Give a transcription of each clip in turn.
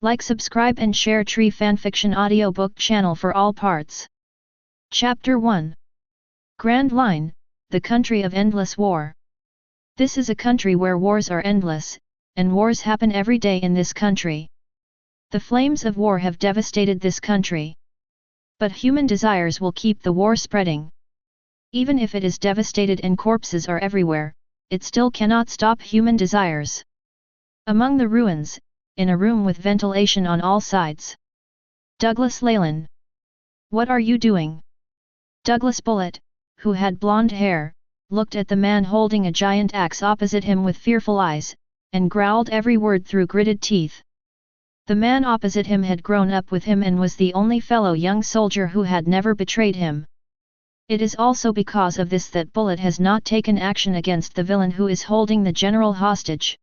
Like, subscribe and share Tree Fanfiction audiobook channel for all parts. Chapter 1. Grand Line, the country of endless war. This is a country where wars are endless, and wars happen every day in this country. The flames of war have devastated this country. But human desires will keep the war spreading. Even if it is devastated and corpses are everywhere, it still cannot stop human desires. Among the ruins, in a room with ventilation on all sides. Douglas Leylin. What are you doing? Douglas Bullet, who had blonde hair, looked at the man holding a giant axe opposite him with fearful eyes, and growled every word through gritted teeth. The man opposite him had grown up with him and was the only fellow young soldier who had never betrayed him. It is also because of this that Bullet has not taken action against the villain who is holding the general hostage.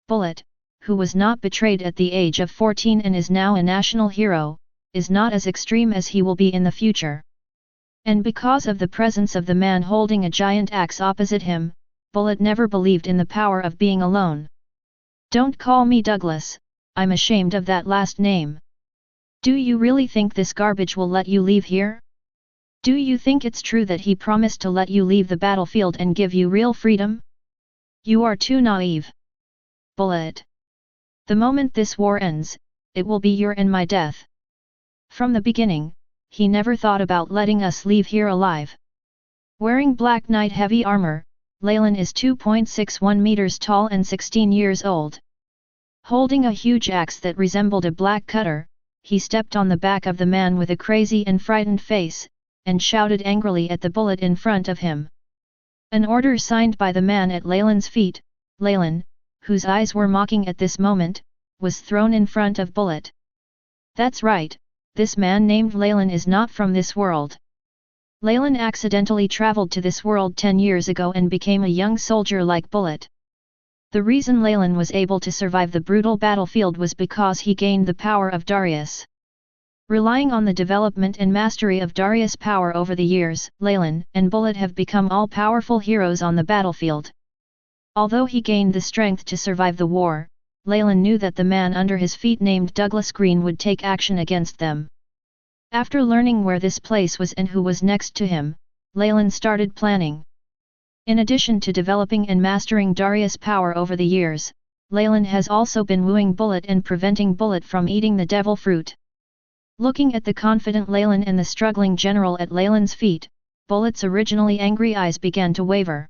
Bullet, who was not betrayed at the age of 14 and is now a national hero, is not as extreme as he will be in the future. And because of the presence of the man holding a giant axe opposite him, Bullet never believed in the power of being alone. Don't call me Douglas, I'm ashamed of that last name. Do you really think this garbage will let you leave here? Do you think it's true that he promised to let you leave the battlefield and give you real freedom? You are too naive. Bullet. The moment this war ends, it will be your and my death. From the beginning, he never thought about letting us leave here alive. Wearing black knight heavy armor, Leylin is 2.61 meters tall and 16 years old. Holding a huge axe that resembled a black cutter, he stepped on the back of the man with a crazy and frightened face, and shouted angrily at the Bullet in front of him. An order signed by the man at Leylin's feet, Leylin, whose eyes were mocking at this moment, was thrown in front of Bullet. That's right, this man named Leylin is not from this world. Leylin accidentally traveled to this world 10 years ago and became a young soldier like Bullet. The reason Leylin was able to survive the brutal battlefield was because he gained the power of Darius. Relying on the development and mastery of Darius' power over the years, Leylin and Bullet have become all-powerful heroes on the battlefield. Although he gained the strength to survive the war, Leylin knew that the man under his feet named Douglas Green would take action against them. After learning where this place was and who was next to him, Leylin started planning. In addition to developing and mastering Darius' power over the years, Leylin has also been wooing Bullet and preventing Bullet from eating the devil fruit. Looking at the confident Leylin and the struggling general at Leylin's feet, Bullet's originally angry eyes began to waver.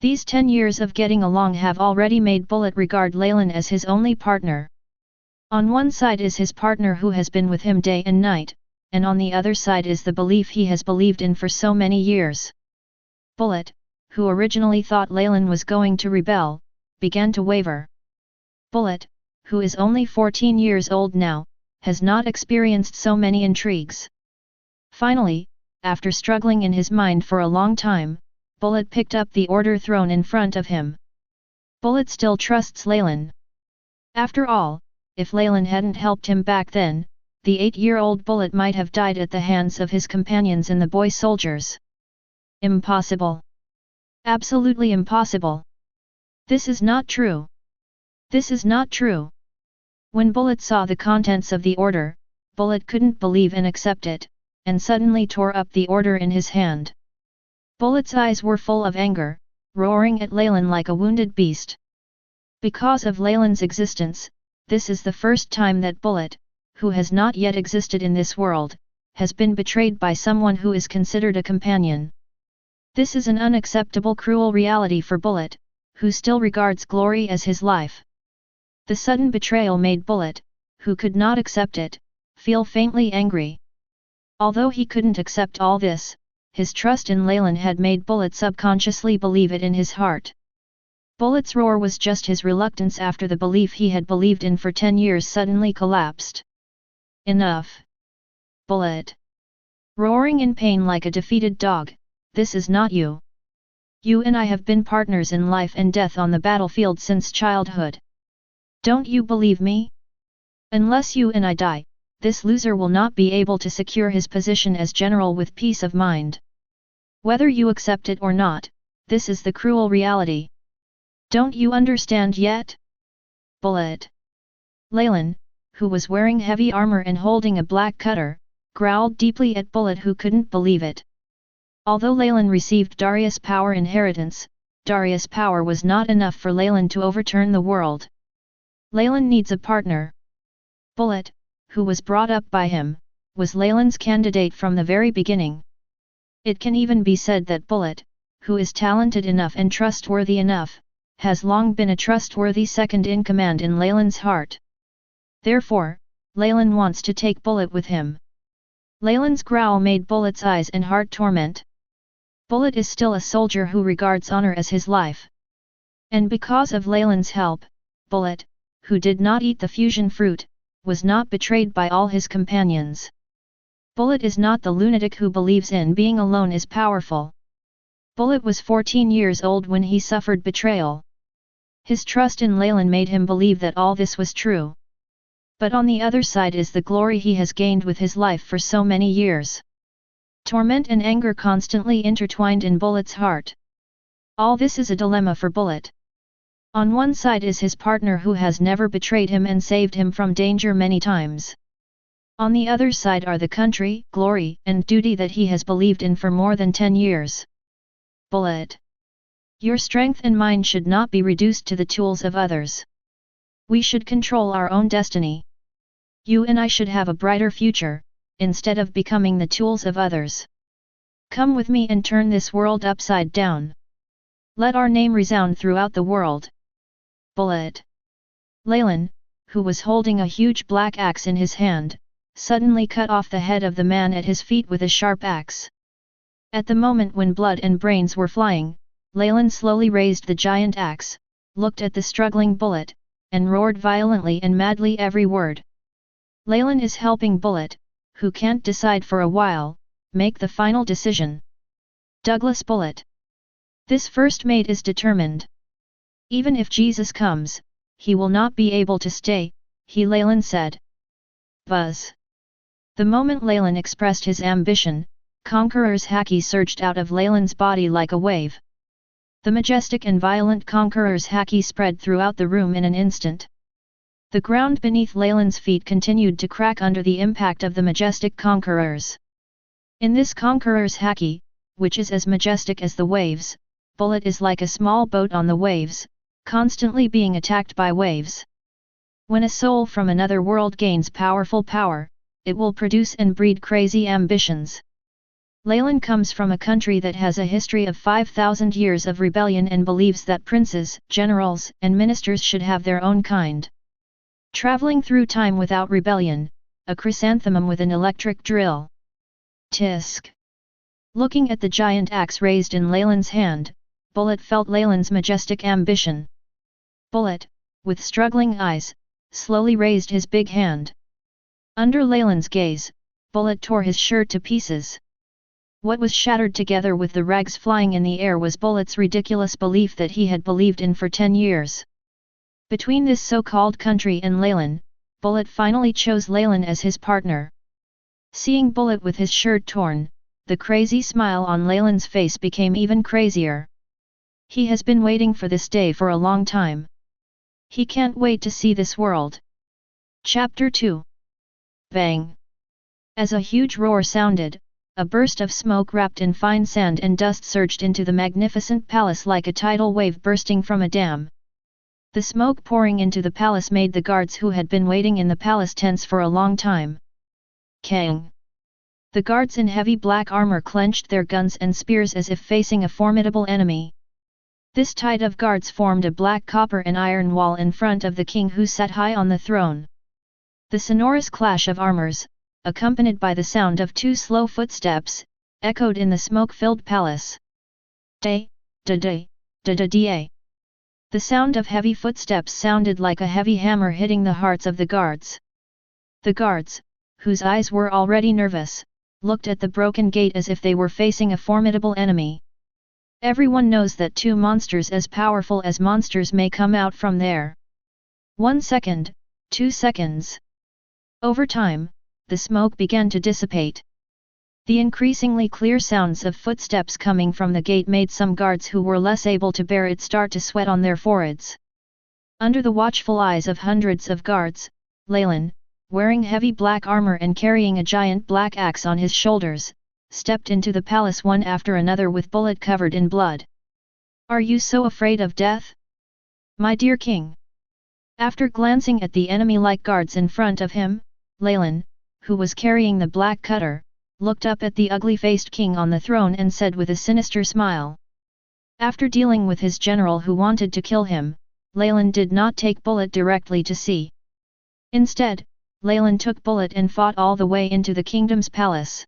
These 10 years of getting along have already made Bullet regard Leylin as his only partner. On one side is his partner who has been with him day and night, and on the other side is the belief he has believed in for so many years. Bullet, who originally thought Leylin was going to rebel, began to waver. Bullet, who is only 14 years old now, has not experienced so many intrigues. Finally, after struggling in his mind for a long time, Bullet picked up the order thrown in front of him. Bullet still trusts Leylin. After all, if Leylin hadn't helped him back then, the 8-year-old Bullet might have died at the hands of his companions and the boy soldiers. Impossible. Absolutely impossible. This is not true. This is not true. When Bullet saw the contents of the order, Bullet couldn't believe and accept it, and suddenly tore up the order in his hand. Bullet's eyes were full of anger, roaring at Leylin like a wounded beast. Because of Leylin's existence, this is the first time that Bullet, who has not yet existed in this world, has been betrayed by someone who is considered a companion. This is an unacceptable cruel reality for Bullet, who still regards glory as his life. The sudden betrayal made Bullet, who could not accept it, feel faintly angry. Although he couldn't accept all this, his trust in Leylin had made Bullet subconsciously believe it in his heart. Bullet's roar was just his reluctance after the belief he had believed in for 10 years suddenly collapsed. Enough! Bullet! Roaring in pain like a defeated dog, this is not you. You and I have been partners in life and death on the battlefield since childhood. Don't you believe me? Unless you and I die, this loser will not be able to secure his position as general with peace of mind. Whether you accept it or not, this is the cruel reality. Don't you understand yet? Bullet. Leylin, who was wearing heavy armor and holding a black cutter, growled deeply at Bullet, who couldn't believe it. Although Leylin received Darius' power inheritance, Darius' power was not enough for Leylin to overturn the world. Leylin needs a partner. Bullet, who was brought up by him, was Leylin's candidate from the very beginning. It can even be said that Bullet, who is talented enough and trustworthy enough, has long been a trustworthy second-in-command in Leylin's heart. Therefore, Leylin wants to take Bullet with him. Leylin's growl made Bullet's eyes and heart torment. Bullet is still a soldier who regards honor as his life. And because of Leylin's help, Bullet, who did not eat the fusion fruit, was not betrayed by all his companions. Bullet is not the lunatic who believes in being alone is powerful. Bullet was 14 years old when he suffered betrayal. His trust in Leylin made him believe that all this was true. But on the other side is the glory he has gained with his life for so many years. Torment and anger constantly intertwined in Bullet's heart. All this is a dilemma for Bullet. On one side is his partner who has never betrayed him and saved him from danger many times. On the other side are the country, glory, and duty that he has believed in for more than 10 years. Bullet. Your strength and mine should not be reduced to the tools of others. We should control our own destiny. You and I should have a brighter future, instead of becoming the tools of others. Come with me and turn this world upside down. Let our name resound throughout the world. Bullet. Leylin, who was holding a huge black axe in his hand, suddenly cut off the head of the man at his feet with a sharp axe. At the moment when blood and brains were flying, Leylin slowly raised the giant axe, looked at the struggling Bullet, and roared violently and madly every word. Leylin is helping Bullet, who can't decide for a while, make the final decision. Douglas Bullet. This first mate is determined. Even if Jesus comes, he will not be able to stay, Leylin said. Buzz. The moment Leylin expressed his ambition, Conqueror's haki surged out of Leylin's body like a wave. The majestic and violent Conqueror's haki spread throughout the room in an instant. The ground beneath Leylin's feet continued to crack under the impact of the majestic Conquerors. In this Conqueror's haki, which is as majestic as the waves, Bullet is like a small boat on the waves, constantly being attacked by waves. When a soul from another world gains powerful power, it will produce and breed crazy ambitions. Leylin comes from a country that has a history of 5,000 years of rebellion and believes that princes, generals, and ministers should have their own kind. Traveling through time without rebellion, a chrysanthemum with an electric drill. Tisk. Looking at the giant axe raised in Leylin's hand, Bullet felt Leylin's majestic ambition. Bullet, with struggling eyes, slowly raised his big hand. Under Leylin's gaze, Bullet tore his shirt to pieces. What was shattered together with the rags flying in the air was Bullet's ridiculous belief that he had believed in for 10 years. Between this so-called country and Leylin, Bullet finally chose Leylin as his partner. Seeing Bullet with his shirt torn, the crazy smile on Leylin's face became even crazier. He has been waiting for this day for a long time. He can't wait to see this world. Chapter 2. Bang! As a huge roar sounded, a burst of smoke wrapped in fine sand and dust surged into the magnificent palace like a tidal wave bursting from a dam. The smoke pouring into the palace made the guards who had been waiting in the palace tense for a long time. Kang! The guards in heavy black armor clenched their guns and spears as if facing a formidable enemy. This tide of guards formed a black copper and iron wall in front of the king who sat high on the throne. The sonorous clash of armors, accompanied by the sound of 2 slow footsteps, echoed in the smoke-filled palace. Day, da day, da da da. The sound of heavy footsteps sounded like a heavy hammer hitting the hearts of the guards. The guards, whose eyes were already nervous, looked at the broken gate as if they were facing a formidable enemy. Everyone knows that 2 monsters as powerful as monsters may come out from there. 1 second, 2 seconds. Over time, the smoke began to dissipate. The increasingly clear sounds of footsteps coming from the gate made some guards who were less able to bear it start to sweat on their foreheads. Under the watchful eyes of hundreds of guards, Leylin, wearing heavy black armor and carrying a giant black axe on his shoulders, stepped into the palace one after another with bullet covered in blood. "Are you so afraid of death? My dear king?" After glancing at the enemy-like guards in front of him, Leylin, who was carrying the black cutter, looked up at the ugly-faced king on the throne and said with a sinister smile. After dealing with his general who wanted to kill him, Leylin did not take Bullet directly to sea. Instead, Leylin took Bullet and fought all the way into the kingdom's palace.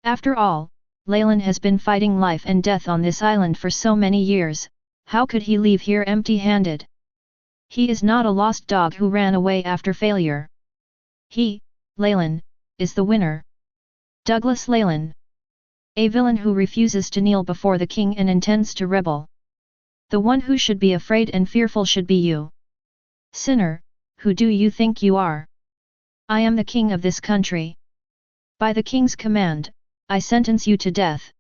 After all, Leylin has been fighting life and death on this island for so many years, how could he leave here empty-handed? He is not a lost dog who ran away after failure. He, Leylin, is the winner. Douglas Leylin. A villain who refuses to kneel before the king and intends to rebel. The one who should be afraid and fearful should be you. Sinner, who do you think you are? I am the king of this country. By the king's command, I sentence you to death.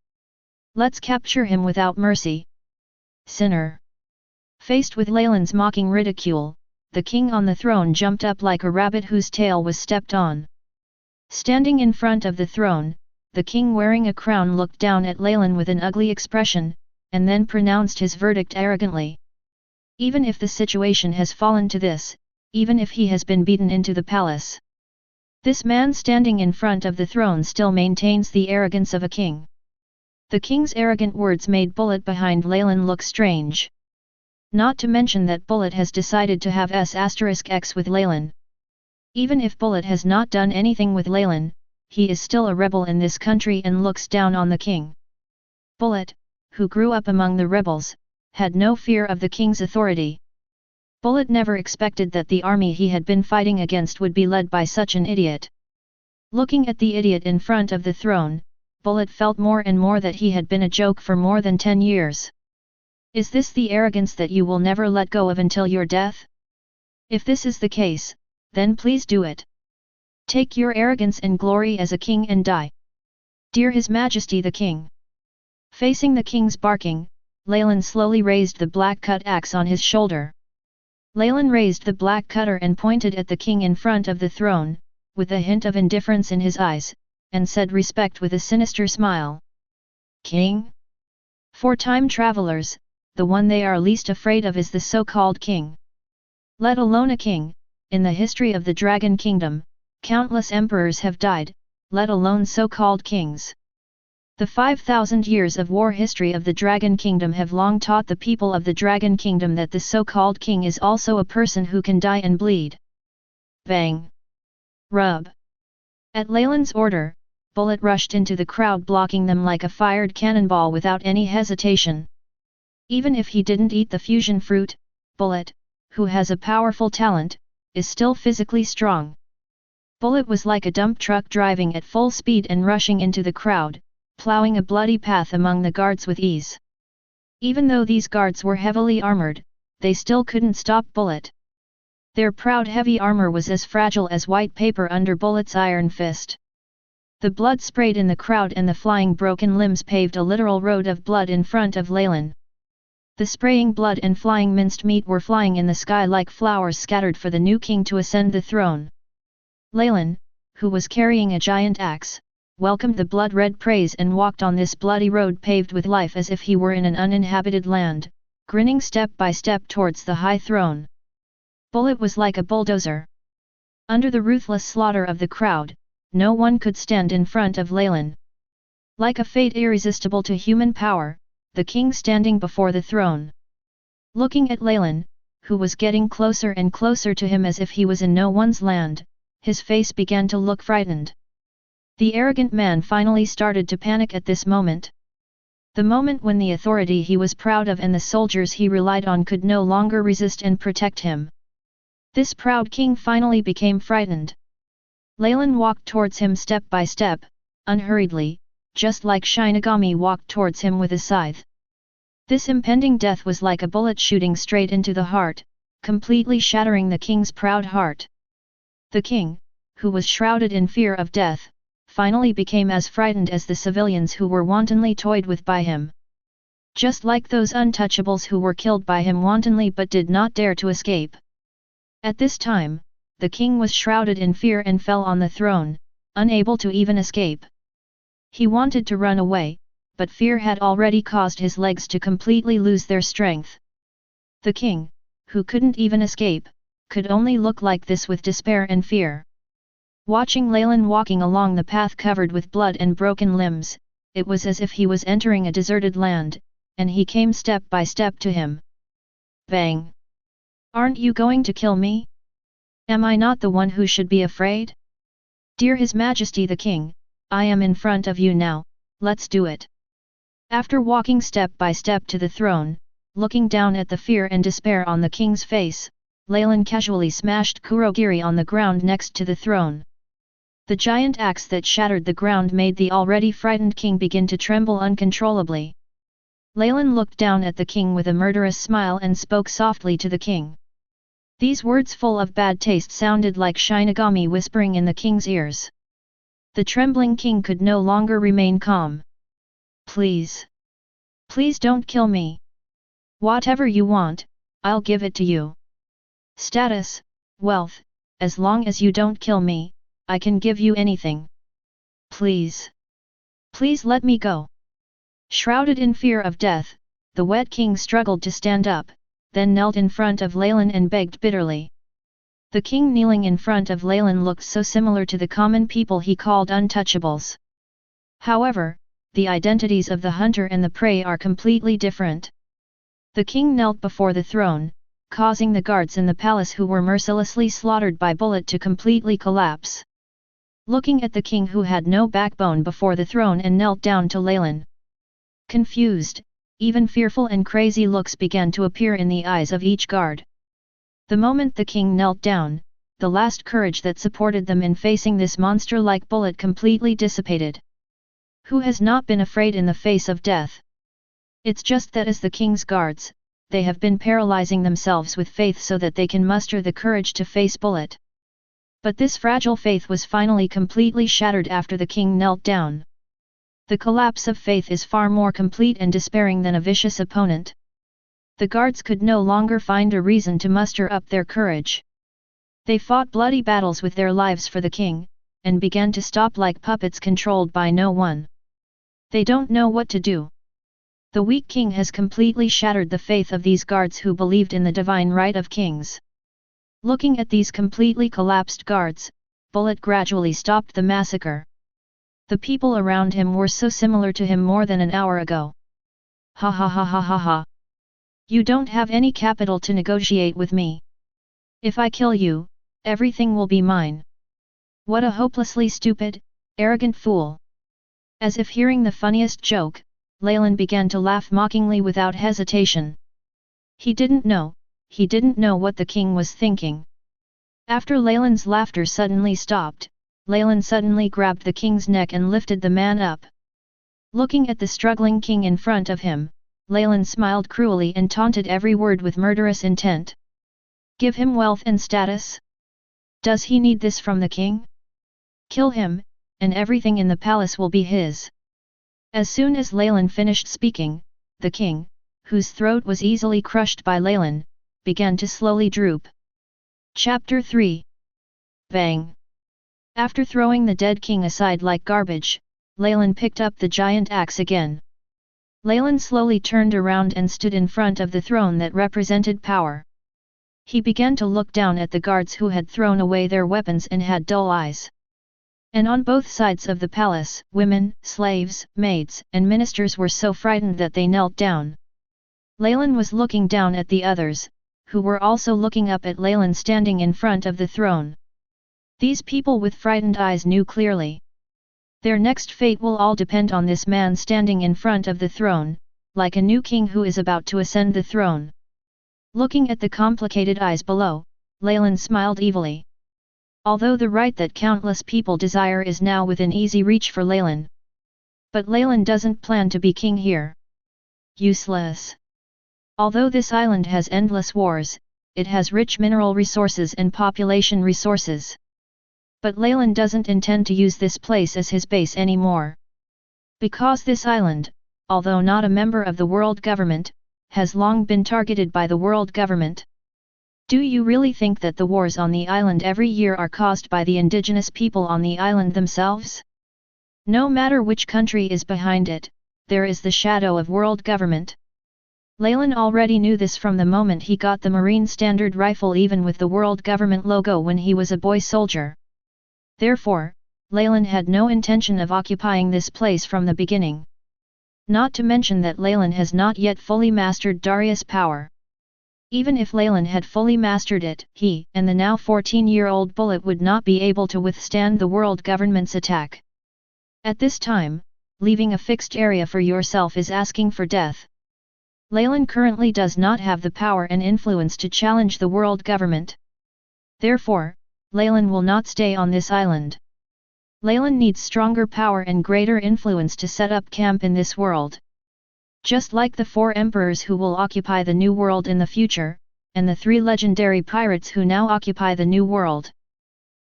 Let's capture him without mercy. Sinner. Faced with Leylin's mocking ridicule, the king on the throne jumped up like a rabbit whose tail was stepped on. Standing in front of the throne, the king wearing a crown looked down at Leylin with an ugly expression, and then pronounced his verdict arrogantly. Even if the situation has fallen to this, even if he has been beaten into the palace, this man standing in front of the throne still maintains the arrogance of a king. The king's arrogant words made Bullet behind Leylin look strange. Not to mention that Bullet has decided to have S*X with Leylin. Even if Bullet has not done anything with Leylin, he is still a rebel in this country and looks down on the king. Bullet, who grew up among the rebels, had no fear of the king's authority. Bullet never expected that the army he had been fighting against would be led by such an idiot. Looking at the idiot in front of the throne, Bullet felt more and more that he had been a joke for more than 10 years. Is this the arrogance that you will never let go of until your death? If this is the case, then please do it. Take your arrogance and glory as a king and die. Dear His Majesty the King. Facing the king's barking, Leylin slowly raised the black cut axe on his shoulder. Leylin raised the black cutter and pointed at the king in front of the throne, with a hint of indifference in his eyes, and said respect with a sinister smile. King? For time travelers, the one they are least afraid of is the so-called king. Let alone a king, in the history of the Dragon Kingdom, countless emperors have died, let alone so-called kings. The 5,000 years of war history of the Dragon Kingdom have long taught the people of the Dragon Kingdom that the so-called king is also a person who can die and bleed. Bang! Rub! At Leylin's order, Bullet rushed into the crowd blocking them like a fired cannonball without any hesitation. Even if he didn't eat the fusion fruit, Bullet, who has a powerful talent, is still physically strong. Bullet was like a dump truck driving at full speed and rushing into the crowd, plowing a bloody path among the guards with ease. Even though these guards were heavily armored, they still couldn't stop Bullet. Their proud heavy armor was as fragile as white paper under Bullet's iron fist. The blood sprayed in the crowd and the flying broken limbs paved a literal road of blood in front of Leylin. The spraying blood and flying minced meat were flying in the sky like flowers scattered for the new king to ascend the throne. Leylin, who was carrying a giant axe, welcomed the blood-red praise and walked on this bloody road paved with life as if he were in an uninhabited land, grinning step by step towards the high throne. Bullet was like a bulldozer. Under the ruthless slaughter of the crowd, no one could stand in front of Leylin. Like a fate irresistible to human power, the king standing before the throne. Looking at Leylin, who was getting closer and closer to him as if he was in no one's land, his face began to look frightened. The arrogant man finally started to panic at this moment. The moment when the authority he was proud of and the soldiers he relied on could no longer resist and protect him. This proud king finally became frightened. Leylin walked towards him step by step, unhurriedly, just like Shinigami walked towards him with a scythe. This impending death was like a bullet shooting straight into the heart, completely shattering the king's proud heart. The king, who was shrouded in fear of death, finally became as frightened as the civilians who were wantonly toyed with by him. Just like those untouchables who were killed by him wantonly but did not dare to escape. At this time, the king was shrouded in fear and fell on the throne, unable to even escape. He wanted to run away, but fear had already caused his legs to completely lose their strength. The king, who couldn't even escape, could only look like this with despair and fear. Watching Leylin walking along the path covered with blood and broken limbs, it was as if he was entering a deserted land, and he came step by step to him. Bang! Aren't you going to kill me? Am I not the one who should be afraid? Dear His Majesty the King, I am in front of you now, let's do it. After walking step by step to the throne, looking down at the fear and despair on the king's face, Leylin casually smashed Kurogiri on the ground next to the throne. The giant axe that shattered the ground made the already frightened king begin to tremble uncontrollably. Leylin looked down at the king with a murderous smile and spoke softly to the king. These words full of bad taste sounded like Shinigami whispering in the king's ears. The trembling king could no longer remain calm. Please. Please don't kill me. Whatever you want, I'll give it to you. Status, wealth, as long as you don't kill me, I can give you anything. Please. Please let me go. Shrouded in fear of death, the wet king struggled to stand up, then knelt in front of Leylin and begged bitterly. The king kneeling in front of Leylin looked so similar to the common people he called untouchables. However, the identities of the hunter and the prey are completely different. The king knelt before the throne, causing the guards in the palace who were mercilessly slaughtered by bullet to completely collapse. Looking at the king who had no backbone before the throne and knelt down to Leylin. Confused, even fearful and crazy looks began to appear in the eyes of each guard. The moment the king knelt down, the last courage that supported them in facing this monster-like bullet completely dissipated. Who has not been afraid in the face of death? It's just that as the king's guards, they have been paralyzing themselves with faith so that they can muster the courage to face bullet. But this fragile faith was finally completely shattered after the king knelt down. The collapse of faith is far more complete and despairing than a vicious opponent. The guards could no longer find a reason to muster up their courage. They fought bloody battles with their lives for the king, and began to stop like puppets controlled by no one. They don't know what to do. The weak king has completely shattered the faith of these guards who believed in the divine right of kings. Looking at these completely collapsed guards, Bullet gradually stopped the massacre. The people around him were so similar to him more than an hour ago. Ha ha ha ha ha ha. You don't have any capital to negotiate with me. If I kill you, everything will be mine. What a hopelessly stupid, arrogant fool. As if hearing the funniest joke, Leylin began to laugh mockingly without hesitation. He didn't know what the king was thinking. After Leylin's laughter suddenly stopped, Leylin suddenly grabbed the king's neck and lifted the man up. Looking at the struggling king in front of him, Leylin smiled cruelly and taunted every word with murderous intent. Give him wealth and status? Does he need this from the king? Kill him, and everything in the palace will be his. As soon as Leylin finished speaking, the king, whose throat was easily crushed by Leylin, began to slowly droop. Chapter 3. Bang! After throwing the dead king aside like garbage, Leylin picked up the giant axe again. Leylin slowly turned around and stood in front of the throne that represented power. He began to look down at the guards who had thrown away their weapons and had dull eyes. And on both sides of the palace, women, slaves, maids, and ministers were so frightened that they knelt down. Leylin was looking down at the others, who were also looking up at Leylin standing in front of the throne. These people with frightened eyes knew clearly. Their next fate will all depend on this man standing in front of the throne, like a new king who is about to ascend the throne. Looking at the complicated eyes below, Leylin smiled evilly. Although the right that countless people desire is now within easy reach for Leylin. But Leylin doesn't plan to be king here. Useless. Although this island has endless wars, it has rich mineral resources and population resources. But Leylin doesn't intend to use this place as his base anymore. Because this island, although not a member of the world government, has long been targeted by the world government. Do you really think that the wars on the island every year are caused by the indigenous people on the island themselves? No matter which country is behind it, there is the shadow of world government. Leylin already knew this from the moment he got the Marine Standard rifle, even with the world government logo, when he was a boy soldier. Therefore, Leylin had no intention of occupying this place from the beginning. Not to mention that Leylin has not yet fully mastered Darius' power. Even if Leylin had fully mastered it, he and the now 14-year-old Bullet would not be able to withstand the world government's attack. At this time, leaving a fixed area for yourself is asking for death. Leylin currently does not have the power and influence to challenge the world government. Therefore, Leylin will not stay on this island. Leylin needs stronger power and greater influence to set up camp in this world. Just like the 4 emperors who will occupy the new world in the future, and the 3 legendary pirates who now occupy the new world.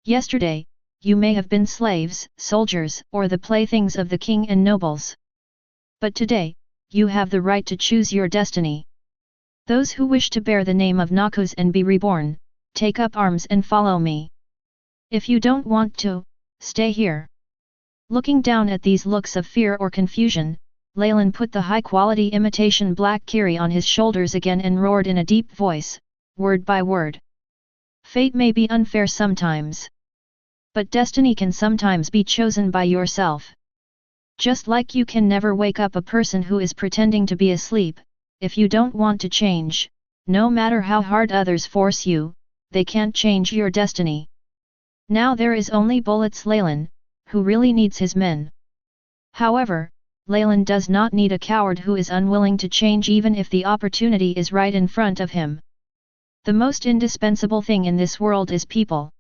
Yesterday, you may have been slaves, soldiers, or the playthings of the king and nobles. But today, you have the right to choose your destiny. Those who wish to bear the name of Noxus and be reborn, take up arms and follow me. If you don't want to, stay here. Looking down at these looks of fear or confusion, Leylin put the high-quality imitation black kiri on his shoulders again and roared in a deep voice, word by word. Fate may be unfair sometimes. But destiny can sometimes be chosen by yourself. Just like you can never wake up a person who is pretending to be asleep, if you don't want to change, no matter how hard others force you, they can't change your destiny. Now there is only Bullet's Leylin, who really needs his men. However, Leylin does not need a coward who is unwilling to change even if the opportunity is right in front of him. The most indispensable thing in this world is people.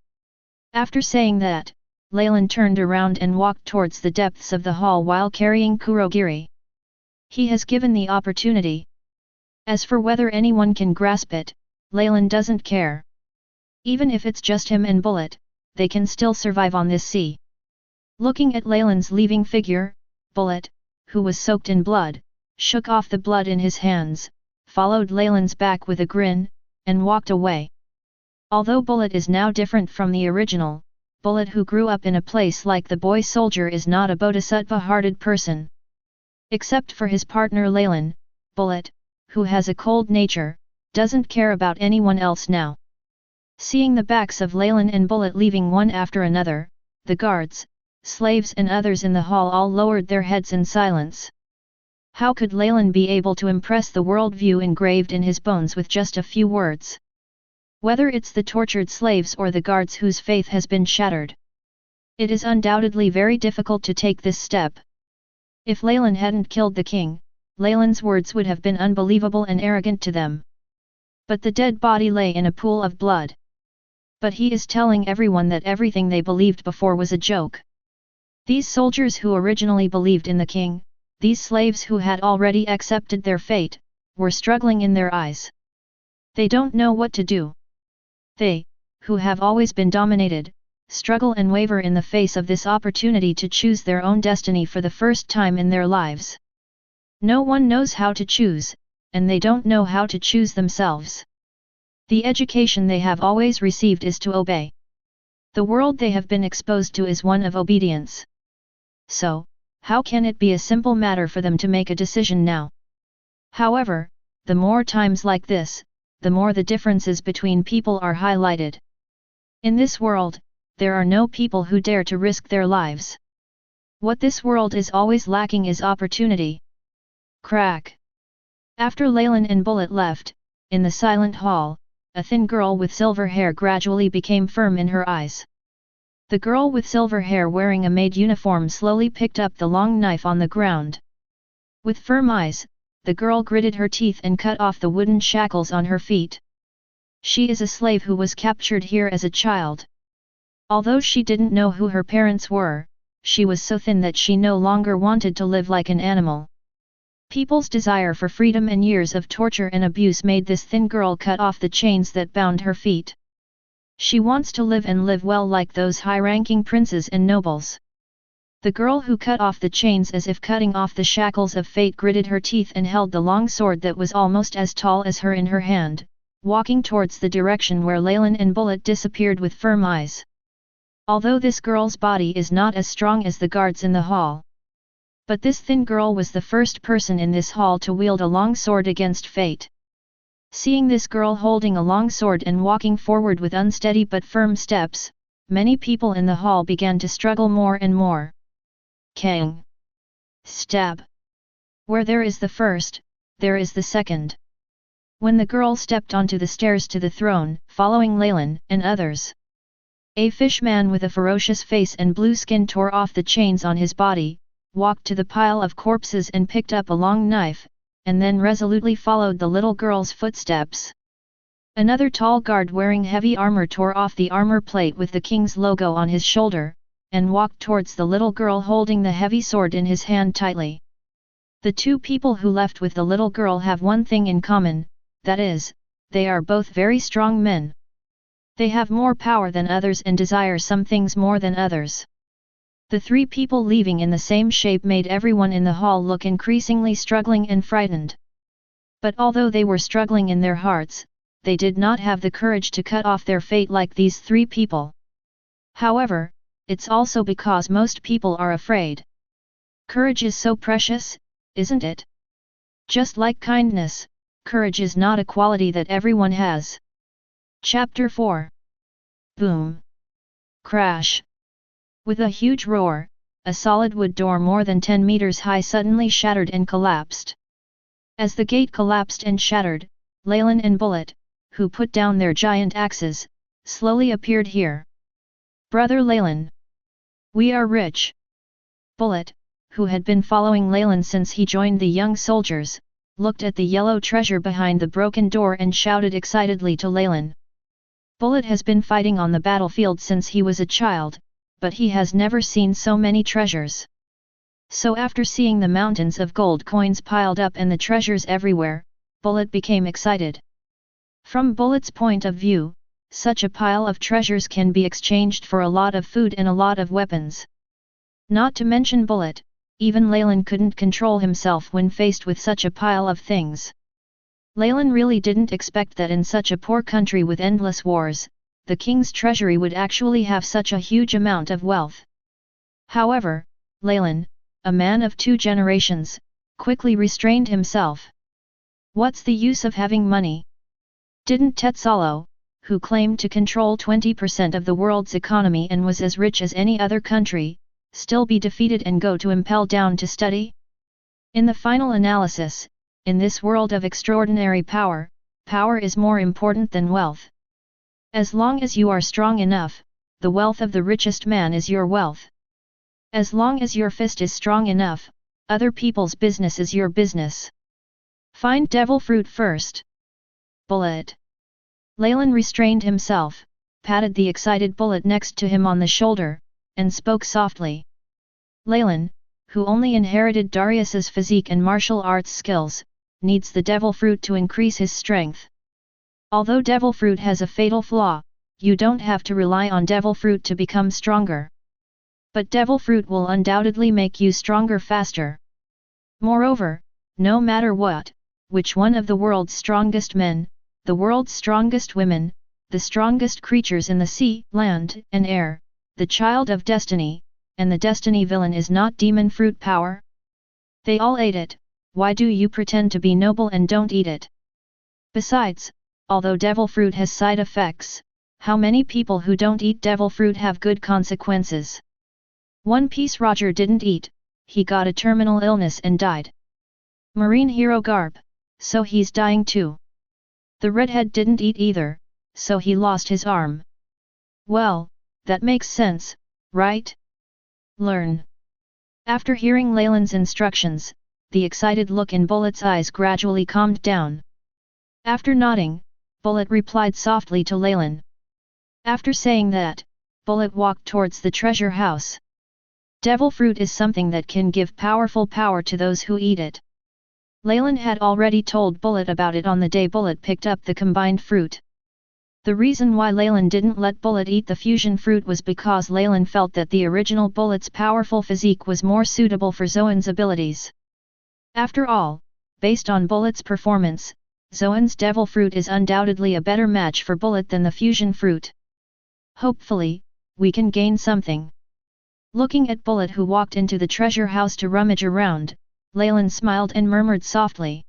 After saying that, Leylin turned around and walked towards the depths of the hall while carrying Kurogiri. He has given the opportunity. As for whether anyone can grasp it, Leylin doesn't care. Even if it's just him and Bullet, they can still survive on this sea. Looking at Leylin's leaving figure, Bullet, who was soaked in blood, shook off the blood in his hands, followed Leylin's back with a grin, and walked away. Although Bullet is now different from the original, Bullet who grew up in a place like the boy soldier is not a bodhisattva-hearted person. Except for his partner Leylin, Bullet, who has a cold nature, doesn't care about anyone else now. Seeing the backs of Leylin and Bullet leaving one after another, the guards, slaves and others in the hall all lowered their heads in silence. How could Leylin be able to impress the worldview engraved in his bones with just a few words? Whether it's the tortured slaves or the guards whose faith has been shattered. It is undoubtedly very difficult to take this step. If Leylin hadn't killed the king, Leylin's words would have been unbelievable and arrogant to them. But the dead body lay in a pool of blood. But he is telling everyone that everything they believed before was a joke. These soldiers who originally believed in the king, these slaves who had already accepted their fate, were struggling in their eyes. They don't know what to do. They, who have always been dominated, struggle and waver in the face of this opportunity to choose their own destiny for the first time in their lives. No one knows how to choose, and they don't know how to choose themselves. The education they have always received is to obey. The world they have been exposed to is one of obedience. So, how can it be a simple matter for them to make a decision now? However, the more times like this, the more the differences between people are highlighted. In this world, there are no people who dare to risk their lives. What this world is always lacking is opportunity. Crack. After Leylin and Bullet left, in the silent hall, a thin girl with silver hair gradually became firm in her eyes. The girl with silver hair wearing a maid uniform slowly picked up the long knife on the ground. With firm eyes, the girl gritted her teeth and cut off the wooden shackles on her feet. She is a slave who was captured here as a child. Although she didn't know who her parents were, she was so thin that she no longer wanted to live like an animal. People's desire for freedom and years of torture and abuse made this thin girl cut off the chains that bound her feet. She wants to live and live well like those high-ranking princes and nobles. The girl who cut off the chains as if cutting off the shackles of fate gritted her teeth and held the long sword that was almost as tall as her in her hand, walking towards the direction where Leylin and Bullet disappeared with firm eyes. Although this girl's body is not as strong as the guards in the hall. But this thin girl was the first person in this hall to wield a long sword against fate. Seeing this girl holding a long sword and walking forward with unsteady but firm steps, many people in the hall began to struggle more and more. Kang! Stab! Where there is the first, there is the second. When the girl stepped onto the stairs to the throne, following Leylin and others, a fishman with a ferocious face and blue skin tore off the chains on his body, walked to the pile of corpses and picked up a long knife, and then resolutely followed the little girl's footsteps. Another tall guard wearing heavy armor tore off the armor plate with the king's logo on his shoulder, and walked towards the little girl holding the heavy sword in his hand tightly. The two people who left with the little girl have one thing in common, that is, they are both very strong men. They have more power than others and desire some things more than others. The three people leaving in the same shape made everyone in the hall look increasingly struggling and frightened. But although they were struggling in their hearts, they did not have the courage to cut off their fate like these three people. However, it's also because most people are afraid. Courage is so precious, isn't it? Just like kindness, courage is not a quality that everyone has. Chapter 4. Boom! Crash! With a huge roar, a solid wood door more than 10 meters high suddenly shattered and collapsed. As the gate collapsed and shattered, Leylin and Bullet, who put down their giant axes, slowly appeared here. Brother Leylin. We are rich. Bullet, who had been following Leylin since he joined the young soldiers, looked at the yellow treasure behind the broken door and shouted excitedly to Leylin. Bullet has been fighting on the battlefield since he was a child, but he has never seen so many treasures. So after seeing the mountains of gold coins piled up and the treasures everywhere, Bullet became excited. From Bullet's point of view, such a pile of treasures can be exchanged for a lot of food and a lot of weapons. Not to mention Bullet, even Leylin couldn't control himself when faced with such a pile of things. Leylin really didn't expect that in such a poor country with endless wars, the king's treasury would actually have such a huge amount of wealth. However, Leylin, a man of 2 generations, quickly restrained himself. What's the use of having money? Didn't Tetzalo, who claimed to control 20% of the world's economy and was as rich as any other country, still be defeated and go to Impel Down to study? In the final analysis, in this world of extraordinary power, power is more important than wealth. As long as you are strong enough, the wealth of the richest man is your wealth. As long as your fist is strong enough, other people's business is your business. Find devil fruit first. Bullet. Leylin restrained himself, patted the excited Bullet next to him on the shoulder, and spoke softly. Leylin, who only inherited Darius's physique and martial arts skills, needs the devil fruit to increase his strength. Although devil fruit has a fatal flaw, you don't have to rely on devil fruit to become stronger. But devil fruit will undoubtedly make you stronger faster. Moreover, no matter what, which one of the world's strongest men, the world's strongest women, the strongest creatures in the sea, land, and air, the child of destiny, and the destiny villain is not demon fruit power? They all ate it, why do you pretend to be noble and don't eat it? Besides, although devil fruit has side effects, how many people who don't eat devil fruit have good consequences? One piece Roger didn't eat, he got a terminal illness and died. Marine hero Garp, so he's dying too. The redhead didn't eat either, so he lost his arm. Well, that makes sense, right? Learn. After hearing Leylin's instructions, the excited look in Bullet's eyes gradually calmed down. After nodding, Bullet replied softly to Leylin. After saying that, Bullet walked towards the treasure house. Devil fruit is something that can give powerful power to those who eat it. Leylin had already told Bullet about it on the day Bullet picked up the combined fruit. The reason why Leylin didn't let Bullet eat the fusion fruit was because Leylin felt that the original Bullet's powerful physique was more suitable for Zoan's abilities. After all, based on Bullet's performance, Zoan's devil fruit is undoubtedly a better match for Bullet than the fusion fruit. Hopefully, we can gain something. Looking at Bullet, who walked into the treasure house to rummage around, Leylin smiled and murmured softly.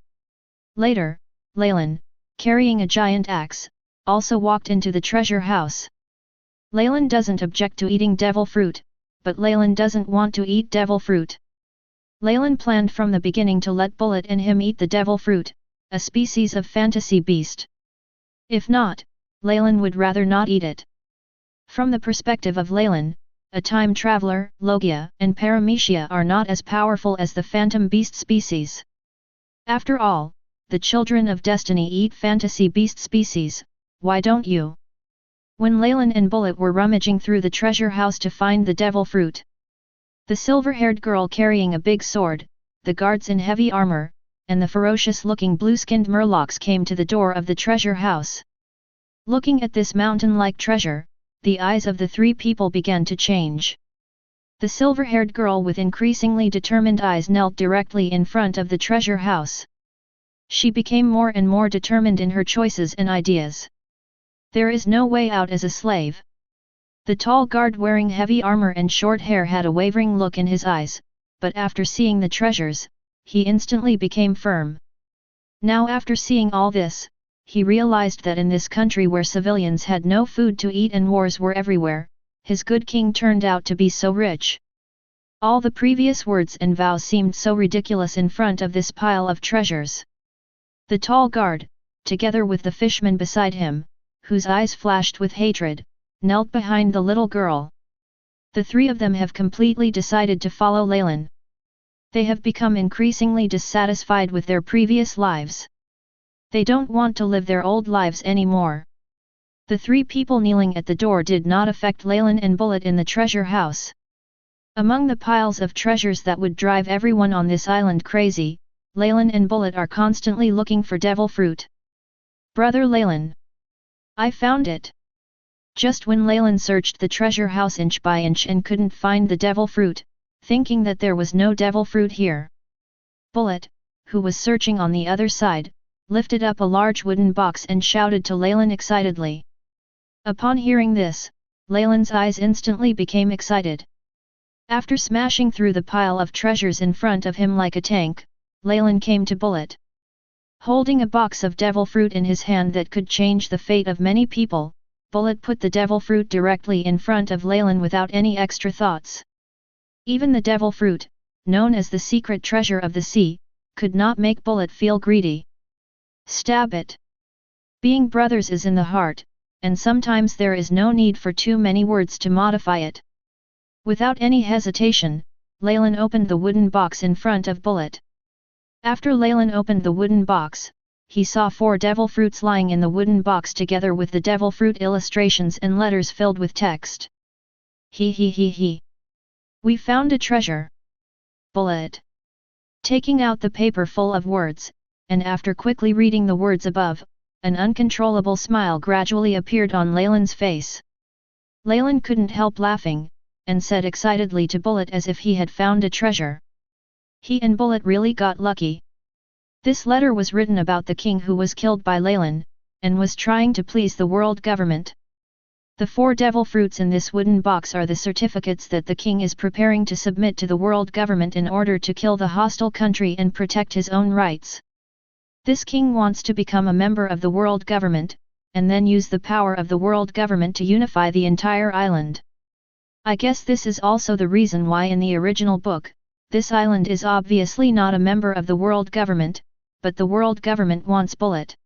Later, Leylin, carrying a giant axe, also walked into the treasure house. Leylin doesn't object to eating devil fruit, but Leylin doesn't want to eat devil fruit. Leylin planned from the beginning to let Bullet and him eat the devil fruit, a species of fantasy beast. If not, Leylin would rather not eat it. From the perspective of Leylin, a time traveler, Logia and Paramecia are not as powerful as the phantom beast species. After all, the children of destiny eat fantasy beast species, why don't you? When Leylin and Bullet were rummaging through the treasure house to find the devil fruit, the silver-haired girl carrying a big sword, the guards in heavy armor, and the ferocious-looking blue-skinned murlocs came to the door of the treasure house. Looking at this mountain-like treasure, the eyes of the three people began to change. The silver-haired girl with increasingly determined eyes knelt directly in front of the treasure house. She became more and more determined in her choices and ideas. There is no way out as a slave. The tall guard wearing heavy armor and short hair had a wavering look in his eyes, but after seeing the treasures, he instantly became firm. Now, after seeing all this, he realized that in this country where civilians had no food to eat and wars were everywhere, his good king turned out to be so rich. All the previous words and vows seemed so ridiculous in front of this pile of treasures. The tall guard, together with the fishman beside him, whose eyes flashed with hatred, knelt behind the little girl. The three of them have completely decided to follow Leylin. They have become increasingly dissatisfied with their previous lives. They don't want to live their old lives anymore. The three people kneeling at the door did not affect Leylin and Bullet in the treasure house. Among the piles of treasures that would drive everyone on this island crazy, Leylin and Bullet are constantly looking for devil fruit. Brother Leylin, I found it. Just when Leylin searched the treasure house inch by inch and couldn't find the devil fruit, thinking that there was no devil fruit here, Bullet, who was searching on the other side, lifted up a large wooden box and shouted to Leylin excitedly. Upon hearing this, Leylin's eyes instantly became excited. After smashing through the pile of treasures in front of him like a tank, Leylin came to Bullet. Holding a box of devil fruit in his hand that could change the fate of many people, Bullet put the devil fruit directly in front of Leylin without any extra thoughts. Even the devil fruit, known as the secret treasure of the sea, could not make Bullet feel greedy. Stab it. Being brothers is in the heart, and sometimes there is no need for too many words to modify it. Without any hesitation, Leylin opened the wooden box in front of Bullet. After Leylin opened the wooden box, he saw 4 devil fruits lying in the wooden box together with the devil fruit illustrations and letters filled with text. He. We found a treasure. Bullet. Taking out the paper full of words, and after quickly reading the words above, an uncontrollable smile gradually appeared on Leylin's face. Leylin couldn't help laughing, and said excitedly to Bullet as if he had found a treasure. He and Bullet really got lucky. This letter was written about the king who was killed by Leylin, and was trying to please the world government. The 4 devil fruits in this wooden box are the certificates that the king is preparing to submit to the world government in order to kill the hostile country and protect his own rights. This king wants to become a member of the world government, and then use the power of the world government to unify the entire island. I guess this is also the reason why in the original book, this island is obviously not a member of the world government, but the world government wants Bullet.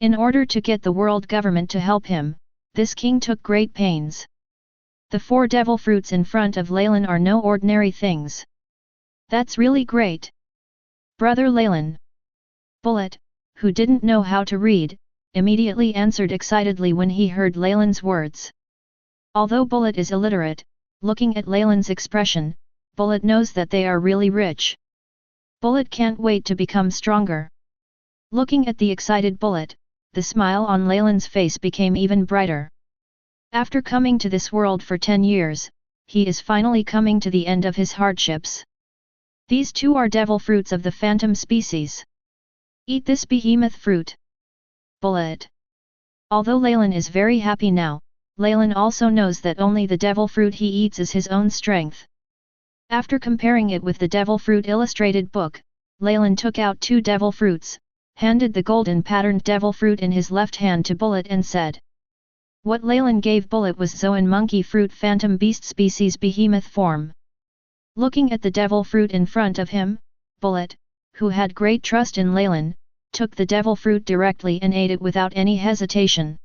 In order to get the world government to help him, this king took great pains. The 4 devil fruits in front of Leylin are no ordinary things. That's really great. Brother Leylin. Bullet, who didn't know how to read, immediately answered excitedly when he heard Leylin's words. Although Bullet is illiterate, looking at Leylin's expression, Bullet knows that they are really rich. Bullet can't wait to become stronger. Looking at the excited Bullet, the smile on Leylin's face became even brighter. After coming to this world for 10 years, he is finally coming to the end of his hardships. These 2 are devil fruits of the phantom species. Eat this behemoth fruit. Bullet. Although Leylin is very happy now, Leylin also knows that only the devil fruit he eats is his own strength. After comparing it with the devil fruit illustrated book, Leylin took out 2 devil fruits, handed the golden patterned devil fruit in his left hand to Bullet and said. What Leylin gave Bullet was Zoan monkey fruit phantom beast species behemoth form. Looking at the devil fruit in front of him, Bullet, who had great trust in Leylin, took the devil fruit directly and ate it without any hesitation.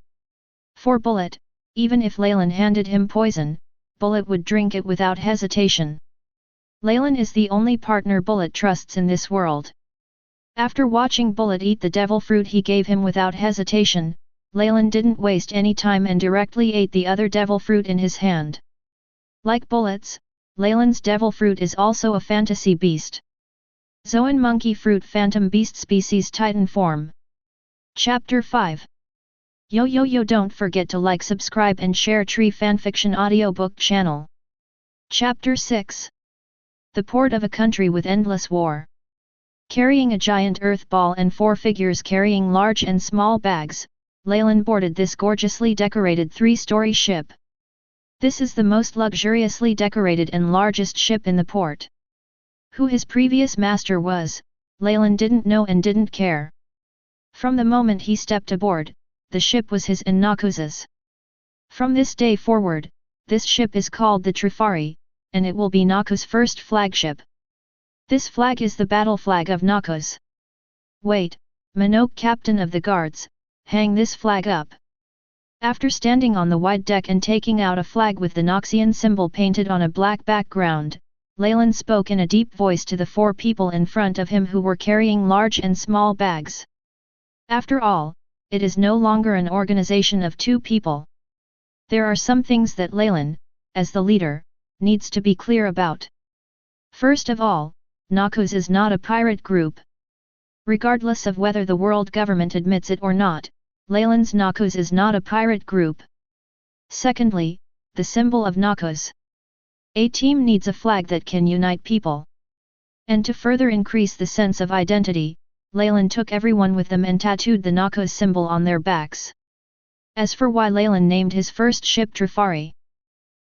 For Bullet, even if Leylin handed him poison, Bullet would drink it without hesitation. Leylin is the only partner Bullet trusts in this world. After watching Bullet eat the devil fruit he gave him without hesitation, Leylin didn't waste any time and directly ate the other devil fruit in his hand. Like Bullet's, Leylin's devil fruit is also a fantasy beast. Zoan monkey fruit phantom beast species titan form. Chapter 5. Yo, don't forget to like, subscribe and share Tree Fanfiction audiobook channel. Chapter 6. The port of a country with endless war. Carrying a giant earth ball and 4 figures carrying large and small bags, Leylin boarded this gorgeously decorated 3-story ship. This is the most luxuriously decorated and largest ship in the port. Who his previous master was, Leylin didn't know and didn't care. From the moment he stepped aboard, the ship was his and Noxus's. From this day forward, this ship is called the Trifari, and it will be Noxus' first flagship. This flag is the battle flag of Noxus. Wait, Minogue, captain of the guards, hang this flag up. After standing on the wide deck and taking out a flag with the Noxian symbol painted on a black background, Leylin spoke in a deep voice to the 4 people in front of him who were carrying large and small bags. After all, it is no longer an organization of 2 people. There are some things that Leylin, as the leader, needs to be clear about. First of all, Noxus is not a pirate group. Regardless of whether the world government admits it or not, Leylin's Noxus is not a pirate group. Secondly, the symbol of Noxus. A team needs a flag that can unite people. And to further increase the sense of identity, Leylin took everyone with them and tattooed the Noxus symbol on their backs. As for why Leylin named his first ship Trifari,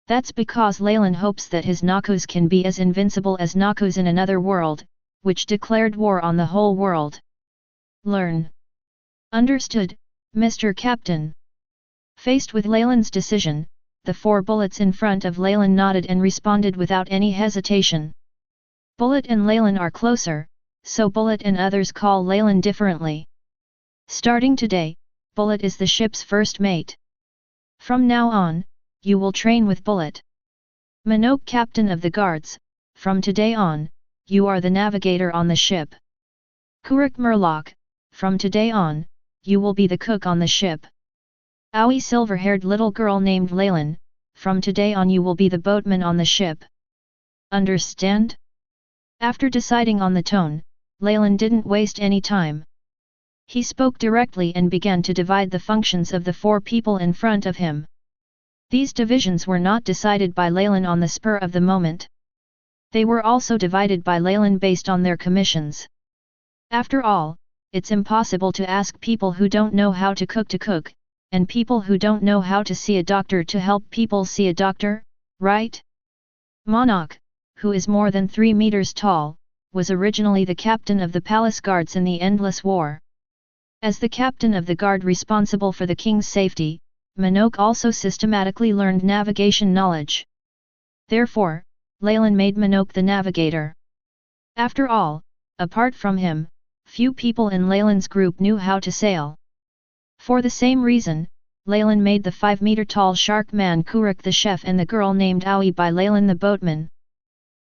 that's because Leylin hopes that his Noxus can be as invincible as Noxus in another world, which declared war on the whole world. Learn. Understood, Mr. Captain. Faced with Leylin's decision, the 4 bullets in front of Leylin nodded and responded without any hesitation. Bullet and Leylin are closer, so Bullet and others call Leylin differently. Starting today, Bullet is the ship's first mate. From now on, you will train with Bullet. Minogue, captain of the guards, from today on, you are the navigator on the ship. Kurik Murloc, from today on, you will be the cook on the ship. Aoi, silver-haired little girl named Leylin, from today on you will be the boatman on the ship. Understand? After deciding on the tone, Leylin didn't waste any time. He spoke directly and began to divide the functions of the 4 people in front of him. These divisions were not decided by Leylin on the spur of the moment. They were also divided by Leylin based on their commissions. After all, it's impossible to ask people who don't know how to cook, and people who don't know how to see a doctor to help people see a doctor, right? Monarch, who is more than 3 meters tall, was originally the captain of the palace guards in the Endless War. As the captain of the guard responsible for the king's safety, Minogue also systematically learned navigation knowledge. Therefore, Leylin made Minogue the navigator. After all, apart from him, few people in Leylin's group knew how to sail. For the same reason, Leylin made the 5-meter-tall shark man Kurik the chef and the girl named Aoi by Leylin the boatman.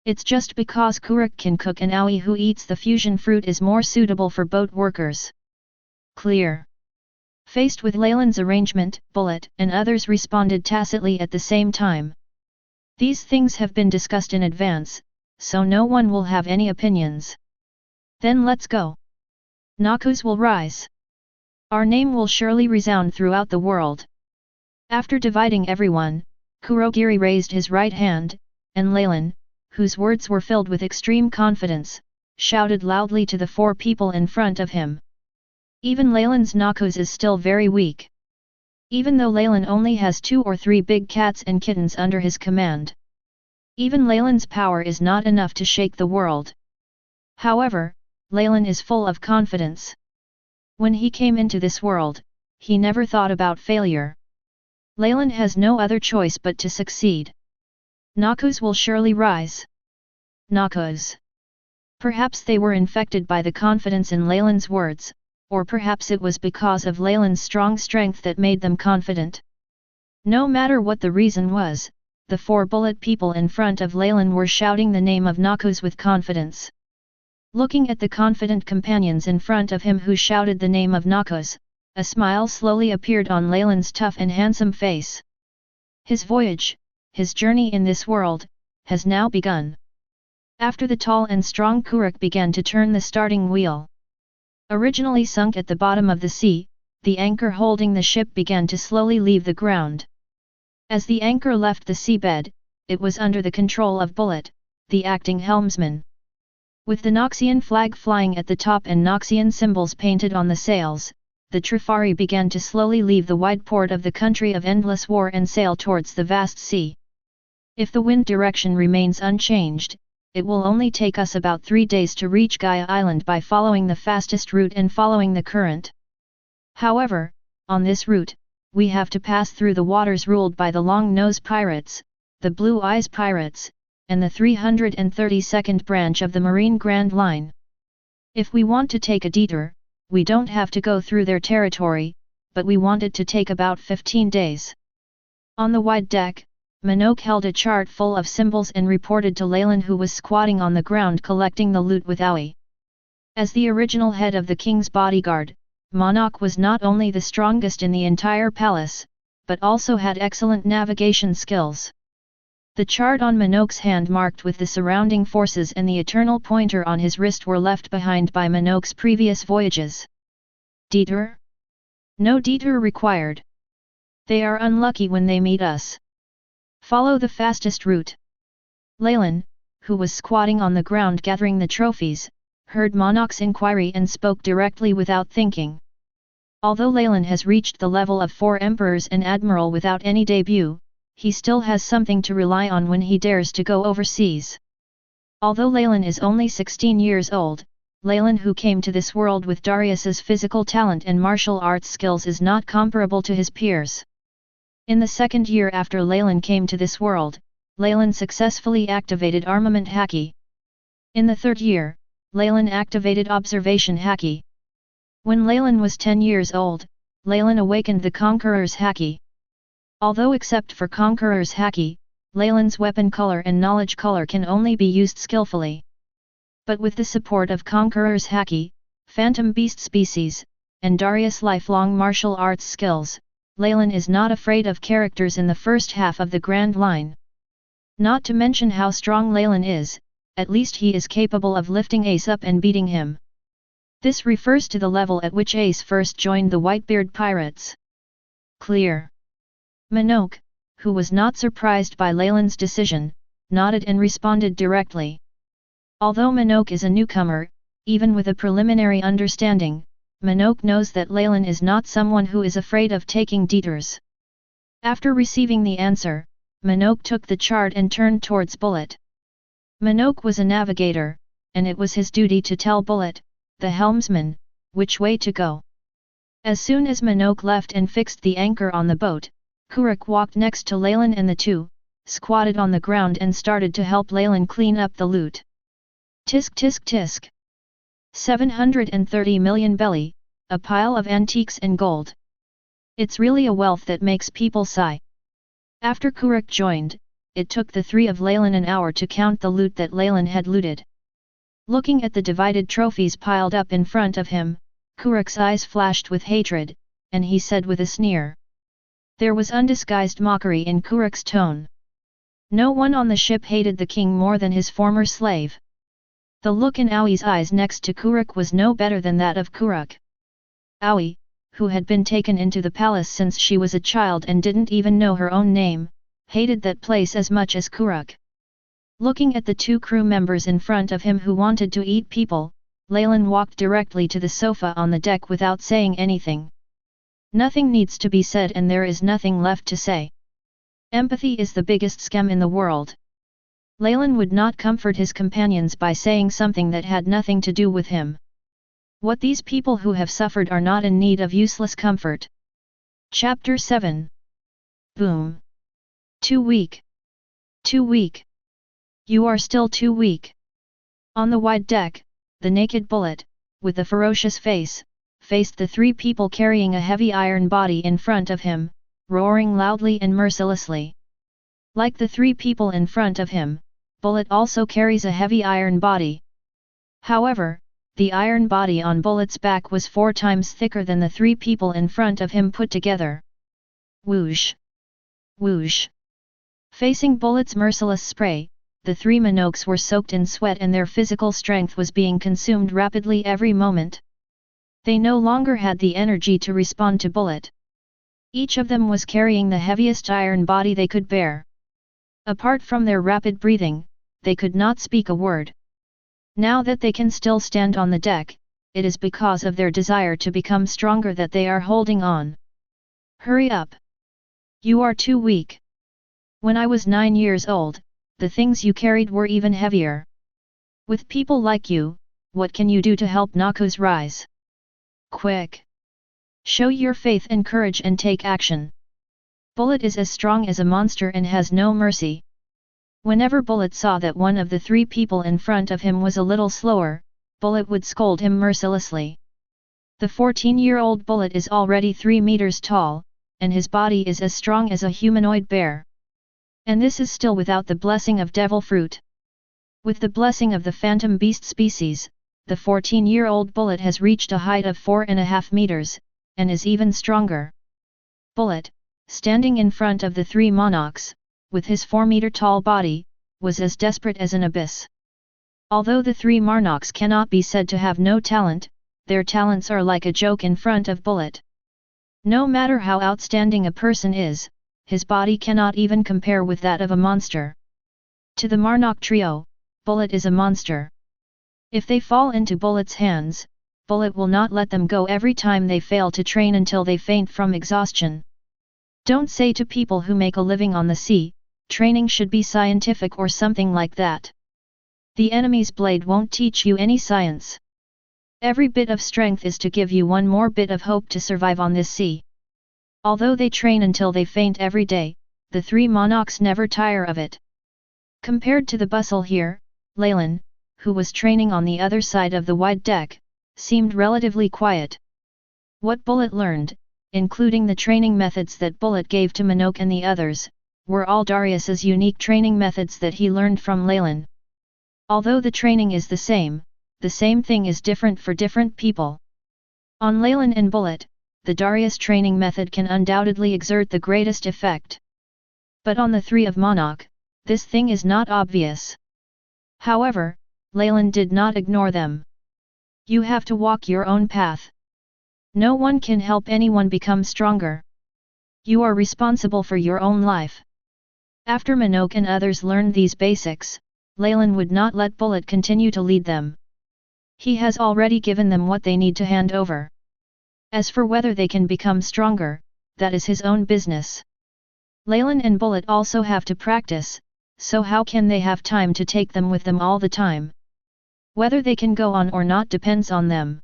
It's just because Kurik can cook and Aoi who eats the fusion fruit is more suitable for boat workers. Clear. Faced with Leylin's arrangement, Bullet and others responded tacitly at the same time. These things have been discussed in advance, so no one will have any opinions. Then let's go. Noxus will rise. Our name will surely resound throughout the world. After dividing everyone, Kurogiri raised his right hand, and Leylin, whose words were filled with extreme confidence, shouted loudly to the 4 people in front of him. Even Leylin's Noxus is still very weak. Even though Leylin only has 2 or 3 big cats and kittens under his command. Even Leylin's power is not enough to shake the world. However, Leylin is full of confidence. When he came into this world, he never thought about failure. Leylin has no other choice but to succeed. Noxus will surely rise. Noxus. Perhaps they were infected by the confidence in Leylin's words, or perhaps it was because of Leylin's strong strength that made them confident. No matter what the reason was, the 4 bullet people in front of Leylin were shouting the name of Noxus with confidence. Looking at the confident companions in front of him who shouted the name of Noxus, a smile slowly appeared on Leylin's tough and handsome face. His voyage, his journey in this world, has now begun. After the tall and strong Kuruk began to turn the starting wheel. Originally sunk at the bottom of the sea, the anchor holding the ship began to slowly leave the ground. As the anchor left the seabed, it was under the control of Bullet, the acting helmsman. With the Noxian flag flying at the top and Noxian symbols painted on the sails, the Trifari began to slowly leave the wide port of the country of endless war and sail towards the vast sea. If the wind direction remains unchanged, it will only take us about 3 days to reach Gaia Island by following the fastest route and following the current. However, on this route, we have to pass through the waters ruled by the Long Nose Pirates, the Blue Eyes Pirates, and the 332nd branch of the Marine Grand Line. If we want to take a detour, we don't have to go through their territory, but we want it to take about 15 days. On the wide deck, Minogue held a chart full of symbols and reported to Leylin, who was squatting on the ground collecting the loot with Aoi. As the original head of the king's bodyguard, Minogue was not only the strongest in the entire palace, but also had excellent navigation skills. The chart on Minogue's hand marked with the surrounding forces and the eternal pointer on his wrist were left behind by Minogue's previous voyages. Detour? No detour required. They are unlucky when they meet us. Follow the fastest route. Leylin, who was squatting on the ground gathering the trophies, heard Minogue's inquiry and spoke directly without thinking. Although Leylin has reached the level of 4 emperors and admiral without any debut, he still has something to rely on when he dares to go overseas. Although Leylin is only 16 years old, Leylin, who came to this world with Darius's physical talent and martial arts skills, is not comparable to his peers. In the 2nd year after Leylin came to this world, Leylin successfully activated Armament Haki. In the 3rd year, Leylin activated Observation Haki. When Leylin was 10 years old, Leylin awakened the Conqueror's Haki. Although except for Conqueror's Haki, Leylin's weapon color and knowledge color can only be used skillfully. But with the support of Conqueror's Haki, Phantom Beast Species, and Darius' lifelong martial arts skills, Leylin is not afraid of characters in the first half of the Grand Line. Not to mention how strong Leylin is, at least he is capable of lifting Ace up and beating him. This refers to the level at which Ace first joined the Whitebeard Pirates. Clear. Minogue, who was not surprised by Leylin's decision, nodded and responded directly. Although Minogue is a newcomer, even with a preliminary understanding, Minogue knows that Leylin is not someone who is afraid of taking detours. After receiving the answer, Minogue took the chart and turned towards Bullet. Minogue was a navigator, and it was his duty to tell Bullet, the helmsman, which way to go. As soon as Minogue left and fixed the anchor on the boat, Kuruk walked next to Leylin and the two, squatted on the ground and started to help Leylin clean up the loot. Tisk tisk tisk. 730 million belly, a pile of antiques and gold. It's really a wealth that makes people sigh. After Kuruk joined, it took the 3 of Leylin an hour to count the loot that Leylin had looted. Looking at the divided trophies piled up in front of him, Kuruk's eyes flashed with hatred, and he said with a sneer. There was undisguised mockery in Kuruk's tone. No one on the ship hated the king more than his former slave. The look in Aoi's eyes next to Kuruk was no better than that of Kuruk. Aoi, who had been taken into the palace since she was a child and didn't even know her own name, hated that place as much as Kuruk. Looking at the 2 crew members in front of him who wanted to eat people, Leylin walked directly to the sofa on the deck without saying anything. Nothing needs to be said and there is nothing left to say. Empathy is the biggest scam in the world. Leylin would not comfort his companions by saying something that had nothing to do with him. What these people who have suffered are not in need of useless comfort. Chapter 7. Boom. Too weak. Too weak. You are still too weak. On the wide deck, the naked bullet, with a ferocious face, faced the three people carrying a heavy iron body in front of him, roaring loudly and mercilessly. Like the three people in front of him, Bullet also carries a heavy iron body. However, the iron body on Bullet's back was 4 times thicker than the three people in front of him put together. Whoosh! Whoosh! Facing Bullet's merciless spray, the three Minoks were soaked in sweat and their physical strength was being consumed rapidly every moment. They no longer had the energy to respond to Bullet. Each of them was carrying the heaviest iron body they could bear. Apart from their rapid breathing, they could not speak a word. Now that they can still stand on the deck, it is because of their desire to become stronger that they are holding on. Hurry up! You are too weak. When I was 9 years old, the things you carried were even heavier. With people like you, what can you do to help Noxus rise? Quick! Show your faith and courage and take action. Bullet is as strong as a monster and has no mercy. Whenever Bullet saw that one of the three people in front of him was a little slower, Bullet would scold him mercilessly. The 14-year-old Bullet is already 3 meters tall, and his body is as strong as a humanoid bear. And this is still without the blessing of devil fruit. With the blessing of the phantom beast species, the 14-year-old Bullet has reached a height of 4.5 meters, and is even stronger. Bullet, standing in front of the three monarchs, with his 4-meter-tall body, was as desperate as an abyss. Although the three monarchs cannot be said to have no talent, their talents are like a joke in front of Bullet. No matter how outstanding a person is, his body cannot even compare with that of a monster. To the Marnock trio, Bullet is a monster. If they fall into Bullet's hands, Bullet will not let them go every time they fail to train until they faint from exhaustion. Don't say to people who make a living on the sea, training should be scientific or something like that. The enemy's blade won't teach you any science. Every bit of strength is to give you one more bit of hope to survive on this sea. Although they train until they faint every day, the three monarchs never tire of it. Compared to the bustle here, Leylin, who was training on the other side of the wide deck, seemed relatively quiet. What Bullet learned, including the training methods that Bullet gave to Minok and the others, were all Darius's unique training methods that he learned from Leylin. Although the training is the same thing is different for different people. On Leylin and Bullet, the Darius training method can undoubtedly exert the greatest effect. But on the three of Monarch, this thing is not obvious. However, Leylin did not ignore them. You have to walk your own path. No one can help anyone become stronger. You are responsible for your own life. After Minok and others learned these basics, Leylin would not let Bullet continue to lead them. He has already given them what they need to hand over. As for whether they can become stronger, that is his own business. Leylin and Bullet also have to practice, so how can they have time to take them with them all the time? Whether they can go on or not depends on them.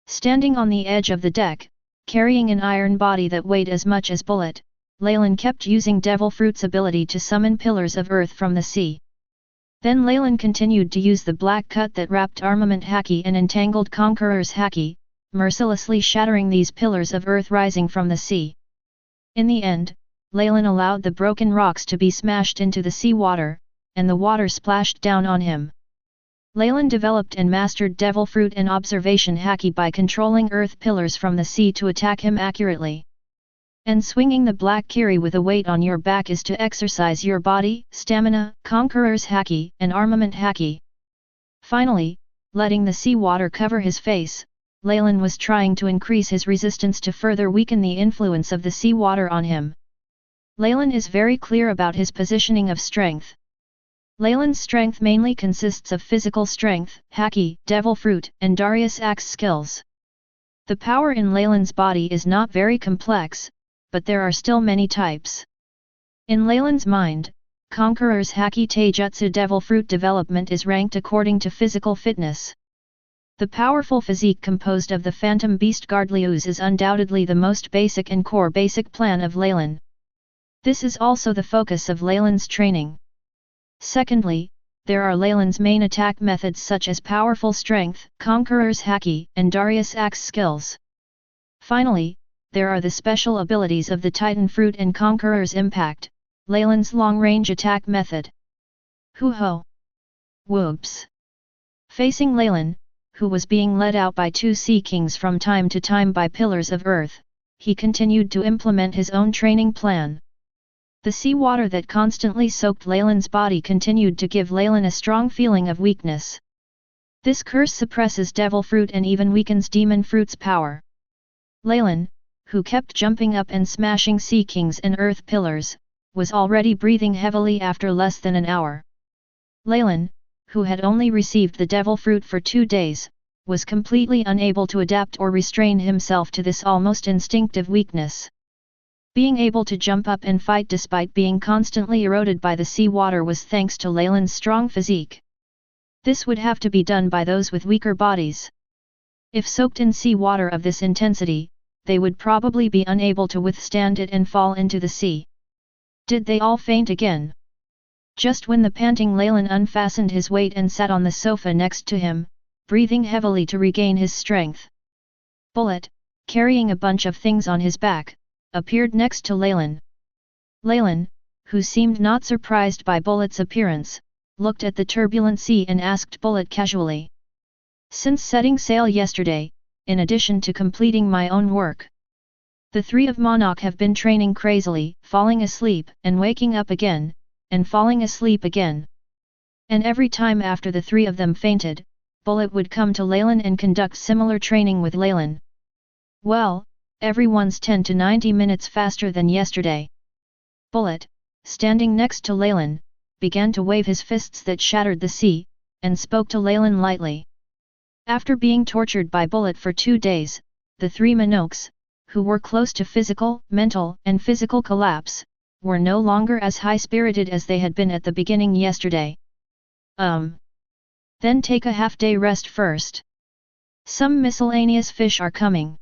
Standing on the edge of the deck, carrying an iron body that weighed as much as Bullet, Leylin kept using Devil Fruit's ability to summon pillars of earth from the sea. Then Leylin continued to use the black cut that wrapped armament haki and entangled Conqueror's haki, mercilessly shattering these pillars of earth rising from the sea. In the end, Leylin allowed the broken rocks to be smashed into the sea water, and the water splashed down on him. Leylin developed and mastered Devil Fruit and Observation Haki by controlling earth pillars from the sea to attack him accurately. And swinging the black kiri with a weight on your back is to exercise your body, stamina, Conqueror's Haki, and Armament Haki. Finally, letting the sea water cover his face, Leylin was trying to increase his resistance to further weaken the influence of the sea water on him. Leylin is very clear about his positioning of strength. Leylin's strength mainly consists of physical strength, haki, devil fruit, and Darius axe skills. The power in Leylin's body is not very complex, but there are still many types. In Leylin's mind, Conqueror's haki taijutsu devil fruit development is ranked according to physical fitness. The powerful physique composed of the phantom beast Gardlius is undoubtedly the most basic and core basic plan of Leylin. This is also the focus of Leylin's training. Secondly, there are Leylin's main attack methods such as powerful strength, Conqueror's haki, and Darius axe skills. Finally, there are the special abilities of the Titan fruit and Conqueror's impact, Leylin's long-range attack method. Hoo-ho! Whoops! Facing Leylin, who was being led out by two sea kings from time to time by pillars of earth, he continued to implement his own training plan. The sea water that constantly soaked Leylin's body continued to give Leylin a strong feeling of weakness. This curse suppresses devil fruit and even weakens demon fruit's power. Leylin, who kept jumping up and smashing sea kings and earth pillars, was already breathing heavily after less than an hour. Leylin, who had only received the devil fruit for 2 days, was completely unable to adapt or restrain himself to this almost instinctive weakness. Being able to jump up and fight despite being constantly eroded by the sea water was thanks to Leylin's strong physique. This would have to be done by those with weaker bodies. If soaked in sea water of this intensity, they would probably be unable to withstand it and fall into the sea. Did they all faint again? Just when the panting Leylin unfastened his weight and sat on the sofa next to him, breathing heavily to regain his strength. Bullet, carrying a bunch of things on his back, appeared next to Leylin. Leylin, who seemed not surprised by Bullet's appearance, looked at the turbulent sea and asked Bullet casually. Since setting sail yesterday, in addition to completing my own work, the three of Monarch have been training crazily, falling asleep and waking up again, and falling asleep again. And every time after the three of them fainted, Bullet would come to Leylin and conduct similar training with Leylin. Well, everyone's 10 to 90 minutes faster than yesterday. Bullet, standing next to Leylin, began to wave his fists that shattered the sea, and spoke to Leylin lightly. After being tortured by Bullet for 2 days, the three Minoks, who were close to physical, mental, and physical collapse, were no longer as high-spirited as they had been at the beginning yesterday. Then take a half-day rest first. Some miscellaneous fish are coming.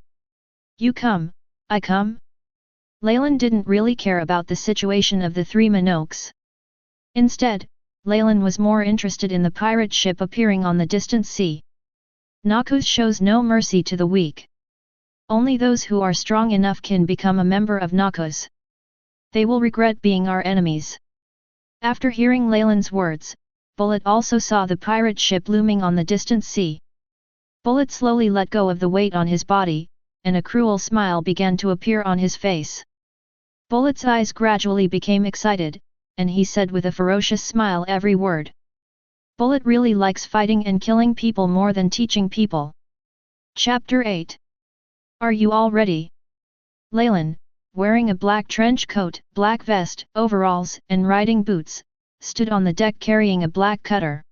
You come, I come? Leylin didn't really care about the situation of the three Minoks. Instead, Leylin was more interested in the pirate ship appearing on the distant sea. Noxus shows no mercy to the weak. Only those who are strong enough can become a member of Noxus. They will regret being our enemies. After hearing Leylin's words, Bullet also saw the pirate ship looming on the distant sea. Bullet slowly let go of the weight on his body, and a cruel smile began to appear on his face. Bullet's eyes gradually became excited, and he said with a ferocious smile every word. Bullet really likes fighting and killing people more than teaching people. Chapter 8. Are you all ready? Leylin, wearing a black trench coat, black vest, overalls, and riding boots, stood on the deck carrying a black cutter.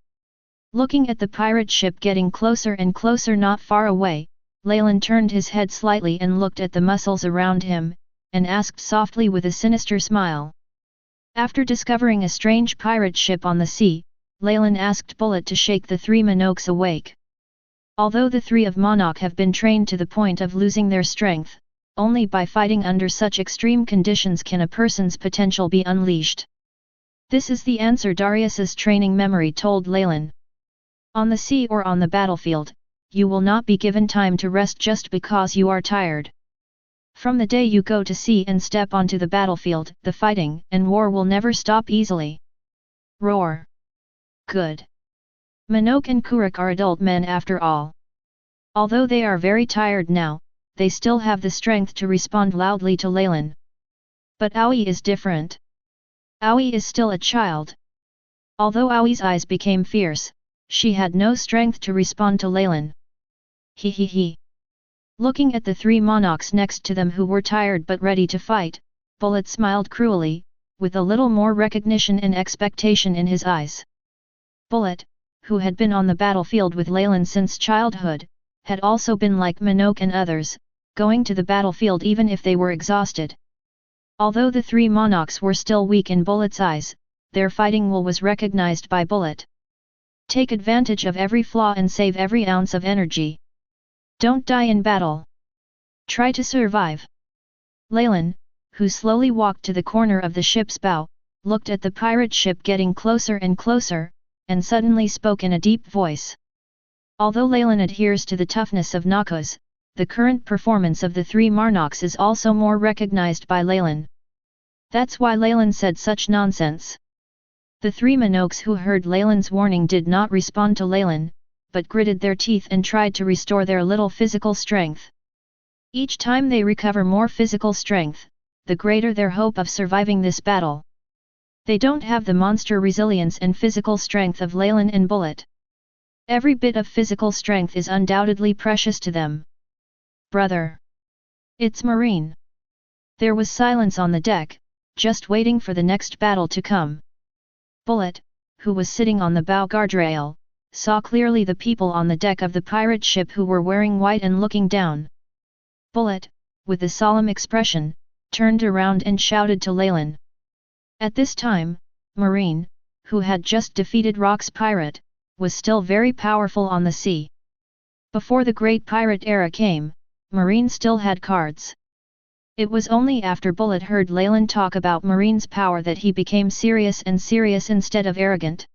Looking at the pirate ship getting closer and closer not far away, Leylin turned his head slightly and looked at the muscles around him, and asked softly with a sinister smile. After discovering a strange pirate ship on the sea, Leylin asked Bullet to shake the three Minoks awake. Although the three of Monarch have been trained to the point of losing their strength, only by fighting under such extreme conditions can a person's potential be unleashed. This is the answer Darius's training memory told Leylin. On the sea or on the battlefield, you will not be given time to rest just because you are tired. From the day you go to sea and step onto the battlefield, the fighting and war will never stop easily. Roar. Good. Minok and Kuruk are adult men after all. Although they are very tired now, they still have the strength to respond loudly to Leylin. But Aoi is different. Aoi is still a child. Although Aoi's eyes became fierce, she had no strength to respond to Leylin. He. Looking at the three monarchs next to them who were tired but ready to fight, Bullet smiled cruelly, with a little more recognition and expectation in his eyes. Bullet, who had been on the battlefield with Leylin since childhood, had also been like Minogue and others, going to the battlefield even if they were exhausted. Although the three monarchs were still weak in Bullet's eyes, their fighting will was recognized by Bullet. Take advantage of every flaw and save every ounce of energy. Don't die in battle. Try to survive. Leylin, who slowly walked to the corner of the ship's bow, looked at the pirate ship getting closer and closer, and suddenly spoke in a deep voice. Although Leylin adheres to the toughness of Noxus, the current performance of the three monarchs is also more recognized by Leylin. That's why Leylin said such nonsense. The three Minogues who heard Leylin's warning did not respond to Leylin, but gritted their teeth and tried to restore their little physical strength. Each time they recover more physical strength, the greater their hope of surviving this battle. They don't have the monster resilience and physical strength of Leylin and Bullet. Every bit of physical strength is undoubtedly precious to them. Brother! It's Marine! There was silence on the deck, just waiting for the next battle to come. Bullet, who was sitting on the bow guardrail, saw clearly the people on the deck of the pirate ship who were wearing white and looking down. Bullet, with a solemn expression, turned around and shouted to Leylin. At this time, Marine, who had just defeated Rock's pirate, was still very powerful on the sea. Before the Great Pirate era came, Marine still had cards. It was only after Bullet heard Leylin talk about Marine's power that he became serious instead of arrogant.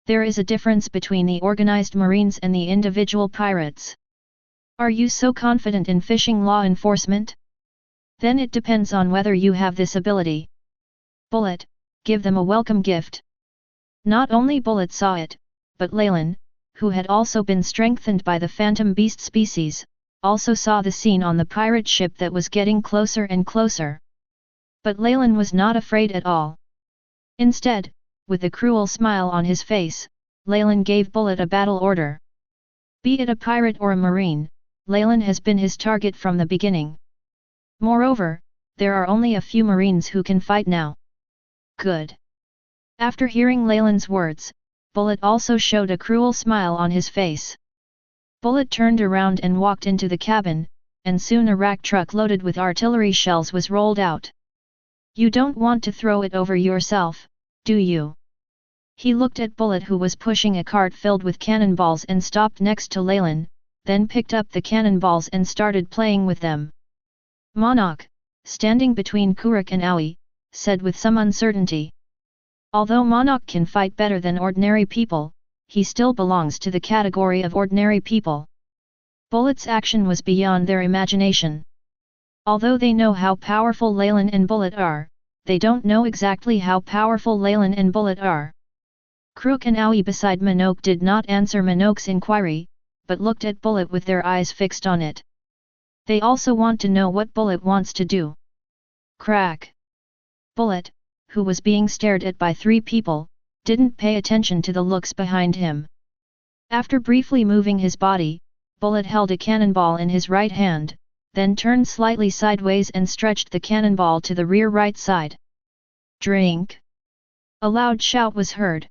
There is a difference between the organized Marines and the individual pirates. Are you so confident in fishing law enforcement? Then it depends on whether you have this ability. Bullet, give them a welcome gift. Not only Bullet saw it, but Leylin, who had also been strengthened by the phantom beast species, also saw the scene on the pirate ship that was getting closer and closer. But Leylin was not afraid at all. Instead, with a cruel smile on his face, Leylin gave Bullet a battle order. Be it a pirate or a marine, Leylin has been his target from the beginning. Moreover, there are only a few marines who can fight now. Good. After hearing Leylin's words, Bullet also showed a cruel smile on his face. Bullet turned around and walked into the cabin, and soon a rack truck loaded with artillery shells was rolled out. You don't want to throw it over yourself, do you? He looked at Bullet, who was pushing a cart filled with cannonballs, and stopped next to Leylin, then picked up the cannonballs and started playing with them. Monarch, standing between Kuruk and Aoi, said with some uncertainty. Although Monarch can fight better than ordinary people, he still belongs to the category of ordinary people. Bullet's action was beyond their imagination. Although they know how powerful Leylin and Bullet are, they don't know exactly how powerful Leylin and Bullet are. Kuruk and Aoi beside Minogue did not answer Minogue's inquiry, but looked at Bullet with their eyes fixed on it. They also want to know what Bullet wants to do. Crack! Bullet, who was being stared at by three people, didn't pay attention to the looks behind him. After briefly moving his body, Bullet held a cannonball in his right hand, then turned slightly sideways and stretched the cannonball to the rear right side. Drink! A loud shout was heard.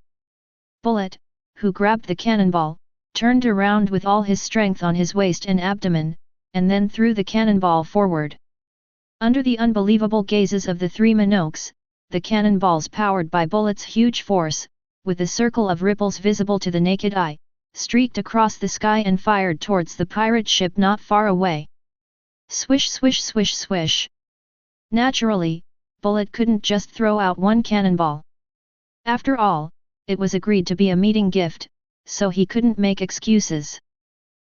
Bullet, who grabbed the cannonball, turned around with all his strength on his waist and abdomen, and then threw the cannonball forward. Under the unbelievable gazes of the three Minogues, the cannonballs powered by Bullet's huge force, with a circle of ripples visible to the naked eye, streaked across the sky and fired towards the pirate ship not far away. Swish swish swish swish. Naturally, Bullet couldn't just throw out one cannonball. After all, it was agreed to be a meeting gift, so he couldn't make excuses.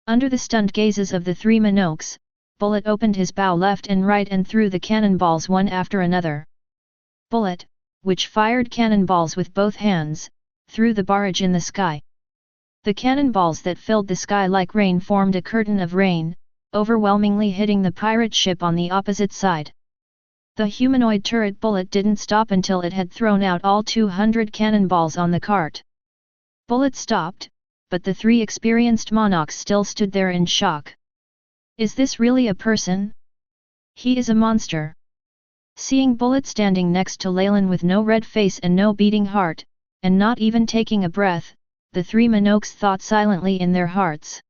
Under the stunned gazes of the three Minogues, Bullet opened his bow left and right and threw the cannonballs one after another. Bullet, which fired cannonballs with both hands, threw the barrage in the sky. The cannonballs that filled the sky like rain formed a curtain of rain, overwhelmingly hitting the pirate ship on the opposite side. The humanoid turret Bullet didn't stop until it had thrown out all 200 cannonballs on the cart. Bullet stopped, but the three experienced monarchs still stood there in shock. Is this really a person? He is a monster. Seeing Bullet standing next to Leylin with no red face and no beating heart, and not even taking a breath, the three Minoks thought silently in their hearts.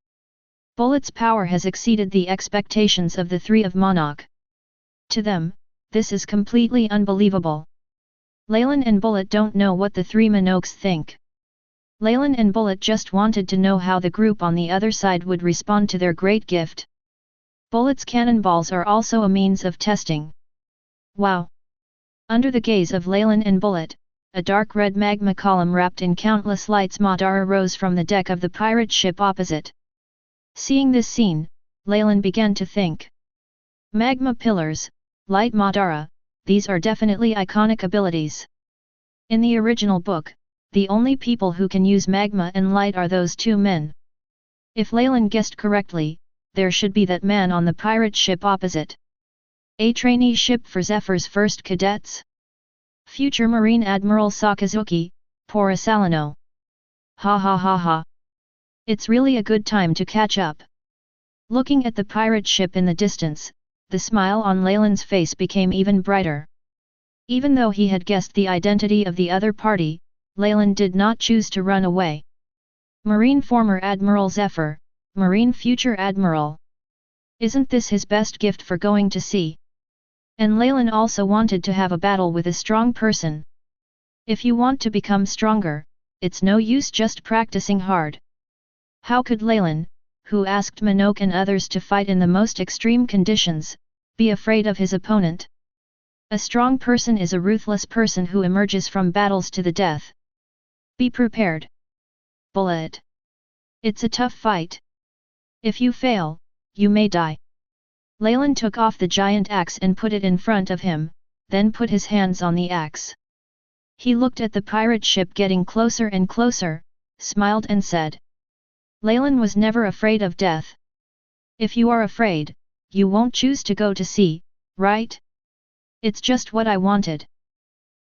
Bullet's power has exceeded the expectations of the three of Monarch. To them, this is completely unbelievable. Leylin and Bullet don't know what the three Minoks think. Leylin and Bullet just wanted to know how the group on the other side would respond to their great gift. Bullet's cannonballs are also a means of testing. Wow! Under the gaze of Leylin and Bullet, a dark red magma column wrapped in countless lights Madara rose from the deck of the pirate ship opposite. Seeing this scene, Leylin began to think. Magma pillars, light Madara, these are definitely iconic abilities. In the original book, the only people who can use magma and light are those two men. If Leylin guessed correctly, there should be that man on the pirate ship opposite. A trainee ship for Zephyr's first cadets? Future Marine Admiral Sakazuki, Pora Salino. Ha ha ha ha. It's really a good time to catch up. Looking at the pirate ship in the distance, the smile on Leylin's face became even brighter. Even though he had guessed the identity of the other party, Leylin did not choose to run away. Marine former Admiral Zephyr, Marine future Admiral. Isn't this his best gift for going to sea? And Leylin also wanted to have a battle with a strong person. If you want to become stronger, it's no use just practicing hard. How could Leylin, who asked Minoke and others to fight in the most extreme conditions, be afraid of his opponent? A strong person is a ruthless person who emerges from battles to the death. Be prepared. Bullet. It's a tough fight. If you fail, you may die. Leylin took off the giant axe and put it in front of him, then put his hands on the axe. He looked at the pirate ship getting closer and closer, smiled and said. Leylin was never afraid of death. If you are afraid, you won't choose to go to sea, right? It's just what I wanted.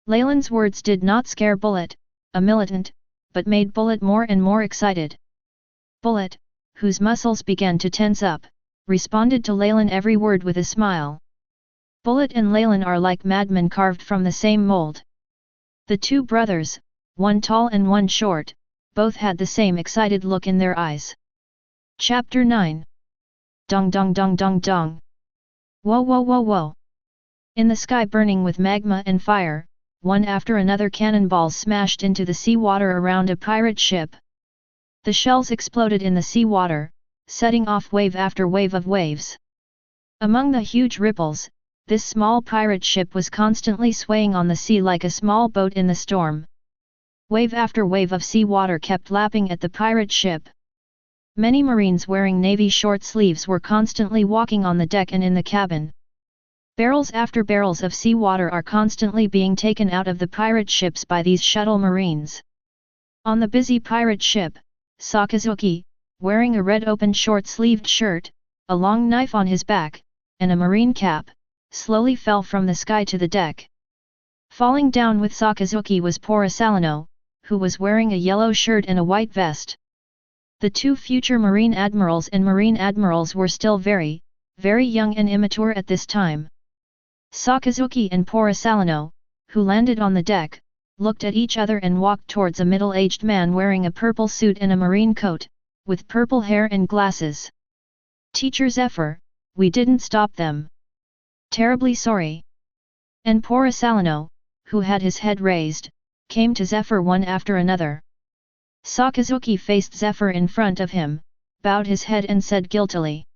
Leylin's words did not scare Bullet, a militant, but made Bullet more and more excited. Bullet, whose muscles began to tense up, responded to Leylin every word with a smile. Bullet and Leylin are like madmen carved from the same mold. The two brothers, one tall and one short, both had the same excited look in their eyes. Chapter 9. Dong dong dong dong dong. Whoa whoa whoa whoa. In the sky burning with magma and fire, one after another cannonballs smashed into the seawater around a pirate ship. The shells exploded in the seawater, setting off wave after wave of waves. Among the huge ripples, this small pirate ship was constantly swaying on the sea like a small boat in the storm. Wave after wave of seawater kept lapping at the pirate ship. Many Marines wearing navy short sleeves were constantly walking on the deck and in the cabin. Barrels after barrels of seawater are constantly being taken out of the pirate ships by these shuttle Marines. On the busy pirate ship, Sakazuki, wearing a red open short-sleeved shirt, a long knife on his back, and a marine cap, slowly fell from the sky to the deck. Falling down with Sakazuki was Pora Salino, who was wearing a yellow shirt and a white vest. The two future Marine Admirals and Marine Admirals were still very, very young and immature at this time. Sakazuki and Pora Salino, who landed on the deck, looked at each other and walked towards a middle-aged man wearing a purple suit and a marine coat, with purple hair and glasses. Teacher Zephyr, we didn't stop them. Terribly sorry. And Pora Salino, who had his head raised, came to Zephyr one after another. Sakazuki faced Zephyr in front of him, bowed his head and said guiltily.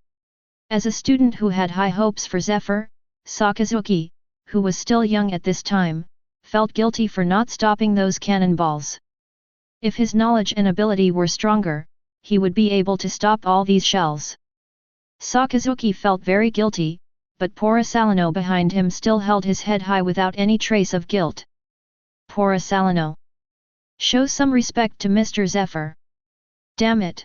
As a student who had high hopes for Zephyr, Sakazuki, who was still young at this time, felt guilty for not stopping those cannonballs. If his knowledge and ability were stronger, he would be able to stop all these shells. Sakazuki felt very guilty, but Pora Salino behind him still held his head high without any trace of guilt. Pora Salino. Show some respect to Mr. Zephyr. Damn it!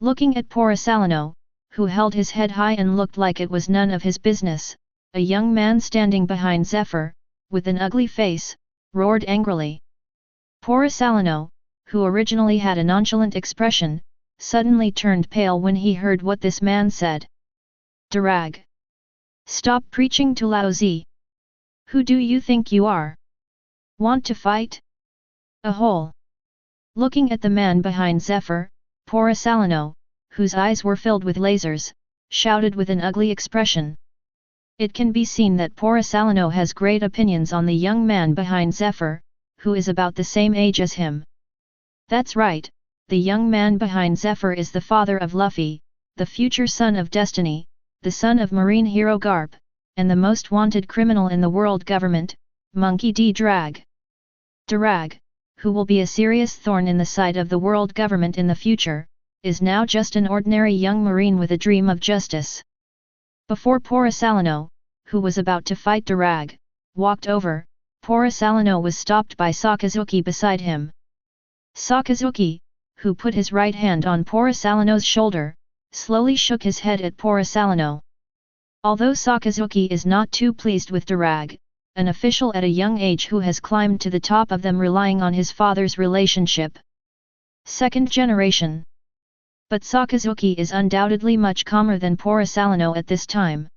Looking at Pora Salino, who held his head high and looked like it was none of his business, a young man standing behind Zephyr, with an ugly face, roared angrily. Pora Salino, who originally had a nonchalant expression, suddenly turned pale when he heard what this man said. Darag! Stop preaching to Laozi! Who do you think you are? Want to fight? A hole! Looking at the man behind Zephyr, Porcelano, whose eyes were filled with lasers, shouted with an ugly expression. It can be seen that Porcelano has great opinions on the young man behind Zephyr, who is about the same age as him. That's right, the young man behind Zephyr is the father of Luffy, the future son of Destiny, the son of marine hero Garp, and the most wanted criminal in the world government, Monkey D. Drag. Drag, who will be a serious thorn in the side of the world government in the future, is now just an ordinary young marine with a dream of justice. Before Porcelano, who was about to fight Drag, walked over, Porcelano was stopped by Sakazuki beside him. Sakazuki, who put his right hand on Porcelano's shoulder, slowly shook his head at Porcelano. Although Sakazuki is not too pleased with Drag, an official at a young age who has climbed to the top of them relying on his father's relationship. Second generation. But Sakazuki is undoubtedly much calmer than Porcelano at this time.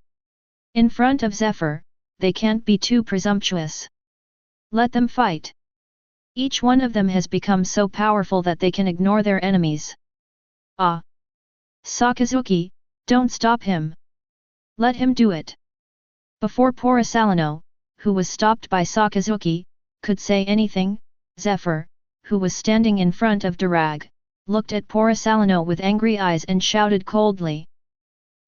In front of Zephyr, they can't be too presumptuous. Let them fight. Each one of them has become so powerful that they can ignore their enemies. Ah! Sakazuki, don't stop him. Let him do it. Before Porcelano, who was stopped by Sakazuki, could say anything, Zephyr, who was standing in front of Drag, looked at Porcelano with angry eyes and shouted coldly.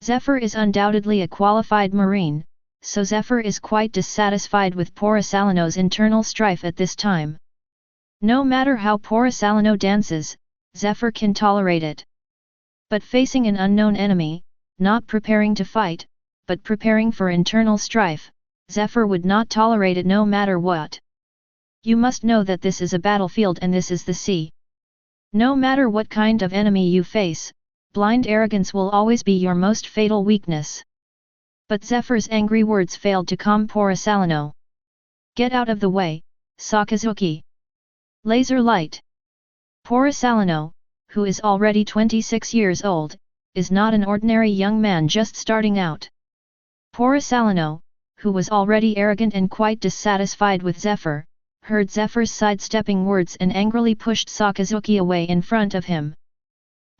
Zephyr is undoubtedly a qualified marine, so Zephyr is quite dissatisfied with Porcelano's internal strife at this time. No matter how Porcelano dances, Zephyr can tolerate it. But facing an unknown enemy, not preparing to fight, but preparing for internal strife, Zephyr would not tolerate it no matter what. You must know that this is a battlefield and this is the sea. No matter what kind of enemy you face, blind arrogance will always be your most fatal weakness. But Zephyr's angry words failed to calm Porcelano. Get out of the way, Sakazuki. Laser light. Porcelano, who is already 26 years old, is not an ordinary young man just starting out. Porcelano, who was already arrogant and quite dissatisfied with Zephyr, heard Zephyr's sidestepping words and angrily pushed Sakazuki away in front of him.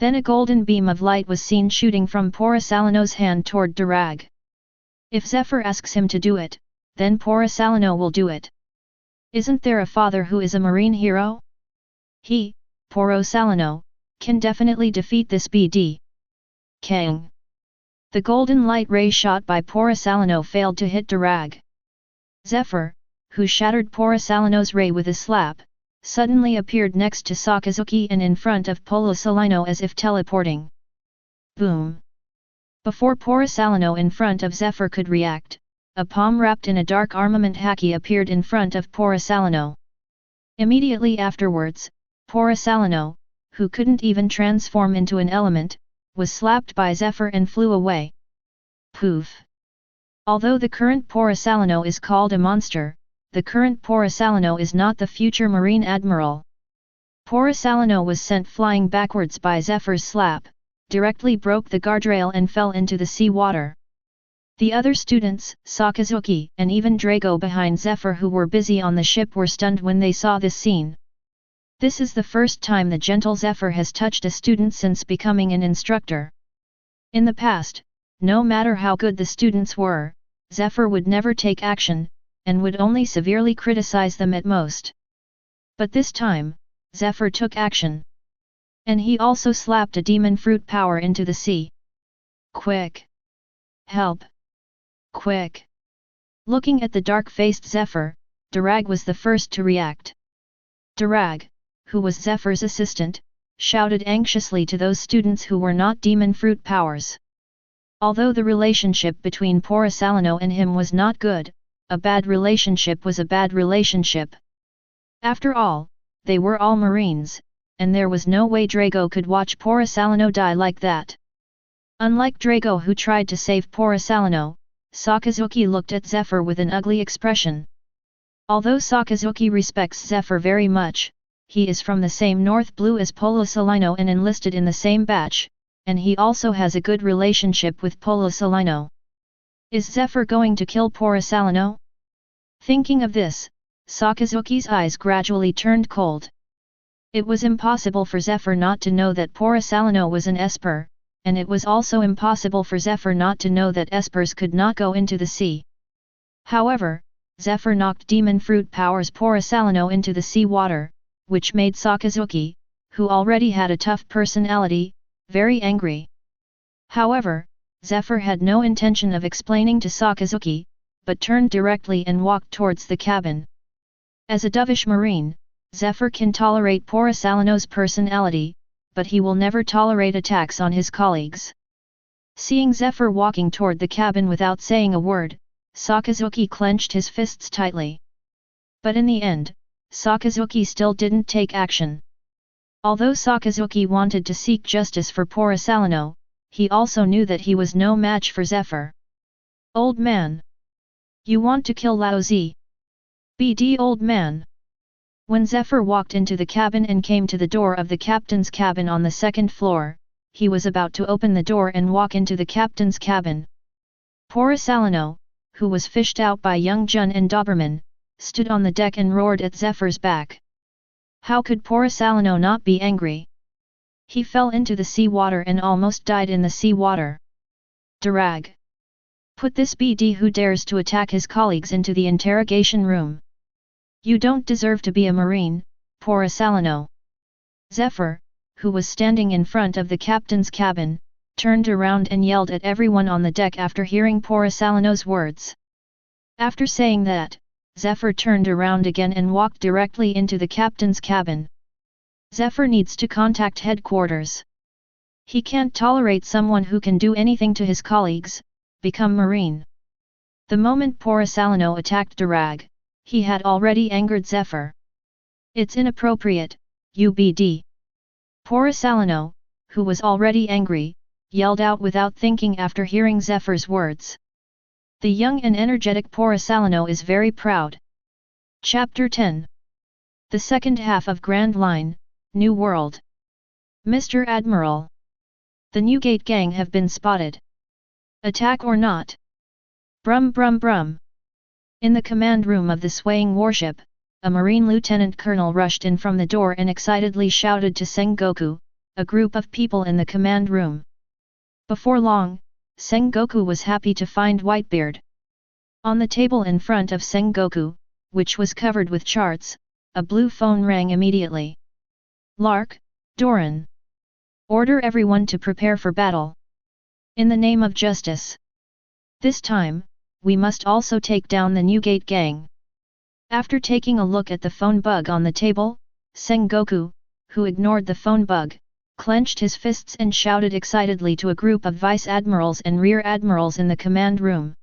Then a golden beam of light was seen shooting from Porcelano's hand toward Drag. If Zephyr asks him to do it, then Porcelano will do it. Isn't there a father who is a marine hero? He, Porcelano, can definitely defeat this BD. Kang. The golden light ray shot by Porcelano failed to hit Drag. Zephyr, who shattered Porcelano's ray with a slap, suddenly appeared next to Sakazuki and in front of Porcelano as if teleporting. Boom! Before Porcelano in front of Zephyr could react, a palm wrapped in a dark armament haki appeared in front of Porcelano. Immediately afterwards, Porcelano, who couldn't even transform into an element, was slapped by Zephyr and flew away. Poof! Although the current Porcelano is called a monster, the current Porcelano is not the future Marine Admiral. Porcelano was sent flying backwards by Zephyr's slap, directly broke the guardrail and fell into the sea water. The other students, Sakazuki and even Drago behind Zephyr who were busy on the ship were stunned when they saw this scene. This is the first time the gentle Zephyr has touched a student since becoming an instructor. In the past, no matter how good the students were, Zephyr would never take action, and would only severely criticize them at most. But this time, Zephyr took action. And he also slapped a demon fruit power into the sea. Quick! Help! Quick! Looking at the dark-faced Zephyr, Drag was the first to react. Drag, who was Zephyr's assistant, shouted anxiously to those students who were not demon fruit powers. Although the relationship between Porcelano and him was not good, a bad relationship was a bad relationship. After all, they were all Marines, and there was no way Drago could watch Porcelano die like that. Unlike Drago who tried to save Porcelano, Sakazuki looked at Zephyr with an ugly expression. Although Sakazuki respects Zephyr very much, he is from the same North Blue as Porcelano and enlisted in the same batch, and he also has a good relationship with Porcelano. Is Zephyr going to kill Porcelano? Thinking of this, Sakazuki's eyes gradually turned cold. It was impossible for Zephyr not to know that Porisalino was an Esper, and it was also impossible for Zephyr not to know that Espers could not go into the sea. However, Zephyr knocked demon fruit powers Porisalino into the sea water, which made Sakazuki, who already had a tough personality, very angry. However, Zephyr had no intention of explaining to Sakazuki, but turned directly and walked towards the cabin. As a dovish marine, Zephyr can tolerate Porisalino's personality, but he will never tolerate attacks on his colleagues. Seeing Zephyr walking toward the cabin without saying a word, Sakazuki clenched his fists tightly. But in the end, Sakazuki still didn't take action. Although Sakazuki wanted to seek justice for Porisalino, he also knew that he was no match for Zephyr. Old man! You want to kill Laozi? BD old man! When Zephyr walked into the cabin and came to the door of the captain's cabin on the second floor, he was about to open the door and walk into the captain's cabin. Porisalino, who was fished out by young Jun and Doberman, stood on the deck and roared at Zephyr's back. How could Porisalino not be angry? He fell into the sea water and almost died in the sea water. Darag! Put this BD who dares to attack his colleagues into the interrogation room. You don't deserve to be a marine, Porisalino. Zephyr, who was standing in front of the captain's cabin, turned around and yelled at everyone on the deck after hearing Porisalino's words. After saying that, Zephyr turned around again and walked directly into the captain's cabin. Zephyr needs to contact headquarters. He can't tolerate someone who can do anything to his colleagues, become marine. The moment Porisalino attacked Darag, he had already angered Zephyr. It's inappropriate, UBD. Porisalino, who was already angry, yelled out without thinking after hearing Zephyr's words. The young and energetic Porisalino is very proud. Chapter 10. The second half of Grand Line, New World. Mr. Admiral. The Newgate gang have been spotted. Attack or not? Brum brum brum. In the command room of the swaying warship, a Marine Lieutenant Colonel rushed in from the door and excitedly shouted to Sengoku, a group of people in the command room. Before long, Sengoku was happy to find Whitebeard. On the table in front of Sengoku, which was covered with charts, a blue phone rang immediately. Lark, Doran. Order everyone to prepare for battle. In the name of justice. This time, we must also take down the Newgate gang. After taking a look at the phone bug on the table, Sengoku, who ignored the phone bug, clenched his fists and shouted excitedly to a group of vice admirals and rear admirals in the command room.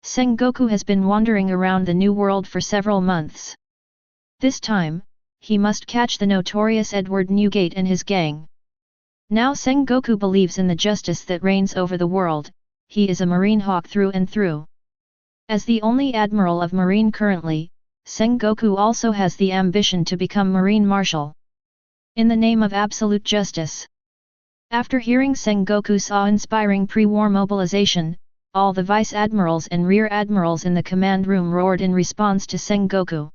Sengoku has been wandering around the New World for several months. This time, he must catch the notorious Edward Newgate and his gang. Now Sengoku believes in the justice that reigns over the world. He is a marine hawk through and through. As the only admiral of Marine currently, Sengoku also has the ambition to become Marine Marshal. In the name of absolute justice. After hearing Sengoku's awe-inspiring pre-war mobilization, all the vice admirals and rear admirals in the command room roared in response to Sengoku.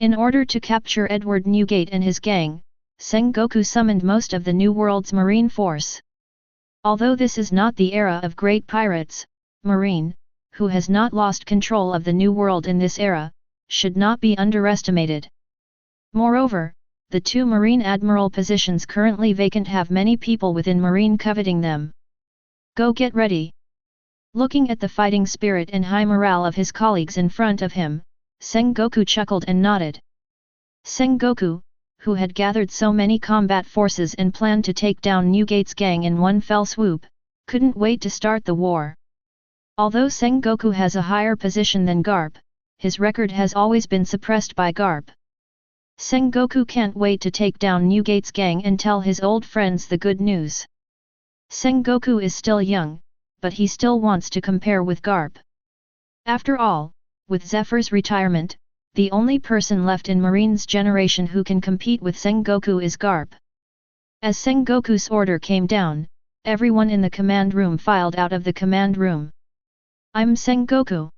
In order to capture Edward Newgate and his gang, Sengoku summoned most of the New World's marine force. Although this is not the era of great pirates, Marine, who has not lost control of the New World in this era, should not be underestimated. Moreover, the two Marine Admiral positions currently vacant have many people within Marine coveting them. Go get ready. Looking at the fighting spirit and high morale of his colleagues in front of him, Sengoku chuckled and nodded. Sengoku, who had gathered so many combat forces and planned to take down Newgate's gang in one fell swoop, couldn't wait to start the war. Although Sengoku has a higher position than Garp, his record has always been suppressed by Garp. Sengoku can't wait to take down Newgate's gang and tell his old friends the good news. Sengoku is still young, but he still wants to compare with Garp. After all, with Zephyr's retirement, the only person left in Marine's generation who can compete with Sengoku is Garp. As Sengoku's order came down, everyone in the command room filed out of the command room. I'm Sengoku.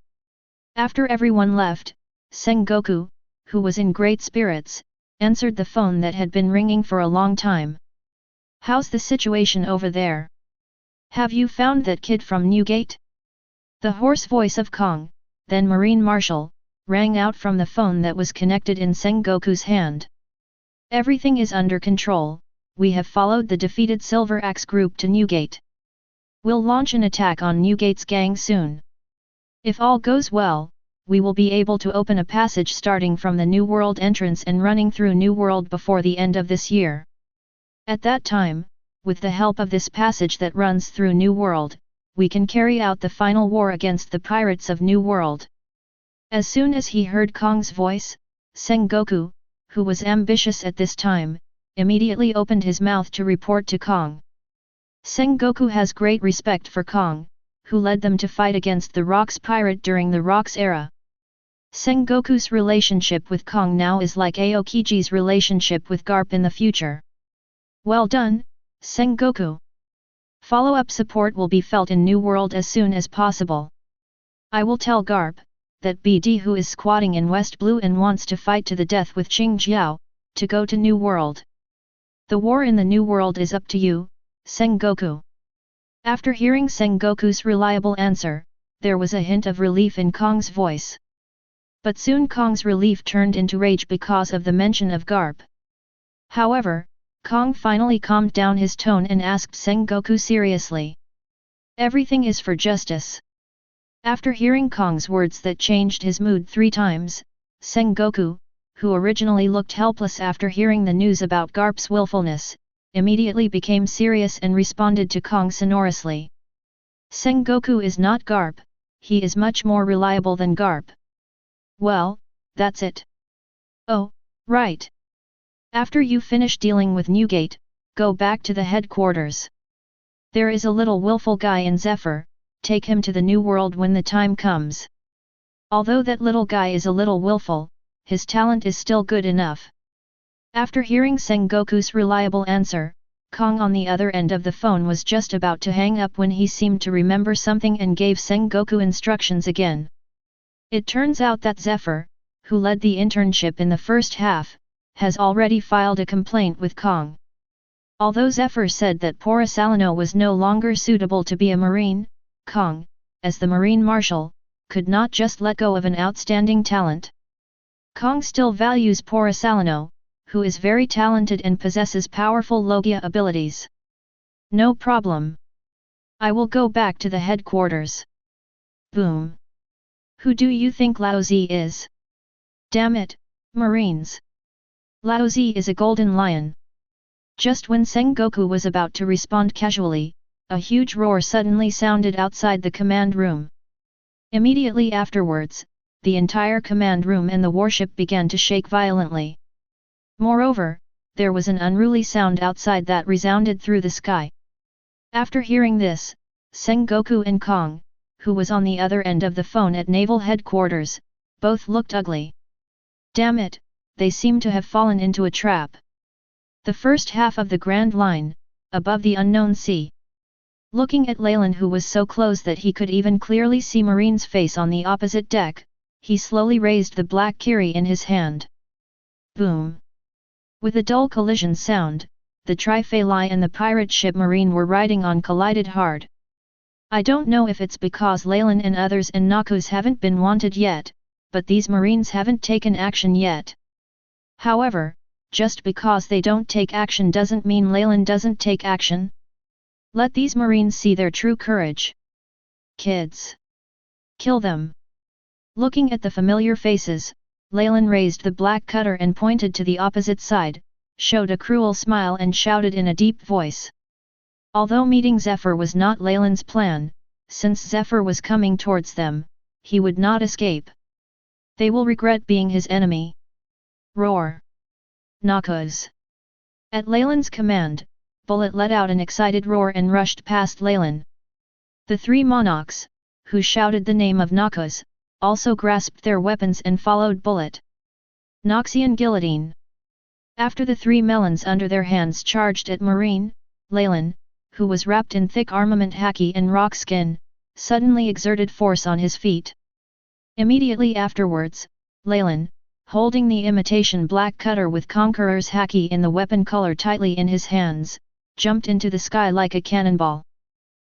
After everyone left, Sengoku, who was in great spirits, answered the phone that had been ringing for a long time. How's the situation over there? Have you found that kid from Newgate? The hoarse voice of Kong, then Marine Marshal, rang out from the phone that was connected in Sengoku's hand. Everything is under control, we have followed the defeated Silver Axe group to Newgate. We'll launch an attack on Newgate's gang soon. If all goes well, we will be able to open a passage starting from the New World entrance and running through New World before the end of this year. At that time, with the help of this passage that runs through New World, we can carry out the final war against the pirates of New World. As soon as he heard Kong's voice, Sengoku, who was ambitious at this time, immediately opened his mouth to report to Kong. Sengoku has great respect for Kong, who led them to fight against the Rocks pirate during the Rocks era. Sengoku's relationship with Kong now is like Aokiji's relationship with Garp in the future. Well done, Sengoku. Follow-up support will be felt in New World as soon as possible. I will tell Garp that BD, who is squatting in West Blue and wants to fight to the death with Qingjiao, to go to New World. The war in the New World is up to you, Sengoku. After hearing Sengoku's reliable answer, there was a hint of relief in Kong's voice. But soon Kong's relief turned into rage because of the mention of Garp. However, Kong finally calmed down his tone and asked Sengoku seriously. Everything is for justice. After hearing Kong's words that changed his mood 3 times, Sengoku, who originally looked helpless after hearing the news about Garp's willfulness, immediately became serious and responded to Kong sonorously. Sengoku is not Garp, he is much more reliable than Garp. Well, that's it. Oh, right. After you finish dealing with Newgate, go back to the headquarters. There is a little willful guy in Zephyr, take him to the New World when the time comes. Although that little guy is a little willful, his talent is still good enough. After hearing Sengoku's reliable answer, Kong on the other end of the phone was just about to hang up when he seemed to remember something and gave Sengoku instructions again. It turns out that Zephyr, who led the internship in the first half, has already filed a complaint with Kong. Although Zephyr said that Porisalino was no longer suitable to be a Marine, Kong, as the Marine Marshal, could not just let go of an outstanding talent. Kong still values Porisalino, who is very talented and possesses powerful Logia abilities. No problem. I will go back to the headquarters. Boom. Who do you think Laozi is? Damn it, Marines. Laozi is a golden lion. Just when Sengoku was about to respond casually, a huge roar suddenly sounded outside the command room. Immediately afterwards, the entire command room and the warship began to shake violently. Moreover, there was an unruly sound outside that resounded through the sky. After hearing this, Sengoku and Kong, who was on the other end of the phone at naval headquarters, both looked ugly. Damn it, they seem to have fallen into a trap. The first half of the Grand Line, above the unknown sea. Looking at Leylin, who was so close that he could even clearly see Marine's face on the opposite deck, he slowly raised the black kiri in his hand. Boom! With a dull collision sound, the Trifali and the pirate ship Marine were riding on collided hard. I don't know if it's because Leylin and others and Noxus haven't been wanted yet, but these Marines haven't taken action yet. However, just because they don't take action doesn't mean Leylin doesn't take action. Let these Marines see their true courage. Kids! Kill them! Looking at the familiar faces, Leylin raised the black cutter and pointed to the opposite side, showed a cruel smile and shouted in a deep voice. Although meeting Zephyr was not Leylin's plan, since Zephyr was coming towards them, he would not escape. They will regret being his enemy. Roar! Noxus! At Leylin's command, Bullet let out an excited roar and rushed past Leylin. The 3 monarchs, who shouted the name of Noxus, also grasped their weapons and followed Bullet. Noxian Guillotine! After the 3 melons under their hands charged at Marine, Leylin, who was wrapped in thick armament haki and rock skin, suddenly exerted force on his feet. Immediately afterwards, Leylin, holding the imitation black cutter with Conqueror's haki in the weapon color tightly in his hands, jumped into the sky like a cannonball.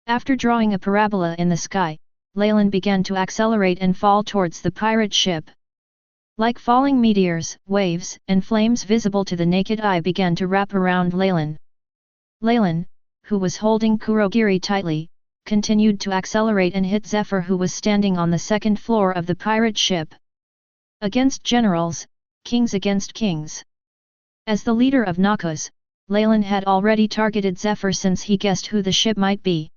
After drawing a parabola in the sky, Leylin began to accelerate and fall towards the pirate ship. Like falling meteors, waves and flames visible to the naked eye began to wrap around Leylin. Leylin, who was holding Kurogiri tightly, continued to accelerate and hit Zephyr, who was standing on the second floor of the pirate ship. Against generals, kings against kings. As the leader of Noxus, Leylin had already targeted Zephyr since he guessed who the ship might be.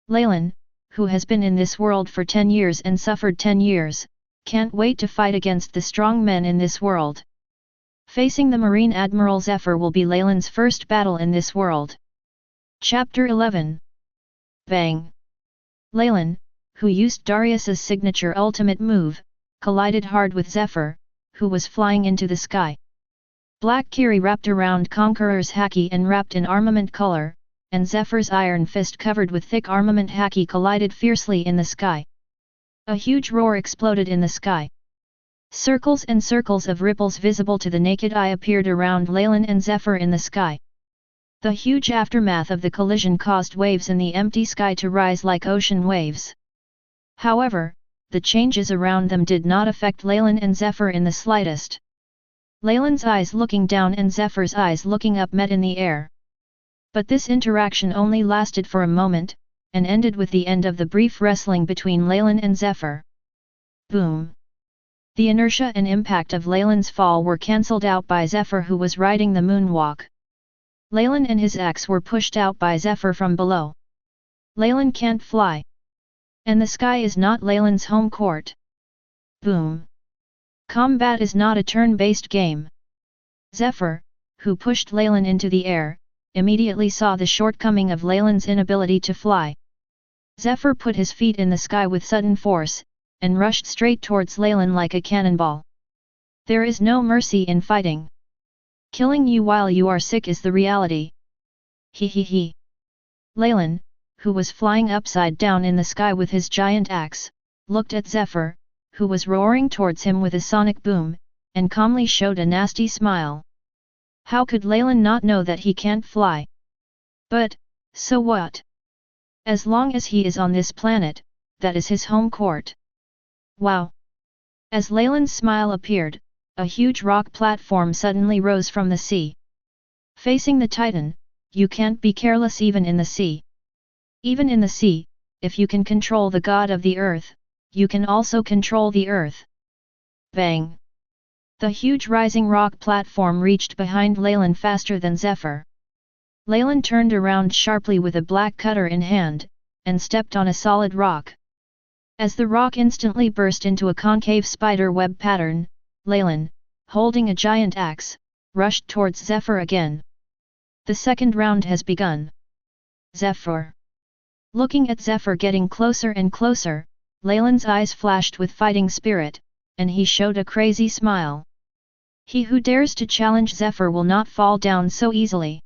Leylin, who has been in this world for 10 years and suffered 10 years, can't wait to fight against the strong men in this world. Facing the Marine Admiral Zephyr will be Leylin's first battle in this world. Chapter 11. Bang! Leylin, who used Darius's signature ultimate move, collided hard with Zephyr, who was flying into the sky. Black Kiri wrapped around Conqueror's haki and wrapped in armament color, and Zephyr's iron fist covered with thick armament haki collided fiercely in the sky. A huge roar exploded in the sky. Circles and circles of ripples visible to the naked eye appeared around Leylin and Zephyr in the sky. The huge aftermath of the collision caused waves in the empty sky to rise like ocean waves. However, the changes around them did not affect Leylin and Zephyr in the slightest. Leylin's eyes looking down and Zephyr's eyes looking up met in the air. But this interaction only lasted for a moment, and ended with the end of the brief wrestling between Leylin and Zephyr. Boom! The inertia and impact of Leylin's fall were cancelled out by Zephyr, who was riding the moonwalk. Leylin and his axe were pushed out by Zephyr from below. Leylin can't fly. And the sky is not Leylin's home court. Boom! Combat is not a turn-based game. Zephyr, who pushed Leylin into the air, immediately saw the shortcoming of Leylin's inability to fly. Zephyr put his feet in the sky with sudden force, and rushed straight towards Leylin like a cannonball. There is no mercy in fighting. Killing you while you are sick is the reality. He he he. Leylin, who was flying upside down in the sky with his giant axe, looked at Zephyr, who was roaring towards him with a sonic boom, and calmly showed a nasty smile. How could Leylin not know that he can't fly? But, so what? As long as he is on this planet, that is his home court. Wow! As Leylin's smile appeared, a huge rock platform suddenly rose from the sea. Facing the Titan, you can't be careless even in the sea. Even in the sea, if you can control the god of the earth, you can also control the earth. Bang! The huge rising rock platform reached behind Leylin faster than Zephyr. Leylin turned around sharply with a black cutter in hand, and stepped on a solid rock. As the rock instantly burst into a concave spider web pattern, Leylin, holding a giant axe, rushed towards Zephyr again. The second round has begun. Zephyr. Looking at Zephyr getting closer and closer, Leylin's eyes flashed with fighting spirit, and he showed a crazy smile. He who dares to challenge Zephyr will not fall down so easily.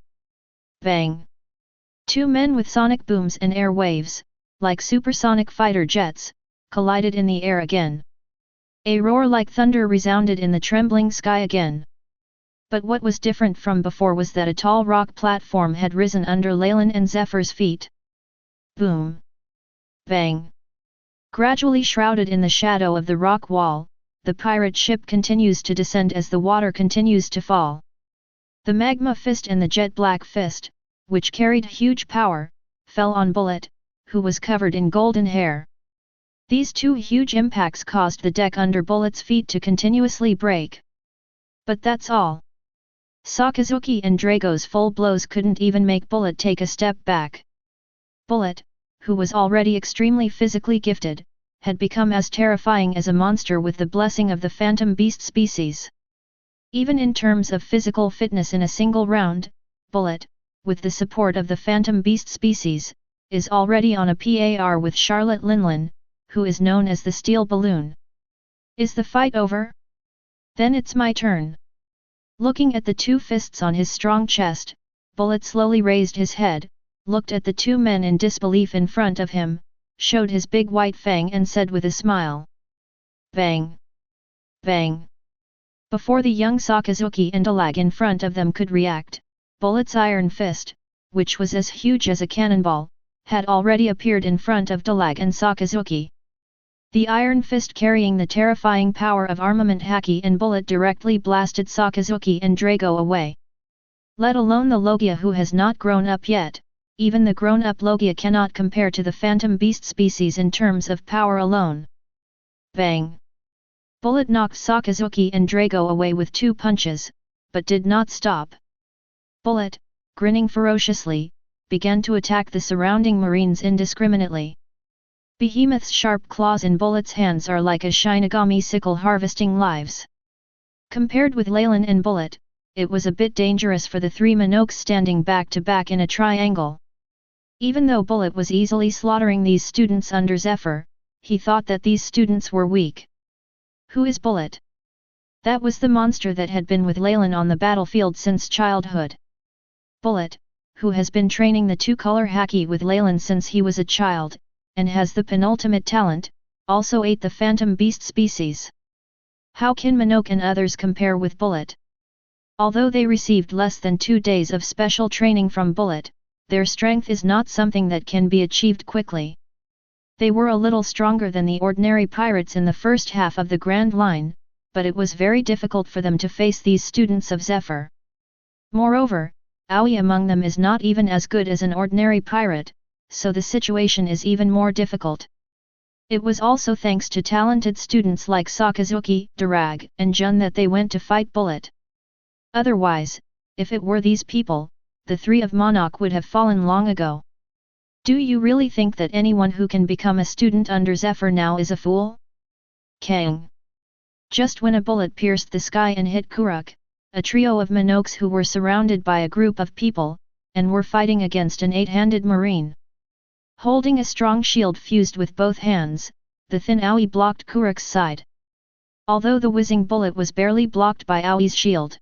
Bang! Two men with sonic booms and air waves, like supersonic fighter jets, collided in the air again. A roar like thunder resounded in the trembling sky again. But what was different from before was that a tall rock platform had risen under Leylin and Zephyr's feet. Boom! Bang! Gradually shrouded in the shadow of the rock wall, the pirate ship continues to descend as the water continues to fall. The magma fist and the jet black fist, which carried huge power, fell on Bullet, who was covered in golden hair. These two huge impacts caused the deck under Bullet's feet to continuously break. But that's all. Sakazuki and Drago's full blows couldn't even make Bullet take a step back. Bullet, who was already extremely physically gifted, had become as terrifying as a monster with the blessing of the phantom beast species. Even in terms of physical fitness in a single round, Bullet, with the support of the phantom beast species, is already on a par with Charlotte Leylin, who is known as the Steel Balloon. Is the fight over? Then it's my turn. Looking at the two fists on his strong chest, Bullet slowly raised his head, looked at the two men in disbelief in front of him, showed his big white fang and said with a smile. Bang! Bang! Before the young Sakazuki and Dalag in front of them could react, Bullet's iron fist, which was as huge as a cannonball, had already appeared in front of Dalag and Sakazuki. The iron fist carrying the terrifying power of armament Haki and Bullet directly blasted Sakazuki and Drago away. Let alone the Logia who has not grown up yet, even the grown-up Logia cannot compare to the phantom beast species in terms of power alone. Bang! Bullet knocked Sakazuki and Drago away with 2 punches, but did not stop. Bullet, grinning ferociously, began to attack the surrounding marines indiscriminately. Behemoth's sharp claws in Bullet's hands are like a Shinigami sickle harvesting lives. Compared with Leylin and Bullet, it was a bit dangerous for the 3 Minoks standing back to back in a triangle. Even though Bullet was easily slaughtering these students under Zephyr, he thought that these students were weak. Who is Bullet? That was the monster that had been with Leylin on the battlefield since childhood. Bullet, who has been training the 2-color Haki with Leylin since he was a child, and has the penultimate talent, also ate the phantom beast species. How can Minok and others compare with Bullet? Although they received less than 2 days of special training from Bullet, their strength is not something that can be achieved quickly. They were a little stronger than the ordinary pirates in the first half of the Grand Line, but it was very difficult for them to face these students of Zephyr. Moreover, Aoi among them is not even as good as an ordinary pirate, so the situation is even more difficult. It was also thanks to talented students like Sakazuki, Darag, and Jun that they went to fight Bullet. Otherwise, if it were these people, the 3 of Monarch would have fallen long ago. Do you really think that anyone who can become a student under Zephyr now is a fool? Kang! Just when a bullet pierced the sky and hit Kuruk, a trio of Minoks who were surrounded by a group of people, and were fighting against an 8-handed marine. Holding a strong shield fused with both hands, the thin Aoi blocked Kuruk's side. Although the whizzing bullet was barely blocked by Aoi's shield.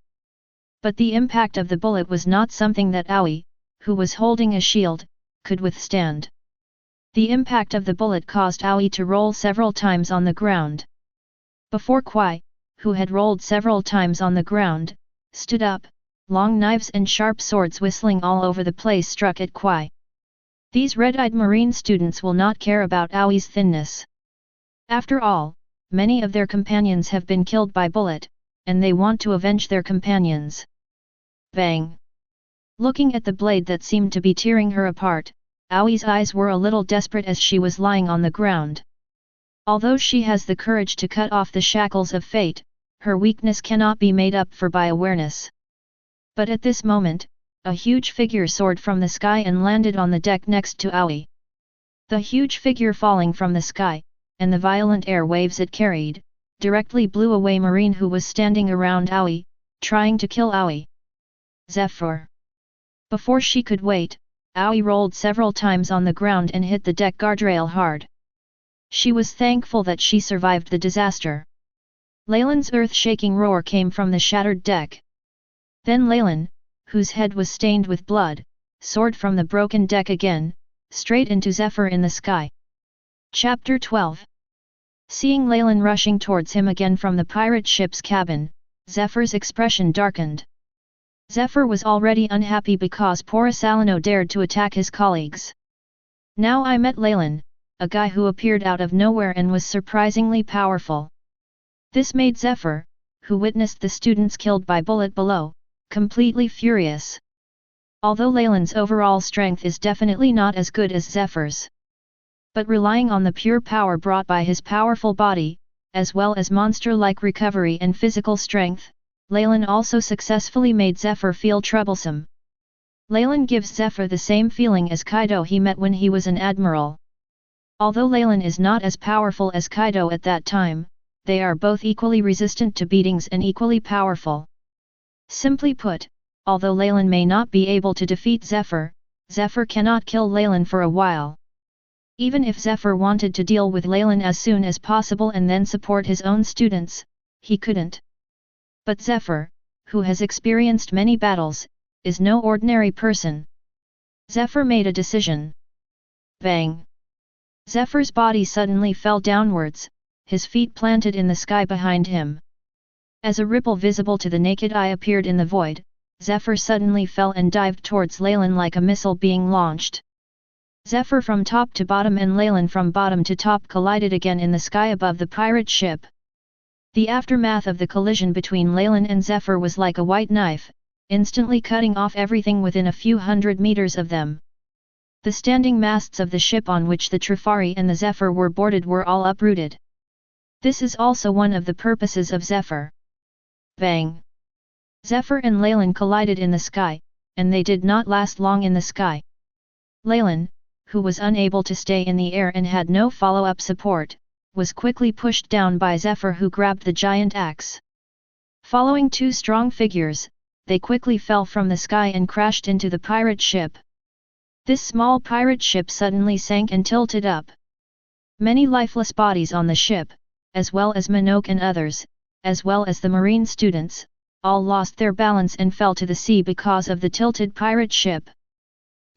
But the impact of the bullet was not something that Aoi, who was holding a shield, could withstand. The impact of the bullet caused Aoi to roll several times on the ground. Before Kwai, who had rolled several times on the ground, stood up, long knives and sharp swords whistling all over the place struck at Kwai. These red-eyed marine students will not care about Aoi's thinness. After all, many of their companions have been killed by Bullet, and they want to avenge their companions. Bang! Looking at the blade that seemed to be tearing her apart, Aoi's eyes were a little desperate as she was lying on the ground. Although she has the courage to cut off the shackles of fate, her weakness cannot be made up for by awareness. But at this moment, a huge figure soared from the sky and landed on the deck next to Aoi. The huge figure falling from the sky, and the violent air waves it carried, directly blew away Marine who was standing around Aoi, trying to kill Aoi. Zephyr! Before she could wait, Aoi rolled several times on the ground and hit the deck guardrail hard. She was thankful that she survived the disaster. Leylin's earth-shaking roar came from the shattered deck. Then Leylin, whose head was stained with blood, soared from the broken deck again, straight into Zephyr in the sky. Chapter 12. Seeing Leylin rushing towards him again from the pirate ship's cabin, Zephyr's expression darkened. Zephyr was already unhappy because poor Salino dared to attack his colleagues. Now I met Leylin, a guy who appeared out of nowhere and was surprisingly powerful. This made Zephyr, who witnessed the students killed by Bullet below, completely furious. Although Leylin's overall strength is definitely not as good as Zephyr's. But relying on the pure power brought by his powerful body, as well as monster-like recovery and physical strength, Leylin also successfully made Zephyr feel troublesome. Leylin gives Zephyr the same feeling as Kaido he met when he was an admiral. Although Leylin is not as powerful as Kaido at that time, they are both equally resistant to beatings and equally powerful. Simply put, although Leylin may not be able to defeat Zephyr, Zephyr cannot kill Leylin for a while. Even if Zephyr wanted to deal with Leylin as soon as possible and then support his own students, he couldn't. But Zephyr, who has experienced many battles, is no ordinary person. Zephyr made a decision. Bang! Zephyr's body suddenly fell downwards, his feet planted in the sky behind him. As a ripple visible to the naked eye appeared in the void, Zephyr suddenly fell and dived towards Leylin like a missile being launched. Zephyr from top to bottom and Leylin from bottom to top collided again in the sky above the pirate ship. The aftermath of the collision between Leylin and Zephyr was like a white knife, instantly cutting off everything within a few hundred meters of them. The standing masts of the ship on which the Trifari and the Zephyr were boarded were all uprooted. This is also one of the purposes of Zephyr. Bang! Zephyr and Leylin collided in the sky, and they did not last long in the sky. Leylin, who was unable to stay in the air and had no follow-up support, was quickly pushed down by Zephyr, who grabbed the giant axe. Following two strong figures, they quickly fell from the sky and crashed into the pirate ship. This small pirate ship suddenly sank and tilted up. Many lifeless bodies on the ship, as well as Minogue and others, as well as the marine students, all lost their balance and fell to the sea because of the tilted pirate ship.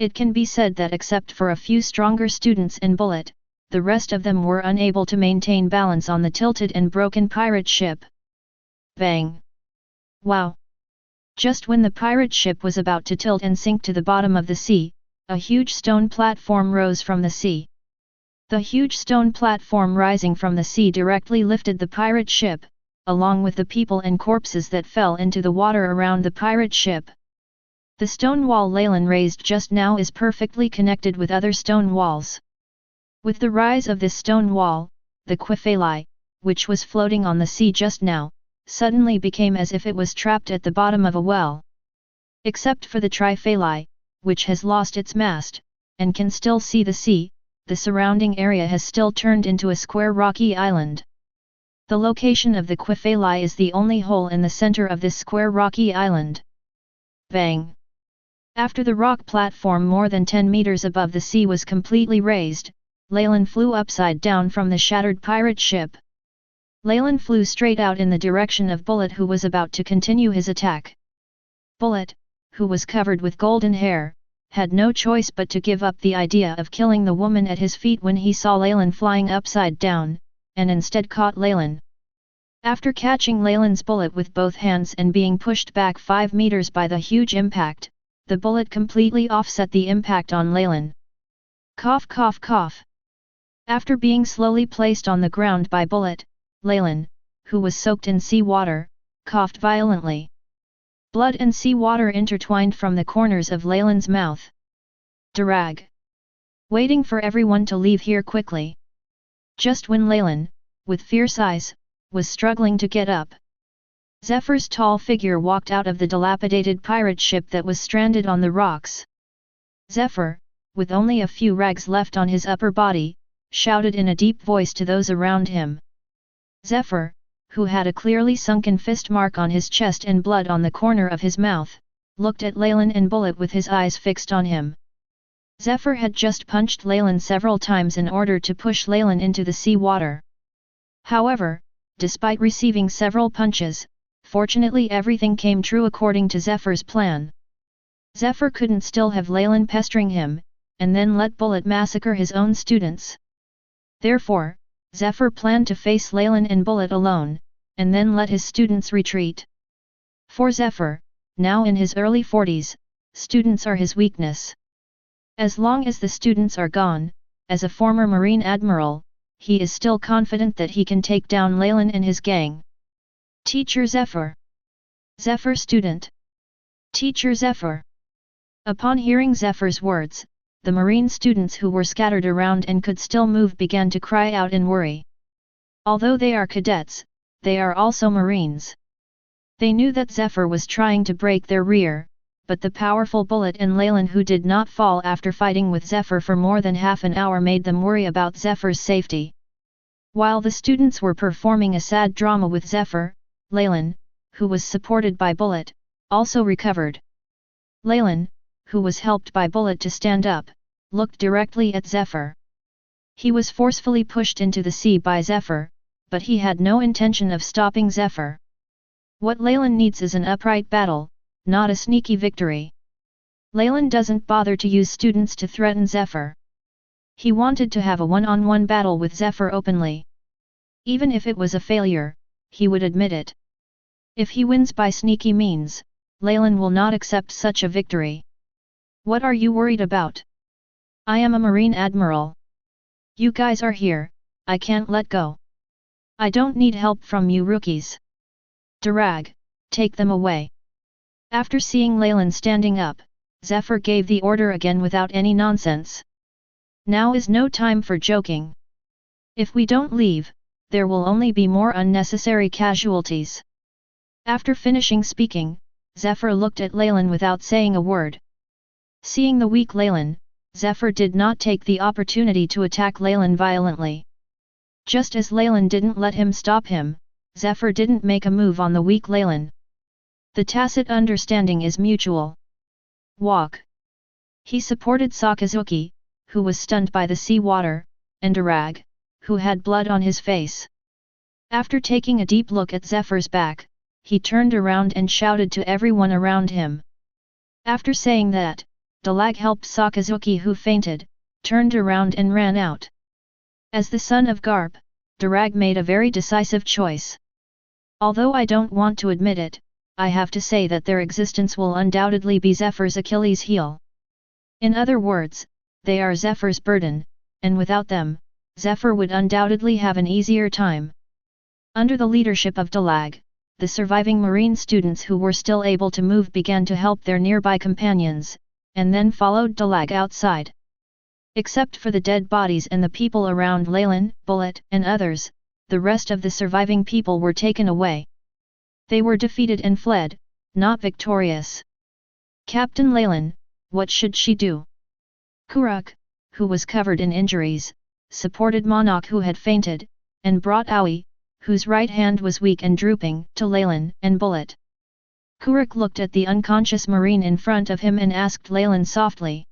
It can be said that except for a few stronger students and Bullet, the rest of them were unable to maintain balance on the tilted and broken pirate ship. Bang! Wow! Just when the pirate ship was about to tilt and sink to the bottom of the sea, a huge stone platform rose from the sea. The huge stone platform rising from the sea directly lifted the pirate ship, along with the people and corpses that fell into the water around the pirate ship. The stone wall Leylin raised just now is perfectly connected with other stone walls. With the rise of this stone wall, the Quifeli, which was floating on the sea just now, suddenly became as if it was trapped at the bottom of a well. Except for the Trifeli, which has lost its mast, and can still see the sea, the surrounding area has still turned into a square rocky island. The location of the Quifeli is the only hole in the center of this square rocky island. Bang! After the rock platform more than 10 meters above the sea was completely raised, Leylin flew upside down from the shattered pirate ship. Leylin flew straight out in the direction of Bullet, who was about to continue his attack. Bullet, who was covered with golden hair, had no choice but to give up the idea of killing the woman at his feet when he saw Leylin flying upside down, and instead caught Leylin. After catching Leylin's bullet with both hands and being pushed back 5 meters by the huge impact, the bullet completely offset the impact on Leylin. Cough cough cough. After being slowly placed on the ground by Bullet, Leylin, who was soaked in sea water, coughed violently. Blood and sea water intertwined from the corners of Leylin's mouth. Darag! Waiting for everyone to leave here quickly. Just when Leylin, with fierce eyes, was struggling to get up, Zephyr's tall figure walked out of the dilapidated pirate ship that was stranded on the rocks. Zephyr, with only a few rags left on his upper body, shouted in a deep voice to those around him. Zephyr, who had a clearly sunken fist mark on his chest and blood on the corner of his mouth, looked at Leylin and Bullet with his eyes fixed on him. Zephyr had just punched Leylin several times in order to push Leylin into the sea water. However, despite receiving several punches, fortunately everything came true according to Zephyr's plan. Zephyr couldn't still have Leylin pestering him, and then let Bullet massacre his own students. Therefore, Zephyr planned to face Leylin and Bullet alone, and then let his students retreat. For Zephyr, now in his early 40s, students are his weakness. As long as the students are gone, as a former Marine Admiral, he is still confident that he can take down Leylin and his gang. Teacher Zephyr. Zephyr student. Teacher Zephyr. Upon hearing Zephyr's words, the Marine students who were scattered around and could still move began to cry out in worry. Although they are cadets, they are also Marines. They knew that Zephyr was trying to break their rear, but the powerful Bullet and Leylin, who did not fall after fighting with Zephyr for more than half an hour, made them worry about Zephyr's safety. While the students were performing a sad drama with Zephyr, Leylin, who was supported by Bullet, also recovered. Leylin, who was helped by Bullet to stand up, looked directly at Zephyr. He was forcefully pushed into the sea by Zephyr, but he had no intention of stopping Zephyr. What Leylin needs is an upright battle, not a sneaky victory. Leylin doesn't bother to use students to threaten Zephyr. He wanted to have a one-on-one battle with Zephyr openly. Even if it was a failure, he would admit it. If he wins by sneaky means, Leylin will not accept such a victory. What are you worried about? I am a marine admiral. You guys are here, I can't let go. I don't need help from you rookies. Darag, take them away. After seeing Leylin standing up, Zephyr gave the order again without any nonsense. Now is no time for joking. If we don't leave, there will only be more unnecessary casualties. After finishing speaking, Zephyr looked at Leylin without saying a word. Seeing the weak Leylin, Zephyr did not take the opportunity to attack Leylin violently. Just as Leylin didn't let him stop him, Zephyr didn't make a move on the weak Leylin. The tacit understanding is mutual. Walk. He supported Sakazuki, who was stunned by the sea water, and Darag, who had blood on his face. After taking a deep look at Zephyr's back, he turned around and shouted to everyone around him. After saying that, Dalag helped Sakazuki, who fainted, turned around and ran out. As the son of Garp, Darag made a very decisive choice. Although I don't want to admit it, I have to say that their existence will undoubtedly be Zephyr's Achilles heel. In other words, they are Zephyr's burden, and without them, Zephyr would undoubtedly have an easier time. Under the leadership of Dalag, the surviving marine students who were still able to move began to help their nearby companions, and then followed Dalag outside. Except for the dead bodies and the people around Leylin, Bullet, and others, the rest of the surviving people were taken away. They were defeated and fled, not victorious. Captain Leylin, what should she do? Kuruk, who was covered in injuries, supported Monok, who had fainted, and brought Aoi, whose right hand was weak and drooping, to Leylin and Bullet. Kuruk looked at the unconscious marine in front of him and asked Leylin softly.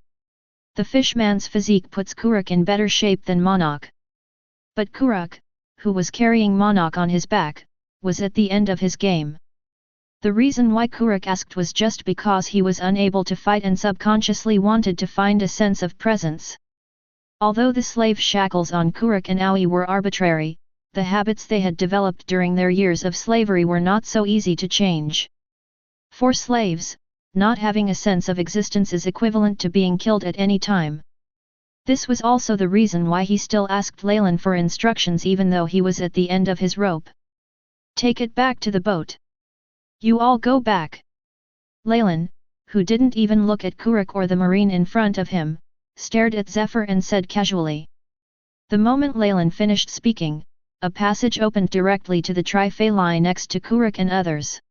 The fishman's physique puts Kuruk in better shape than Monok. But Kuruk, who was carrying Monok on his back, was at the end of his game. The reason why Kuruk asked was just because he was unable to fight and subconsciously wanted to find a sense of presence. Although the slave shackles on Kuruk and Aoi were arbitrary, the habits they had developed during their years of slavery were not so easy to change. For slaves, not having a sense of existence is equivalent to being killed at any time. This was also the reason why he still asked Leylin for instructions even though he was at the end of his rope. Take it back to the boat. You all go back. Leylin, who didn't even look at Kuruk or the marine in front of him, stared at Zephyr and said casually. The moment Leylin finished speaking, a passage opened directly to the Triphalai next to Kuruk and others.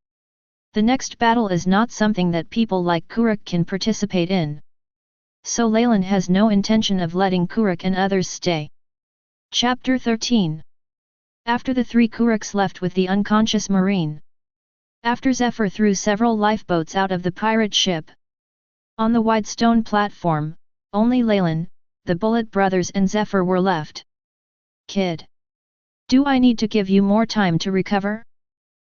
The next battle is not something that people like Kuruk can participate in. So Leylin has no intention of letting Kuruk and others stay. Chapter 13. After the three Kuruks left with the unconscious marine. After Zephyr threw several lifeboats out of the pirate ship. On the wide stone platform, only Leylin, the Bullet brothers and Zephyr were left. Kid. Do I need to give you more time to recover?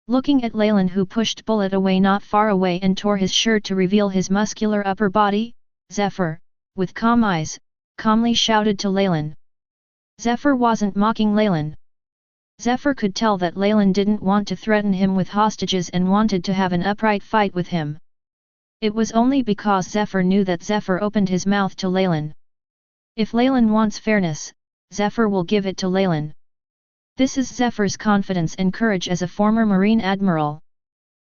Looking at Leylin, who pushed Bullet away not far away and tore his shirt to reveal his muscular upper body, Zephyr, with calm eyes, calmly shouted to Leylin. Zephyr wasn't mocking Leylin. Zephyr could tell that Leylin didn't want to threaten him with hostages and wanted to have an upright fight with him. It was only because Zephyr knew that Zephyr opened his mouth to Leylin. If Leylin wants fairness, Zephyr will give it to Leylin. This is Zephyr's confidence and courage as a former marine admiral.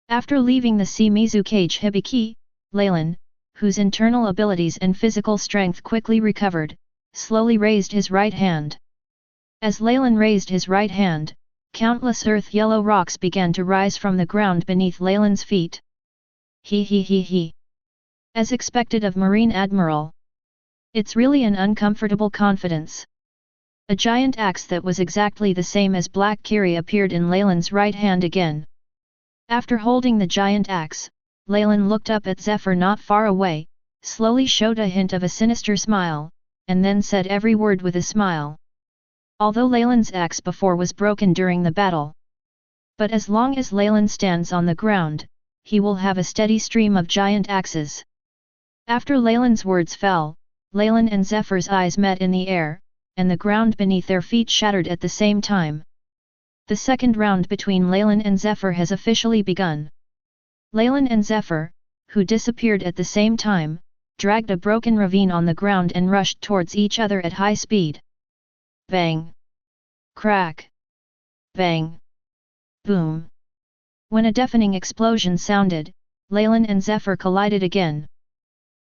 After leaving the Shimizu cage Hibiki, Leylin, whose internal abilities and physical strength quickly recovered, slowly raised his right hand. As Leylin raised his right hand, countless earth-yellow rocks began to rise from the ground beneath Leylin's feet. He. As expected of Marine Admiral. It's really an uncomfortable confidence. A giant axe that was exactly the same as Black Kiri appeared in Leylin's right hand again. After holding the giant axe, Leylin looked up at Zephyr not far away, slowly showed a hint of a sinister smile, and then said every word with a smile. Although Leylin's axe before was broken during the battle. But as long as Leylin stands on the ground, he will have a steady stream of giant axes. After Leylin's words fell, Leylin and Zephyr's eyes met in the air, and the ground beneath their feet shattered at the same time. The second round between Leylin and Zephyr has officially begun. Leylin and Zephyr, who disappeared at the same time, dragged a broken ravine on the ground and rushed towards each other at high speed. Bang! Crack! Bang! Boom! When a deafening explosion sounded, Leylin and Zephyr collided again.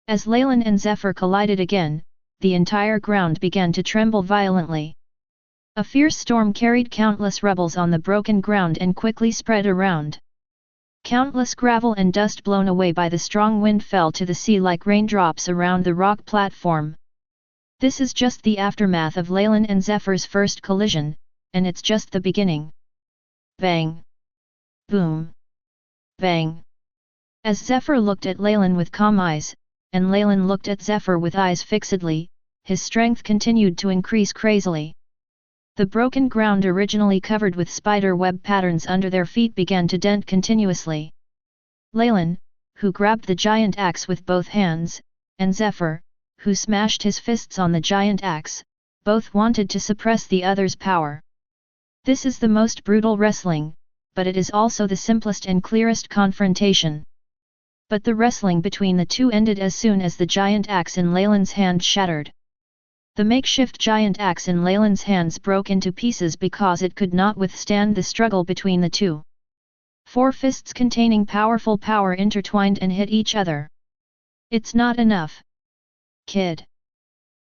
As Leylin and Zephyr collided again, the entire ground began to tremble violently. A fierce storm carried countless rubbles on the broken ground and quickly spread around. Countless gravel and dust blown away by the strong wind fell to the sea like raindrops around the rock platform. This is just the aftermath of Leylin and Zephyr's first collision, and it's just the beginning. Bang! Boom! Bang! As Zephyr looked at Leylin with calm eyes, and Leylin looked at Zephyr with eyes fixedly, his strength continued to increase crazily. The broken ground originally covered with spider web patterns under their feet began to dent continuously. Leylin, who grabbed the giant axe with both hands, and Zephyr, who smashed his fists on the giant axe, both wanted to suppress the other's power. This is the most brutal wrestling, but it is also the simplest and clearest confrontation. But the wrestling between the two ended as soon as the giant axe in Leylin's hand shattered. The makeshift giant axe in Leylin's hands broke into pieces because it could not withstand the struggle between the two. Four fists containing powerful power intertwined and hit each other. It's not enough, kid.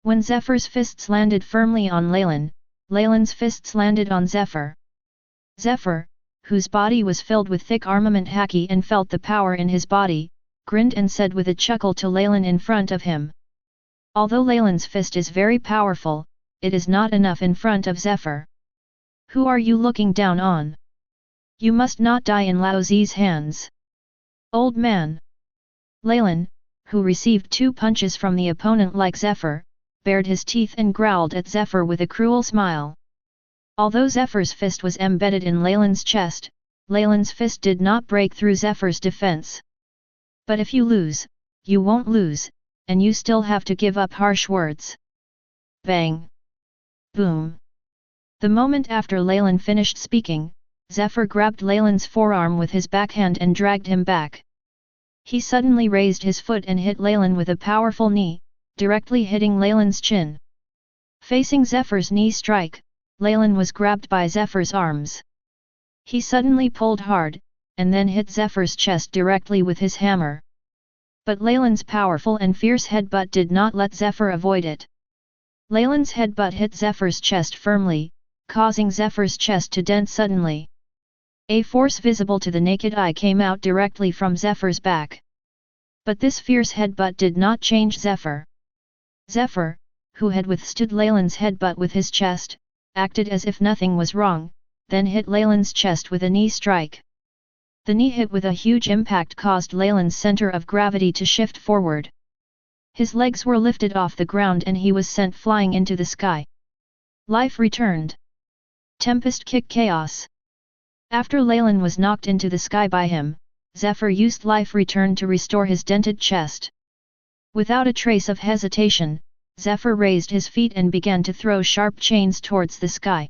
When Zephyr's fists landed firmly on Leylin, Leylin's fists landed on Zephyr. Zephyr, whose body was filled with thick armament haki and felt the power in his body, grinned and said with a chuckle to Leylin in front of him. Although Leylin's fist is very powerful, it is not enough in front of Zephyr. Who are you looking down on? You must not die in Laozi's hands. Old man. Leylin, who received 2 punches from the opponent like Zephyr, bared his teeth and growled at Zephyr with a cruel smile. Although Zephyr's fist was embedded in Leylin's chest, Leylin's fist did not break through Zephyr's defense. But if you lose, you won't lose, and you still have to give up harsh words. Bang! Boom! The moment after Leylin finished speaking, Zephyr grabbed Leylin's forearm with his backhand and dragged him back. He suddenly raised his foot and hit Leylin with a powerful knee, directly hitting Leylin's chin. Facing Zephyr's knee strike, Leylin was grabbed by Zephyr's arms. He suddenly pulled hard, and then hit Zephyr's chest directly with his hammer. But Leylin's powerful and fierce headbutt did not let Zephyr avoid it. Leylin's headbutt hit Zephyr's chest firmly, causing Zephyr's chest to dent suddenly. A force visible to the naked eye came out directly from Zephyr's back. But this fierce headbutt did not change Zephyr. Zephyr, who had withstood Leylin's headbutt with his chest, acted as if nothing was wrong, then hit Leylin's chest with a knee strike. The knee hit with a huge impact caused Leylin's center of gravity to shift forward. His legs were lifted off the ground and he was sent flying into the sky. Life returned. Tempest kick chaos. After Leylin was knocked into the sky by him, Zephyr used life return to restore his dented chest. Without a trace of hesitation, Zephyr raised his feet and began to throw sharp chains towards the sky.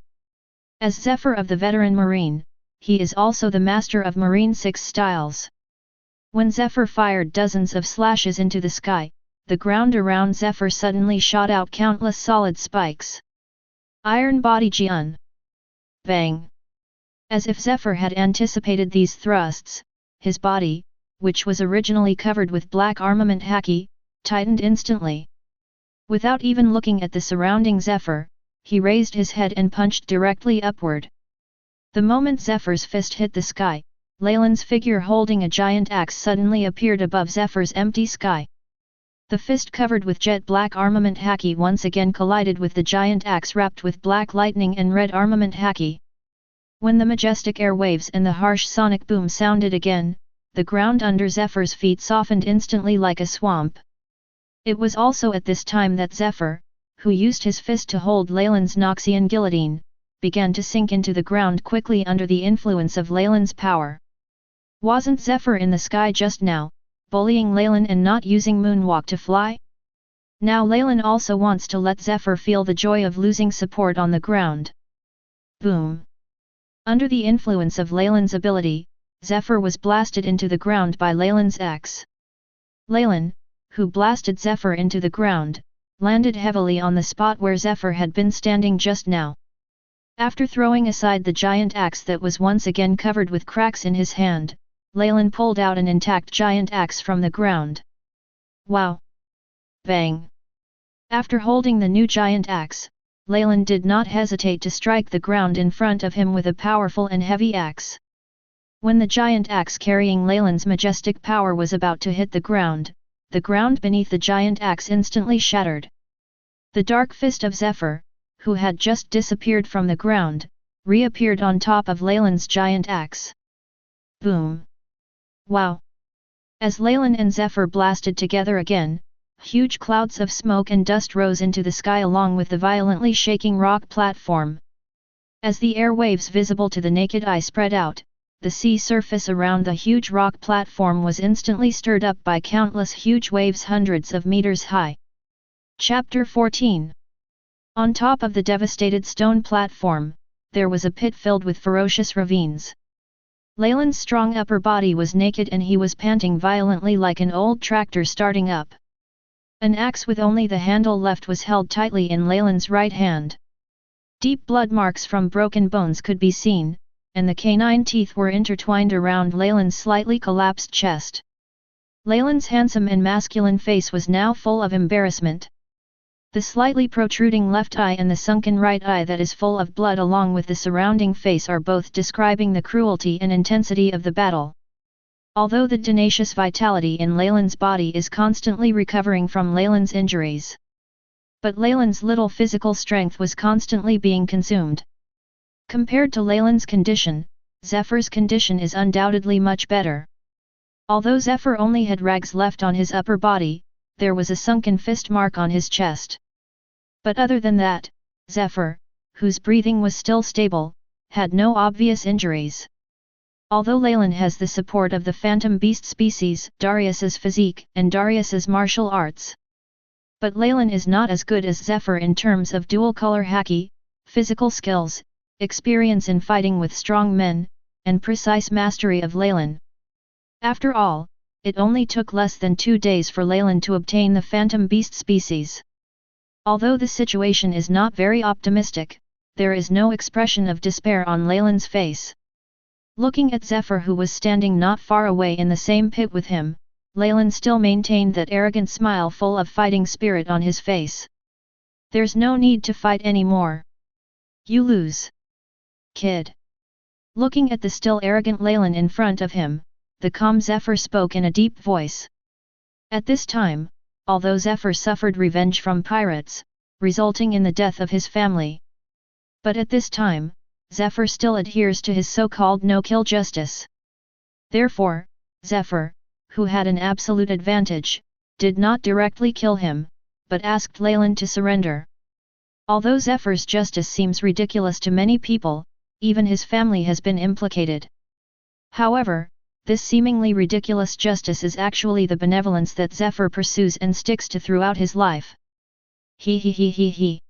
As Zephyr of the veteran Marine, he is also the master of Marine 6 styles. When Zephyr fired dozens of slashes into the sky, the ground around Zephyr suddenly shot out countless solid spikes. Iron body Jian. Bang! As if Zephyr had anticipated these thrusts, his body, which was originally covered with black armament haki, tightened instantly. Without even looking at the surrounding Zephyr, he raised his head and punched directly upward. The moment Zephyr's fist hit the sky, Leylin's figure holding a giant axe suddenly appeared above Zephyr's empty sky. The fist covered with jet black armament haki once again collided with the giant axe wrapped with black lightning and red armament haki. When the majestic airwaves and the harsh sonic boom sounded again, the ground under Zephyr's feet softened instantly like a swamp. It was also at this time that Zephyr, who used his fist to hold Leylin's Noxian guillotine, began to sink into the ground quickly under the influence of Leylin's power. Wasn't Zephyr in the sky just now, bullying Leylin and not using moonwalk to fly? Now Leylin also wants to let Zephyr feel the joy of losing support on the ground. Boom! Under the influence of Leylin's ability, Zephyr was blasted into the ground by Leylin's axe. Leylin, who blasted Zephyr into the ground, landed heavily on the spot where Zephyr had been standing just now. After throwing aside the giant axe that was once again covered with cracks in his hand, Leylin pulled out an intact giant axe from the ground. Wow! Bang! After holding the new giant axe, Leylin did not hesitate to strike the ground in front of him with a powerful and heavy axe. When the giant axe carrying Leylin's majestic power was about to hit the ground beneath the giant axe instantly shattered. The dark fist of Zephyr, who had just disappeared from the ground, reappeared on top of Leylin's giant axe. Boom! Wow! As Leylin and Zephyr blasted together again, huge clouds of smoke and dust rose into the sky along with the violently shaking rock platform. As the air waves visible to the naked eye spread out, the sea surface around the huge rock platform was instantly stirred up by countless huge waves hundreds of meters high. Chapter 14. On top of the devastated stone platform, there was a pit filled with ferocious ravines. Leylin's strong upper body was naked and he was panting violently like an old tractor starting up. An axe with only the handle left was held tightly in Leylin's right hand. Deep blood marks from broken bones could be seen, and the canine teeth were intertwined around Leylin's slightly collapsed chest. Leylin's handsome and masculine face was now full of embarrassment. The slightly protruding left eye and the sunken right eye that is full of blood along with the surrounding face are both describing the cruelty and intensity of the battle. Although the tenacious vitality in Leylin's body is constantly recovering from Leylin's injuries. But Leylin's little physical strength was constantly being consumed. Compared to Leylin's condition, Zephyr's condition is undoubtedly much better. Although Zephyr only had rags left on his upper body, there was a sunken fist mark on his chest. But other than that, Zephyr, whose breathing was still stable, had no obvious injuries. Although Leylin has the support of the phantom beast species, Darius's physique, and Darius's martial arts. But Leylin is not as good as Zephyr in terms of dual-color haki, physical skills, experience in fighting with strong men, and precise mastery of Leylin. After all, it only took less than 2 days for Leylin to obtain the phantom beast species. Although the situation is not very optimistic, there is no expression of despair on Leylin's face. Looking at Zephyr who was standing not far away in the same pit with him, Leylin still maintained that arrogant smile full of fighting spirit on his face. There's no need to fight anymore. You lose. Kid. Looking at the still arrogant Leylin in front of him, the calm Zephyr spoke in a deep voice. At this time, although Zephyr suffered revenge from pirates, resulting in the death of his family. But at this time, Zephyr still adheres to his so-called no-kill justice. Therefore, Zephyr, who had an absolute advantage, did not directly kill him, but asked Leylin to surrender. Although Zephyr's justice seems ridiculous to many people, even his family has been implicated. However, this seemingly ridiculous justice is actually the benevolence that Zephyr pursues and sticks to throughout his life. He.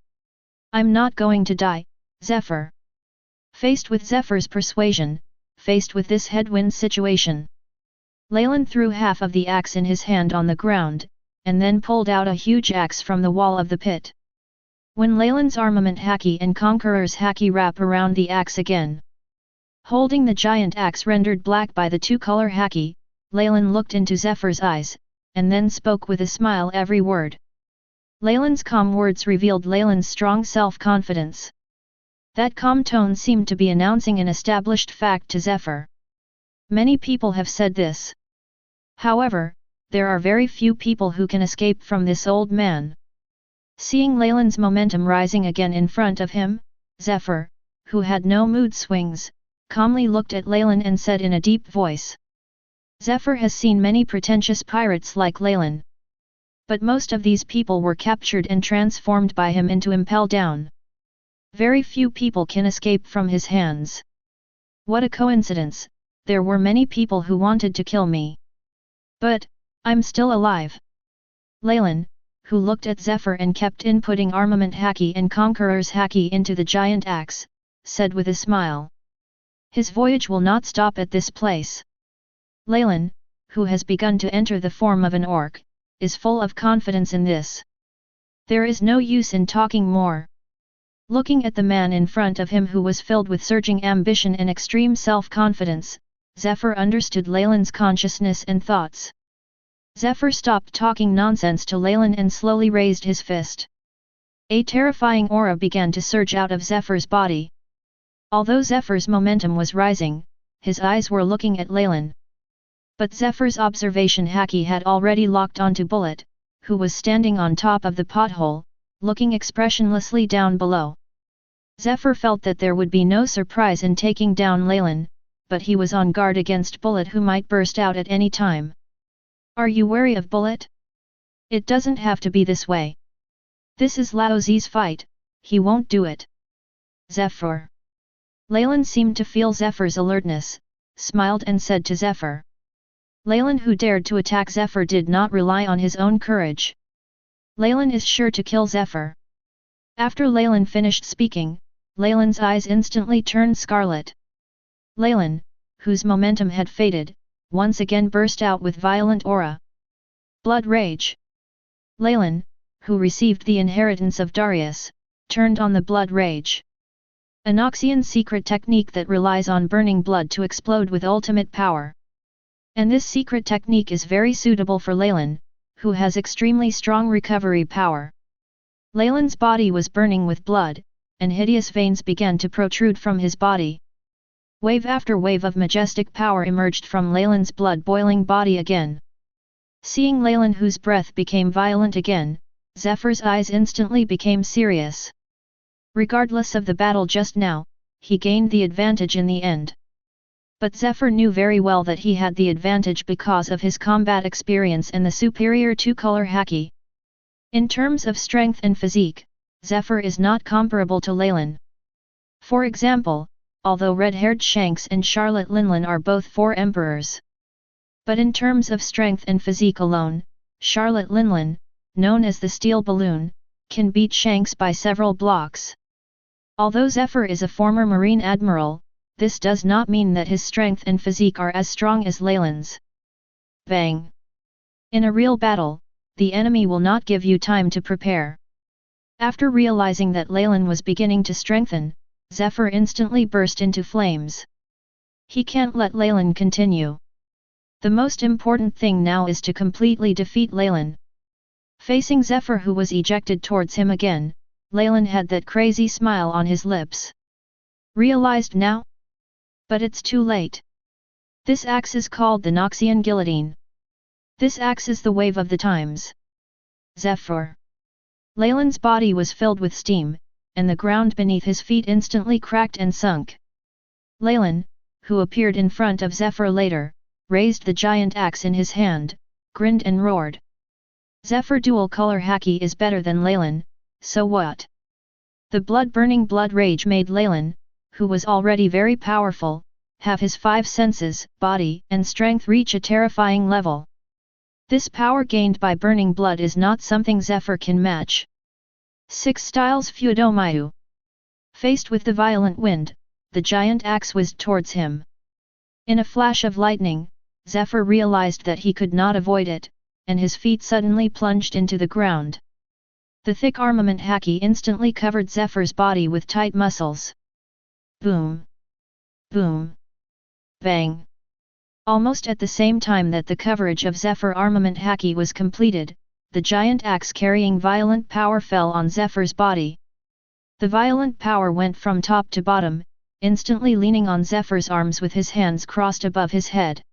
I'm not going to die, Zephyr. Faced with Zephyr's persuasion, faced with this headwind situation, Leylin threw half of the axe in his hand on the ground, and then pulled out a huge axe from the wall of the pit. When Leylin's armament haki and Conqueror's haki wrap around the axe again. Holding the giant axe rendered black by the two-color haki, Leylin looked into Zephyr's eyes, and then spoke with a smile every word. Leylin's calm words revealed Leylin's strong self-confidence. That calm tone seemed to be announcing an established fact to Zephyr. Many people have said this. However, there are very few people who can escape from this old man. Seeing Leylin's momentum rising again in front of him, Zephyr, who had no mood swings, calmly looked at Leylin and said in a deep voice. Zephyr has seen many pretentious pirates like Leylin. But most of these people were captured and transformed by him into impel down. Very few people can escape from his hands. What a coincidence, there were many people who wanted to kill me. But, I'm still alive. Leylin, who looked at Zephyr and kept inputting armament haki and Conqueror's haki into the giant axe, said with a smile. His voyage will not stop at this place. Leylin, who has begun to enter the form of an orc, is full of confidence in this. There is no use in talking more. Looking at the man in front of him who was filled with surging ambition and extreme self-confidence, Zephyr understood Leylin's consciousness and thoughts. Zephyr stopped talking nonsense to Leylin and slowly raised his fist. A terrifying aura began to surge out of Zephyr's body. Although Zephyr's momentum was rising, his eyes were looking at Leylin. But Zephyr's observation haki had already locked onto Bullet, who was standing on top of the pothole, looking expressionlessly down below. Zephyr felt that there would be no surprise in taking down Leylin, but he was on guard against Bullet, who might burst out at any time. Are you wary of Bullet? It doesn't have to be this way. This is Lao Zi's fight, he won't do it. Zephyr. Leylin seemed to feel Zephyr's alertness, smiled and said to Zephyr. Leylin, who dared to attack Zephyr, did not rely on his own courage. Leylin is sure to kill Zephyr. After Leylin finished speaking, Leylin's eyes instantly turned scarlet. Leylin, whose momentum had faded, once again burst out with violent aura. Blood rage. Leylin, who received the inheritance of Darius, turned on the blood rage. A Noxian secret technique that relies on burning blood to explode with ultimate power. And this secret technique is very suitable for Leylin, who has extremely strong recovery power. Leylin's body was burning with blood, and hideous veins began to protrude from his body. Wave after wave of majestic power emerged from Leylin's blood-boiling body again. Seeing Leylin, whose breath became violent again, Zephyr's eyes instantly became serious. Regardless of the battle just now, he gained the advantage in the end. But Zephyr knew very well that he had the advantage because of his combat experience and the superior two-color haki. In terms of strength and physique, Zephyr is not comparable to Leylin. For example, although red-haired Shanks and Charlotte Linlin are both 4 emperors. But in terms of strength and physique alone, Charlotte Linlin, known as the Steel Balloon, can beat Shanks by several blocks. Although Zephyr is a former Marine Admiral, this does not mean that his strength and physique are as strong as Leylin's. Bang! In a real battle, the enemy will not give you time to prepare. After realizing that Leylin was beginning to strengthen, Zephyr instantly burst into flames. He can't let Leylin continue. The most important thing now is to completely defeat Leylin. Facing Zephyr, who was ejected towards him again, Leylin had that crazy smile on his lips. Realized now? But it's too late. This axe is called the Noxian Guillotine. This axe is the wave of the times. Zephyr. Leylin's body was filled with steam, and the ground beneath his feet instantly cracked and sunk. Leylin, who appeared in front of Zephyr later, raised the giant axe in his hand, grinned and roared. Zephyr dual-color haki is better than Leylin, so what? The blood-burning blood rage made Leylin, who was already very powerful, have his 5 senses, body and strength reach a terrifying level. This power gained by burning blood is not something Zephyr can match. 6 styles Fudomayu. Faced with the violent wind, the giant axe whizzed towards him. In a flash of lightning, Zephyr realized that he could not avoid it, and his feet suddenly plunged into the ground. The thick armament haki instantly covered Zephyr's body with tight muscles. Boom! Boom! Bang! Almost at the same time that the coverage of Zephyr armament haki was completed, the giant axe carrying violent power fell on Zephyr's body. The violent power went from top to bottom, instantly leaning on Zephyr's arms with his hands crossed above his head.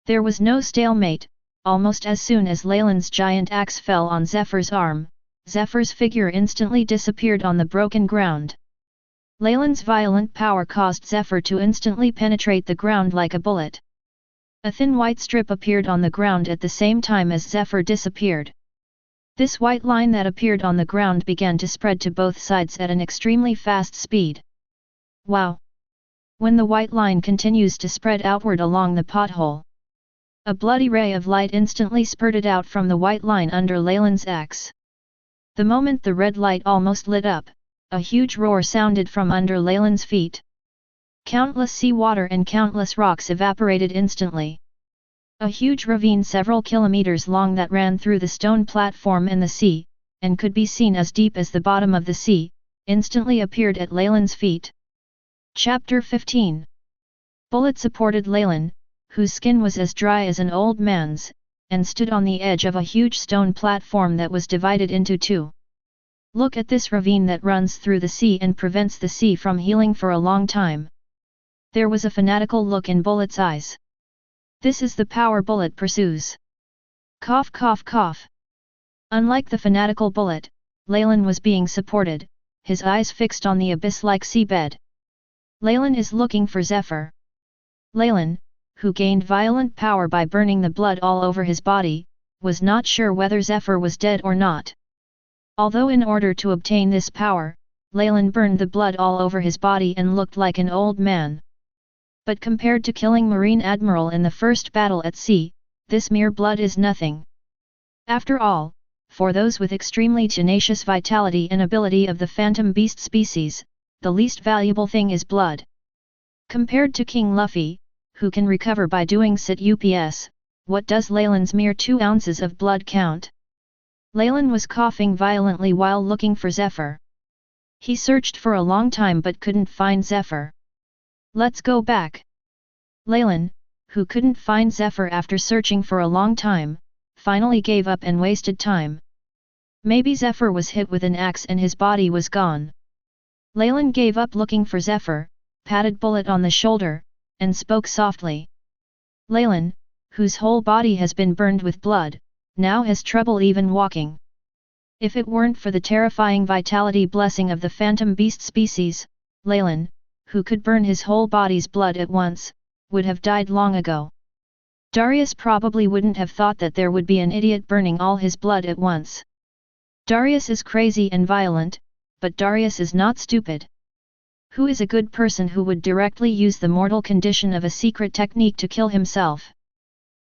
There was no stalemate. Almost as soon as Leylin's giant axe fell on Zephyr's arm, Zephyr's figure instantly disappeared on the broken ground. Leylin's violent power caused Zephyr to instantly penetrate the ground like a bullet. A thin white strip appeared on the ground at the same time as Zephyr disappeared. This white line that appeared on the ground began to spread to both sides at an extremely fast speed. Wow! When the white line continues to spread outward along the pothole, a bloody ray of light instantly spurted out from the white line under Leylin's axe. The moment the red light almost lit up, a huge roar sounded from under Leylin's feet. Countless seawater and countless rocks evaporated instantly. A huge ravine several kilometers long that ran through the stone platform and the sea, and could be seen as deep as the bottom of the sea, instantly appeared at Leylin's feet. Chapter 15. Bullet supported Leylin, whose skin was as dry as an old man's, and stood on the edge of a huge stone platform that was divided into two. Look at this ravine that runs through the sea and prevents the sea from healing for a long time. There was a fanatical look in Bullet's eyes. This is the power Bullet pursues. Cough cough cough. Unlike the fanatical Bullet, Leylin was being supported, his eyes fixed on the abyss-like seabed. Leylin is looking for Zephyr. Leylin, who gained violent power by burning the blood all over his body, was not sure whether Zephyr was dead or not. Although in order to obtain this power, Leylin burned the blood all over his body and looked like an old man. But compared to killing Marine Admiral in the first battle at sea, this mere blood is nothing. After all, for those with extremely tenacious vitality and ability of the phantom beast species, the least valuable thing is blood. Compared to King Luffy, who can recover by doing sit ups, what does Leylin's mere 2 ounces of blood count? Leylin was coughing violently while looking for Zephyr. He searched for a long time but couldn't find Zephyr. Let's go back. Leylin, who couldn't find Zephyr after searching for a long time, finally gave up and wasted time. Maybe Zephyr was hit with an axe and his body was gone. Leylin gave up looking for Zephyr, patted Bullet on the shoulder, and spoke softly. Leylin, whose whole body has been burned with blood, now has trouble even walking. If it weren't for the terrifying vitality blessing of the phantom beast species, Leylin, who could burn his whole body's blood at once, would have died long ago. Darius probably wouldn't have thought that there would be an idiot burning all his blood at once. Darius is crazy and violent, but Darius is not stupid. Who is a good person who would directly use the mortal condition of a secret technique to kill himself?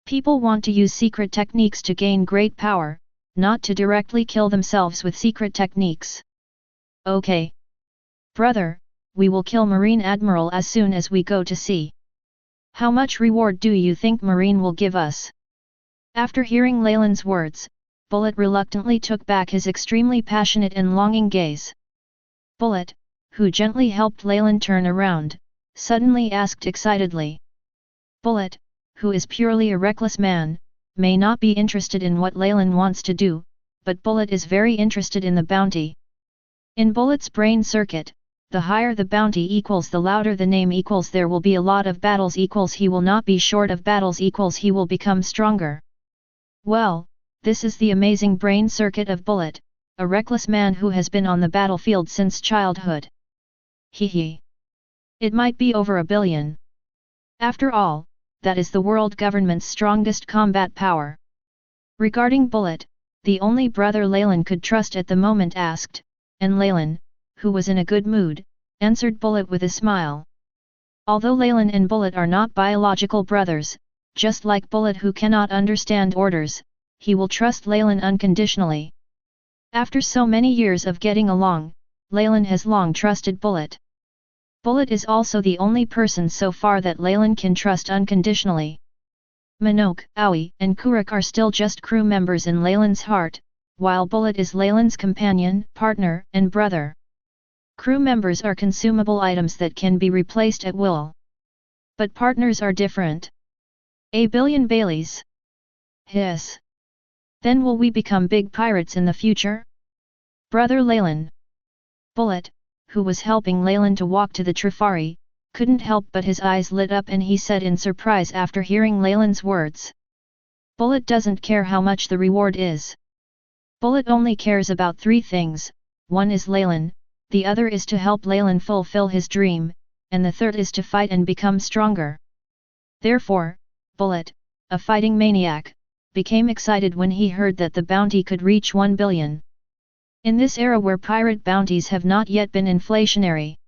People want to use secret techniques to gain great power, not to directly kill themselves with secret techniques. Okay. Brother, we will kill Marine Admiral as soon as we go to sea. How much reward do you think Marine will give us? After hearing Leylin's words, Bullet reluctantly took back his extremely passionate and longing gaze. Bullet, who gently helped Leylin turn around, suddenly asked excitedly. Bullet, who is purely a reckless man, may not be interested in what Leylin wants to do, but Bullet is very interested in the bounty. In Bullet's brain circuit, the higher the bounty equals the louder the name equals there will be a lot of battles equals he will not be short of battles equals he will become stronger. Well, this is the amazing brain circuit of Bullet, a reckless man who has been on the battlefield since childhood. Hee. It might be over 1 billion. After all, that is the world government's strongest combat power. Regarding Bullet, the only brother Leylin could trust at the moment asked, and Leylin, who was in a good mood, answered Bullet with a smile. Although Leylin and Bullet are not biological brothers, just like Bullet who cannot understand orders, he will trust Leylin unconditionally. After so many years of getting along, Leylin has long trusted Bullet. Bullet is also the only person so far that Leylin can trust unconditionally. Minogue, Aoi, and Kuruk are still just crew members in Leylin's heart, while Bullet is Leylin's companion, partner, and brother. Crew members are consumable items that can be replaced at will. But partners are different. 1 billion Baileys. Hiss. Then will we become big pirates in the future? Brother Leylin. Bullet, who was helping Leylin to walk to the Trifari, couldn't help but his eyes lit up and he said in surprise after hearing Leylin's words. Bullet doesn't care how much the reward is. Bullet only cares about 3 things, one is Leylin, the other is to help Leylin fulfill his dream, and the third is to fight and become stronger. Therefore, Bullet, a fighting maniac, became excited when he heard that the bounty could reach 1 billion. In this era where pirate bounties have not yet been inflationary,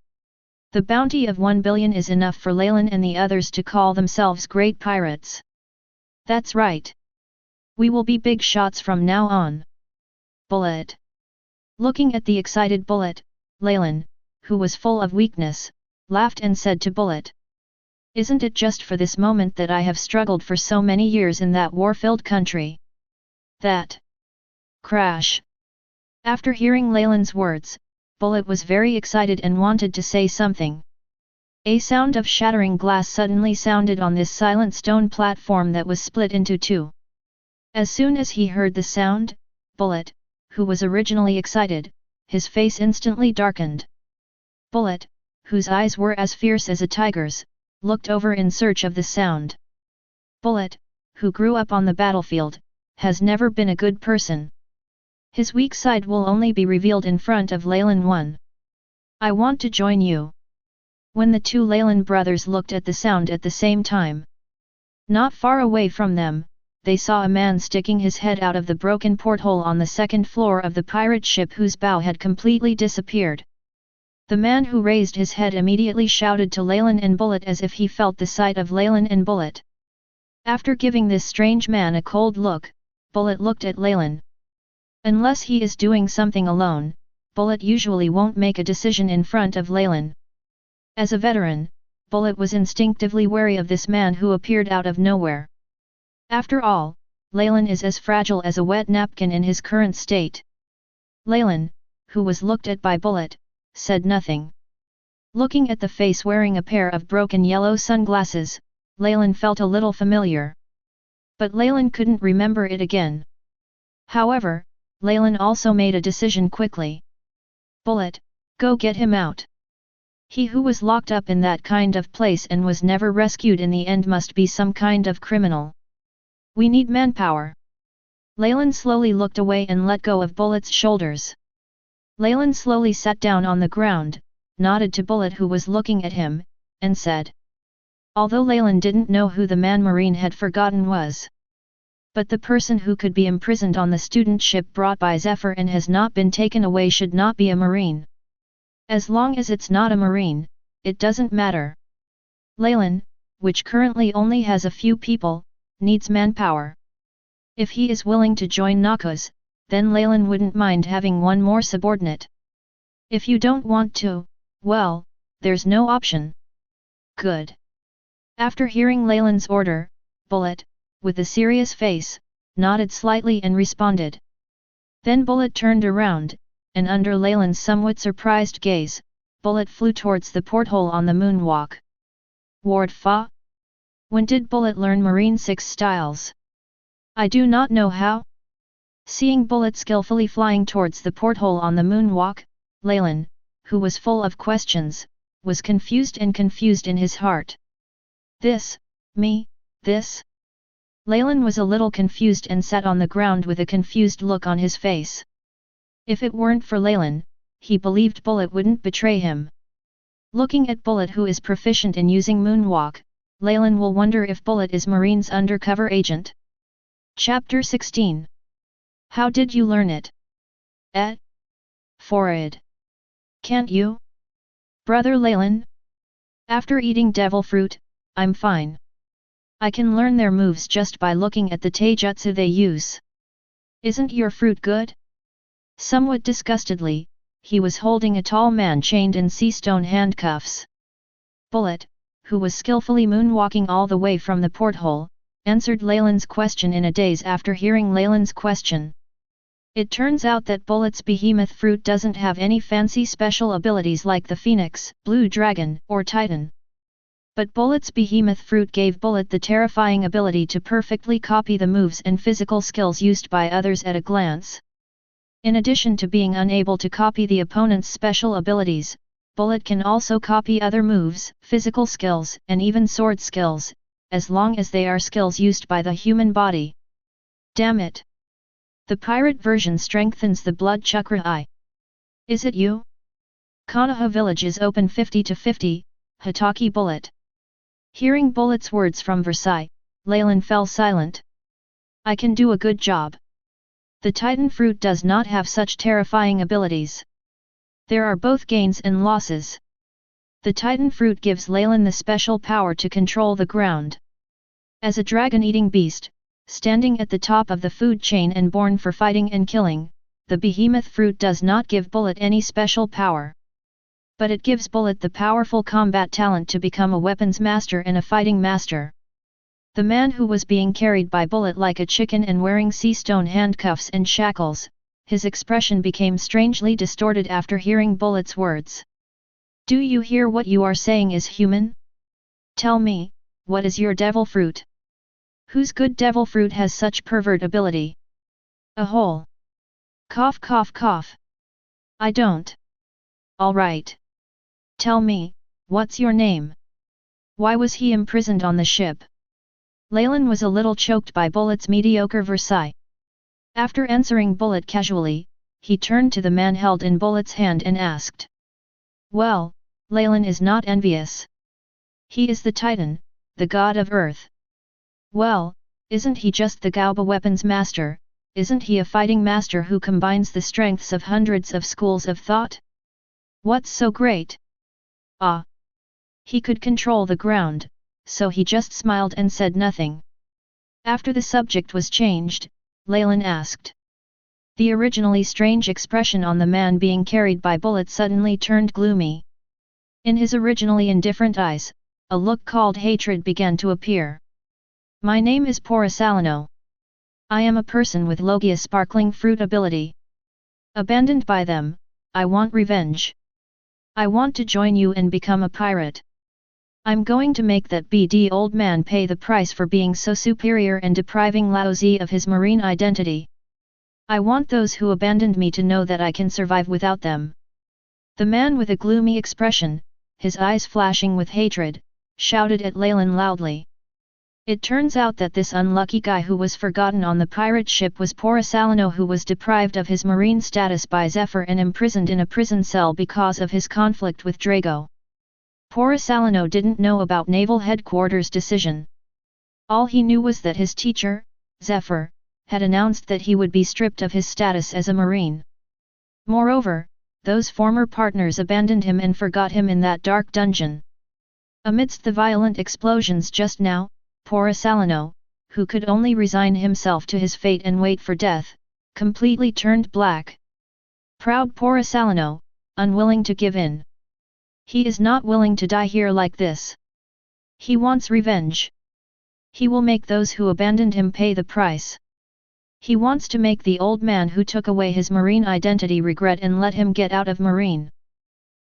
the bounty of 1 billion is enough for Leylin and the others to call themselves great pirates. That's right. We will be big shots from now on. Bullet. Looking at the excited Bullet, Leylin, who was full of weakness, laughed and said to Bullet. Isn't it just for this moment that I have struggled for so many years in that war-filled country? That. Crash. After hearing Leylin's words, Bullet was very excited and wanted to say something. A sound of shattering glass suddenly sounded on this silent stone platform that was split into two. As soon as he heard the sound, Bullet, who was originally excited, his face instantly darkened. Bullet, whose eyes were as fierce as a tiger's, looked over in search of the sound. Bullet, who grew up on the battlefield, has never been a good person. His weak side will only be revealed in front of Leylin 1. I want to join you. When the two Leylin brothers looked at the sound at the same time. Not far away from them, they saw a man sticking his head out of the broken porthole on the second floor of the pirate ship whose bow had completely disappeared. The man who raised his head immediately shouted to Leylin and Bullet as if he felt the sight of Leylin and Bullet. After giving this strange man a cold look, Bullet looked at Leylin. Unless he is doing something alone, Bullet usually won't make a decision in front of Leylin. As a veteran, Bullet was instinctively wary of this man who appeared out of nowhere. After all, Leylin is as fragile as a wet napkin in his current state. Leylin, who was looked at by Bullet, said nothing. Looking at the face wearing a pair of broken yellow sunglasses, Leylin felt a little familiar. But Leylin couldn't remember it again. However, Leylin also made a decision quickly. Bullet, go get him out. He who was locked up in that kind of place and was never rescued in the end must be some kind of criminal. We need manpower. Leylin slowly looked away and let go of Bullet's shoulders. Leylin slowly sat down on the ground, nodded to Bullet who was looking at him, and said. Although Leylin didn't know who the man Marine had forgotten was. But the person who could be imprisoned on the student ship brought by Zephyr and has not been taken away should not be a Marine. As long as it's not a Marine, it doesn't matter. Leylin, which currently only has a few people, needs manpower. If he is willing to join Noxus, then Leylin wouldn't mind having one more subordinate. If you don't want to, well, there's no option. Good. After hearing Leylin's order, Bullet, with a serious face, nodded slightly and responded. Then Bullet turned around, and under Leylin's somewhat surprised gaze, Bullet flew towards the porthole on the moonwalk. Ward Fa? When did Bullet learn Marine 6 styles? I do not know how. Seeing Bullet skillfully flying towards the porthole on the moonwalk, Leylin, who was full of questions, was confused in his heart. This? Leylin was a little confused and sat on the ground with a confused look on his face. If it weren't for Leylin, he believed Bullet wouldn't betray him. Looking at Bullet who is proficient in using moonwalk, Leylin will wonder if Bullet is Marine's undercover agent. Chapter 16. How did you learn it? Forward. Can't you? Brother Leylin? After eating devil fruit, I'm fine. I can learn their moves just by looking at the taijutsu they use. Isn't your fruit good? Somewhat disgustedly, he was holding a tall man chained in sea stone handcuffs. Bullet, who was skillfully moonwalking all the way from the porthole, answered Leylin's question in a daze after hearing Leylin's question. It turns out that Bullet's behemoth fruit doesn't have any fancy special abilities like the Phoenix, Blue Dragon, or Titan. But Bullet's behemoth fruit gave Bullet the terrifying ability to perfectly copy the moves and physical skills used by others at a glance. In addition to being unable to copy the opponent's special abilities, Bullet can also copy other moves, physical skills, and even sword skills, as long as they are skills used by the human body. Damn it! The pirate version strengthens the blood chakra I. Is it you? Konoha village is open 50-50, Hitaki Bullet. Hearing Bullet's words from Versailles, Leylin fell silent. I can do a good job. The Titan fruit does not have such terrifying abilities. There are both gains and losses. The Titan fruit gives Leylin the special power to control the ground. As a dragon-eating beast, standing at the top of the food chain and born for fighting and killing, the behemoth fruit does not give Bullet any special power. but it gives Bullet the powerful combat talent to become a weapons master and a fighting master. The man who was being carried by Bullet like a chicken and wearing sea stone handcuffs and shackles, his expression became strangely distorted after hearing Bullet's words. Do you hear what you are saying is human? Tell me, what is your devil fruit? Whose good devil fruit has such pervert ability? A hole. Cough cough cough. I don't. All right. Tell me, what's your name? Why was he imprisoned on the ship? Leylin was a little choked by Bullet's mediocre Versailles. After answering Bullet casually, he turned to the man held in Bullet's hand and asked. Well, Leylin is not envious. He is the Titan, the god of earth. Well, isn't he just the Gaoba weapons master? Isn't he a fighting master who combines the strengths of hundreds of schools of thought? What's so great? Ah! He could control the ground, so he just smiled and said nothing. After the subject was changed, Leylin asked. The originally strange expression on the man being carried by Bullet suddenly turned gloomy. In his originally indifferent eyes, a look called hatred began to appear. My name is Porisalino. I am a person with Logia sparkling fruit ability. Abandoned by them, I want revenge. I want to join you and become a pirate. I'm going to make that BD old man pay the price for being so superior and depriving Laozi of his marine identity. I want those who abandoned me to know that I can survive without them. The man with a gloomy expression, his eyes flashing with hatred, shouted at Leylin loudly. It turns out that this unlucky guy who was forgotten on the pirate ship was Porisalino, who was deprived of his marine status by Zephyr and imprisoned in a prison cell because of his conflict with Drago. Porisalino didn't know about Naval Headquarters' decision. All he knew was that his teacher, Zephyr, had announced that he would be stripped of his status as a marine. Moreover, those former partners abandoned him and forgot him in that dark dungeon. Amidst the violent explosions just now, Porisalino, who could only resign himself to his fate and wait for death, completely turned black. Proud Porisalino, unwilling to give in. He is not willing to die here like this. He wants revenge. He will make those who abandoned him pay the price. He wants to make the old man who took away his marine identity regret and let him get out of marine.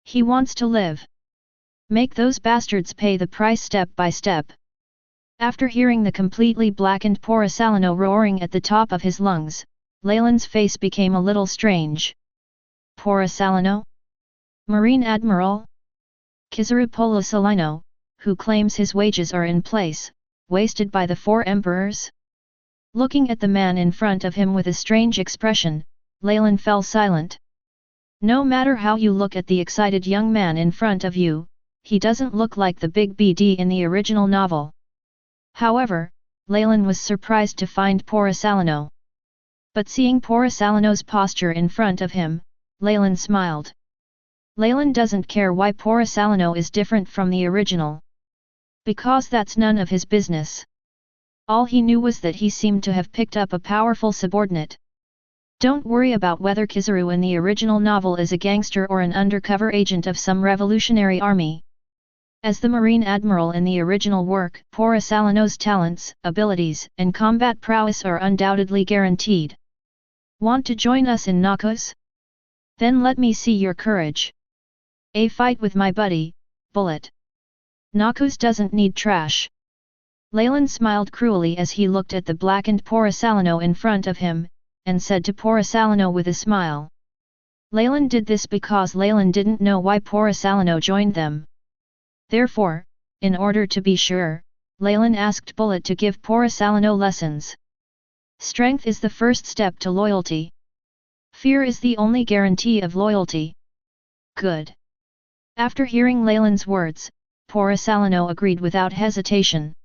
He wants to live. Make those bastards pay the price step by step. After hearing the completely blackened Porisalino roaring at the top of his lungs, Leylin's face became a little strange. Porisalino? Marine Admiral? Kizaru Porisalino, who claims his wages are in place, wasted by the 4 emperors? Looking at the man in front of him with a strange expression, Leylin fell silent. No matter how you look at the excited young man in front of you, he doesn't look like the big BD in the original novel. However, Leylin was surprised to find Porisalino. But seeing Porisalino's posture in front of him, Leylin smiled. Leylin doesn't care why Porisalino is different from the original. Because that's none of his business. All he knew was that he seemed to have picked up a powerful subordinate. Don't worry about whether Kizaru in the original novel is a gangster or an undercover agent of some revolutionary army. As the Marine Admiral in the original work, Porisalino's talents, abilities, and combat prowess are undoubtedly guaranteed. Want to join us in Noxus? Then let me see your courage. A fight with my buddy, Bullet. Noxus doesn't need trash. Leylin smiled cruelly as he looked at the blackened Porisalino in front of him, and said to Porisalino with a smile. Leylin did this because Leylin didn't know why Porisalino joined them. Therefore, in order to be sure, Leylin asked Bullet to give Porisalino lessons. Strength is the first step to loyalty. Fear is the only guarantee of loyalty. Good. After hearing Leylin's words, Porisalino agreed without hesitation.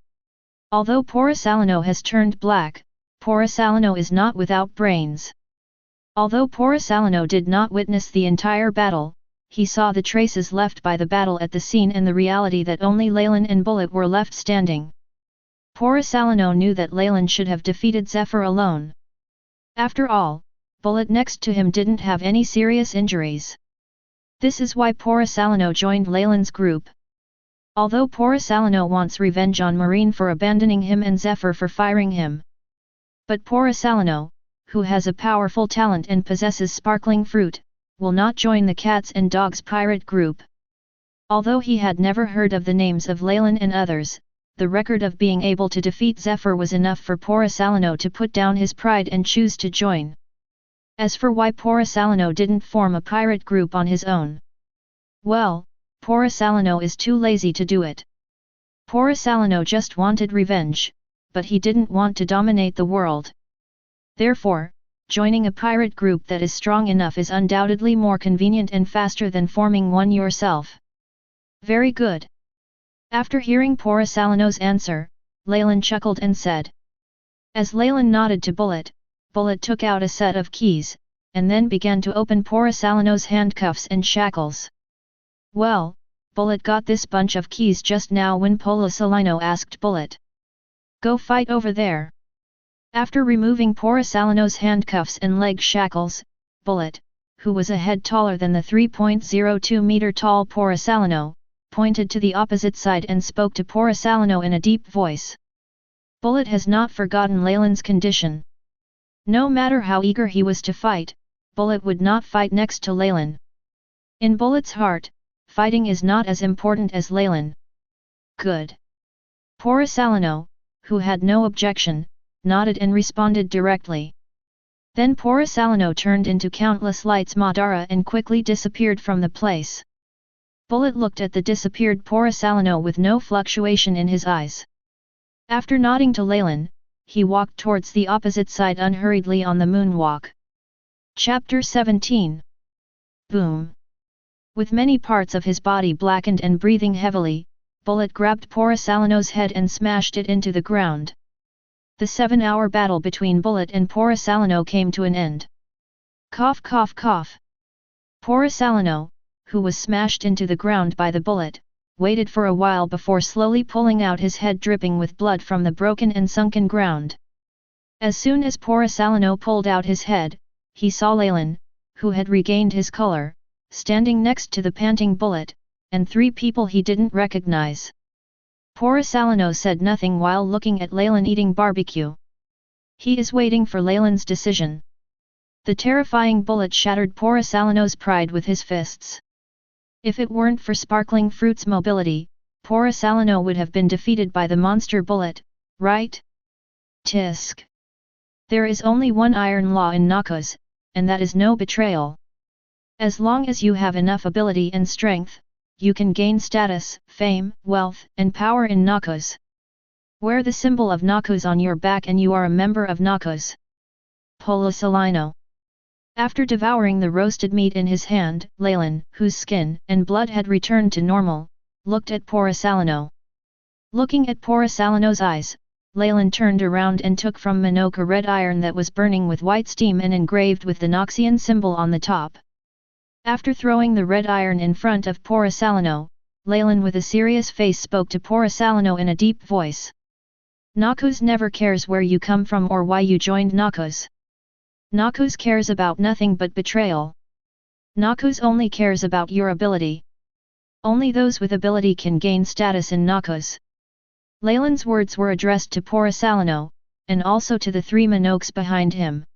Although Porisalino has turned black, Porisalino is not without brains. Although Porisalino did not witness the entire battle, he saw the traces left by the battle at the scene and the reality that only Leylin and Bullet were left standing. Porisalino knew that Leylin should have defeated Zephyr alone. After all, Bullet next to him didn't have any serious injuries. This is why Porrasalino joined Leylin's group. Although Porrasalino wants revenge on Marine for abandoning him and Zephyr for firing him. But Porrasalino, who has a powerful talent and possesses sparkling fruit, will not join the cats and dogs pirate group. Although he had never heard of the names of Leylin and others, the record of being able to defeat Zephyr was enough for Porrasalino to put down his pride and choose to join. As for why Porrasalino didn't form a pirate group on his own. Well, Porrasalino is too lazy to do it. Porrasalino just wanted revenge, but he didn't want to dominate the world. Therefore, joining a pirate group that is strong enough is undoubtedly more convenient and faster than forming one yourself. Very good. After hearing Porrasalino's answer, Leylin chuckled and said. As Leylin nodded to Bullet, Bullet took out a set of keys, and then began to open Porrasalino's handcuffs and shackles. Well, Bullet got this bunch of keys just now when Porrasalino asked Bullet. Go fight over there. After removing Porrasalino's handcuffs and leg shackles, Bullet, who was a head taller than the 3.02 meter tall Porrasalino, pointed to the opposite side and spoke to Porrasalino in a deep voice. Bullet has not forgotten Leylin's condition. No matter how eager he was to fight, Bullet would not fight next to Leylin. In Bullet's heart, fighting is not as important as Leylin. Good. Porrasalino, who had no objection, nodded and responded directly. Then Porrasalino turned into countless lights Madara and quickly disappeared from the place. Bullet looked at the disappeared Porrasalino with no fluctuation in his eyes. After nodding to Leylin, he walked towards the opposite side unhurriedly on the moonwalk. Chapter 17. Boom. With many parts of his body blackened and breathing heavily, Bullet grabbed Porrasalino's head and smashed it into the ground. The 7-hour battle between Bullet and Porrasalino came to an end. Cough cough cough. Porrasalino, who was smashed into the ground by the bullet, waited for a while before slowly pulling out his head dripping with blood from the broken and sunken ground. As soon as Porrasalino pulled out his head, he saw Leylin, who had regained his color, standing next to the panting Bullet, and 3 people he didn't recognize. Porrasalino said nothing while looking at Leylin eating barbecue. He is waiting for Leylin's decision. The terrifying Bullet shattered Porrasalino's pride with his fists. If it weren't for Sparkling Fruit's mobility, Porrasalino would have been defeated by the monster Bullet, right? Tisk. There is only one iron law in Noxus, and that is no betrayal. As long as you have enough ability and strength, you can gain status, fame, wealth, and power in Noxus. Wear the symbol of Noxus on your back and you are a member of Noxus. Porrasalino. After devouring the roasted meat in his hand, Leylin, whose skin and blood had returned to normal, looked at Porrasalino. Looking at Porrasalino's eyes, Leylin turned around and took from Minoke a red iron that was burning with white steam and engraved with the Noxian symbol on the top. After throwing the red iron in front of Porrasalino, Leylin with a serious face spoke to Porrasalino in a deep voice. Noxus never cares where you come from or why you joined Noxus. Noxus cares about nothing but betrayal. Noxus only cares about your ability. Only those with ability can gain status in Noxus. Leylin's words were addressed to Porrasalino, and also to the 3 Minokes behind him.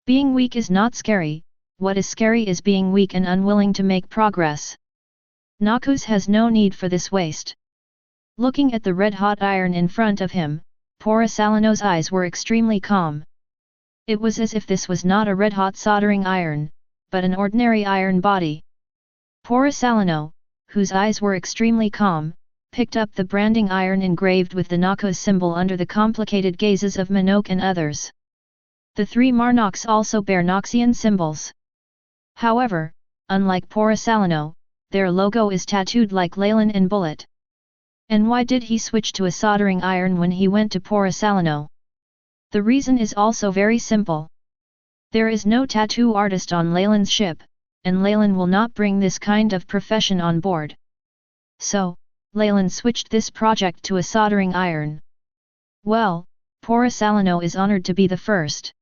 Being weak is not scary, what is scary is being weak and unwilling to make progress. Noxus has no need for this waste. Looking at the red-hot iron in front of him, Porrasalino's eyes were extremely calm. It was as if this was not a red-hot soldering iron, but an ordinary iron body. Porrasalino, whose eyes were extremely calm, picked up the branding iron engraved with the Noxus symbol under the complicated gazes of Minoke and others. The 3 Marnoks also bear Noxian symbols. However, unlike Porrasalino, their logo is tattooed like Leylin and Bullet. And why did he switch to a soldering iron when he went to Porrasalino? The reason is also very simple. There is no tattoo artist on Leylin's ship, and Leylin will not bring this kind of profession on board. So, Leylin switched this project to a soldering iron. Well, Porrasalino is honored to be the first.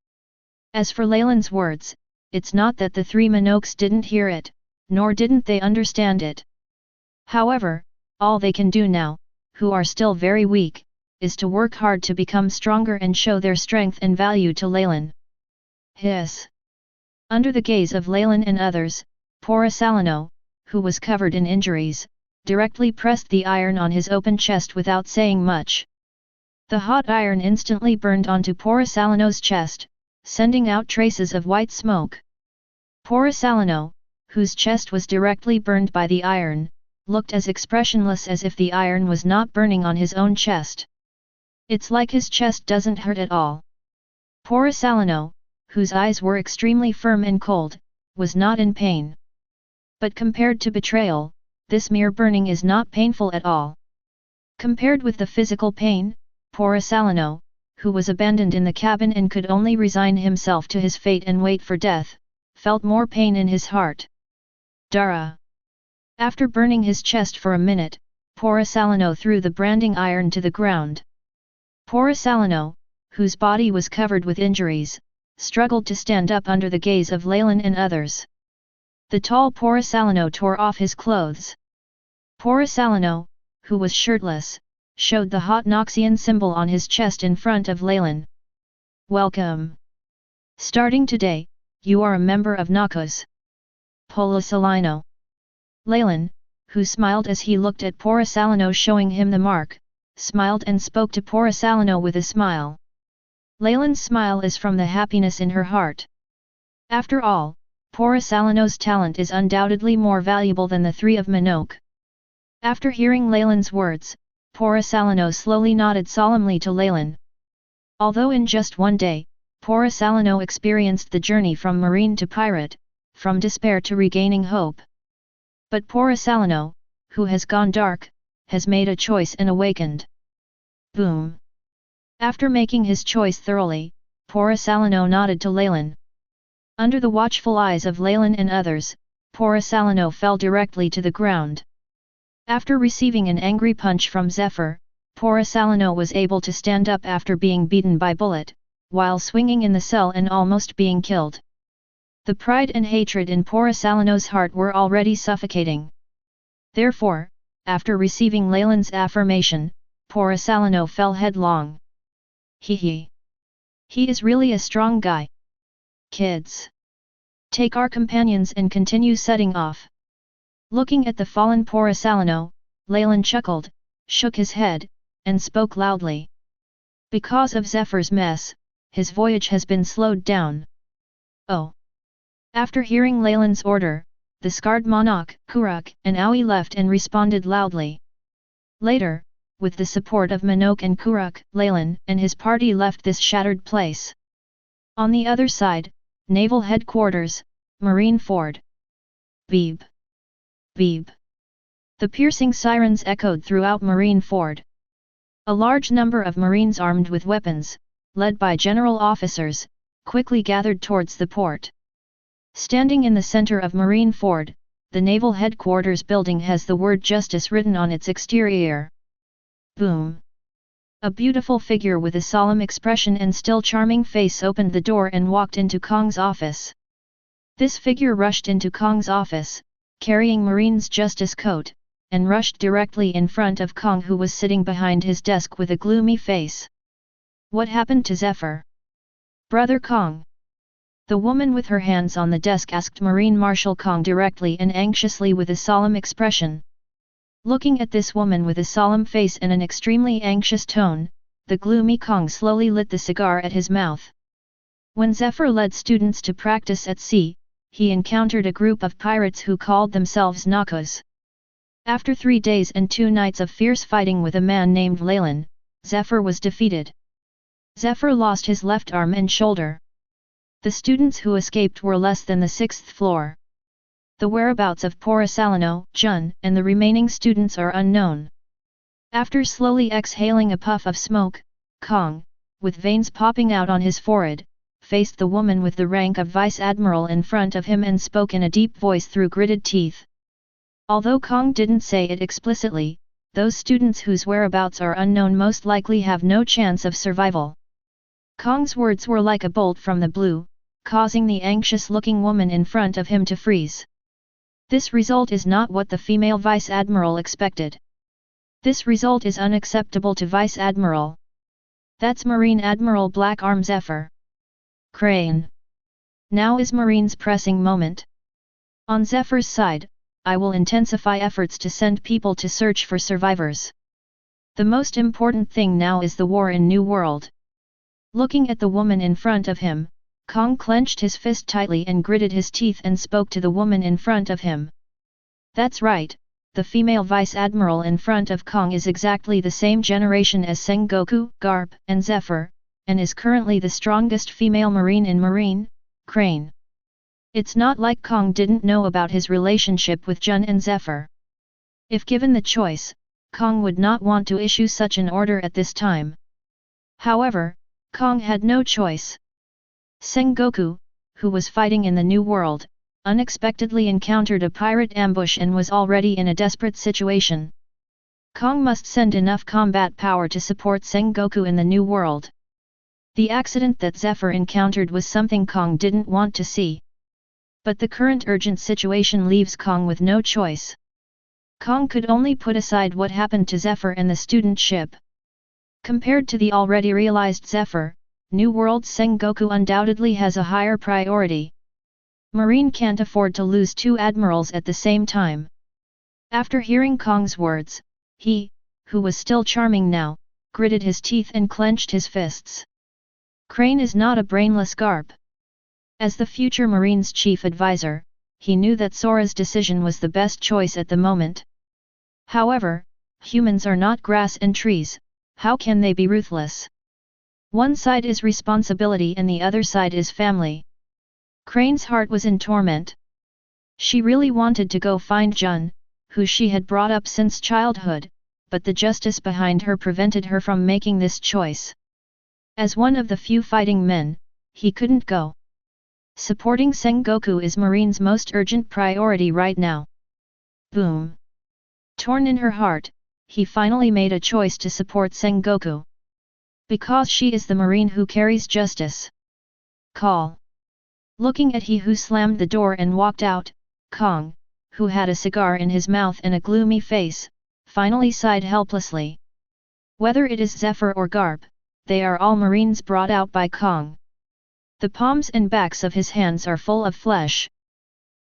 As for Leylin's words, it's not that the 3 Minokes didn't hear it, nor didn't they understand it. However, all they can do now, who are still very weak, is to work hard to become stronger and show their strength and value to Leylin. Hiss! Under the gaze of Leylin and others, poor Assalino, who was covered in injuries, directly pressed the iron on his open chest without saying much. The hot iron instantly burned onto poor Assalino's chest, sending out traces of white smoke. Poor Assalino, whose chest was directly burned by the iron, looked as expressionless as if the iron was not burning on his own chest. It's like his chest doesn't hurt at all. Poor Assalino, whose eyes were extremely firm and cold, was not in pain. But compared to betrayal, this mere burning is not painful at all. Compared with the physical pain, poor Assalino, who was abandoned in the cabin and could only resign himself to his fate and wait for death, felt more pain in his heart. Dara! After burning his chest for a minute, poor Assalino threw the branding iron to the ground. Poor Assalino, whose body was covered with injuries, struggled to stand up under the gaze of Leylin and others. The tall poor Assalino tore off his clothes. Poor Assalino, who was shirtless, showed the hot Noxian symbol on his chest in front of Leylin. Welcome! Starting today, you are a member of Noxus. Polisalino. Leylin, who smiled as he looked at poor Assalino showing him the mark, smiled and spoke to poor Assalino with a smile. Leylin's smile is from the happiness in her heart. After all, poor Assalino's talent is undoubtedly more valuable than the three of Minoke. After hearing Leylin's words, poor Assalino slowly nodded solemnly to Leylin. Although in just one day, poor Assalino experienced the journey from marine to pirate, from despair to regaining hope. But poor Assalino, who has gone dark, has made a choice and awakened. Boom! After making his choice thoroughly, poor Assalino nodded to Leylin. Under the watchful eyes of Leylin and others, poor Assalino fell directly to the ground. After receiving an angry punch from Zephyr, poor Assalino was able to stand up after being beaten by Bullet, while swinging in the cell and almost being killed. The pride and hatred in poor Assalino's heart were already suffocating. Therefore, after receiving Leylin's affirmation, poor Assalino fell headlong. He is really a strong guy. Kids! Take our companions and continue setting off. Looking at the fallen poor Assalino, Leylin chuckled, shook his head, and spoke loudly. Because of Zephyr's mess, his voyage has been slowed down. Oh! After hearing Leylin's order, the scarred monarch, Kuruk, and Aoi left and responded loudly. Later, with the support of Minoke and Kuruk, Leylin and his party left this shattered place. On the other side, Naval Headquarters, Marine Ford. Beep! Beep! The piercing sirens echoed throughout Marine Ford. A large number of Marines armed with weapons, led by general officers, quickly gathered towards the port. Standing in the center of Marine Ford, the Naval Headquarters building has the word Justice written on its exterior. Boom! A beautiful figure with a solemn expression and still charming face opened the door and walked into Kong's office. This figure rushed into Kong's office, carrying Marine's Justice coat, and rushed directly in front of Kong, who was sitting behind his desk with a gloomy face. What happened to Zephyr? Brother Kong? The woman with her hands on the desk asked Marine Marshal Kong directly and anxiously with a solemn expression. Looking at this woman with a solemn face and an extremely anxious tone, the gloomy Kong slowly lit the cigar at his mouth. When Zephyr led students to practice at sea, he encountered a group of pirates who called themselves Noxus. After 3 days and 2 nights of fierce fighting with a man named Leylin, Zephyr was defeated. Zephyr lost his left arm and shoulder. The students who escaped were less than the 6th floor. The whereabouts of poor Assalino, Jun, and the remaining students are unknown. After slowly exhaling a puff of smoke, Kong, with veins popping out on his forehead, faced the woman with the rank of Vice Admiral in front of him and spoke in a deep voice through gritted teeth. Although Kong didn't say it explicitly, those students whose whereabouts are unknown most likely have no chance of survival. Kong's words were like a bolt from the blue, causing the anxious-looking woman in front of him to freeze. This result is not what the female Vice Admiral expected. This result is unacceptable to Vice Admiral. That's Marine Admiral Black Arm Zephyr. Crane. Now is Marine's pressing moment. On Zephyr's side, I will intensify efforts to send people to search for survivors. The most important thing now is the war in New World. Looking at the woman in front of him, Kong clenched his fist tightly and gritted his teeth and spoke to the woman in front of him. That's right, the female Vice Admiral in front of Kong is exactly the same generation as Sengoku, Garp, and Zephyr, and is currently the strongest female Marine in Marine, Crane. It's not like Kong didn't know about his relationship with Jun and Zephyr. If given the choice, Kong would not want to issue such an order at this time. However, Kong had no choice. Sengoku, who was fighting in the New World, unexpectedly encountered a pirate ambush and was already in a desperate situation. Kong must send enough combat power to support Sengoku in the New World. The accident that Zephyr encountered was something Kong didn't want to see. But the current urgent situation leaves Kong with no choice. Kong could only put aside what happened to Zephyr and the student ship. Compared to the already realized Zephyr, New World Sengoku undoubtedly has a higher priority. Marine can't afford to lose two admirals at the same time. After hearing Kong's words, he, who was still charming now, gritted his teeth and clenched his fists. Crane is not a brainless Garp. As the future Marine's chief advisor, he knew that Sora's decision was the best choice at the moment. However, humans are not grass and trees, how can they be ruthless? One side is responsibility and the other side is family. Crane's heart was in torment. She really wanted to go find Jun, who she had brought up since childhood, but the justice behind her prevented her from making this choice. As one of the few fighting men, he couldn't go. Supporting Sengoku is Marine's most urgent priority right now. Boom! Torn in her heart, he finally made a choice to support Sengoku. Because she is the Marine who carries justice. Call. Looking at he who slammed the door and walked out, Kong, who had a cigar in his mouth and a gloomy face, finally sighed helplessly. Whether it is Zephyr or Garp, they are all Marines brought out by Kong. The palms and backs of his hands are full of flesh.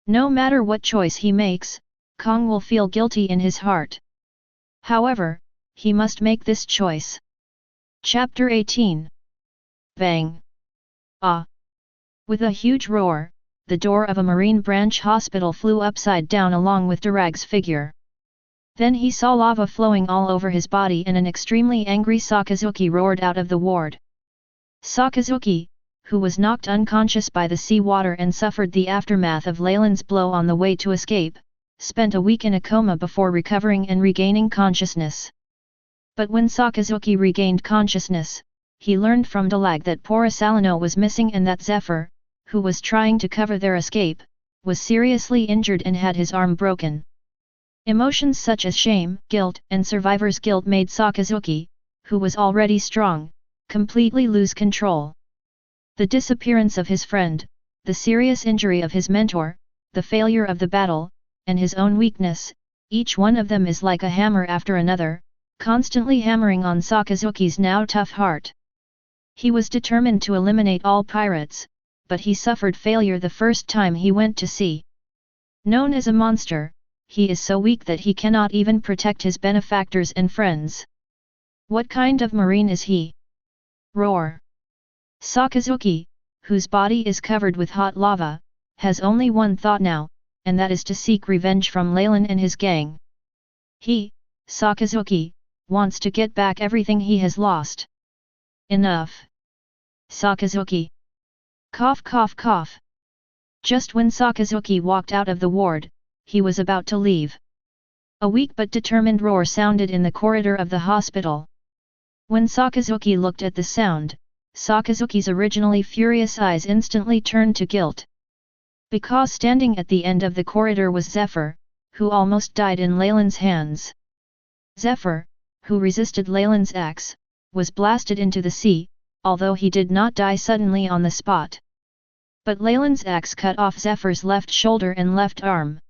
No matter what choice he makes, Kong will feel guilty in his heart. However, he must make this choice. Chapter 18. Bang! Ah! With a huge roar, the door of a Marine branch hospital flew upside down along with Darag's figure. Then he saw lava flowing all over his body and an extremely angry Sakazuki roared out of the ward. Sakazuki, who was knocked unconscious by the seawater and suffered the aftermath of Leylin's blow on the way to escape, spent a week in a coma before recovering and regaining consciousness. But when Sakazuki regained consciousness, he learned from Dalag that Porisalino was missing and that Zephyr, who was trying to cover their escape, was seriously injured and had his arm broken. Emotions such as shame, guilt, and survivor's guilt made Sakazuki, who was already strong, completely lose control. The disappearance of his friend, the serious injury of his mentor, the failure of the battle, and his own weakness, each one of them is like a hammer after another, constantly hammering on Sakazuki's now tough heart. He was determined to eliminate all pirates, but he suffered failure the first time he went to sea. Known as a monster, he is so weak that he cannot even protect his benefactors and friends. What kind of Marine is he? Roar! Sakazuki, whose body is covered with hot lava, has only one thought now, and that is to seek revenge from Leylin and his gang. He, Sakazuki, wants to get back everything he has lost. Enough! Sakazuki! Cough cough cough! Just when Sakazuki walked out of the ward, he was about to leave. A weak but determined roar sounded in the corridor of the hospital. When Sakazuki looked at the sound, Sakazuki's originally furious eyes instantly turned to guilt. Because standing at the end of the corridor was Zephyr, who almost died in Leylin's hands. Zephyr, who resisted Leylin's axe, was blasted into the sea, although he did not die suddenly on the spot. But Leylin's axe cut off Zephyr's left shoulder and left arm.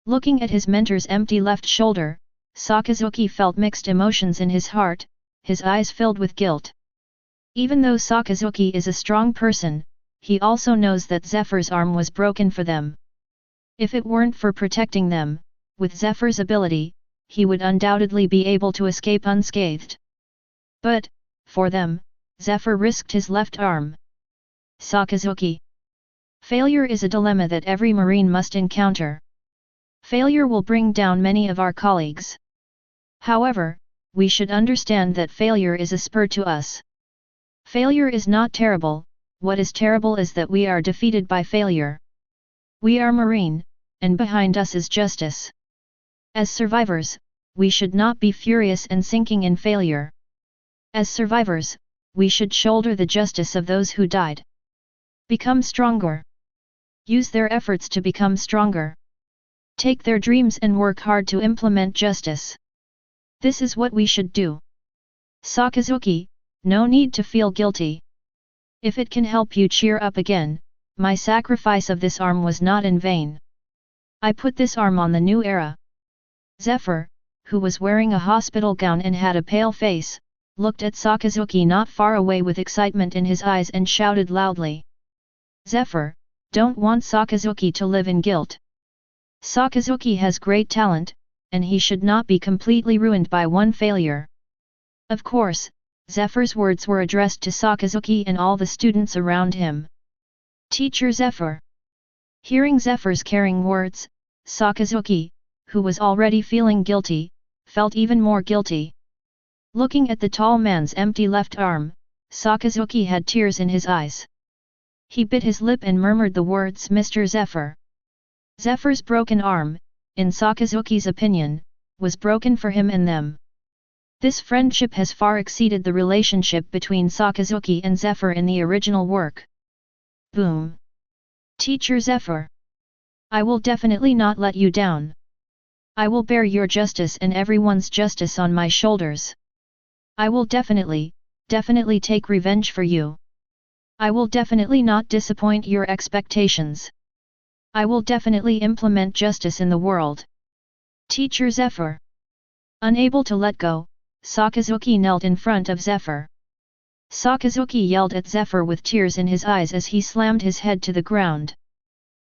Looking at his mentor's empty left shoulder, Sakazuki felt mixed emotions in his heart, his eyes filled with guilt. Even though Sakazuki is a strong person, he also knows that Zephyr's arm was broken for them. If it weren't for protecting them, with Zephyr's ability, he would undoubtedly be able to escape unscathed. But, for them, Zephyr risked his left arm. Sakazuki. Failure is a dilemma that every Marine must encounter. Failure will bring down many of our colleagues. However, we should understand that failure is a spur to us. Failure is not terrible, what is terrible is that we are defeated by failure. We are Marine, and behind us is justice. As survivors, we should not be furious and sinking in failure. As survivors, we should shoulder the justice of those who died. Become stronger. Use their efforts to become stronger. Take their dreams and work hard to implement justice. This is what we should do. Sakazuki, no need to feel guilty. If it can help you cheer up again, my sacrifice of this arm was not in vain. I put this arm on the new era. Zephyr, who was wearing a hospital gown and had a pale face, looked at Sakazuki not far away with excitement in his eyes and shouted loudly. Zephyr, don't want Sakazuki to live in guilt. Sakazuki has great talent, and he should not be completely ruined by one failure. Of course, Zephyr's words were addressed to Sakazuki and all the students around him. Teacher Zephyr. Hearing Zephyr's caring words, Sakazuki, who was already feeling guilty, felt even more guilty. Looking at the tall man's empty left arm, Sakazuki had tears in his eyes. He bit his lip and murmured the words Mr. Zephyr. Zephyr's broken arm, in Sakazuki's opinion, was broken for him and them. This friendship has far exceeded the relationship between Sakazuki and Zephyr in the original work. Boom! Teacher Zephyr! I will definitely not let you down. I will bear your justice and everyone's justice on my shoulders. I will definitely take revenge for you. I will definitely not disappoint your expectations. I will definitely implement justice in the world. Teacher Zephyr. Unable to let go, Sakazuki knelt in front of Zephyr. Sakazuki yelled at Zephyr with tears in his eyes as he slammed his head to the ground.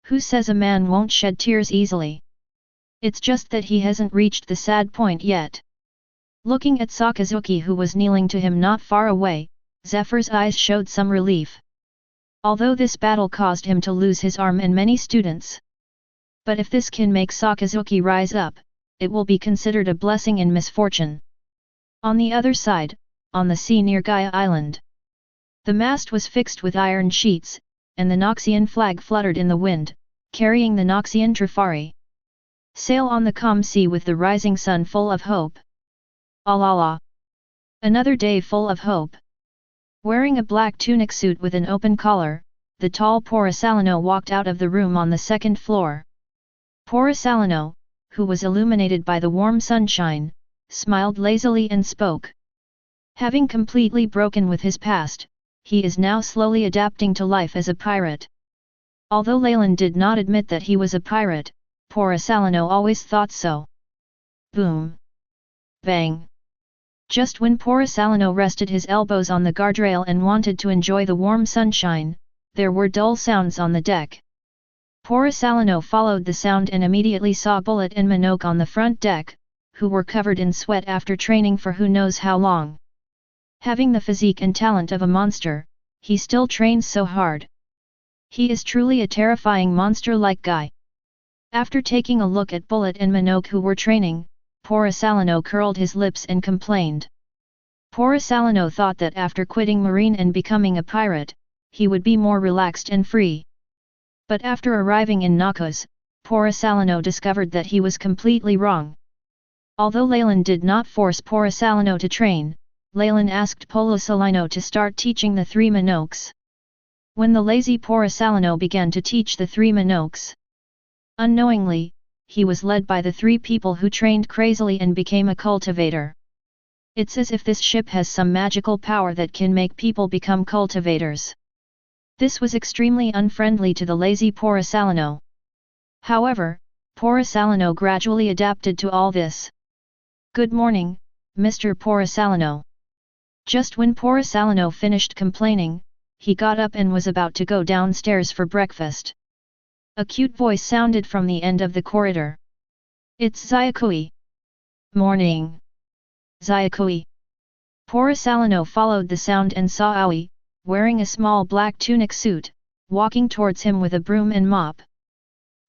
Who says a man won't shed tears easily? It's just that he hasn't reached the sad point yet. Looking at Sakazuki who was kneeling to him not far away, Zephyr's eyes showed some relief. Although this battle caused him to lose his arm and many students. But if this can make Sakazuki rise up, it will be considered a blessing in misfortune. On the other side, on the sea near Gaia Island. The mast was fixed with iron sheets, and the Noxian flag fluttered in the wind, carrying the Noxian Trifari. Sail on the calm sea with the rising sun full of hope. Allah! Another day full of hope. Wearing a black tunic suit with an open collar, the tall Porisalino walked out of the room on the second floor. Porisalino, who was illuminated by the warm sunshine, smiled lazily and spoke. Having completely broken with his past, he is now slowly adapting to life as a pirate. Although Leylin did not admit that he was a pirate, Porisalino always thought so. Boom! Bang! Just when Porisalino rested his elbows on the guardrail and wanted to enjoy the warm sunshine, there were dull sounds on the deck. Porisalino followed the sound and immediately saw Bullet and Minogue on the front deck, who were covered in sweat after training for who knows how long. Having the physique and talent of a monster, he still trains so hard. He is truly a terrifying monster-like guy. After taking a look at Bullet and Minogue who were training, Porisalino curled his lips and complained. Porisalino thought that after quitting Marine and becoming a pirate, he would be more relaxed and free. But after arriving in Noxus, Porisalino discovered that he was completely wrong. Although Leylin did not force Porisalino to train, Leylin asked Porisalino to start teaching the three Minogues. When the lazy Porisalino began to teach the three Minogues, unknowingly, he was led by the three people who trained crazily and became a cultivator. It's as if this ship has some magical power that can make people become cultivators. This was extremely unfriendly to the lazy Porisalino. However, Porcelano gradually adapted to all this. "Good morning, Mr. Porcelano." Just when Porcelano finished complaining, he got up and was about to go downstairs for breakfast. A cute voice sounded from the end of the corridor. "It's Zyakui." "Morning, Zyakui." Porcelano followed the sound and saw Aoi, wearing a small black tunic suit, walking towards him with a broom and mop.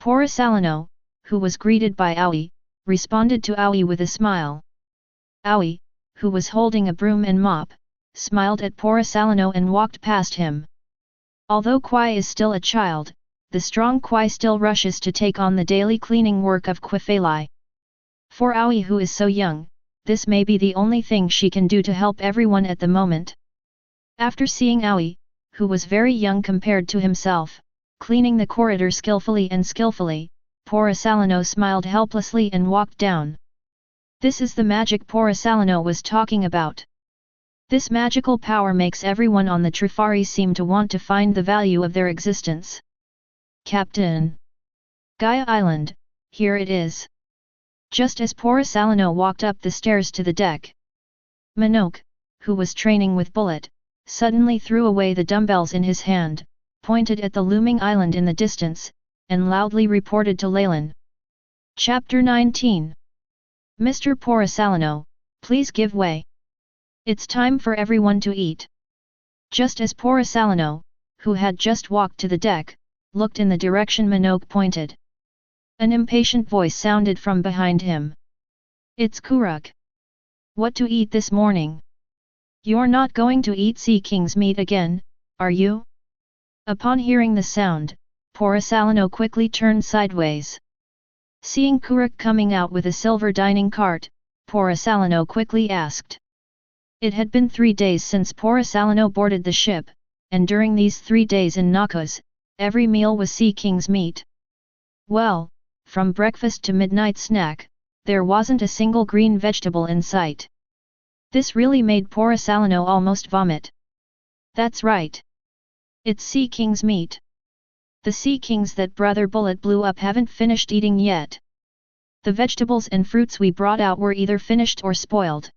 Porcelano, who was greeted by Aoi, responded to Aoi with a smile. Aoi, who was holding a broom and mop, smiled at Porcelano and walked past him. Although Kwai is still a child, the strong Kwai still rushes to take on the daily cleaning work of Kwifali. For Aoi, who is so young, this may be the only thing she can do to help everyone at the moment. After seeing Aoi, who was very young compared to himself, cleaning the corridor skillfully, Porcelano smiled helplessly and walked down. This is the magic Porcelano was talking about. This magical power makes everyone on the Trifari seem to want to find the value of their existence. "Captain! Gaia Island, here it is." Just as Porcelano walked up the stairs to the deck, Minogue, who was training with Bullet, suddenly threw away the dumbbells in his hand, pointed at the looming island in the distance, and loudly reported to Leylin. Chapter 19. "Mr. Porcelano, please give way. It's time for everyone to eat." Just as Porcelano, who had just walked to the deck, looked in the direction Minogue pointed, an impatient voice sounded from behind him. "It's Kuruk. What to eat this morning? You're not going to eat Sea King's meat again, are you?" Upon hearing the sound, Porcelano quickly turned sideways. Seeing Kuruk coming out with a silver dining cart, Porcelano quickly asked. It had been 3 days since Porcelano boarded the ship, and during these 3 days in Noxus, every meal was Sea King's meat. Well, from breakfast to midnight snack, there wasn't a single green vegetable in sight. This really made Porcelano almost vomit. "That's right. It's Sea King's meat. The Sea Kings that Brother Bullet blew up haven't finished eating yet. The vegetables and fruits we brought out were either finished or spoiled.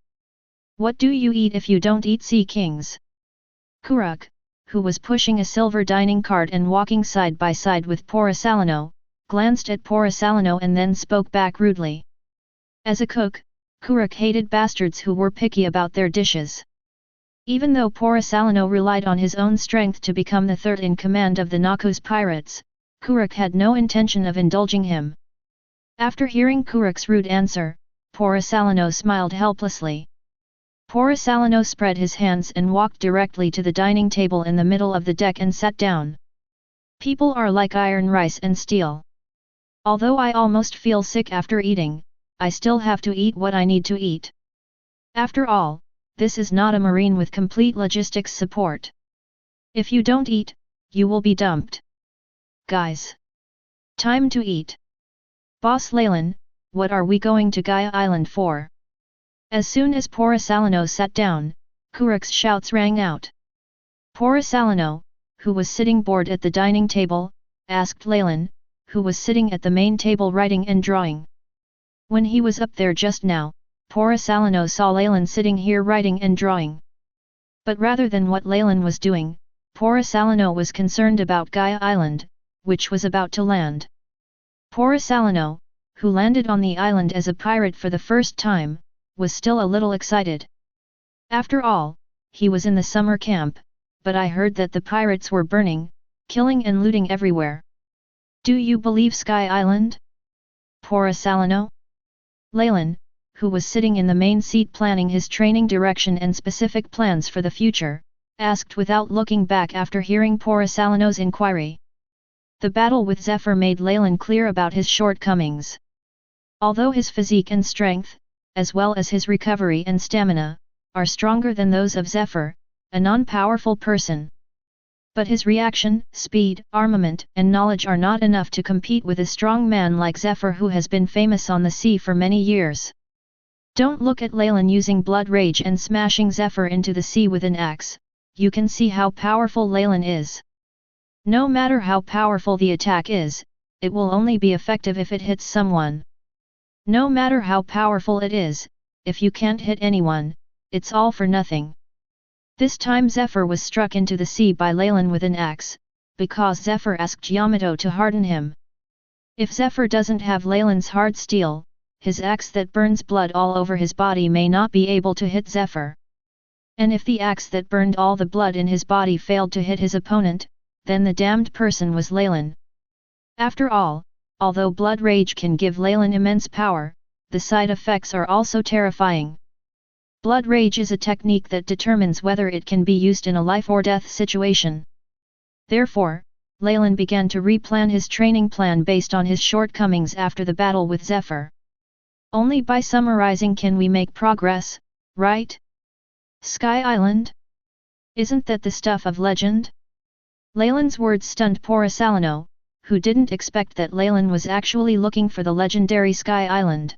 What do you eat if you don't eat Sea Kings?" Kuruk, who was pushing a silver dining cart and walking side by side with Porcelano, glanced at Porcelano and then spoke back rudely. As a cook, Kuruk hated bastards who were picky about their dishes. Even though Porcelano relied on his own strength to become the third in command of the Noxus pirates, Kuruk had no intention of indulging him. After hearing Kuruk's rude answer, Porcelano smiled helplessly. Porcelano spread his hands and walked directly to the dining table in the middle of the deck and sat down. "People are like iron, rice and steel. Although I almost feel sick after eating, I still have to eat what I need to eat. After all, this is not a marine with complete logistics support. If you don't eat, you will be dumped. Guys! Time to eat. Boss Leylin, what are we going to Gaia Island for?" As soon as Porcelano sat down, Kuruk's shouts rang out. Porcelano, who was sitting bored at the dining table, asked Leylin, who was sitting at the main table writing and drawing. When he was up there just now, Porcelano saw Leylin sitting here writing and drawing. But rather than what Leylin was doing, Porcelano was concerned about Gaia Island, which was about to land. Porcelano, who landed on the island as a pirate for the first time, was still a little excited. After all, he was in the summer camp, but I heard that the pirates were burning, killing and looting everywhere. "Do you believe Sky Island, Porcelano?" Leylin, who was sitting in the main seat planning his training direction and specific plans for the future, asked without looking back after hearing Porcelano's inquiry. The battle with Zephyr made Leylin clear about his shortcomings. Although his physique and strength, as well as his recovery and stamina, are stronger than those of Zephyr, a non-powerful person. But his reaction, speed, armament and knowledge are not enough to compete with a strong man like Zephyr who has been famous on the sea for many years. Don't look at Leylin using blood rage and smashing Zephyr into the sea with an axe, you can see how powerful Leylin is. No matter how powerful the attack is, it will only be effective if it hits someone. No matter how powerful it is, if you can't hit anyone, it's all for nothing. This time Zephyr was struck into the sea by Leylin with an axe, because Zephyr asked Yamato to harden him. If Zephyr doesn't have Leylin's hard steel, his axe that burns blood all over his body may not be able to hit Zephyr. And if the axe that burned all the blood in his body failed to hit his opponent, then the damned person was Leylin. After all, although blood rage can give Leylin immense power, the side effects are also terrifying. Blood rage is a technique that determines whether it can be used in a life or death situation. Therefore, Leylin began to replan his training plan based on his shortcomings after the battle with Zephyr. Only by summarizing can we make progress, right? Sky Island? Isn't that the stuff of legend? Leylin's words stunned Porisalino, who didn't expect that Leylin was actually looking for the legendary Sky Island.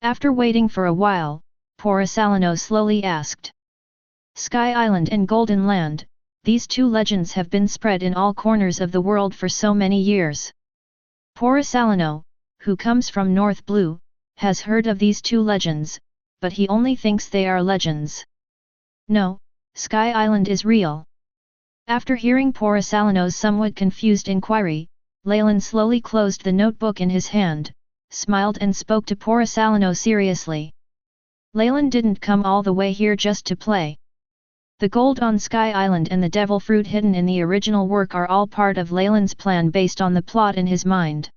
After waiting for a while, Porisalino slowly asked. Sky Island and Golden Land, these two legends have been spread in all corners of the world for so many years. Porisalino, who comes from North Blue, has heard of these two legends, but he only thinks they are legends. No, Sky Island is real. After hearing Porisalino's somewhat confused inquiry, Leylin slowly closed the notebook in his hand, smiled and spoke to Porisalino seriously. Leylin didn't come all the way here just to play. The gold on Sky Island and the devil fruit hidden in the original work are all part of Leylin's plan based on the plot in his mind.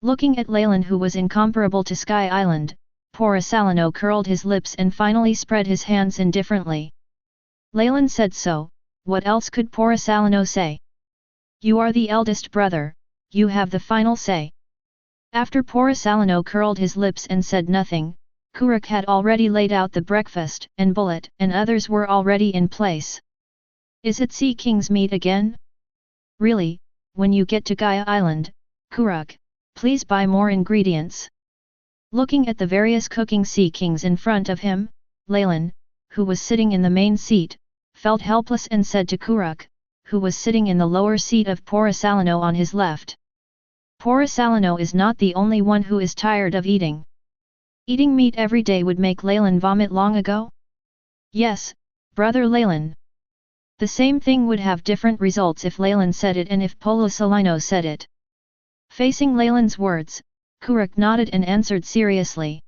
Looking at Leylin, who was incomparable to Sky Island, Porisalino curled his lips and finally spread his hands indifferently. Leylin said so, what else could Porisalino say? You are the eldest brother, you have the final say. After Porisalino curled his lips and said nothing, Kuruk had already laid out the breakfast, and Bullet and others were already in place. Is it Sea King's meat again? Really, when you get to Gaia Island, Kuruk, please buy more ingredients. Looking at the various cooking Sea Kings in front of him, Leylin, who was sitting in the main seat, felt helpless and said to Kuruk, who was sitting in the lower seat of Porisalino on his left. Porisalino is not the only one who is tired of eating. Eating meat every day would make Leylin vomit long ago? Yes, brother Leylin. The same thing would have different results if Leylin said it and if Porisalino said it. Facing Leylin's words, Kuruk nodded and answered seriously.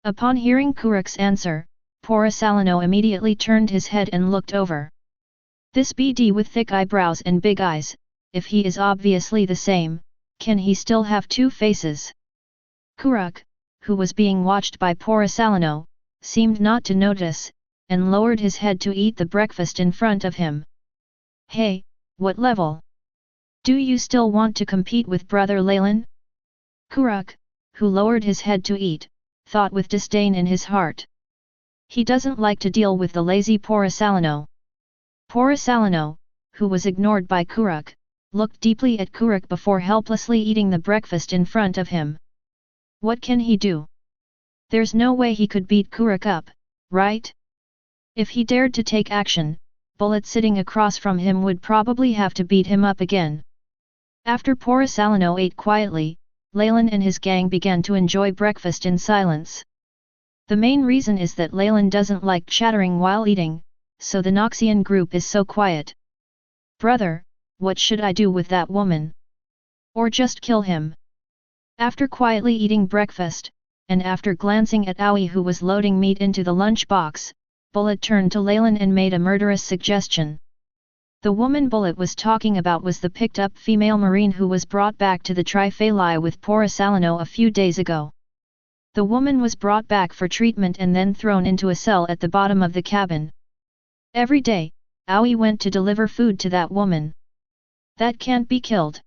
Upon hearing Kuruk's answer, Porisalino immediately turned his head and looked over. This BD with thick eyebrows and big eyes, if he is obviously the same, can he still have two faces? Kuruk, who was being watched by Porisalino, seemed not to notice, and lowered his head to eat the breakfast in front of him. Hey, what level? Do you still want to compete with brother Leylin? Kuruk, who lowered his head to eat, thought with disdain in his heart. He doesn't like to deal with the lazy Porisalino. Porisalino, who was ignored by Kuruk, looked deeply at Kuruk before helplessly eating the breakfast in front of him. What can he do? There's no way he could beat Kuruk up, right? If he dared to take action, Bullet sitting across from him would probably have to beat him up again. After Porisalino ate quietly, Leylin and his gang began to enjoy breakfast in silence. The main reason is that Leylin doesn't like chattering while eating, so the Noxian group is so quiet. Brother, what should I do with that woman? Or just kill him? After quietly eating breakfast, and after glancing at Aoi who was loading meat into the lunchbox, Bullet turned to Leylin and made a murderous suggestion. The woman Bullet was talking about was the picked-up female marine who was brought back to the Triphalii with Porisalino a few days ago. The woman was brought back for treatment and then thrown into a cell at the bottom of the cabin. Every day, Aoi went to deliver food to that woman. That can't be killed.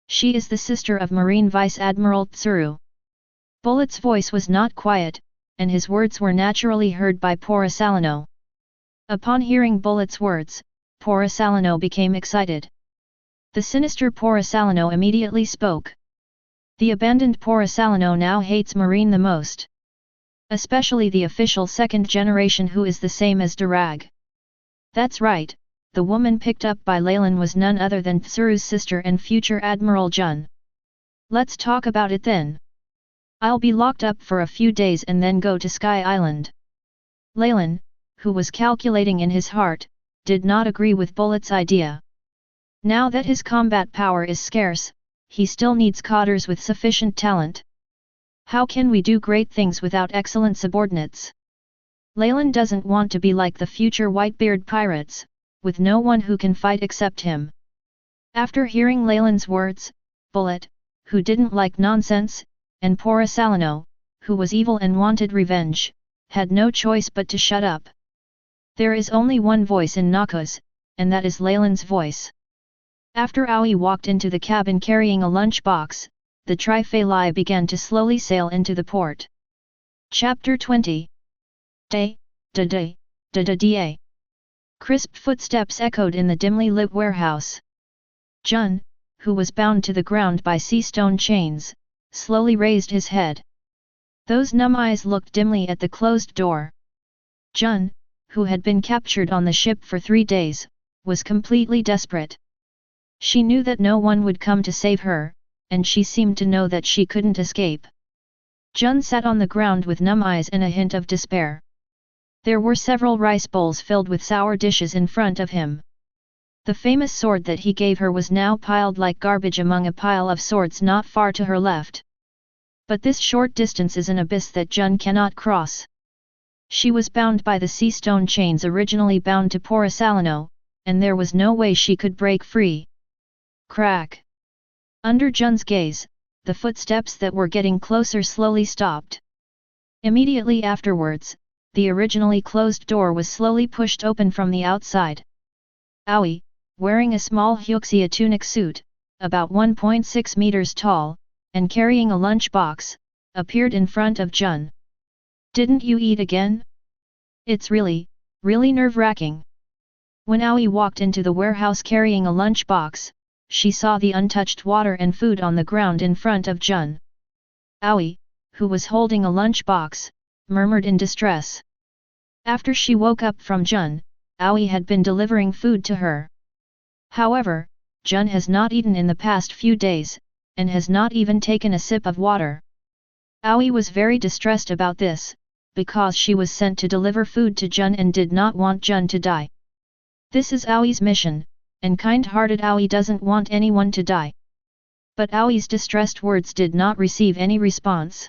She is the sister of Marine Vice Admiral Tsuru. Bullet's voice was not quiet, and his words were naturally heard by Porisalino. Upon hearing Bullet's words, Porisalino became excited. The sinister Porisalino immediately spoke. The abandoned Porisalino now hates Marine the most. Especially the official second generation who is the same as Darag. That's right, the woman picked up by Leylin was none other than Tsuru's sister and future Admiral Jun. Let's talk about it then. I'll be locked up for a few days and then go to Sky Island. Leylin, who was calculating in his heart, did not agree with Bullet's idea. Now that his combat power is scarce, he still needs cotters with sufficient talent. How can we do great things without excellent subordinates? Leylin doesn't want to be like the future Whitebeard pirates, with no one who can fight except him. After hearing Leylin's words, Bullet, who didn't like nonsense, and Salino, who was evil and wanted revenge, had no choice but to shut up. There is only one voice in Noxus, and that is Leylin's voice. After Aoi walked into the cabin carrying a lunchbox, the Trifali began to slowly sail into the port. Chapter 20. Day, da day, da da da. Crisp footsteps echoed in the dimly lit warehouse. Jun, who was bound to the ground by sea stone chains, slowly raised his head. Those numb eyes looked dimly at the closed door. Jun, who had been captured on the ship for 3 days, was completely desperate. She knew that no one would come to save her, and she seemed to know that she couldn't escape. Jun sat on the ground with numb eyes and a hint of despair. There were several rice bowls filled with sour dishes in front of him. The famous sword that he gave her was now piled like garbage among a pile of swords not far to her left. But this short distance is an abyss that Jun cannot cross. She was bound by the sea stone chains originally bound to Salino, and there was no way she could break free. Crack! Under Jun's gaze, the footsteps that were getting closer slowly stopped. Immediately afterwards, the originally closed door was slowly pushed open from the outside. Aoi, wearing a small Hyuxia tunic suit, about 1.6 meters tall, and carrying a lunchbox, appeared in front of Jun. Didn't you eat again? It's really nerve-wracking. When Aoi walked into the warehouse carrying a lunchbox, she saw the untouched water and food on the ground in front of Jun. Aoi, who was holding a lunchbox, murmured in distress. After she woke up from Jun, Aoi had been delivering food to her. However, Jun has not eaten in the past few days, and has not even taken a sip of water. Aoi was very distressed about this, because she was sent to deliver food to Jun and did not want Jun to die. This is Aoi's mission, and kind-hearted Aoi doesn't want anyone to die. But Aoi's distressed words did not receive any response.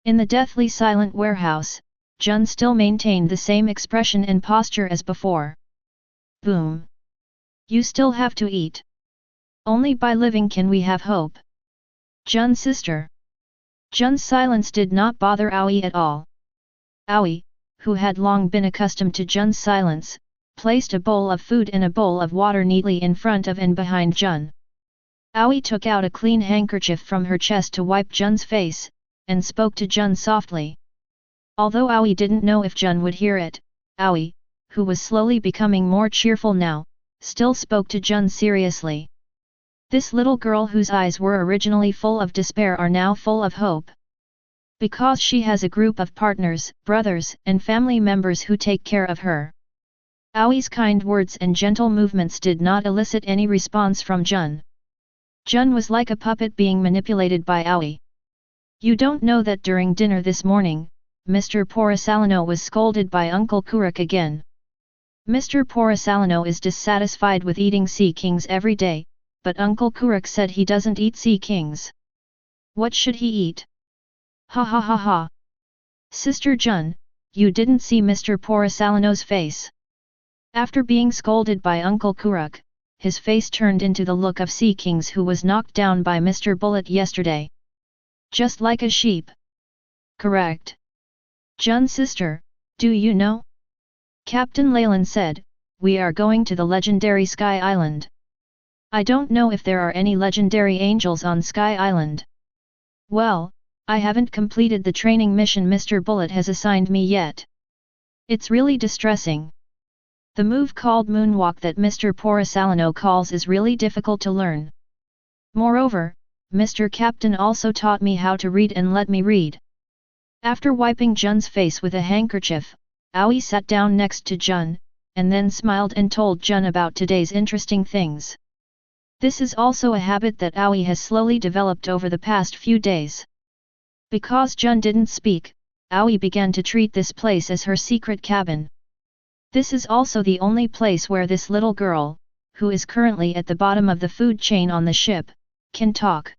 In the deathly silent warehouse, Jun still maintained the same expression and posture as before. Boom! You still have to eat. Only by living can we have hope. Jun's sister. Jun's silence did not bother Aoi at all. Aoi, who had long been accustomed to Jun's silence, placed a bowl of food and a bowl of water neatly in front of and behind Jun. Aoi took out a clean handkerchief from her chest to wipe Jun's face, and spoke to Jun softly. Although Aoi didn't know if Jun would hear it, Aoi, who was slowly becoming more cheerful now, still spoke to Jun seriously. This little girl whose eyes were originally full of despair are now full of hope. Because she has a group of partners, brothers, and family members who take care of her. Aoi's kind words and gentle movements did not elicit any response from Jun. Jun was like a puppet being manipulated by Aoi. You don't know that during dinner this morning, Mr. Salino was scolded by Uncle Kuruk again. Mr. Salino is dissatisfied with eating sea kings every day, but Uncle Kuruk said he doesn't eat sea kings. What should he eat? Ha ha ha ha. Sister Jun, you didn't see Mr. Salino's face. After being scolded by Uncle Kuruk, his face turned into the look of sea kings who was knocked down by Mr. Bullet yesterday. Just like a sheep. Correct. Jun's sister, do you know? Captain Leylin said, we are going to the legendary Sky Island. I don't know if there are any legendary angels on Sky Island. Well, I haven't completed the training mission Mr. Bullet has assigned me yet. It's really distressing. The move called moonwalk that Mr. Salino calls is really difficult to learn. Moreover, Mr. Captain also taught me how to read and let me read. After wiping Jun's face with a handkerchief, Aoi sat down next to Jun, and then smiled and told Jun about today's interesting things. This is also a habit that Aoi has slowly developed over the past few days. Because Jun didn't speak, Aoi began to treat this place as her secret cabin. This is also the only place where this little girl, who is currently at the bottom of the food chain on the ship, can talk.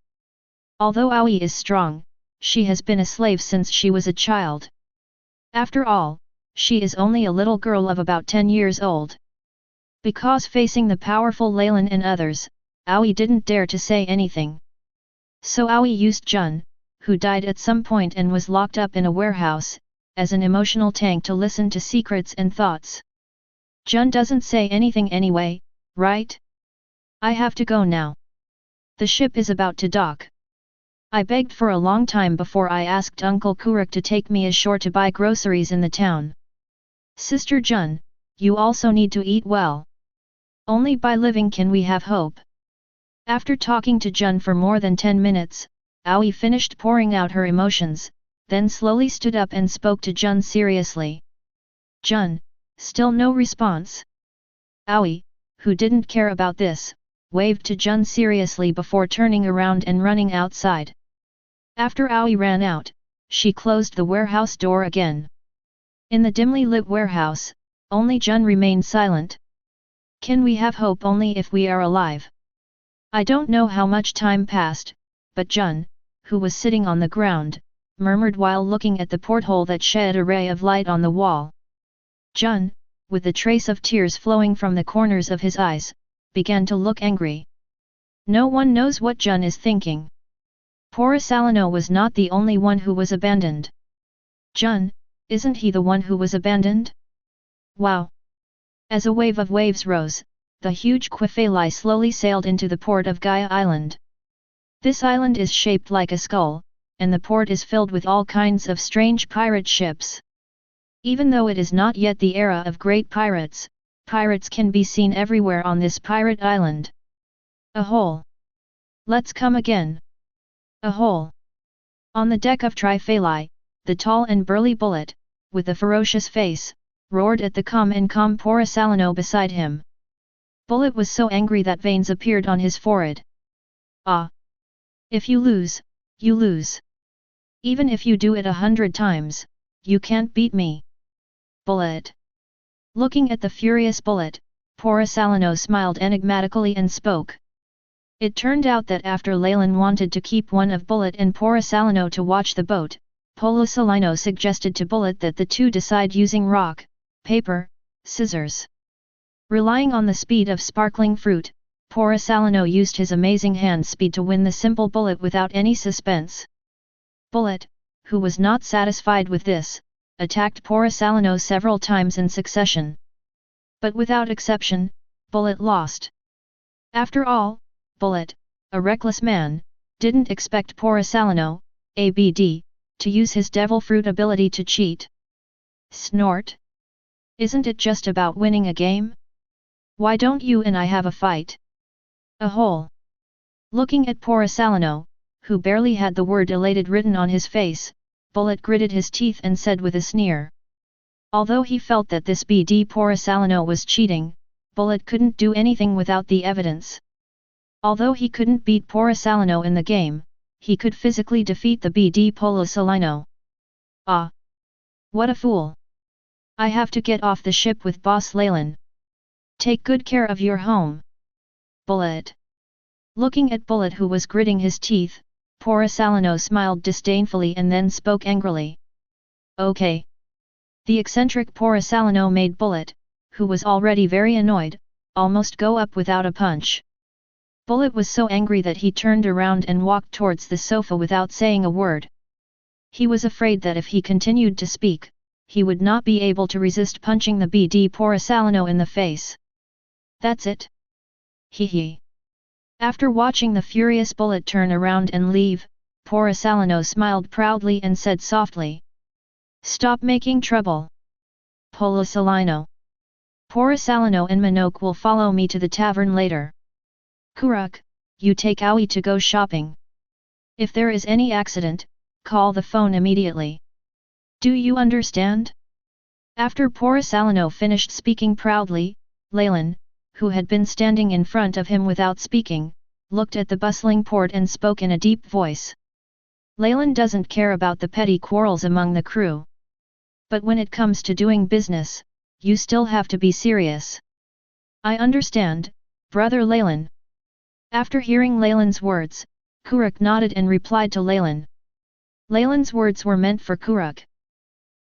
Although Aoi is strong, she has been a slave since she was a child. After all, she is only a little girl of about 10 years old. Because facing the powerful Leylin and others, Aoi didn't dare to say anything. So Aoi used Jun, who died at some point and was locked up in a warehouse, as an emotional tank to listen to secrets and thoughts. Jun doesn't say anything anyway, right? I have to go now. The ship is about to dock. I begged for a long time before I asked Uncle Kurik to take me ashore to buy groceries in the town. Sister Jun, you also need to eat well. Only by living can we have hope. After talking to Jun for more than 10 minutes, Aoi finished pouring out her emotions, then slowly stood up and spoke to Jun seriously. Jun, still no response. Aoi, who didn't care about this, waved to Jun seriously before turning around and running outside. After Aoi ran out, she closed the warehouse door again. In the dimly lit warehouse, only Jun remained silent. Can we have hope only if we are alive? I don't know how much time passed, but Jun, who was sitting on the ground, murmured while looking at the porthole that shed a ray of light on the wall. Jun, with a trace of tears flowing from the corners of his eyes, began to look angry. No one knows what Jun is thinking. Porisalino was not the only one who was abandoned. Jun, isn't he the one who was abandoned? Wow! As a wave of waves rose, the huge Quifeli slowly sailed into the port of Gaia Island. This island is shaped like a skull, and the port is filled with all kinds of strange pirate ships. Even though it is not yet the era of great pirates, pirates can be seen everywhere on this pirate island. A hole! Let's come again! A hole! On the deck of Trifeli, the tall and burly Bullet, with a ferocious face, roared at the calm Porisalino beside him. Bullet was so angry that veins appeared on his forehead. Ah! If you lose, you lose. Even if you do it 100 times, you can't beat me. Bullet! Looking at the furious Bullet, Porisalino smiled enigmatically and spoke. It turned out that after Leylin wanted to keep one of Bullet and Porisalino to watch the boat, Porisalino suggested to Bullet that the two decide using rock, paper, scissors. Relying on the speed of sparkling fruit, Porisalino used his amazing hand speed to win the simple Bullet without any suspense. Bullet, who was not satisfied with this, attacked Porisalino several times in succession. But without exception, Bullet lost. After all, Bullet, a reckless man, didn't expect Porisalino, ABD, to use his devil fruit ability to cheat. Snort! Isn't it just about winning a game? Why don't you and I have a fight? A hole! Looking at Porisalino, who barely had the word elated written on his face, Bullet gritted his teeth and said with a sneer. Although he felt that this BD Porisalino was cheating, Bullet couldn't do anything without the evidence. Although he couldn't beat Porisalino in the game, he could physically defeat the BD Porisalino. Ah! What a fool! I have to get off the ship with Boss Leylin. Take good care of your home. Bullet! Looking at Bullet who was gritting his teeth, Porisalino smiled disdainfully and then spoke angrily. Okay. The eccentric Porisalino made Bullet, who was already very annoyed, almost go up without a punch. Bullet was so angry that he turned around and walked towards the sofa without saying a word. He was afraid that if he continued to speak, he would not be able to resist punching the BD Porisalino in the face. That's it. Hee. After watching the furious Bullet turn around and leave, Porisalino smiled proudly and said softly. Stop making trouble. Porisalino. Porisalino and Minoke will follow me to the tavern later. Kurik, you take Aoi to go shopping. If there is any accident, call the phone immediately. Do you understand? After Porisalino finished speaking proudly, Leylin, who had been standing in front of him without speaking, looked at the bustling port and spoke in a deep voice. Leylin doesn't care about the petty quarrels among the crew. But when it comes to doing business, you still have to be serious. I understand, brother Leylin. After hearing Leylin's words, Kuruk nodded and replied to Leylin. Leylin's words were meant for Kuruk.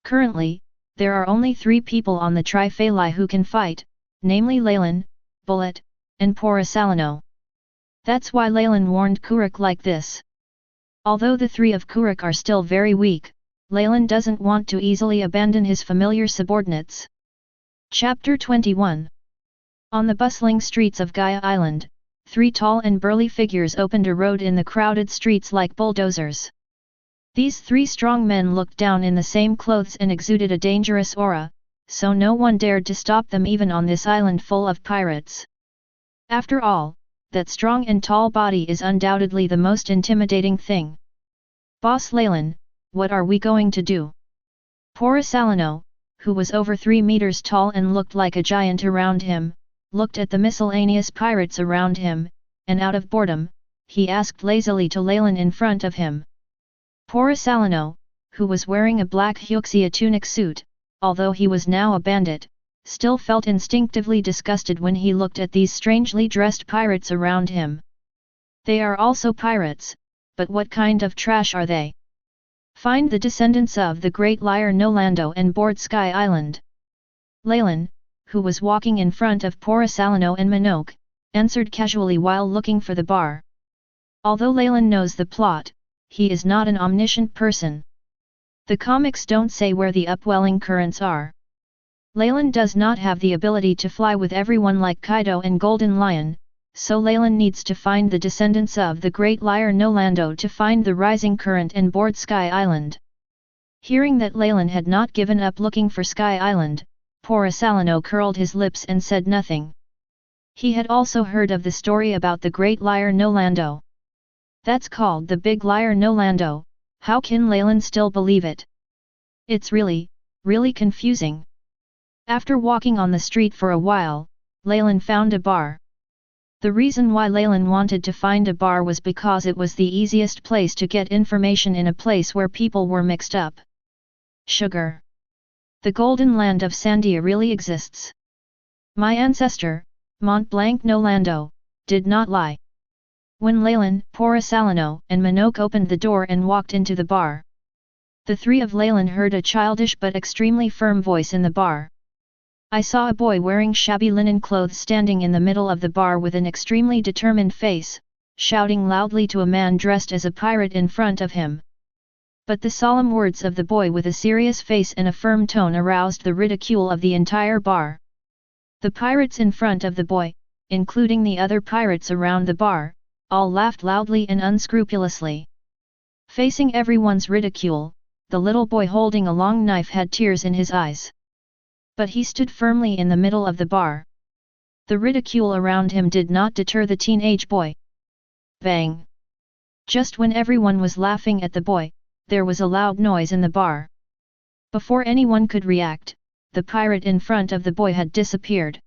Currently, there are only 3 people on the Triphalai who can fight, namely Leylin, Bullet, and Porisalano. That's why Leylin warned Kuruk like this. Although the 3 of Kuruk are still very weak, Leylin doesn't want to easily abandon his familiar subordinates. Chapter 21. On the bustling streets of Gaia Island, 3 tall and burly figures opened a road in the crowded streets like bulldozers. These 3 strong men looked down in the same clothes and exuded a dangerous aura, so no one dared to stop them even on this island full of pirates. After all, that strong and tall body is undoubtedly the most intimidating thing. Boss Leylin, what are we going to do? Porisalano, who was over 3 meters tall and looked like a giant around him, looked at the miscellaneous pirates around him, and out of boredom, he asked lazily to Leylin in front of him. Porisalano, who was wearing a black fuchsia tunic suit, although he was now a bandit, still felt instinctively disgusted when he looked at these strangely dressed pirates around him. They are also pirates, but what kind of trash are they? Find the descendants of the great liar Nolando and board Sky Island. Leylin, who was walking in front of Porisalano and Minoke, answered casually while looking for the bar. Although Leylin knows the plot, he is not an omniscient person. The comics don't say where the upwelling currents are. Leylin does not have the ability to fly with everyone like Kaido and Golden Lion, so Leylin needs to find the descendants of the great liar Nolando to find the rising current and board Sky Island. Hearing that Leylin had not given up looking for Sky Island, Porisalano curled his lips and said nothing. He had also heard of the story about the great liar Nolando. That's called the big liar Nolando. How can Leylin still believe it? It's really confusing. After walking on the street for a while, Leylin found a bar. The reason why Leylin wanted to find a bar was because it was the easiest place to get information in a place where people were mixed up. Sugar. The golden land of Sandia really exists. My ancestor, Mont Blanc Nolando, did not lie. When Leylin, Porisalano and Minoke opened the door and walked into the bar, the 3 of Leylin heard a childish but extremely firm voice in the bar. I saw a boy wearing shabby linen clothes standing in the middle of the bar with an extremely determined face, shouting loudly to a man dressed as a pirate in front of him. But the solemn words of the boy with a serious face and a firm tone aroused the ridicule of the entire bar. The pirates in front of the boy, including the other pirates around the bar, all laughed loudly and unscrupulously. Facing everyone's ridicule, the little boy holding a long knife had tears in his eyes. But he stood firmly in the middle of the bar. The ridicule around him did not deter the teenage boy. Bang! Just when everyone was laughing at the boy, there was a loud noise in the bar. Before anyone could react, the pirate in front of the boy had disappeared,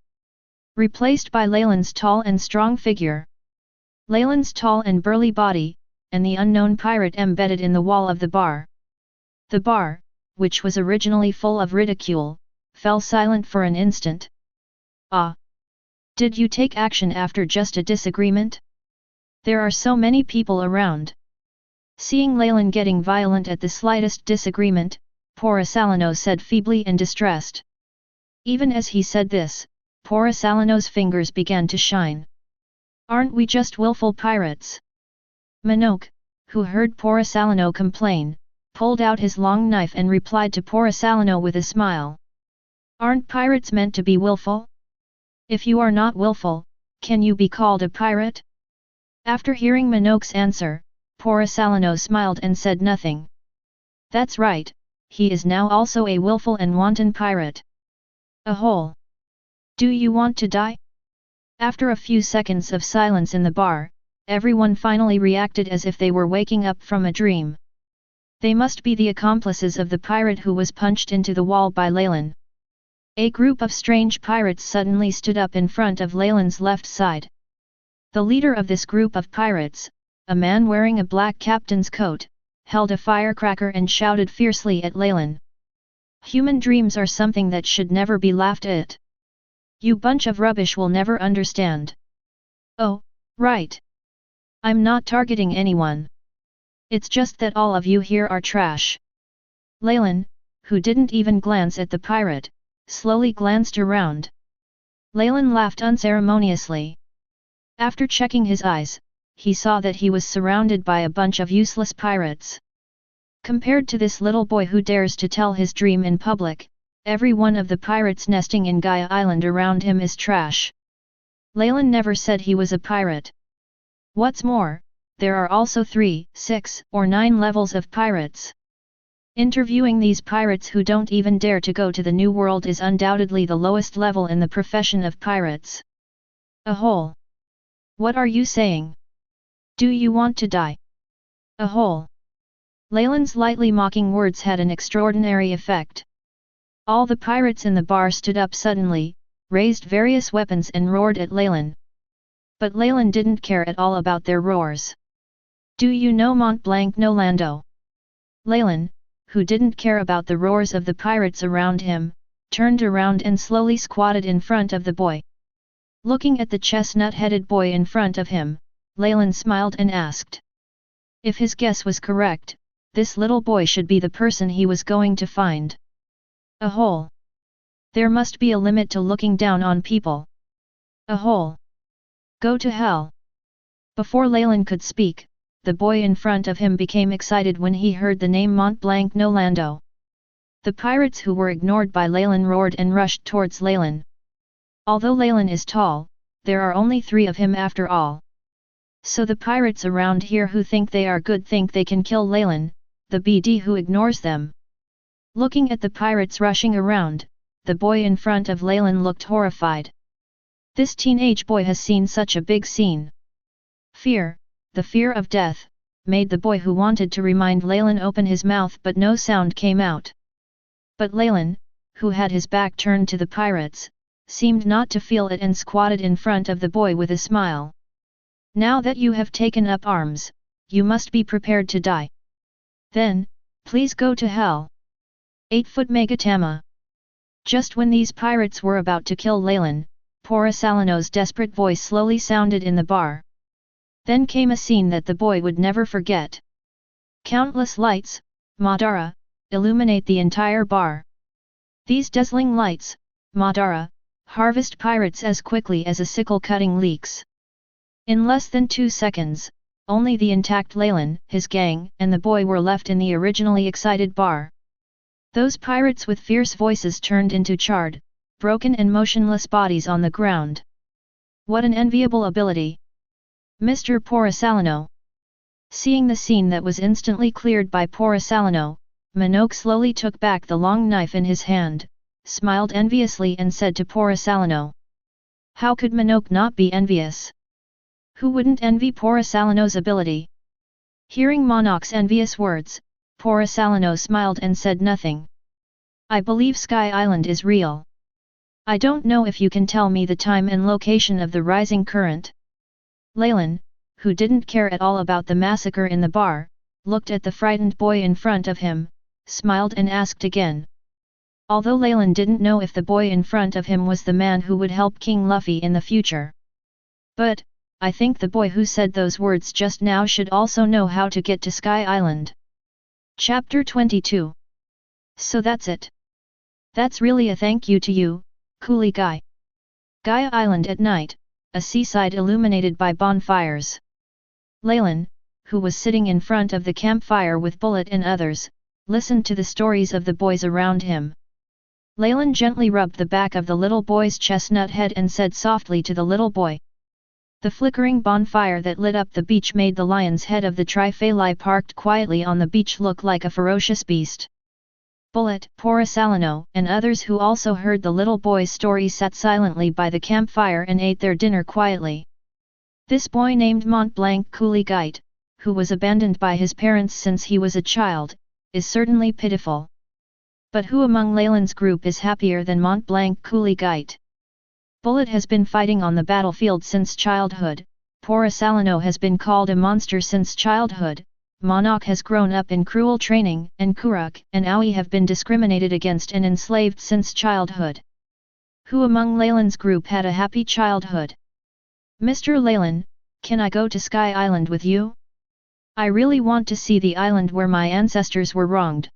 replaced by Leylin's tall and strong figure. Leylin's tall and burly body, and the unknown pirate embedded in the wall of the bar. The bar, which was originally full of ridicule, fell silent for an instant. Ah! Did you take action after just a disagreement? There are so many people around. Seeing Leylin getting violent at the slightest disagreement, Porisalano said feebly and distressed. Even as he said this, Porisalano's fingers began to shine. Aren't we just willful pirates? Minoke, who heard Porisalano complain, pulled out his long knife and replied to Porisalano with a smile. Aren't pirates meant to be willful? If you are not willful, can you be called a pirate? After hearing Minoke's answer, Porisalano smiled and said nothing. That's right, he is now also a willful and wanton pirate. A hole. Do you want to die? After a few seconds of silence in the bar, everyone finally reacted as if they were waking up from a dream. They must be the accomplices of the pirate who was punched into the wall by Leylin. A group of strange pirates suddenly stood up in front of Leylin's left side. The leader of this group of pirates, a man wearing a black captain's coat, held a firecracker and shouted fiercely at Leylin. Human dreams are something that should never be laughed at. You bunch of rubbish will never understand. Oh, right. I'm not targeting anyone. It's just that all of you here are trash. Leylin, who didn't even glance at the pirate, slowly glanced around. Leylin laughed unceremoniously. After checking his eyes, he saw that he was surrounded by a bunch of useless pirates. Compared to this little boy who dares to tell his dream in public, every one of the pirates nesting in Gaia Island around him is trash. Leylin never said he was a pirate. What's more, there are also 3, 6, or 9 levels of pirates. Interviewing these pirates who don't even dare to go to the New World is undoubtedly the lowest level in the profession of pirates. A hole. What are you saying? Do you want to die? A hole. Leylin's lightly mocking words had an extraordinary effect. All the pirates in the bar stood up suddenly, raised various weapons and roared at Leylin. But Leylin didn't care at all about their roars. Do you know Mont Blanc no Lando? Leylin, who didn't care about the roars of the pirates around him, turned around and slowly squatted in front of the boy. Looking at the chestnut-headed boy in front of him, Leylin smiled and asked. If his guess was correct, this little boy should be the person he was going to find. A hole. There must be a limit to looking down on people. A hole. Go to hell. Before Leylin could speak, the boy in front of him became excited when he heard the name Mont Blanc no Lando. The pirates who were ignored by Leylin roared and rushed towards Leylin. Although Leylin is tall, there are only 3 of him after all. So the pirates around here who think they are good think they can kill Leylin, the BD who ignores them. Looking at the pirates rushing around, the boy in front of Leylin looked horrified. This teenage boy has seen such a big scene. Fear, the fear of death, made the boy who wanted to remind Leylin open his mouth but no sound came out. But Leylin, who had his back turned to the pirates, seemed not to feel it and squatted in front of the boy with a smile. Now that you have taken up arms, you must be prepared to die. Then, please go to hell. 8-foot Megatama. Just when these pirates were about to kill Leylin, Porosalano's desperate voice slowly sounded in the bar. Then came a scene that the boy would never forget. Countless lights, Madara, illuminate the entire bar. These dazzling lights, Madara, harvest pirates as quickly as a sickle cutting leeks. In less than 2 seconds, only the intact Leylin, his gang, and the boy were left in the originally excited bar. Those pirates with fierce voices turned into charred, broken and motionless bodies on the ground. What an enviable ability! Mr. Porosalano. Seeing the scene that was instantly cleared by Porosalano, Minogue slowly took back the long knife in his hand, smiled enviously and said to Porosalano. How could Minogue not be envious? Who wouldn't envy Porosalano's ability? Hearing Minogue's envious words, Porosalano smiled and said nothing. I believe Sky Island is real. I don't know if you can tell me the time and location of the rising current. Leylin, who didn't care at all about the massacre in the bar, looked at the frightened boy in front of him, smiled and asked again. Although Leylin didn't know if the boy in front of him was the man who would help King Luffy in the future. But, I think the boy who said those words just now should also know how to get to Sky Island. Chapter 22. So that's it. That's really a thank you to you, coolie guy. Gaia Island at night, a seaside illuminated by bonfires. Leylin, who was sitting in front of the campfire with Bullet and others, listened to the stories of the boys around him. Leylin gently rubbed the back of the little boy's chestnut head and said softly to the little boy. The flickering bonfire that lit up the beach made the lion's head of the Trifali parked quietly on the beach look like a ferocious beast. Bullet, Porosalano, and others who also heard the little boy's story sat silently by the campfire and ate their dinner quietly. This boy named Mont Blanc Coolie Guite, who was abandoned by his parents since he was a child, is certainly pitiful. But who among Leylin's group is happier than Mont Blanc Coulis? Bullet has been fighting on the battlefield since childhood, Porcelano has been called a monster since childhood, Monarch has grown up in cruel training, and Kuruk and Aoi have been discriminated against and enslaved since childhood. Who among Leylin's group had a happy childhood? Mr. Leylin, can I go to Sky Island with you? I really want to see the island where my ancestors were wronged.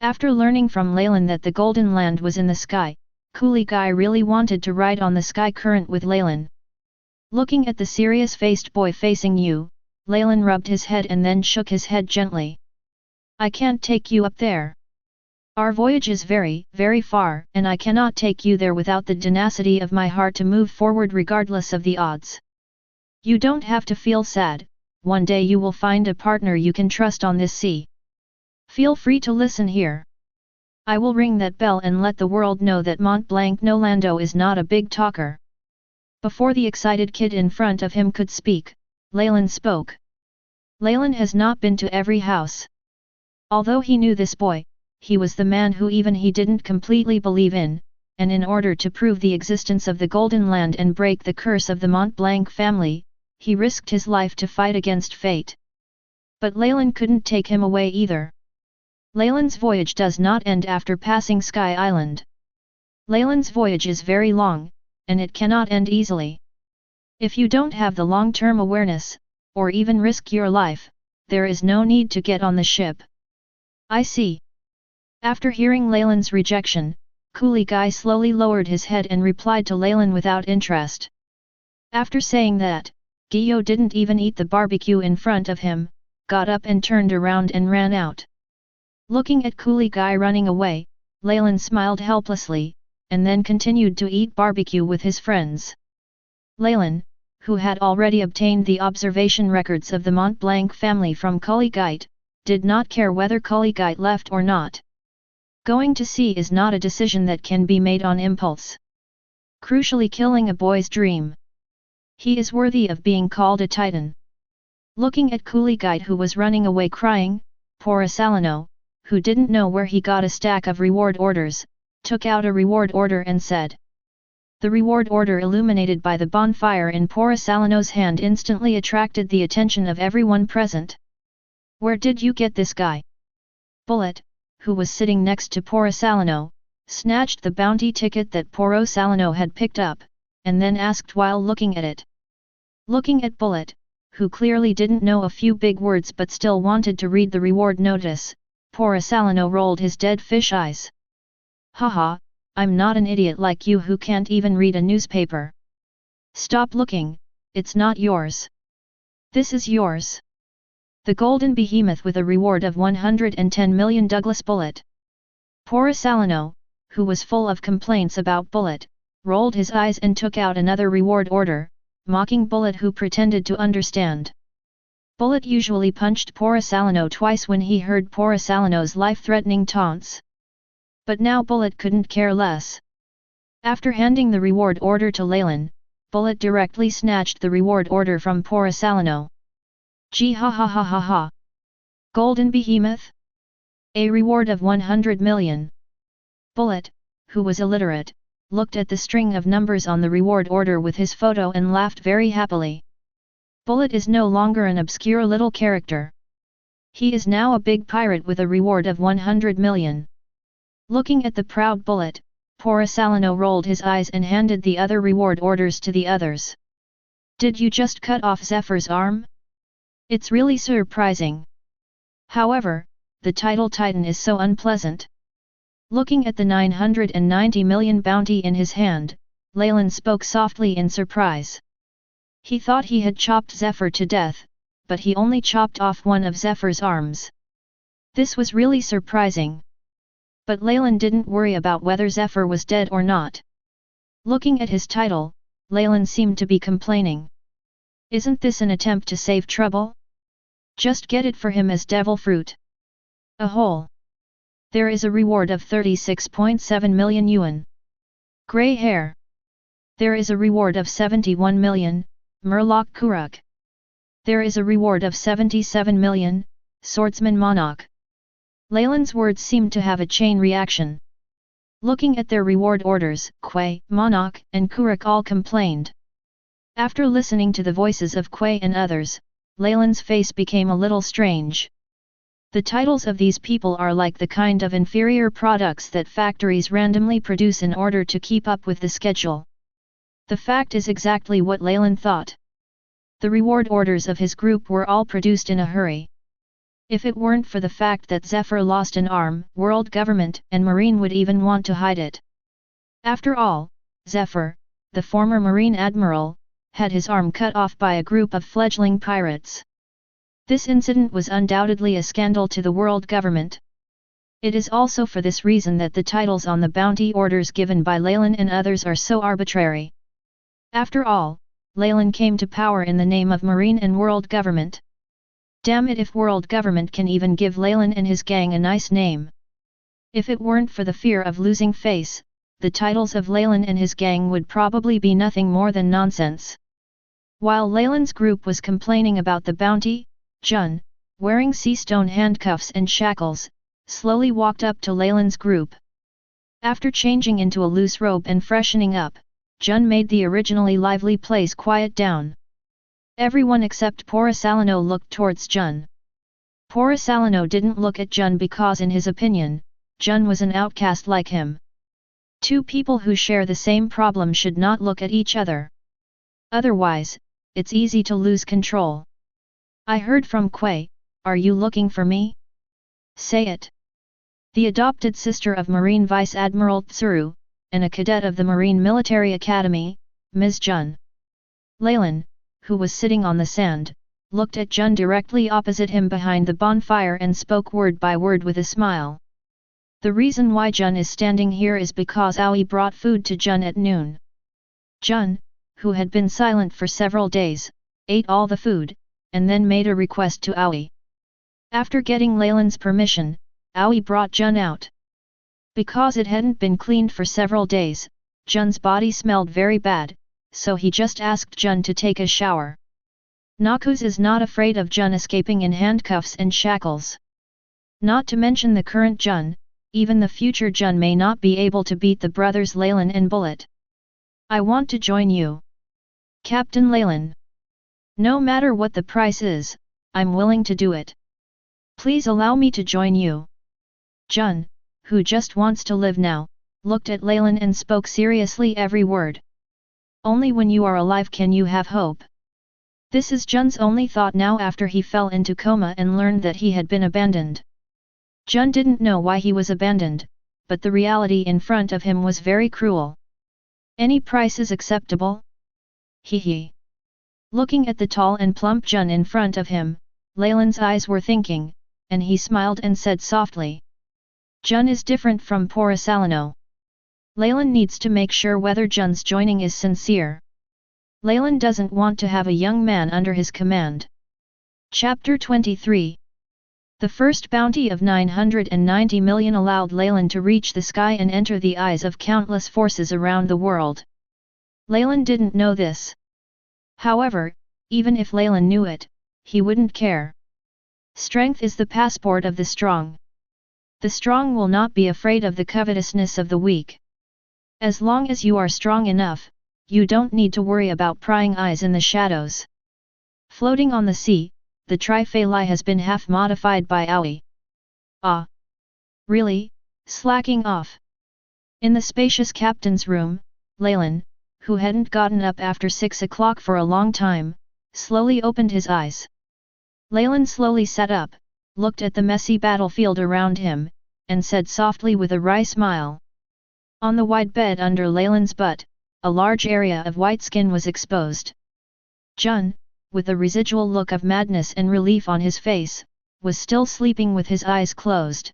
After learning from Leylin that the Golden Land was in the sky, Coulis really wanted to ride on the sky current with Leylin. Looking at the serious-faced boy facing you, Leylin rubbed his head and then shook his head gently. I can't take you up there. Our voyage is very, very far, and I cannot take you there without the tenacity of my heart to move forward regardless of the odds. You don't have to feel sad, one day you will find a partner you can trust on this sea. Feel free to listen here. I will ring that bell and let the world know that Mont Blanc Nolando is not a big talker. Before the excited kid in front of him could speak, Leylin spoke. Leylin has not been to every house. Although he knew this boy, he was the man who even he didn't completely believe in, and in order to prove the existence of the Golden Land and break the curse of the Mont Blanc family, he risked his life to fight against fate. But Leylin couldn't take him away either. Leylin's voyage does not end after passing Sky Island. Leylin's voyage is very long, and it cannot end easily. If you don't have the long-term awareness, or even risk your life, there is no need to get on the ship. I see. After hearing Leylin's rejection, Coulis slowly lowered his head and replied to Leylin without interest. After saying that, Guillaume didn't even eat the barbecue in front of him, got up and turned around and ran out. Looking at Coulis running away, Leylin smiled helplessly, and then continued to eat barbecue with his friends. Leylin, who had already obtained the observation records of the Mont Blanc family from Coulis, did not care whether Coulis left or not. Going to sea is not a decision that can be made on impulse. Crucially killing a boy's dream. He is worthy of being called a titan. Looking at Coulis who was running away crying, Porcelano, who didn't know where he got a stack of reward orders, took out a reward order and said. The reward order illuminated by the bonfire in Porcelano's hand instantly attracted the attention of everyone present. Where did you get this guy? Bullet, who was sitting next to Porcelano, snatched the bounty ticket that Porcelano had picked up, and then asked while looking at it. Looking at Bullet, who clearly didn't know a few big words but still wanted to read the reward notice, Porcelano rolled his dead fish eyes. Haha, I'm not an idiot like you who can't even read a newspaper. Stop looking, it's not yours. This is yours. The golden behemoth with a reward of 110 million Douglas Bullet. Porcelano, who was full of complaints about Bullet, rolled his eyes and took out another reward order, mocking Bullet who pretended to understand. Bullet usually punched Porcelano twice when he heard Porcelano's life-threatening taunts. But now Bullet couldn't care less. After handing the reward order to Leylin, Bullet directly snatched the reward order from Porcelano. Gee ha ha ha ha ha! Golden Behemoth? A reward of 100 million. Bullet, who was illiterate, looked at the string of numbers on the reward order with his photo and laughed very happily. Bullet is no longer an obscure little character. He is now a big pirate with a reward of 100 million. Looking at the proud Bullet, Porcelano rolled his eyes and handed the other reward orders to the others. Did you just cut off Zephyr's arm? It's really surprising. However, the title Titan is so unpleasant. Looking at the 990 million bounty in his hand, Leylin spoke softly in surprise. He thought he had chopped Zephyr to death, but he only chopped off one of Zephyr's arms. This was really surprising. But Leylin didn't worry about whether Zephyr was dead or not. Looking at his title, Leylin seemed to be complaining. Isn't this an attempt to save trouble? Just get it for him as devil fruit. A hole. There is a reward of 36.7 million yuan. Grey hair. There is a reward of 71 million, Murloc Kuruk. There is a reward of 77 million, Swordsman Monarch. Leylin's words seemed to have a chain reaction. Looking at their reward orders, Kuei, Monarch, and Kurik all complained. After listening to the voices of Kuei and others, Leylin's face became a little strange. The titles of these people are like the kind of inferior products that factories randomly produce in order to keep up with the schedule. The fact is exactly what Leylin thought. The reward orders of his group were all produced in a hurry. If it weren't for the fact that Zephyr lost an arm, world government and Marine would even want to hide it. After all, Zephyr, the former Marine admiral, had his arm cut off by a group of fledgling pirates. This incident was undoubtedly a scandal to the world government. It is also for this reason that the titles on the bounty orders given by Leylin and others are so arbitrary. After all, Leylin came to power in the name of Marine and world government. Damn it if world government can even give Leylin and his gang a nice name. If it weren't for the fear of losing face, the titles of Leylin and his gang would probably be nothing more than nonsense. While Leylin's group was complaining about the bounty, Jun, wearing sea stone handcuffs and shackles, slowly walked up to Leylin's group. After changing into a loose robe and freshening up, Jun made the originally lively place quiet down. Everyone except Porisalino looked towards Jun. Porisalino didn't look at Jun because in his opinion, Jun was an outcast like him. Two people who share the same problem should not look at each other. Otherwise, it's easy to lose control. I heard from Kuei, are you looking for me? Say it. The adopted sister of Marine Vice Admiral Tsuru, and a cadet of the Marine Military Academy, Ms. Jun. Leylin, who was sitting on the sand, looked at Jun directly opposite him behind the bonfire and spoke word by word with a smile. The reason why Jun is standing here is because Aoi brought food to Jun at noon. Jun, who had been silent for several days, ate all the food, and then made a request to Aoi. After getting Leylin's permission, Aoi brought Jun out. Because it hadn't been cleaned for several days, Jun's body smelled very bad, so he just asked Jun to take a shower. Noxus is not afraid of Jun escaping in handcuffs and shackles. Not to mention the current Jun, even the future Jun may not be able to beat the brothers Leylin and Bullet. I want to join you. Captain Leylin. No matter what the price is, I'm willing to do it. Please allow me to join you. Jun, who just wants to live now, looked at Leylin and spoke seriously every word. Only when you are alive can you have hope. This is Jun's only thought now after he fell into coma and learned that he had been abandoned. Jun didn't know why he was abandoned, but the reality in front of him was very cruel. Any price is acceptable? Hee. Looking at the tall and plump Jun in front of him, Leylin's eyes were thinking, and he smiled and said softly. Jun is different from Porisalino. Leylin needs to make sure whether Jun's joining is sincere. Leylin doesn't want to have a young man under his command. Chapter 23. The first bounty of 990 million allowed Leylin to reach the sky and enter the eyes of countless forces around the world. Leylin didn't know this. However, even if Leylin knew it, he wouldn't care. Strength is the passport of the strong. The strong will not be afraid of the covetousness of the weak. As long as you are strong enough, you don't need to worry about prying eyes in the shadows. Floating on the sea, the Trifali has been half-modified by Aoi. Ah! Really? Slacking off. In the spacious captain's room, Leylin, who hadn't gotten up after 6 o'clock for a long time, slowly opened his eyes. Leylin slowly sat up, looked at the messy battlefield around him, and said softly with a wry smile. On the wide bed under Leylin's butt, a large area of white skin was exposed. Jun, with a residual look of madness and relief on his face, was still sleeping with his eyes closed.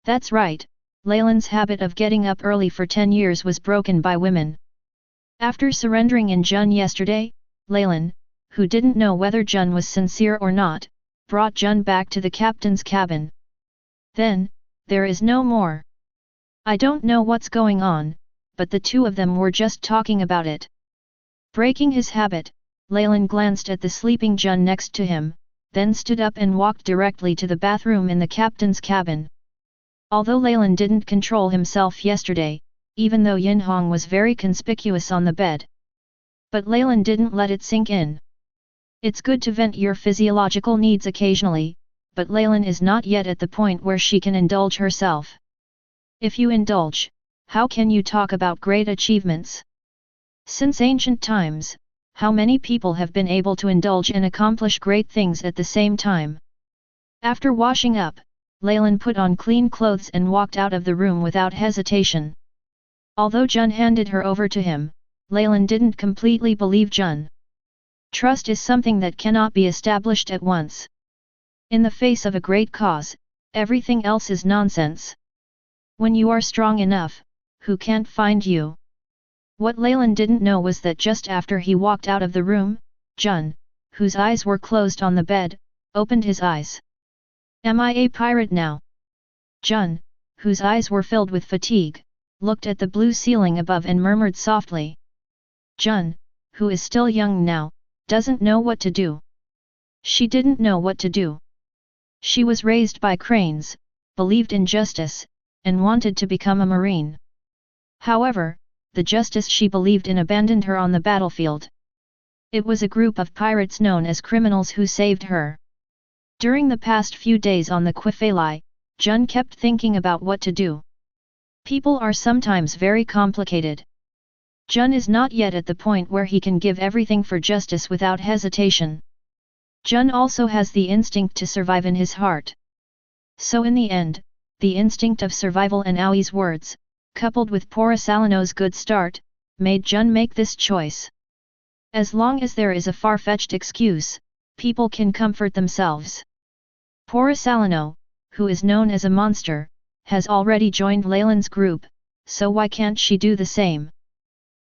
That's right, Leylin's habit of getting up early for 10 years was broken by women. After surrendering in Jun yesterday, Leylin, who didn't know whether Jun was sincere or not, brought Jun back to the captain's cabin. Then, there is no more. I don't know what's going on, but the two of them were just talking about it. Breaking his habit, Leylin glanced at the sleeping Jun next to him, then stood up and walked directly to the bathroom in the captain's cabin. Although Leylin didn't control himself yesterday, even though Yin Hong was very conspicuous on the bed. But Leylin didn't let it sink in. It's good to vent your physiological needs occasionally, but Leylin is not yet at the point where she can indulge herself. If you indulge, how can you talk about great achievements? Since ancient times, how many people have been able to indulge and accomplish great things at the same time? After washing up, Leylin put on clean clothes and walked out of the room without hesitation. Although Jun handed her over to him, Leylin didn't completely believe Jun. Trust is something that cannot be established at once. In the face of a great cause, everything else is nonsense. When you are strong enough, who can't find you? What Leylin didn't know was that just after he walked out of the room, Jun, whose eyes were closed on the bed, opened his eyes. Am I a pirate now? Jun, whose eyes were filled with fatigue, looked at the blue ceiling above and murmured softly. Jun, who is still young now, doesn't know what to do. She didn't know what to do. She was raised by cranes, believed in justice, and wanted to become a marine. However, the justice she believed in abandoned her on the battlefield. It was a group of pirates known as criminals who saved her. During the past few days on the Qifei, Jun kept thinking about what to do. People are sometimes very complicated. Jun is not yet at the point where he can give everything for justice without hesitation. Jun also has the instinct to survive in his heart. So in the end, the instinct of survival and Aoi's words, coupled with Porosalano's good start, made Jun make this choice. As long as there is a far-fetched excuse, people can comfort themselves. Porosalano, who is known as a monster, has already joined Leylin's group, so why can't she do the same?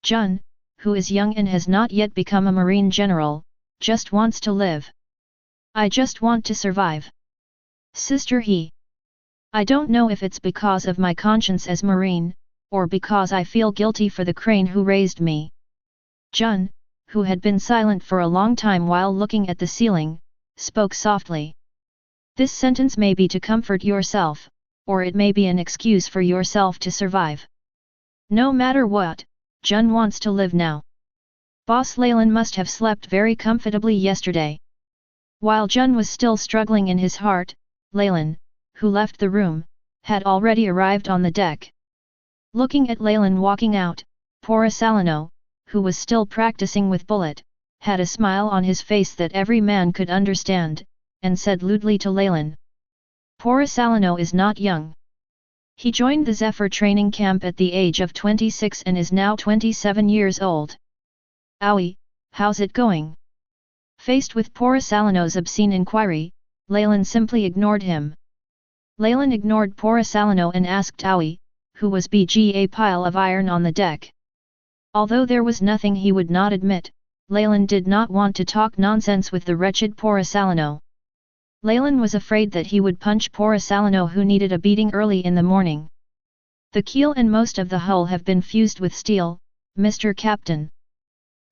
Jun, who is young and has not yet become a marine general, just wants to live. I just want to survive. Sister He. I don't know if it's because of my conscience as marine, or because I feel guilty for the crane who raised me. Jun, who had been silent for a long time while looking at the ceiling, spoke softly. This sentence may be to comfort yourself, or it may be an excuse for yourself to survive. No matter what, Jun wants to live now. Boss Leylin must have slept very comfortably yesterday. While Jun was still struggling in his heart, Leylin, who left the room, had already arrived on the deck. Looking at Leylin walking out, Porosalano, who was still practicing with Bullet, had a smile on his face that every man could understand, and said lewdly to Leylin. Porosalano is not young. He joined the Zephyr training camp at the age of 26 and is now 27 years old. Aoi, how's it going? Faced with Porosalano's obscene inquiry, Leylin simply ignored him. Leylin ignored Porosalano and asked Aoi, who was a pile of iron on the deck. Although there was nothing he would not admit, Leylin did not want to talk nonsense with the wretched Porosalano. Leylin was afraid that he would punch Porosalano, who needed a beating early in the morning. The keel and most of the hull have been fused with steel, Mr. Captain.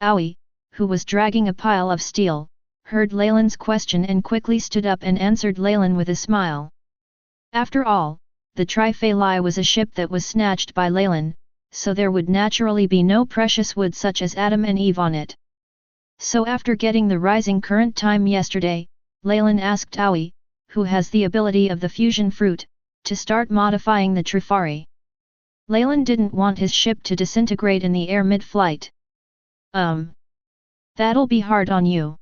Aoi, who was dragging a pile of steel, heard Leylin's question and quickly stood up and answered Leylin with a smile. After all, the Trifei was a ship that was snatched by Leylin, so there would naturally be no precious wood such as Adam and Eve on it. So after getting the rising current time yesterday, Leylin asked Aoi, who has the ability of the fusion fruit, to start modifying the Trifari. Leylin didn't want his ship to disintegrate in the air mid-flight. That'll be hard on you.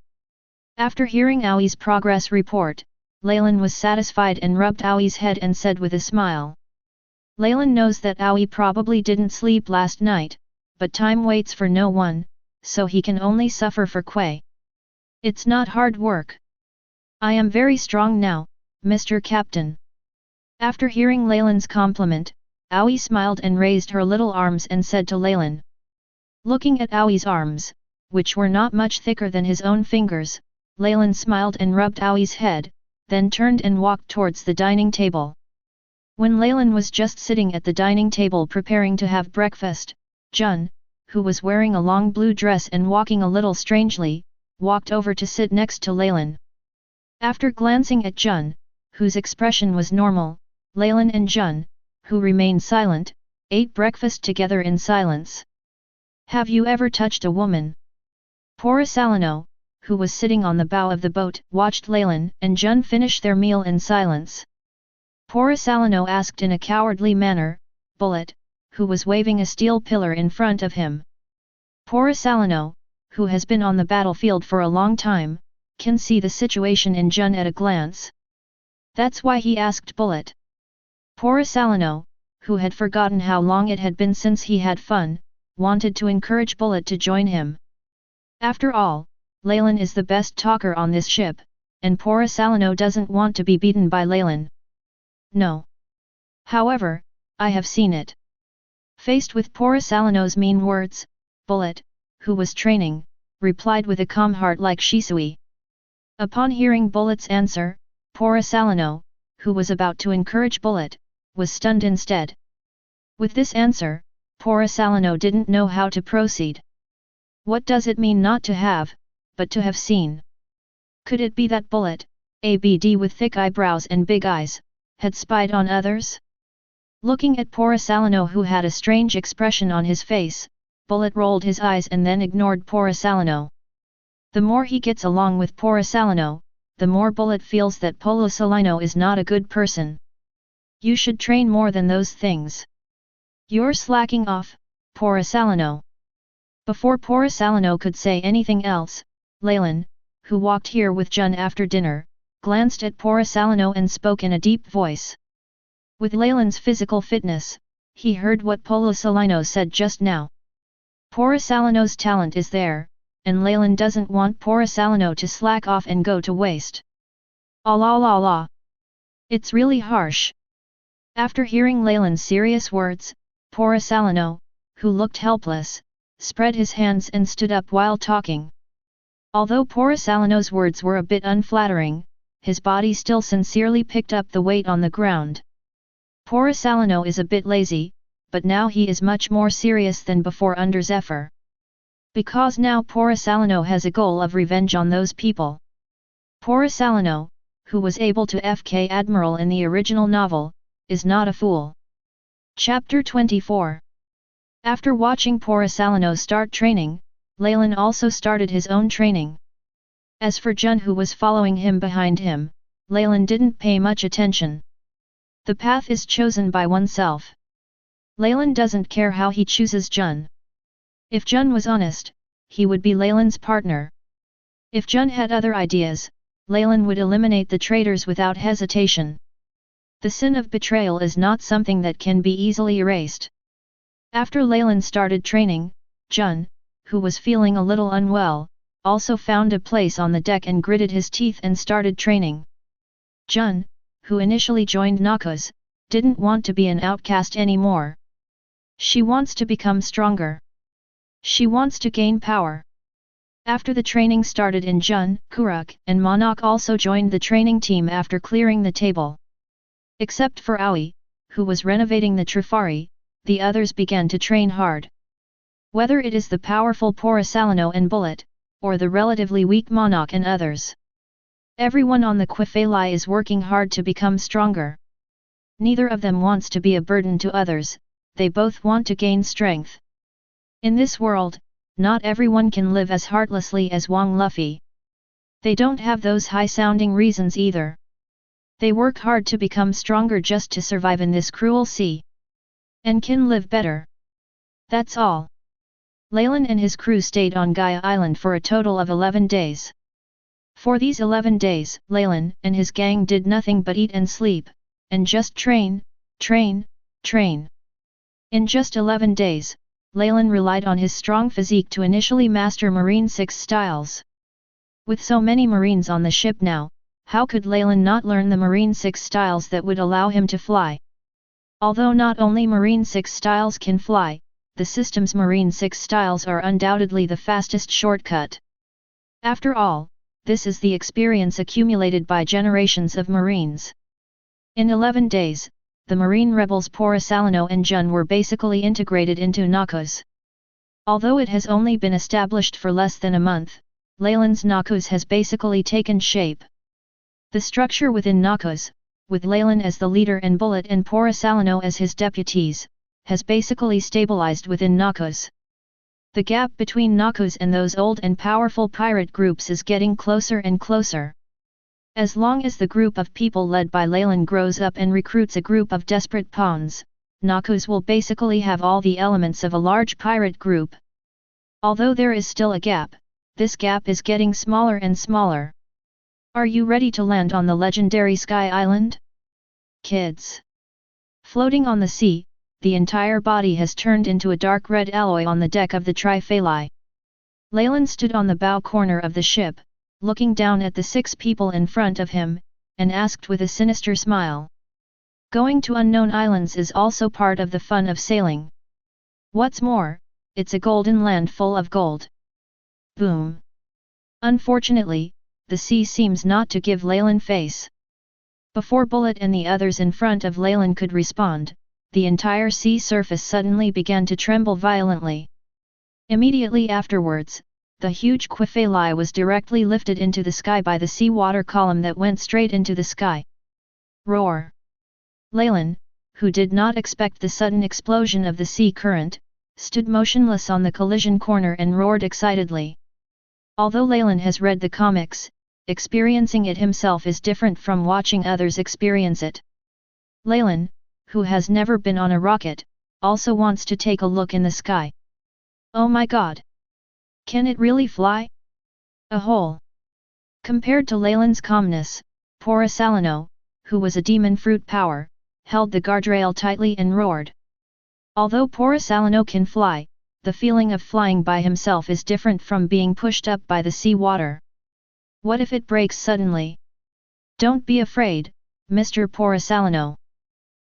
After hearing Aoi's progress report, Leylin was satisfied and rubbed Aoi's head and said with a smile. Leylin knows that Aoi probably didn't sleep last night, but time waits for no one, so he can only suffer for Kuei. It's not hard work. I am very strong now, Mr. Captain. After hearing Leylin's compliment, Aoi smiled and raised her little arms and said to Leylin. Looking at Aoi's arms, which were not much thicker than his own fingers, Leylin smiled and rubbed Aoi's head, then turned and walked towards the dining table. When Leylin was just sitting at the dining table preparing to have breakfast, Jun, who was wearing a long blue dress and walking a little strangely, walked over to sit next to Leylin. After glancing at Jun, whose expression was normal, Leylin and Jun, who remained silent, ate breakfast together in silence. Have you ever touched a woman? Porisalano, who was sitting on the bow of the boat, watched Leylin and Jun finish their meal in silence. Porisalano asked in a cowardly manner, Bullet, who was waving a steel pillar in front of him. Porisalano, who has been on the battlefield for a long time, can see the situation in Jun at a glance. That's why he asked Bullet. Porisalano, who had forgotten how long it had been since he had fun, wanted to encourage Bullet to join him. After all, Leylin is the best talker on this ship, and Porisalano doesn't want to be beaten by Leylin. No. However, I have seen it. Faced with Porisalano's mean words, Bullet, who was training, replied with a calm heart like Shisui. Upon hearing Bullet's answer, Porisalano, who was about to encourage Bullet, was stunned instead. With this answer, Porisalano didn't know how to proceed. What does it mean not to have, but to have seen? Could it be that Bullet, ABD with thick eyebrows and big eyes, had spied on others? Looking at Porisalano, who had a strange expression on his face, Bullet rolled his eyes and then ignored Porisalano. The more he gets along with Porisalano, the more Bullet feels that Porisalano is not a good person. You should train more than those things. You're slacking off, Porisalano. Before Porisalano could say anything else, Leylin, who walked here with Jun after dinner, glanced at Porisalano and spoke in a deep voice. With Leylin's physical fitness, he heard what Porisalano said just now. Porisalano's talent is there, and Leylin doesn't want Porisalano to slack off and go to waste. Allah. It's really harsh. After hearing Leylin's serious words, Porisalano, who looked helpless, spread his hands and stood up while talking. Although Porisalano's words were a bit unflattering, his body still sincerely picked up the weight on the ground. Porisalano is a bit lazy, but now he is much more serious than before under Zephyr. Because now Porisalano has a goal of revenge on those people. Porisalano, who was able to FK Admiral in the original novel, is not a fool. Chapter 24. After watching Porisalano start training, Leylin also started his own training. As for Jun, who was following him behind him, Leylin didn't pay much attention. The path is chosen by oneself. Leylin doesn't care how he chooses Jun. If Jun was honest, he would be Leylin's partner. If Jun had other ideas, Leylin would eliminate the traitors without hesitation. The sin of betrayal is not something that can be easily erased. After Leylin started training, Jun, who was feeling a little unwell, also found a place on the deck and gritted his teeth and started training. Jun, who initially joined Noxus, didn't want to be an outcast anymore. She wants to become stronger. She wants to gain power. After the training started in Jun, Kuruk and Monok also joined the training team after clearing the table. Except for Aoi, who was renovating the Trifari, the others began to train hard. Whether it is the powerful Porisalano and Bullet, or the relatively weak Monok and others. Everyone on the Qifeli is working hard to become stronger. Neither of them wants to be a burden to others, they both want to gain strength. In this world, not everyone can live as heartlessly as Wang Luffy. They don't have those high-sounding reasons either. They work hard to become stronger just to survive in this cruel sea. And can live better. That's all. Leylin and his crew stayed on Gaia Island for a total of 11 days. For these 11 days, Leylin and his gang did nothing but eat and sleep, and just train. In just 11 days, Leylin relied on his strong physique to initially master Marine 6 styles. With so many Marines on the ship now, how could Leylin not learn the Marine 6 styles that would allow him to fly? Although not only Marine 6 styles can fly, the system's Marine 6 styles are undoubtedly the fastest shortcut. After all, this is the experience accumulated by generations of Marines. In 11 days, the Marine rebels Porisalano and Jun were basically integrated into Noxus. Although it has only been established for less than a month, Leylin's Noxus has basically taken shape. The structure within Noxus, with Leylin as the leader and Bullet and Porisalano as his deputies, has basically stabilized within Noxus. The gap between Noxus and those old and powerful pirate groups is getting closer and closer. As long as the group of people led by Leylin grows up and recruits a group of desperate pawns, Noxus will basically have all the elements of a large pirate group. Although there is still a gap, this gap is getting smaller and smaller. Are you ready to land on the legendary Sky Island? Kids. Floating on the sea, the entire body has turned into a dark red alloy on the deck of the Triphalai. Leylin stood on the bow corner of the ship, looking down at the 6 people in front of him, and asked with a sinister smile. Going to unknown islands is also part of the fun of sailing. What's more, it's a golden land full of gold. Boom. Unfortunately, the sea seems not to give Leylin face. Before Bullet and the others in front of Leylin could respond, the entire sea surface suddenly began to tremble violently. Immediately afterwards, the huge Quifali was directly lifted into the sky by the seawater column that went straight into the sky. Roar! Leylin, who did not expect the sudden explosion of the sea current, stood motionless on the collision corner and roared excitedly. Although Leylin has read the comics, experiencing it himself is different from watching others experience it. Leylin, who has never been on a rocket, also wants to take a look in the sky. Oh my god! Can it really fly? A hole! Compared to Leylin's calmness, Porisalano, who was a demon fruit power, held the guardrail tightly and roared. Although Porisalano can fly, the feeling of flying by himself is different from being pushed up by the sea water. What if it breaks suddenly? Don't be afraid, Mr. Porisalano.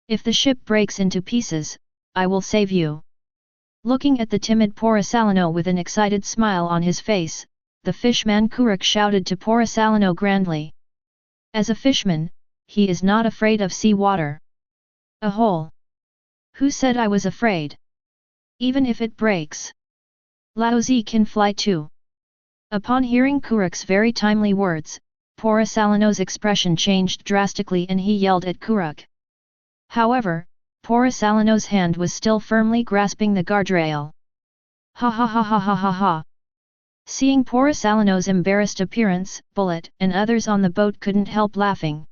If the ship breaks into pieces, I will save you. Looking at the timid Porisalano with an excited smile on his face, the fishman Kuruk shouted to Porisalano grandly. As a fishman, he is not afraid of sea water. A hole? Who said I was afraid? Even if it breaks. Laozi can fly too. Upon hearing Kuruk's very timely words, Porisalano's expression changed drastically and he yelled at Kuruk. However, Porisalano's hand was still firmly grasping the guardrail. Ha ha ha ha ha ha ha. Seeing Porisalano's embarrassed appearance, Bullet and others on the boat couldn't help laughing.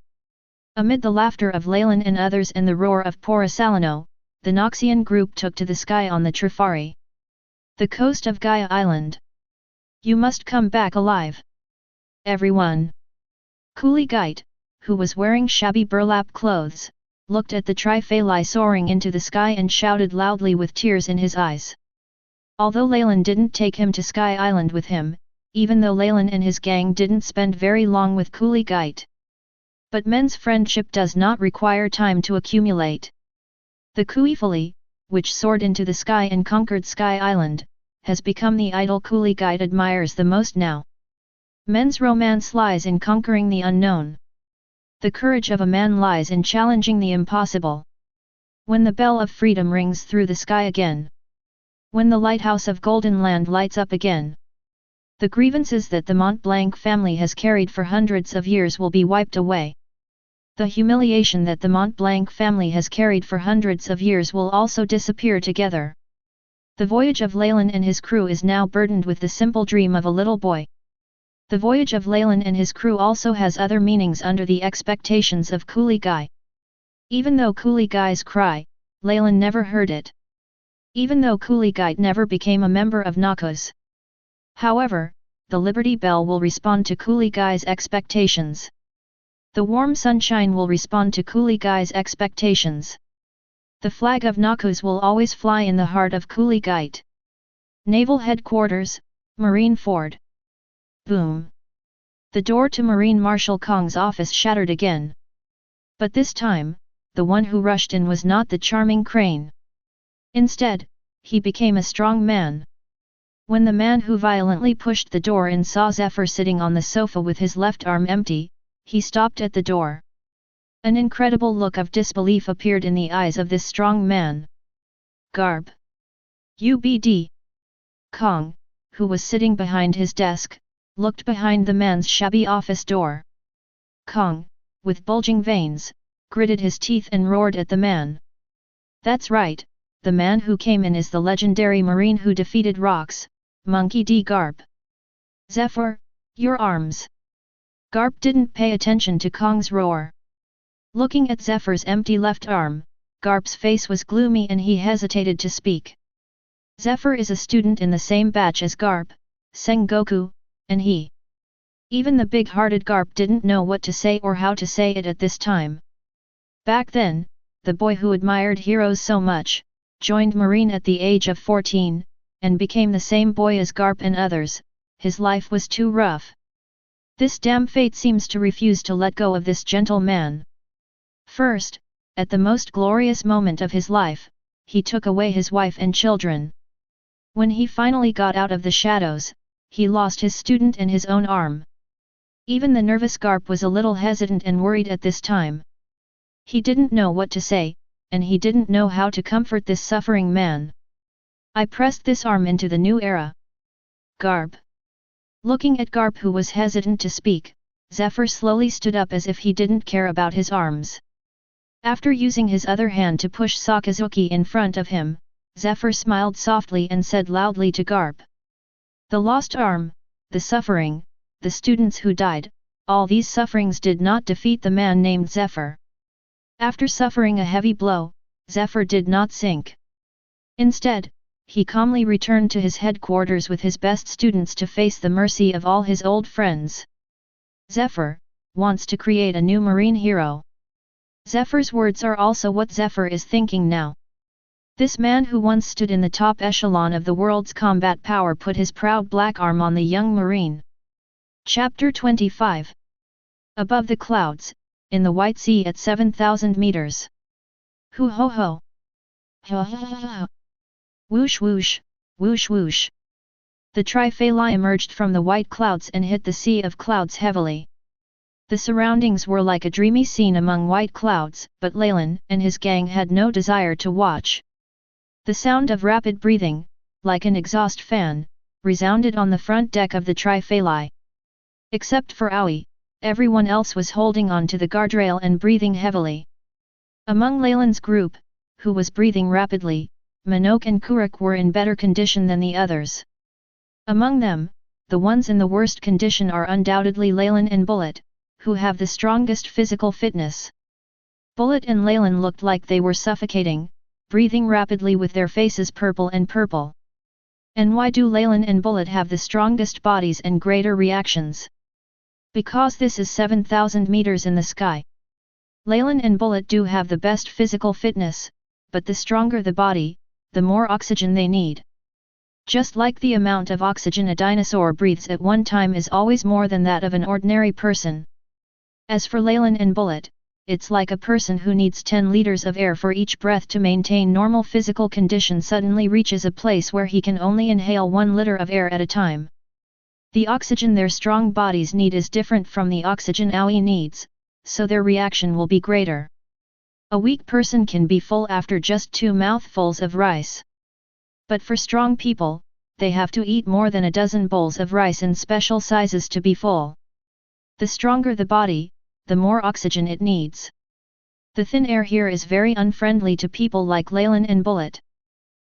Amid the laughter of Leylin and others and the roar of Porisalano, the Noxian group took to the sky on the Trifari. The coast of Gaia Island. You must come back alive. Everyone. Kuligite, who was wearing shabby burlap clothes, looked at the Trifali soaring into the sky and shouted loudly with tears in his eyes. Although Leylin didn't take him to Sky Island with him, even though Leylin and his gang didn't spend very long with Kuligite. But men's friendship does not require time to accumulate. The Kuifali, which soared into the sky and conquered Sky Island, has become the idol Kuligite admires the most now. Men's romance lies in conquering the unknown. The courage of a man lies in challenging the impossible. When the bell of freedom rings through the sky again. When the lighthouse of Golden Land lights up again. The grievances that the Mont Blanc family has carried for hundreds of years will be wiped away. The humiliation that the Mont Blanc family has carried for hundreds of years will also disappear together. The voyage of Leylin and his crew is now burdened with the simple dream of a little boy. The voyage of Leylin and his crew also has other meanings under the expectations of Kuligai. Even though Kuligai's cry, Leylin never heard it. Even though Kuligai never became a member of Noxus. However, the Liberty Bell will respond to Kuligai's expectations. The warm sunshine will respond to Kuligai's expectations. The flag of Noxus will always fly in the heart of Kuligite. Naval Headquarters, Marine Ford. Boom. The door to Marine Marshal Kong's office shattered again. But this time, the one who rushed in was not the charming Crane. Instead, he became a strong man. When the man who violently pushed the door in saw Zephyr sitting on the sofa with his left arm empty, he stopped at the door. An incredible look of disbelief appeared in the eyes of this strong man. Garb. UBD. Kong, who was sitting behind his desk, looked behind the man's shabby office door. Kong, with bulging veins, gritted his teeth and roared at the man. That's right, the man who came in is the legendary marine who defeated Rox, Monkey D. Garp. Zephyr, your arms. Garp didn't pay attention to Kong's roar. Looking at Zephyr's empty left arm, Garp's face was gloomy and he hesitated to speak. Zephyr is a student in the same batch as Garp, Sengoku, and he. Even the big-hearted Garp didn't know what to say or how to say it at this time. Back then, the boy who admired heroes so much, joined Marine at the age of 14, and became the same boy as Garp and others. His life was too rough. This damn fate seems to refuse to let go of this gentle man. First, at the most glorious moment of his life, he took away his wife and children. When he finally got out of the shadows, he lost his student and his own arm. Even the nervous Garp was a little hesitant and worried at this time. He didn't know what to say, and he didn't know how to comfort this suffering man. I pressed this arm into the new era. Garp. Looking at Garp who was hesitant to speak, Zephyr slowly stood up as if he didn't care about his arms. After using his other hand to push Sakazuki in front of him, Zephyr smiled softly and said loudly to Garp. The lost arm, the suffering, the students who died, all these sufferings did not defeat the man named Zephyr. After suffering a heavy blow, Zephyr did not sink. Instead, he calmly returned to his headquarters with his best students to face the mercy of all his old friends. Zephyr wants to create a new marine hero. Zephyr's words are also what Zephyr is thinking now. This man who once stood in the top echelon of the world's combat power put his proud black arm on the young marine. Chapter 25. Above the clouds, in the White Sea at 7,000 meters. Hoo ho ho. Ha ha ha ha. Whoosh whoosh, whoosh whoosh. The Tri-Phalli emerged from the white clouds and hit the sea of clouds heavily. The surroundings were like a dreamy scene among white clouds, but Leylin and his gang had no desire to watch. The sound of rapid breathing, like an exhaust fan, resounded on the front deck of the Tri-Phalli. Except for Aoi, everyone else was holding on to the guardrail and breathing heavily. Among Leylin's group, who was breathing rapidly, Minoke and Kuruk were in better condition than the others. Among them, the ones in the worst condition are undoubtedly Leylin and Bullet, who have the strongest physical fitness. Bullet and Leylin looked like they were suffocating, breathing rapidly with their faces purple and purple. And why do Leylin and Bullet have the strongest bodies and greater reactions? Because this is 7,000 meters in the sky. Leylin and Bullet do have the best physical fitness, but the stronger the body, the more oxygen they need. Just like the amount of oxygen a dinosaur breathes at one time is always more than that of an ordinary person. As for Leylin and Bullet, it's like a person who needs 10 liters of air for each breath to maintain normal physical condition suddenly reaches a place where he can only inhale 1 liter of air at a time. The oxygen their strong bodies need is different from the oxygen Aoi needs, so their reaction will be greater. A weak person can be full after just 2 mouthfuls of rice. But for strong people, they have to eat more than a dozen bowls of rice in special sizes to be full. The stronger the body, the more oxygen it needs. The thin air here is very unfriendly to people like Leylin and Bullet.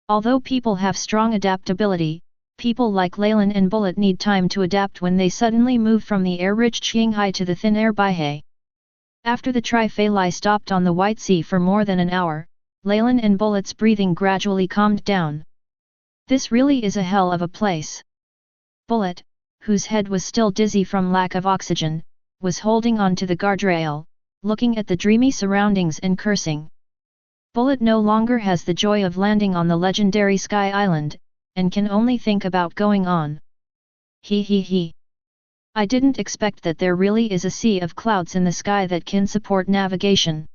Although people have strong adaptability, people like Leylin and Bullet need time to adapt when they suddenly move from the air-rich Qinghai to the thin air Baihai. After the Tri-Phalli stopped on the White Sea for more than an hour, Leylin and Bullet's breathing gradually calmed down. This really is a hell of a place. Bullet, whose head was still dizzy from lack of oxygen, was holding on to the guardrail, looking at the dreamy surroundings and cursing. Bullet no longer has the joy of landing on the legendary Sky Island, and can only think about going on. He. I didn't expect that there really is a sea of clouds in the sky that can support navigation.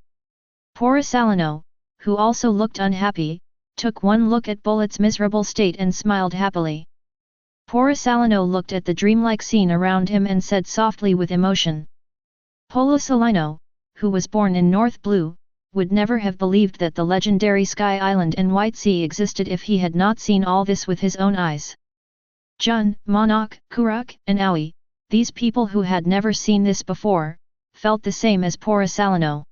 Poor Salino, who also looked unhappy, took one look at Bullet's miserable state and smiled happily. Poor Salino looked at the dreamlike scene around him and said softly with emotion. Polo Salino, who was born in North Blue, would never have believed that the legendary Sky Island and White Sea existed if he had not seen all this with his own eyes. Jun, Monok, Kuruk, and Aoi, these people who had never seen this before, felt the same as Salino.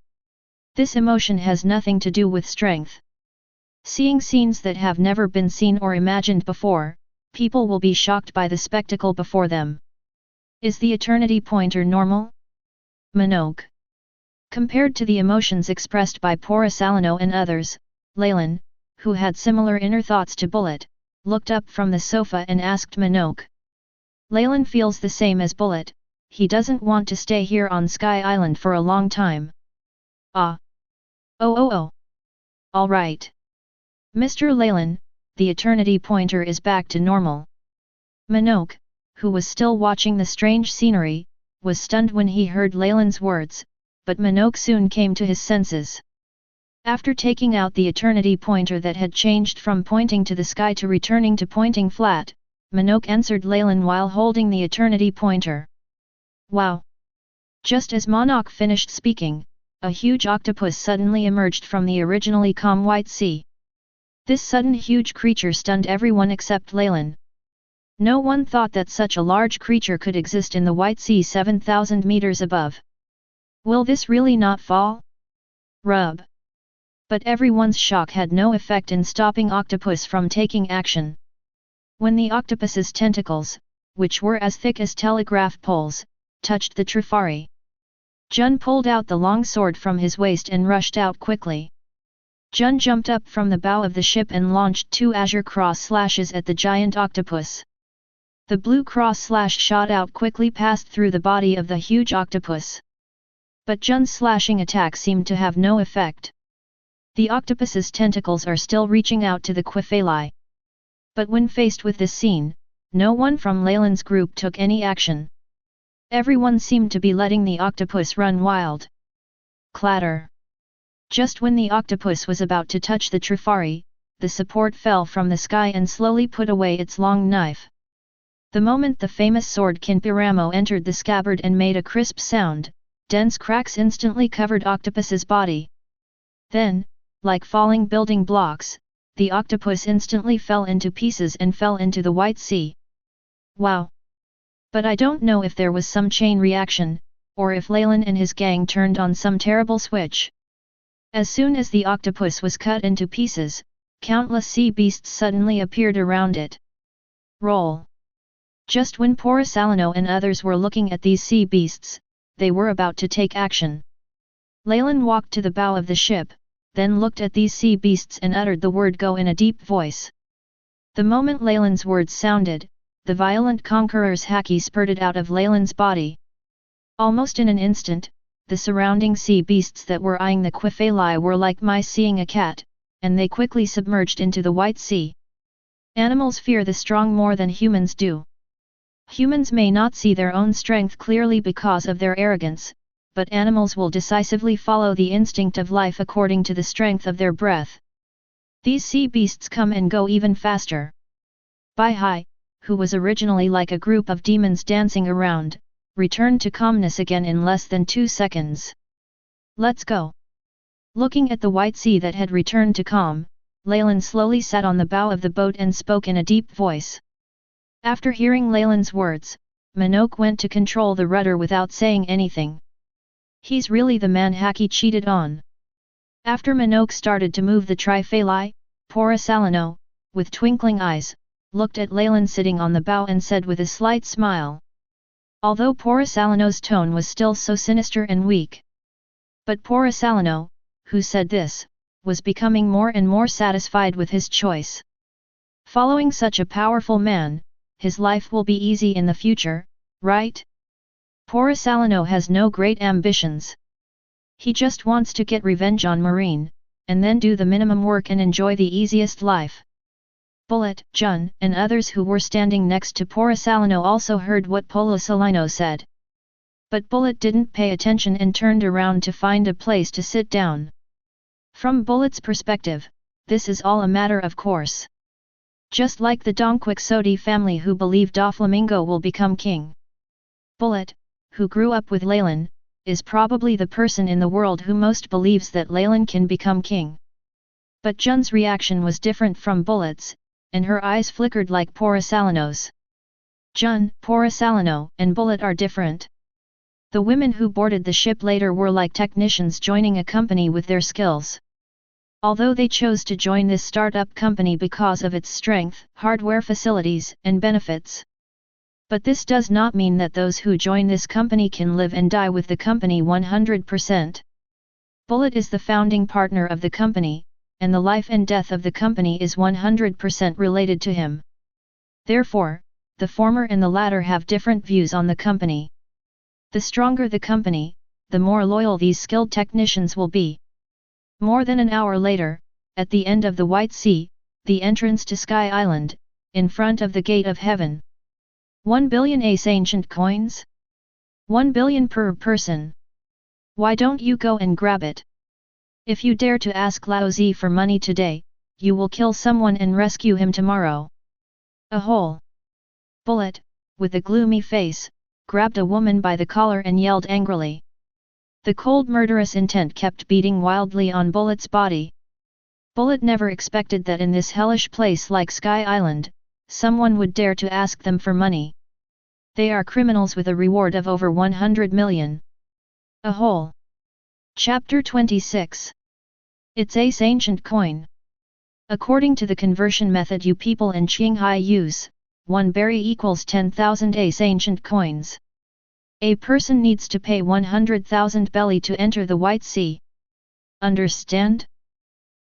This emotion has nothing to do with strength. Seeing scenes that have never been seen or imagined before, people will be shocked by the spectacle before them. Is the eternity pointer normal? Minogue. Compared to the emotions expressed by Salino and others, Leylin, who had similar inner thoughts to Bullet, looked up from the sofa and asked Minogue. Leylin feels the same as Bullet, he doesn't want to stay here on Sky Island for a long time. Ah. Oh. Alright. Mr. Leylin, the eternity pointer is back to normal. Minogue, who was still watching the strange scenery, was stunned when he heard Leylin's words, but Minogue soon came to his senses. After taking out the eternity pointer that had changed from pointing to the sky to returning to pointing flat, Minogue answered Leylin while holding the eternity pointer. Wow! Just as Monarch finished speaking, a huge octopus suddenly emerged from the originally calm white sea. This sudden huge creature stunned everyone except Leylin. No one thought that such a large creature could exist in the white sea 7,000 meters above. Will this really not fall? Rub. But everyone's shock had no effect in stopping Octopus from taking action. When the octopus's tentacles, which were as thick as telegraph poles, touched the Trifari, Jun pulled out the long sword from his waist and rushed out quickly. Jun jumped up from the bow of the ship and launched 2 azure cross slashes at the giant octopus. The blue cross slash shot out quickly past through the body of the huge octopus. But Jun's slashing attack seemed to have no effect. The octopus's tentacles are still reaching out to the Quifeli. But when faced with this scene, no one from Leylin's group took any action. Everyone seemed to be letting the octopus run wild. Clatter! Just when the octopus was about to touch the Trifari, the support fell from the sky and slowly put away its long knife. The moment the famous sword Kinpiramo entered the scabbard and made a crisp sound, dense cracks instantly covered Octopus's body. Then, like falling building blocks, the octopus instantly fell into pieces and fell into the white sea. Wow! But I don't know if there was some chain reaction, or if Leylin and his gang turned on some terrible switch. As soon as the octopus was cut into pieces, countless sea beasts suddenly appeared around it. Roll! Just when Salino and others were looking at these sea beasts, they were about to take action. Leylin walked to the bow of the ship, then looked at these sea beasts and uttered the word "go" in a deep voice. The moment Leylin's words sounded, the violent conqueror's haki spurted out of Leylin's body. Almost in an instant, the surrounding sea beasts that were eyeing the Quifeli were like mice seeing a cat, and they quickly submerged into the white sea. Animals fear the strong more than humans do. Humans may not see their own strength clearly because of their arrogance, but animals will decisively follow the instinct of life according to the strength of their breath. These sea beasts come and go even faster. Bai, who was originally like a group of demons dancing around, returned to calmness again in less than 2 seconds. Let's go! Looking at the white sea that had returned to calm, Leylin slowly sat on the bow of the boat and spoke in a deep voice. After hearing Leylin's words, Minogue went to control the rudder without saying anything. He's really the man haki cheated on. After Minogue started to move the Trifeli, Salino, with twinkling eyes, looked at Leylin sitting on the bow and said with a slight smile. Although Salino's tone was still so sinister and weak. But Salino, who said this, was becoming more and more satisfied with his choice. Following such a powerful man, his life will be easy in the future, right? Salino has no great ambitions. He just wants to get revenge on Marine, and then do the minimum work and enjoy the easiest life. Bullet, Jun, and others who were standing next to Salino also heard what Salino said. But Bullet didn't pay attention and turned around to find a place to sit down. From Bullet's perspective, this is all a matter of course. Just like the Donquixote family who believe Doflamingo will become king. Bullet, who grew up with Leylin, is probably the person in the world who most believes that Leylin can become king. But Jun's reaction was different from Bullet's, and her eyes flickered like Salino's. Jun, Salino, and Bullet are different. The women who boarded the ship later were like technicians joining a company with their skills. Although they chose to join this startup company because of its strength, hardware facilities, and benefits. But this does not mean that those who join this company can live and die with the company 100%. Bullet is the founding partner of the company, and the life and death of the company is 100% related to him. Therefore, the former and the latter have different views on the company. The stronger the company, the more loyal these skilled technicians will be. More than an hour later, at the end of the White Sea, the entrance to Sky Island, in front of the Gate of Heaven. 1 billion ace ancient coins? 1 billion per person. Why don't you go and grab it? If you dare to ask Lao Zi for money today, you will kill someone and rescue him tomorrow. A hole. Bullet, with a gloomy face, grabbed a woman by the collar and yelled angrily. The cold murderous intent kept beating wildly on Bullet's body. Bullet never expected that in this hellish place like Sky Island, someone would dare to ask them for money. They are criminals with a reward of over 100 million. A hole. Chapter 26. It's ace ancient coin. According to the conversion method you people in Qinghai use, 1 berry equals 10,000 ace ancient coins. A person needs to pay 100,000 belly to enter the White Sea. Understand?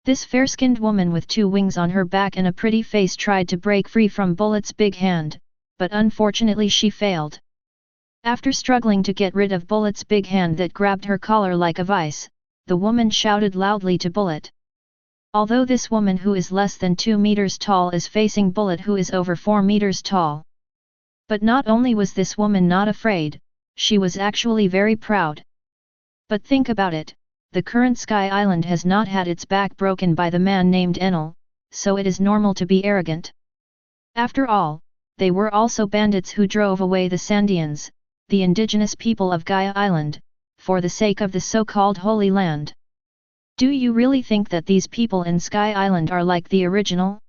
This fair-skinned woman with 2 wings on her back and a pretty face tried to break free from Bullet's big hand, but unfortunately she failed. After struggling to get rid of Bullet's big hand that grabbed her collar like a vice, the woman shouted loudly to Bullet. Although this woman who is less than 2 meters tall is facing Bullet who is over 4 meters tall. But not only was this woman not afraid, she was actually very proud. But think about it, the current Sky Island has not had its back broken by the man named Enel, so it is normal to be arrogant. After all, they were also bandits who drove away the Sandians, the indigenous people of Gaia Island, for the sake of the so-called Holy Land. Do you really think that these people in Sky Island are like the original?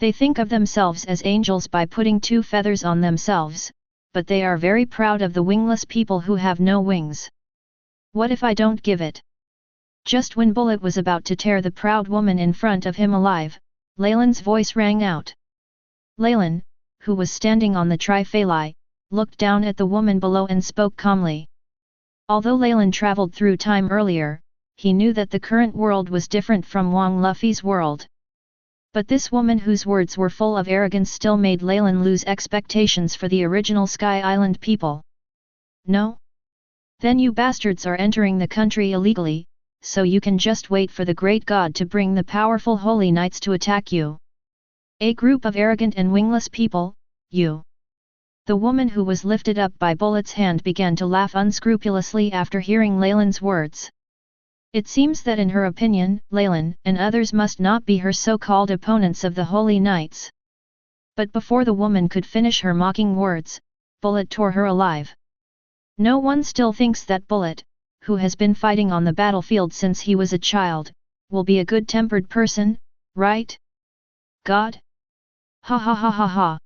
They think of themselves as angels by putting 2 feathers on themselves, but they are very proud of the wingless people who have no wings. What if I don't give it? Just when Bullet was about to tear the proud woman in front of him alive, Leylin's voice rang out. Leylin, who was standing on the Trifali, looked down at the woman below and spoke calmly. Although Leylin traveled through time earlier, he knew that the current world was different from Wang Luffy's world. But this woman whose words were full of arrogance still made Leylin lose expectations for the original Sky Island people. No? Then you bastards are entering the country illegally, so you can just wait for the great god to bring the powerful holy knights to attack you. A group of arrogant and wingless people, you. The woman who was lifted up by Bullet's hand began to laugh unscrupulously after hearing Leylin's words. It seems that in her opinion, Leylin and others must not be her so-called opponents of the Holy Knights. But before the woman could finish her mocking words, Bullet tore her alive. No one still thinks that Bullet, who has been fighting on the battlefield since he was a child, will be a good-tempered person, right? God? Ha ha ha ha ha.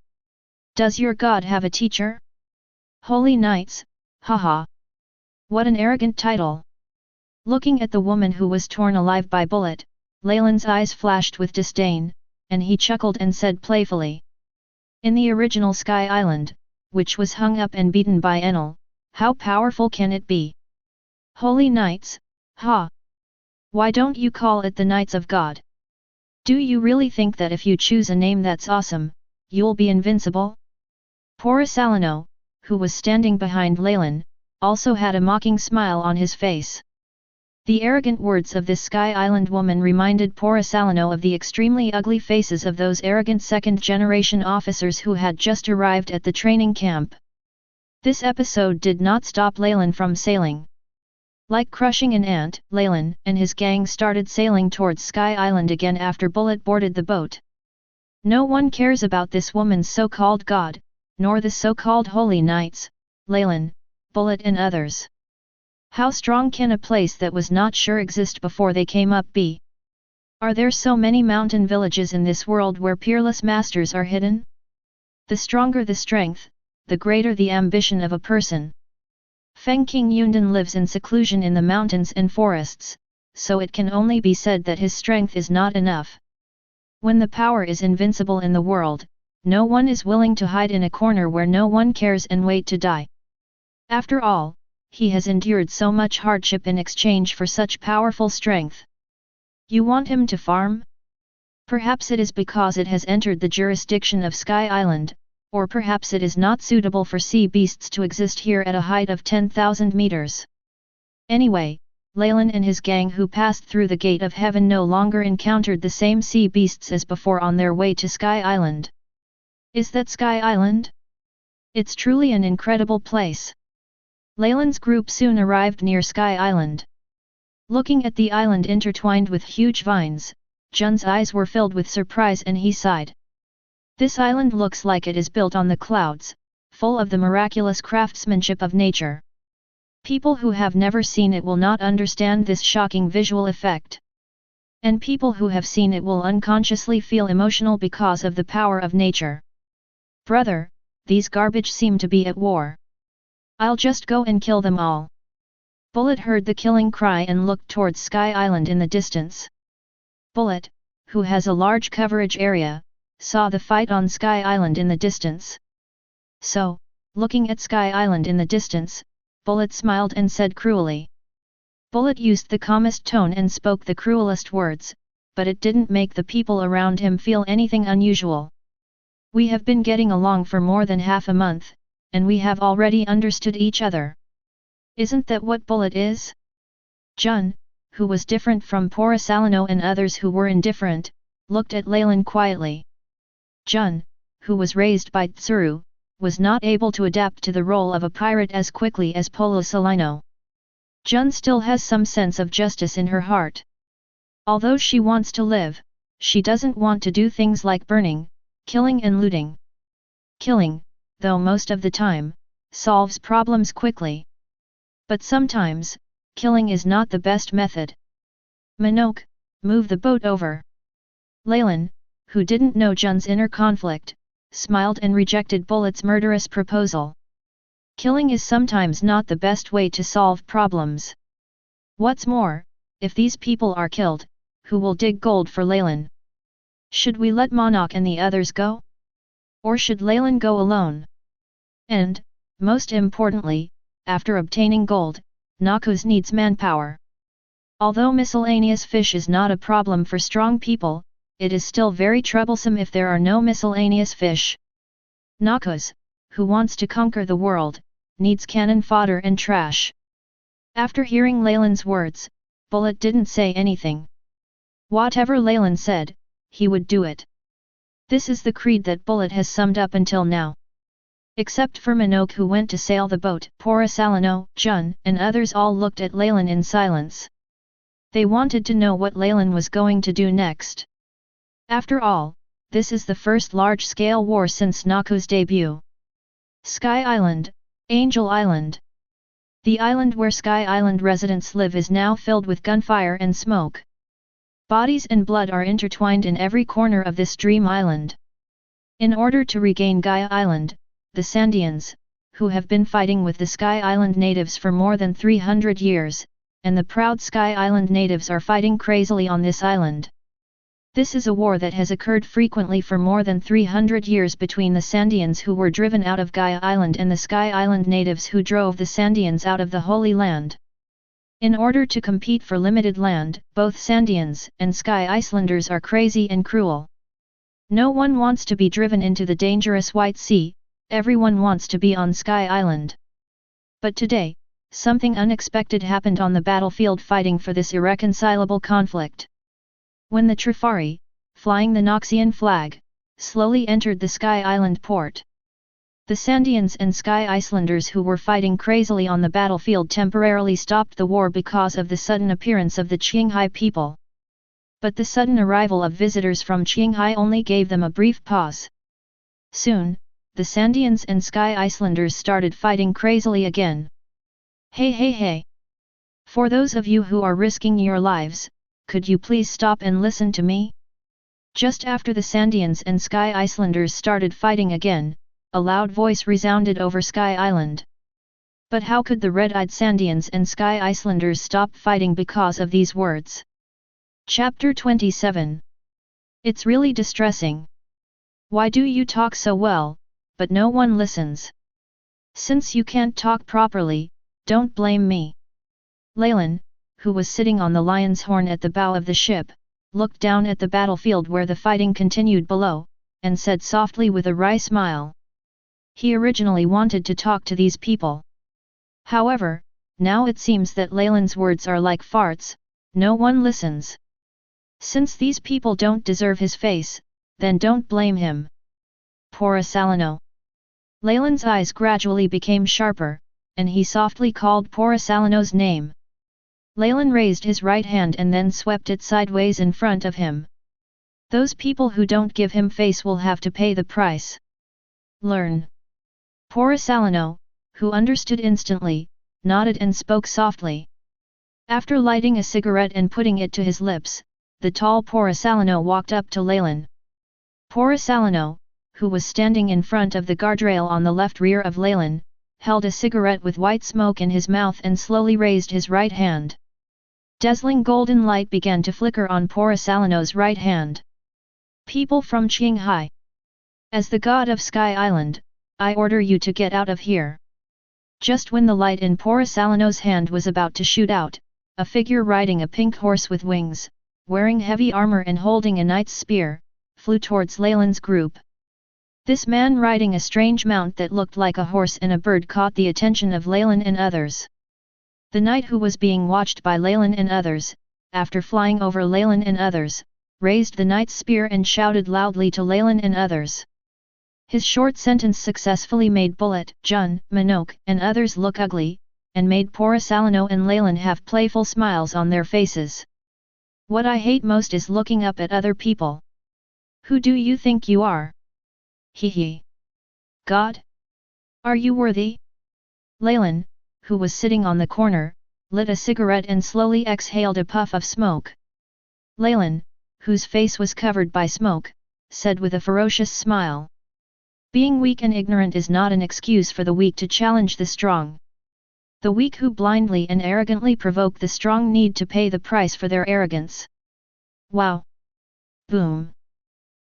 Does your god have a teacher? Holy Knights, haha. What an arrogant title. Looking at the woman who was torn alive by Bullet, Leylin's eyes flashed with disdain, and he chuckled and said playfully. In the original Sky Island, which was hung up and beaten by Enel, how powerful can it be? Holy Knights, ha! Why don't you call it the Knights of God? Do you really think that if you choose a name that's awesome, you'll be invincible? Porisalino, who was standing behind Leylin, also had a mocking smile on his face. The arrogant words of this Sky Island woman reminded Porisalino of the extremely ugly faces of those arrogant second-generation officers who had just arrived at the training camp. This episode did not stop Leylin from sailing. Like crushing an ant, Leylin and his gang started sailing towards Sky Island again after Bullet boarded the boat. No one cares about this woman's so-called god, nor the so-called Holy Knights, Leylin, Bullet and others. How strong can a place that was not sure exist before they came up be? Are there so many mountain villages in this world where peerless masters are hidden? The stronger the strength, the greater the ambition of a person. Feng King Yundan lives in seclusion in the mountains and forests, so it can only be said that his strength is not enough. When the power is invincible in the world, no one is willing to hide in a corner where no one cares and wait to die. After all, he has endured so much hardship in exchange for such powerful strength. You want him to farm? Perhaps it is because it has entered the jurisdiction of Sky Island, or perhaps it is not suitable for sea beasts to exist here at a height of 10,000 meters. Anyway, Leylin and his gang who passed through the Gate of Heaven no longer encountered the same sea beasts as before on their way to Sky Island. Is that Sky Island? It's truly an incredible place. Leylin's group soon arrived near Sky Island. Looking at the island intertwined with huge vines, Jun's eyes were filled with surprise and he sighed. This island looks like it is built on the clouds, full of the miraculous craftsmanship of nature. People who have never seen it will not understand this shocking visual effect. And people who have seen it will unconsciously feel emotional because of the power of nature. Brother, these garbage seem to be at war. I'll just go and kill them all. Bullet heard the killing cry and looked towards Sky Island in the distance. Bullet, who has a large coverage area, saw the fight on Sky Island in the distance. So, looking at Sky Island in the distance, Bullet smiled and said cruelly. Bullet used the calmest tone and spoke the cruelest words, but it didn't make the people around him feel anything unusual. We have been getting along for more than half a month, and we have already understood each other. Isn't that what Bullet is? Jun, who was different from Porisalano and others who were indifferent, looked at Leylin quietly. Jun, who was raised by Tsuru, was not able to adapt to the role of a pirate as quickly as Porisalano. Jun still has some sense of justice in her heart. Although she wants to live, she doesn't want to do things like burning, killing and looting. Killing, though most of the time, solves problems quickly. But sometimes, killing is not the best method. Minoke, move the boat over. Leylin, who didn't know Jun's inner conflict, smiled and rejected Bullet's murderous proposal. Killing is sometimes not the best way to solve problems. What's more, if these people are killed, who will dig gold for Leylin? Should we let Monarch and the others go? Or should Leylin go alone? And, most importantly, after obtaining gold, Noxus needs manpower. Although miscellaneous fish is not a problem for strong people, it is still very troublesome if there are no miscellaneous fish. Noxus, who wants to conquer the world, needs cannon fodder and trash. After hearing Leylin's words, Bullet didn't say anything. Whatever Leylin said, he would do it. This is the creed that Bullet has summed up until now. Except for Minoke who went to sail the boat, Porisalano, Jun, and others all looked at Leylin in silence. They wanted to know what Leylin was going to do next. After all, this is the first large-scale war since Noxus' debut. Sky Island, Angel Island. The island where Sky Island residents live is now filled with gunfire and smoke. Bodies and blood are intertwined in every corner of this dream island. In order to regain Gaia Island, the Sandians, who have been fighting with the Sky Island natives for more than 300 years, and the proud Sky Island natives are fighting crazily on this island. This is a war that has occurred frequently for more than 300 years between the Sandians who were driven out of Gaia Island and the Sky Island natives who drove the Sandians out of the Holy Land. In order to compete for limited land, both Sandians and Sky Islanders are crazy and cruel. No one wants to be driven into the dangerous White Sea, everyone wants to be on Sky Island. But today, something unexpected happened on the battlefield fighting for this irreconcilable conflict. When the Trifari, flying the Noxian flag, slowly entered the Sky Island port. The Sandians and Sky Islanders who were fighting crazily on the battlefield temporarily stopped the war because of the sudden appearance of the Qinghai people. But the sudden arrival of visitors from Qinghai only gave them a brief pause. Soon, the Sandians and Sky Islanders started fighting crazily again. Hey hey hey! For those of you who are risking your lives, could you please stop and listen to me? Just after the Sandians and Sky Islanders started fighting again, a loud voice resounded over Sky Island. But how could the red-eyed Sandians and Sky Icelanders stop fighting because of these words? Chapter 27. It's really distressing. Why do you talk so well, but no one listens? Since you can't talk properly, don't blame me. Leylin, who was sitting on the lion's horn at the bow of the ship, looked down at the battlefield where the fighting continued below, and said softly with a wry smile. He originally wanted to talk to these people. However, now it seems that Leylin's words are like farts, no one listens. Since these people don't deserve his face, then don't blame him. Poor Salino. Leylin's eyes gradually became sharper, and he softly called Poor Salino's name. Leylin raised his right hand and then swept it sideways in front of him. Those people who don't give him face will have to pay the price. Learn. Poor Salino, who understood instantly, nodded and spoke softly. After lighting a cigarette and putting it to his lips, the tall Poor Salino walked up to Leylin. Poor Salino, who was standing in front of the guardrail on the left rear of Leylin, held a cigarette with white smoke in his mouth and slowly raised his right hand. Dazzling golden light began to flicker on Poor Salino's right hand. People from Qinghai. As the god of Sky Island, I order you to get out of here. Just when the light in Poor Salino's hand was about to shoot out, a figure riding a pink horse with wings, wearing heavy armor and holding a knight's spear, flew towards Leylin's group. This man riding a strange mount that looked like a horse and a bird caught the attention of Leylin and others. The knight who was being watched by Leylin and others, after flying over Leylin and others, raised the knight's spear and shouted loudly to Leylin and others. His short sentence successfully made Bullet, Jun, Minok, and others look ugly, and made Poor Salino and Leylin have playful smiles on their faces. What I hate most is looking up at other people. Who do you think you are? Hee hee. God? Are you worthy? Leylin, who was sitting on the corner, lit a cigarette and slowly exhaled a puff of smoke. Leylin, whose face was covered by smoke, said with a ferocious smile. Being weak and ignorant is not an excuse for the weak to challenge the strong. The weak who blindly and arrogantly provoke the strong need to pay the price for their arrogance. Wow! Boom!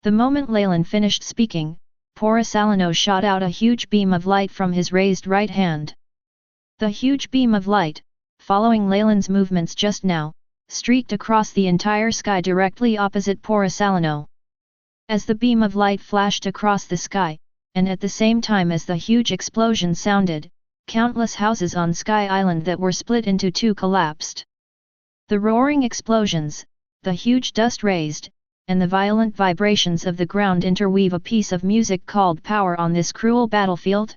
The moment Leylin finished speaking, Poor Salino shot out a huge beam of light from his raised right hand. The huge beam of light, following Leylin's movements just now, streaked across the entire sky directly opposite Poor Salino. As the beam of light flashed across the sky, and at the same time as the huge explosion sounded, countless houses on Sky Island that were split into two collapsed. The roaring explosions, the huge dust raised, and the violent vibrations of the ground interweave a piece of music called Power on this cruel battlefield.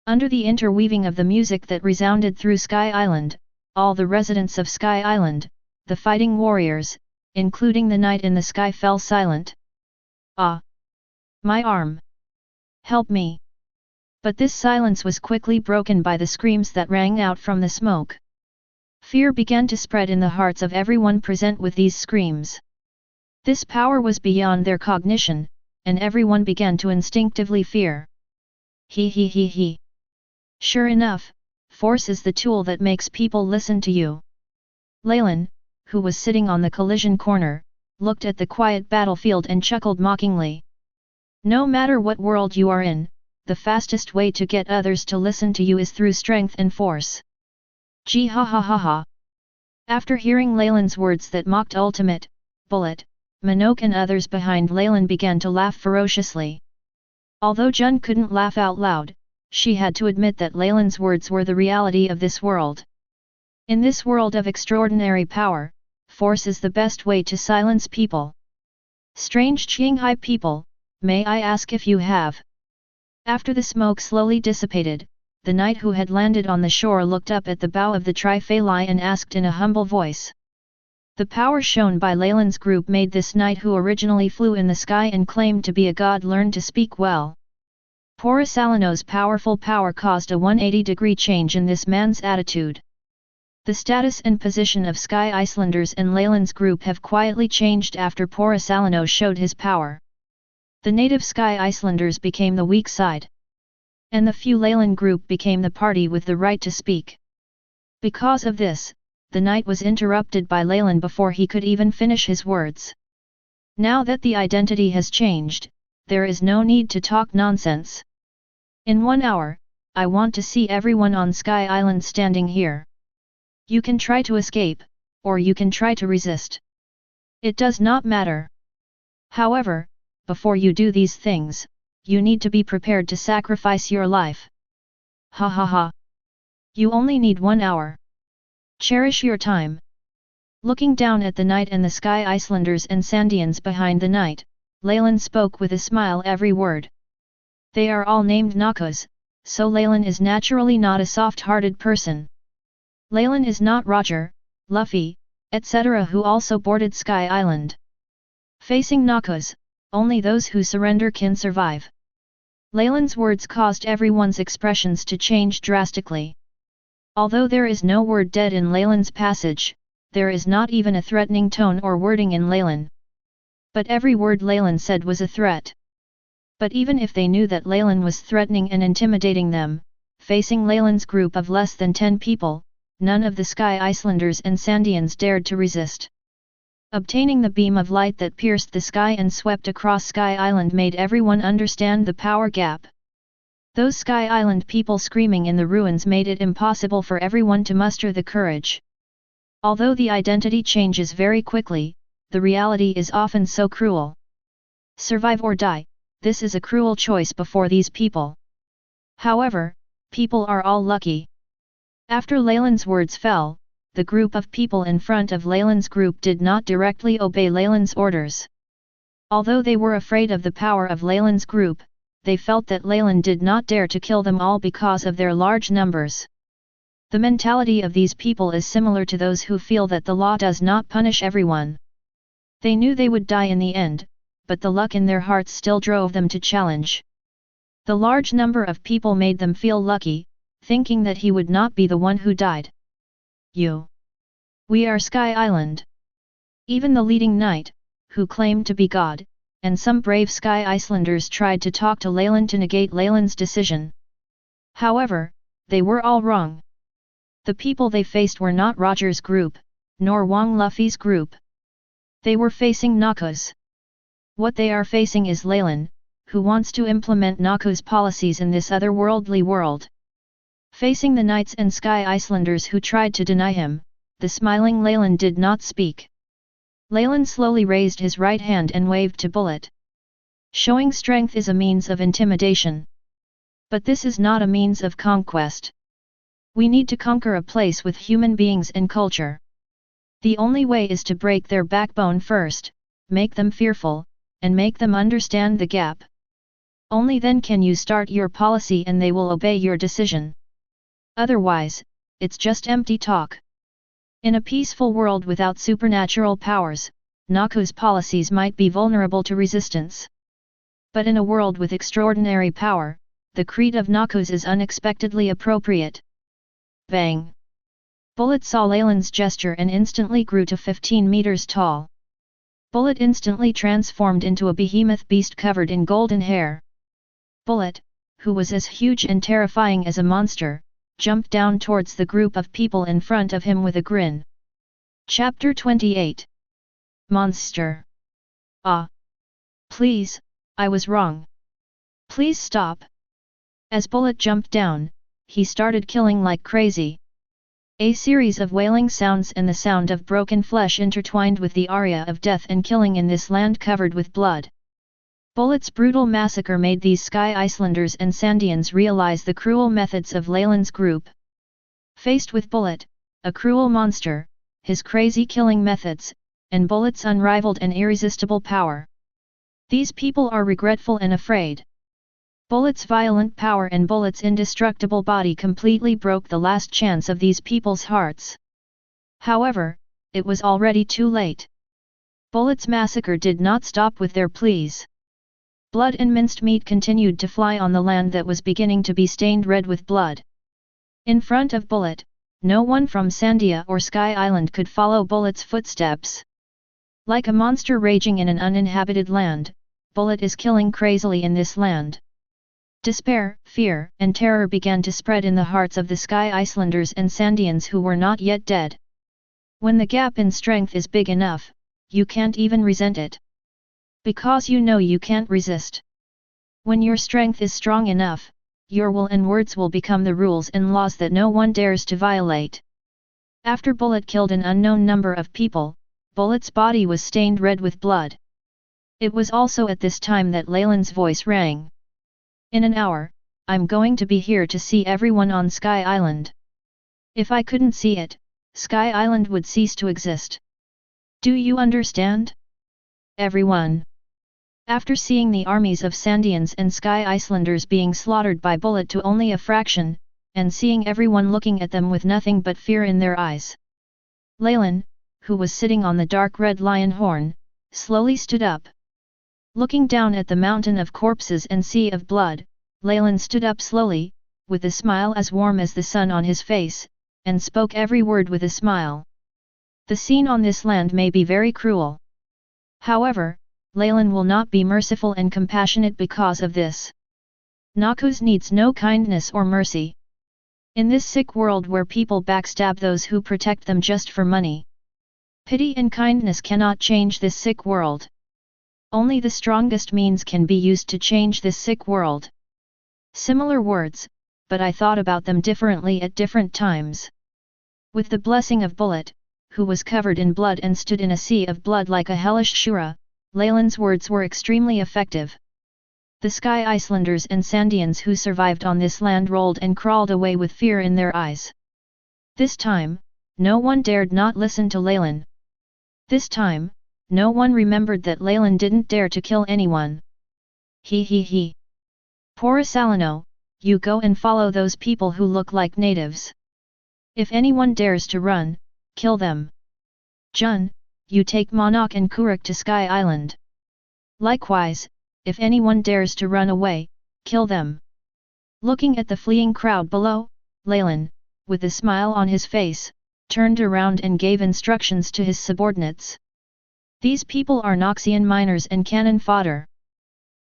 Under the interweaving of the music that resounded through Sky Island, all the residents of Sky Island, the fighting warriors, including the knight in the sky, fell silent. Ah! My arm! Help me! But this silence was quickly broken by the screams that rang out from the smoke. Fear began to spread in the hearts of everyone present with these screams. This power was beyond their cognition, and everyone began to instinctively fear. Hee hee hee hee. Sure enough, force is the tool that makes people listen to you. Leylin, who was sitting on the collision corner, looked at the quiet battlefield and chuckled mockingly. No matter what world you are in, the fastest way to get others to listen to you is through strength and force. Gee ha ha ha ha. After hearing Leylin's words that mocked Ultimate, Bullet, Minok and others behind Leylin began to laugh ferociously. Although Jun couldn't laugh out loud, she had to admit that Leylin's words were the reality of this world. In this world of extraordinary power, force is the best way to silence people. Strange Qinghai people, may I ask if you have? After the smoke slowly dissipated, the knight who had landed on the shore looked up at the bow of the Trifali and asked in a humble voice. The power shown by Leylin's group made this knight who originally flew in the sky and claimed to be a god learn to speak well. Poor Salino's powerful power caused a 180-degree change in this man's attitude. The status and position of Sky Icelanders and Leylin's group have quietly changed after Poor Salino showed his power. The native Sky Icelanders became the weak side. and the few Leylin group became the party with the right to speak. Because of this, the night was interrupted by Leylin before he could even finish his words. Now that the identity has changed, there is no need to talk nonsense. In 1 hour, I want to see everyone on Sky Island standing here. You can try to escape, or you can try to resist. It does not matter. However, before you do these things, you need to be prepared to sacrifice your life. Ha ha ha. You only need 1 hour. Cherish your time. Looking down at the night and the Sky Islanders and Sandians behind the night, Leylin spoke with a smile every word. They are all named Noxus, so Leylin is naturally not a soft-hearted person. Leylin is not Roger, Luffy, etc. who also boarded Sky Island. Facing Noxus, only those who surrender can survive. Leylin's words caused everyone's expressions to change drastically. Although there is no word dead in Leylin's passage, there is not even a threatening tone or wording in Leylin. But every word Leylin said was a threat. But even if they knew that Leylin was threatening and intimidating them, facing Leylin's group of less than 10 people, none of the Sky Islanders and Sandians dared to resist. Obtaining the beam of light that pierced the sky and swept across Sky Island made everyone understand the power gap. Those Sky Island people screaming in the ruins made it impossible for everyone to muster the courage. Although the identity changes very quickly, the reality is often so cruel. Survive or die, this is a cruel choice before these people. However, people are all lucky. After Leylin's words fell, the group of people in front of Leylin's group did not directly obey Leylin's orders. Although they were afraid of the power of Leylin's group, they felt that Leylin did not dare to kill them all because of their large numbers. The mentality of these people is similar to those who feel that the law does not punish everyone. They knew they would die in the end, but the luck in their hearts still drove them to challenge. The large number of people made them feel lucky, thinking that he would not be the one who died. We are Sky Island. Even the leading knight, who claimed to be God, and some brave Sky Islanders tried to talk to Leylin to negate Leylin's decision. However, they were all wrong. The people they faced were not Roger's group, nor Wang Luffy's group. They were facing Noxus. What they are facing is Leylin, who wants to implement Noxus policies in this otherworldly world. Facing the knights and Sky Islanders who tried to deny him, the smiling Leylin did not speak. Leylin slowly raised his right hand and waved to Bullet. Showing strength is a means of intimidation. But this is not a means of conquest. We need to conquer a place with human beings and culture. The only way is to break their backbone first, make them fearful, and make them understand the gap. Only then can you start your policy and they will obey your decision. Otherwise, it's just empty talk. In a peaceful world without supernatural powers, Noxus policies might be vulnerable to resistance. But in a world with extraordinary power, the creed of Noxus is unexpectedly appropriate. Bang! Bullet saw Leylin's gesture and instantly grew to 15 meters tall. Bullet instantly transformed into a behemoth beast covered in golden hair. Bullet, who was as huge and terrifying as a monster, jumped down towards the group of people in front of him with a grin. Chapter 28. Monster. Ah! Please, I was wrong. Please stop. As Bullet jumped down, he started killing like crazy. A series of wailing sounds and the sound of broken flesh intertwined with the aria of death and killing in this land covered with blood. Bullet's brutal massacre made these Sky Islanders and Sandians realize the cruel methods of Leylin's group. Faced with Bullet, a cruel monster, his crazy killing methods, and Bullet's unrivaled and irresistible power, these people are regretful and afraid. Bullet's violent power and Bullet's indestructible body completely broke the last chance of these people's hearts. However, it was already too late. Bullet's massacre did not stop with their pleas. Blood and minced meat continued to fly on the land that was beginning to be stained red with blood. In front of Bullet, no one from Sandia or Sky Island could follow Bullet's footsteps. Like a monster raging in an uninhabited land, Bullet is killing crazily in this land. Despair, fear, and terror began to spread in the hearts of the Sky Icelanders and Sandians who were not yet dead. When the gap in strength is big enough, you can't even resent it. Because you know you can't resist. When your strength is strong enough, your will and words will become the rules and laws that no one dares to violate. After Bullet killed an unknown number of people, Bullet's body was stained red with blood. It was also at this time that Leylin's voice rang. In an hour, I'm going to be here to see everyone on Sky Island. If I couldn't see it, Sky Island would cease to exist. Do you understand? Everyone. After seeing the armies of Sandians and Sky Icelanders being slaughtered by Bullet to only a fraction, and seeing everyone looking at them with nothing but fear in their eyes, Leylin, who was sitting on the dark red lion horn, slowly stood up. Looking down at the mountain of corpses and sea of blood, Leylin stood up slowly, with a smile as warm as the sun on his face, and spoke every word with a smile. The scene on this land may be very cruel. However, Leylin will not be merciful and compassionate because of this. Noxus needs no kindness or mercy. In this sick world where people backstab those who protect them just for money, pity and kindness cannot change this sick world. Only the strongest means can be used to change this sick world. Similar words, but I thought about them differently at different times. With the blessing of Bullet, who was covered in blood and stood in a sea of blood like a hellish Shura, Leylin's words were extremely effective. The Sky Icelanders and Sandians who survived on this land rolled and crawled away with fear in their eyes. This time, no one dared not listen to Leylin. This time, no one remembered that Leylin didn't dare to kill anyone. He. Porisalino, you go and follow those people who look like natives. If anyone dares to run, kill them. Jun, you take Monok and Kuruk to Sky Island. Likewise, if anyone dares to run away, kill them. Looking at the fleeing crowd below, Leylin, with a smile on his face, turned around and gave instructions to his subordinates. These people are Noxian miners and cannon fodder.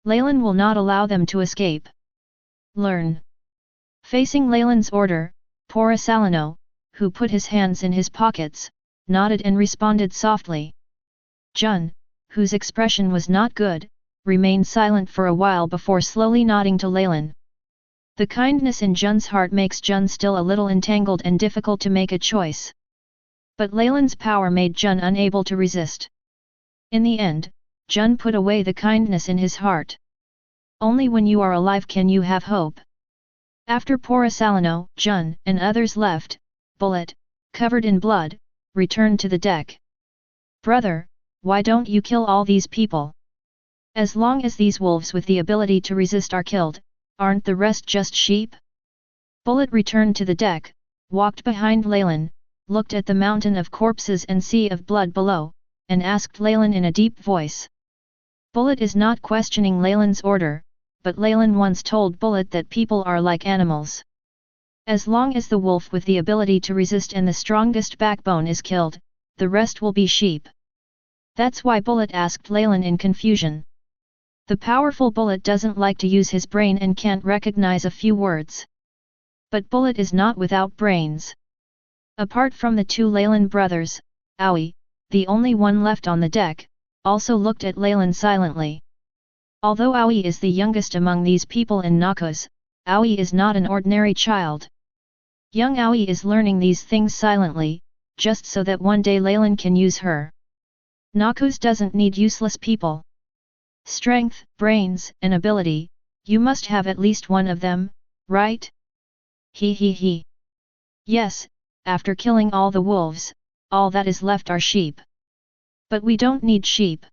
Leylin will not allow them to escape. Learn. Facing Leylin's order, Porisalino, who put his hands in his pockets, nodded and responded softly. Jun, whose expression was not good, remained silent for a while before slowly nodding to Leylin. The kindness in Jun's heart makes Jun still a little entangled and difficult to make a choice. But Leylin's power made Jun unable to resist. In the end, Jun put away the kindness in his heart. Only when you are alive can you have hope. After Porisalino, Jun, and others left, Bullet, covered in blood, returned to the deck. Brother, why don't you kill all these people? As long as these wolves with the ability to resist are killed, aren't the rest just sheep? Bullet returned to the deck, walked behind Leylin, looked at the mountain of corpses and sea of blood below, and asked Leylin in a deep voice. Bullet is not questioning Leylin's order, but Leylin once told Bullet that people are like animals. As long as the wolf with the ability to resist and the strongest backbone is killed, the rest will be sheep. That's why Bullet asked Leylin in confusion. The powerful Bullet doesn't like to use his brain and can't recognize a few words. But Bullet is not without brains. Apart from the two Leylin brothers, Aoi, the only one left on the deck, also looked at Leylin silently. Although Aoi is the youngest among these people in Noxus, Aoi is not an ordinary child. Young Aoi is learning these things silently, just so that one day Leylin can use her. Noxus doesn't need useless people. Strength, brains, and ability, you must have at least one of them, right? He. Yes, after killing all the wolves, all that is left are sheep. But we don't need sheep.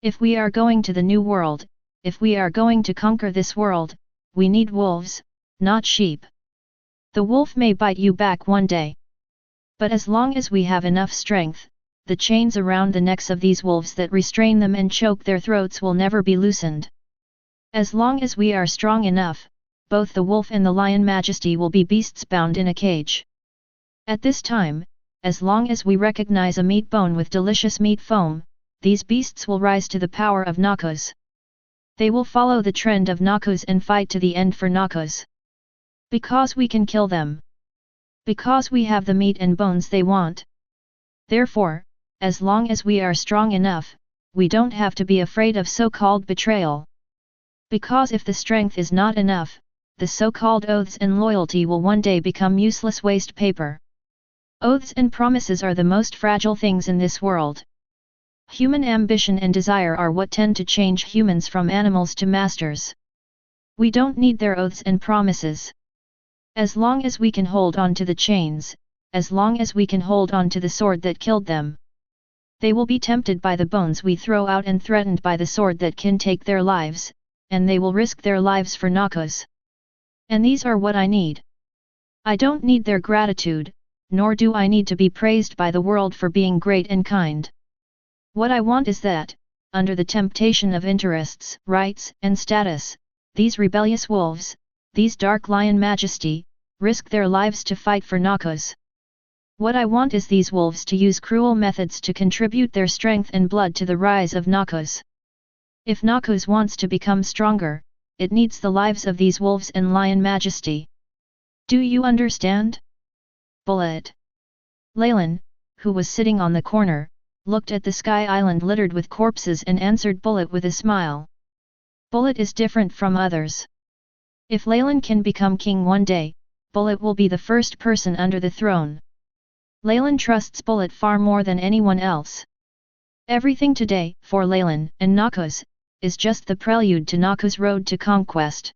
If we are going to the new world, if we are going to conquer this world, we need wolves, not sheep. The wolf may bite you back one day. But as long as we have enough strength, the chains around the necks of these wolves that restrain them and choke their throats will never be loosened. As long as we are strong enough, both the wolf and the lion majesty will be beasts bound in a cage. At this time, as long as we recognize a meat bone with delicious meat foam, these beasts will rise to the power of Noxus. They will follow the trend of Noxus and fight to the end for Noxus. Because we can kill them. Because we have the meat and bones they want. Therefore, as long as we are strong enough, we don't have to be afraid of so-called betrayal. Because if the strength is not enough, the so-called oaths and loyalty will one day become useless waste paper. Oaths and promises are the most fragile things in this world. Human ambition and desire are what tend to change humans from animals to masters. We don't need their oaths and promises. As long as we can hold on to the chains, as long as we can hold on to the sword that killed them. They will be tempted by the bones we throw out and threatened by the sword that can take their lives, and they will risk their lives for Noxus. And these are what I need. I don't need their gratitude, nor do I need to be praised by the world for being great and kind. What I want is that, under the temptation of interests, rights, and status, these rebellious wolves, these dark lion majesty, risk their lives to fight for Noxus. What I want is these wolves to use cruel methods to contribute their strength and blood to the rise of Noxus. If Noxus wants to become stronger, it needs the lives of these wolves and lion majesty. Do you understand? Bullet. Leylin, who was sitting on the corner, looked at the sky island littered with corpses and answered Bullet with a smile. Bullet is different from others. If Leylin can become king one day, Bullet will be the first person under the throne. Leylin trusts Bullet far more than anyone else. Everything today, for Leylin and Noxus, is just the prelude to Noxus' road to conquest.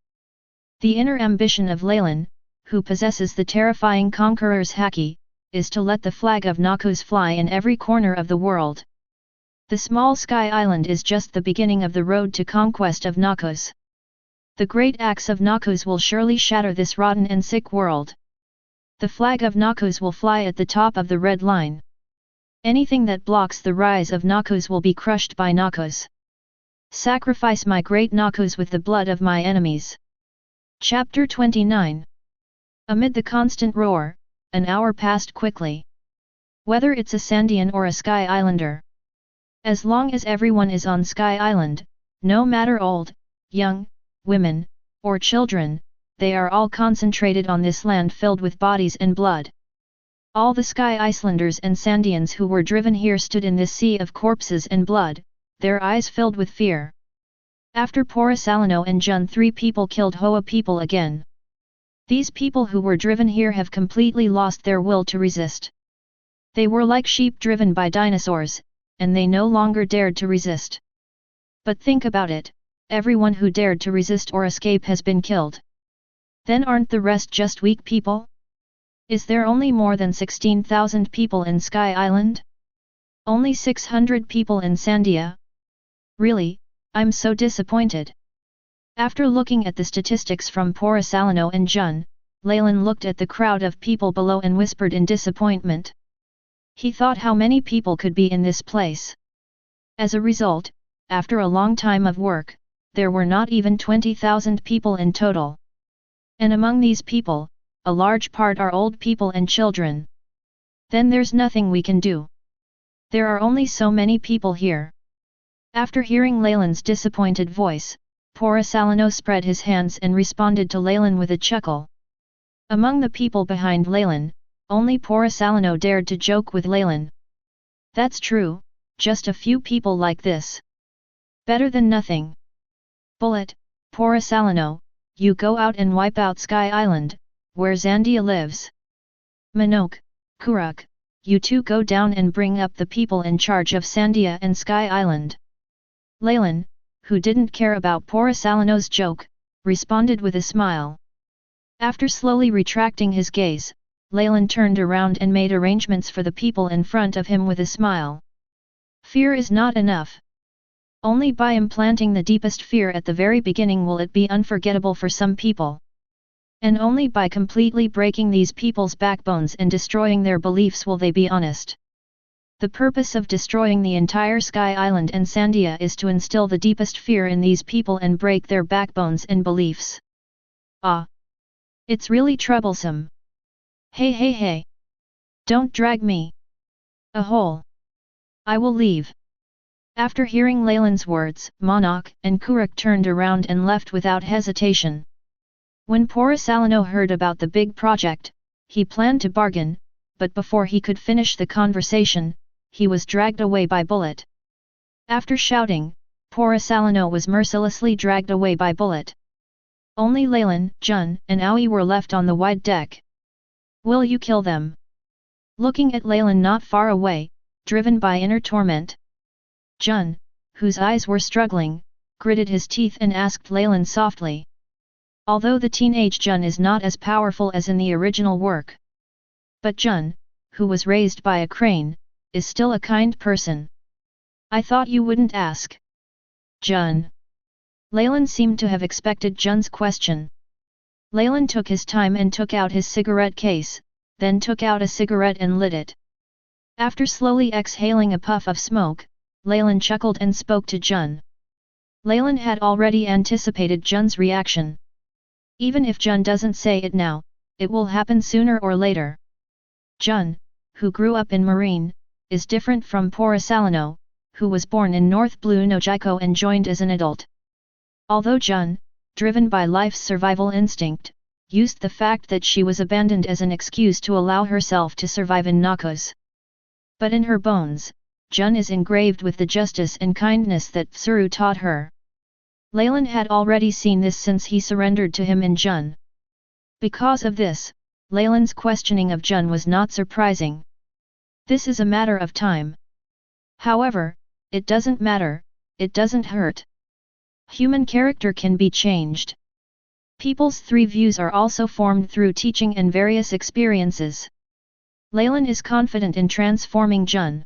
The inner ambition of Leylin, who possesses the terrifying conqueror's haki, is to let the flag of Noxus fly in every corner of the world. The small sky island is just the beginning of the road to conquest of Noxus. The great axe of Noxus will surely shatter this rotten and sick world. The flag of Noxus will fly at the top of the red line. Anything that blocks the rise of Noxus will be crushed by Noxus. Sacrifice my great Noxus with the blood of my enemies. Chapter 29. Amid the constant roar, an hour passed quickly. Whether it's a Sandian or a Sky Islander. As long as everyone is on Sky Island, no matter old, young, women, or children, they are all concentrated on this land filled with bodies and blood. All the Sky Islanders and Sandians who were driven here stood in this sea of corpses and blood, their eyes filled with fear. After Porisalano and Jun, 3 people killed Hoa people again. These people who were driven here have completely lost their will to resist. They were like sheep driven by dinosaurs, and they no longer dared to resist. But think about it, everyone who dared to resist or escape has been killed. Then aren't the rest just weak people? Is there only more than 16,000 people in Sky Island? Only 600 people in Sandia? Really, I'm so disappointed. After looking at the statistics from Porisalano and Jun, Leylin looked at the crowd of people below and whispered in disappointment. He thought how many people could be in this place. As a result, after a long time of work, there were not even 20,000 people in total. And among these people, a large part are old people and children. Then there's nothing we can do. There are only so many people here. After hearing Leylin's disappointed voice, Porisalano spread his hands and responded to Leylin with a chuckle. Among the people behind Leylin, only Porisalano dared to joke with Leylin. That's true, just a few people like this. Better than nothing. Bullet, Porisalano, you go out and wipe out Sky Island, where Zandia lives. Manok, Kuruk, you two go down and bring up the people in charge of Sandia and Sky Island. Leylin, who didn't care about Porisalano's joke, responded with a smile. After slowly retracting his gaze, Leylin turned around and made arrangements for the people in front of him with a smile. Fear is not enough. Only by implanting the deepest fear at the very beginning will it be unforgettable for some people. And only by completely breaking these people's backbones and destroying their beliefs will they be honest. The purpose of destroying the entire Sky Island and Sandia is to instill the deepest fear in these people and break their backbones and beliefs. Ah! It's really troublesome. Hey hey hey! Don't drag me! A hole! I will leave. After hearing Leylin's words, Monarch and Kuruk turned around and left without hesitation. When Porisalino heard about the big project, he planned to bargain, but before he could finish the conversation, he was dragged away by Bullet. After shouting, Porisalino was mercilessly dragged away by Bullet. Only Leylin, Jun, and Aoi were left on the wide deck. Will you kill them? Looking at Leylin not far away, driven by inner torment, Jun, whose eyes were struggling, gritted his teeth and asked Leylin softly. Although the teenage Jun is not as powerful as in the original work, but Jun, who was raised by a crane, is still a kind person. I thought you wouldn't ask. Jun. Leylin seemed to have expected Jun's question. Leylin took his time and took out his cigarette case, then took out a cigarette and lit it. After slowly exhaling a puff of smoke, Leylin chuckled and spoke to Jun. Leylin had already anticipated Jun's reaction. Even if Jun doesn't say it now, it will happen sooner or later. Jun, who grew up in Marine, is different from Porisalino, who was born in North Blue Nojiko and joined as an adult. Although Jun, driven by life's survival instinct, used the fact that she was abandoned as an excuse to allow herself to survive in Noxus. But in her bones, Jun is engraved with the justice and kindness that Tsuru taught her. Leylin had already seen this since he surrendered to him in Jun. Because of this, Leylin's questioning of Jun was not surprising. This is a matter of time. However, it doesn't matter, it doesn't hurt. Human character can be changed. People's three views are also formed through teaching and various experiences. Leylin is confident in transforming Jun.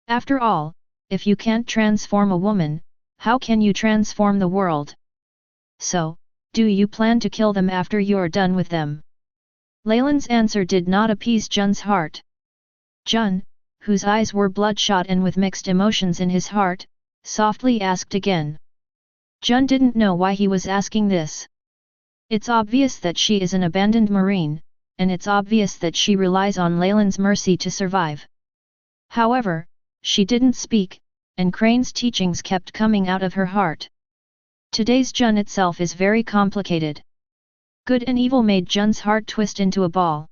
After all, if you can't transform a woman, how can you transform the world? So, do you plan to kill them after you're done with them? Leylin's answer did not appease Jun's heart. Jun, whose eyes were bloodshot and with mixed emotions in his heart, softly asked again. Jun didn't know why he was asking this. It's obvious that she is an abandoned marine, and it's obvious that she relies on Leylin's mercy to survive. However, she didn't speak, and Crane's teachings kept coming out of her heart. Today's Jun itself is very complicated. Good and evil made Jun's heart twist into a ball.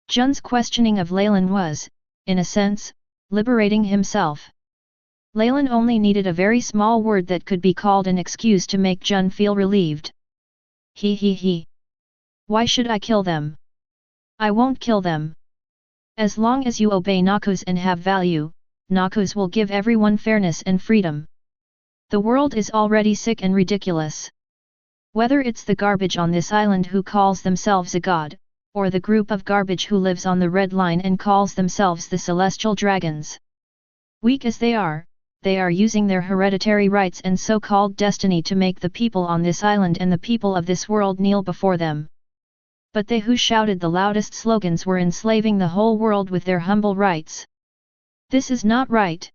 Jun's questioning of Leylin was, in a sense, liberating himself. Leylin only needed a very small word that could be called an excuse to make Jun feel relieved. He. Why should I kill them? I won't kill them. As long as you obey Noxus and have value, Noxus will give everyone fairness and freedom. The world is already sick and ridiculous. Whether it's the garbage on this island who calls themselves a god, or the group of garbage who lives on the red line and calls themselves the celestial dragons. Weak as they are using their hereditary rights and so-called destiny to make the people on this island and the people of this world kneel before them. But they who shouted the loudest slogans were enslaving the whole world with their humble rights. This is not right.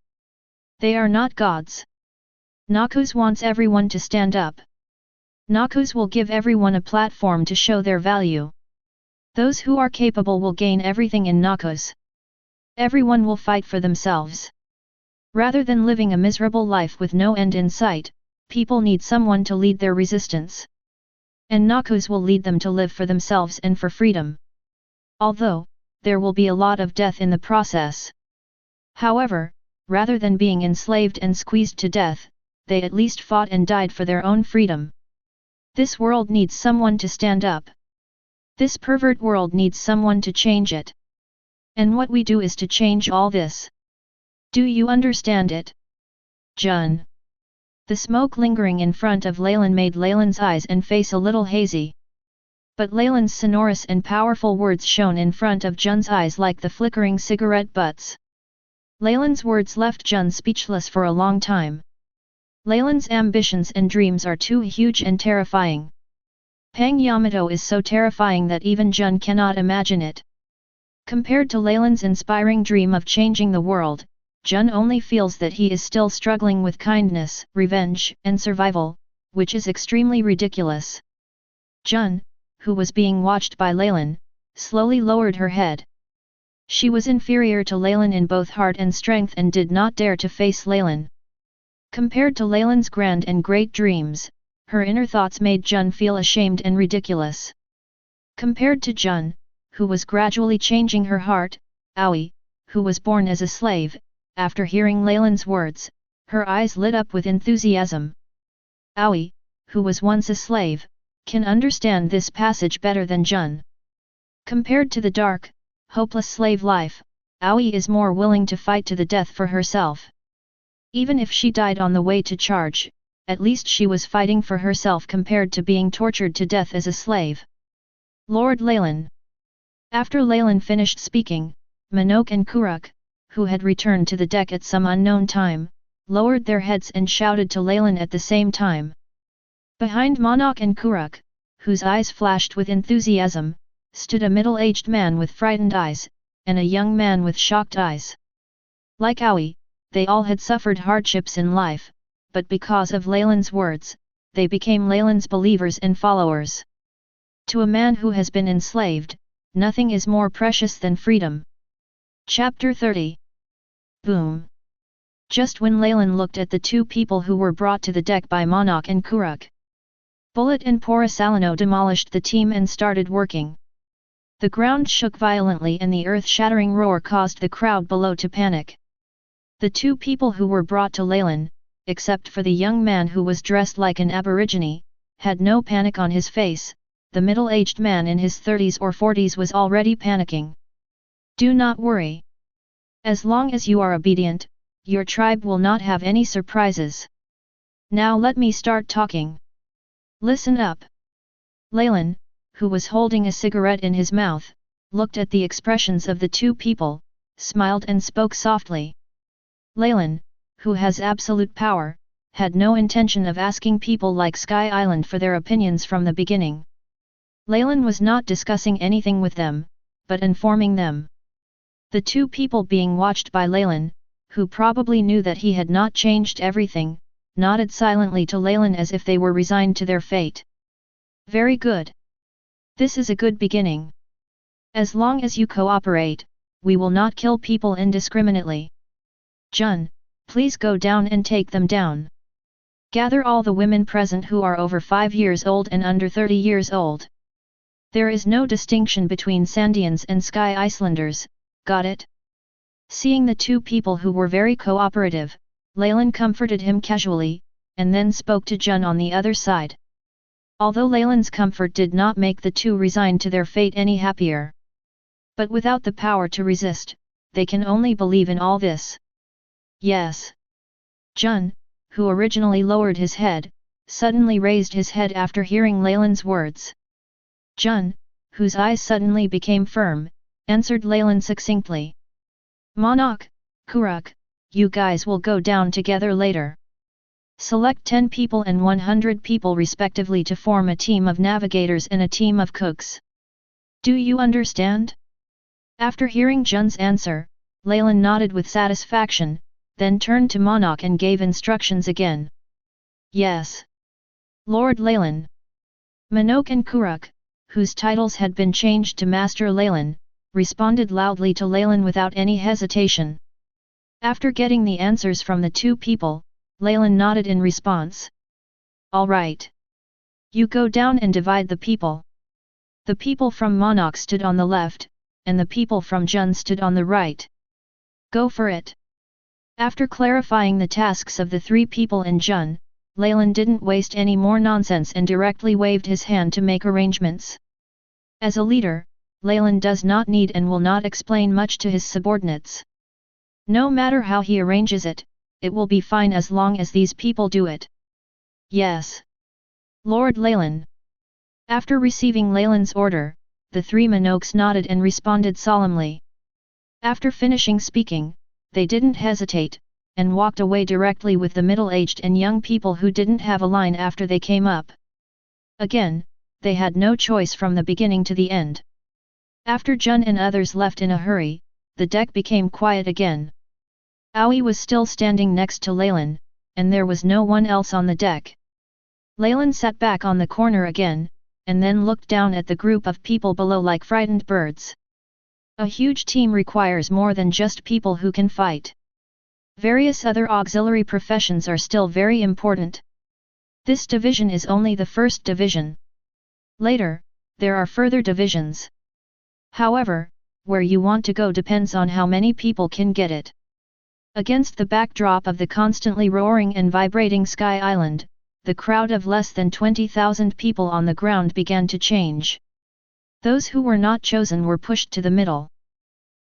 They are not gods. Noxus wants everyone to stand up. Noxus will give everyone a platform to show their value. Those who are capable will gain everything in Noxus. Everyone will fight for themselves. Rather than living a miserable life with no end in sight, people need someone to lead their resistance. And Noxus will lead them to live for themselves and for freedom. Although, there will be a lot of death in the process. However, rather than being enslaved and squeezed to death, they at least fought and died for their own freedom. This world needs someone to stand up. This pervert world needs someone to change it. And what we do is to change all this. Do you understand it? Jun. The smoke lingering in front of Leylin made Leylin's eyes and face a little hazy. But Leylin's sonorous and powerful words shone in front of Jun's eyes like the flickering cigarette butts. Leylin's words left Jun speechless for a long time. Leylin's ambitions and dreams are too huge and terrifying. Pang Yamato is so terrifying that even Jun cannot imagine it. Compared to Leylin's inspiring dream of changing the world, Jun only feels that he is still struggling with kindness, revenge, and survival, which is extremely ridiculous. Jun, who was being watched by Leylin, slowly lowered her head. She was inferior to Leylin in both heart and strength and did not dare to face Leylin. Compared to Leylin's grand and great dreams, her inner thoughts made Jun feel ashamed and ridiculous. Compared to Jun, who was gradually changing her heart, Aoi, who was born as a slave, after hearing Leylin's words, her eyes lit up with enthusiasm. Aoi, who was once a slave, can understand this passage better than Jun. Compared to the dark, hopeless slave life, Aoi is more willing to fight to the death for herself. Even if she died on the way to charge, at least she was fighting for herself compared to being tortured to death as a slave. Lord Leylin. After Leylin finished speaking, Monok and Kuruk, who had returned to the deck at some unknown time, lowered their heads and shouted to Leylin at the same time. Behind Monok and Kuruk, whose eyes flashed with enthusiasm, stood a middle-aged man with frightened eyes, and a young man with shocked eyes. Like Aoi, they all had suffered hardships in life, but because of Leylin's words, they became Leylin's believers and followers. To a man who has been enslaved, nothing is more precious than freedom. Chapter 30. Boom. Just when Leylin looked at the two people who were brought to the deck by Monok and Kuruk, Bullet and Porisalino demolished the team and started working. The ground shook violently and the earth-shattering roar caused the crowd below to panic. The two people who were brought to Leylin, except for the young man who was dressed like an aborigine, had no panic on his face. The middle-aged man in his 30s or 40s was already panicking. Do not worry. As long as you are obedient, your tribe will not have any surprises. Now let me start talking. Listen up. Leylin, who was holding a cigarette in his mouth, looked at the expressions of the two people, smiled and spoke softly. Leylin, who has absolute power, had no intention of asking people like Sky Island for their opinions from the beginning. Leylin was not discussing anything with them, but informing them. The two people being watched by Leylin, who probably knew that he had not changed everything, nodded silently to Leylin as if they were resigned to their fate. Very good. This is a good beginning. As long as you cooperate, we will not kill people indiscriminately. Jun, please go down and take them down. Gather all the women present who are over 5 years old and under 30 years old. There is no distinction between Sandians and Sky Icelanders, got it? Seeing the two people who were very cooperative, Leylin comforted him casually, and then spoke to Jun on the other side. Although Leylin's comfort did not make the two resigned to their fate any happier. But without the power to resist, they can only believe in all this. Yes. Jun, who originally lowered his head, suddenly raised his head after hearing Leylin's words. Jun, whose eyes suddenly became firm, answered Leylin succinctly. Monok, Kuruk, you guys will go down together later. Select 10 people and 100 people respectively to form a team of navigators and a team of cooks. Do you understand? After hearing Jun's answer, Leylin nodded with satisfaction, then turned to Monok and gave instructions again. Yes. Lord Leylin. Monok and Kuruk, whose titles had been changed to Master Leylin, responded loudly to Leylin without any hesitation. After getting the answers from the two people, Leylin nodded in response. All right. You go down and divide the people. The people from Monok stood on the left, and the people from Jun stood on the right. Go for it. After clarifying the tasks of the three people in Jun, Leylin didn't waste any more nonsense and directly waved his hand to make arrangements. As a leader, Leylin does not need and will not explain much to his subordinates. No matter how he arranges it, it will be fine as long as these people do it. Yes. Lord Leylin. After receiving Leylin's order, the three Monoks nodded and responded solemnly. After finishing speaking, they didn't hesitate, and walked away directly with the middle-aged and young people who didn't have a line after they came up. Again, they had no choice from the beginning to the end. After Jun and others left in a hurry, the deck became quiet again. Aoi was still standing next to Leylin, and there was no one else on the deck. Leylin sat back on the corner again, and then looked down at the group of people below like frightened birds. A huge team requires more than just people who can fight. Various other auxiliary professions are still very important. This division is only the first division. Later, there are further divisions. However, where you want to go depends on how many people can get it. Against the backdrop of the constantly roaring and vibrating Sky Island, the crowd of less than 20,000 people on the ground began to change. Those who were not chosen were pushed to the middle.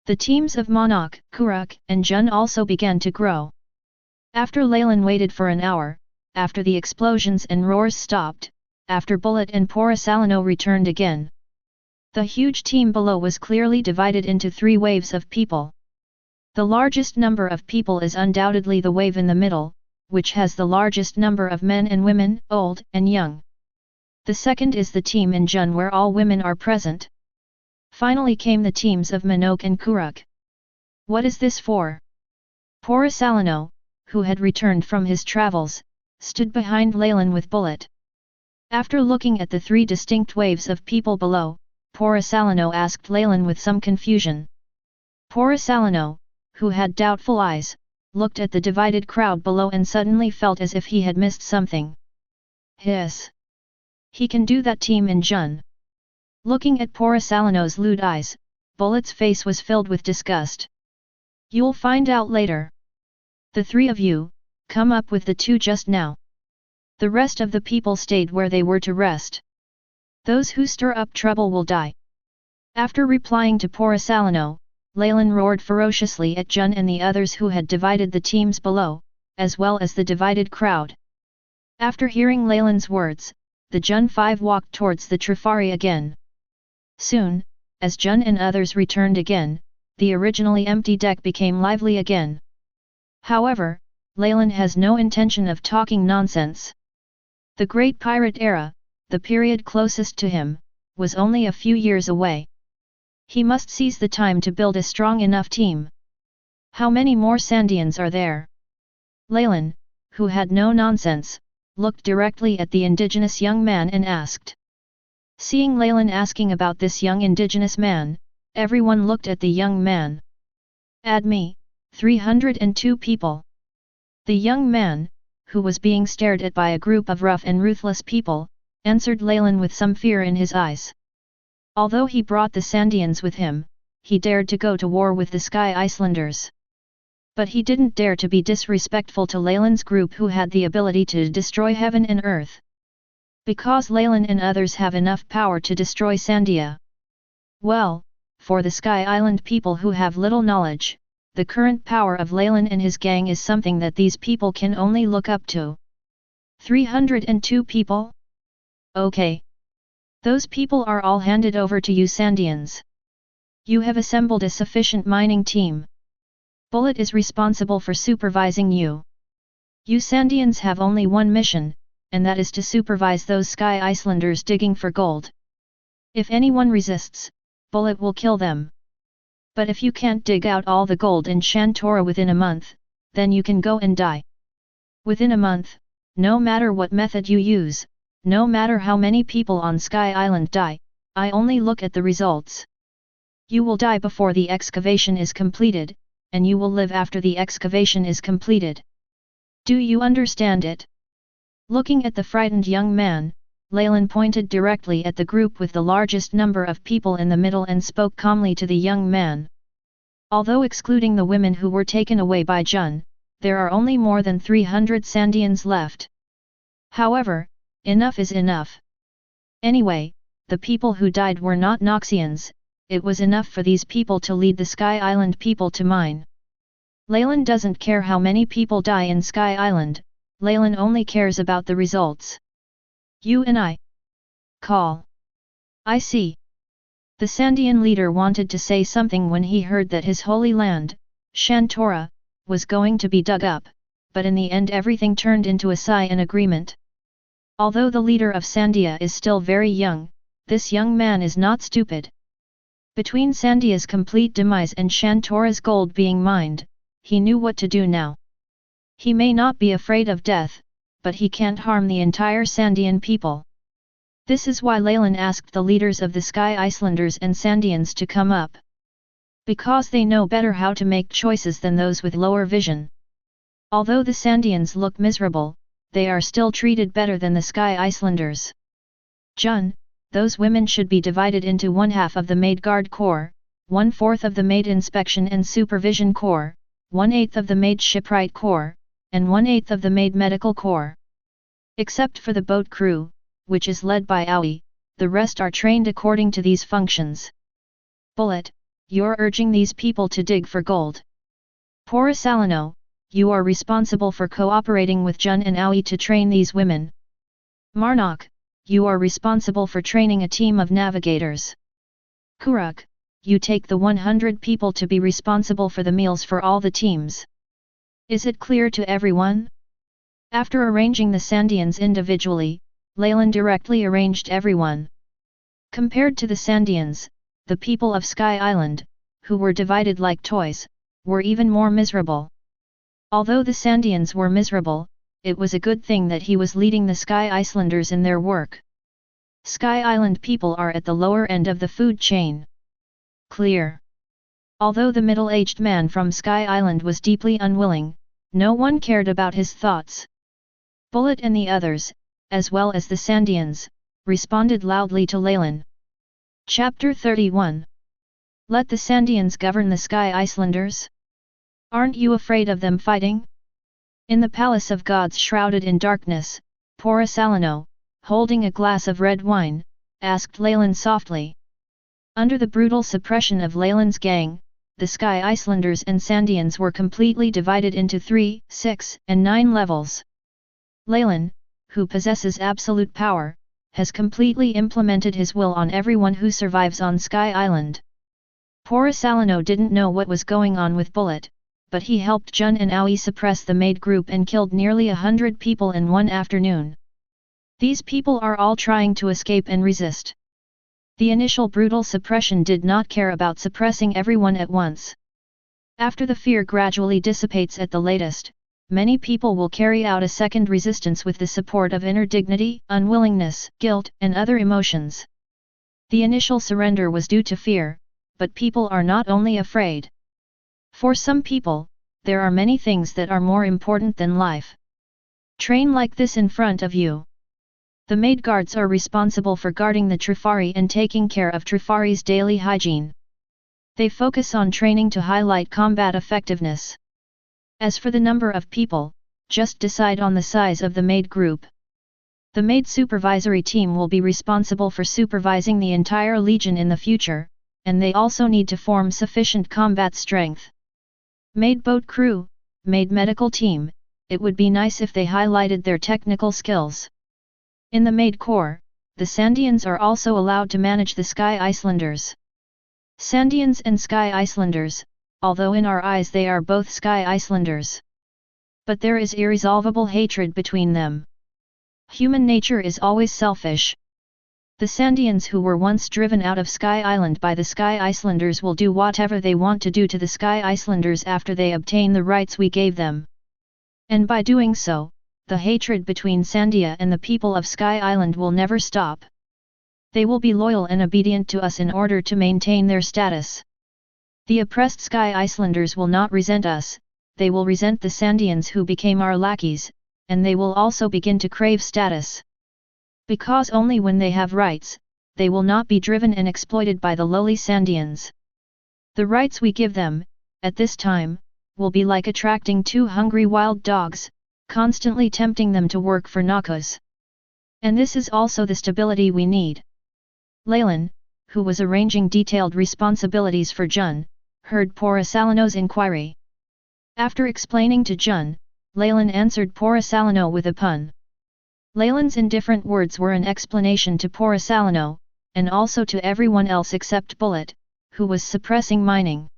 The teams of Monok, Kuruk, and Jun also began to grow. After Leylin waited for an hour, after the explosions and roars stopped, after Bullet and Porisalino returned again. The huge team below was clearly divided into 3 waves of people. The largest number of people is undoubtedly the wave in the middle, which has the largest number of men and women, old and young. The second is the team in Jun where all women are present. Finally came the teams of Monok and Kuruk. What is this for? Porisalino, who had returned from his travels, stood behind Leylin with Bullet. After looking at the 3 distinct waves of people below, Porisalino asked Leylin with some confusion. Porisalino, who had doubtful eyes, looked at the divided crowd below and suddenly felt as if he had missed something. Hiss! He can do that team in Jun. Looking at Porisalino's lewd eyes, Bullet's face was filled with disgust. You'll find out later. The 3 of you, come up with the 2 just now. The rest of the people stayed where they were to rest. Those who stir up trouble will die. After replying to Porisalino, Leylin roared ferociously at Jun and the others who had divided the teams below, as well as the divided crowd. After hearing Leylin's words, the Jun 5 walked towards the Trifari again. Soon, as Jun and others returned again, the originally empty deck became lively again. However, Leylin has no intention of talking nonsense. The Great Pirate Era, the period closest to him, was only a few years away. He must seize the time to build a strong enough team. How many more Sandians are there? Leylin, who had no nonsense, looked directly at the indigenous young man and asked. Seeing Leylin asking about this young indigenous man, everyone looked at the young man. Add me, 302 people. The young man, who was being stared at by a group of rough and ruthless people, answered Leylin with some fear in his eyes. Although he brought the Sandians with him, he dared to go to war with the Sky Islanders. But he didn't dare to be disrespectful to Leylin's group who had the ability to destroy heaven and earth. Because Leylin and others have enough power to destroy Sandia. Well, for the Sky Island people who have little knowledge, the current power of Leylin and his gang is something that these people can only look up to. 302 people? Okay. Those people are all handed over to you Sandians. You have assembled a sufficient mining team. Bullet is responsible for supervising you. You Sandians have only one mission, and that is to supervise those Sky Islanders digging for gold. If anyone resists, Bullet will kill them. But if you can't dig out all the gold in Shantora within a month, then you can go and die. Within a month, no matter what method you use, no matter how many people on Sky Island die, I only look at the results. You will die before the excavation is completed, and you will live after the excavation is completed. Do you understand it? Looking at the frightened young man, Leylin pointed directly at the group with the largest number of people in the middle and spoke calmly to the young man. Although excluding the women who were taken away by Jun, there are only more than 300 Sandians left. However, enough is enough. Anyway, the people who died were not Noxians, it was enough for these people to lead the Sky Island people to mine. Leylin doesn't care how many people die in Sky Island, Leylin only cares about the results. You and I. Call. I see. The Sandian leader wanted to say something when he heard that his holy land, Shantora, was going to be dug up, but in the end everything turned into a sigh and agreement. Although the leader of Sandia is still very young, this young man is not stupid. Between Sandia's complete demise and Shantora's gold being mined, he knew what to do now. He may not be afraid of death, but he can't harm the entire Sandian people. This is why Leylin asked the leaders of the Sky Islanders and Sandians to come up. Because they know better how to make choices than those with lower vision. Although the Sandians look miserable, they are still treated better than the Sky Icelanders. Jun, those women should be divided into 1/2 of the Maid Guard Corps, 1/4 of the Maid Inspection and Supervision Corps, 1/8 of the Maid Shipwright Corps, and 1/8 of the Maid Medical Corps. Except for the boat crew, which is led by Aoi, the rest are trained according to these functions. Bullet, you're urging these people to dig for gold. Porisalano, you are responsible for cooperating with Jun and Aoi to train these women. Marnok, you are responsible for training a team of navigators. Kuruk, you take the 100 people to be responsible for the meals for all the teams. Is it clear to everyone? After arranging the Sandians individually, Leylin directly arranged everyone. Compared to the Sandians, the people of Sky Island, who were divided like toys, were even more miserable. Although the Sandians were miserable, it was a good thing that he was leading the Sky Icelanders in their work. Sky Island people are at the lower end of the food chain. Clear. Although the middle-aged man from Sky Island was deeply unwilling, no one cared about his thoughts. Bullet and the others, as well as the Sandians, responded loudly to Leylin. Chapter 31. Let the Sandians govern the Sky Icelanders? Aren't you afraid of them fighting? In the palace of gods shrouded in darkness, Porisalano, holding a glass of red wine, asked Leylin softly. Under the brutal suppression of Leylin's gang, the Sky Icelanders and Sandians were completely divided into 3, 6, and 9 levels. Leylin, who possesses absolute power, has completely implemented his will on everyone who survives on Sky Island. Porisalano didn't know what was going on with Bullet, but he helped Jun and Aoi suppress the Maid group and killed nearly 100 people in one afternoon. These people are all trying to escape and resist. The initial brutal suppression did not care about suppressing everyone at once. After the fear gradually dissipates at the latest, many people will carry out a second resistance with the support of inner dignity, unwillingness, guilt, and other emotions. The initial surrender was due to fear, but people are not only afraid. For some people, there are many things that are more important than life. Train like this in front of you. The maid guards are responsible for guarding the Trifari and taking care of Trifari's daily hygiene. They focus on training to highlight combat effectiveness. As for the number of people, just decide on the size of the maid group. The maid supervisory team will be responsible for supervising the entire legion in the future, and they also need to form sufficient combat strength. Maid boat crew, maid medical team, it would be nice if they highlighted their technical skills. In the maid corps, the Sandians are also allowed to manage the Sky Icelanders. Sandians and Sky Icelanders, although in our eyes they are both Sky Icelanders. But there is irresolvable hatred between them. Human nature is always selfish. The Sandians who were once driven out of Sky Island by the Sky Icelanders will do whatever they want to do to the Sky Icelanders after they obtain the rights we gave them. And by doing so, the hatred between Sandia and the people of Sky Island will never stop. They will be loyal and obedient to us in order to maintain their status. The oppressed Sky Icelanders will not resent us, they will resent the Sandians who became our lackeys, and they will also begin to crave status. Because only when they have rights, they will not be driven and exploited by the lowly Sandians. The rights we give them, at this time, will be like attracting 2 hungry wild dogs, constantly tempting them to work for Noxus. And this is also the stability we need. Leylin, who was arranging detailed responsibilities for Jun, heard Porisalano's inquiry. After explaining to Jun, Leylin answered Porisalano with a pun. Leylin's indifferent words were an explanation to Porisalano, and also to everyone else except Bullet, who was suppressing mining.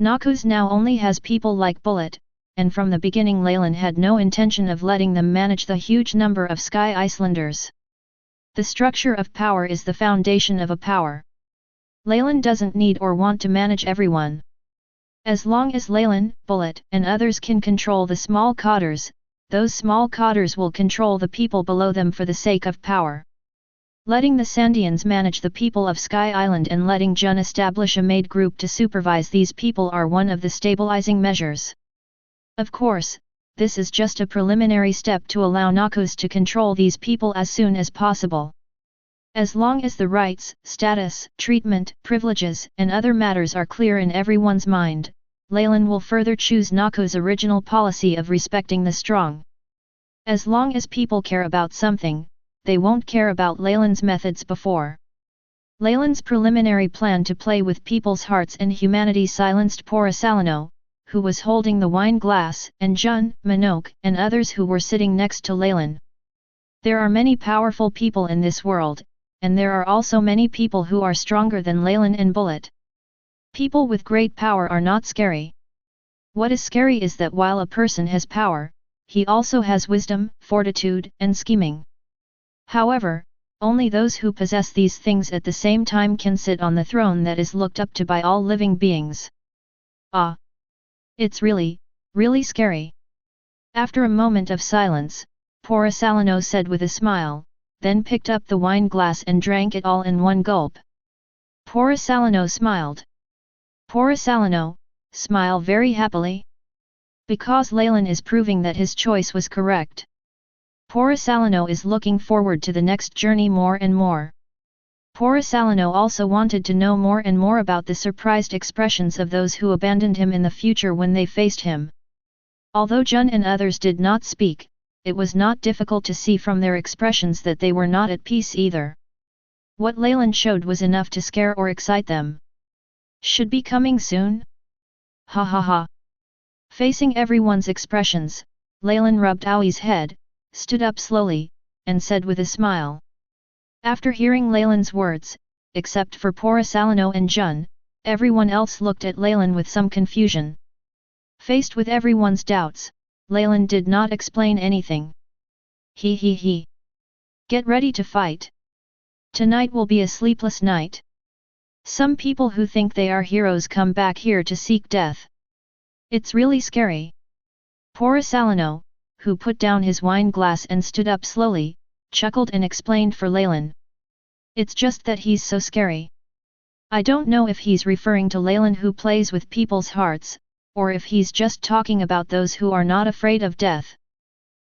Noxus now only has people like Bullet, and from the beginning Leylin had no intention of letting them manage the huge number of Sky Icelanders. The structure of power is the foundation of a power. Leylin doesn't need or want to manage everyone. As long as Leylin, Bullet, and others can control the small cotters, those small cotters will control the people below them for the sake of power. Letting the Sandians manage the people of Sky Island and letting Jun establish a maid group to supervise these people are one of the stabilizing measures. Of course, this is just a preliminary step to allow Noxus to control these people as soon as possible. As long as the rights, status, treatment, privileges, and other matters are clear in everyone's mind, Leylin will further choose Noxus' original policy of respecting the strong. As long as people care about something, they won't care about Leylin's methods before. Leylin's preliminary plan to play with people's hearts and humanity silenced Porcelano, who was holding the wine glass, and Jun, Minoc, and others who were sitting next to Leylin. There are many powerful people in this world, and there are also many people who are stronger than Leylin and Bullet. People with great power are not scary. What is scary is that while a person has power, he also has wisdom, fortitude, and scheming. However, only those who possess these things at the same time can sit on the throne that is looked up to by all living beings. Ah! It's really, really scary. After a moment of silence, Porcelano said with a smile, then picked up the wine glass and drank it all in one gulp. Porcelano smiled. Porcelano, smile very happily. Because Leylin is proving that his choice was correct. Porcelano is looking forward to the next journey more and more. Porcelano also wanted to know more and more about the surprised expressions of those who abandoned him in the future when they faced him. Although Jun and others did not speak, it was not difficult to see from their expressions that they were not at peace either. What Leylin showed was enough to scare or excite them. Should be coming soon? Ha ha ha. Facing everyone's expressions, Leylin rubbed Aui's head, stood up slowly, and said with a smile. After hearing Leylin's words, except for Porcelano and Jun, everyone else looked at Leylin with some confusion. Faced with everyone's doubts, Leylin did not explain anything. He. Get ready to fight. Tonight will be a sleepless night. Some people who think they are heroes come back here to seek death. It's really scary. Porcelano, who put down his wine glass and stood up slowly, chuckled and explained for Leylin. It's just that he's so scary. I don't know if he's referring to Leylin who plays with people's hearts, or if he's just talking about those who are not afraid of death.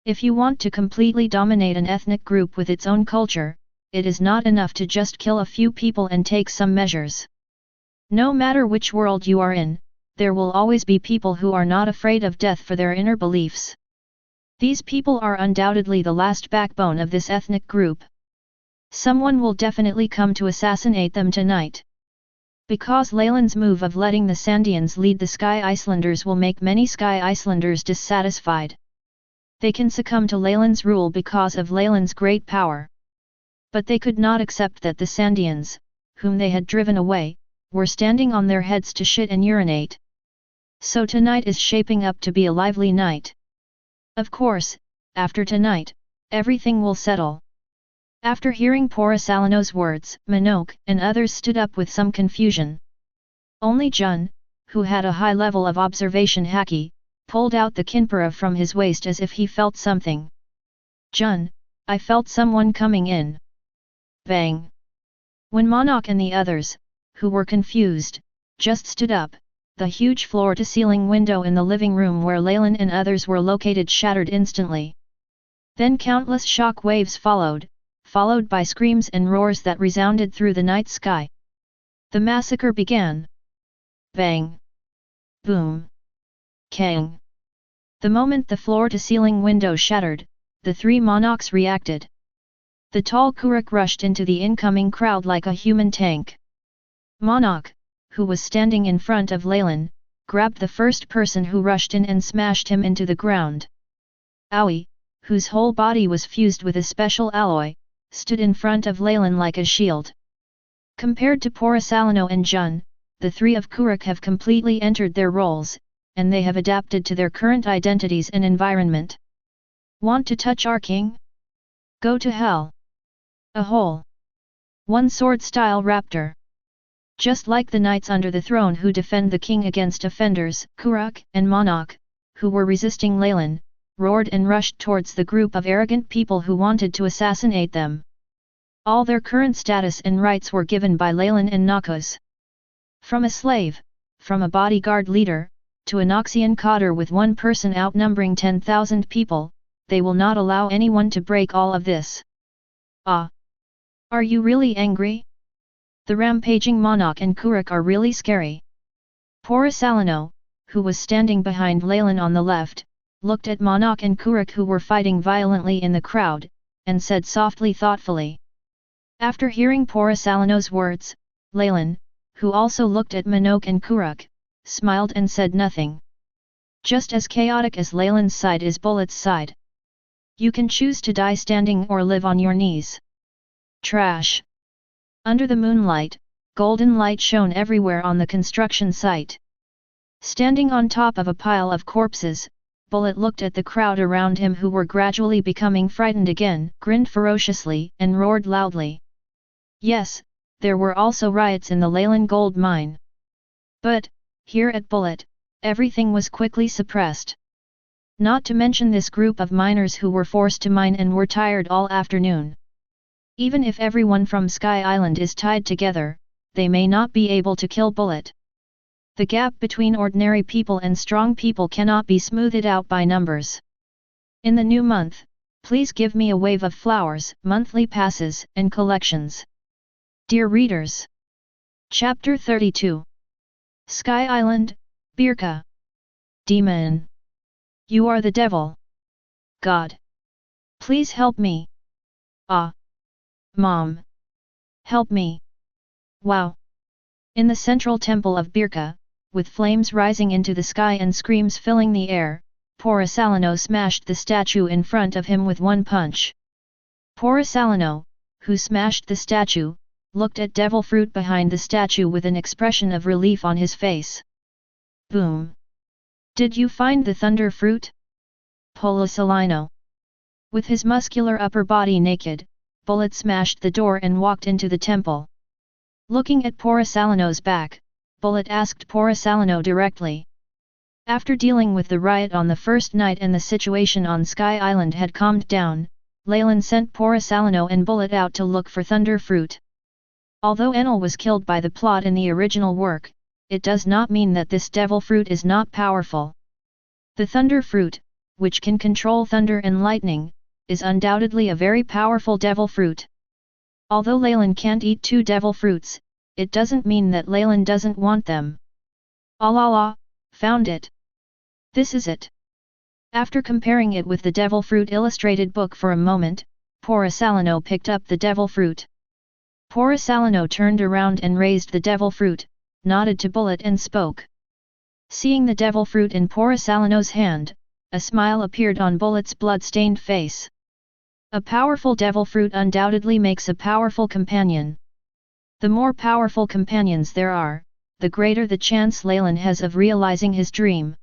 If you want to completely dominate an ethnic group with its own culture, it is not enough to just kill a few people and take some measures. No matter which world you are in, there will always be people who are not afraid of death for their inner beliefs. These people are undoubtedly the last backbone of this ethnic group. Someone will definitely come to assassinate them tonight. Because Leylin's move of letting the Sandians lead the Sky Icelanders will make many Sky Icelanders dissatisfied. They can succumb to Leylin's rule because of Leylin's great power. But they could not accept that the Sandians, whom they had driven away, were standing on their heads to shit and urinate. So tonight is shaping up to be a lively night. Of course, after tonight, everything will settle. After hearing Porcelano's words, Minoc and others stood up with some confusion. Only Jun, who had a high level of observation haki, pulled out the kinpura from his waist as if he felt something. Jun, I felt someone coming in. Bang! When Minoc and the others, who were confused, just stood up, the huge floor-to-ceiling window in the living room where Leylin and others were located shattered instantly. Then countless shock waves followed by screams and roars that resounded through the night sky. The massacre began. Bang! Boom! Kang! The moment the floor-to-ceiling window shattered, the three monarchs reacted. The tall Kuruk rushed into the incoming crowd like a human tank. Monarch, who was standing in front of Leylin, grabbed the first person who rushed in and smashed him into the ground. Aoi, whose whole body was fused with a special alloy, stood in front of Leylin like a shield. Compared to Porcelano and Jun, the three of Kuruk have completely entered their roles, and they have adapted to their current identities and environment. Want to touch our king? Go to hell! A hole! One sword-style raptor. Just like the knights under the throne who defend the king against offenders, Kuruk and Monarch, who were resisting Leylin, roared and rushed towards the group of arrogant people who wanted to assassinate them. All their current status and rights were given by Leylin and Noxus. From a slave, from a bodyguard leader, to a Noxian cotter with one person outnumbering 10,000 people, they will not allow anyone to break all of this. Ah! Are you really angry? The rampaging monarch and Kuruk are really scary. Porisalano, who was standing behind Leylin on the left, looked at Monarch and Kuruk who were fighting violently in the crowd, and said softly thoughtfully. After hearing Porisalano's words, Leylin, who also looked at Monarch and Kuruk, smiled and said nothing. Just as chaotic as Leylin's side is Bullet's side. You can choose to die standing or live on your knees. Trash. Under the moonlight, golden light shone everywhere on the construction site. Standing on top of a pile of corpses, Bullet looked at the crowd around him who were gradually becoming frightened again, grinned ferociously, and roared loudly. Yes, there were also riots in the Leylin gold mine. But, here at Bullet, everything was quickly suppressed. Not to mention this group of miners who were forced to mine and were tired all afternoon. Even if everyone from Sky Island is tied together, they may not be able to kill Bullet. The gap between ordinary people and strong people cannot be smoothed out by numbers. In the new month, please give me a wave of flowers, monthly passes, and collections. Dear readers. Chapter 32. Sky Island, Birka. Demon. You are the devil. God. Please help me. Ah. Mom. Help me. Wow. In the central temple of Birka, with flames rising into the sky and screams filling the air, Porisalano smashed the statue in front of him with one punch. Porisalano, who smashed the statue, looked at devil fruit behind the statue with an expression of relief on his face. Boom! Did you find the thunder fruit? Porisalano. With his muscular upper body naked, Bullet smashed the door and walked into the temple. Looking at Porisalano's back, Bullet asked Porisalano directly. After dealing with the riot on the first night and the situation on Sky Island had calmed down, Leylin sent Porisalano and Bullet out to look for thunder fruit. Although Enel was killed by the plot in the original work, it does not mean that this devil fruit is not powerful. The thunder fruit, which can control thunder and lightning, is undoubtedly a very powerful devil fruit. Although Leylin can't eat 2 devil fruits, it doesn't mean that Leylin doesn't want them. Ah, found it. This is it. After comparing it with the devil fruit illustrated book for a moment, Porisalano picked up the devil fruit. Porisalano turned around and raised the devil fruit, nodded to Bullet and spoke. Seeing the devil fruit in Porisalano's hand, a smile appeared on Bullet's blood-stained face. A powerful devil fruit undoubtedly makes a powerful companion. The more powerful companions there are, the greater the chance Leylin has of realizing his dream.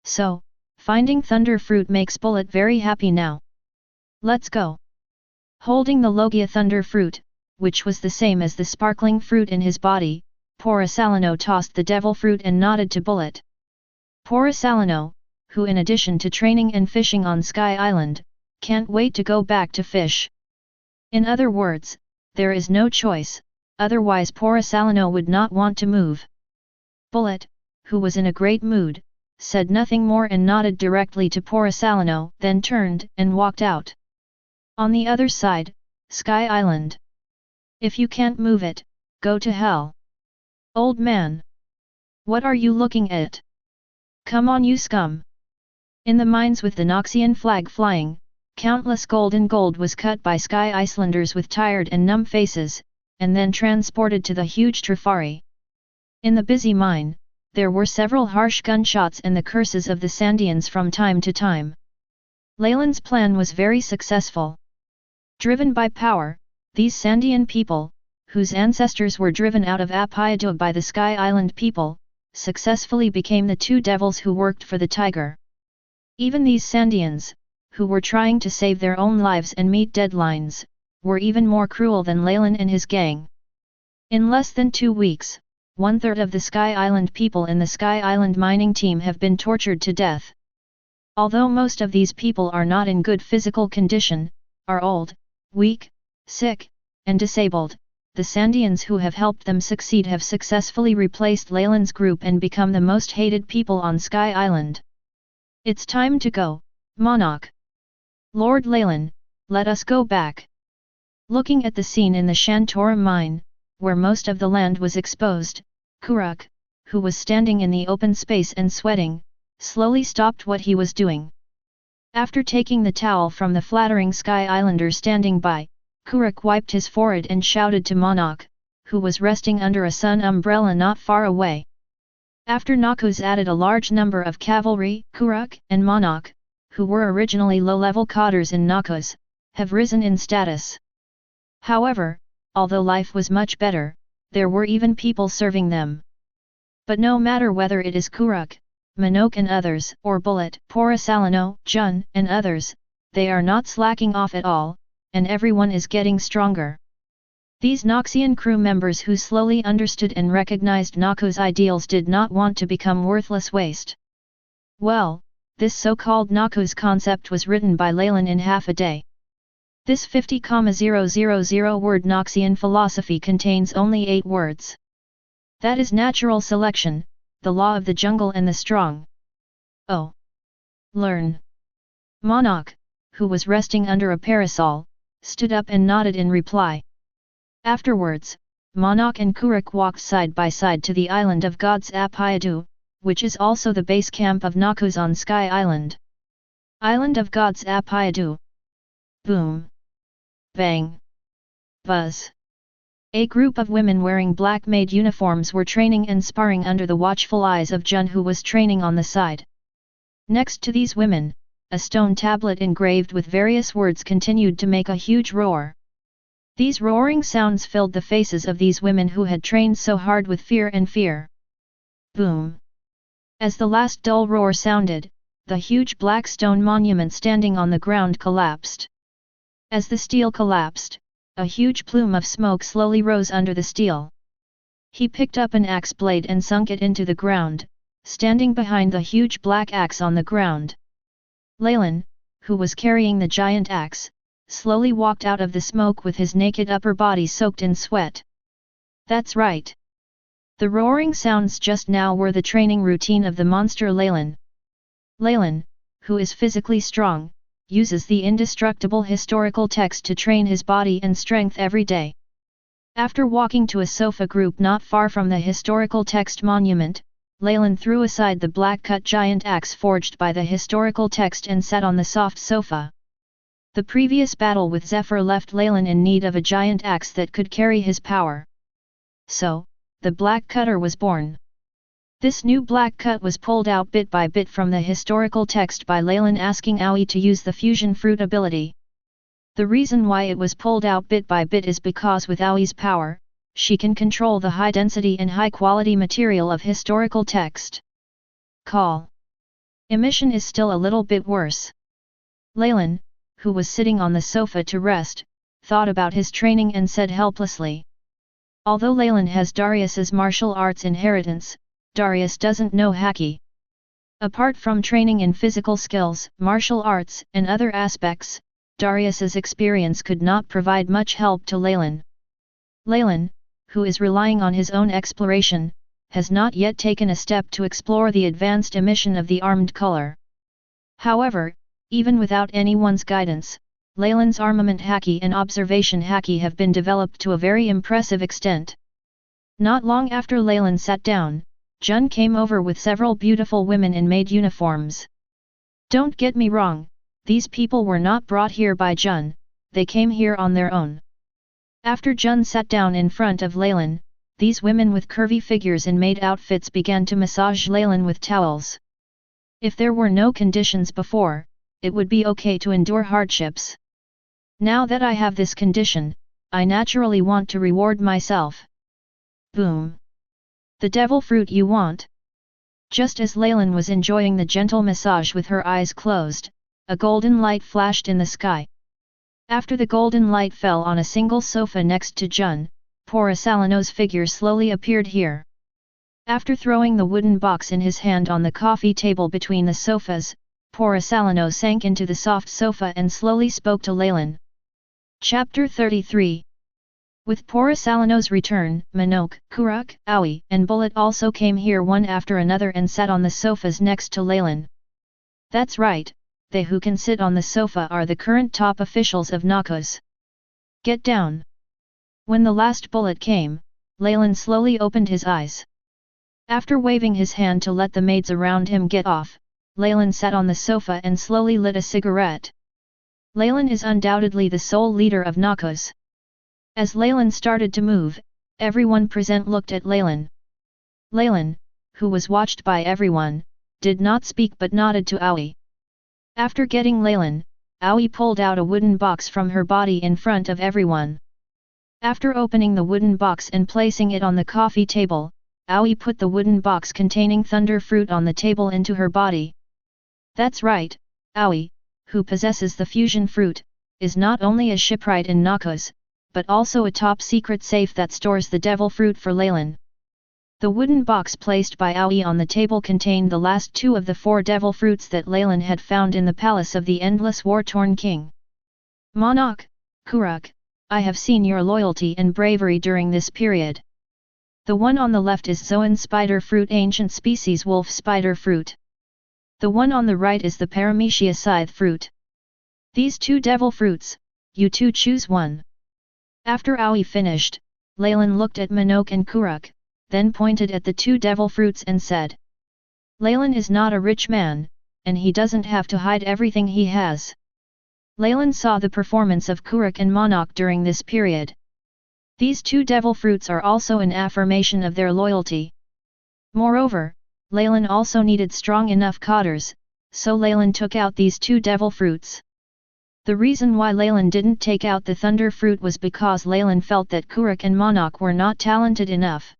So, finding thunder fruit makes Bullet very happy now. Let's go. Holding the Logia thunder fruit, which was the same as the sparkling fruit in his body, Porisalano tossed the devil fruit and nodded to Bullet. Porisalano, who in addition to training and fishing on Sky Island, can't wait to go back to fish. In other words, there is no choice, otherwise Porisalano would not want to move. Bullet, who was in a great mood, said nothing more and nodded directly to Porisalano, then turned and walked out. On the other side, Sky Island. If you can't move it, go to hell. Old man. What are you looking at? Come on you scum. In the mines with the Noxian flag flying, countless gold was cut by Sky Icelanders with tired and numb faces, and then transported to the huge Trifari. In the busy mine, there were several harsh gunshots and the curses of the Sandians from time to time. Leylin's plan was very successful. Driven by power, these Sandian people, whose ancestors were driven out of Apayadug by the Sky Island people, successfully became the 2 devils who worked for the tiger. Even these Sandians, who were trying to save their own lives and meet deadlines, were even more cruel than Leylin and his gang. In less than 2 weeks, 1/3 of the Sky Island people in the Sky Island mining team have been tortured to death. Although most of these people are not in good physical condition, are old, weak, sick, and disabled, the Sandians who have helped them succeed have successfully replaced Leylin's group and become the most hated people on Sky Island. It's time to go, Monarch. Lord Leylin, let us go back. Looking at the scene in the Shantora mine, where most of the land was exposed, Kuruk, who was standing in the open space and sweating, slowly stopped what he was doing. After taking the towel from the flattering Sky Islander standing by, Kuruk wiped his forehead and shouted to Monarch, who was resting under a sun umbrella not far away. After Noxus added a large number of cavalry, Kuruk and Monarch, who were originally low-level cotters in Noxus, have risen in status. However, although life was much better, there were even people serving them. But no matter whether it is Kuruk, Manok and others, or Bullet, Porisalano, Jun, and others, they are not slacking off at all, and everyone is getting stronger. These Noxian crew members who slowly understood and recognized Noxus' ideals did not want to become worthless waste. Well, this so-called Noxus concept was written by Leylin in half a day. This 50,000 word Noxian philosophy contains only 8 words. That is natural selection, the law of the jungle and the strong. Oh! Learn! Monarch, who was resting under a parasol, stood up and nodded in reply. Afterwards, Monarch and Kuruk walked side by side to the island of gods Apayadu, which is also the base camp of Noxus on Sky Island. Island of gods Apayadu. Boom! Bang! Buzz! A group of women wearing black maid uniforms were training and sparring under the watchful eyes of Jun, who was training on the side. Next to these women, a stone tablet engraved with various words continued to make a huge roar. These roaring sounds filled the faces of these women who had trained so hard with fear and fear. Boom! As the last dull roar sounded, the huge black stone monument standing on the ground collapsed. As the steel collapsed, a huge plume of smoke slowly rose under the steel. He picked up an axe blade and sunk it into the ground, standing behind the huge black axe on the ground. Leylin, who was carrying the giant axe, slowly walked out of the smoke with his naked upper body soaked in sweat. That's right. The roaring sounds just now were the training routine of the monster Leylin. Leylin, who is physically strong, uses the indestructible historical text to train his body and strength every day. After walking to a sofa group not far from the historical text monument, Leylin threw aside the black-cut giant axe forged by the historical text and sat on the soft sofa. The previous battle with Zephyr left Leylin in need of a giant axe that could carry his power. So, the black cutter was born. This new black cut was pulled out bit by bit from the historical text by Leylin asking Aoi to use the fusion fruit ability. The reason why it was pulled out bit by bit is because with Aoi's power, she can control the high density and high quality material of historical text. Call. Emission is still a little bit worse. Leylin, who was sitting on the sofa to rest, thought about his training and said helplessly. Although Leylin has Darius's martial arts inheritance, Darius doesn't know Haki. Apart from training in physical skills, martial arts, and other aspects, Darius's experience could not provide much help to Leylin. Leylin, who is relying on his own exploration, has not yet taken a step to explore the advanced emission of the armed color. However, even without anyone's guidance, Leylin's armament Haki and observation Haki have been developed to a very impressive extent. Not long after Leylin sat down, Jun came over with several beautiful women in maid uniforms. Don't get me wrong, these people were not brought here by Jun, they came here on their own. After Jun sat down in front of Leylin, these women with curvy figures in maid outfits began to massage Leylin with towels. If there were no conditions before, it would be okay to endure hardships. Now that I have this condition, I naturally want to reward myself. Boom! The devil fruit you want? Just as Leylin was enjoying the gentle massage with her eyes closed, a golden light flashed in the sky. After the golden light fell on a single sofa next to Jun, Porisalano's figure slowly appeared here. After throwing the wooden box in his hand on the coffee table between the sofas, Porisalano sank into the soft sofa and slowly spoke to Leylin. Chapter 33. With Porisalano's return, Manok, Kuruk, Aoi, and Bullet also came here one after another and sat on the sofas next to Leylin. That's right, they who can sit on the sofa are the current top officials of Noxus. Get down. When the last Bullet came, Leylin slowly opened his eyes. After waving his hand to let the maids around him get off, Leylin sat on the sofa and slowly lit a cigarette. Leylin is undoubtedly the sole leader of Noxus. As Leylin started to move, everyone present looked at Leylin. Leylin, who was watched by everyone, did not speak but nodded to Aoi. After getting Leylin, Aoi pulled out a wooden box from her body in front of everyone. After opening the wooden box and placing it on the coffee table, Aoi put the wooden box containing thunder fruit on the table into her body. That's right, Aoi, who possesses the fusion fruit, is not only a shipwright in Noxus, but also a top-secret safe that stores the devil fruit for Leylin. The wooden box placed by Aoi on the table contained the last 2 of the 4 devil fruits that Leylin had found in the palace of the endless war-torn king. Manok, Kuruk, I have seen your loyalty and bravery during this period. The one on the left is Zoan spider fruit, ancient species wolf spider fruit. The one on the right is the Paramecia scythe fruit. These 2 devil fruits, you 2 choose one. After Aoi finished, Leylin looked at Manok and Kuruk, then pointed at the 2 devil fruits and said, Leylin is not a rich man, and he doesn't have to hide everything he has. Leylin saw the performance of Kuruk and Manok during this period. These 2 devil fruits are also an affirmation of their loyalty. Moreover, Leylin also needed strong enough cotters, so Leylin took out these 2 devil fruits. The reason why Leylin didn't take out the thunder fruit was because Leylin felt that Kuruk and Manok were not talented enough.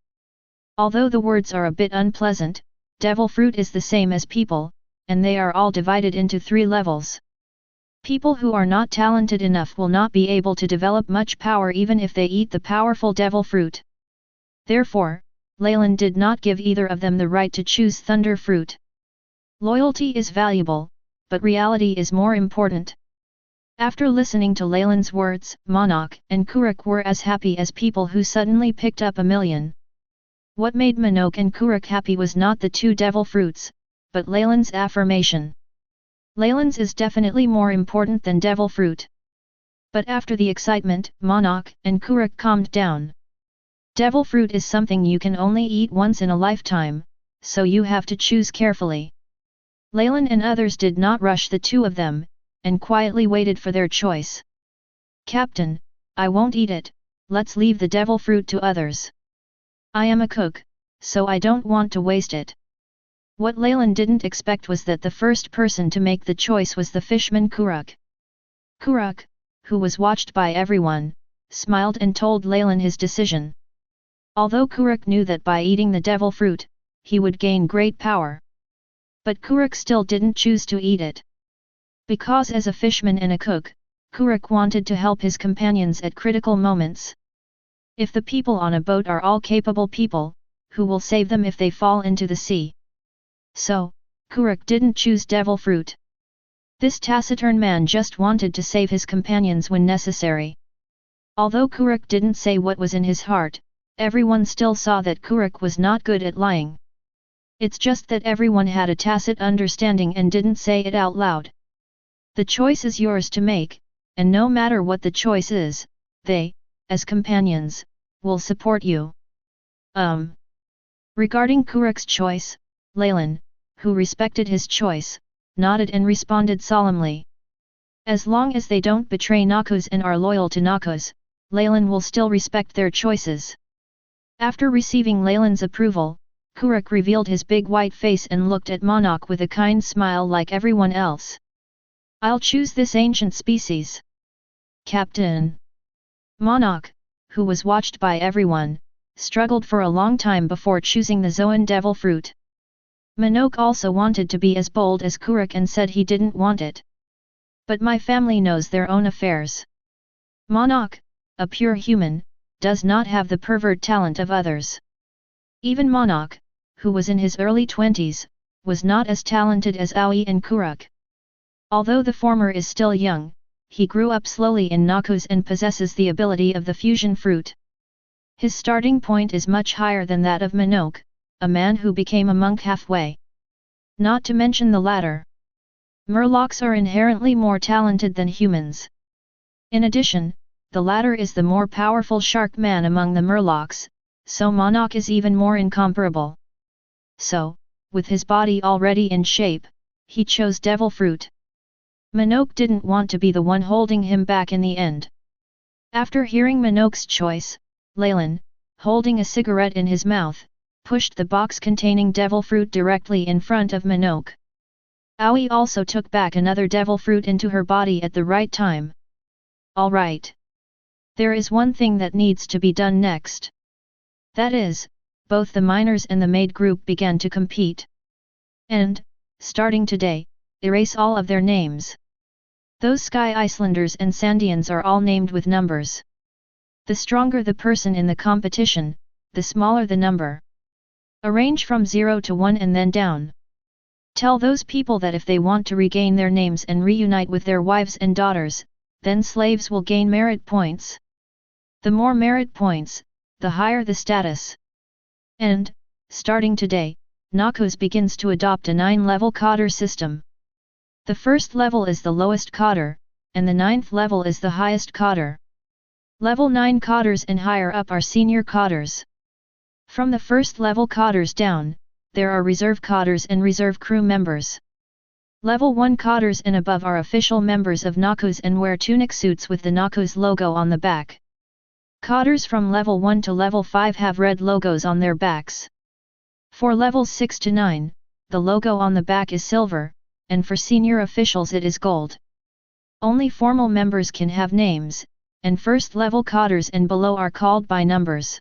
Although the words are a bit unpleasant, devil fruit is the same as people, and they are all divided into 3 levels. People who are not talented enough will not be able to develop much power even if they eat the powerful devil fruit. Therefore, Leylin did not give either of them the right to choose thunder fruit. Loyalty is valuable, but reality is more important. After listening to Leylin's words, Manok and Kuruk were as happy as people who suddenly picked up a million. What made Manok and Kuruk happy was not the 2 devil fruits, but Leylin's affirmation. Leylin's is definitely more important than devil fruit. But after the excitement, Manok and Kuruk calmed down. Devil fruit is something you can only eat once in a lifetime, so you have to choose carefully. Leylin and others did not rush the 2 of them, and quietly waited for their choice. Captain, I won't eat it, let's leave the devil fruit to others. I am a cook, so I don't want to waste it. What Leylin didn't expect was that the first person to make the choice was the fishman Kuruk. Kuruk, who was watched by everyone, smiled and told Leylin his decision. Although Kuruk knew that by eating the devil fruit, he would gain great power. But Kuruk still didn't choose to eat it. Because as a fishman and a cook, Kuruk wanted to help his companions at critical moments. If the people on a boat are all capable people, who will save them if they fall into the sea? So, Kuruk didn't choose devil fruit. This taciturn man just wanted to save his companions when necessary. Although Kuruk didn't say what was in his heart, everyone still saw that Kuruk was not good at lying. It's just that everyone had a tacit understanding and didn't say it out loud. The choice is yours to make, and no matter what the choice is, they, as companions, will support you. Regarding Kuruk's choice, Leylin, who respected his choice, nodded and responded solemnly. As long as they don't betray Noxus and are loyal to Noxus, Leylin will still respect their choices. After receiving Leylin's approval, Kuruk revealed his big white face and looked at Manok with a kind smile like everyone else. I'll choose this ancient species. Captain. Manok, who was watched by everyone, struggled for a long time before choosing the Zoan devil fruit. Manok also wanted to be as bold as Kuruk and said he didn't want it. But my family knows their own affairs. Manok, a pure human, does not have the pervert talent of others. Even Manok, who was in his early 20s, was not as talented as Aoi and Kuruk. Although the former is still young, he grew up slowly in Noxus and possesses the ability of the fusion fruit. His starting point is much higher than that of Minoke, a man who became a monk halfway. Not to mention the latter. Murlocs are inherently more talented than humans. In addition, the latter is the more powerful shark man among the Murlocs, so Monarch is even more incomparable. So, with his body already in shape, he chose devil fruit. Minoke didn't want to be the one holding him back in the end. After hearing Minoke's choice, Leylin, holding a cigarette in his mouth, pushed the box containing devil fruit directly in front of Minoke. Aoi also took back another devil fruit into her body at the right time. Alright. There is one thing that needs to be done next. That is, both the miners and the maid group began to compete. And, starting today, erase all of their names. Those Sky Icelanders and Sandians are all named with numbers. The stronger the person in the competition, the smaller the number. Arrange from 0 to 1 and then down. Tell those people that if they want to regain their names and reunite with their wives and daughters, then slaves will gain merit points. The more merit points, the higher the status. And, starting today, Noxus begins to adopt a 9-level cadre system. The first level is the lowest cadre, and the 9th level is the highest cadre. Level 9 cadres and higher up are senior cadres. From the first level cadres down, there are reserve cadres and reserve crew members. Level 1 cadres and above are official members of Noxus and wear tunic suits with the Noxus logo on the back. Cadres from level 1 to level 5 have red logos on their backs. For levels 6 to 9, the logo on the back is silver, and for senior officials it is gold. Only formal members can have names, and first level cadres and below are called by numbers.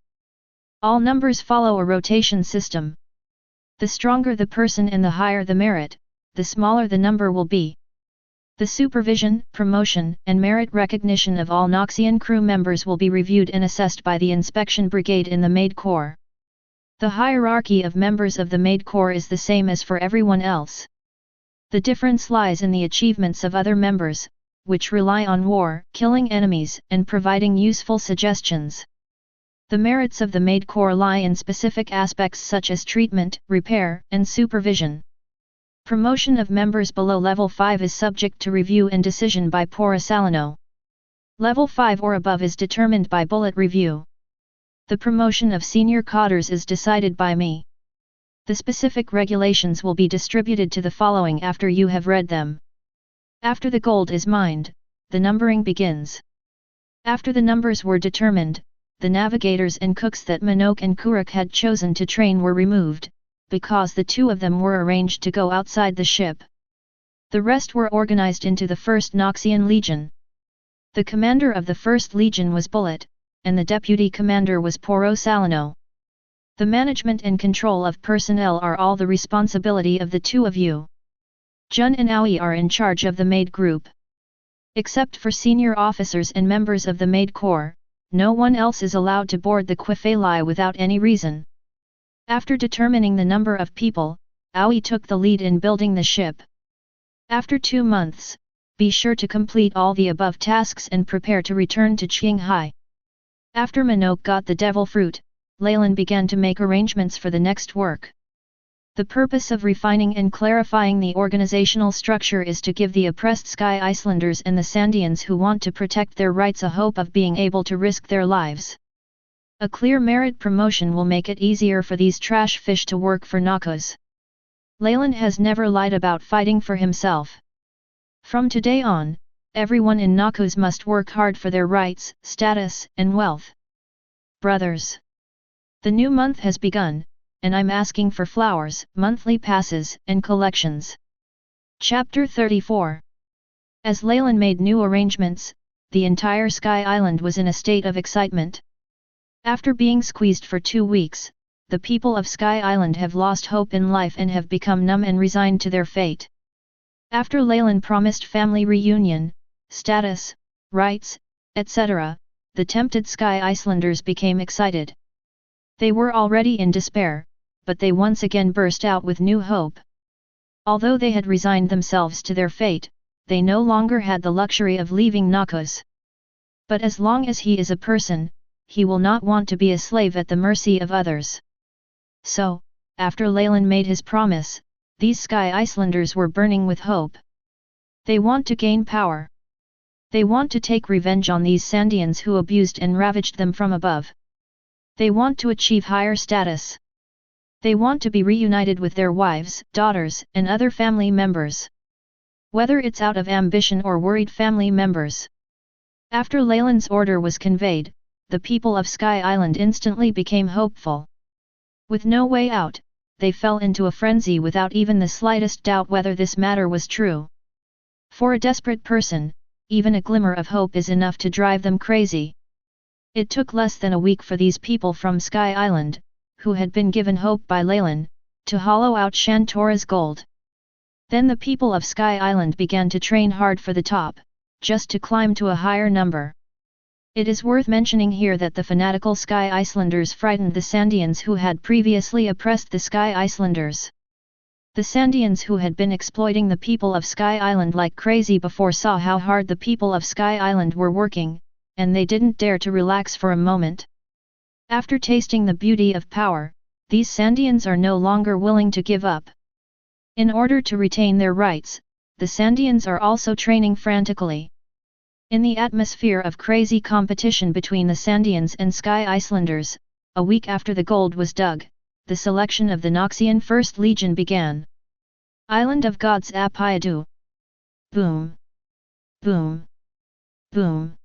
All numbers follow a rotation system. The stronger the person and the higher the merit, the smaller the number will be. The supervision, promotion, and merit recognition of all Noxian crew members will be reviewed and assessed by the inspection brigade in the Maid Corps. The hierarchy of members of the Maid Corps is the same as for everyone else. The difference lies in the achievements of other members, which rely on war, killing enemies, and providing useful suggestions. The merits of the Maid Corps lie in specific aspects such as treatment, repair, and supervision. Promotion of members below level 5 is subject to review and decision by Pora Salino. Level 5 or above is determined by bullet review. The promotion of senior cadres is decided by me. The specific regulations will be distributed to the following after you have read them. After the gold is mined, the numbering begins. After the numbers were determined, the navigators and cooks that Minoke and Kuruk had chosen to train were removed, because the two of them were arranged to go outside the ship. The rest were organized into the 1st Noxian Legion. The commander of the 1st Legion was Bullet, and the deputy commander was Poro Salino. The management and control of personnel are all the responsibility of the two of you. Jun and Aoi are in charge of the Maid Group. Except for senior officers and members of the Maid Corps, no one else is allowed to board the Quifeli without any reason. After determining the number of people, Aoi took the lead in building the ship. After 2 months, be sure to complete all the above tasks and prepare to return to Qinghai. After Minoke got the devil fruit, Leylin began to make arrangements for the next work. The purpose of refining and clarifying the organizational structure is to give the oppressed Sky Icelanders and the Sandians who want to protect their rights a hope of being able to risk their lives. A clear merit promotion will make it easier for these trash fish to work for Noxus. Leylin has never lied about fighting for himself. From today on, everyone in Noxus must work hard for their rights, status, and wealth. Brothers. The new month has begun, and I'm asking for flowers, monthly passes, and collections. Chapter 34. As Leylin made new arrangements, the entire Sky Island was in a state of excitement. After being squeezed for 2 weeks, the people of Sky Island have lost hope in life and have become numb and resigned to their fate. After Leylin promised family reunion, status, rights, etc., the tempted Sky Icelanders became excited. They were already in despair, but they once again burst out with new hope. Although they had resigned themselves to their fate, they no longer had the luxury of leaving Noxus. But as long as he is a person, he will not want to be a slave at the mercy of others. So, after Leylin made his promise, these Sky Icelanders were burning with hope. They want to gain power. They want to take revenge on these Sandians who abused and ravaged them from above. They want to achieve higher status. They want to be reunited with their wives, daughters, and other family members. Whether it's out of ambition or worried family members. After Leylin's order was conveyed, the people of Sky Island instantly became hopeful. With no way out, they fell into a frenzy without even the slightest doubt whether this matter was true. For a desperate person, even a glimmer of hope is enough to drive them crazy. It took less than a week for these people from Sky Island, who had been given hope by Leylin, to hollow out Shantora's gold. Then the people of Sky Island began to train hard for the top, just to climb to a higher number. It is worth mentioning here that the fanatical Sky Icelanders frightened the Sandians who had previously oppressed the Sky Icelanders. The Sandians who had been exploiting the people of Sky Island like crazy before saw how hard the people of Sky Island were working, and they didn't dare to relax for a moment. After tasting the beauty of power, these Sandians are no longer willing to give up. In order to retain their rights, the Sandians are also training frantically. In the atmosphere of crazy competition between the Sandians and Sky Icelanders, a week after the gold was dug, the selection of the Noxian First Legion began. Island of Gods Apayadu. Boom. Boom. Boom.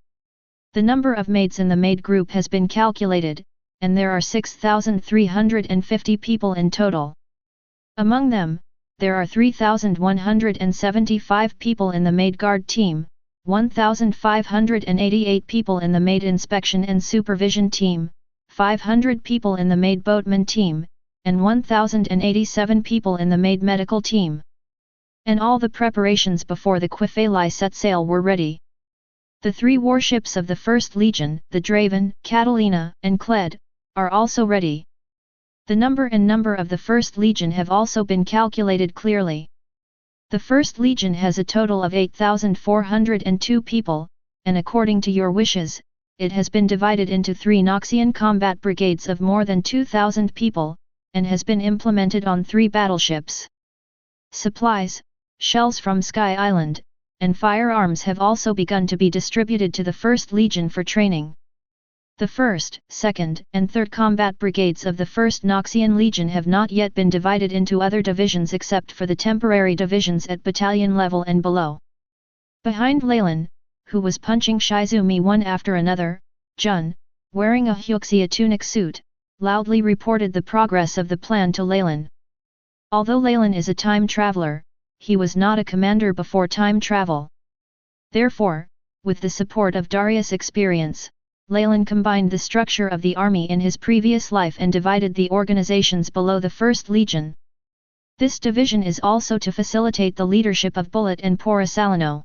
The number of maids in the maid group has been calculated, and there are 6,350 people in total. Among them, there are 3,175 people in the maid guard team, 1,588 people in the maid inspection and supervision team, 500 people in the maid boatman team, and 1,087 people in the maid medical team. And all the preparations before the Quifeli set sail were ready. The 3 warships of the First Legion, the Draven, Catalina, and Cled, are also ready. The number of the First Legion have also been calculated clearly. The First Legion has a total of 8,402 people, and according to your wishes, it has been divided into 3 Noxian combat brigades of more than 2,000 people, and has been implemented on 3 battleships. Supplies, shells from Sky Island, and firearms have also begun to be distributed to the First Legion for training. The 1st, 2nd, and 3rd combat brigades of the 1st Noxian Legion have not yet been divided into other divisions except for the temporary divisions at battalion level and below. Behind Leylin, who was punching Shizumi one after another, Jun, wearing a Hyuxia tunic suit, loudly reported the progress of the plan to Leylin. Although Leylin is a time traveler, he was not a commander before time travel. Therefore, with the support of Darius' experience, Leylin combined the structure of the army in his previous life and divided the organizations below the First Legion. This division is also to facilitate the leadership of Bullet and Porisalino.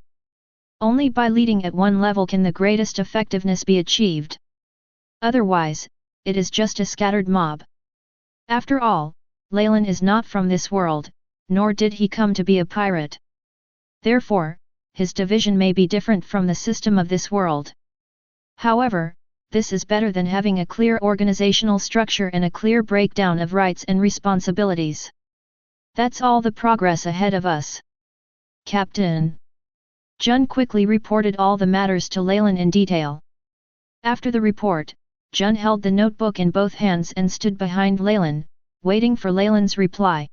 Only by leading at one level can the greatest effectiveness be achieved. Otherwise, it is just a scattered mob. After all, Leylin is not from this world, nor did he come to be a pirate. Therefore, his division may be different from the system of this world. However, this is better than having a clear organizational structure and a clear breakdown of rights and responsibilities. That's all the progress ahead of us. Captain. Jun quickly reported all the matters to Leylin in detail. After the report, Jun held the notebook in both hands and stood behind Leylin, waiting for Leylin's reply.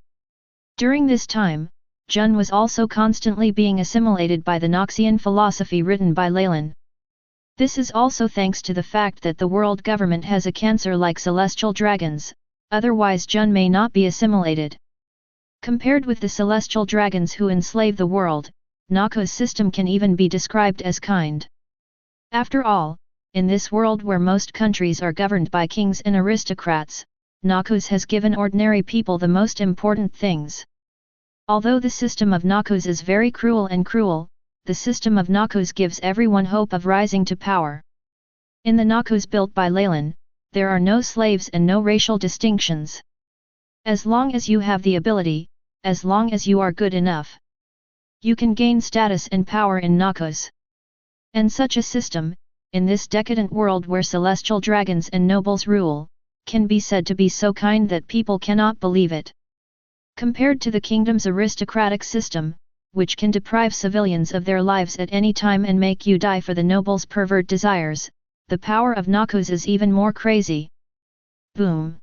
During this time, Jun was also constantly being assimilated by the Noxian philosophy written by Leylin. This is also thanks to the fact that the world government has a cancer like celestial dragons, otherwise Jun may not be assimilated. Compared with the celestial dragons who enslave the world, Noxus' system can even be described as kind. After all, in this world where most countries are governed by kings and aristocrats, Noxus has given ordinary people the most important things. Although the system of Noxus is very cruel, the system of Noxus gives everyone hope of rising to power. In the Noxus built by Leylin, there are no slaves and no racial distinctions. As long as you have the ability, as long as you are good enough. You can gain status and power in Noxus. And such a system, in this decadent world where celestial dragons and nobles rule, can be said to be so kind that people cannot believe it. Compared to the kingdom's aristocratic system, which can deprive civilians of their lives at any time and make you die for the noble's pervert desires, the power of Noxus is even more crazy. Boom!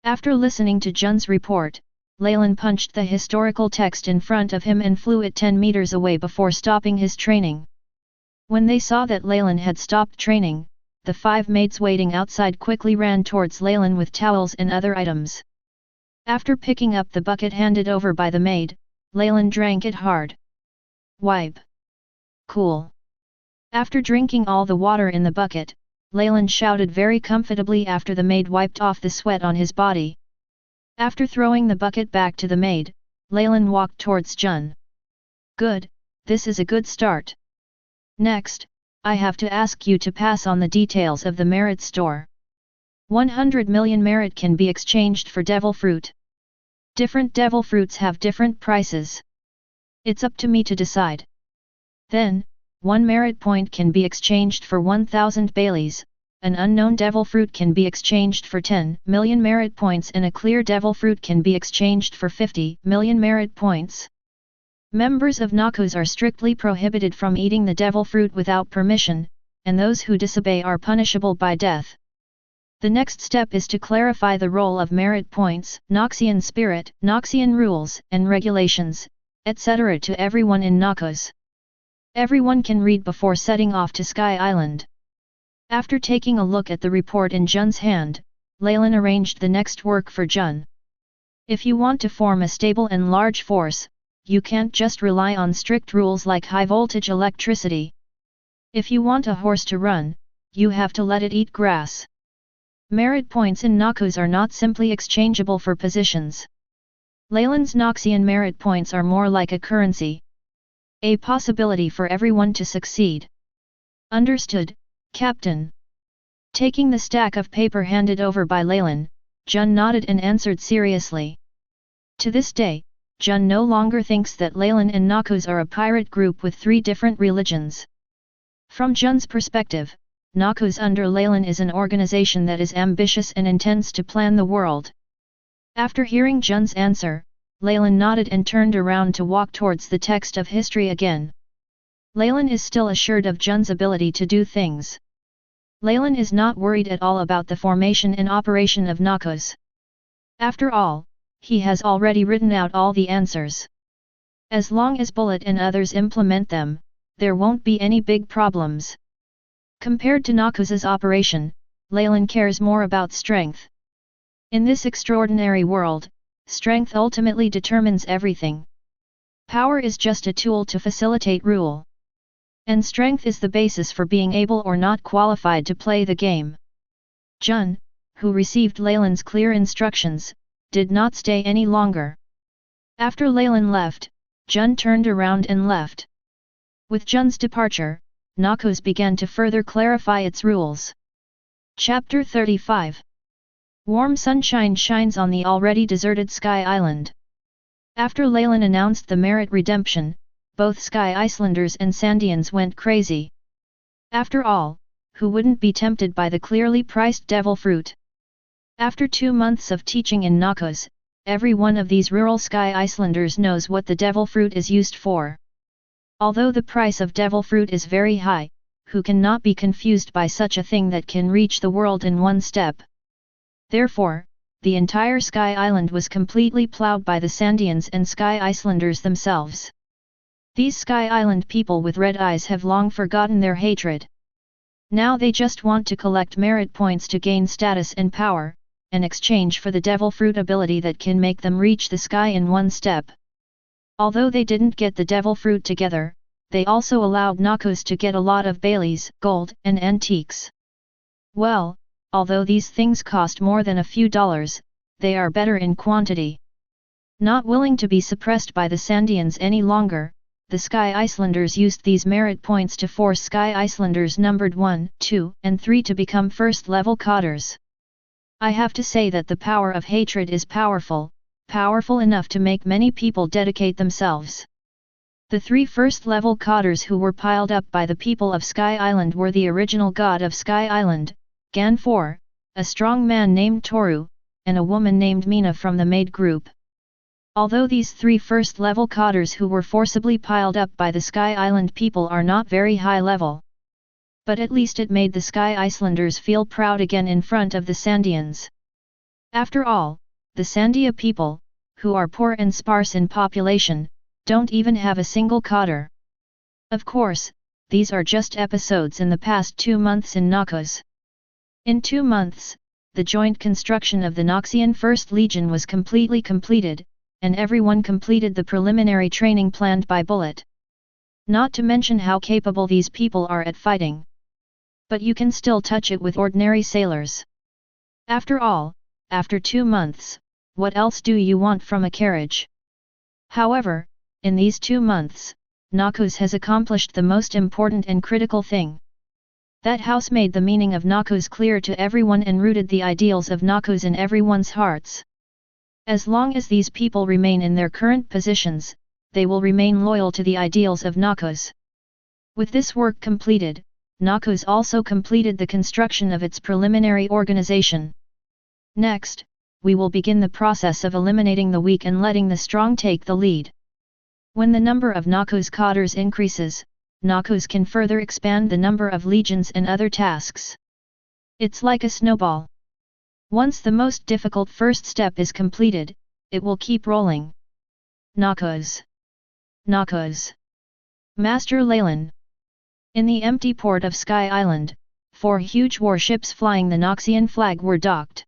After listening to Jun's report, Leylin punched the historical text in front of him and flew it 10 meters away before stopping his training. When they saw that Leylin had stopped training, the 5 maids waiting outside quickly ran towards Leylin with towels and other items. After picking up the bucket handed over by the maid, Leylin drank it hard. Wipe. Cool. After drinking all the water in the bucket, Leylin shouted very comfortably after the maid wiped off the sweat on his body. After throwing the bucket back to the maid, Leylin walked towards Jun. Good, this is a good start. Next, I have to ask you to pass on the details of the merit store. 100 million merit can be exchanged for devil fruit. Different devil fruits have different prices. It's up to me to decide. Then, 1 merit point can be exchanged for 1000 Baileys, an unknown devil fruit can be exchanged for 10 million merit points and a clear devil fruit can be exchanged for 50 million merit points. Members of Noxus are strictly prohibited from eating the devil fruit without permission, and those who disobey are punishable by death. The next step is to clarify the role of merit points, Noxian spirit, Noxian rules and regulations, etc. to everyone in Noxus. Everyone can read before setting off to Sky Island. After taking a look at the report in Jun's hand, Leylin arranged the next work for Jun. If you want to form a stable and large force, you can't just rely on strict rules like high-voltage electricity. If you want a horse to run, you have to let it eat grass. Merit points in Noxus are not simply exchangeable for positions. Leylin's Noxian merit points are more like a currency. A possibility for everyone to succeed. Understood, Captain. Taking the stack of paper handed over by Leylin, Jun nodded and answered seriously. To this day, Jun no longer thinks that Leylin and Noxus are a pirate group with 3 different religions. From Jun's perspective, Noxus under Leylin is an organization that is ambitious and intends to plan the world. After hearing Jun's answer, Leylin nodded and turned around to walk towards the text of history again. Leylin is still assured of Jun's ability to do things. Leylin is not worried at all about the formation and operation of Noxus. After all, he has already written out all the answers. As long as Bullet and others implement them, there won't be any big problems. Compared to Noxus's operation, Leylin cares more about strength. In this extraordinary world, strength ultimately determines everything. Power is just a tool to facilitate rule. And strength is the basis for being able or not qualified to play the game. Jun, who received Leylin's clear instructions, did not stay any longer. After Leylin left, Jun turned around and left. With Jun's departure, Noxus began to further clarify its rules. Chapter 35. Warm sunshine shines on the already deserted Sky Island. After Leylin announced the merit redemption, both Sky Islanders and Sandians went crazy. After all, who wouldn't be tempted by the clearly priced devil fruit? After 2 months of teaching in Noxus, every one of these rural Sky Islanders knows what the devil fruit is used for. Although the price of devil fruit is very high, who cannot be confused by such a thing that can reach the world in one step? Therefore, the entire Sky Island was completely plowed by the Sandians and Sky Islanders themselves. These Sky Island people with red eyes have long forgotten their hatred. Now they just want to collect merit points to gain status and power, in exchange for the devil fruit ability that can make them reach the sky in one step. Although they didn't get the devil fruit together, they also allowed Noxus to get a lot of Baileys, gold, and antiques. Well, although these things cost more than a few dollars, they are better in quantity. Not willing to be suppressed by the Sandians any longer, the Sky Islanders used these merit points to force Sky Islanders numbered 1, 2, and 3 to become first-level cotters. I have to say that the power of hatred is powerful, powerful enough to make many people dedicate themselves. The 3 first-level cotters who were piled up by the people of Sky Island were the original god of Sky Island, Gan4, a strong man named Toru, and a woman named Mina from the maid group. Although these 3 first-level cotters who were forcibly piled up by the Sky Island people are not very high level, but at least it made the Sky Islanders feel proud again in front of the Sandians. After all, the Sandia people, who are poor and sparse in population, don't even have a single cotter. Of course, these are just episodes in the past 2 months in Noxus. In 2 months, the joint construction of the Noxian First Legion was completely completed, and everyone completed the preliminary training planned by Bullet. Not to mention how capable these people are at fighting. But you can still touch it with ordinary sailors. After all, after 2 months, what else do you want from a carriage? However, in these 2 months, Noxus has accomplished the most important and critical thing. That house made the meaning of Noxus clear to everyone and rooted the ideals of Noxus in everyone's hearts. As long as these people remain in their current positions, they will remain loyal to the ideals of Noxus. With this work completed, Noxus also completed the construction of its preliminary organization. Next, we will begin the process of eliminating the weak and letting the strong take the lead. When the number of Noxus cotters increases, Noxus can further expand the number of legions and other tasks. It's like a snowball. Once the most difficult first step is completed, it will keep rolling. Noxus. Noxus. Master Leylin. In the empty port of Sky Island, 4 huge warships flying the Noxian flag were docked.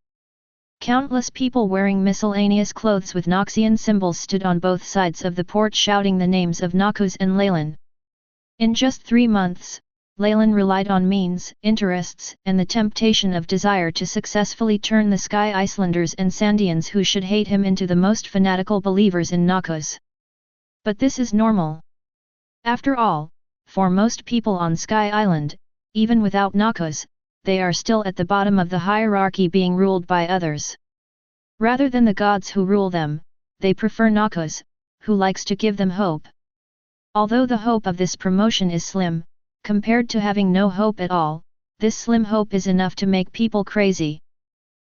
Countless people wearing miscellaneous clothes with Noxian symbols stood on both sides of the port shouting the names of Noxus and Leylin. In just 3 months, Leylin relied on means, interests, and the temptation of desire to successfully turn the Sky Islanders and Sandians who should hate him into the most fanatical believers in Noxus. But this is normal. After all, for most people on Sky Island, even without Noxus, they are still at the bottom of the hierarchy being ruled by others. Rather than the gods who rule them, they prefer Noxus, who likes to give them hope. Although the hope of this promotion is slim, compared to having no hope at all, this slim hope is enough to make people crazy.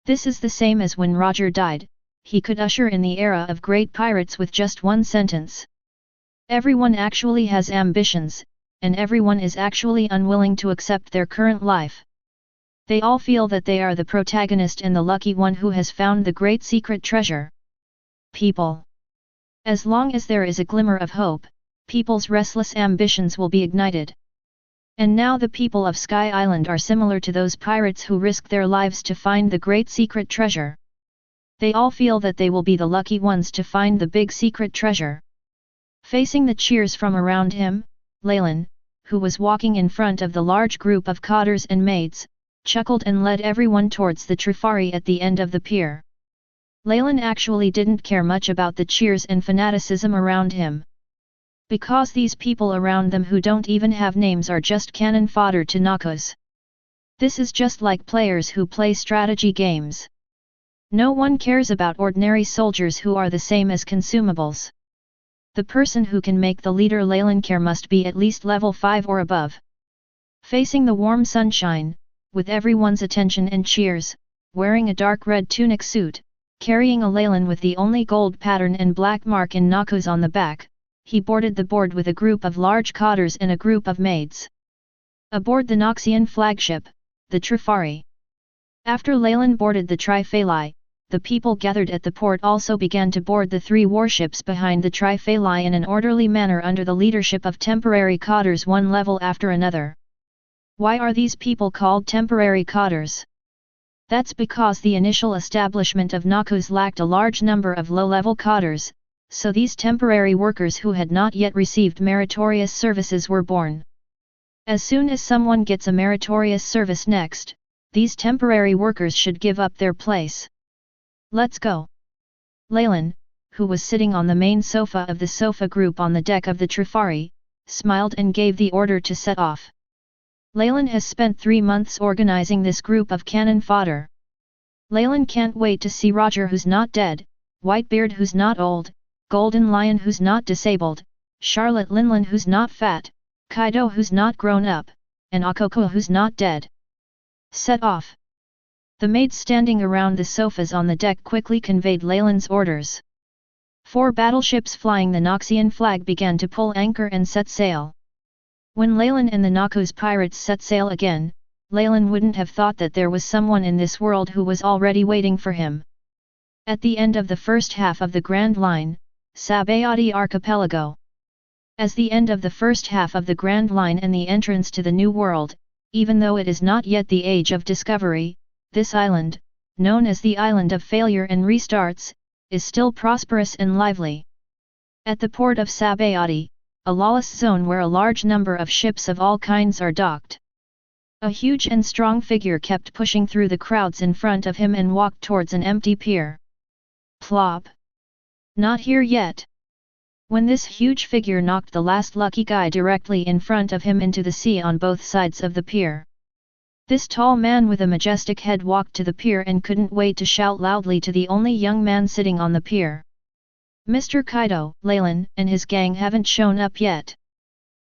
This is the same as when Roger died, he could usher in the era of great pirates with just 1 sentence. Everyone actually has ambitions, and everyone is actually unwilling to accept their current life. They all feel that they are the protagonist and the lucky one who has found the great secret treasure. People. As long as there is a glimmer of hope, people's restless ambitions will be ignited. And now the people of Sky Island are similar to those pirates who risk their lives to find the great secret treasure. They all feel that they will be the lucky ones to find the big secret treasure. Facing the cheers from around him, Leylin, who was walking in front of the large group of cotters and maids, chuckled and led everyone towards the Trifari at the end of the pier. Leylin actually didn't care much about the cheers and fanaticism around him. Because these people around them who don't even have names are just cannon fodder to Noxus. This is just like players who play strategy games. No one cares about ordinary soldiers who are the same as consumables. The person who can make the leader Leylin care must be at least level 5 or above. Facing the warm sunshine, with everyone's attention and cheers, wearing a dark red tunic suit, carrying a Leylin with the only gold pattern and black mark in Noxus on the back, he boarded the board with a group of large cotters and a group of maids. Aboard the Noxian flagship, the Trifari. After Leylin boarded the Trifali, the people gathered at the port also began to board the 3 warships behind the Trifali in an orderly manner under the leadership of temporary cotters one level after another. Why are these people called temporary cotters? That's because the initial establishment of Noxus lacked a large number of low-level cotters, so these temporary workers who had not yet received meritorious services were born. As soon as someone gets a meritorious service next, these temporary workers should give up their place. Let's go. Leylin, who was sitting on the main sofa of the sofa group on the deck of the Trifari, smiled and gave the order to set off. Leylin has spent 3 months organizing this group of cannon fodder. Leylin can't wait to see Roger who's not dead, Whitebeard who's not old, Golden Lion who's not disabled, Charlotte Leylin who's not fat, Kaido who's not grown up, and Akoko who's not dead. Set off. The maids standing around the sofas on the deck quickly conveyed Leylin's orders. 4 battleships flying the Noxian flag began to pull anchor and set sail. When Leylin and the Noxus pirates set sail again, Leylin wouldn't have thought that there was someone in this world who was already waiting for him. At the end of the first half of the Grand Line, Sabayati Archipelago. As the end of the first half of the Grand Line and the entrance to the New World, even though it is not yet the age of discovery, this island, known as the Island of Failure and Restarts, is still prosperous and lively. At the port of Sabayati, a lawless zone where a large number of ships of all kinds are docked. A huge and strong figure kept pushing through the crowds in front of him and walked towards an empty pier. Plop! Not here yet. When this huge figure knocked the last lucky guy directly in front of him into the sea on both sides of the pier. This tall man with a majestic head walked to the pier and couldn't wait to shout loudly to the only young man sitting on the pier. Mr. Kaido, Leylin, and his gang haven't shown up yet.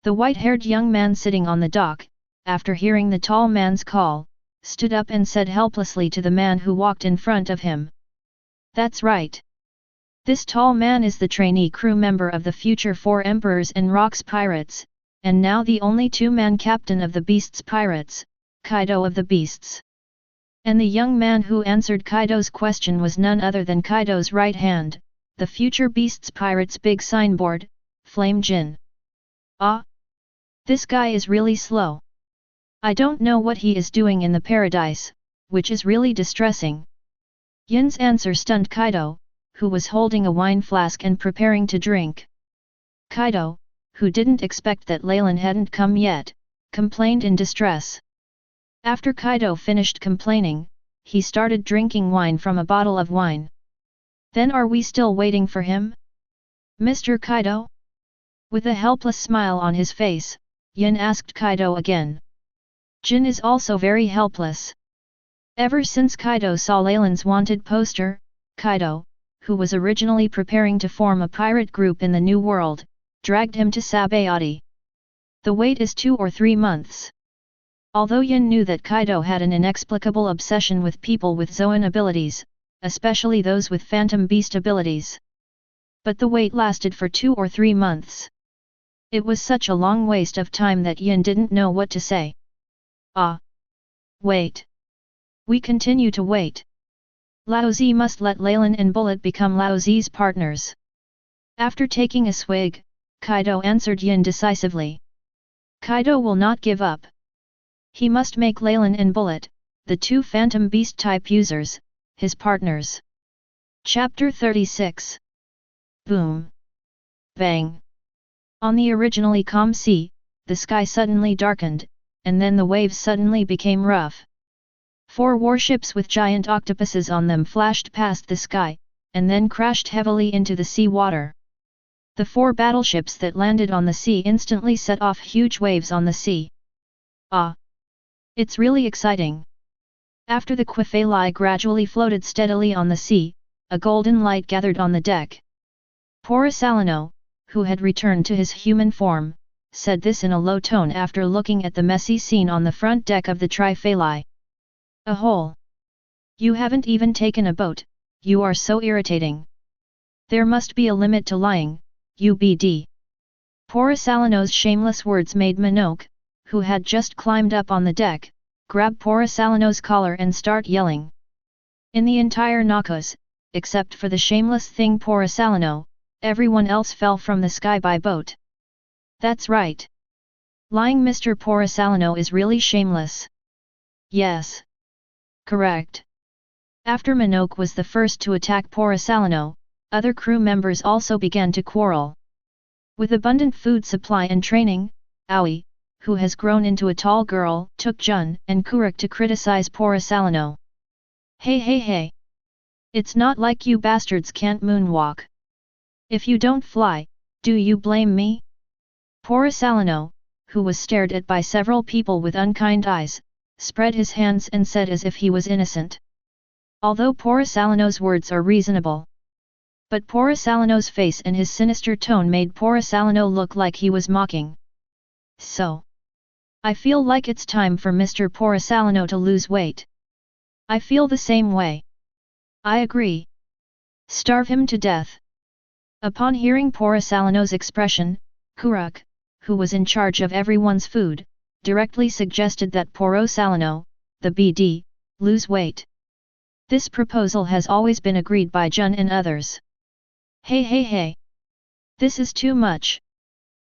The white-haired young man sitting on the dock, after hearing the tall man's call, stood up and said helplessly to the man who walked in front of him. That's right. This tall man is the trainee crew member of the future 4 Emperors and Rocks Pirates, and now the only 2-man captain of the Beasts Pirates, Kaido of the Beasts. And the young man who answered Kaido's question was none other than Kaido's right hand, the future Beasts Pirates' big signboard, Flame Jin. Ah! This guy is really slow. I don't know what he is doing in the paradise, which is really distressing. Yin's answer stunned Kaido, who was holding a wine flask and preparing to drink. Kaido, who didn't expect that Leylin hadn't come yet, complained in distress. After Kaido finished complaining, he started drinking wine from a bottle of wine. Then are we still waiting for him? Mr. Kaido? With a helpless smile on his face, Yin asked Kaido again. Jin is also very helpless. Ever since Kaido saw Leylin's wanted poster, Kaido, who was originally preparing to form a pirate group in the New World, dragged him to Sabayati. The wait is 2 or 3 months. Although Yin knew that Kaido had an inexplicable obsession with people with Zoan abilities, especially those with Phantom Beast abilities. But the wait lasted for 2 or 3 months. It was such a long waste of time that Yin didn't know what to say. Ah! Wait! We continue to wait. Laozi must let Leylin and Bullet become Laozi's partners. After taking a swig, Kaido answered Yin decisively. Kaido will not give up. He must make Leylin and Bullet, the 2 Phantom Beast type users, his partners. Chapter 36. Boom! Bang! On the originally calm sea, the sky suddenly darkened, and then the waves suddenly became rough. 4 warships with giant octopuses on them flashed past the sky, and then crashed heavily into the sea water. The 4 battleships that landed on the sea instantly set off huge waves on the sea. Ah! It's really exciting. After the Quifeli gradually floated steadily on the sea, a golden light gathered on the deck. Porisalino, who had returned to his human form, said this in a low tone after looking at the messy scene on the front deck of the Trifeli. A hole. You haven't even taken a boat, you are so irritating. There must be a limit to lying, UBD. Porisalino's shameless words made Minoke, who had just climbed up on the deck, grab Porisalino's collar and start yelling. In the entire Noxus, except for the shameless thing Porisalino, everyone else fell from the sky by boat. That's right. Lying Mr. Porisalino is really shameless. Yes. Correct. After Minoke was the first to attack Porisalino, other crew members also began to quarrel. With abundant food supply and training, Aoi, who has grown into a tall girl, took Jun and Kuruk to criticize Porisalino. Hey! It's not like you bastards can't moonwalk. If you don't fly, do you blame me? Porisalino, who was stared at by several people with unkind eyes, spread his hands and said as if he was innocent. Although Porisalino's words are reasonable. But Porisalano's face and his sinister tone made Porisalano look like he was mocking. So. I feel like it's time for Mr. Porisalano to lose weight. I feel the same way. I agree. Starve him to death. Upon hearing Porisalano's expression, Kuruk, who was in charge of everyone's food, directly suggested that Porisalano, the BD, lose weight. This proposal has always been agreed by Jun and others. Hey. This is too much.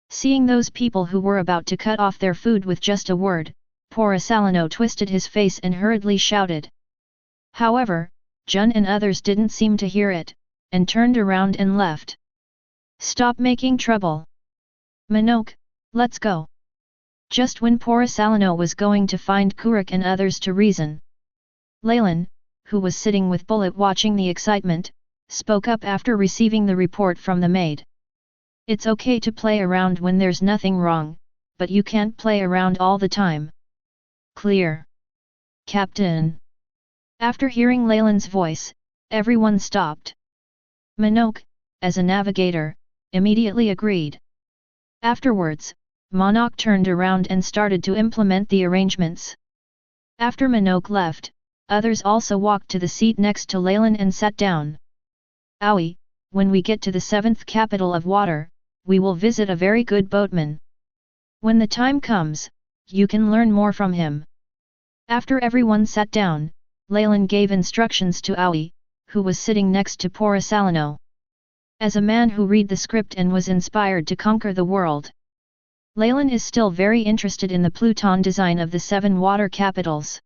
Seeing those people who were about to cut off their food with just a word, Porisalano twisted his face and hurriedly shouted. However, Jun and others didn't seem to hear it, and turned around and left. Stop making trouble. Minoke, let's go. Just when Porisalano was going to find Kuruk and others to reason, Leylin, who was sitting with Bullet watching the excitement, spoke up after receiving the report from the maid. It's okay to play around when there's nothing wrong, but you can't play around all the time. Clear. Captain. After hearing Leylin's voice, everyone stopped. Minoke, as a navigator, immediately agreed. Afterwards, Monok turned around and started to implement the arrangements. After Minoke left, others also walked to the seat next to Leylin and sat down. Owie, when we get to the 7th capital of water, we will visit a very good boatman. When the time comes, you can learn more from him. After everyone sat down, Leylin gave instructions to Owie, who was sitting next to Porisalano. As a man who read the script and was inspired to conquer the world, Leylin is still very interested in the Pluton design of the 7 water capitals.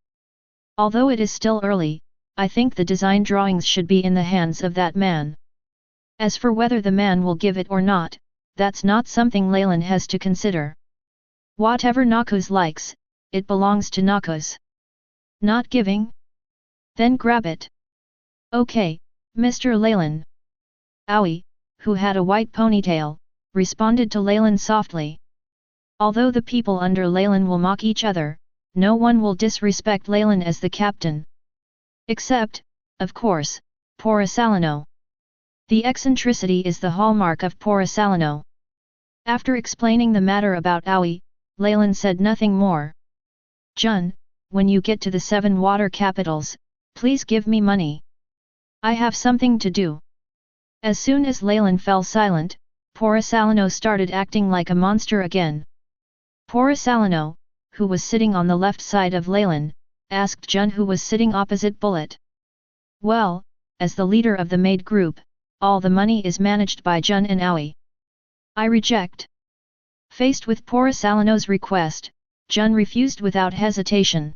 Although it is still early, I think the design drawings should be in the hands of that man. As for whether the man will give it or not, that's not something Leylin has to consider. Whatever Noxus likes, it belongs to Noxus. Not giving? Then grab it. Okay, Mr. Leylin. Owie, who had a white ponytail, responded to Leylin softly. Although the people under Leylin will mock each other, no one will disrespect Leylin as the captain. Except, of course, Porisalano. The eccentricity is the hallmark of Porisalano. After explaining the matter about Owie, Leylin said nothing more. Jun, when you get to the 7 water capitals, please give me money. I have something to do. As soon as Leylin fell silent, Porisalano started acting like a monster again. Porisalano, who was sitting on the left side of Leylin, asked Jun, who was sitting opposite Bullet. Well, as the leader of the maid group, all the money is managed by Jun and Owie. I reject. Faced with Porisalano's request, Jun refused without hesitation.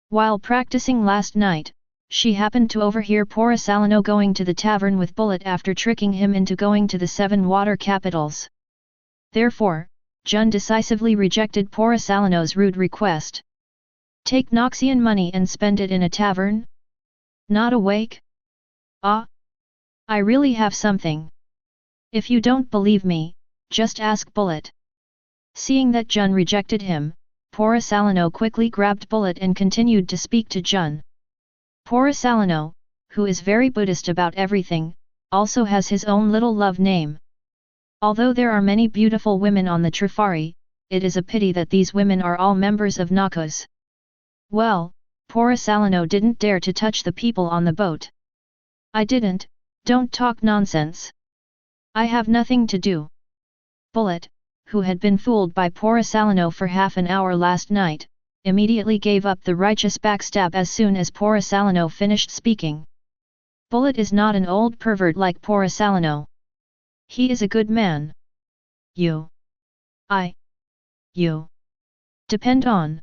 While practicing last night, she happened to overhear Porisalano going to the tavern with Bullet after tricking him into going to the 7 water capitals. Therefore, Jun decisively rejected Porisalano's rude request. Take Noxian money and spend it in a tavern? Not awake? Ah! I really have something. If you don't believe me, just ask Bullet. Seeing that Jun rejected him, Porisalano quickly grabbed Bullet and continued to speak to Jun. Porisalano, who is very Buddhist about everything, also has his own little love name. Although there are many beautiful women on the Trifari, it is a pity that these women are all members of Noxus. Well, Porisalano didn't dare to touch the people on the boat. I didn't, don't talk nonsense. I have nothing to do. Bullet, who had been fooled by Porisalano for half an hour last night, immediately gave up the righteous backstab as soon as Porisalano finished speaking. Bullet is not an old pervert like Porisalano. He is a good man. You depend on.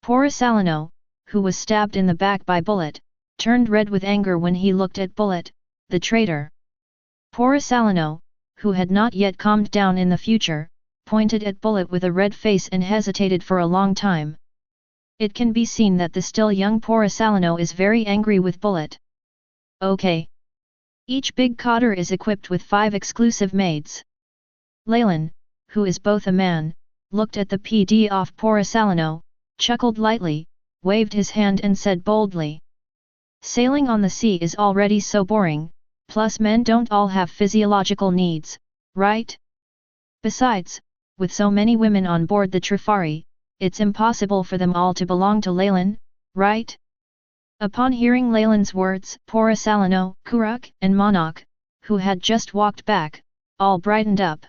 Porisalano, who was stabbed in the back by Bullet, turned red with anger when he looked at Bullet, the traitor. Porisalano, who had not yet calmed down in the future, pointed at Bullet with a red face and hesitated for a long time. It can be seen that the still young Porisalano is very angry with Bullet. Okay. Each big cotter is equipped with 5 exclusive maids. Leylin, who is both a man, looked at the PD of Porisalano, chuckled lightly, waved his hand and said boldly. Sailing on the sea is already so boring, plus men don't all have physiological needs, right? Besides, with so many women on board the Trifari, it's impossible for them all to belong to Leylin, right? Upon hearing Leylin's words, Porisalano, Kuruk, and Monok, who had just walked back, all brightened up.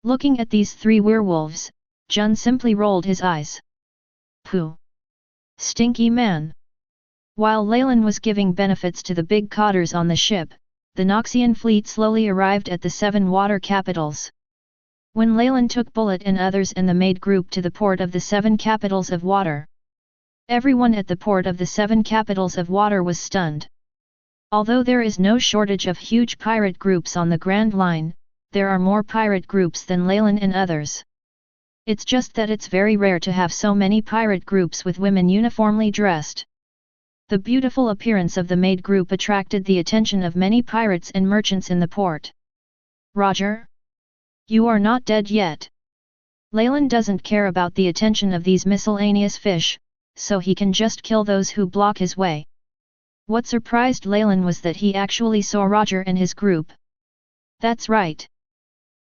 Looking at these three werewolves, Jun simply rolled his eyes. Pooh! Stinky man! While Leylin was giving benefits to the big cotters on the ship, the Noxian fleet slowly arrived at the 7 water capitals. When Leylin took Bullet and others and the maid group to the port of the 7 capitals of water, everyone at the port of the 7 capitals of water was stunned. Although there is no shortage of huge pirate groups on the Grand Line, there are more pirate groups than Leylin and others. It's just that it's very rare to have so many pirate groups with women uniformly dressed. The beautiful appearance of the maid group attracted the attention of many pirates and merchants in the port. Roger? You are not dead yet. Leylin doesn't care about the attention of these miscellaneous fish, so he can just kill those who block his way. What surprised Leylin was that he actually saw Roger and his group. That's right.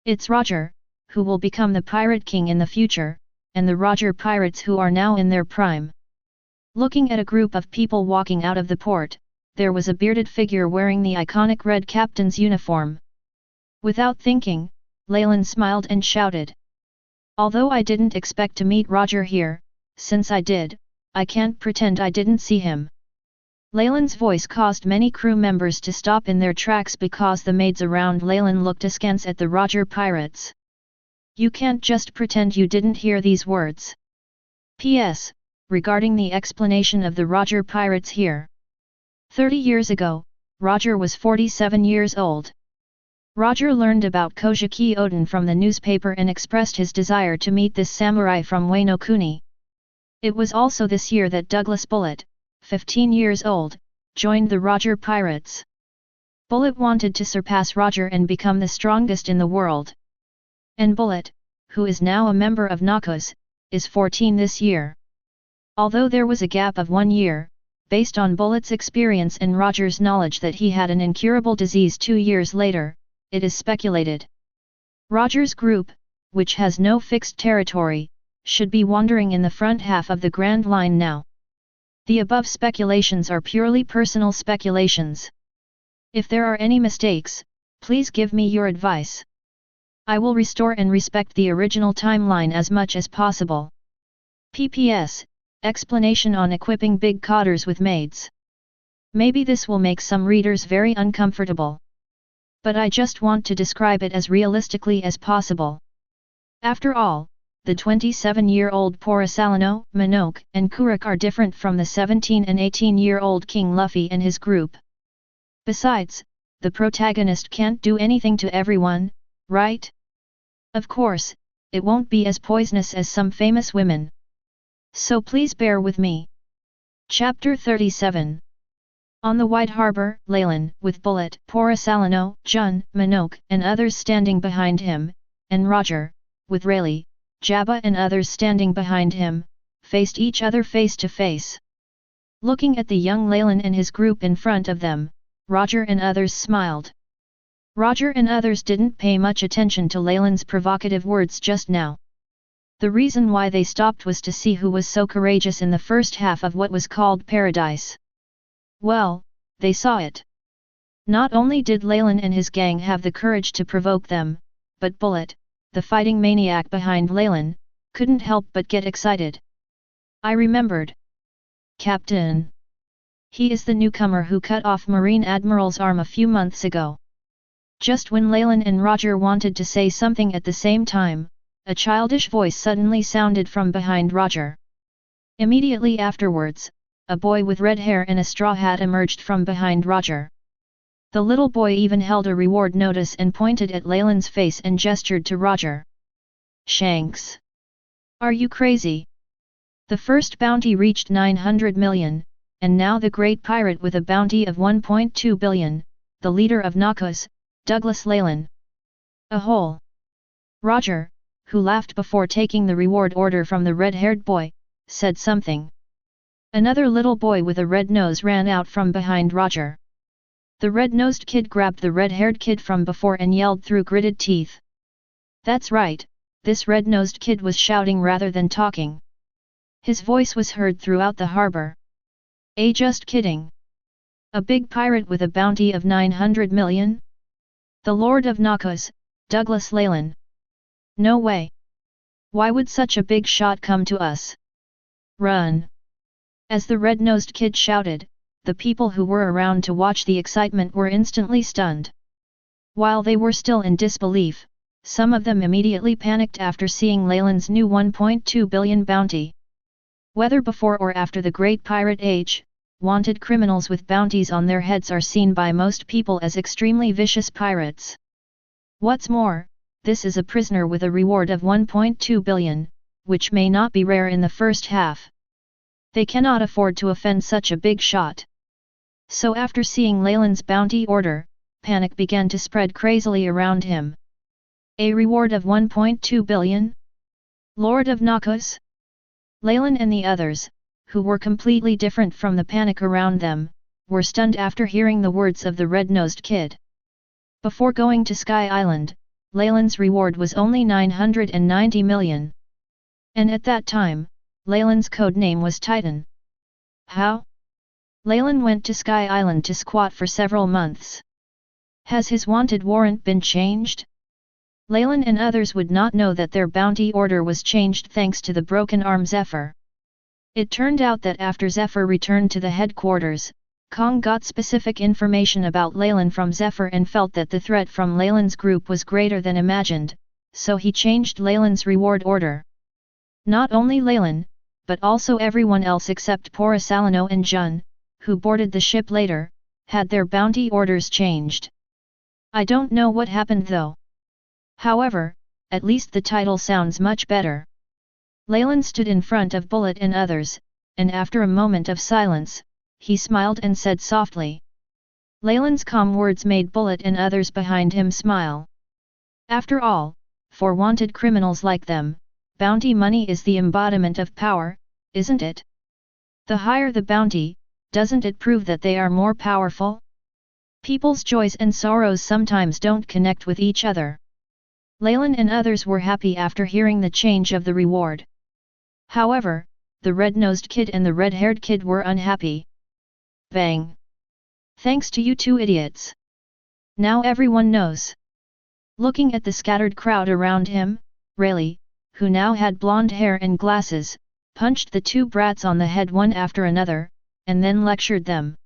It's Roger, who will become the Pirate King in the future, and the Roger pirates who are now in their prime. Looking at a group of people walking out of the port, there was a bearded figure wearing the iconic red captain's uniform. Without thinking, Leylin smiled and shouted. Although I didn't expect to meet Roger here, since I did, I can't pretend I didn't see him. Leylin's voice caused many crew members to stop in their tracks because the maids around Leylin looked askance at the Roger pirates. You can't just pretend you didn't hear these words. P.S. Regarding the explanation of the Roger pirates here. 30 years ago, Roger was 47 years old. Roger learned about Kojiki Odin from the newspaper and expressed his desire to meet this samurai from Wano Kuni. It was also this year that Douglas Bullet, 15 years old, joined the Roger pirates. Bullet wanted to surpass Roger and become the strongest in the world. And Bullet, who is now a member of Noxus, is 14 this year. Although there was a gap of 1 year, based on Bullet's experience and Roger's knowledge that he had an incurable disease 2 years later, it is speculated Roger's group, which has no fixed territory, should be wandering in the front half of the Grand Line now. The above speculations are purely personal speculations. If there are any mistakes, please give me your advice. I will restore and respect the original timeline as much as possible. PPS, explanation on equipping big cotters with maids. Maybe this will make some readers very uncomfortable. But I just want to describe it as realistically as possible. After all, the 27-year-old Porisalano, Monok, and Kuruk are different from the 17 and 18-year-old King Luffy and his group. Besides, the protagonist can't do anything to everyone, right? Of course, it won't be as poisonous as some famous women. So please bear with me. Chapter 37. On the wide harbor, Leylin, with Bullet, Porisalano, Jun, Monok, and others standing behind him, and Roger, with Rayleigh, Jabba and others standing behind him, faced each other face to face. Looking at the young Leylin and his group in front of them, Roger and others smiled. Roger and others didn't pay much attention to Leylin's provocative words just now. The reason why they stopped was to see who was so courageous in the first half of what was called Paradise. Well, they saw it. Not only did Leylin and his gang have the courage to provoke them, but Bullet, the fighting maniac behind Leylin, couldn't help but get excited. I remembered. Captain. He is the newcomer who cut off Marine Admiral's arm a few months ago. Just when Leylin and Roger wanted to say something at the same time, a childish voice suddenly sounded from behind Roger. Immediately afterwards, a boy with red hair and a straw hat emerged from behind Roger. The little boy even held a reward notice and pointed at Leylin's face and gestured to Roger. Shanks! Are you crazy? The first bounty reached 900 million, and now the great pirate with a bounty of 1.2 billion, the leader of Noxus, Douglas Leylin. A hole. Roger, who laughed before taking the reward order from the red-haired boy, said something. Another little boy with a red nose ran out from behind Roger. The red-nosed kid grabbed the red-haired kid from before and yelled through gritted teeth. That's right, this red-nosed kid was shouting rather than talking. His voice was heard throughout the harbor. Just kidding. A big pirate with a bounty of 900 million? The Lord of Noxus, Douglas Leylin. No way. Why would such a big shot come to us? Run! As the red-nosed kid shouted, the people who were around to watch the excitement were instantly stunned. While they were still in disbelief, some of them immediately panicked after seeing Leylin's new 1.2 billion bounty. Whether before or after the Great Pirate Age, wanted criminals with bounties on their heads are seen by most people as extremely vicious pirates. What's more, this is a prisoner with a reward of 1.2 billion, which may not be rare in the first half. They cannot afford to offend such a big shot. So after seeing Leylin's bounty order, panic began to spread crazily around him. A reward of 1.2 billion? Lord of Noxus? Leylin and the others, who were completely different from the panic around them, were stunned after hearing the words of the red-nosed kid. Before going to Sky Island, Leylin's reward was only 990 million. And at that time, Leylin's code name was Titan. How? Leylin went to Sky Island to squat for several months. Has his wanted warrant been changed? Leylin and others would not know that their bounty order was changed thanks to the broken arm Zephyr. It turned out that after Zephyr returned to the headquarters, Kong got specific information about Leylin from Zephyr and felt that the threat from Leylin's group was greater than imagined, so he changed Leylin's reward order. Not only Leylin, but also everyone else except Porisalino and Jun, who boarded the ship later, had their bounty orders changed. I don't know what happened though. However, at least the title sounds much better. Leylin stood in front of Bullet and others, and after a moment of silence, he smiled and said softly. Leylin's calm words made Bullet and others behind him smile. After all, for wanted criminals like them, bounty money is the embodiment of power, isn't it? The higher the bounty, doesn't it prove that they are more powerful? People's joys and sorrows sometimes don't connect with each other. Leylin and others were happy after hearing the change of the reward. However, the red-nosed kid and the red-haired kid were unhappy. Bang! Thanks to you two idiots. Now everyone knows. Looking at the scattered crowd around him, Rayleigh, who now had blonde hair and glasses, punched the two brats on the head one after another, and then lectured them.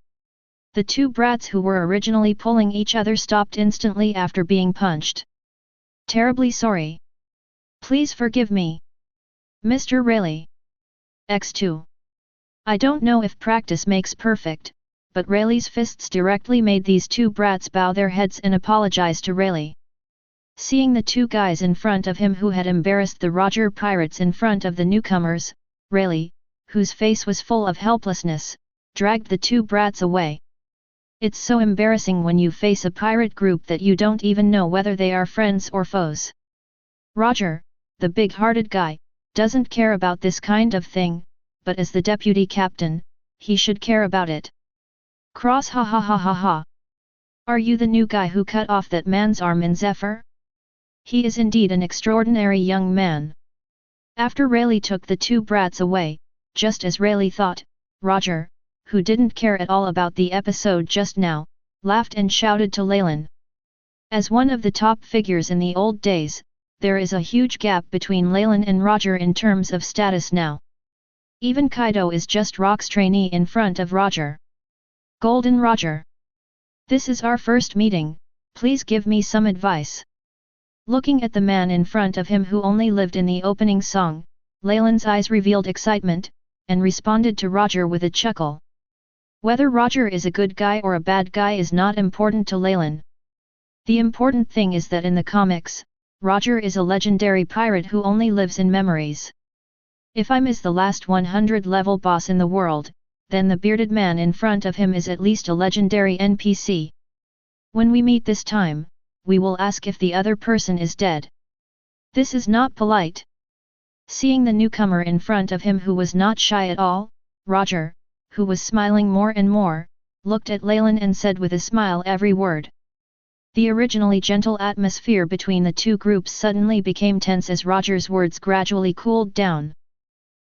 The two brats who were originally pulling each other stopped instantly after being punched. Terribly sorry. Please forgive me. Mr. Rayleigh. X2. I don't know if practice makes perfect, but Rayleigh's fists directly made these two brats bow their heads and apologize to Rayleigh. Seeing the two guys in front of him who had embarrassed the Roger pirates in front of the newcomers, Rayleigh, whose face was full of helplessness, dragged the two brats away. It's so embarrassing when you face a pirate group that you don't even know whether they are friends or foes. Roger, the big-hearted guy, doesn't care about this kind of thing, but as the deputy captain, he should care about it. Cross ha ha ha ha ha. Are you the new guy who cut off that man's arm in Zephyr? He is indeed an extraordinary young man. After Rayleigh took the two brats away, just as Rayleigh thought, Roger, who didn't care at all about the episode just now, laughed and shouted to Leylin. As one of the top figures in the old days, there is a huge gap between Leylin and Roger in terms of status now. Even Kaido is just Rock's trainee in front of Roger. Golden Roger. This is our first meeting, please give me some advice. Looking at the man in front of him who only lived in the opening song, Leylin's eyes revealed excitement, and responded to Roger with a chuckle. Whether Roger is a good guy or a bad guy is not important to Leylin. The important thing is that in the comics, Roger is a legendary pirate who only lives in memories. If I'm the last 100 level boss in the world, then the bearded man in front of him is at least a legendary NPC. When we meet this time, we will ask if the other person is dead. This is not polite. Seeing the newcomer in front of him who was not shy at all, Roger, who was smiling more and more, looked at Leylin and said with a smile every word. The originally gentle atmosphere between the two groups suddenly became tense as Roger's words gradually cooled down.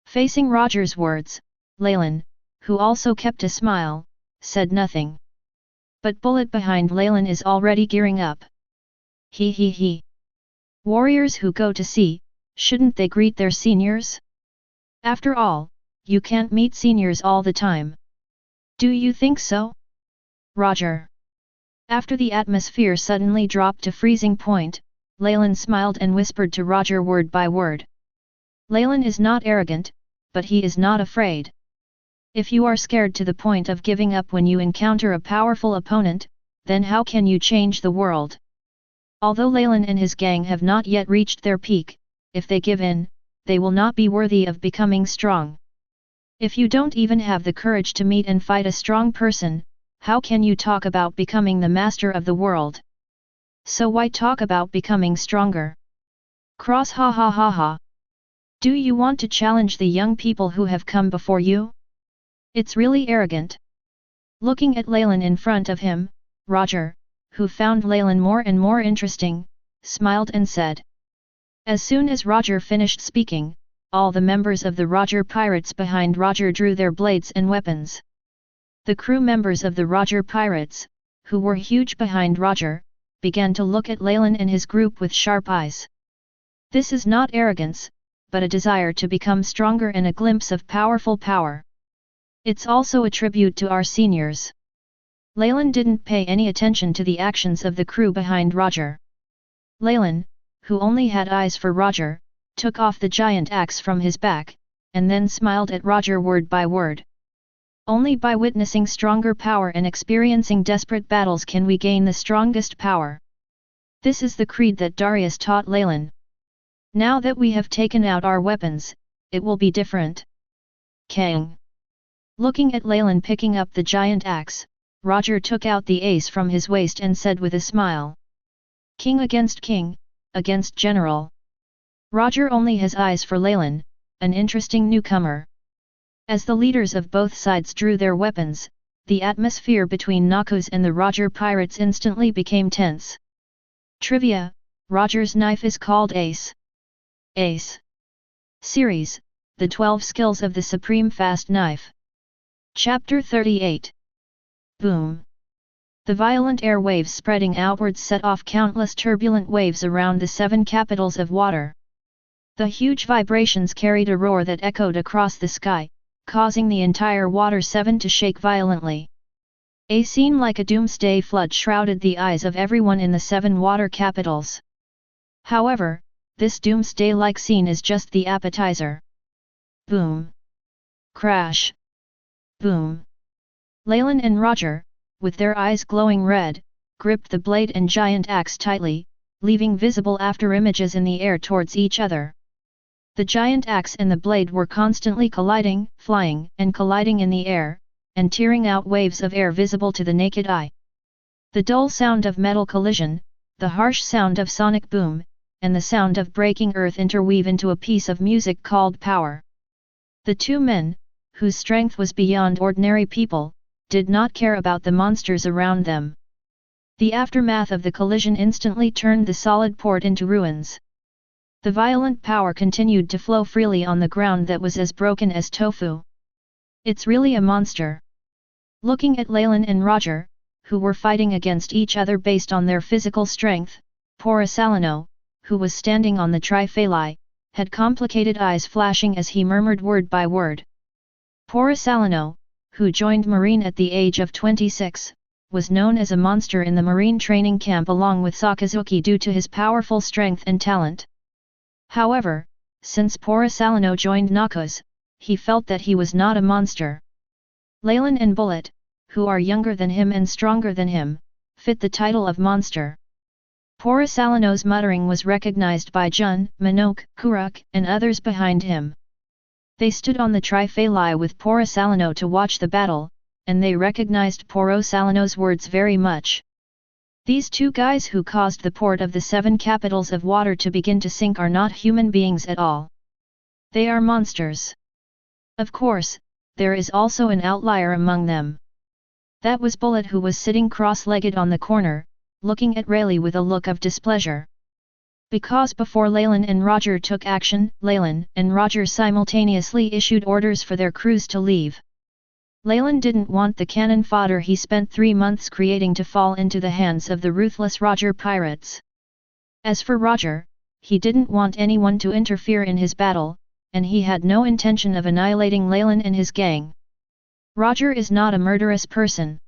Facing Roger's words, Leylin, who also kept a smile, said nothing. But Bullet behind Leylin is already gearing up. He. Warriors who go to sea, shouldn't they greet their seniors? After all, you can't meet seniors all the time. Do you think so? Roger. After the atmosphere suddenly dropped to freezing point, Leylin smiled and whispered to Roger word by word. Leylin is not arrogant, but he is not afraid. If you are scared to the point of giving up when you encounter a powerful opponent, then how can you change the world? Although Leylin and his gang have not yet reached their peak, if they give in, they will not be worthy of becoming strong. If you don't even have the courage to meet and fight a strong person, how can you talk about becoming the master of the world? So why talk about becoming stronger? Cross ha. Do you want to challenge the young people who have come before you? It's really arrogant. Looking at Leylin in front of him, Roger, who found Leylin more and more interesting, smiled and said. As soon as Roger finished speaking, all the members of the Roger pirates behind Roger drew their blades and weapons. The crew members of the Roger pirates, who were huge behind Roger, began to look at Leylin and his group with sharp eyes. This is not arrogance, but a desire to become stronger and a glimpse of powerful power. It's also a tribute to our seniors. Leylin didn't pay any attention to the actions of the crew behind Roger. Leylin, who only had eyes for Roger, took off the giant axe from his back, and then smiled at Roger word by word. Only by witnessing stronger power and experiencing desperate battles can we gain the strongest power. This is the creed that Darius taught Leylin. Now that we have taken out our weapons, it will be different. Kang. Looking at Leylin picking up the giant axe, Roger took out the ace from his waist and said with a smile. King, against general. Roger only has eyes for Leylin, an interesting newcomer. As the leaders of both sides drew their weapons, the atmosphere between Noxus and the Roger pirates instantly became tense. Trivia: Roger's knife is called Ace. Ace. Series: The 12 Skills of the Supreme Fast Knife. Chapter 38. Boom. The violent air waves spreading outwards set off countless turbulent waves around the 7 capitals of water. The huge vibrations carried a roar that echoed across the sky, causing the entire Water 7 to shake violently. A scene like a doomsday flood shrouded the eyes of everyone in the 7 water capitals. However, this doomsday-like scene is just the appetizer. Boom. Crash. Boom. Leylin and Roger, with their eyes glowing red, gripped the blade and giant axe tightly, leaving visible after-images in the air towards each other. The giant axe and the blade were constantly colliding, flying and colliding in the air, and tearing out waves of air visible to the naked eye. The dull sound of metal collision, the harsh sound of sonic boom, and the sound of breaking earth interweave into a piece of music called power. The two men, whose strength was beyond ordinary people, did not care about the monsters around them. The aftermath of the collision instantly turned the solid port into ruins. The violent power continued to flow freely on the ground that was as broken as tofu. It's really a monster. Looking at Leylin and Roger, who were fighting against each other based on their physical strength, Porcelano, who was standing on the triphalai, had complicated eyes flashing as he murmured word by word. Porcelano, who joined Marine at the age of 26, was known as a monster in the Marine training camp along with Sakazuki due to his powerful strength and talent. However, since Porcelano joined Noxus, he felt that he was not a monster. Leylin and Bullet, who are younger than him and stronger than him, fit the title of monster. Porcelano's muttering was recognized by Jun, Minok, Kuruk, and others behind him. They stood on the triphalai with Porcelano to watch the battle, and they recognized Porcelano's words very much. These two guys who caused the port of the 7 capitals of water to begin to sink are not human beings at all. They are monsters. Of course, there is also an outlier among them. That was Bullet, who was sitting cross-legged on the corner, looking at Leylin with a look of displeasure. Because before Leylin and Roger took action, Leylin and Roger simultaneously issued orders for their crews to leave. Leylin didn't want the cannon fodder he spent 3 months creating to fall into the hands of the ruthless Roger pirates. As for Roger, he didn't want anyone to interfere in his battle, and he had no intention of annihilating Leylin and his gang. Roger is not a murderous person.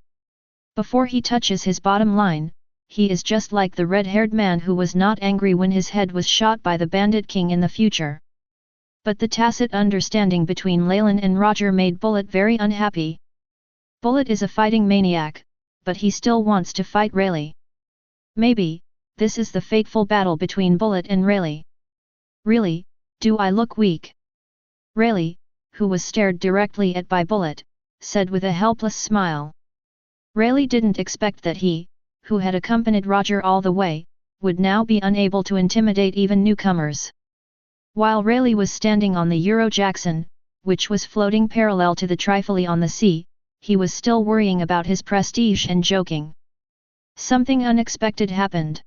Before he touches his bottom line, he is just like the red-haired man who was not angry when his head was shot by the Bandit King in the future. But the tacit understanding between Leylin and Roger made Bullet very unhappy. Bullet is a fighting maniac, but he still wants to fight Leylin. Maybe, this is the fateful battle between Bullet and Leylin. Really, do I look weak? Leylin, who was stared directly at by Bullet, said with a helpless smile. Leylin didn't expect that he, who had accompanied Roger all the way, would now be unable to intimidate even newcomers. While Leylin was standing on the Euro-Jackson, which was floating parallel to the Trifle on the sea, he was still worrying about his prestige and joking. Something unexpected happened.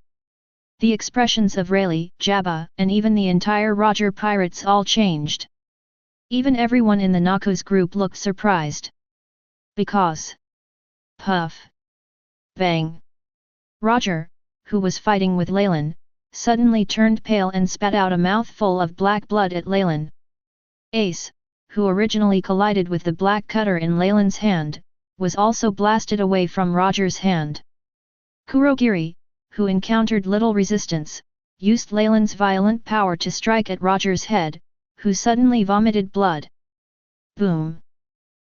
The expressions of Leylin, Jabba, and even the entire Roger pirates all changed. Even everyone in the Noxus group looked surprised. Because... Puff! Bang! Roger, who was fighting with Leylin, suddenly turned pale and spat out a mouthful of black blood at Leylin. Ace, who originally collided with the black cutter in Leylin's hand, was also blasted away from Roger's hand. Kurogiri, who encountered little resistance, used Leylin's violent power to strike at Roger's head, who suddenly vomited blood. Boom!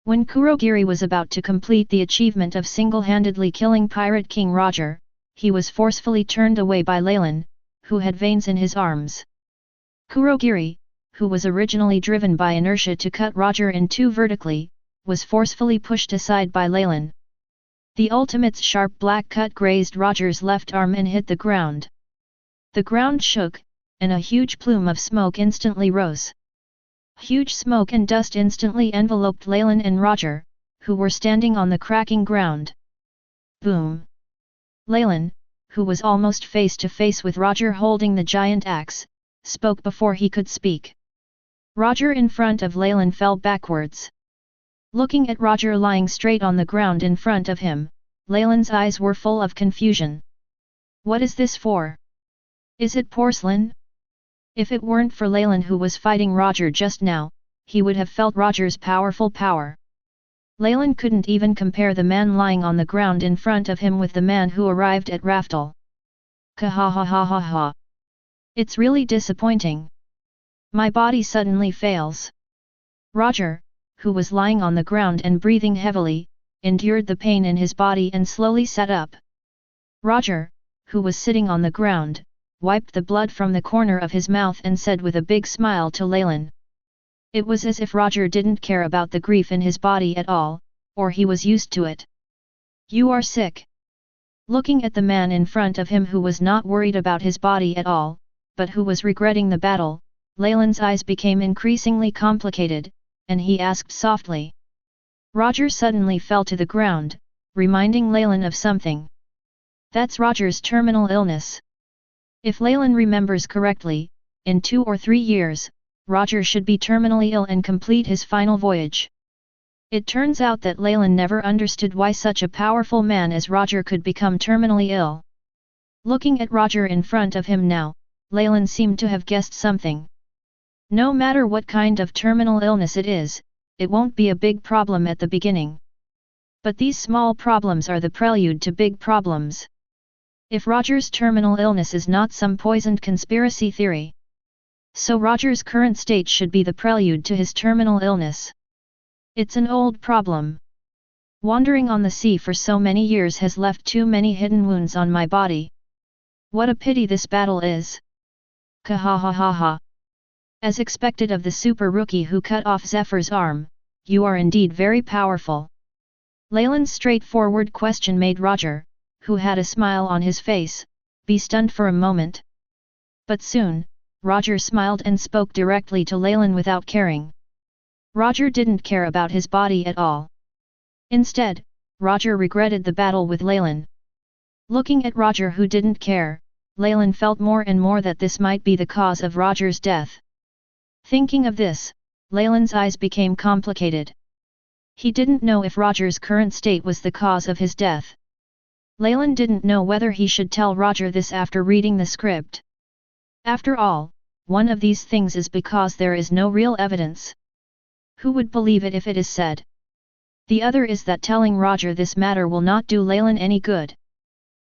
When Kurogiri was about to complete the achievement of single-handedly killing Pirate King Roger, he was forcefully turned away by Leylin, who had veins in his arms. Kurogiri, who was originally driven by inertia to cut Roger in two vertically, was forcefully pushed aside by Leylin. The ultimate's sharp black cut grazed Roger's left arm and hit the ground. The ground shook, and a huge plume of smoke instantly rose. Huge smoke and dust instantly enveloped Leylin and Roger, who were standing on the cracking ground. Boom! Leylin, who was almost face to face with Roger holding the giant axe, spoke before he could speak. Roger in front of Leylin fell backwards. Looking at Roger lying straight on the ground in front of him, Leylin's eyes were full of confusion. What is this for? Is it porcelain? If it weren't for Leylin who was fighting Roger just now, he would have felt Roger's powerful power. Leylin couldn't even compare the man lying on the ground in front of him with the man who arrived at Raftel. Ka-ha-ha-ha-ha-ha. It's really disappointing. My body suddenly fails. Roger, who was lying on the ground and breathing heavily, endured the pain in his body and slowly sat up. Roger, who was sitting on the ground, wiped the blood from the corner of his mouth and said with a big smile to Leylin. It was as if Roger didn't care about the grief in his body at all, or he was used to it. You are sick. Looking at the man in front of him who was not worried about his body at all, but who was regretting the battle, Leylin's eyes became increasingly complicated, and he asked softly. Roger suddenly fell to the ground, reminding Leylin of something. That's Roger's terminal illness. If Leylin remembers correctly, in 2 or 3 years, Roger should be terminally ill and complete his final voyage. It turns out that Leylin never understood why such a powerful man as Roger could become terminally ill. Looking at Roger in front of him now, Leylin seemed to have guessed something. No matter what kind of terminal illness it is, it won't be a big problem at the beginning. But these small problems are the prelude to big problems. If Roger's terminal illness is not some poisoned conspiracy theory, so Roger's current state should be the prelude to his terminal illness. It's an old problem. Wandering on the sea for so many years has left too many hidden wounds on my body. What a pity this battle is. Ka-ha-ha-ha-ha. As expected of the super rookie who cut off Zephyr's arm, you are indeed very powerful. Leylin's straightforward question made Roger, who had a smile on his face, be stunned for a moment. But soon, Roger smiled and spoke directly to Leylin without caring. Roger didn't care about his body at all. Instead, Roger regretted the battle with Leylin. Looking at Roger who didn't care, Leylin felt more and more that this might be the cause of Roger's death. Thinking of this, Leylin's eyes became complicated. He didn't know if Roger's current state was the cause of his death. Leylin didn't know whether he should tell Roger this after reading the script. After all, one of these things is because there is no real evidence. Who would believe it if it is said? The other is that telling Roger this matter will not do Leylin any good.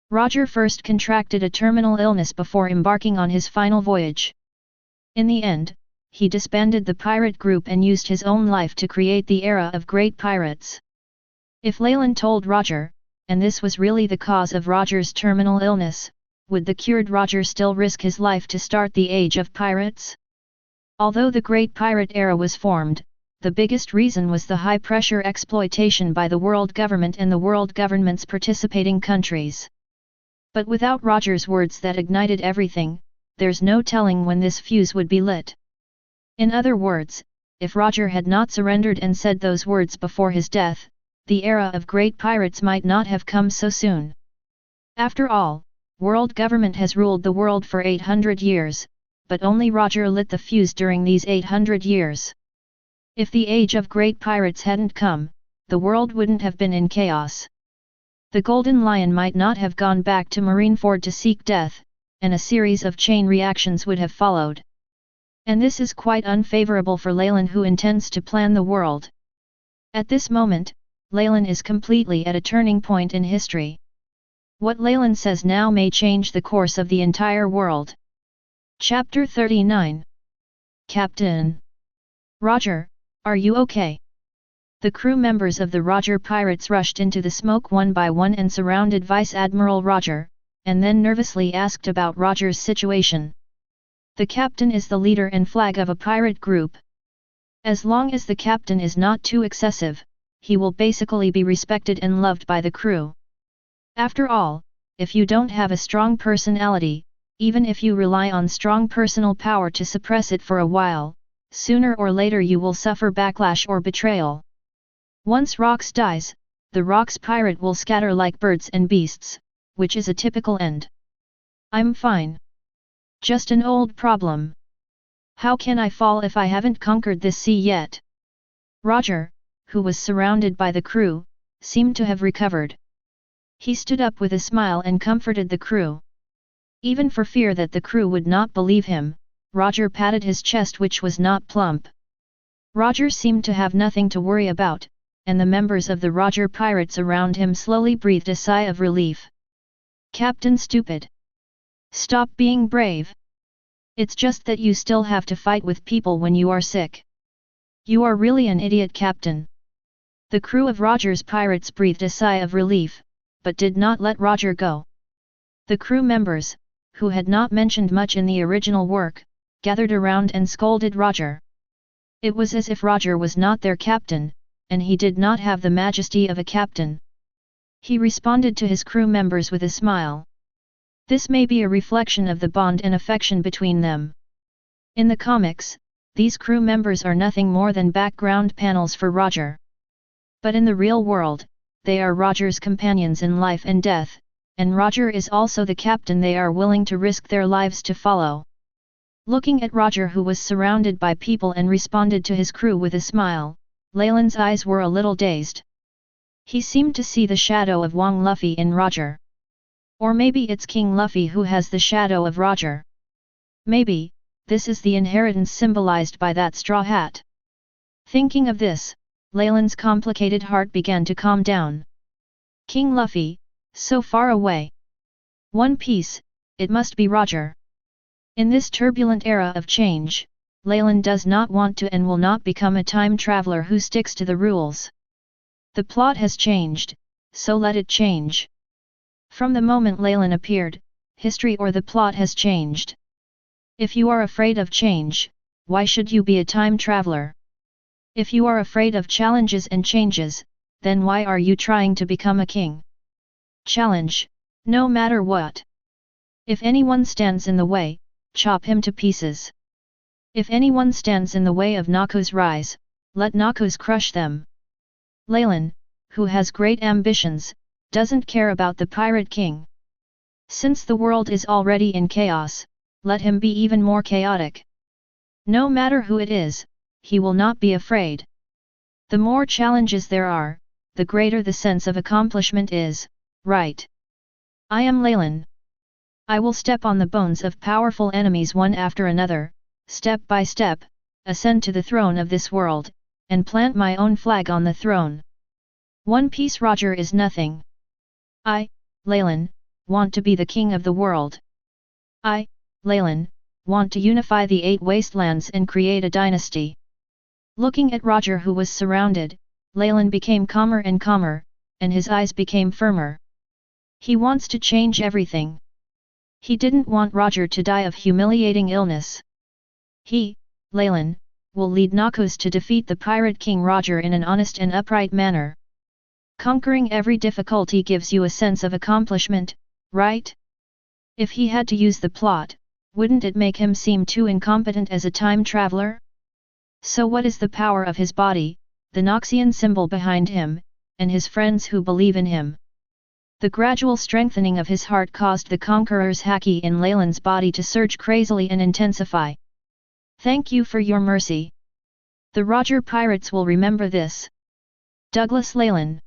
Roger first contracted a terminal illness before embarking on his final voyage. In the end, he disbanded the pirate group and used his own life to create the era of great pirates. If Leylin told Roger, and this was really the cause of Roger's terminal illness, would the cured Roger still risk his life to start the age of pirates? Although the great pirate era was formed, the biggest reason was the high-pressure exploitation by the world government and the world government's participating countries. But without Roger's words that ignited everything, there's no telling when this fuse would be lit. In other words, if Roger had not surrendered and said those words before his death, the era of great pirates might not have come so soon. After all, world government has ruled the world for 800 years, but only Roger lit the fuse during these 800 years. If the age of great pirates hadn't come, the world wouldn't have been in chaos. The Golden Lion might not have gone back to Marineford to seek death, and a series of chain reactions would have followed. And this is quite unfavorable for Leylin, who intends to plan the world. At this moment, Leylin is completely at a turning point in history. What Leylin says now may change the course of the entire world. Chapter 39. Captain. Roger, are you okay? The crew members of the Roger pirates rushed into the smoke one by one and surrounded Vice Admiral Roger, and then nervously asked about Roger's situation. The captain is the leader and flag of a pirate group. As long as the captain is not too excessive, he will basically be respected and loved by the crew. After all, if you don't have a strong personality, even if you rely on strong personal power to suppress it for a while, sooner or later you will suffer backlash or betrayal. Once Rox dies, the Rox pirate will scatter like birds and beasts, which is a typical end. I'm fine. Just an old problem. How can I fall if I haven't conquered this sea yet? Roger, who was surrounded by the crew, seemed to have recovered. He stood up with a smile and comforted the crew. Even for fear that the crew would not believe him, Roger patted his chest, which was not plump. Roger seemed to have nothing to worry about, and the members of the Roger pirates around him slowly breathed a sigh of relief. Captain Stupid. Stop being brave. It's just that you still have to fight with people when you are sick. You are really an idiot, Captain. The crew of Roger's pirates breathed a sigh of relief, but did not let Roger go. The crew members, who had not mentioned much in the original work, gathered around and scolded Roger. It was as if Roger was not their captain, and he did not have the majesty of a captain. He responded to his crew members with a smile. This may be a reflection of the bond and affection between them. In the comics, these crew members are nothing more than background panels for Roger. But in the real world, they are Roger's companions in life and death, and Roger is also the captain they are willing to risk their lives to follow. Looking at Roger, who was surrounded by people and responded to his crew with a smile, Leylin's eyes were a little dazed. He seemed to see the shadow of Wang Luffy in Roger. Or maybe it's King Luffy who has the shadow of Roger. Maybe, this is the inheritance symbolized by that straw hat. Thinking of this, Leylin's complicated heart began to calm down. King Luffy, so far away. One Piece, it must be Roger. In this turbulent era of change, Leylin does not want to and will not become a time traveler who sticks to the rules. The plot has changed, so let it change. From the moment Leylin appeared, history or the plot has changed. If you are afraid of change, why should you be a time traveler? If you are afraid of challenges and changes, then why are you trying to become a king? Challenge, no matter what. If anyone stands in the way, chop him to pieces. If anyone stands in the way of Noxus' rise, let Noxus crush them. Leylin, who has great ambitions, doesn't care about the pirate king. Since the world is already in chaos, let him be even more chaotic. No matter who it is, he will not be afraid. The more challenges there are, the greater the sense of accomplishment is, right? I am Leylin. I will step on the bones of powerful enemies one after another, step by step, ascend to the throne of this world, and plant my own flag on the throne. One piece Roger is nothing. I, Leylin, want to be the king of the world. I, Leylin, want to unify the 8 wastelands and create a dynasty. Looking at Roger, who was surrounded, Leylin became calmer, and his eyes became firmer. He wants to change everything. He didn't want Roger to die of humiliating illness. He, Leylin, will lead Noxus to defeat the pirate king Roger in an honest and upright manner. Conquering every difficulty gives you a sense of accomplishment, right? If he had to use the plot, wouldn't it make him seem too incompetent as a time traveler? So what is the power of his body, the Noxian symbol behind him, and his friends who believe in him? The gradual strengthening of his heart caused the conqueror's haki in Leylin's body to surge crazily and intensify. Thank you for your mercy. The Roger pirates will remember this. Douglas Leylin.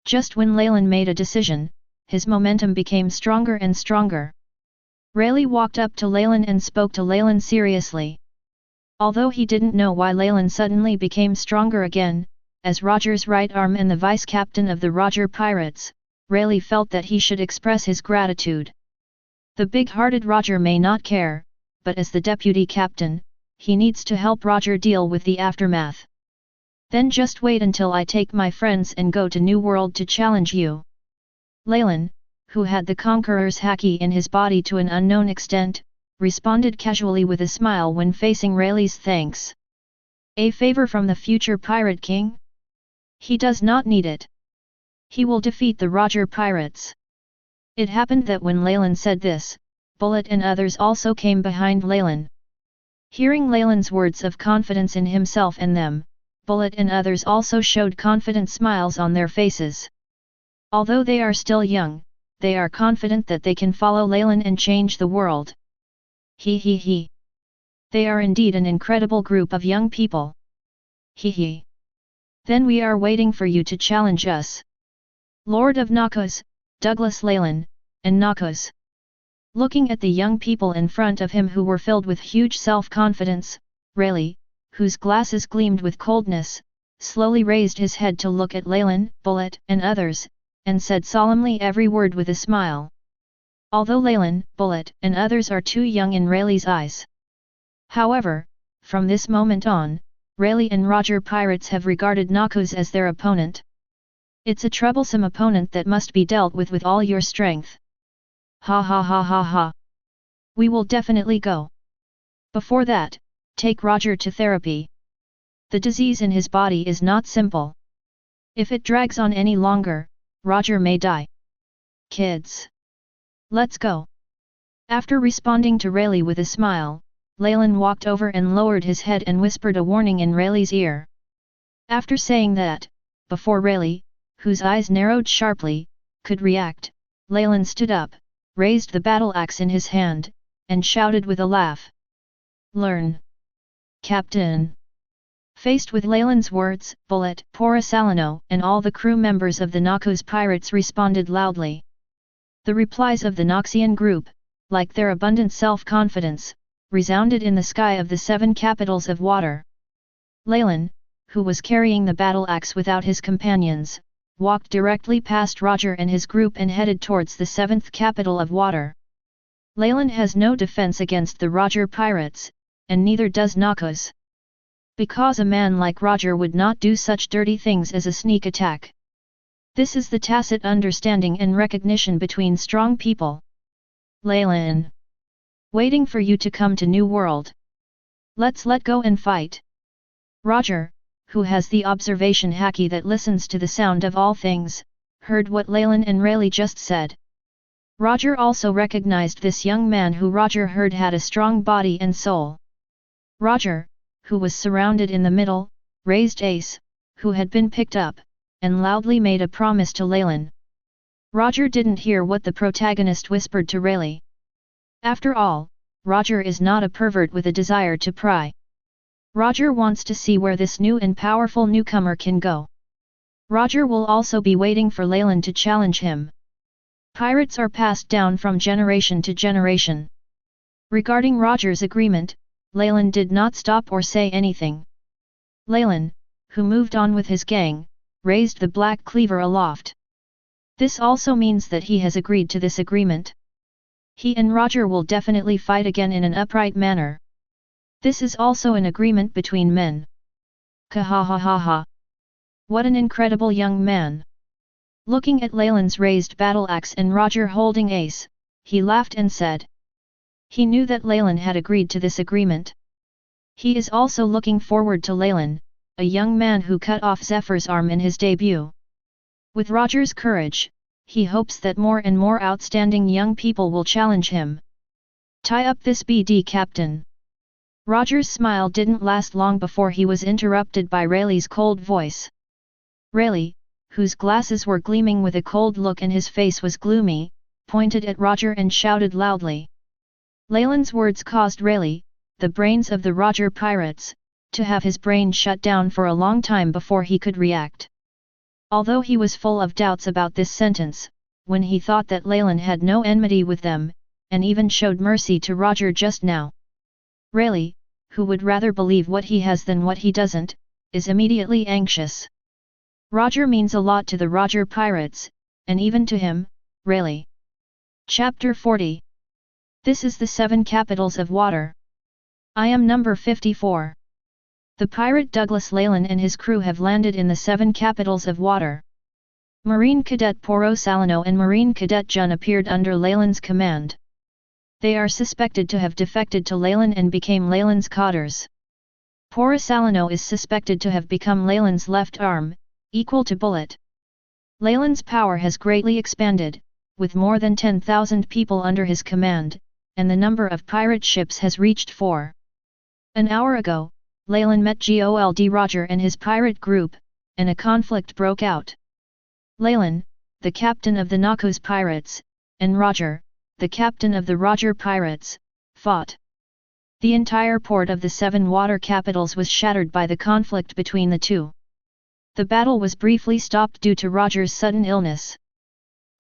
Just when Leylin made a decision, his momentum became stronger and stronger. Rayleigh walked up to Leylin and spoke to Leylin seriously. Although he didn't know why Leylin suddenly became stronger again, as Roger's right arm and the vice-captain of the Roger pirates, Rayleigh felt that he should express his gratitude. The big-hearted Roger may not care, but as the deputy captain, he needs to help Roger deal with the aftermath. Then just wait until I take my friends and go to New World to challenge you. Leylin, who had the conqueror's haki in his body to an unknown extent, responded casually with a smile when facing Rayleigh's thanks. A favor from the future pirate king? He does not need it. He will defeat the Roger pirates. It happened that when Leylin said this, Bullet and others also came behind Leylin. Hearing Leylin's words of confidence in himself and them, Bullet and others also showed confident smiles on their faces. Although they are still young, they are confident that they can follow Leylin and change the world. He. They are indeed an incredible group of young people. He. Then we are waiting for you to challenge us. Lord of Noxus, Douglas Leylin, and Noxus. Looking at the young people in front of him who were filled with huge self-confidence, Rayleigh, whose glasses gleamed with coldness, slowly raised his head to look at Leylin, Bullet, and others, and said solemnly every word with a smile. Although Leylin, Bullet, and others are too young in Rayleigh's eyes. However, from this moment on, Rayleigh and Roger pirates have regarded Noxus as their opponent. It's a troublesome opponent that must be dealt with all your strength. Ha. We will definitely go. Before that, take Roger to therapy. The disease in his body is not simple. If it drags on any longer, Roger may die. Kids. Let's go. After responding to Rayleigh with a smile, Leylin walked over and lowered his head and whispered a warning in Rayleigh's ear. After saying that, before Rayleigh, whose eyes narrowed sharply, could react, Leylin stood up, raised the battle axe in his hand, and shouted with a laugh. Learn. Captain. Faced with Leylin's words, Bullet, Porisalino, and all the crew members of the Noxus pirates responded loudly. The replies of the Noxian group, like their abundant self-confidence, resounded in the sky of the 7 capitals of water. Leylin, who was carrying the battle axe without his companions, walked directly past Roger and his group and headed towards the 7th capital of water. Leylin has no defense against the Roger pirates, and neither does Noxus. Because a man like Roger would not do such dirty things as a sneak attack. This is the tacit understanding and recognition between strong people. Leylin. Waiting for you to come to New World. Let's let go and fight. Roger, who has the observation haki that listens to the sound of all things, heard what Leylin and Rayleigh just said. Roger also recognized this young man who Roger heard had a strong body and soul. Roger, who was surrounded in the middle, raised ace, who had been picked up, and loudly made a promise to Leylin. Roger didn't hear what the protagonist whispered to Rayleigh. After all, Roger is not a pervert with a desire to pry. Roger wants to see where this new and powerful newcomer can go. Roger will also be waiting for Leylin to challenge him. Pirates are passed down from generation to generation. Regarding Roger's agreement, Leylin did not stop or say anything. Leylin, who moved on with his gang, raised the black cleaver aloft. This also means that he has agreed to this agreement. He and Roger will definitely fight again in an upright manner. This is also an agreement between men. Kahahaha. What an incredible young man. Looking at Leylin's raised battle axe and Roger holding ace, he laughed and said. He knew that Leylin had agreed to this agreement. He is also looking forward to Leylin, a young man who cut off Zephyr's arm in his debut. With Roger's courage, he hopes that more and more outstanding young people will challenge him. Tie up this BD captain. Roger's smile didn't last long before he was interrupted by Rayleigh's cold voice. Rayleigh, whose glasses were gleaming with a cold look and his face was gloomy, pointed at Roger and shouted loudly. Leylin's words caused Rayleigh, the brains of the Roger pirates, to have his brain shut down for a long time before he could react. Although he was full of doubts about this sentence, when he thought that Leylin had no enmity with them, and even showed mercy to Roger just now. Rayleigh, who would rather believe what he has than what he doesn't, is immediately anxious. Roger means a lot to the Roger pirates, and even to him, Rayleigh. Chapter 40. This is the 7 capitals of water. I am number 54. The pirate Douglas Leylin and his crew have landed in the 7 capitals of water. Marine Cadet Poro Salino and Marine Cadet Jun appeared under Leylin's command. They are suspected to have defected to Leylin and became Leylin's cotters. Poro Salino is suspected to have become Leylin's left arm, equal to Bullet. Leylin's power has greatly expanded, with more than 10,000 people under his command, and the number of pirate ships has reached 4. An hour ago, Leylin met Gold Roger and his pirate group, and a conflict broke out. Leylin, the captain of the Noxus pirates, and Roger, the captain of the Roger pirates, fought. The entire port of the 7 water capitals was shattered by the conflict between the two. The battle was briefly stopped due to Roger's sudden illness.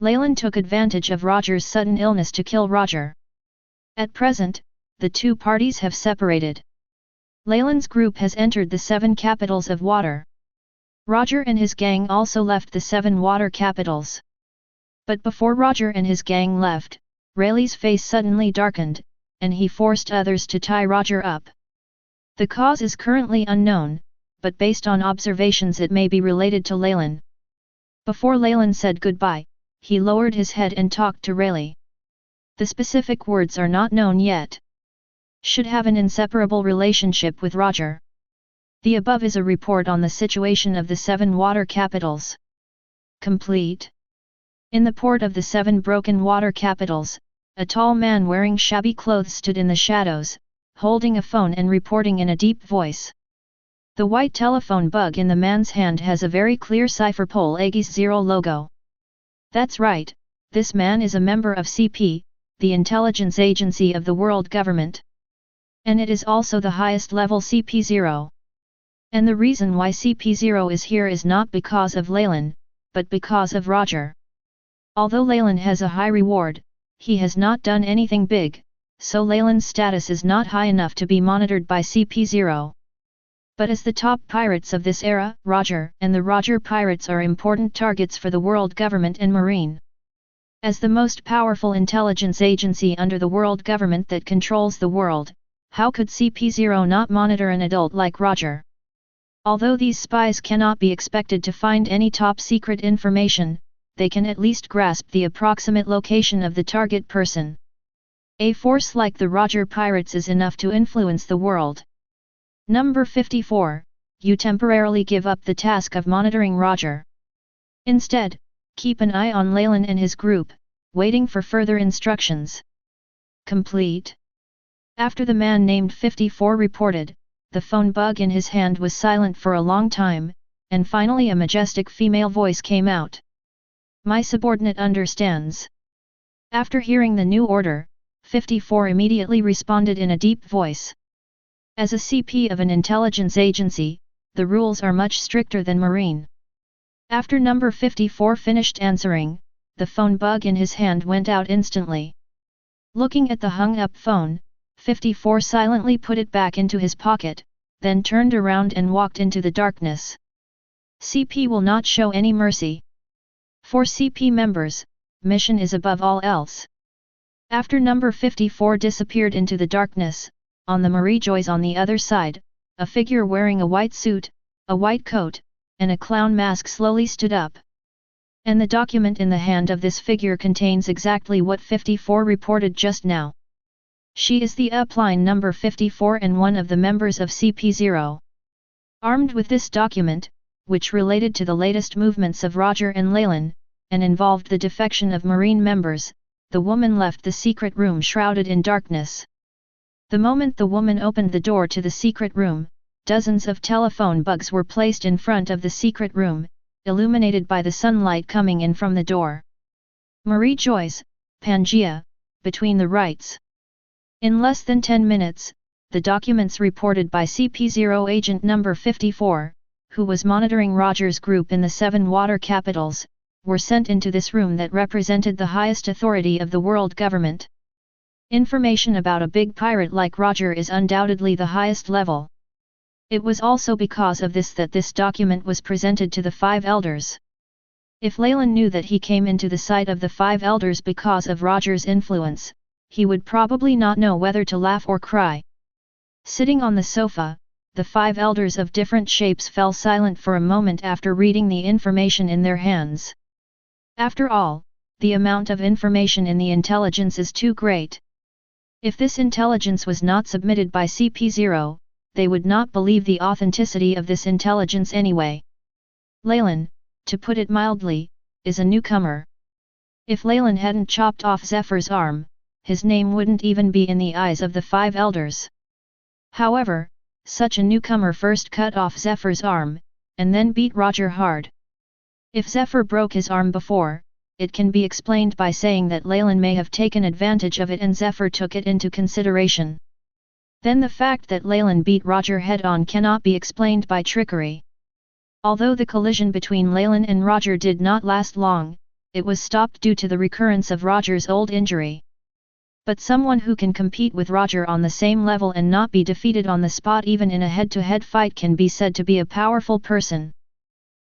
Leylin took advantage of Roger's sudden illness to kill Roger. At present, the two parties have separated. Leylin's group has entered the 7 capitals of water. Roger and his gang also left the 7 water capitals. But before Roger and his gang left, Rayleigh's face suddenly darkened, and he forced others to tie Roger up. The cause is currently unknown, but based on observations it may be related to Leylin. Before Leylin said goodbye, he lowered his head and talked to Rayleigh. The specific words are not known yet. Should have an inseparable relationship with Roger. The above is a report on the situation of the 7 water capitals. Complete. In the port of the 7 broken water capitals, a tall man wearing shabby clothes stood in the shadows, holding a phone and reporting in a deep voice. The white telephone bug in the man's hand has a very clear cipher pole Aegis 0 logo. That's right, this man is a member of CP, the intelligence agency of the world government. And it is also the highest level CP0. And the reason why CP0 is here is not because of Leylin, but because of Roger. Although Leylin has a high reward, he has not done anything big, so Leylin's status is not high enough to be monitored by CP0. But as the top pirates of this era, Roger and the Roger pirates are important targets for the world government and marine. As the most powerful intelligence agency under the world government that controls the world, how could CP0 not monitor an adult like Roger? Although these spies cannot be expected to find any top-secret information, they can at least grasp the approximate location of the target person. A force like the Roger pirates is enough to influence the world. Number 54, you temporarily give up the task of monitoring Roger. Instead, keep an eye on Leylin and his group, waiting for further instructions. Complete. After the man named 54 reported, the phone bug in his hand was silent for a long time, and finally a majestic female voice came out. My subordinate understands. After hearing the new order, 54 immediately responded in a deep voice. As a CP of an intelligence agency, the rules are much stricter than Marine. After number 54 finished answering, the phone bug in his hand went out instantly. Looking at the hung-up phone, 54 silently put it back into his pocket, then turned around and walked into the darkness. CP will not show any mercy. For CP members, mission is above all else. After number 54 disappeared into the darkness, on the Marie Joy's on the other side, a figure wearing a white suit, a white coat, and a clown mask slowly stood up. And the document in the hand of this figure contains exactly what 54 reported just now. She is the upline number 54 and one of the members of CP0. Armed with this document, which related to the latest movements of Roger and Leylin, and involved the defection of Marine members, the woman left the secret room shrouded in darkness. The moment the woman opened the door to the secret room, dozens of telephone bugs were placed in front of the secret room, illuminated by the sunlight coming in from the door. Marie Joyce, Pangea, between the rights. In less than 10 minutes, the documents reported by CP0 agent number 54, who was monitoring Roger's group in the 7 water capitals, were sent into this room that represented the highest authority of the world government. Information about a big pirate like Roger is undoubtedly the highest level. It was also because of this that this document was presented to the 5 elders. If Leylin knew that he came into the sight of the 5 elders because of Roger's influence, he would probably not know whether to laugh or cry. Sitting on the sofa, the 5 elders of different shapes fell silent for a moment after reading the information in their hands. After all, the amount of information in the intelligence is too great. If this intelligence was not submitted by CP0, they would not believe the authenticity of this intelligence anyway. Leylin, to put it mildly, is a newcomer. If Leylin hadn't chopped off Zephyr's arm, his name wouldn't even be in the eyes of the 5 elders. However, such a newcomer first cut off Zephyr's arm, and then beat Roger hard. If Zephyr broke his arm before, it can be explained by saying that Leylin may have taken advantage of it and Zephyr took it into consideration. Then the fact that Leylin beat Roger head-on cannot be explained by trickery. Although the collision between Leylin and Roger did not last long, it was stopped due to the recurrence of Roger's old injury. But someone who can compete with Roger on the same level and not be defeated on the spot even in a head-to-head fight can be said to be a powerful person.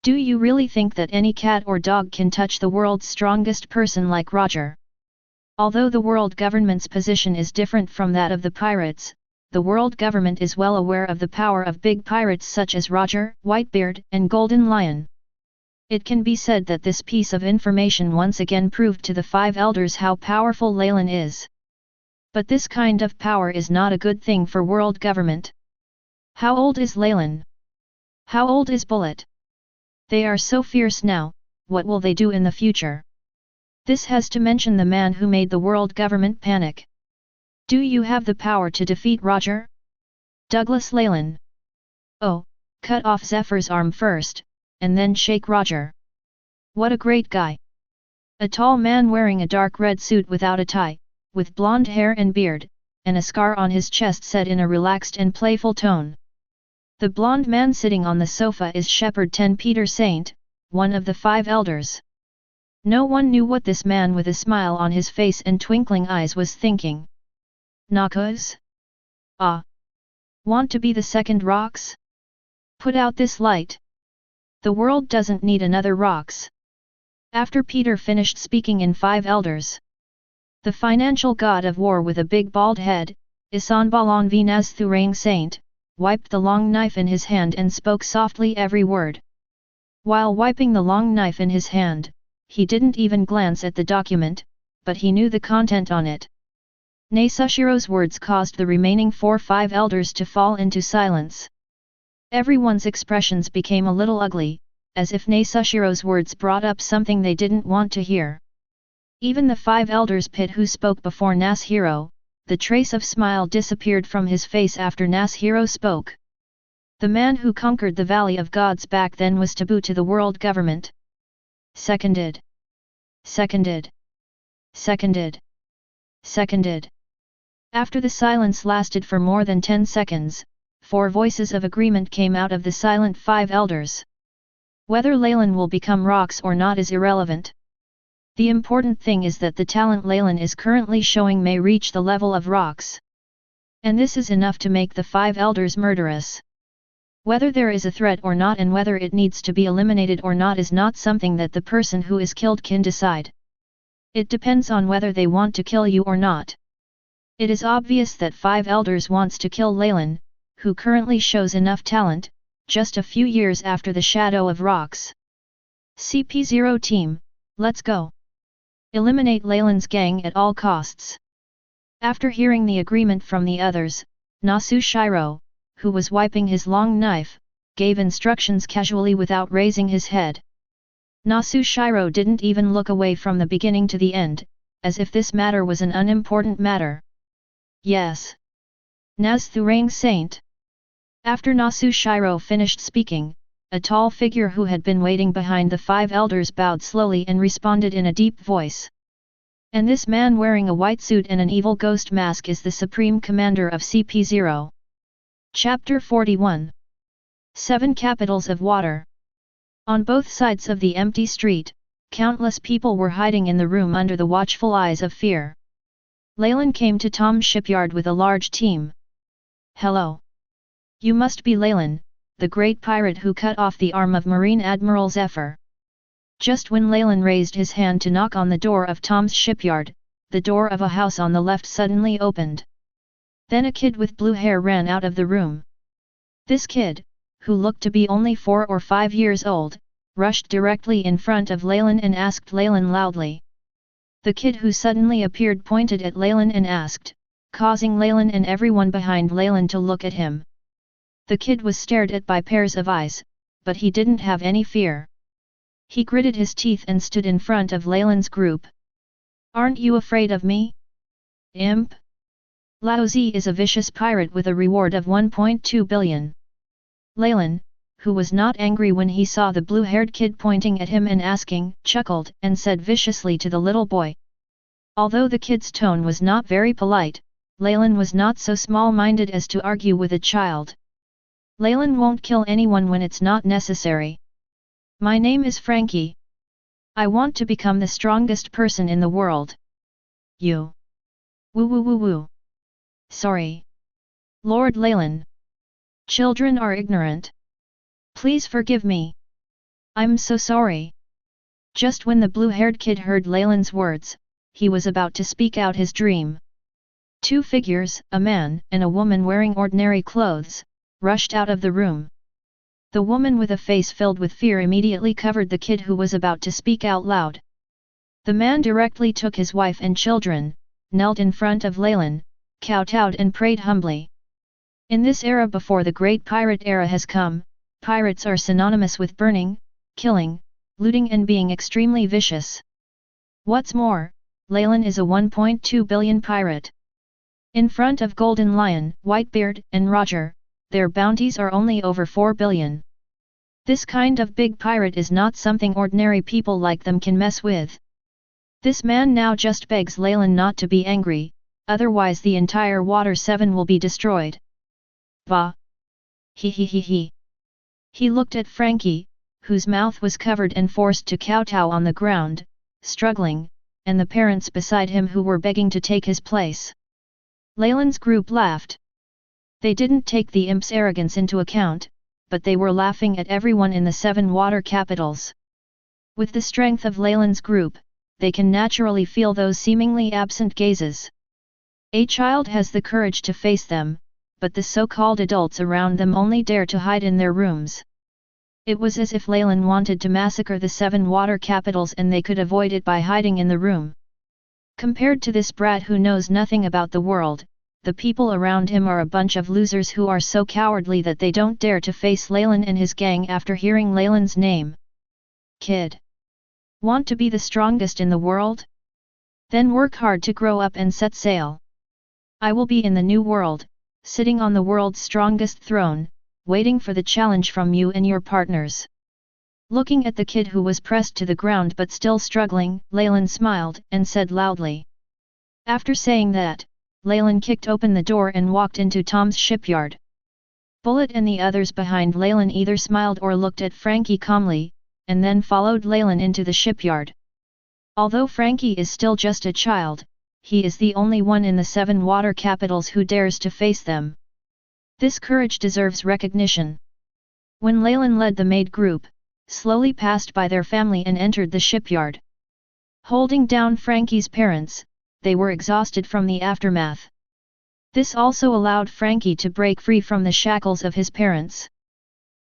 Do you really think that any cat or dog can touch the world's strongest person like Roger? Although the world government's position is different from that of the pirates, the world government is well aware of the power of big pirates such as Roger, Whitebeard, and Golden Lion. It can be said that this piece of information once again proved to the 5 elders how powerful Leylin is. But this kind of power is not a good thing for world government. How old is Leylin? How old is Bullet? They are so fierce now, what will they do in the future? This has to mention the man who made the world government panic. Do you have the power to defeat Roger? Douglas Leylin. Oh, cut off Zephyr's arm first, and then shake Roger. What a great guy! A tall man wearing a dark red suit without a tie, with blonde hair and beard, and a scar on his chest said in a relaxed and playful tone. The blonde man sitting on the sofa is Shepherd 10 Peter Saint, one of the 5 elders. No one knew what this man with a smile on his face and twinkling eyes was thinking. Noxus? Ah! Want to be the second Rox? Put out this light. The world doesn't need another Rox. After Peter finished speaking in 5 elders, the financial god of war with a big bald head, Isanbalon Venaz Thurang Saint, wiped the long knife in his hand and spoke softly every word. While wiping the long knife in his hand, he didn't even glance at the document, but he knew the content on it. Naisushiro's words caused the remaining 4-5 elders to fall into silence. Everyone's expressions became a little ugly, as if Naisushiro's words brought up something they didn't want to hear. Even the 5 elders Pit who spoke before Nasuhiro, the trace of smile disappeared from his face after Nasuhiro spoke. The man who conquered the Valley of Gods back then was taboo to the world government. Seconded. Seconded. Seconded. Seconded. After the silence lasted for more than 10 seconds, 4 voices of agreement came out of the silent 5 elders. Whether Leylin will become rocks or not is irrelevant. The important thing is that the talent Leylin is currently showing may reach the level of rocks. And this is enough to make the 5 elders murderous. Whether there is a threat or not and whether it needs to be eliminated or not is not something that the person who is killed can decide. It depends on whether they want to kill you or not. It is obvious that 5 elders wants to kill Leylin, who currently shows enough talent, just a few years after the Shadow of Rocks. CP0 team, let's go. Eliminate Leylin's gang at all costs. After hearing the agreement from the others, Noxus Shiro, who was wiping his long knife, gave instructions casually without raising his head. Noxus Shiro didn't even look away from the beginning to the end, as if this matter was an unimportant matter. Yes. Naz Thurang Saint. After Noxus Shiro finished speaking, a tall figure who had been waiting behind the 5 elders bowed slowly and responded in a deep voice. And this man wearing a white suit and an evil ghost mask is the Supreme Commander of CP0. Chapter 41. 7 Capitals of Water. On both sides of the empty street, countless people were hiding in the room under the watchful eyes of fear. Leylin came to Tom's shipyard with a large team. Hello. You must be Leylin, the great pirate who cut off the arm of Marine Admiral Zephyr. Just when Leylin raised his hand to knock on the door of Tom's shipyard, the door of a house on the left suddenly opened. Then a kid with blue hair ran out of the room. This kid, who looked to be only 4 or 5 years old, rushed directly in front of Leylin and asked Leylin loudly. The kid who suddenly appeared pointed at Leylin and asked, causing Leylin and everyone behind Leylin to look at him. The kid was stared at by pairs of eyes, but he didn't have any fear. He gritted his teeth and stood in front of Leylin's group. Aren't you afraid of me? Imp? Laozi is a vicious pirate with a reward of 1.2 billion. Leylin, who was not angry when he saw the blue-haired kid pointing at him and asking, chuckled and said viciously to the little boy. Although the kid's tone was not very polite, Leylin was not so small-minded as to argue with a child. Leylin won't kill anyone when it's not necessary. My name is Frankie. I want to become the strongest person in the world. You. Woo woo woo woo. Sorry. Lord Leylin. Children are ignorant. Please forgive me. I'm so sorry. Just when the blue-haired kid heard Leylin's words, he was about to speak out his dream. 2 figures, a man and a woman wearing ordinary clothes, rushed out of the room. The woman with a face filled with fear immediately covered the kid who was about to speak out loud. The man directly took his wife and children, knelt in front of Leylin, kowtowed and prayed humbly. In this era before the great pirate era has come, pirates are synonymous with burning, killing, looting and being extremely vicious. What's more, Leylin is a 1.2 billion pirate. In front of Golden Lion, Whitebeard, and Roger, their bounties are only over 4 billion. This kind of big pirate is not something ordinary people like them can mess with. This man now just begs Leylin not to be angry, otherwise the entire Water 7 will be destroyed. Bah! He. He looked at Frankie, whose mouth was covered and forced to kowtow on the ground, struggling, and the parents beside him who were begging to take his place. Leylin's group laughed. They didn't take the imp's arrogance into account, but they were laughing at everyone in the 7 water capitals. With the strength of Leylin's group, they can naturally feel those seemingly absent gazes. A child has the courage to face them, but the so-called adults around them only dare to hide in their rooms. It was as if Leylin wanted to massacre the 7 water capitals and they could avoid it by hiding in the room. Compared to this brat who knows nothing about the world, the people around him are a bunch of losers who are so cowardly that they don't dare to face Leylin and his gang after hearing Leylin's name. Kid. Want to be the strongest in the world? Then work hard to grow up and set sail. I will be in the new world, sitting on the world's strongest throne, waiting for the challenge from you and your partners." Looking at the kid who was pressed to the ground but still struggling, Leylin smiled and said loudly. After saying that, Leylin kicked open the door and walked into Tom's shipyard. Bullet and the others behind Leylin either smiled or looked at Frankie calmly, and then followed Leylin into the shipyard. Although Frankie is still just a child, he is the only one in the 7 water capitals who dares to face them. This courage deserves recognition. When Leylin led the maid group, slowly passed by their family and entered the shipyard. Holding down Frankie's parents, they were exhausted from the aftermath. This also allowed Frankie to break free from the shackles of his parents.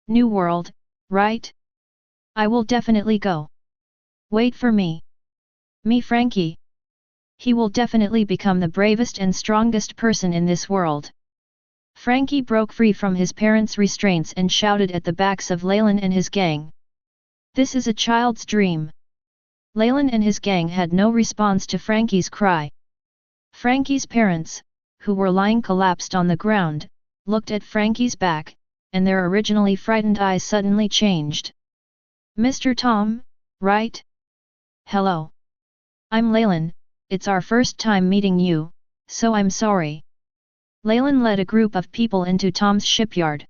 New world, right? I will definitely go. Wait for me. Me Frankie. He will definitely become the bravest and strongest person in this world. Frankie broke free from his parents' restraints and shouted at the backs of Leylin and his gang. This is a child's dream. Leylin and his gang had no response to Frankie's cry. Frankie's parents, who were lying collapsed on the ground, looked at Frankie's back, and their originally frightened eyes suddenly changed. "Mr. Tom, right? Hello. I'm Leylin, it's our first time meeting you, so I'm sorry." Leylin led a group of people into Tom's shipyard.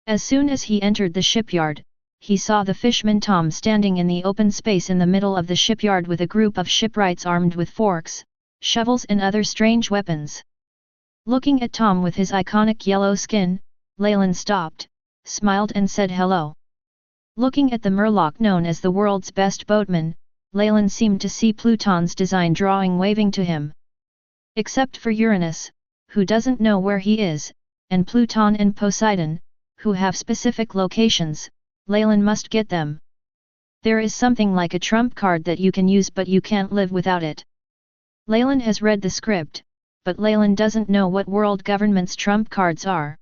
As soon as he entered the shipyard, he saw the fisherman Tom standing in the open space in the middle of the shipyard with a group of shipwrights armed with forks, shovels and other strange weapons. Looking at Tom with his iconic yellow skin, Leylin stopped, smiled and said hello. Looking at the Murloc known as the world's best boatman, Leylin seemed to see Pluton's design drawing waving to him. Except for Uranus, who doesn't know where he is, and Pluton and Poseidon, who have specific locations, Leylin must get them. There is something like a trump card that you can use but you can't live without it. Leylin has read the script, but Leylin doesn't know what world government's trump cards are.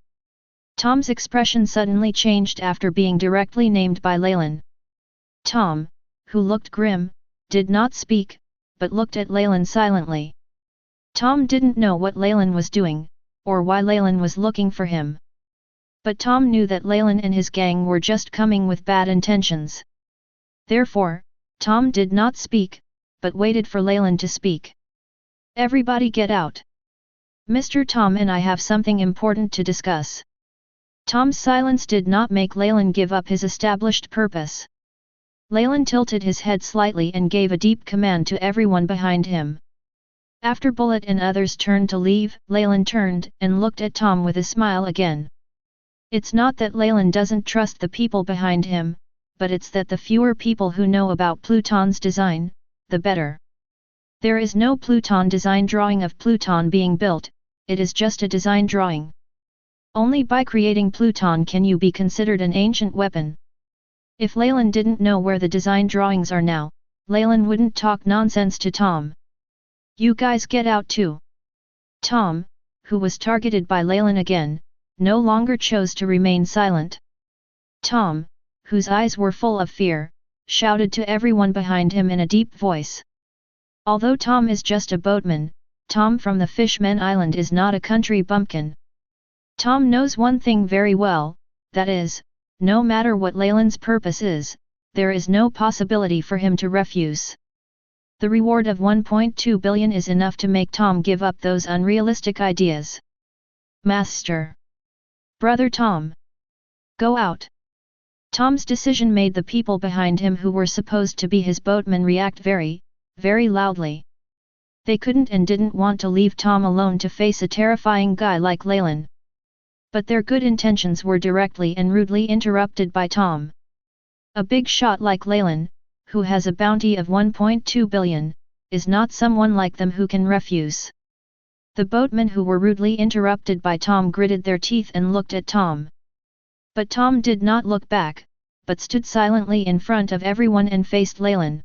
Tom's expression suddenly changed after being directly named by Leylin. Tom, who looked grim, did not speak, but looked at Leylin silently. Tom didn't know what Leylin was doing, or why Leylin was looking for him. But Tom knew that Leylin and his gang were just coming with bad intentions. Therefore, Tom did not speak, but waited for Leylin to speak. "Everybody get out. Mr. Tom and I have something important to discuss." Tom's silence did not make Leylin give up his established purpose. Leylin tilted his head slightly and gave a deep command to everyone behind him. After Bullet and others turned to leave, Leylin turned and looked at Tom with a smile again. It's not that Leylin doesn't trust the people behind him, but it's that the fewer people who know about Pluton's design, the better. There is no Pluton design drawing of Pluton being built, it is just a design drawing. Only by creating Pluton can you be considered an ancient weapon. If Leylin didn't know where the design drawings are now, Leylin wouldn't talk nonsense to Tom. "You guys get out too." Tom, who was targeted by Leylin again, no longer chose to remain silent. Tom, whose eyes were full of fear, shouted to everyone behind him in a deep voice. Although Tom is just a boatman, Tom from the Fishman Island is not a country bumpkin. Tom knows one thing very well, that is, no matter what Leylin's purpose is, there is no possibility for him to refuse. The reward of 1.2 billion is enough to make Tom give up those unrealistic ideas. "Master! Brother Tom! Go out!" Tom's decision made the people behind him who were supposed to be his boatmen react very, very loudly. They couldn't and didn't want to leave Tom alone to face a terrifying guy like Leylin. But their good intentions were directly and rudely interrupted by Tom. A big shot like Leylin, who has a bounty of 1.2 billion, is not someone like them who can refuse. The boatmen who were rudely interrupted by Tom gritted their teeth and looked at Tom. But Tom did not look back, but stood silently in front of everyone and faced Leylin.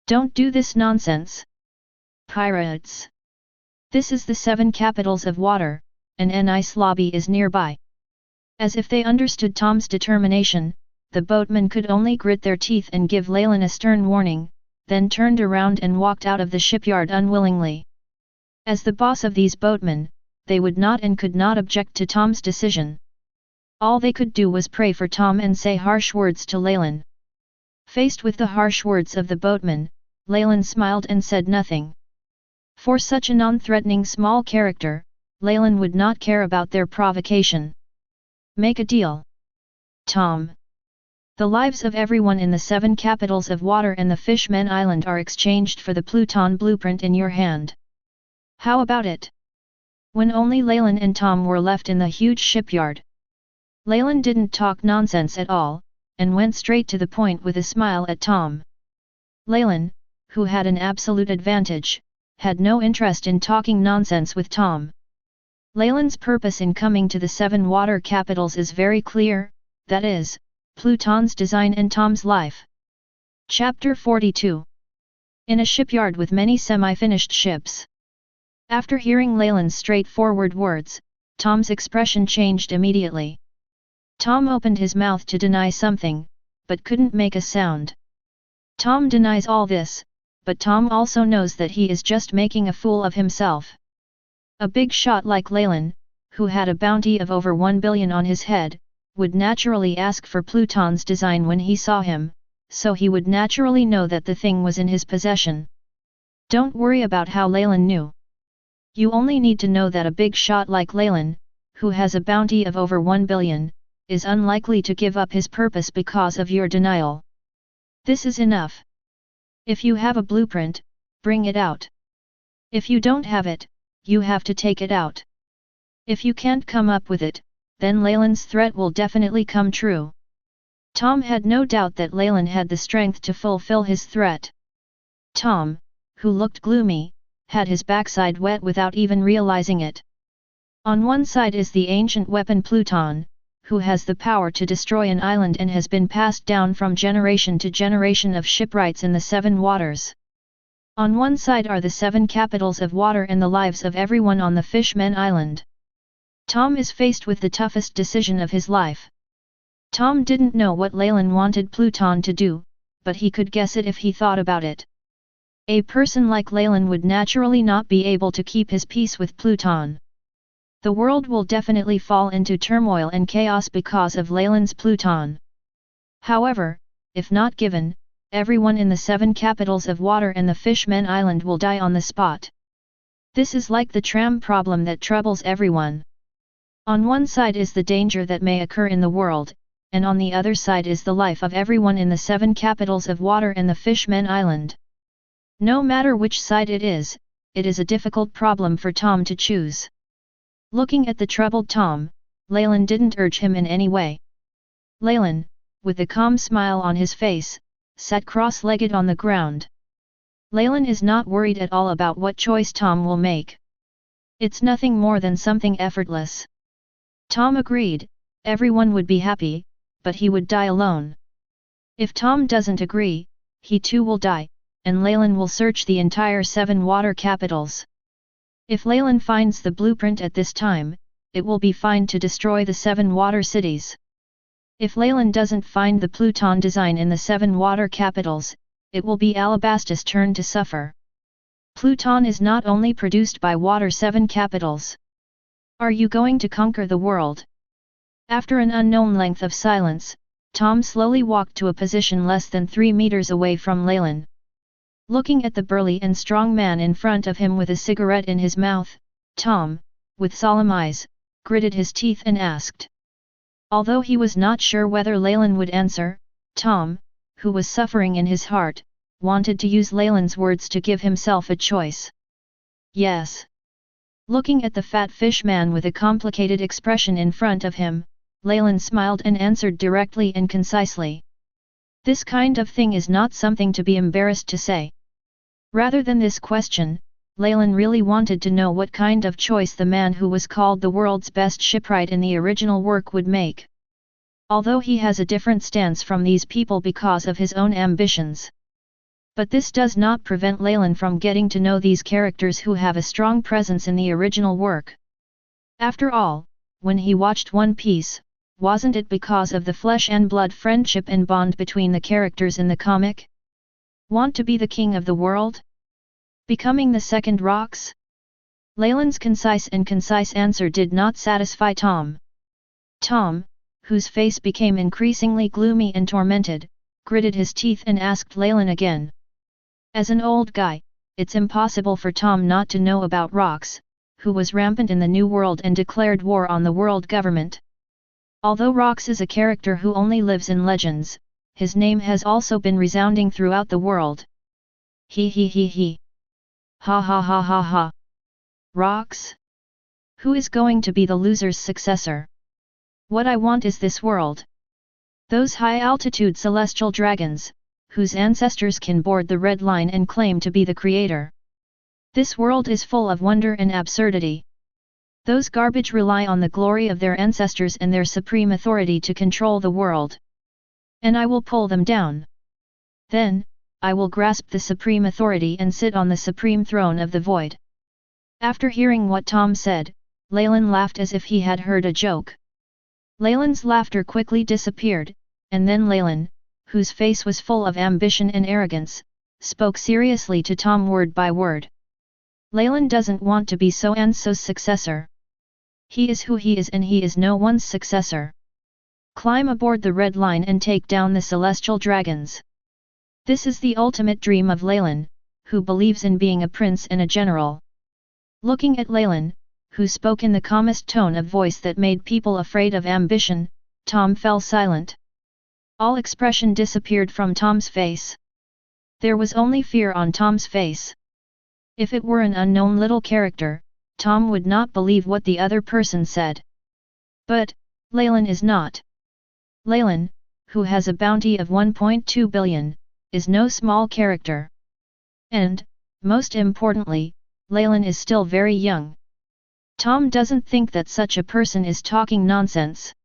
"Don't do this nonsense. Pirates! This is the 7 capitals of water, and an ice lobby is nearby." As if they understood Tom's determination, the boatmen could only grit their teeth and give Leylin a stern warning, then turned around and walked out of the shipyard unwillingly. As the boss of these boatmen, they would not and could not object to Tom's decision. All they could do was pray for Tom and say harsh words to Leylin. Faced with the harsh words of the boatman, Leylin smiled and said nothing. For such a non-threatening small character, Leylin would not care about their provocation. Make a deal. Tom. The lives of everyone in the 7 capitals of water and the Fishmen Island are exchanged for the Pluton blueprint in your hand. How about it? When only Leylin and Tom were left in the huge shipyard. Leylin didn't talk nonsense at all, and went straight to the point with a smile at Tom. Leylin, who had an absolute advantage, had no interest in talking nonsense with Tom. Leylin's purpose in coming to the 7 water capitals is very clear, that is, Pluton's design and Tom's life. Chapter 42. In a shipyard with many semi-finished ships. After hearing Leylin's straightforward words, Tom's expression changed immediately. Tom opened his mouth to deny something, but couldn't make a sound. Tom denies all this, but Tom also knows that he is just making a fool of himself. A big shot like Leylin, who had a bounty of over 1 billion on his head, would naturally ask for Pluton's design when he saw him, so he would naturally know that the thing was in his possession. Don't worry about how Leylin knew. You only need to know that a big shot like Leylin, who has a bounty of over 1 billion, is unlikely to give up his purpose because of your denial. This is enough. If you have a blueprint, bring it out. If you don't have it, you have to take it out. If you can't come up with it, then Leylin's threat will definitely come true. Tom had no doubt that Leylin had the strength to fulfill his threat. Tom, who looked gloomy, had his backside wet without even realizing it. On one side is the ancient weapon Pluton, who has the power to destroy an island and has been passed down from generation to generation of shipwrights in the 7 waters. On one side are the 7 capitals of water and the lives of everyone on the Fishmen Island. Tom is faced with the toughest decision of his life. Tom didn't know what Leylin wanted Pluton to do, but he could guess it if he thought about it. A person like Leylin would naturally not be able to keep his peace with Pluton. The world will definitely fall into turmoil and chaos because of Leylin's Pluton. However, if not given, everyone in the 7 capitals of water and the Fishmen Island will die on the spot. This is like the tram problem that troubles everyone. On one side is the danger that may occur in the world, and on the other side is the life of everyone in the 7 capitals of water and the Fishmen Island. No matter which side it is a difficult problem for Tom to choose. Looking at the troubled Tom, Leylin didn't urge him in any way. Leylin, with a calm smile on his face, sat cross-legged on the ground. Leylin is not worried at all about what choice Tom will make. It's nothing more than something effortless. Tom agreed, everyone would be happy, but he would die alone. If Tom doesn't agree, he too will die, and Leylin will search the entire 7 water capitals. If Leylin finds the blueprint at this time, it will be fine to destroy the 7 water cities. If Leylin doesn't find the Pluton design in the 7 water capitals, it will be Alabastus' turn to suffer. Pluton is not only produced by water 7 capitals. Are you going to conquer the world? After an unknown length of silence, Tom slowly walked to a position less than 3 meters away from Leylin. Looking at the burly and strong man in front of him with a cigarette in his mouth, Tom, with solemn eyes, gritted his teeth and asked. Although he was not sure whether Leylin would answer, Tom, who was suffering in his heart, wanted to use Leylin's words to give himself a choice. Yes. Looking at the fat fish man with a complicated expression in front of him, Leylin smiled and answered directly and concisely. This kind of thing is not something to be embarrassed to say. Rather than this question, Leylin really wanted to know what kind of choice the man who was called the world's best shipwright in the original work would make. Although he has a different stance from these people because of his own ambitions. But this does not prevent Leylin from getting to know these characters who have a strong presence in the original work. After all, when he watched One Piece, wasn't it because of the flesh and blood friendship and bond between the characters in the comic? Want to be the king of the world? Becoming the second Rox? Leylin's concise answer did not satisfy Tom. Tom, whose face became increasingly gloomy and tormented, gritted his teeth and asked Leylin again. As an old guy, it's impossible for Tom not to know about Rox, who was rampant in the New World and declared war on the world government. Although Rox is a character who only lives in legends, his name has also been resounding throughout the world. He. Ha ha ha ha ha. Rox? Who is going to be the loser's successor? What I want is this world. Those high-altitude celestial dragons, whose ancestors can board the red line and claim to be the creator. This world is full of wonder and absurdity. Those garbage rely on the glory of their ancestors and their supreme authority to control the world. And I will pull them down. Then, I will grasp the supreme authority and sit on the supreme throne of the void. After hearing what Tom said, Leylin laughed as if he had heard a joke. Leylin's laughter quickly disappeared, and then Leylin, whose face was full of ambition and arrogance, spoke seriously to Tom word by word. Leylin doesn't want to be so-and-so's successor. He is who he is and he is no one's successor. Climb aboard the red line and take down the celestial dragons. This is the ultimate dream of Leylin, who believes in being a prince and a general. Looking at Leylin, who spoke in the calmest tone of voice that made people afraid of ambition, Tom fell silent. All expression disappeared from Tom's face. There was only fear on Tom's face. If it were an unknown little character, Tom would not believe what the other person said. But, Leylin is not. Leylin, who has a bounty of 1.2 billion, is no small character. And, most importantly, Leylin is still very young. Tom doesn't think that such a person is talking nonsense.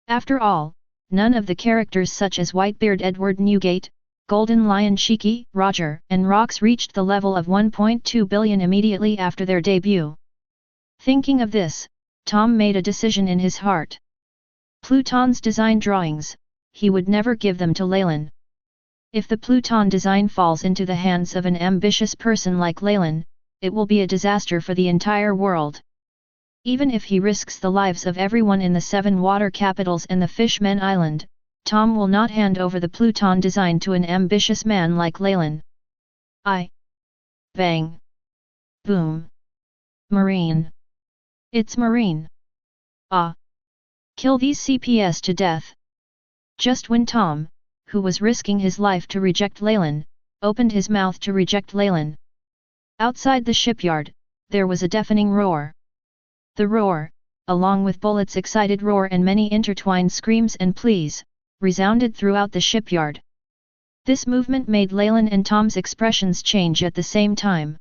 After all, none of the characters such as Whitebeard Edward Newgate, Golden Lion Shiki, Roger, and Rox reached the level of 1.2 billion immediately after their debut. Thinking of this, Tom made a decision in his heart. Pluton's design drawings, he would never give them to Leylin. If the Pluton design falls into the hands of an ambitious person like Leylin, it will be a disaster for the entire world. Even if he risks the lives of everyone in the 7 water capitals and the Fishmen Island, Tom will not hand over the Pluton design to an ambitious man like Leylin. Bang. Boom. Marine. It's Marine. Kill these CPS to death. Just when Tom, who was risking his life to reject Leylin, opened his mouth to reject Leylin. Outside the shipyard, there was a deafening roar. The roar, along with Bullet's excited roar and many intertwined screams and pleas, resounded throughout the shipyard. This movement made Leylin and Tom's expressions change at the same time.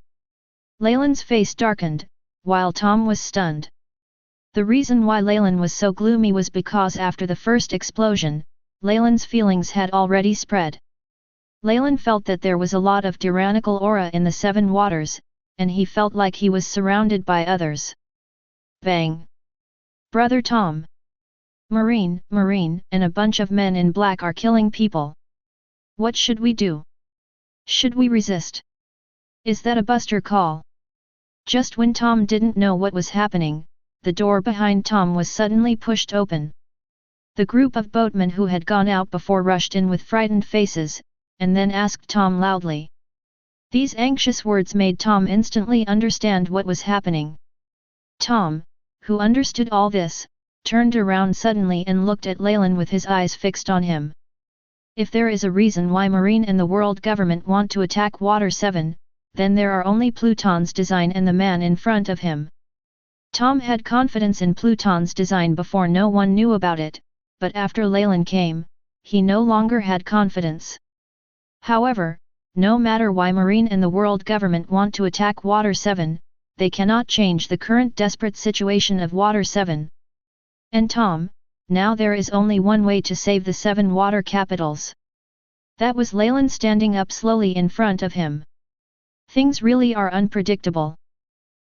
Leylin's face darkened, while Tom was stunned. The reason why Leylin was so gloomy was because after the first explosion, Leylin's feelings had already spread. Leylin felt that there was a lot of tyrannical aura in the 7 waters, and he felt like he was surrounded by others. Bang! Brother Tom! Marine, and a bunch of men in black are killing people. What should we do? Should we resist? Is that a buster call? Just when Tom didn't know what was happening, the door behind Tom was suddenly pushed open. The group of boatmen who had gone out before rushed in with frightened faces, and then asked Tom loudly. These anxious words made Tom instantly understand what was happening. Tom, who understood all this, turned around suddenly and looked at Leylin with his eyes fixed on him. If there is a reason why Marine and the world government want to attack Water 7, then there are only Pluton's design and the man in front of him. Tom had confidence in Pluton's design before no one knew about it, but after Leylin came, he no longer had confidence. However, no matter why Marine and the world government want to attack Water 7, they cannot change the current desperate situation of Water 7. And Tom, now there is only one way to save the 7 water capitals. That was Leylin standing up slowly in front of him. Things really are unpredictable.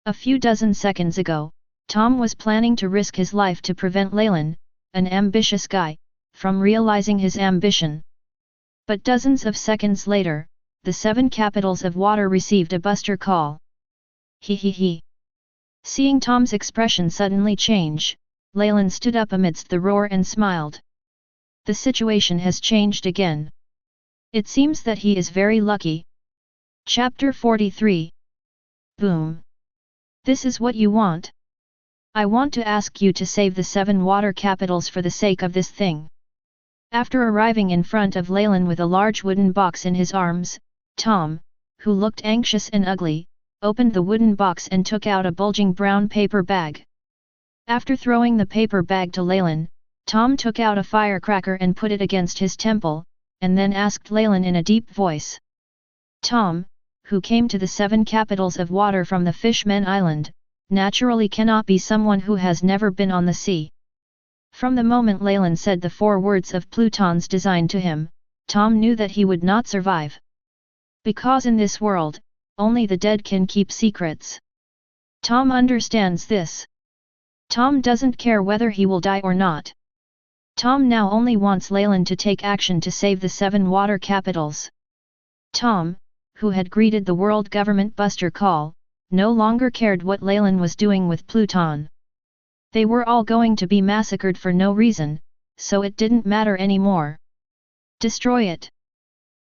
A few dozen seconds ago, Tom was planning to risk his life to prevent Leylin, an ambitious guy, from realizing his ambition. But dozens of seconds later, the 7 capitals of water received a buster call. He. Seeing Tom's expression suddenly change, Leylin stood up amidst the roar and smiled. The situation has changed again. It seems that he is very lucky. Chapter 43. Boom. This is what you want? I want to ask you to save the 7 water capitals for the sake of this thing. After arriving in front of Leylin with a large wooden box in his arms, Tom, who looked anxious and ugly, opened the wooden box and took out a bulging brown paper bag. After throwing the paper bag to Leylin, Tom took out a firecracker and put it against his temple, and then asked Leylin in a deep voice. Tom, who came to the 7 capitals of water from the Fishmen Island, naturally cannot be someone who has never been on the sea. From the moment Leylin said the 4 words of Pluton's design to him, Tom knew that he would not survive. Because in this world, only the dead can keep secrets. Tom understands this. Tom doesn't care whether he will die or not. Tom now only wants Leylin to take action to save the 7 water capitals. Tom, who had greeted the world government buster call, no longer cared what Leylin was doing with Pluton. They were all going to be massacred for no reason, so it didn't matter anymore. Destroy it.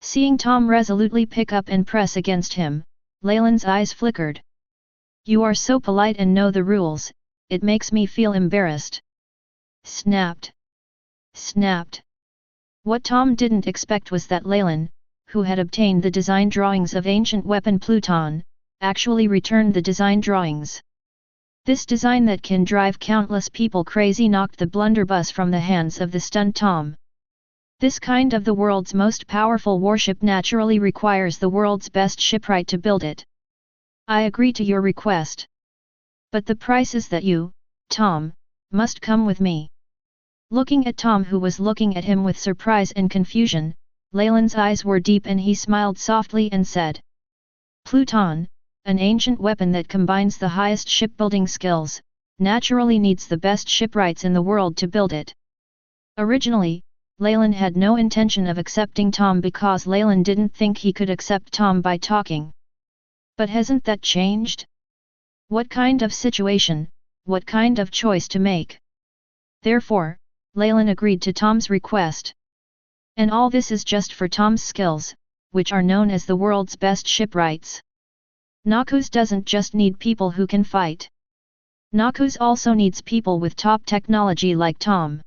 Seeing Tom resolutely pick up and press against him, Leylin's eyes flickered. You are so polite and know the rules, it makes me feel embarrassed. Snapped. Snapped. What Tom didn't expect was that Leylin, who had obtained the design drawings of ancient weapon Pluton, actually returned the design drawings. This design that can drive countless people crazy knocked the blunderbuss from the hands of the stunned Tom. This kind of the world's most powerful warship naturally requires the world's best shipwright to build it. I agree to your request. But the price is that you, Tom, must come with me. Looking at Tom, who was looking at him with surprise and confusion, Leylin's eyes were deep and he smiled softly and said. Pluton, an ancient weapon that combines the highest shipbuilding skills, naturally needs the best shipwrights in the world to build it. Originally, Leylin had no intention of accepting Tom because Leylin didn't think he could accept Tom by talking. But hasn't that changed? What kind of situation, what kind of choice to make? Therefore, Leylin agreed to Tom's request. And all this is just for Tom's skills, which are known as the world's best shipwrights. Noxus doesn't just need people who can fight. Noxus also needs people with top technology like Tom.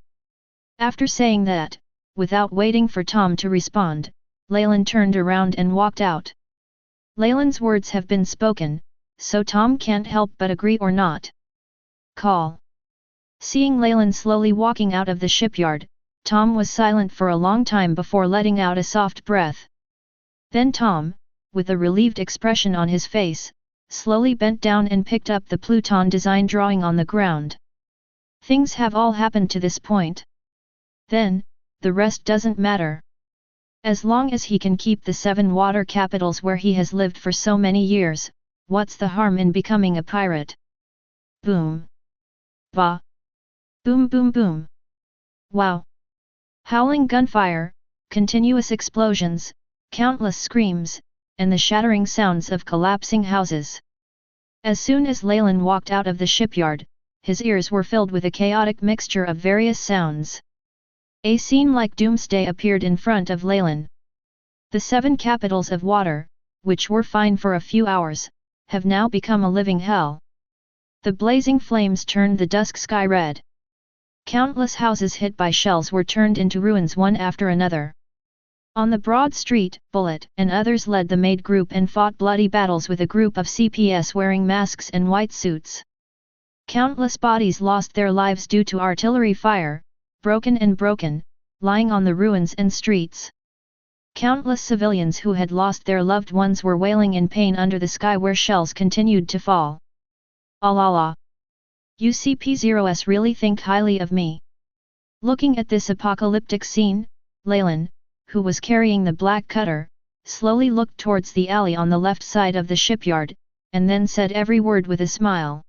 After saying that, without waiting for Tom to respond, Leylin turned around and walked out. Leylin's words have been spoken, so Tom can't help but agree or not. Call. Seeing Leylin slowly walking out of the shipyard, Tom was silent for a long time before letting out a soft breath. Then Tom, with a relieved expression on his face, slowly bent down and picked up the Pluton design drawing on the ground. Things have all happened to this point. Then, the rest doesn't matter. As long as he can keep the 7 water capitals where he has lived for so many years, what's the harm in becoming a pirate? Boom. Bah. Boom boom boom. Wow. Howling gunfire, continuous explosions, countless screams, and the shattering sounds of collapsing houses. As soon as Leylin walked out of the shipyard, his ears were filled with a chaotic mixture of various sounds. A scene like doomsday appeared in front of Leylin. The 7 capitals of water, which were fine for a few hours, have now become a living hell. The blazing flames turned the dusk sky red. Countless houses hit by shells were turned into ruins one after another. On the broad street, Bullet and others led the maid group and fought bloody battles with a group of CPS wearing masks and white suits. Countless bodies lost their lives due to artillery fire, broken, lying on the ruins and streets. Countless civilians who had lost their loved ones were wailing in pain under the sky where shells continued to fall. Allah! UCP0s really think highly of me. Looking at this apocalyptic scene, Leylin, who was carrying the black cutter, slowly looked towards the alley on the left side of the shipyard, and then said every word with a smile.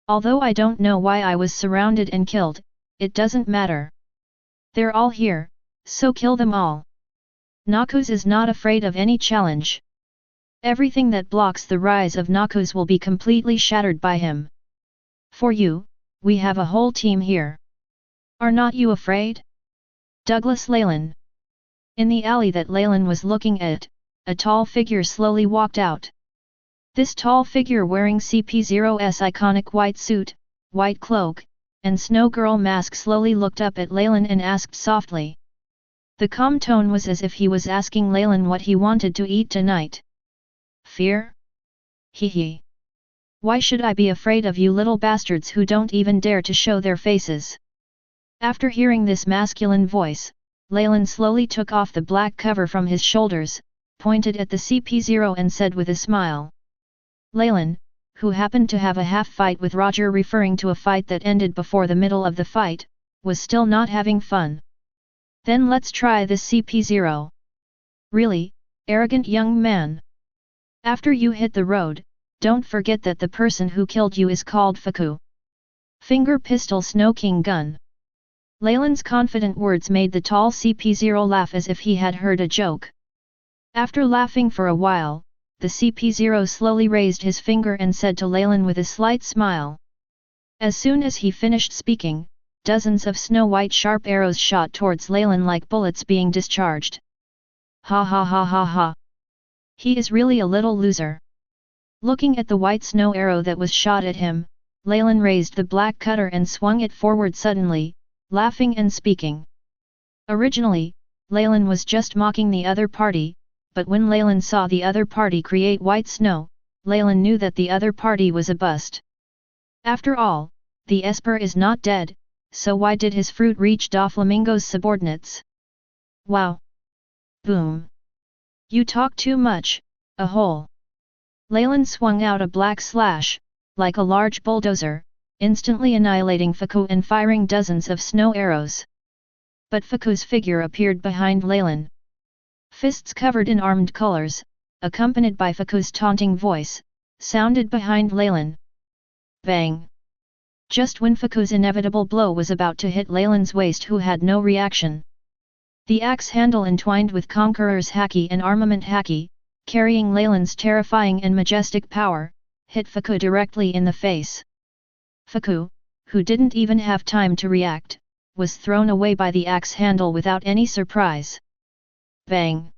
Although I don't know why I was surrounded and killed, it doesn't matter. They're all here, so kill them all. Noxus is not afraid of any challenge. Everything that blocks the rise of Noxus will be completely shattered by him. For you, we have a whole team here. Are not you afraid? Douglas Leylin. In the alley that Leylin was looking at, a tall figure slowly walked out. This tall figure wearing CP0's iconic white suit, white cloak, and snow girl mask slowly looked up at Leylin and asked softly. The calm tone was as if he was asking Leylin what he wanted to eat tonight. Fear? Hee. Why should I be afraid of you little bastards who don't even dare to show their faces? After hearing this masculine voice, Leylin slowly took off the black cover from his shoulders, pointed at the CP0 and said with a smile. Leylin, who happened to have a half-fight with Roger referring to a fight that ended before the middle of the fight, was still not having fun. Then let's try this CP0. Really, arrogant young man. After you hit the road, don't forget that the person who killed you is called Faku. Finger pistol Snow King gun. Leylin's confident words made the tall CP0 laugh as if he had heard a joke. After laughing for a while, the CP0 slowly raised his finger and said to Leylin with a slight smile. As soon as he finished speaking, dozens of snow-white sharp arrows shot towards Leylin like bullets being discharged. Ha ha ha ha ha. He is really a little loser. Looking at the white snow arrow that was shot at him, Leylin raised the black cutter and swung it forward suddenly, laughing and speaking. Originally, Leylin was just mocking the other party, but when Leylin saw the other party create white snow, Leylin knew that the other party was a bust. After all, the Esper is not dead, so why did his fruit reach Doflamingo's subordinates? Wow! Boom! You talk too much, a hole! Leylin swung out a black slash, like a large bulldozer, instantly annihilating Faku and firing dozens of snow arrows. But Faku's figure appeared behind Leylin. Fists covered in armed colors, accompanied by Faku's taunting voice, sounded behind Leylin. Bang! Just when Faku's inevitable blow was about to hit Leylin's waist, who had no reaction. The axe handle entwined with Conqueror's haki and armament haki, carrying Leylin's terrifying and majestic power, hit Faku directly in the face. Faku, who didn't even have time to react, was thrown away by the axe handle without any surprise. Bang!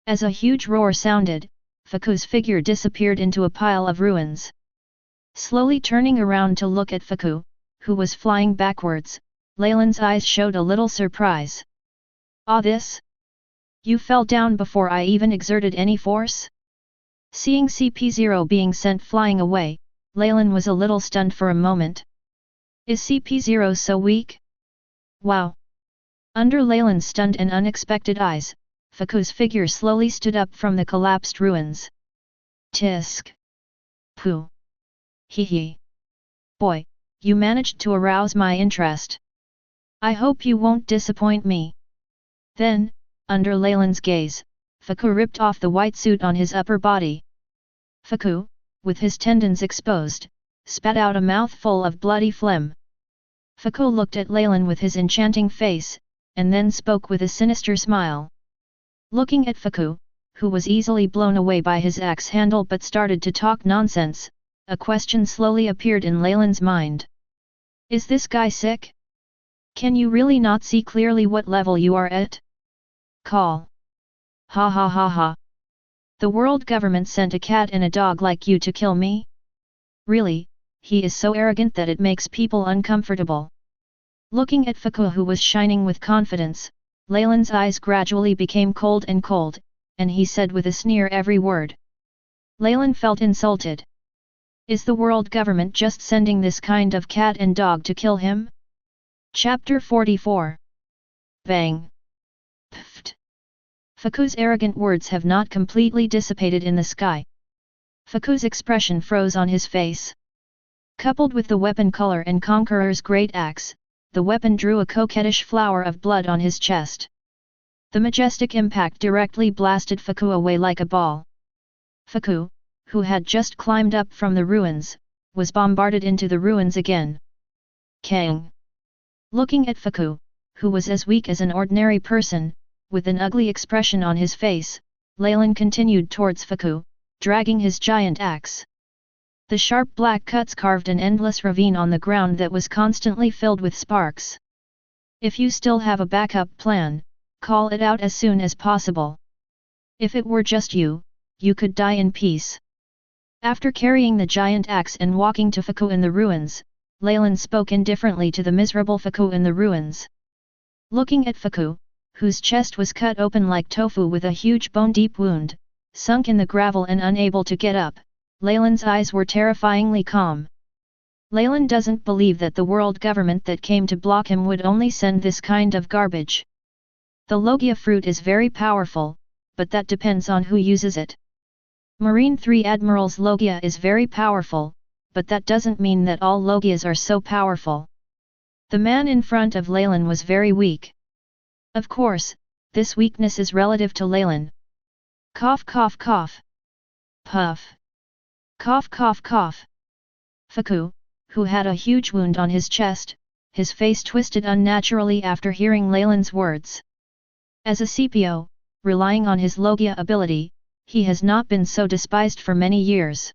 As a huge roar sounded, Faku's figure disappeared into a pile of ruins. Slowly turning around to look at Faku, who was flying backwards, Leylin's eyes showed a little surprise. Ah, this? You fell down before I even exerted any force? Seeing CP0 being sent flying away, Leylin was a little stunned for a moment. Is CP0 so weak? Wow! Under Leylin's stunned and unexpected eyes, Faku's figure slowly stood up from the collapsed ruins. Tisk! Pooh! Hee hee! Boy, you managed to arouse my interest. I hope you won't disappoint me. Then, under Leylin's gaze, Faku ripped off the white suit on his upper body. Faku, with his tendons exposed, spat out a mouthful of bloody phlegm. Faku looked at Leylin with his enchanting face, and then spoke with a sinister smile. Looking at Faku, who was easily blown away by his axe handle but started to talk nonsense, a question slowly appeared in Leylin's mind. Is this guy sick? Can you really not see clearly what level you are at? Call. Ha ha ha ha. The world government sent a cat and a dog like you to kill me? Really, he is so arrogant that it makes people uncomfortable. Looking at Faku, who was shining with confidence, Leylin's eyes gradually became cold, and he said with a sneer every word. Leylin felt insulted. Is the world government just sending this kind of cat and dog to kill him? Chapter 44. Bang! Pfft! Faku's arrogant words have not completely dissipated in the sky. Faku's expression froze on his face. Coupled with the weapon color and Conqueror's great axe, the weapon drew a coquettish flower of blood on his chest. The majestic impact directly blasted Faku away like a ball. Faku, who had just climbed up from the ruins, was bombarded into the ruins again. Kang! Looking at Faku, who was as weak as an ordinary person, with an ugly expression on his face, Leylin continued towards Faku, dragging his giant axe. The sharp black cuts carved an endless ravine on the ground that was constantly filled with sparks. If you still have a backup plan, call it out as soon as possible. If it were just you, you could die in peace. After carrying the giant axe and walking to Faku in the ruins, Leylin spoke indifferently to the miserable Faku in the ruins. Looking at Faku, whose chest was cut open like tofu with a huge bone-deep wound, sunk in the gravel and unable to get up, Leylin's eyes were terrifyingly calm. Leylin doesn't believe that the world government that came to block him would only send this kind of garbage. The Logia fruit is very powerful, but that depends on who uses it. Marine 3 Admiral's Logia is very powerful, but that doesn't mean that all Logias are so powerful. The man in front of Leylin was very weak. Of course, this weakness is relative to Leylin. Cough cough cough. Puff. Cough cough cough. Faku, who had a huge wound on his chest, his face twisted unnaturally after hearing Leylin's words. As a CPO, relying on his Logia ability, he has not been so despised for many years.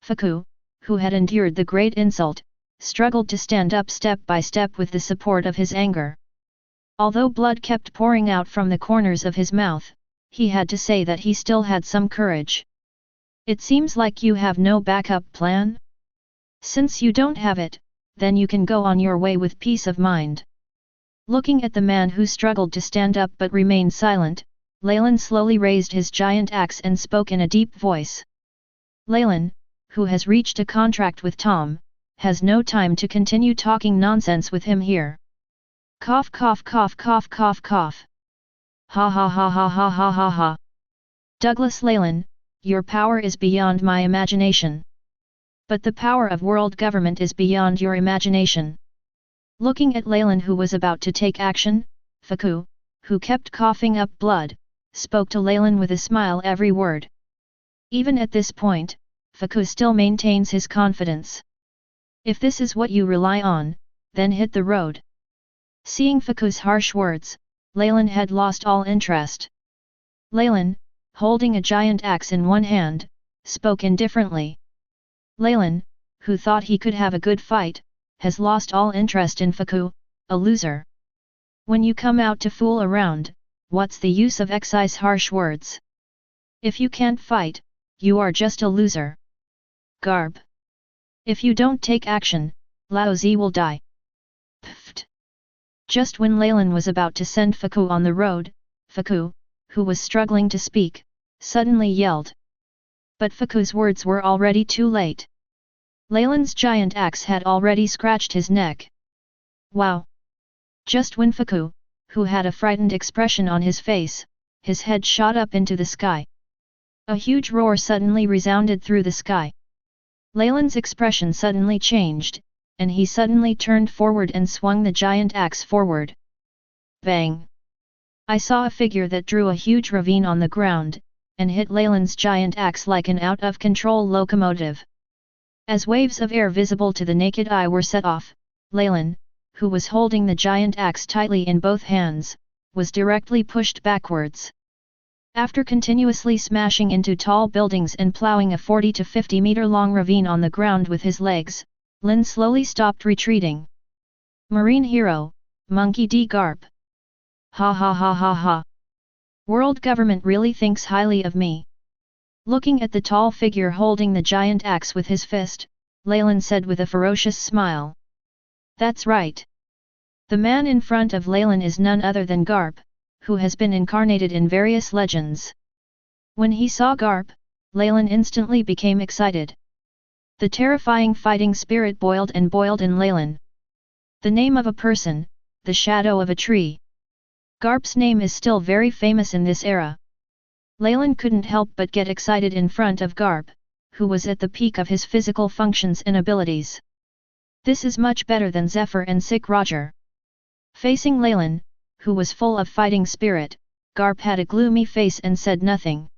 Faku, who had endured the great insult, struggled to stand up step by step with the support of his anger. Although blood kept pouring out from the corners of his mouth, he had to say that he still had some courage. It seems like you have no backup plan? Since you don't have it, then you can go on your way with peace of mind. Looking at the man who struggled to stand up but remained silent, Leylin slowly raised his giant axe and spoke in a deep voice. Leylin, who has reached a contract with Tom, has no time to continue talking nonsense with him here. Cough cough cough cough cough cough. Ha ha ha ha ha ha ha ha. Douglas Leylin, your power is beyond my imagination. But the power of world government is beyond your imagination. Looking at Leylin who was about to take action, Faku, who kept coughing up blood, spoke to Leylin with a smile every word. Even at this point, Faku still maintains his confidence. If this is what you rely on, then hit the road. Seeing Faku's harsh words, Leylin had lost all interest. Leylin, holding a giant axe in one hand, spoke indifferently. Leylin, who thought he could have a good fight, has lost all interest in Faku, a loser. When you come out to fool around, what's the use of excise harsh words? If you can't fight, you are just a loser. Garb. If you don't take action, Lao Zi will die. Pfft. Just when Leylin was about to send Faku on the road, Faku, who was struggling to speak, suddenly yelled. But Faku's words were already too late. Leylin's giant axe had already scratched his neck. Wow! Just when Faku, who had a frightened expression on his face, his head shot up into the sky. A huge roar suddenly resounded through the sky. Leylin's expression suddenly changed, and he suddenly turned forward and swung the giant axe forward. Bang! I saw a figure that drew a huge ravine on the ground, and hit Leylin's giant axe like an out-of-control locomotive. As waves of air visible to the naked eye were set off, Leylin, who was holding the giant axe tightly in both hands, was directly pushed backwards. After continuously smashing into tall buildings and ploughing a 40 to 50 meter long ravine on the ground with his legs, Lin slowly stopped retreating. Marine hero, Monkey D. Garp. Ha ha ha ha ha. World government really thinks highly of me. Looking at the tall figure holding the giant axe with his fist, Leylin said with a ferocious smile. That's right. The man in front of Leylin is none other than Garp, who has been incarnated in various legends. When he saw Garp, Leylin instantly became excited. The terrifying fighting spirit boiled and boiled in Leylin. The name of a person, the shadow of a tree. Garp's name is still very famous in this era. Leylin couldn't help but get excited in front of Garp, who was at the peak of his physical functions and abilities. This is much better than Zephyr and Sick Roger. Facing Leylin, who was full of fighting spirit, Garp had a gloomy face and said nothing.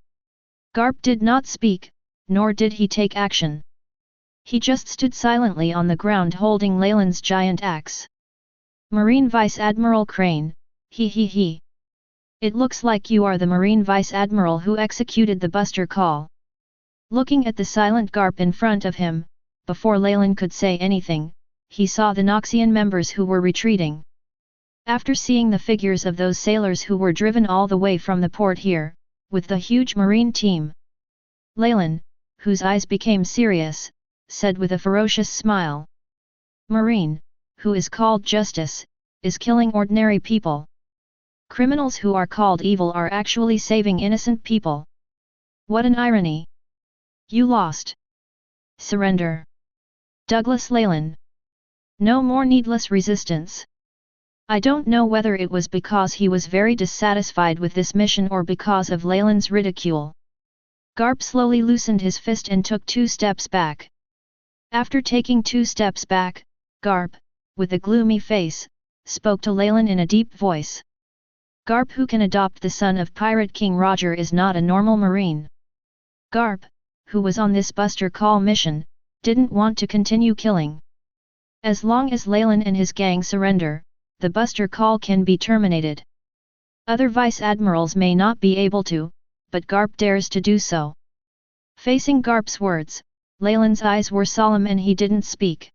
Garp did not speak, nor did he take action. He just stood silently on the ground holding Leylin's giant axe. Marine Vice Admiral Crane, he. It looks like you are the Marine Vice Admiral who executed the Buster call. Looking at the silent Garp in front of him, before Leylin could say anything, he saw the Noxian members who were retreating. After seeing the figures of those sailors who were driven all the way from the port here, with the huge marine team, Leylin, whose eyes became serious, said with a ferocious smile. Marine, who is called justice, is killing ordinary people. Criminals who are called evil are actually saving innocent people. What an irony! You lost. Surrender. Douglas Leylin. No more needless resistance. I don't know whether it was because he was very dissatisfied with this mission or because of Leylin's ridicule. Garp slowly loosened his fist and took 2 steps back. After taking 2 steps back, Garp, with a gloomy face, spoke to Leylin in a deep voice. Garp, who can adopt the son of Pirate King Roger, is not a normal marine. Garp, who was on this Buster Call mission, didn't want to continue killing. As long as Leylin and his gang surrender, the Buster Call can be terminated. Other vice admirals may not be able to, but Garp dares to do so. Facing Garp's words, Leylin's eyes were solemn and he didn't speak.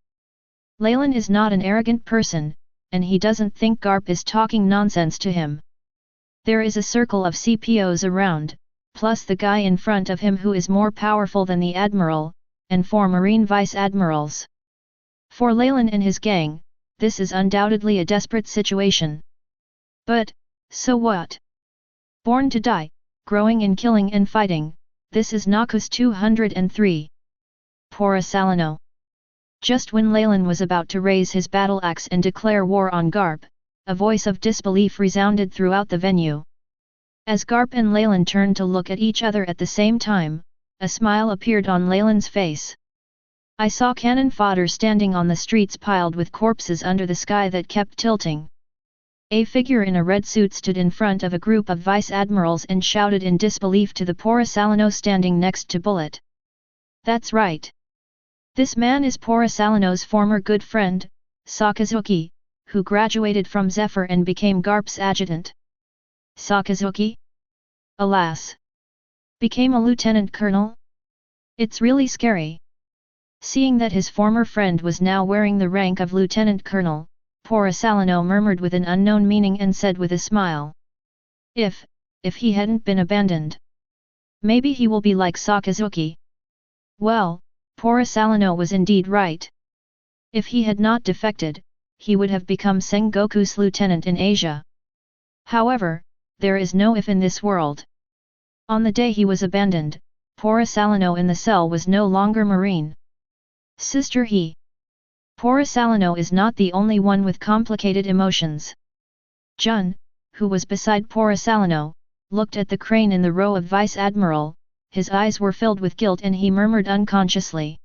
Leylin is not an arrogant person, and he doesn't think Garp is talking nonsense to him. There is a circle of CPOs around, plus the guy in front of him who is more powerful than the admiral, and 4 marine vice admirals. For Leylin and his gang, this is undoubtedly a desperate situation. But, so what? Born to die, growing in killing and fighting, this is Noxus 203. Pora Salino. Just when Leylin was about to raise his battle axe and declare war on Garp, a voice of disbelief resounded throughout the venue. As Garp and Leylin turned to look at each other at the same time, a smile appeared on Leylin's face. I saw cannon fodder standing on the streets piled with corpses under the sky that kept tilting. A figure in a red suit stood in front of a group of vice admirals and shouted in disbelief to the Pora Salino standing next to Bullet. That's right. This man is Pora Salino's former good friend, Sakazuki, who graduated from Zephyr and became Garp's adjutant. Sakazuki? Alas! Became a lieutenant colonel? It's really scary. Seeing that his former friend was now wearing the rank of lieutenant colonel, Pora Salino murmured with an unknown meaning and said with a smile. If he hadn't been abandoned. Maybe he will be like Sakazuki. Well, Pora Salino was indeed right. If he had not defected, he would have become Sengoku's lieutenant in Asia. However, there is no if in this world. On the day he was abandoned, Pora Salino in the cell was no longer marine. Sister he. Pora Salino is not the only one with complicated emotions. Jun, who was beside Pora Salino, looked at the crane in the row of vice admiral, his eyes were filled with guilt and he murmured unconsciously.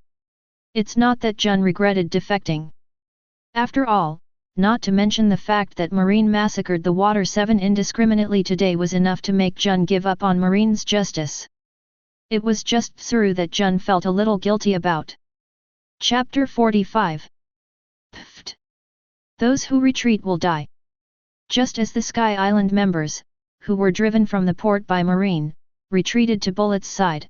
It's not that Jun regretted defecting. After all, not to mention the fact that Marine massacred the Water 7 indiscriminately today was enough to make Jun give up on Marine's justice. It was just Tsuru that Jun felt a little guilty about. Chapter 45. Pfft. Those who retreat will die. Just as the Sky Island members, who were driven from the port by Marine, retreated to Bullet's side.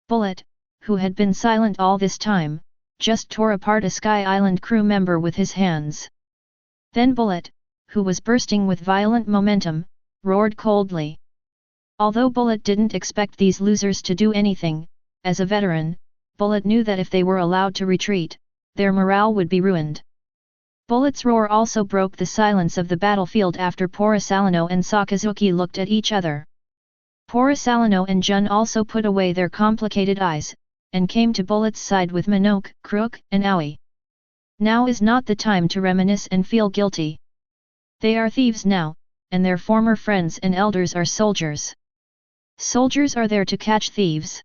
Bullet, who had been silent all this time, just tore apart a Sky Island crew member with his hands. Then Bullet, who was bursting with violent momentum, roared coldly. Although Bullet didn't expect these losers to do anything, as a veteran, Bullet knew that if they were allowed to retreat, their morale would be ruined. Bullet's roar also broke the silence of the battlefield after Pora Salino and Sakazuki looked at each other. Pora Salino and Jun also put away their complicated eyes, and came to Bullet's side with Minoke, Crook, and Aoi. Now is not the time to reminisce and feel guilty. They are thieves now, and their former friends and elders are soldiers. Soldiers are there to catch thieves.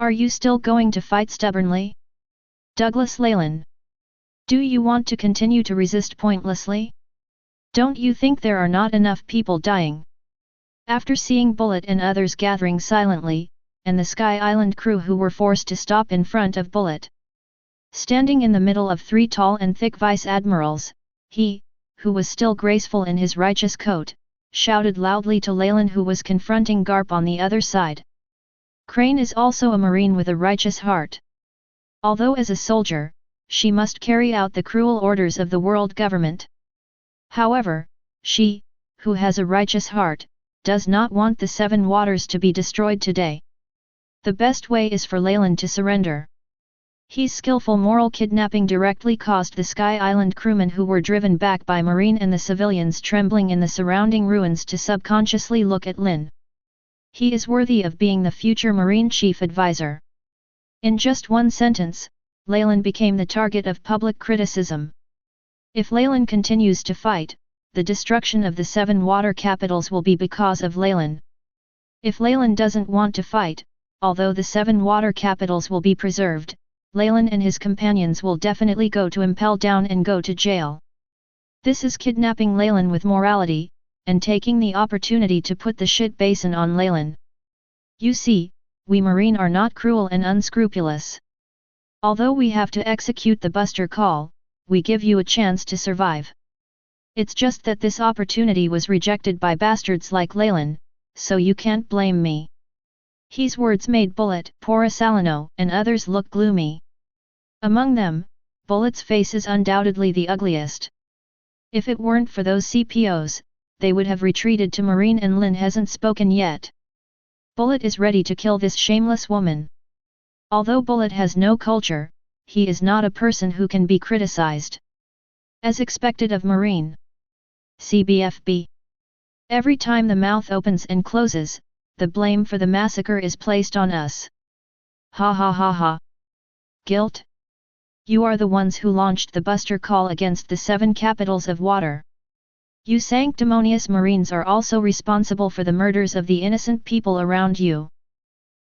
Are you still going to fight stubbornly? Douglas Leylin. Do you want to continue to resist pointlessly? Don't you think there are not enough people dying? After seeing Bullet and others gathering silently, and the Sky Island crew who were forced to stop in front of Bullet. Standing in the middle of 3 tall and thick vice admirals, he, who was still graceful in his righteous coat, shouted loudly to Leylin who was confronting Garp on the other side. Crane is also a marine with a righteous heart. Although as a soldier, she must carry out the cruel orders of the world government. However, she, who has a righteous heart, does not want the seven waters to be destroyed today. The best way is for Leylin to surrender. His skillful moral kidnapping directly caused the Sky Island crewmen who were driven back by Marine and the civilians trembling in the surrounding ruins to subconsciously look at Lin. He is worthy of being the future Marine Chief Advisor. In just one sentence, Leylin became the target of public criticism. If Leylin continues to fight, the destruction of the seven water capitals will be because of Leylin. If Leylin doesn't want to fight, although the seven water capitals will be preserved, Leylin and his companions will definitely go to Impel Down and go to jail. This is kidnapping Leylin with morality, and taking the opportunity to put the shit basin on Leylin. You see, we Marine are not cruel and unscrupulous. Although we have to execute the buster call, we give you a chance to survive. It's just that this opportunity was rejected by bastards like Leylin, so you can't blame me. His words made Bullet, Porisalino, and others look gloomy. Among them, Bullet's face is undoubtedly the ugliest. If it weren't for those CPOs, they would have retreated to Marine and Lin hasn't spoken yet. Bullet is ready to kill this shameless woman. Although Bullet has no culture, he is not a person who can be criticized. As expected of Marine. CBFB. Every time the mouth opens and closes, the blame for the massacre is placed on us. Ha ha ha ha. Guilt? You are the ones who launched the buster call against the seven capitals of water. You sanctimonious Marines are also responsible for the murders of the innocent people around you.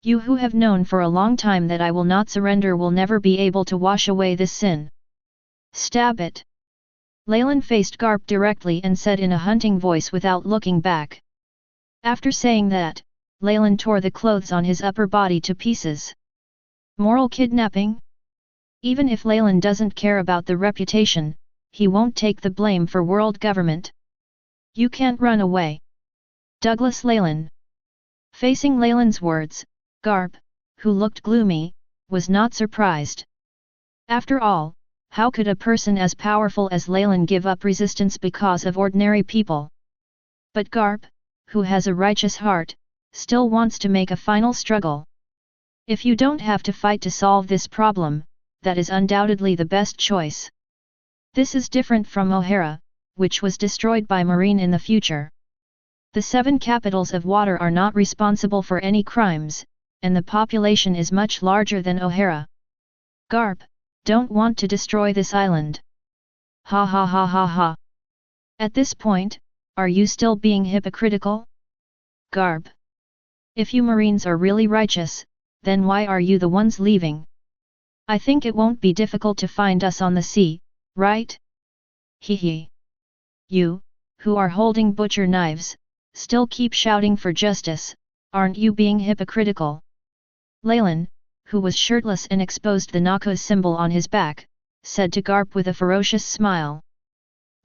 You who have known for a long time that I will not surrender will never be able to wash away this sin. Stab it. Leylin faced Garp directly and said in a hunting voice without looking back. After saying that, Leylin tore the clothes on his upper body to pieces. Moral kidnapping? Even if Leylin doesn't care about the reputation, he won't take the blame for world government. You can't run away. Douglas Leylin. Facing Leylin's words, Garp, who looked gloomy, was not surprised. After all, how could a person as powerful as Leylin give up resistance because of ordinary people? But Garp, who has a righteous heart, still wants to make a final struggle. If you don't have to fight to solve this problem, that is undoubtedly the best choice. This is different from O'Hara, which was destroyed by Marine in the future. The seven capitals of water are not responsible for any crimes, and the population is much larger than O'Hara. Garp, don't want to destroy this island. Ha ha ha ha ha. At this point, are you still being hypocritical? Garp. If you Marines are really righteous, then why are you the ones leaving? I think it won't be difficult to find us on the sea, right? Hee hee. You, who are holding butcher knives, still keep shouting for justice, aren't you being hypocritical? Leylin, who was shirtless and exposed the Noxus symbol on his back, said to Garp with a ferocious smile.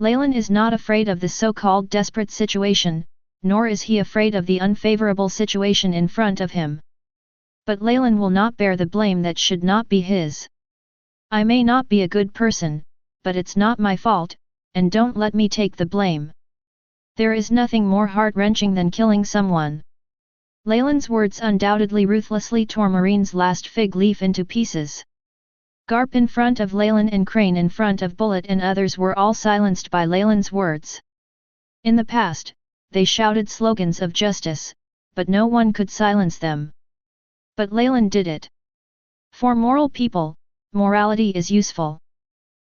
Leylin is not afraid of the so-called desperate situation, nor is he afraid of the unfavorable situation in front of him. But Leylin will not bear the blame that should not be his. I may not be a good person, but it's not my fault, and don't let me take the blame. There is nothing more heart-wrenching than killing someone. Leylin's words undoubtedly ruthlessly tore Marine's last fig leaf into pieces. Garp in front of Leylin and Crane in front of Bullet and others were all silenced by Leylin's words. In the past, they shouted slogans of justice, but no one could silence them. But Leylin did it. For moral people, morality is useful.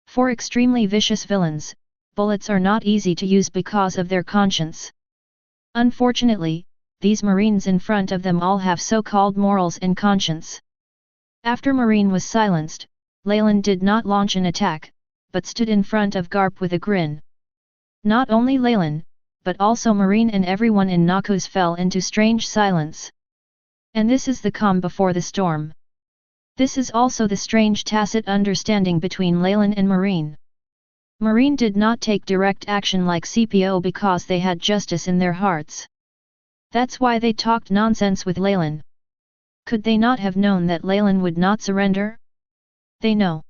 For extremely vicious villains, bullets are not easy to use because of their conscience. Unfortunately, these Marines in front of them all have so-called morals and conscience. After Marine was silenced, Leylin did not launch an attack, but stood in front of Garp with a grin. Not only Leylin, but also Marine and everyone in Noxus fell into strange silence. And this is the calm before the storm. This is also the strange tacit understanding between Leylin and Marine. Marine did not take direct action like CPO because they had justice in their hearts. That's why they talked nonsense with Leylin. Could they not have known that Leylin would not surrender? They know.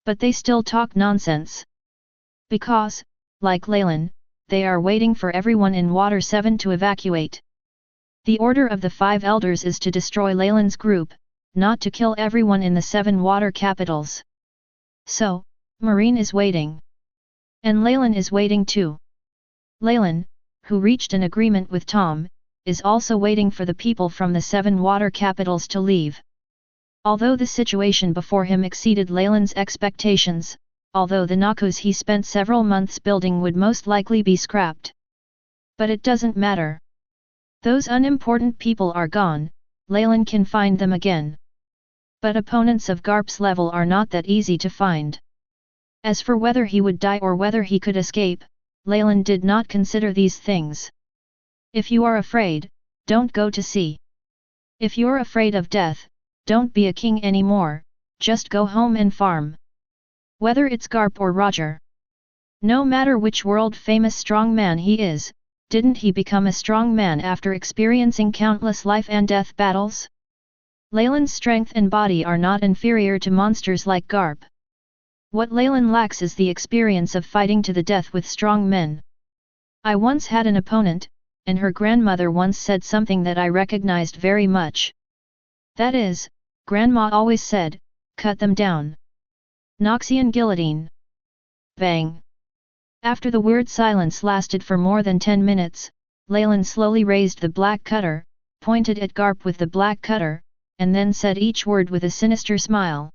But they still talk nonsense. Because, like Leylin, they are waiting for everyone in Water 7 to evacuate. The order of the 5 elders is to destroy Leylin's group, not to kill everyone in the 7 water capitals. So, Marine is waiting. And Leylin is waiting too. Leylin, who reached an agreement with Tom, is also waiting for the people from the 7 water capitals to leave. Although the situation before him exceeded Leylin's expectations, although the Noxus he spent several months building would most likely be scrapped. But it doesn't matter. Those unimportant people are gone, Leylin can find them again. But opponents of Garp's level are not that easy to find. As for whether he would die or whether he could escape, Leylin did not consider these things. If you are afraid, don't go to sea. If you're afraid of death, don't be a king anymore, just go home and farm. Whether it's Garp or Roger. No matter which world-famous strong man he is, didn't he become a strong man after experiencing countless life and death battles? Leylin's strength and body are not inferior to monsters like Garp. What Leylin lacks is the experience of fighting to the death with strong men. I once had an opponent, and her grandmother once said something that I recognized very much. That is, Grandma always said, cut them down. Noxian guillotine. Bang. After the weird silence lasted for more than 10 minutes, Leylin slowly raised the black cutter, pointed at Garp with the black cutter, and then said each word with a sinister smile.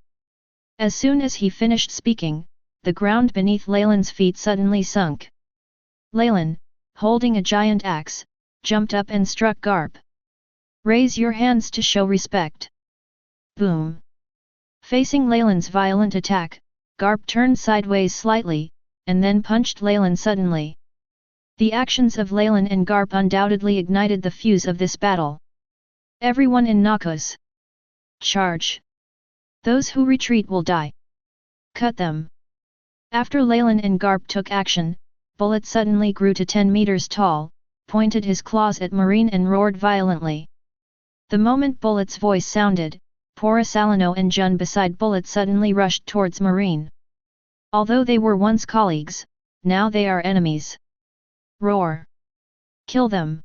As soon as he finished speaking, the ground beneath Leylin's feet suddenly sunk. Leylin, holding a giant axe, jumped up and struck Garp. Raise your hands to show respect. Boom. Facing Leylin's violent attack, Garp turned sideways slightly, and then punched Leylin suddenly. The actions of Leylin and Garp undoubtedly ignited the fuse of this battle. Everyone in Noxus. Charge. Those who retreat will die. Cut them. After Leylin and Garp took action, Bullet suddenly grew to 10 meters tall, pointed his claws at Marine and roared violently. The moment Bullet's voice sounded, Porisalino and Jun beside Bullet suddenly rushed towards Marine. Although they were once colleagues, now they are enemies. Roar. Kill them.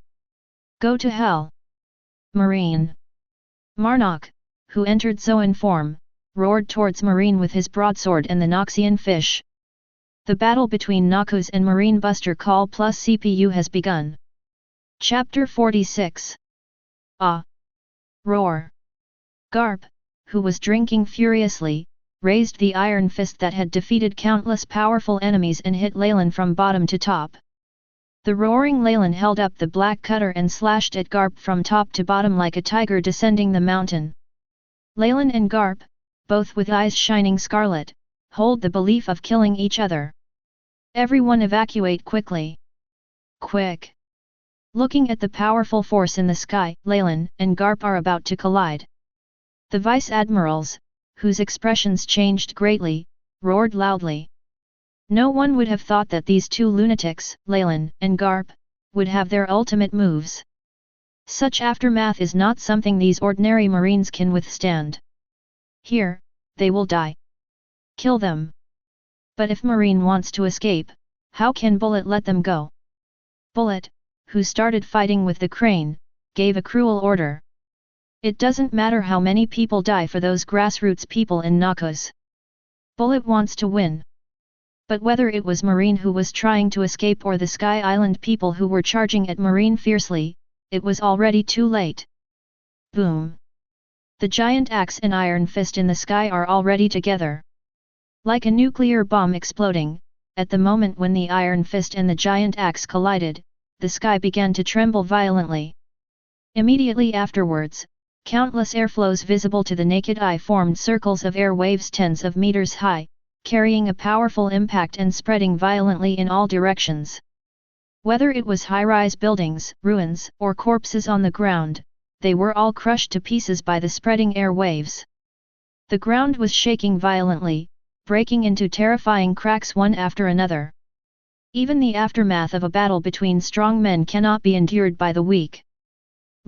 Go to hell. Marine. Marnock, who entered Zoan form, roared towards Marine with his broadsword and the Noxian fish. The battle between Noxus and Marine Buster Call plus CPU has begun. Chapter 46. Ah! Roar! Garp, who was drinking furiously, raised the iron fist that had defeated countless powerful enemies and hit Leylin from bottom to top. The roaring Leylin held up the black cutter and slashed at Garp from top to bottom like a tiger descending the mountain. Leylin and Garp, both with eyes shining scarlet, hold the belief of killing each other. Everyone evacuate quickly. Quick! Looking at the powerful force in the sky, Leylin and Garp are about to collide. The vice-admirals, whose expressions changed greatly, roared loudly. No one would have thought that these two lunatics, Leylin and Garp, would have their ultimate moves. Such aftermath is not something these ordinary Marines can withstand. Here, they will die. Kill them. But if Marine wants to escape, how can Bullet let them go? Bullet, who started fighting with the crane, gave a cruel order. It doesn't matter how many people die for those grassroots people in Noxus. Bullet wants to win. But whether it was Marine who was trying to escape or the Sky Island people who were charging at Marine fiercely, it was already too late. Boom! The giant axe and iron fist in the sky are already together. Like a nuclear bomb exploding, at the moment when the iron fist and the giant axe collided, the sky began to tremble violently. Immediately afterwards, countless airflows visible to the naked eye formed circles of air waves tens of meters high, carrying a powerful impact and spreading violently in all directions. Whether it was high-rise buildings, ruins, or corpses on the ground, they were all crushed to pieces by the spreading air waves. The ground was shaking violently, breaking into terrifying cracks one after another. Even the aftermath of a battle between strong men cannot be endured by the weak.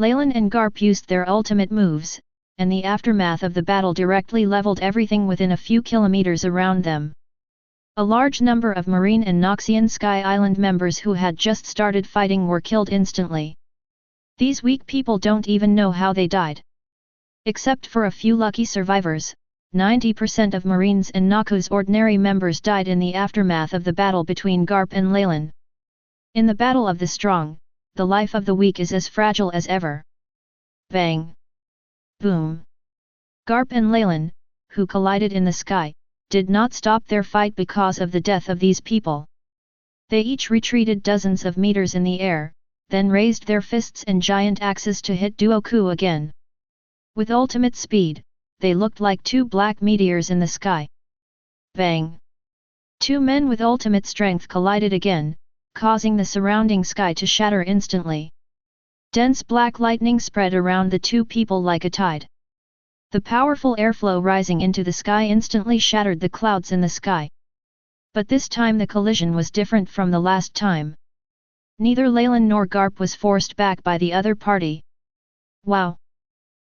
Leylin and Garp used their ultimate moves, and the aftermath of the battle directly leveled everything within a few kilometers around them. A large number of Marine and Noxian Sky Island members who had just started fighting were killed instantly. These weak people don't even know how they died. Except for a few lucky survivors, 90% of Marines and Noxus ordinary members died in the aftermath of the battle between Garp and Leylin. In the battle of the strong, the life of the weak is as fragile as ever. Bang! Boom! Garp and Leylin, who collided in the sky, did not stop their fight because of the death of these people. They each retreated dozens of meters in the air, then raised their fists and giant axes to hit Duoku again. With ultimate speed, they looked like two black meteors in the sky. Bang! Two men with ultimate strength collided again, causing the surrounding sky to shatter instantly. Dense black lightning spread around the two people like a tide. The powerful airflow rising into the sky instantly shattered the clouds in the sky. But this time the collision was different from the last time. Neither Leylin nor Garp was forced back by the other party. Wow!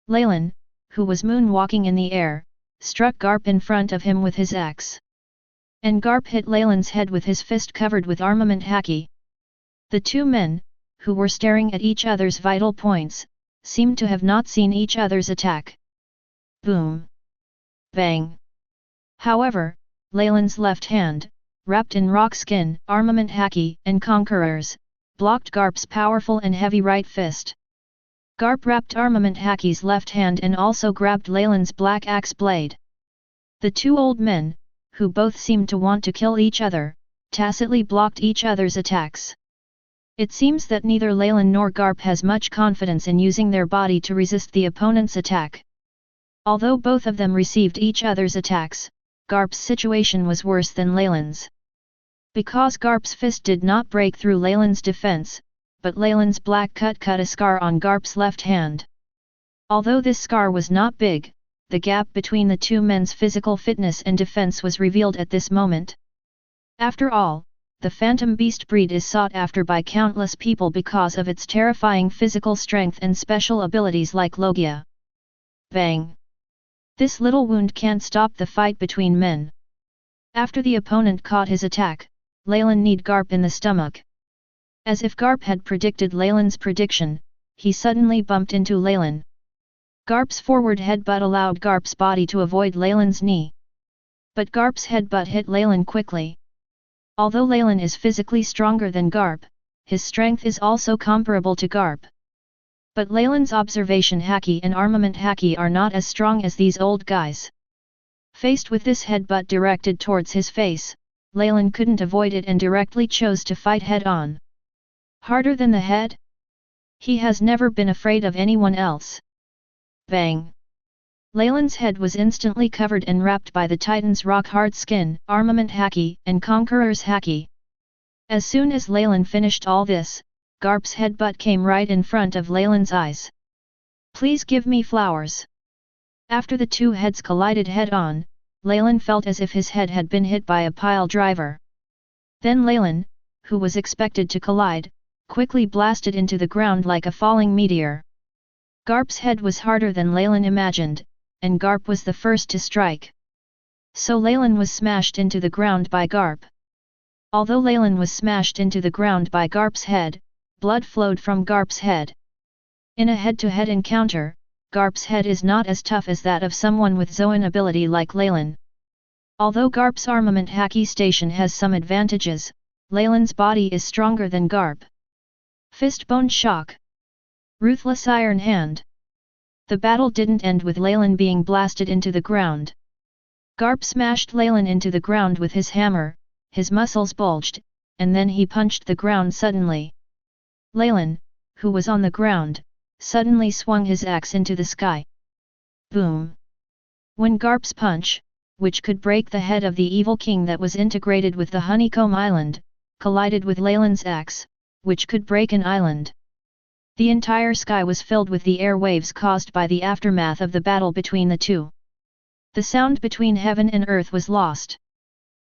Leylin, who was moonwalking in the air, struck Garp in front of him with his axe. And Garp hit Leylin's head with his fist covered with armament haki. The two men, who were staring at each other's vital points, seemed to have not seen each other's attack. Boom! Bang! However, Leylin's left hand, wrapped in rock skin, armament haki, and conquerors, blocked Garp's powerful and heavy right fist. Garp wrapped armament haki's left hand and also grabbed Leylin's black axe blade. The two old men, who both seemed to want to kill each other, tacitly blocked each other's attacks. It seems that neither Leylin nor Garp has much confidence in using their body to resist the opponent's attack. Although both of them received each other's attacks, Garp's situation was worse than Leylin's. Because Garp's fist did not break through Leylin's defense, but Leylin's black cut a scar on Garp's left hand. Although this scar was not big, the gap between the two men's physical fitness and defense was revealed at this moment. After all, the Phantom Beast breed is sought after by countless people because of its terrifying physical strength and special abilities like Logia. Bang! This little wound can't stop the fight between men. After the opponent caught his attack, Leylin kneed Garp in the stomach. As if Garp had predicted Leylin's prediction, he suddenly bumped into Leylin. Garp's forward headbutt allowed Garp's body to avoid Leylin's knee. But Garp's headbutt hit Leylin quickly. Although Leylin is physically stronger than Garp, his strength is also comparable to Garp. But Leylin's observation haki and armament haki are not as strong as these old guys. Faced with this headbutt directed towards his face, Leylin couldn't avoid it and directly chose to fight head-on. Harder than the head? He has never been afraid of anyone else. Bang! Leylin's head was instantly covered and wrapped by the Titan's rock-hard skin, armament haki, and conqueror's haki. As soon as Leylin finished all this, Garp's headbutt came right in front of Leylin's eyes. Please give me flowers. After the two heads collided head-on, Leylin felt as if his head had been hit by a pile driver. Then Leylin, who was expected to collide, quickly blasted into the ground like a falling meteor. Garp's head was harder than Leylin imagined, and Garp was the first to strike. So Leylin was smashed into the ground by Garp. Although Leylin was smashed into the ground by Garp's head, blood flowed from Garp's head. In a head-to-head encounter, Garp's head is not as tough as that of someone with Zoan ability like Leylin. Although Garp's armament haki station has some advantages, Leylin's body is stronger than Garp. Fist bone shock. Ruthless iron hand. The battle didn't end with Leylin being blasted into the ground. Garp smashed Leylin into the ground with his hammer, his muscles bulged, and then he punched the ground suddenly. Leylin, who was on the ground, suddenly swung his axe into the sky. Boom! When Garp's punch, which could break the head of the evil king that was integrated with the Honeycomb Island, collided with Leylin's axe, which could break an island. The entire sky was filled with the air waves caused by the aftermath of the battle between the two. The sound between heaven and earth was lost.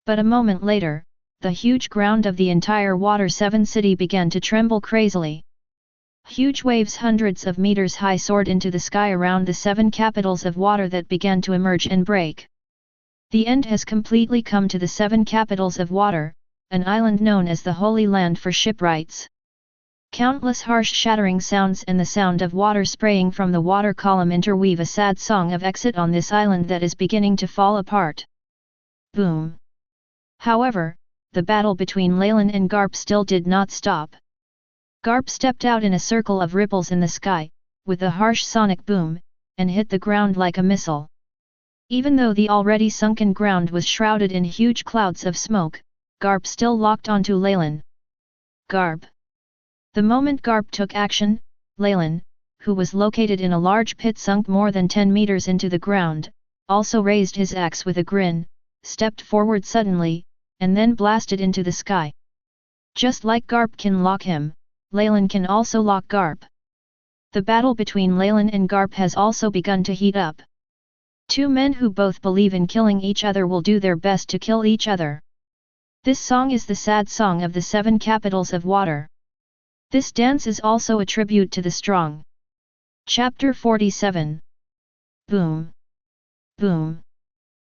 But a moment later, the huge ground of the entire Water 7 city began to tremble crazily. Huge waves hundreds of meters high soared into the sky around the 7 capitals of water that began to emerge and break. The end has completely come to the 7 capitals of water, an island known as the Holy Land for shipwrights. Countless harsh shattering sounds and the sound of water spraying from the water column interweave a sad song of exit on this island that is beginning to fall apart. Boom! However, the battle between Leylin and Garp still did not stop. Garp stepped out in a circle of ripples in the sky, with a harsh sonic boom, and hit the ground like a missile. Even though the already sunken ground was shrouded in huge clouds of smoke, Garp still locked onto Leylin. Garp. The moment Garp took action, Leylin, who was located in a large pit sunk more than 10 meters into the ground, also raised his axe with a grin, stepped forward suddenly, and then blasted into the sky. Just like Garp can lock him, Leylin can also lock Garp. The battle between Leylin and Garp has also begun to heat up. Two men who both believe in killing each other will do their best to kill each other. This song is the sad song of the 7 capitals of water. This dance is also a tribute to the strong. Chapter 47. Boom! Boom!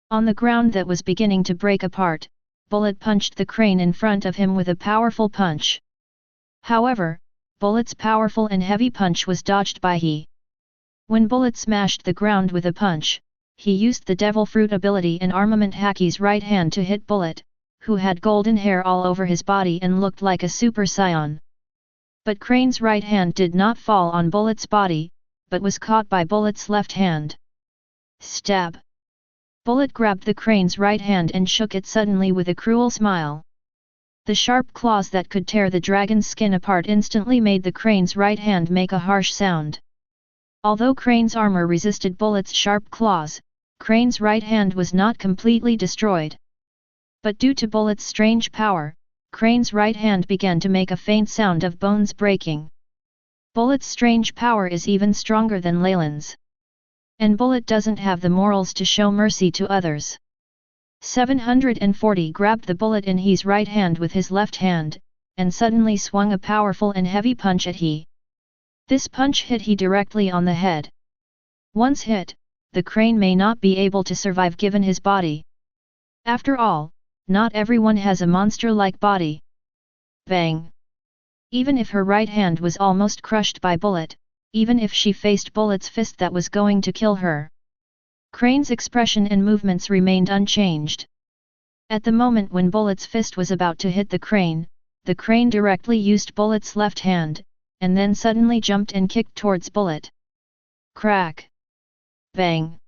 On the ground that was beginning to break apart, Bullet punched the crane in front of him with a powerful punch. However, Bullet's powerful and heavy punch was dodged by he. When Bullet smashed the ground with a punch, he used the Devil Fruit ability and Armament Haki's right hand to hit Bullet, who had golden hair all over his body and looked like a Super Saiyan. But Crane's right hand did not fall on Bullet's body, but was caught by Bullet's left hand. Stab! Bullet grabbed the Crane's right hand and shook it suddenly with a cruel smile. The sharp claws that could tear the dragon's skin apart instantly made the Crane's right hand make a harsh sound. Although Crane's armor resisted Bullet's sharp claws, Crane's right hand was not completely destroyed. But due to Bullet's strange power, Crane's right hand began to make a faint sound of bones breaking. Bullet's strange power is even stronger than Leylin's. And Bullet doesn't have the morals to show mercy to others. 740 grabbed the Bullet in his right hand with his left hand, and suddenly swung a powerful and heavy punch at he. This punch hit he directly on the head. Once hit, the Crane may not be able to survive given his body. After all, not everyone has a monster-like body. Bang! Even if her right hand was almost crushed by Bullet, even if she faced Bullet's fist that was going to kill her, Crane's expression and movements remained unchanged. At the moment when Bullet's fist was about to hit the Crane directly used Bullet's left hand, and then suddenly jumped and kicked towards Bullet. Crack! Bang!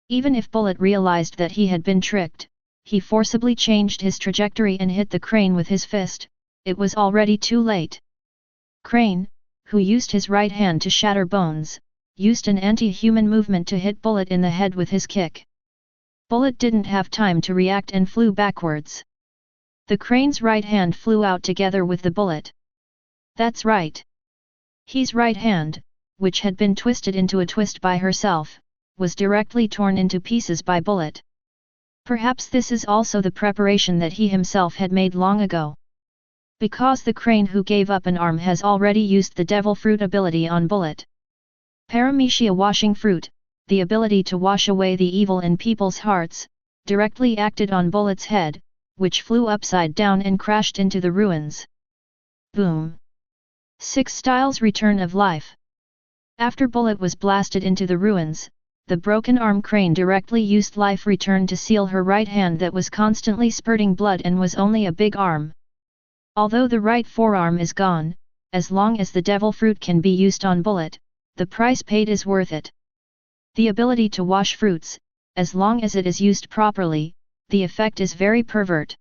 Even if Bullet realized that he had been tricked, he forcibly changed his trajectory and hit the Crane with his fist. It was already too late. Crane, who used his right hand to shatter bones, used an anti-human movement to hit Bullet in the head with his kick. Bullet didn't have time to react and flew backwards. The Crane's right hand flew out together with the Bullet. That's right. His right hand, which had been twisted into a twist by herself, was directly torn into pieces by Bullet. Perhaps this is also the preparation that he himself had made long ago. Because the Crane who gave up an arm has already used the Devil Fruit ability on Bullet. Paramecia Washing Fruit, the ability to wash away the evil in people's hearts, directly acted on Bullet's head, which flew upside down and crashed into the ruins. Boom! 6 Styles Return of Life. After Bullet was blasted into the ruins, the broken arm Crane directly used Life Return to seal her right hand that was constantly spurting blood and was only a big arm. Although the right forearm is gone, as long as the Devil Fruit can be used on Bullet, the price paid is worth it. The ability to wash fruits, as long as it is used properly, the effect is very pervert.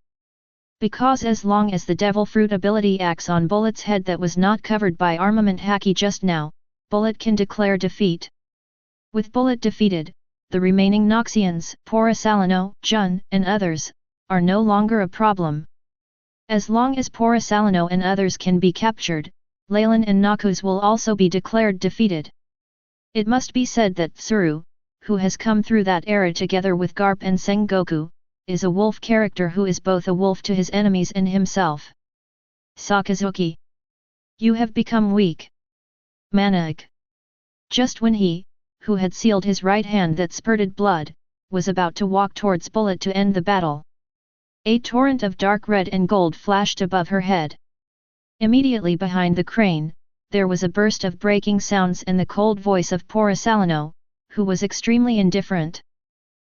Because as long as the Devil Fruit ability acts on Bullet's head that was not covered by Armament Haki just now, Bullet can declare defeat. With Bullet defeated, the remaining Noxians, Porosalino, Jun, and others, are no longer a problem. As long as Porosalino and others can be captured, Leylin and Noxus will also be declared defeated. It must be said that Tsuru, who has come through that era together with Garp and Sengoku, is a wolf character who is both a wolf to his enemies and himself. Sakazuki, you have become weak. Manag. Just when he, who had sealed his right hand that spurted blood, was about to walk towards Bullet to end the battle, a torrent of dark red and gold flashed above her head. Immediately behind the crane, there was a burst of breaking sounds and the cold voice of Porisalano, who was extremely indifferent.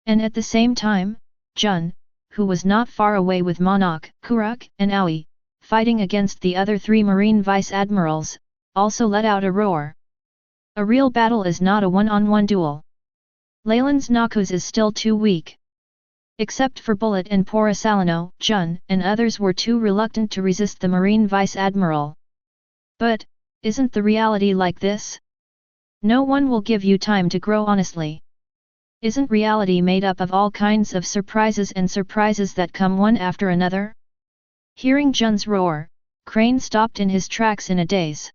And at the same time, Jun, who was not far away with Monok, Kuruk and Aoi, fighting against the other 3 marine vice-admirals, also let out a roar. A real battle is not a one-on-one duel. Leylin's Noxus is still too weak. Except for Bullet and Porisalano, Jun and others were too reluctant to resist the marine vice-admiral. But, isn't the reality like this? No one will give you time to grow honestly. Isn't reality made up of all kinds of surprises and surprises that come one after another? Hearing Jun's roar, Crane stopped in his tracks in a daze.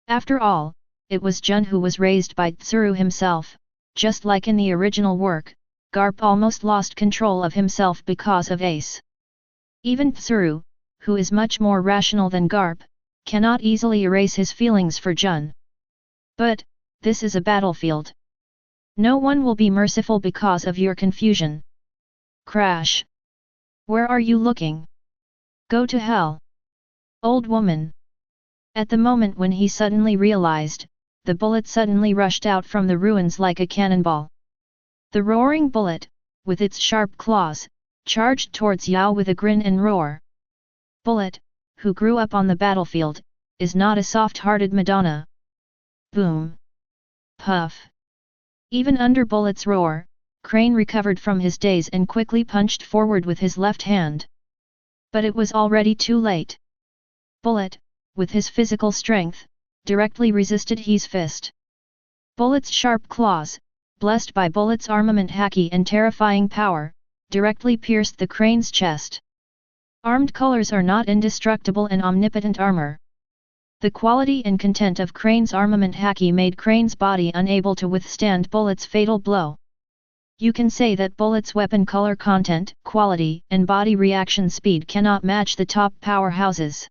After all, it was Jun who was raised by Tsuru himself, just like in the original work. Garp almost lost control of himself because of Ace. Even Tsuru, who is much more rational than Garp, cannot easily erase his feelings for Jun. But, this is a battlefield. No one will be merciful because of your confusion. Crash! Where are you looking? Go to hell! Old woman! At the moment when he suddenly realized, the bullet suddenly rushed out from the ruins like a cannonball. The roaring bullet, with its sharp claws, charged towards Yao with a grin and roar. Bullet, who grew up on the battlefield, is not a soft-hearted Madonna. Boom! Puff! Even under Bullet's roar, Crane recovered from his daze and quickly punched forward with his left hand. But it was already too late. Bullet, with his physical strength, directly resisted his fist. Bullet's sharp claws, blessed by Bullet's armament haki and terrifying power, directly pierced the Crane's chest. Armed colors are not indestructible and omnipotent armor. The quality and content of Crane's armament haki made Crane's body unable to withstand Bullet's fatal blow. You can say that Bullet's weapon color content, quality, and body reaction speed cannot match the top powerhouses.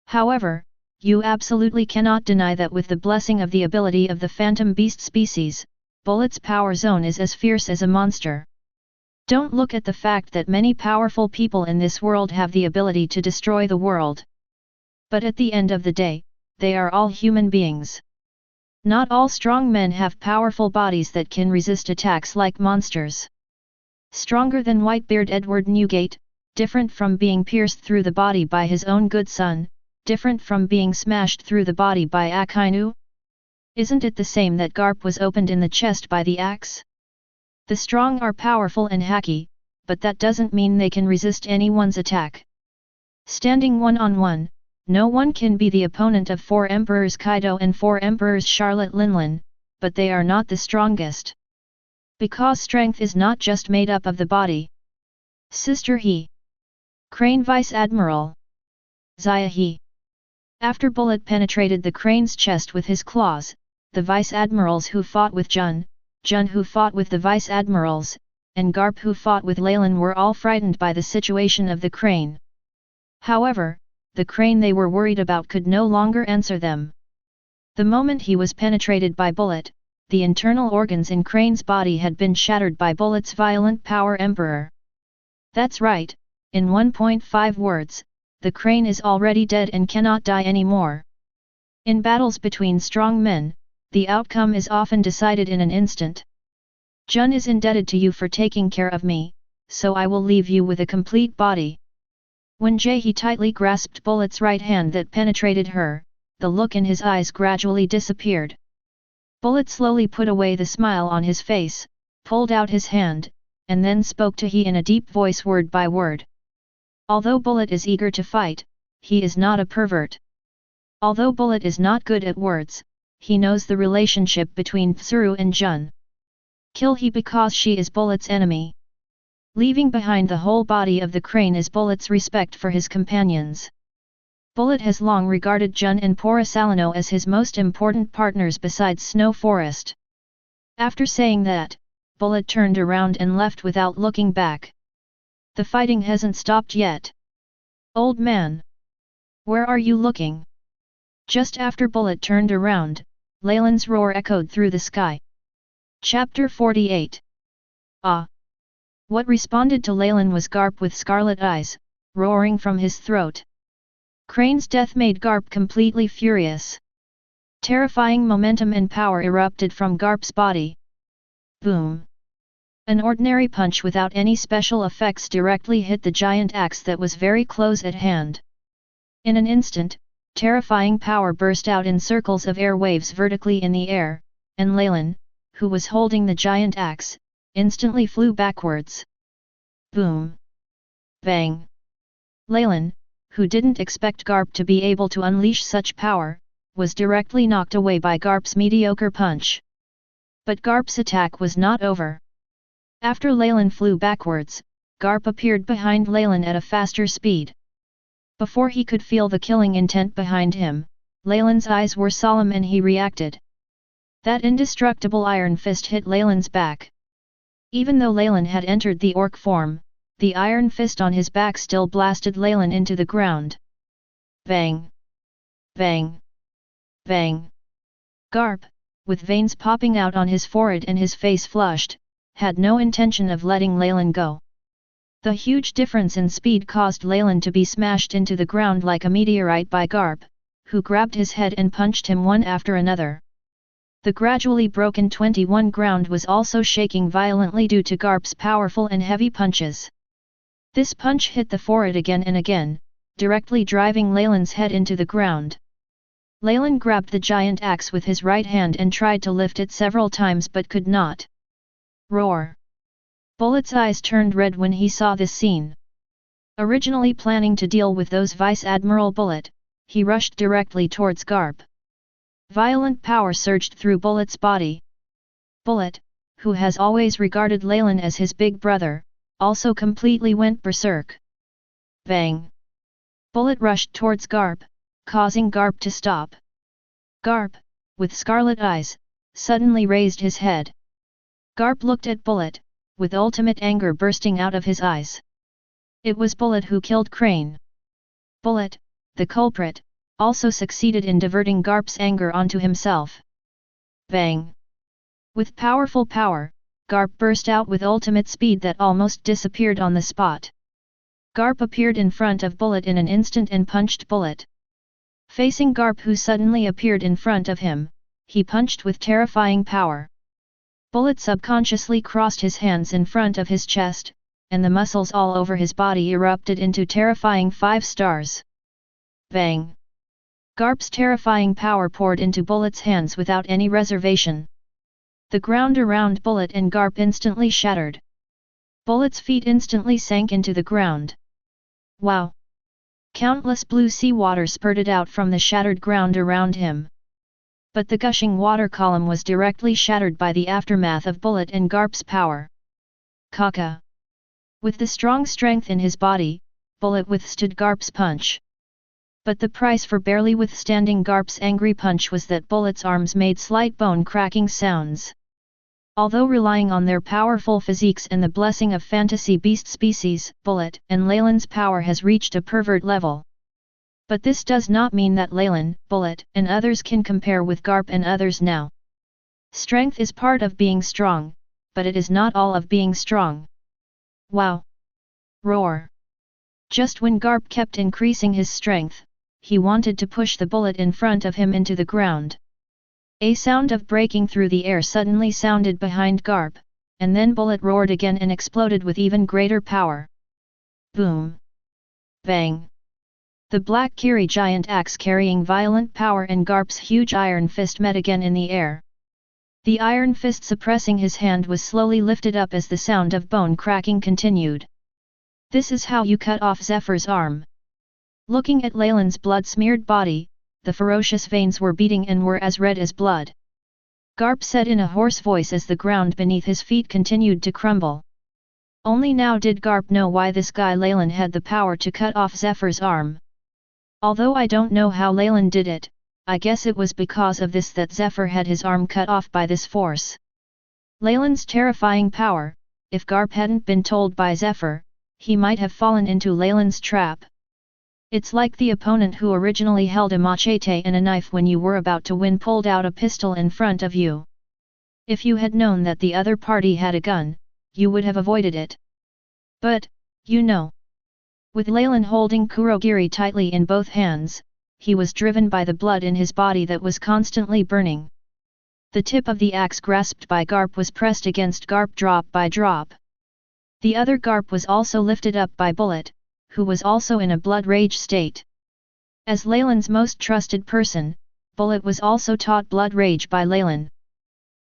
However, you absolutely cannot deny that with the blessing of the ability of the Phantom Beast species, Bullet's power zone is as fierce as a monster. Don't look at the fact that many powerful people in this world have the ability to destroy the world. But at the end of the day, they are all human beings. Not all strong men have powerful bodies that can resist attacks like monsters. Stronger than Whitebeard Edward Newgate, different from being pierced through the body by his own good son, different from being smashed through the body by Akainu? Isn't it the same that Garp was opened in the chest by the axe? The strong are powerful and haki, but that doesn't mean they can resist anyone's attack. Standing one-on-one, no one can be the opponent of 4 Emperors Kaido and 4 Emperors Charlotte Leylin, but they are not the strongest. Because strength is not just made up of the body. Sister He. Crane Vice Admiral. Zaya He. After Bullet penetrated the Crane's chest with his claws, the Vice Admirals who fought with Jun who fought with the Vice Admirals, and Garp who fought with Leylin were all frightened by the situation of the Crane. However, the Crane they were worried about could no longer answer them. The moment he was penetrated by Bullet, the internal organs in Crane's body had been shattered by Bullet's violent power Emperor. That's right, in 1.5 words, the Crane is already dead and cannot die anymore. In battles between strong men, the outcome is often decided in an instant. Jun is indebted to you for taking care of me, so I will leave you with a complete body. When Jae tightly grasped Bullet's right hand that penetrated her, the look in his eyes gradually disappeared. Bullet slowly put away the smile on his face, pulled out his hand, and then spoke to He in a deep voice word by word. Although Bullet is eager to fight, he is not a pervert. Although Bullet is not good at words, he knows the relationship between Tsuru and Jun. Kill He because she is Bullet's enemy. Leaving behind the whole body of the Crane is Bullet's respect for his companions. Bullet has long regarded Jun and Porisalano as his most important partners besides Snow Forest. After saying that, Bullet turned around and left without looking back. The fighting hasn't stopped yet. Old man! Where are you looking? Just after Bullet turned around, Leylin's roar echoed through the sky. Chapter 48. Ah! What responded to Leylin was Garp with scarlet eyes, roaring from his throat. Crane's death made Garp completely furious. Terrifying momentum and power erupted from Garp's body. Boom! An ordinary punch without any special effects directly hit the giant axe that was very close at hand. In an instant, terrifying power burst out in circles of air waves vertically in the air, and Leylin, who was holding the giant axe, instantly flew backwards. Boom! Bang! Leylin, who didn't expect Garp to be able to unleash such power, was directly knocked away by Garp's mediocre punch. But Garp's attack was not over. After Leylin flew backwards, Garp appeared behind Leylin at a faster speed. Before he could feel the killing intent behind him, Leylin's eyes were solemn and he reacted. That indestructible iron fist hit Leylin's back. Even though Leylin had entered the orc form, the iron fist on his back still blasted Leylin into the ground. Bang! Bang! Bang! Garp, with veins popping out on his forehead and his face flushed, had no intention of letting Leylin go. The huge difference in speed caused Leylin to be smashed into the ground like a meteorite by Garp, who grabbed his head and punched him one after another. The gradually broken 21 ground was also shaking violently due to Garp's powerful and heavy punches. This punch hit the forehead again and again, directly driving Leylin's head into the ground. Leylin grabbed the giant axe with his right hand and tried to lift it several times but could not. Roar! Bullet's eyes turned red when he saw this scene. Originally planning to deal with those Vice Admiral Bullet, he rushed directly towards Garp. Violent power surged through Bullet's body. Bullet, who has always regarded Leylin as his big brother, also completely went berserk. Bang! Bullet rushed towards Garp, causing Garp to stop. Garp, with scarlet eyes, suddenly raised his head. Garp looked at Bullet, with ultimate anger bursting out of his eyes. It was Bullet who killed Crane. Bullet, the culprit, also succeeded in diverting Garp's anger onto himself. Bang! With powerful power, Garp burst out with ultimate speed that almost disappeared on the spot. Garp appeared in front of Bullet in an instant and punched Bullet. Facing Garp, who suddenly appeared in front of him, he punched with terrifying power. Bullet subconsciously crossed his hands in front of his chest, and the muscles all over his body erupted into terrifying 5 stars. Bang! Garp's terrifying power poured into Bullet's hands without any reservation. The ground around Bullet and Garp instantly shattered. Bullet's feet instantly sank into the ground. Wow! Countless blue seawater spurted out from the shattered ground around him. But the gushing water column was directly shattered by the aftermath of Bullet and Garp's power. Kaka! With the strong strength in his body, Bullet withstood Garp's punch. But the price for barely withstanding Garp's angry punch was that Bullet's arms made slight bone-cracking sounds. Although relying on their powerful physiques and the blessing of fantasy beast species, Bullet and Leylin's power has reached a pervert level. But this does not mean that Leylin, Bullet, and others can compare with Garp and others now. Strength is part of being strong, but it is not all of being strong. Wow! Roar! Just when Garp kept increasing his strength, he wanted to push the Bullet in front of him into the ground. A sound of breaking through the air suddenly sounded behind Garp, and then Bullet roared again and exploded with even greater power. Boom! Bang! The Black Kiri giant axe carrying violent power and Garp's huge iron fist met again in the air. The iron fist suppressing his hand was slowly lifted up as the sound of bone cracking continued. This is how you cut off Zephyr's arm. Looking at Leylin's blood-smeared body, the ferocious veins were beating and were as red as blood. Garp said in a hoarse voice as the ground beneath his feet continued to crumble. Only now did Garp know why this guy Leylin had the power to cut off Zephyr's arm. Although I don't know how Leylin did it, I guess it was because of this that Zephyr had his arm cut off by this force. Leylin's terrifying power, if Garp hadn't been told by Zephyr, he might have fallen into Leylin's trap. It's like the opponent who originally held a machete and a knife when you were about to win pulled out a pistol in front of you. If you had known that the other party had a gun, you would have avoided it. But, you know. With Leylin holding Kurogiri tightly in both hands, he was driven by the blood in his body that was constantly burning. The tip of the axe grasped by Garp was pressed against Garp drop by drop. The other Garp was also lifted up by Bullet, who was also in a blood rage state. As Leylin's most trusted person, Bullet was also taught blood rage by Leylin.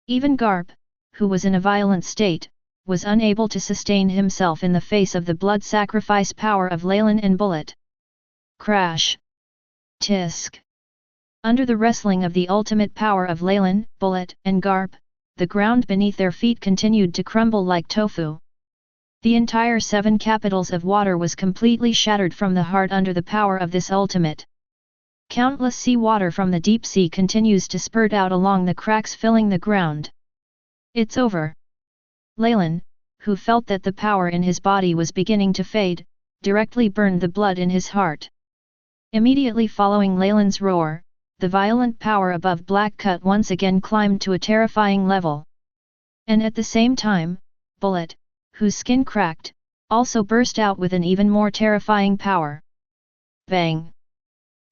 Even Garp, who was in a violent state, was unable to sustain himself in the face of the blood sacrifice power of Leylin and Bullet. Crash! Tisk! Under the wrestling of the ultimate power of Leylin, Bullet, and Garp, the ground beneath their feet continued to crumble like tofu. The entire 7 capitals of water was completely shattered from the heart under the power of this ultimate. Countless sea water from the deep sea continues to spurt out along the cracks filling the ground. It's over. Leylin, who felt that the power in his body was beginning to fade, directly burned the blood in his heart. Immediately following Leylin's roar, the violent power above Black Cut once again climbed to a terrifying level. And at the same time, Bullet, whose skin cracked, also burst out with an even more terrifying power. Bang!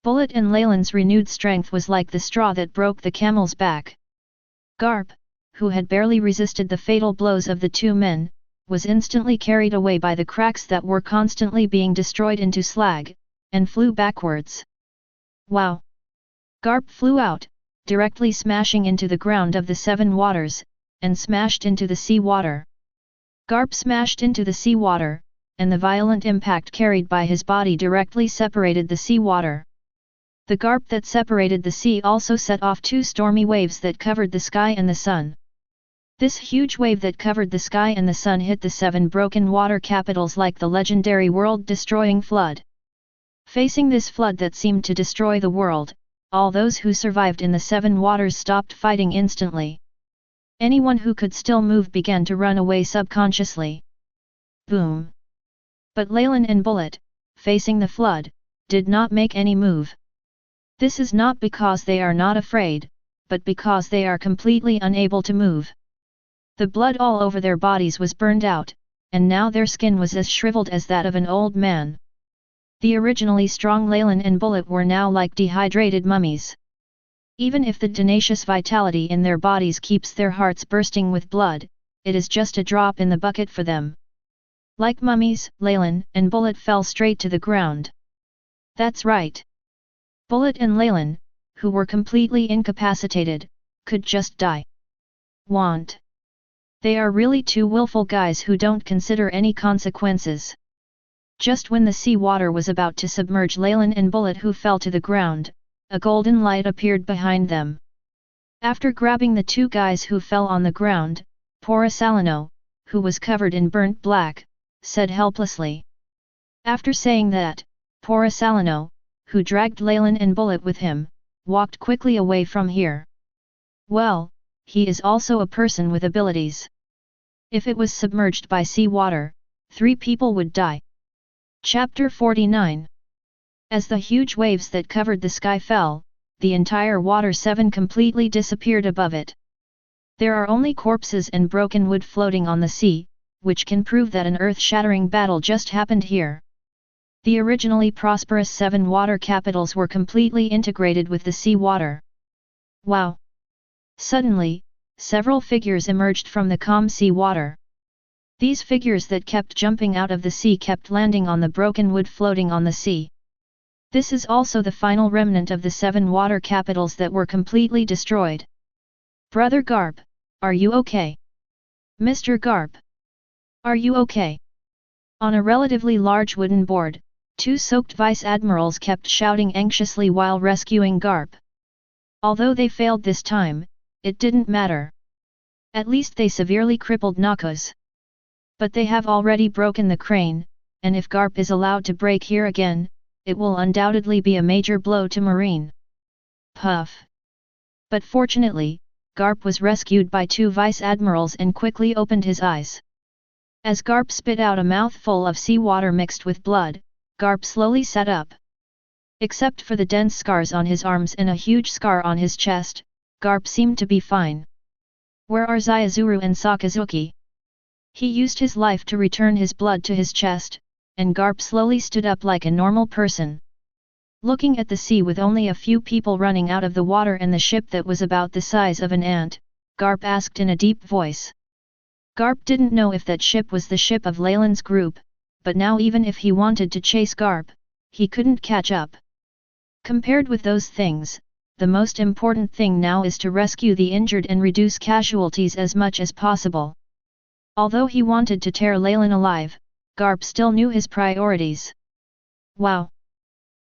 Bullet and Leylin's renewed strength was like the straw that broke the camel's back. Garp, who had barely resisted the fatal blows of the 2 men, was instantly carried away by the cracks that were constantly being destroyed into slag, and flew backwards. Wow! Garp flew out, directly smashing into the ground of the 7 waters, and smashed into the sea water. Garp smashed into the sea water, and the violent impact carried by his body directly separated the sea water. The Garp that separated the sea also set off 2 stormy waves that covered the sky and the sun. This huge wave that covered the sky and the sun hit the 7 broken water capitals like the legendary world-destroying flood. Facing this flood that seemed to destroy the world, all those who survived in the 7 waters stopped fighting instantly. Anyone who could still move began to run away subconsciously. Boom! But Leylin and Bullet, facing the flood, did not make any move. This is not because they are not afraid, but because they are completely unable to move. The blood all over their bodies was burned out, and now their skin was as shriveled as that of an old man. The originally strong Leylin and Bullet were now like dehydrated mummies. Even if the tenacious vitality in their bodies keeps their hearts bursting with blood, it is just a drop in the bucket for them. Like mummies, Leylin and Bullet fell straight to the ground. That's right. Bullet and Leylin, who were completely incapacitated, could just die. Want. They are really 2 willful guys who don't consider any consequences. Just when the sea water was about to submerge Leylin and Bullet, who fell to the ground, a golden light appeared behind them. After grabbing the 2 guys who fell on the ground, Porosalino, who was covered in burnt black, said helplessly. After saying that, Porosalino, who dragged Leylin and Bullet with him, walked quickly away from here. Well, he is also a person with abilities. If it was submerged by sea water, 3 people would die. Chapter 49. As the huge waves that covered the sky fell, the entire water 7 completely disappeared above it. There are only corpses and broken wood floating on the sea, which can prove that an earth-shattering battle just happened here. The originally prosperous 7 water capitals were completely integrated with the sea water. Wow! Suddenly, several figures emerged from the calm sea water. These figures that kept jumping out of the sea kept landing on the broken wood floating on the sea. This is also the final remnant of the 7 water capitals that were completely destroyed. Brother Garp, are you okay? Mr. Garp, are you okay? On a relatively large wooden board, 2 soaked vice admirals kept shouting anxiously while rescuing Garp. Although they failed this time, it didn't matter. At least they severely crippled Noxus. But they have already broken the crane, and if Garp is allowed to break here again, it will undoubtedly be a major blow to Marine. Puff. But fortunately, Garp was rescued by 2 vice admirals and quickly opened his eyes. As Garp spit out a mouthful of seawater mixed with blood, Garp slowly sat up. Except for the dense scars on his arms and a huge scar on his chest, Garp seemed to be fine. Where are Zyazuru and Sakazuki? He used his life to return his blood to his chest, and Garp slowly stood up like a normal person. Looking at the sea with only a few people running out of the water and the ship that was about the size of an ant, Garp asked in a deep voice. Garp didn't know if that ship was the ship of Leylin's group, but now even if he wanted to chase Garp, he couldn't catch up. Compared with those things, the most important thing now is to rescue the injured and reduce casualties as much as possible. Although he wanted to tear Leylin alive, Garp still knew his priorities. Wow!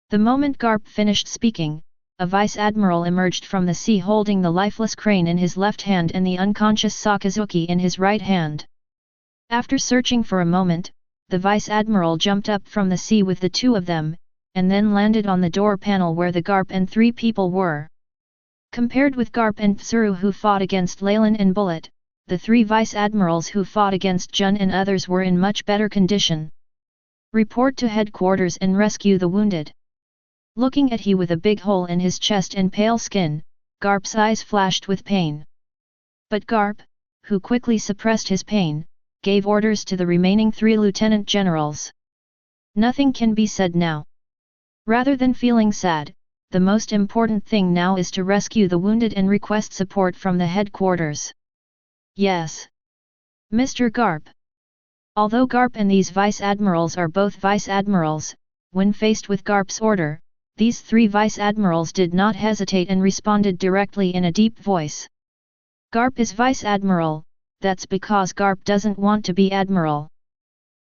The moment Garp finished speaking, a vice admiral emerged from the sea holding the lifeless crane in his left hand and the unconscious Sakazuki in his right hand. After searching for a moment, the vice admiral jumped up from the sea with the two of them, and then landed on the door panel where the Garp and three people were. Compared with Garp and Tsuru who fought against Leylin and Bullet, the three vice admirals who fought against Jun and others were in much better condition. Report to headquarters and rescue the wounded. Looking at he with a big hole in his chest and pale skin, Garp's eyes flashed with pain. But Garp, who quickly suppressed his pain, gave orders to the remaining three lieutenant generals. Nothing can be said now. Rather than feeling sad, the most important thing now is to rescue the wounded and request support from the headquarters. Yes. Mr. Garp. Although Garp and these vice admirals are both vice admirals, when faced with Garp's order, these three vice admirals did not hesitate and responded directly in a deep voice. Garp is vice admiral, that's because Garp doesn't want to be admiral.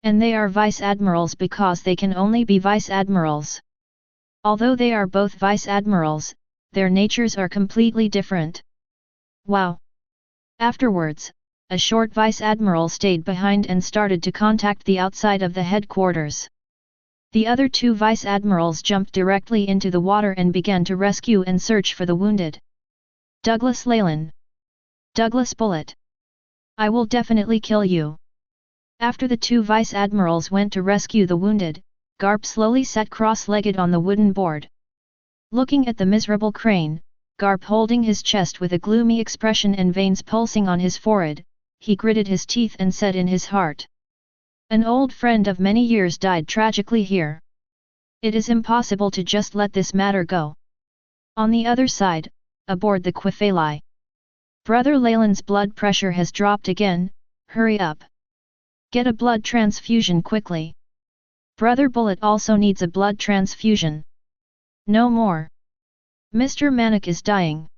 And they are vice admirals because they can only be vice admirals. Although they are both vice admirals, their natures are completely different. Wow! Afterwards, a short vice admiral stayed behind and started to contact the outside of the headquarters. The other two vice admirals jumped directly into the water and began to rescue and search for the wounded. Douglas Leylin. Douglas Bullet. I will definitely kill you. After the two vice admirals went to rescue the wounded, Garp slowly sat cross-legged on the wooden board. Looking at the miserable crane, Garp holding his chest with a gloomy expression and veins pulsing on his forehead, he gritted his teeth and said in his heart. An old friend of many years died tragically here. It is impossible to just let this matter go. On the other side, aboard the Quifeli. Brother Leylin's blood pressure has dropped again, hurry up. Get a blood transfusion quickly. Brother Bullet also needs a blood transfusion. No more. Mr. Manik is dying.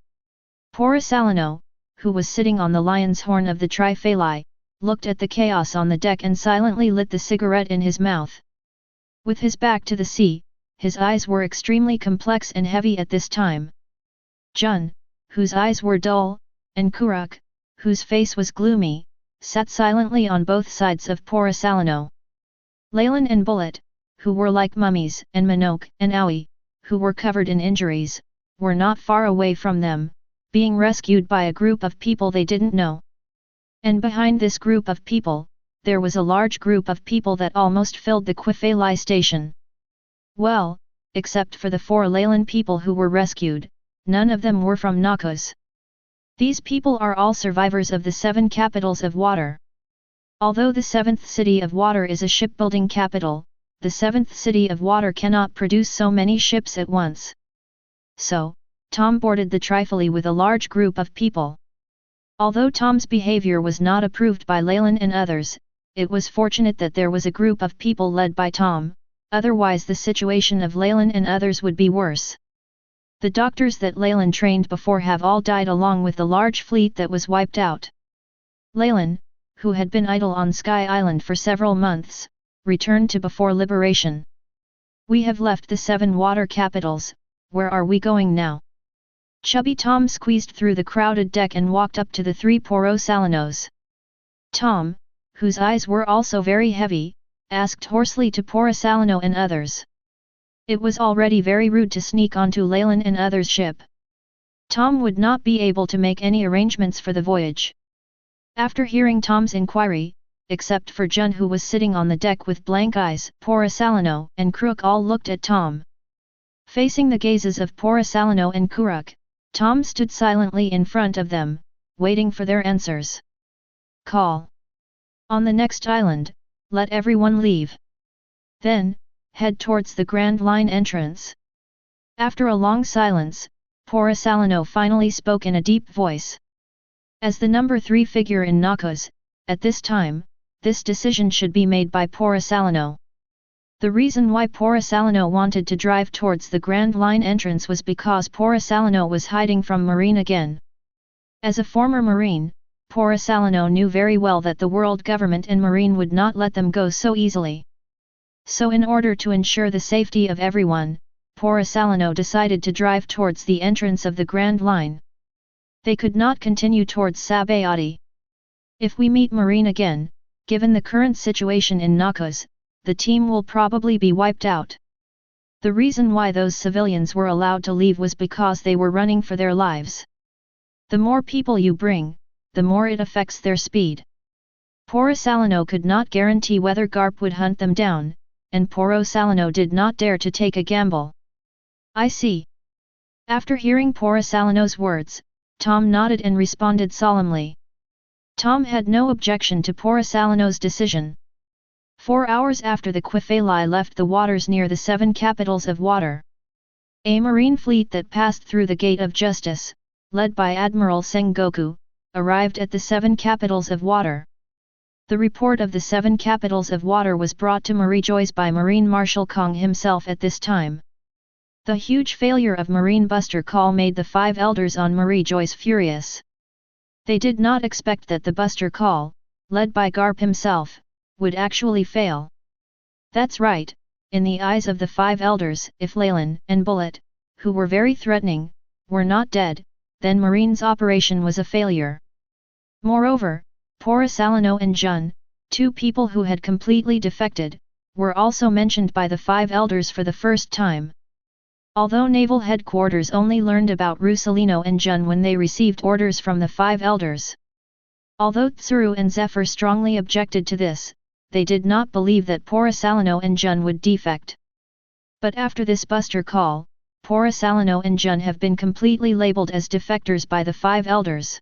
Porisalino, who was sitting on the lion's horn of the Trifeli, looked at the chaos on the deck and silently lit the cigarette in his mouth. With his back to the sea, his eyes were extremely complex and heavy at this time. Jun, whose eyes were dull, and Kuruk, whose face was gloomy, sat silently on both sides of Porisalino. Leylin and Bullet, who were like mummies, and Minok and Aoi, who were covered in injuries, were not far away from them, being rescued by a group of people they didn't know. And behind this group of people, there was a large group of people that almost filled the Quifeli station. Well, except for the four Leylin people who were rescued, none of them were from Noxus. These people are all survivors of the 7 capitals of water. Although the 7th city of water is a shipbuilding capital, the 7th city of water cannot produce so many ships at once. So, Tom boarded the Trifeli with a large group of people. Although Tom's behavior was not approved by Leylin and others, it was fortunate that there was a group of people led by Tom, otherwise the situation of Leylin and others would be worse. The doctors that Leylin trained before have all died along with the large fleet that was wiped out. Leylin, who had been idle on Sky Island for several months, returned to before liberation. We have left the 7 water capitals, where are we going now? Chubby Tom squeezed through the crowded deck and walked up to the 3 Porosalinos. Tom, whose eyes were also very heavy, asked hoarsely to Porisalino and others. It was already very rude to sneak onto Leylin and others' ship. Tom would not be able to make any arrangements for the voyage. After hearing Tom's inquiry, except for Jun who was sitting on the deck with blank eyes, Porisalino and Crook all looked at Tom. Facing the gazes of Porisalano and Kuruk, Tom stood silently in front of them, waiting for their answers. Call. On the next island, let everyone leave. Then, head towards the Grand Line entrance. After a long silence, Porisalano finally spoke in a deep voice. As the number 3 figure in Noxus, at this time, this decision should be made by Porisalano. The reason why Porisalano wanted to drive towards the Grand Line entrance was because Porisalano was hiding from Marine again. As a former Marine, Porisalano knew very well that the world government and Marine would not let them go so easily. So in order to ensure the safety of everyone, Porisalano decided to drive towards the entrance of the Grand Line. They could not continue towards Sabayati. If we meet Marine again, given the current situation in Noxus, the team will probably be wiped out. The reason why those civilians were allowed to leave was because they were running for their lives. The more people you bring, the more it affects their speed. Porisalano could not guarantee whether Garp would hunt them down, and Porisalano did not dare to take a gamble. I see. After hearing Porisalano's words, Tom nodded and responded solemnly. Tom had no objection to Porisalano's decision. 4 hours after the Qifali left the waters near the 7 capitals of water, a marine fleet that passed through the Gate of Justice, led by Admiral Sengoku, arrived at the 7 capitals of water. The report of the 7 capitals of water was brought to Marijois by Marine Marshal Kong himself at this time. The huge failure of Marine Buster Call made the 5 elders on Marijois furious. They did not expect that the Buster Call, led by Garp himself, would actually fail. That's right, in the eyes of the 5 elders, if Leylin and Bullet, who were very threatening, were not dead, then Marine's operation was a failure. Moreover, Porisalano and Jun, 2 people who had completely defected, were also mentioned by the 5 elders for the first time. Although naval headquarters only learned about Rusalino and Jun when they received orders from the 5 elders. Although Tsuru and Zephyr strongly objected to this, they did not believe that Porisalano and Jun would defect. But after this Buster Call, Porisalano and Jun have been completely labeled as defectors by the 5 elders.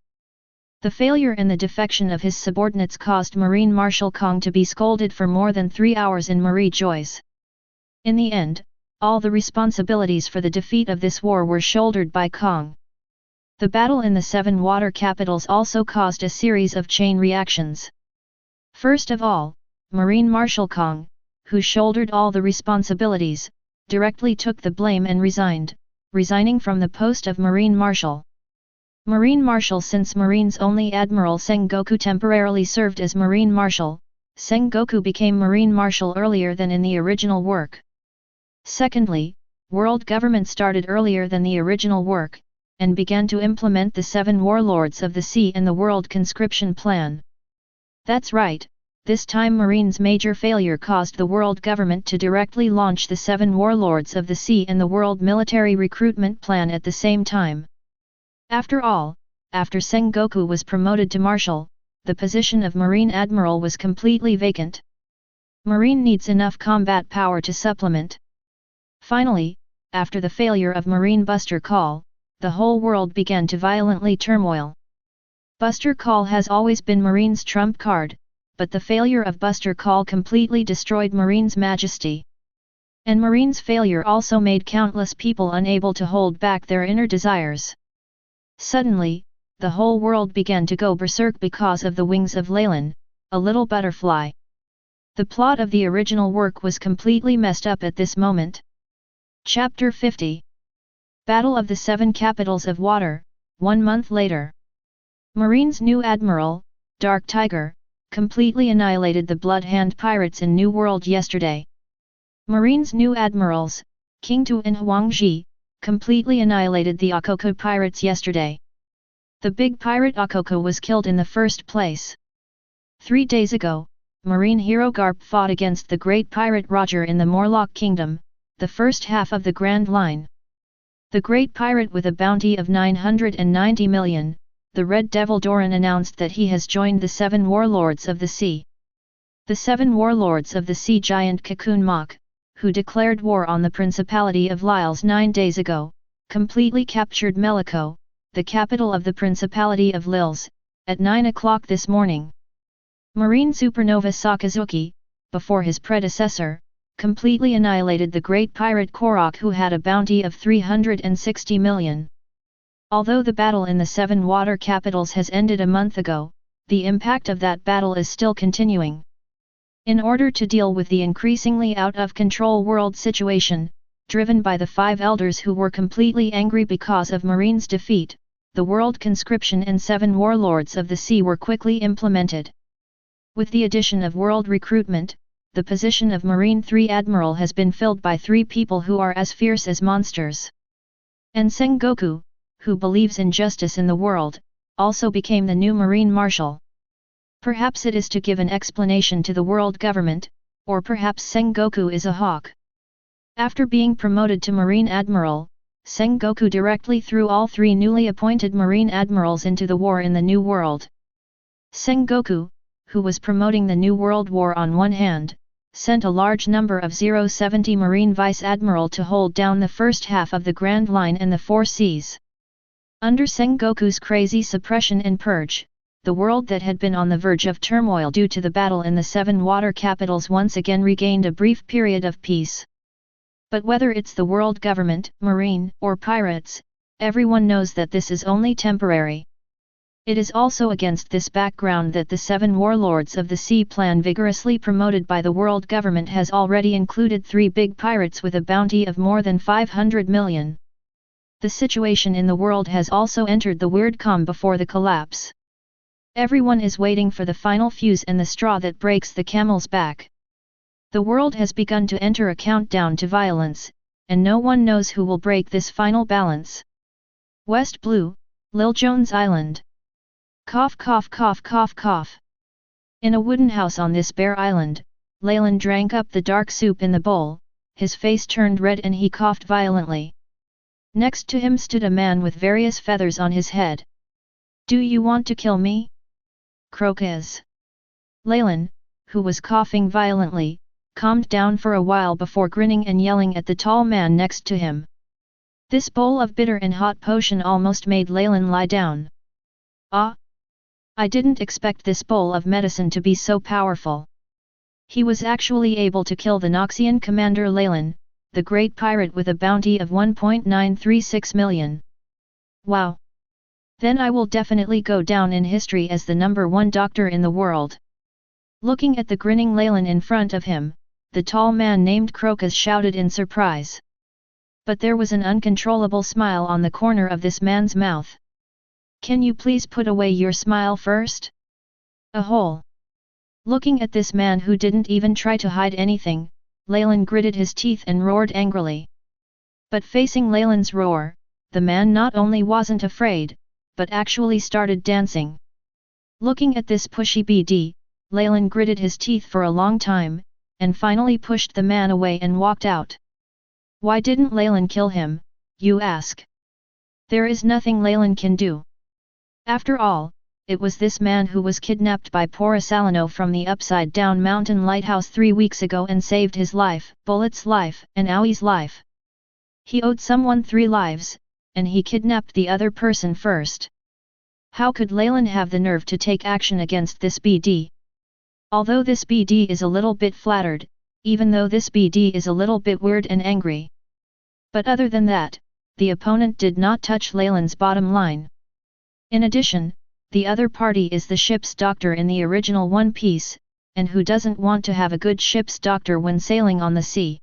The failure and the defection of his subordinates caused Marine Marshal Kong to be scolded for more than 3 hours in Marijois. In the end, all the responsibilities for the defeat of this war were shouldered by Kong. The battle in the 7 water capitals also caused a series of chain reactions. First of all, Marine Marshal Kong, who shouldered all the responsibilities, directly took the blame and resigned, resigning from the post of Marine Marshal. Marine Marshal. Since Marine's only Admiral Sengoku temporarily served as Marine Marshal, Sengoku became Marine Marshal earlier than in the original work. Secondly, world government started earlier than the original work, and began to implement the 7 warlords of the sea and the world conscription plan. That's right, this time Marine's major failure caused the world government to directly launch the 7 warlords of the sea and the world military recruitment plan at the same time. After all, after Sengoku was promoted to Marshal, the position of Marine Admiral was completely vacant. Marine needs enough combat power to supplement. Finally, after the failure of Marine Buster Call, the whole world began to violently turmoil. Buster Call has always been Marine's trump card, but the failure of Buster Call completely destroyed Marine's majesty. And Marine's failure also made countless people unable to hold back their inner desires. Suddenly, the whole world began to go berserk because of the wings of Leylin, a little butterfly. The plot of the original work was completely messed up at this moment. Chapter 50. Battle of the 7 Capitals of Water, 1 month later. Marine's new admiral, Dark Tiger, completely annihilated the Blood Hand pirates in New World yesterday. Marine's new admirals, King Tu and Huang Ji, completely annihilated the Akoko pirates yesterday. The big pirate Akoko was killed in the first place. 3 days ago, Marine hero Garp fought against the great pirate Roger in the Morlock Kingdom, the first half of the Grand Line. The great pirate with a bounty of 990 million, the Red Devil Doran announced that he has joined the 7 warlords of the sea. The 7 warlords of the sea giant Cocoon Mach, who declared war on the Principality of Leylin 9 days ago, completely captured Meliko, the capital of the Principality of Lils, at 9 o'clock this morning. Marine supernova Sakazuki, before his predecessor, completely annihilated the great pirate Korok, who had a bounty of 360 million. Although the battle in the 7 water capitals has ended a month ago, the impact of that battle is still continuing. In order to deal with the increasingly out-of-control world situation, driven by the 5 elders who were completely angry because of Marine's defeat, the world conscription and 7 warlords of the sea were quickly implemented. With the addition of world recruitment, the position of Marine 3 Admiral has been filled by 3 people who are as fierce as monsters. And Sengoku, who believes in justice in the world, also became the new Marine Marshal. Perhaps it is to give an explanation to the world government, or perhaps Sengoku is a hawk. After being promoted to Marine Admiral, Sengoku directly threw all 3 newly appointed Marine Admirals into the war in the New World. Sengoku, who was promoting the New World War on one hand, sent a large number of 070 Marine Vice Admiral to hold down the first half of the Grand Line and the 4 seas. Under Sengoku's crazy suppression and purge, the world that had been on the verge of turmoil due to the battle in the 7 water capitals once again regained a brief period of peace. But whether it's the world government, marine, or pirates, everyone knows that this is only temporary. It is also against this background that the 7 warlords of the sea plan vigorously promoted by the world government has already included 3 big pirates with a bounty of more than 500 million. The situation in the world has also entered the weird calm before the collapse. Everyone is waiting for the final fuse and the straw that breaks the camel's back. The world has begun to enter a countdown to violence, and no one knows who will break this final balance. West Blue, Lil Jones Island. Cough cough cough cough cough. In a wooden house on this bare island, Leylin drank up the dark soup in the bowl, his face turned red and he coughed violently. Next to him stood a man with various feathers on his head. "Do you want to kill me?" Crocus. Leylin, who was coughing violently, calmed down for a while before grinning and yelling at the tall man next to him. This bowl of bitter and hot potion almost made Leylin lie down. "Ah! I didn't expect this bowl of medicine to be so powerful." He was actually able to kill the Noxian commander Leylin, the great pirate with a bounty of 1.936 million. Wow! Then I will definitely go down in history as the #1 doctor in the world. Looking at the grinning Leylin in front of him, the tall man named Crocus shouted in surprise. But there was an uncontrollable smile on the corner of this man's mouth. "Can you please put away your smile first?" A hole. Looking at this man who didn't even try to hide anything, Leylin gritted his teeth and roared angrily. But facing Leylin's roar, the man not only wasn't afraid, but actually started dancing. Looking at this pushy BD, Leylin gritted his teeth for a long time, and finally pushed the man away and walked out. Why didn't Leylin kill him, you ask? There is nothing Leylin can do. After all, it was this man who was kidnapped by Porisalino from the upside-down mountain lighthouse 3 weeks ago and saved his life, Bullet's life, and Aui's life. He owed someone 3 lives, and he kidnapped the other person first. How could Leylin have the nerve to take action against this BD? Although this BD is a little bit flattered, even though this BD is a little bit weird and angry. But other than that, the opponent did not touch Leylin's bottom line. In addition, the other party is the ship's doctor in the original One Piece, and who doesn't want to have a good ship's doctor when sailing on the sea.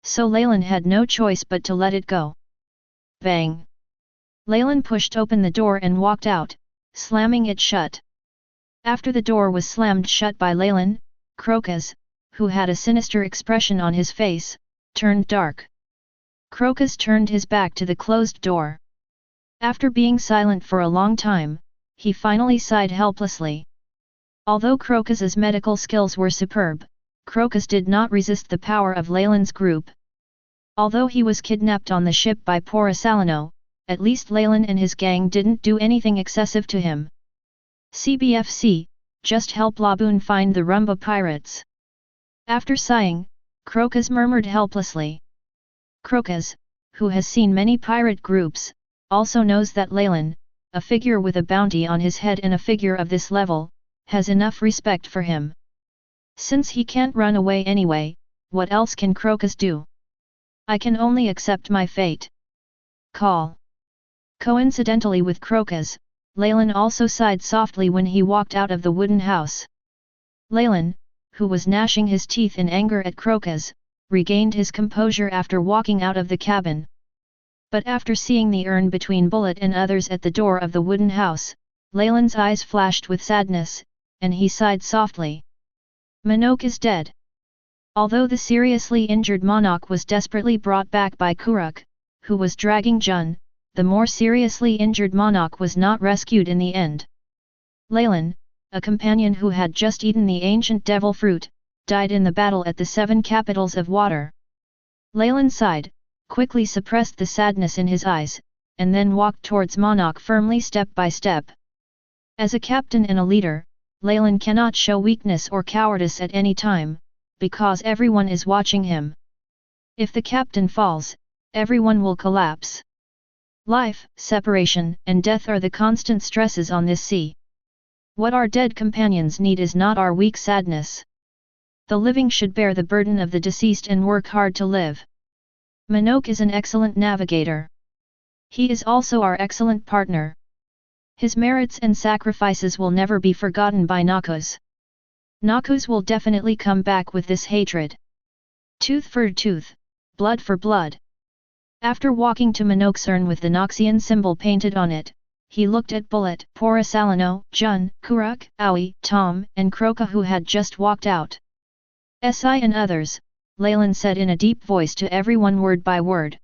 So Leylin had no choice but to let it go. Bang! Leylin pushed open the door and walked out, slamming it shut. After the door was slammed shut by Leylin, Crocus, who had a sinister expression on his face, turned dark. Crocus turned his back to the closed door. After being silent for a long time, he finally sighed helplessly. Although Crocus's medical skills were superb, Crocus did not resist the power of Leylin's group. Although he was kidnapped on the ship by Porisalino, at least Leylin and his gang didn't do anything excessive to him. CBFC, just help Laboon find the Rumba pirates. After sighing, Crocus murmured helplessly. Crocus, who has seen many pirate groups, also knows that Leylin, a figure with a bounty on his head and a figure of this level, has enough respect for him. Since he can't run away anyway, what else can Crocus do? I can only accept my fate. Call. Coincidentally with Crocus, Leylin also sighed softly when he walked out of the wooden house. Leylin, who was gnashing his teeth in anger at Crocus, regained his composure after walking out of the cabin. But after seeing the urn between Bullet and others at the door of the wooden house, Leylin's eyes flashed with sadness, and he sighed softly. Monok is dead. Although the seriously injured monarch was desperately brought back by Kuruk, who was dragging Jun, the more seriously injured monarch was not rescued in the end. Leylin, a companion who had just eaten the ancient devil fruit, died in the battle at the 7 capitals of water. Leylin sighed, quickly suppressed the sadness in his eyes, and then walked towards monarch firmly step by step. As a captain and a leader, Leylin cannot show weakness or cowardice at any time, because everyone is watching him. If the captain falls, everyone will collapse. Life, separation, and death are the constant stresses on this sea. What our dead companions need is not our weak sadness. The living should bear the burden of the deceased and work hard to live. Monok is an excellent navigator. He is also our excellent partner. His merits and sacrifices will never be forgotten by Noxus. Noxus will definitely come back with this hatred. Tooth for tooth, blood for blood. After walking to Monok's urn with the Noxian symbol painted on it, he looked at Bullet, Porisalino, Jun, Kuruk, Aoi, Tom, and Croca who had just walked out. Si and others, Leylin said in a deep voice to everyone word by word.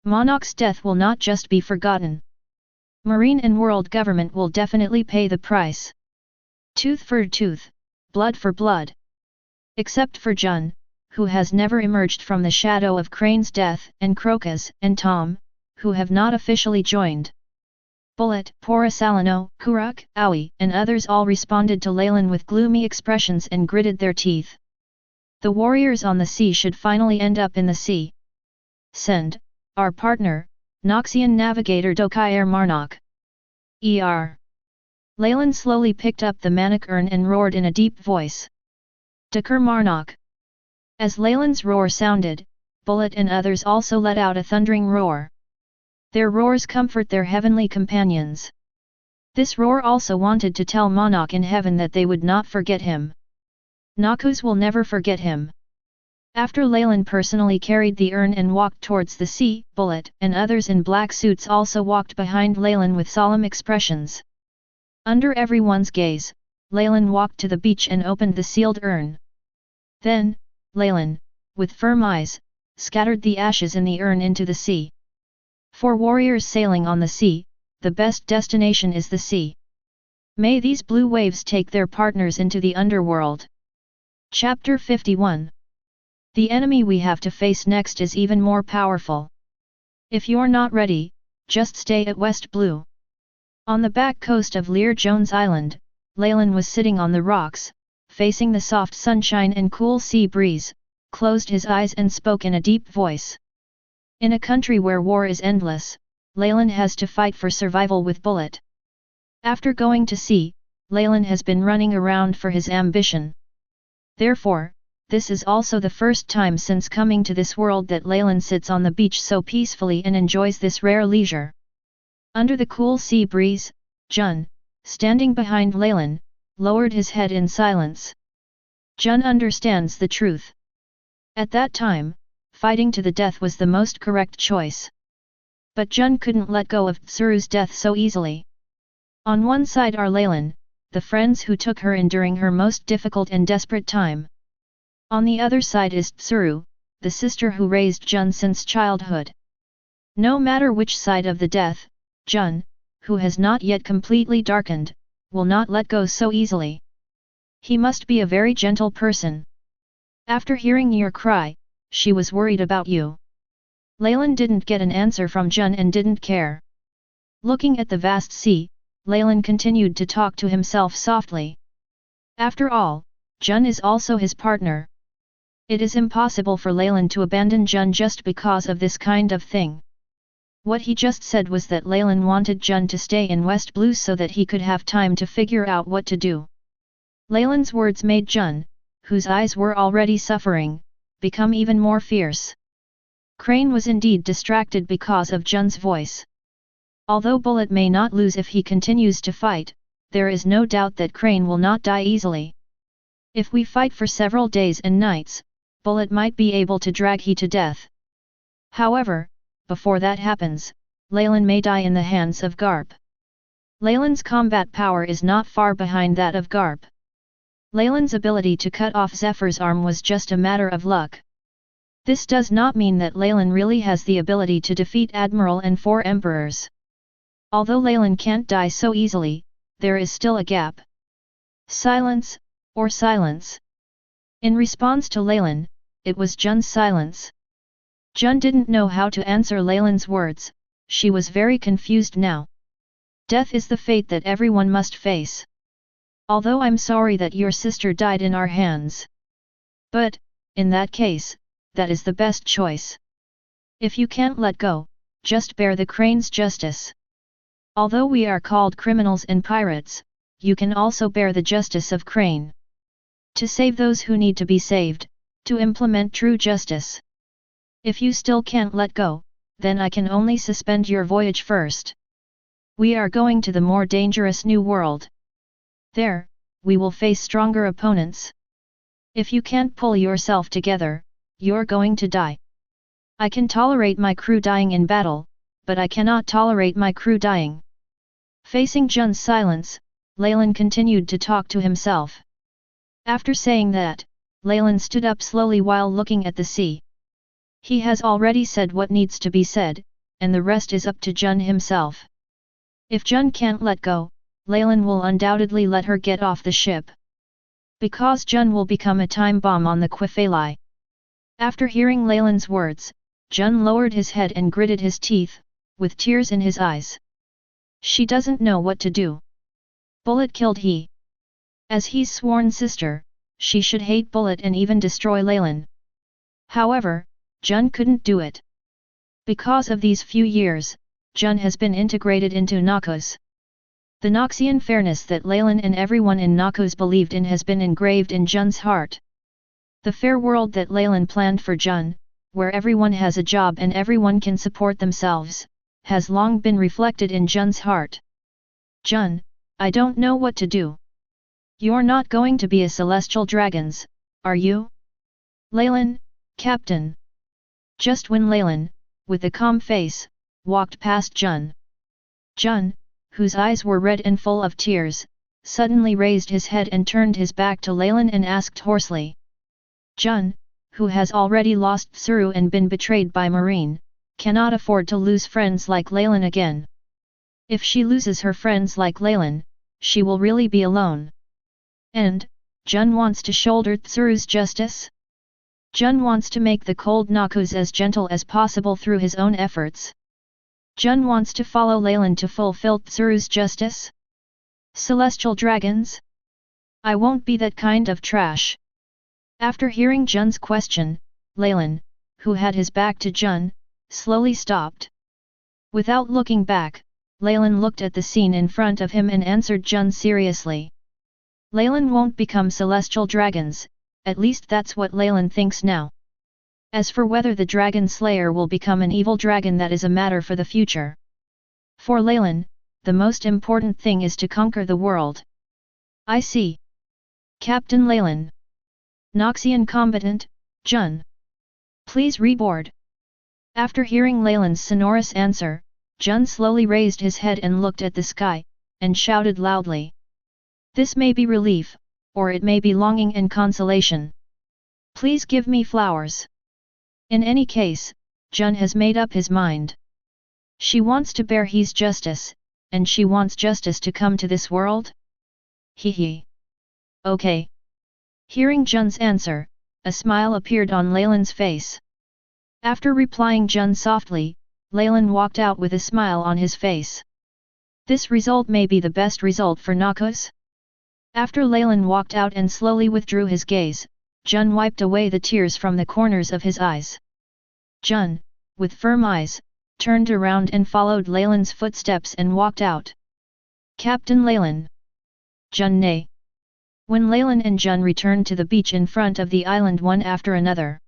Monarch's death will not just be forgotten. Marine and world government will definitely pay the price. Tooth for tooth, blood for blood. Except for Jun, who has never emerged from the shadow of Crane's death, and Crocus and Tom, who have not officially joined. Bullet, Porisalino, Kuruk, Aoi, and others all responded to Leylin with gloomy expressions and gritted their teeth. The warriors on the sea should finally end up in the sea. Send, our partner, Noxian navigator Dokir Marnok. Leylin slowly picked up the Manik urn and roared in a deep voice. Dokir Marnok. As Leylin's roar sounded, Bullet and others also let out a thundering roar. Their roars comfort their heavenly companions. This roar also wanted to tell Monarch in heaven that they would not forget him. Noxus will never forget him. After Leylin personally carried the urn and walked towards the sea, Bullet and others in black suits also walked behind Leylin with solemn expressions. Under everyone's gaze, Leylin walked to the beach and opened the sealed urn. Then, Leylin, with firm eyes, scattered the ashes in the urn into the sea. For warriors sailing on the sea, the best destination is the sea. May these blue waves take their partners into the underworld. Chapter 51. The enemy we have to face next is even more powerful. If you're not ready, just stay at West Blue. On the back coast of Lear Jones Island, Leylin was sitting on the rocks, facing the soft sunshine and cool sea breeze, closed his eyes and spoke in a deep voice. In a country where war is endless, Leylin has to fight for survival with Bullet. After going to sea, Leylin has been running around for his ambition. Therefore, this is also the first time since coming to this world that Leylin sits on the beach so peacefully and enjoys this rare leisure. Under the cool sea breeze, Jun, standing behind Leylin, lowered his head in silence. Jun understands the truth. At that time, fighting to the death was the most correct choice. But Jun couldn't let go of Tsuru's death so easily. On one side are Leylin, the friends who took her in during her most difficult and desperate time. On the other side is Tsuru, the sister who raised Jun since childhood. No matter which side of the death, Jun, who has not yet completely darkened, will not let go so easily. He must be a very gentle person. After hearing your cry, she was worried about you. Leylin didn't get an answer from Jun and didn't care. Looking at the vast sea, Leylin continued to talk to himself softly. After all, Jun is also his partner. It is impossible for Leylin to abandon Jun just because of this kind of thing. What he just said was that Leylin wanted Jun to stay in West Blue so that he could have time to figure out what to do. Leylin's words made Jun, whose eyes were already suffering, become even more fierce. Crane was indeed distracted because of Jun's voice. Although Bullet may not lose if he continues to fight, there is no doubt that Crane will not die easily. If we fight for several days and nights, Bullet might be able to drag he to death. However, before that happens, Leylin may die in the hands of Garp. Leylin's combat power is not far behind that of Garp. Leylin's ability to cut off Zephyr's arm was just a matter of luck. This does not mean that Leylin really has the ability to defeat Admiral and 4 Emperors. Although Leylin can't die so easily, there is still a gap. Silence, or silence. In response to Leylin, it was Jun's silence. Jun didn't know how to answer Leylin's words, she was very confused now. Death is the fate that everyone must face. Although I'm sorry that your sister died in our hands. But, in that case, that is the best choice. If you can't let go, just bear the Crane's justice. Although we are called criminals and pirates, you can also bear the justice of Crane. To save those who need to be saved, to implement true justice. If you still can't let go, then I can only suspend your voyage first. We are going to the more dangerous new world. There, we will face stronger opponents. If you can't pull yourself together, you're going to die. I can tolerate my crew dying in battle, but I cannot tolerate my crew dying. Facing Jun's silence, Leylin continued to talk to himself. After saying that, Leylin stood up slowly while looking at the sea. He has already said what needs to be said, and the rest is up to Jun himself. If Jun can't let go, Leylin will undoubtedly let her get off the ship. Because Jun will become a time bomb on the Qifeli. After hearing Leylin's words, Jun lowered his head and gritted his teeth, with tears in his eyes. She doesn't know what to do. Bullet killed he. As his sworn sister, she should hate Bullet and even destroy Leylin. However, Jun couldn't do it. Because of these few years, Jun has been integrated into Noxus. The Noxian fairness that Leylin and everyone in Noxus believed in has been engraved in Jun's heart. The fair world that Leylin planned for Jun, where everyone has a job and everyone can support themselves, has long been reflected in Jun's heart. Jun, I don't know what to do. You're not going to be a celestial dragons, are you? Leylin, Captain. Just when Leylin, with a calm face, walked past Jun. Jun, whose eyes were red and full of tears, suddenly raised his head and turned his back to Leylin and asked hoarsely. Jun, who has already lost Tsuru and been betrayed by Marine, cannot afford to lose friends like Leylin again. If she loses her friends like Leylin, she will really be alone. And, Jun wants to shoulder Tsuru's justice? Jun wants to make the cold Noxus as gentle as possible through his own efforts. Jun wants to follow Leylin to fulfill Tsuru's justice? Celestial dragons? I won't be that kind of trash. After hearing Jun's question, Leylin, who had his back to Jun, slowly stopped. Without looking back, Leylin looked at the scene in front of him and answered Jun seriously. Leylin won't become celestial dragons, at least that's what Leylin thinks now. As for whether the Dragon Slayer will become an evil dragon, that is a matter for the future. For Leylin, the most important thing is to conquer the world. I see. Captain Leylin. Noxian combatant, Jun. Please reboard. After hearing Leylin's sonorous answer, Jun slowly raised his head and looked at the sky, and shouted loudly. This may be relief, or it may be longing and consolation. Please give me flowers. In any case, Jun has made up his mind. She wants to bear his justice, and she wants justice to come to this world? Hee. Okay. Hearing Jun's answer, a smile appeared on Leylin's face. After replying Jun softly, Leylin walked out with a smile on his face. This result may be the best result for Noxus. After Leylin walked out and slowly withdrew his gaze, Jun wiped away the tears from the corners of his eyes. Jun, with firm eyes, turned around and followed Leylin's footsteps and walked out. Captain Leylin. Jun nay. When Leylin and Jun returned to the beach in front of the island one after another.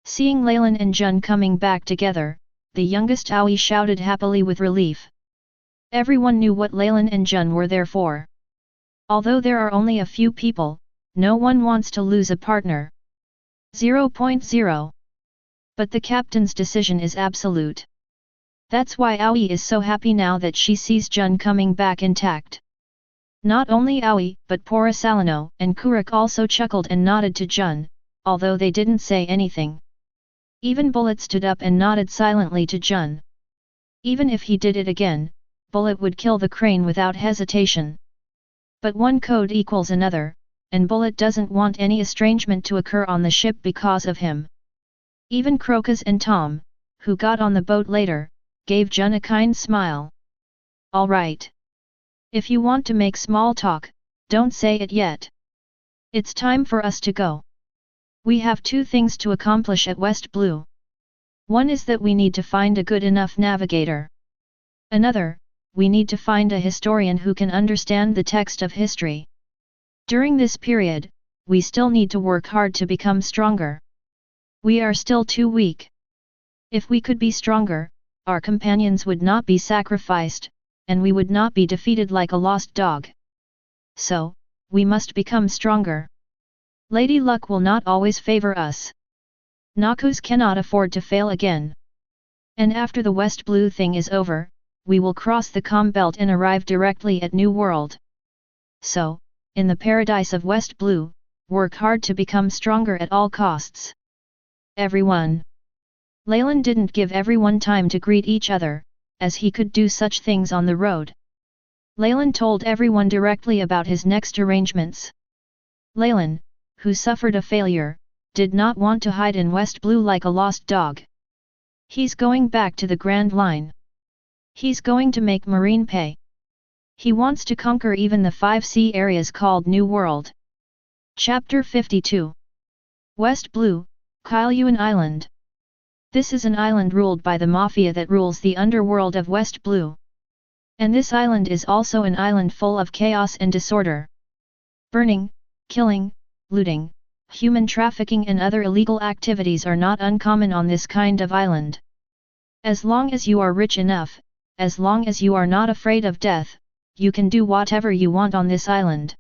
Seeing Leylin and Jun coming back together, the youngest Aoi shouted happily with relief. Everyone knew what Leylin and Jun were there for. Although there are only a few people, no one wants to lose a partner. 0.0. But the captain's decision is absolute. That's why Aoi is so happy now that she sees Jun coming back intact. Not only Aoi but Porosalino and Kuruk also chuckled and nodded to Jun, although they didn't say anything. Even Bullet stood up and nodded silently to Jun. Even if he did it again, Bullet would kill the crane without hesitation. But one code equals another, and Bullet doesn't want any estrangement to occur on the ship because of him. Even Crocus and Tom, who got on the boat later, gave Jun a kind smile. All right. If you want to make small talk, don't say it yet. It's time for us to go. We have two things to accomplish at West Blue. One is that we need to find a good enough navigator. Another, we need to find a historian who can understand the text of history. During this period, we still need to work hard to become stronger. We are still too weak. If we could be stronger, our companions would not be sacrificed, and we would not be defeated like a lost dog. So, we must become stronger. Lady Luck will not always favor us. Noxus cannot afford to fail again. And after the West Blue thing is over, we will cross the Com Belt and arrive directly at New World. So, in the paradise of West Blue, work hard to become stronger at all costs. Everyone. Leylin didn't give everyone time to greet each other, as he could do such things on the road. Leylin told everyone directly about his next arrangements. Leylin, who suffered a failure, did not want to hide in West Blue like a lost dog. He's going back to the Grand Line. He's going to make Marine pay. He wants to conquer even the 5 sea areas called New World. Chapter 52. West Blue, Kailyuan Island. This is an island ruled by the mafia that rules the underworld of West Blue. And this island is also an island full of chaos and disorder. Burning, killing, looting, human trafficking and other illegal activities are not uncommon on this kind of island. As long as you are rich enough, as long as you are not afraid of death, you can do whatever you want on this island.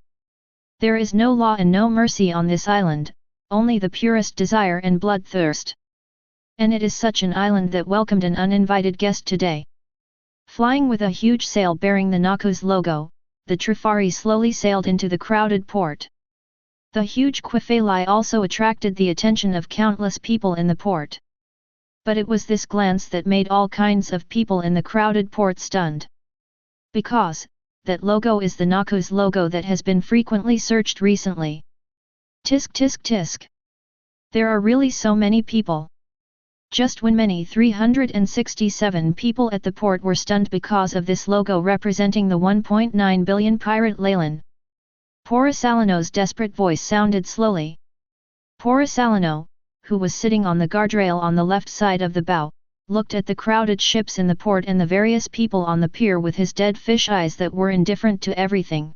There is no law and no mercy on this island, only the purest desire and bloodthirst. And it is such an island that welcomed an uninvited guest today. Flying with a huge sail bearing the Noxus logo, the Trifari slowly sailed into the crowded port. The huge Quifeli also attracted the attention of countless people in the port. But it was this glance that made all kinds of people in the crowded port stunned. Because, that logo is the Noxus logo that has been frequently searched recently. Tisk tisk tisk. There are really so many people. Just when many 367 people at the port were stunned because of this logo representing the 1.9 billion pirate Leylin. Porosalino's desperate voice sounded slowly. Porosalino, who was sitting on the guardrail on the left side of the bow, looked at the crowded ships in the port and the various people on the pier with his dead fish eyes that were indifferent to everything.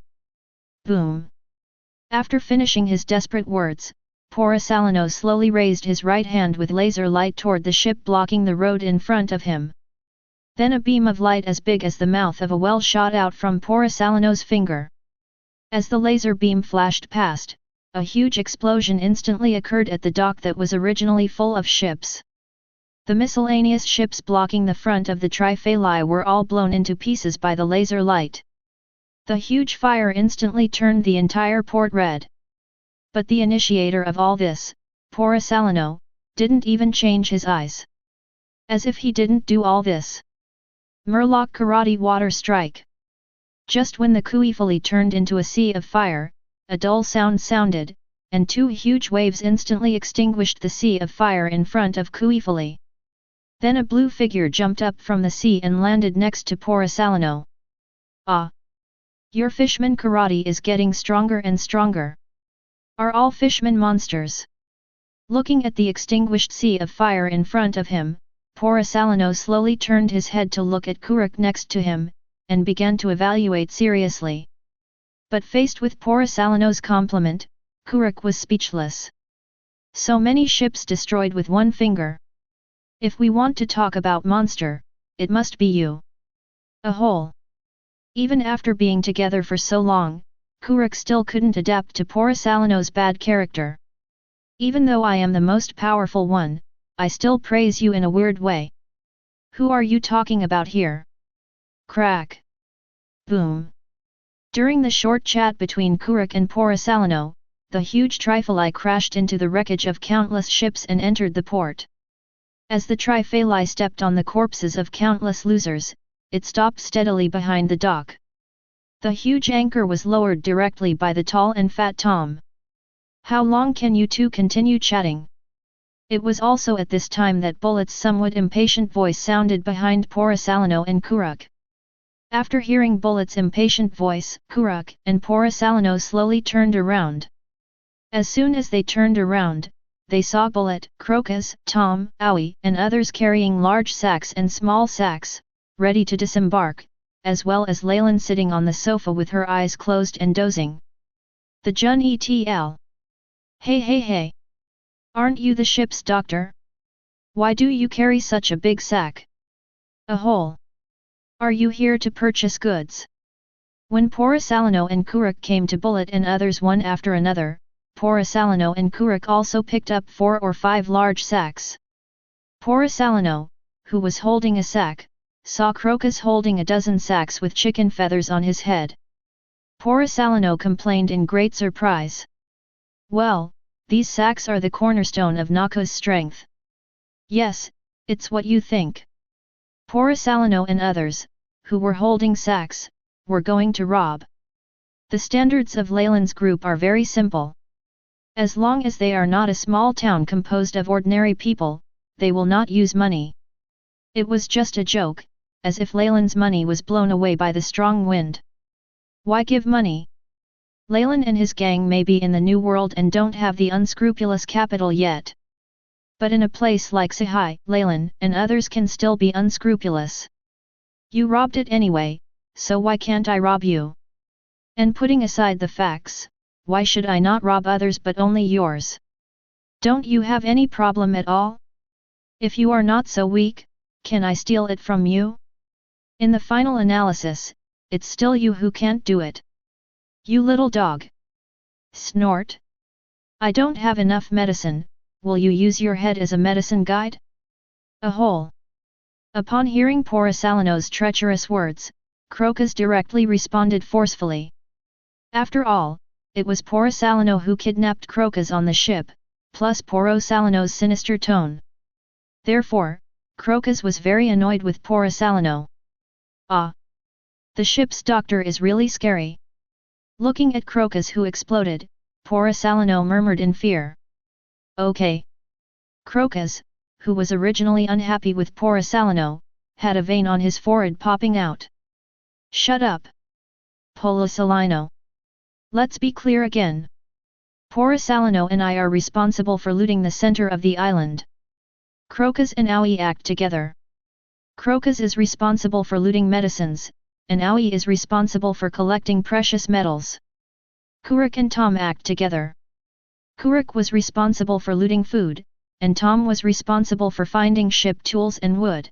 Boom! After finishing his desperate words, Porosalino slowly raised his right hand with laser light toward the ship blocking the road in front of him. Then a beam of light as big as the mouth of a well shot out from Porosalino's finger. As the laser beam flashed past, a huge explosion instantly occurred at the dock that was originally full of ships. The miscellaneous ships blocking the front of the Trifali were all blown into pieces by the laser light. The huge fire instantly turned the entire port red. But the initiator of all this, Porosalino, didn't even change his eyes. As if he didn't do all this. Murloc Karate Water Strike. Just when the Quifeli turned into a sea of fire, a dull sound sounded, and 2 huge waves instantly extinguished the sea of fire in front of Quifeli. Then a blue figure jumped up from the sea and landed next to Porosalino. Ah! Your fishman karate is getting stronger and stronger. Are all fishmen monsters? Looking at the extinguished sea of fire in front of him, Porosalino slowly turned his head to look at Kuruk next to him, and began to evaluate seriously. But faced with Porosalino's compliment, Kuruk was speechless. So many ships destroyed with one finger. If we want to talk about monster, it must be you. A whole. Even after being together for so long, Kuruk still couldn't adapt to Porosalino's bad character. Even though I am the most powerful one, I still praise you in a weird way. Who are you talking about here? Crack. Boom. During the short chat between Kuruk and Porosalino, the huge Trifali crashed into the wreckage of countless ships and entered the port. As the Trifali stepped on the corpses of countless losers, it stopped steadily behind the dock. The huge anchor was lowered directly by the tall and fat Tom. How long can you two continue chatting? It was also at this time that Bullet's somewhat impatient voice sounded behind Porosalino and Kuruk. After hearing Bullet's impatient voice, Kuruk and Porosalino slowly turned around. As soon as they turned around, they saw Bullet, Crocus, Tom, Aoi, and others carrying large sacks and small sacks, ready to disembark, as well as Leylin sitting on the sofa with her eyes closed and dozing. The Jun etl. Hey. Aren't you the ship's doctor? Why do you carry such a big sack? A whole. Are you here to purchase goods? When Porosalino and Kuruk came to Bullet and others one after another, Porosalino and Kuruk also picked up 4 or 5 large sacks. Porosalino, who was holding a sack, saw Crocus holding a dozen sacks with chicken feathers on his head. Porosalino complained in great surprise. Well, these sacks are the cornerstone of Noxus' strength. Yes, it's what you think. Porosalino and others, who were holding sacks, were going to rob. The standards of Leylin's group are very simple. As long as they are not a small town composed of ordinary people, they will not use money. It was just a joke, as if Leylin's money was blown away by the strong wind. Why give money? Leylin and his gang may be in the New World and don't have the unscrupulous capital yet. But in a place like Sahai, Leylin and others can still be unscrupulous. You robbed it anyway, so why can't I rob you? And putting aside the facts, why should I not rob others but only yours? Don't you have any problem at all? If you are not so weak, can I steal it from you? In the final analysis, it's still you who can't do it. You little dog. Snort. I don't have enough medicine, will you use your head as a medicine guide? A whole. Upon hearing Porosalino's treacherous words, Crocus directly responded forcefully. After all, it was Porosalino who kidnapped Crocus on the ship, plus Porosalino's sinister tone. Therefore, Crocus was very annoyed with Porosalino. Ah! The ship's doctor is really scary. Looking at Crocus who exploded, Porosalino murmured in fear. Okay. Crocus, who was originally unhappy with Porosalino, had a vein on his forehead popping out. Shut up. Porosalino. Let's be clear again. Porosalino and I are responsible for looting the center of the island. Crocus and Aoi act together. Crocus is responsible for looting medicines, and Aoi is responsible for collecting precious metals. Kuruk and Tom act together. Kuruk was responsible for looting food, and Tom was responsible for finding ship tools and wood.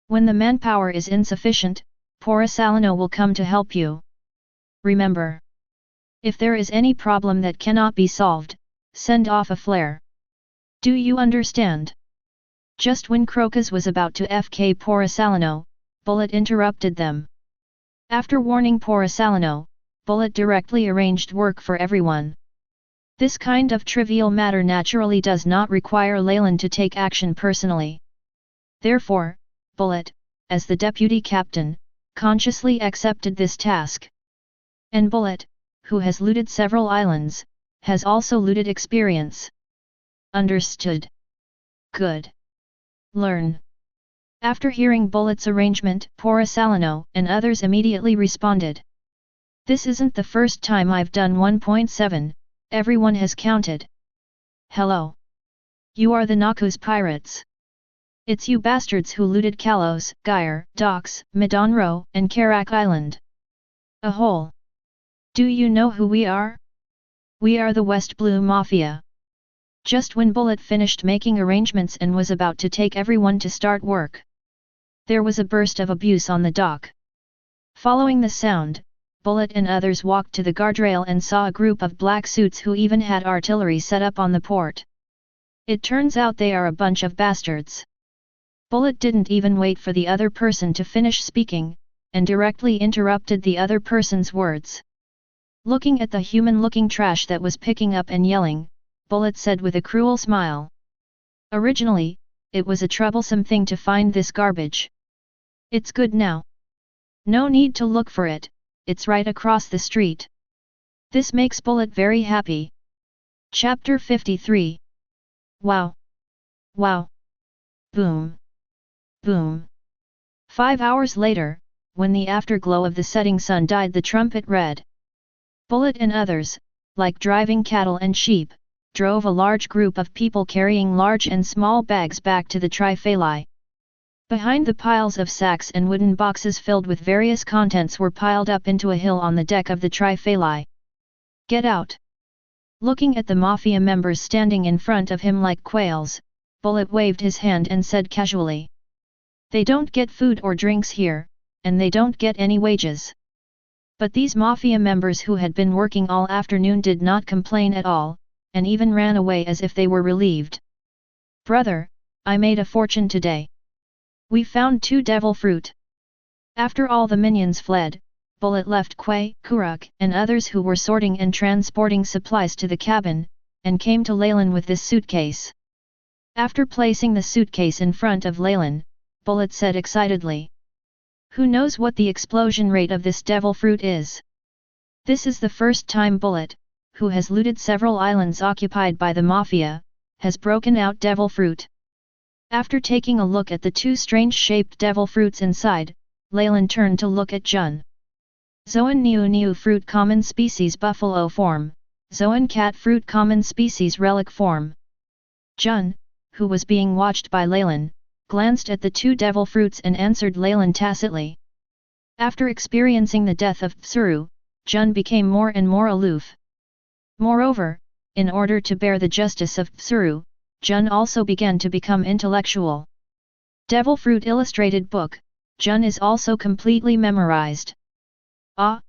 When the manpower is insufficient, Porosalino will come to help you. Remember. If there is any problem that cannot be solved, send off a flare. Do you understand? Just when Crocus was about to FK Porosalino, Bullet interrupted them. After warning Porosalino, Bullet directly arranged work for everyone. This kind of trivial matter naturally does not require Leylin to take action personally. Therefore, Bullet, as the deputy captain, consciously accepted this task. And Bullet, who has looted several islands, has also looted experience. Understood. Good. Learn. After hearing Bullet's arrangement, Porosalino and others immediately responded. This isn't the first time I've done 1.7, Everyone has counted. Hello. You are the Noxus pirates. It's you bastards who looted Kalos, Gyre, Docks, Midonro, and Karak Island. A whole. Do you know who we are? We are the West Blue Mafia. Just when Bullet finished making arrangements and was about to take everyone to start work, there was a burst of abuse on the dock. Following the sound, Bullet and others walked to the guardrail and saw a group of black suits who even had artillery set up on the port. It turns out they are a bunch of bastards. Bullet didn't even wait for the other person to finish speaking, and directly interrupted the other person's words. Looking at the human-looking trash that was picking up and yelling, Bullet said with a cruel smile. Originally, it was a troublesome thing to find this garbage. It's good now. No need to look for it, it's right across the street. This makes Bullet very happy. Chapter 53. Wow. Wow. Boom. Boom. 5 hours later, when the afterglow of the setting sun dyed the trumpet red, Bullet and others, like driving cattle and sheep, drove a large group of people carrying large and small bags back to the Trifali. Behind the piles of sacks and wooden boxes filled with various contents were piled up into a hill on the deck of the Trifali. Get out! Looking at the mafia members standing in front of him like quails, Bullet waved his hand and said casually. They don't get food or drinks here, and they don't get any wages. But these mafia members who had been working all afternoon did not complain at all, and even ran away as if they were relieved. Brother, I made a fortune today. We found 2 devil fruit. After all the minions fled, Bullet left Quay, Kuruk, and others who were sorting and transporting supplies to the cabin, and came to Leylin with this suitcase. After placing the suitcase in front of Leylin, Bullet said excitedly. Who knows what the explosion rate of this devil fruit is? This is the first time Bullet, who has looted several islands occupied by the Mafia, has broken out devil fruit. After taking a look at the 2 strange-shaped devil fruits inside, Leylin turned to look at Jun. Zoan Niu fruit common species buffalo form, Zoan cat fruit common species relic form. Jun, who was being watched by Leylin, glanced at the 2 devil fruits and answered Leylin tacitly. After experiencing the death of Tsuru, Jun became more and more aloof. Moreover, in order to bear the justice of Tsuru, Jun also began to become intellectual. Devil Fruit Illustrated Book, Jun is also completely memorized. Ah!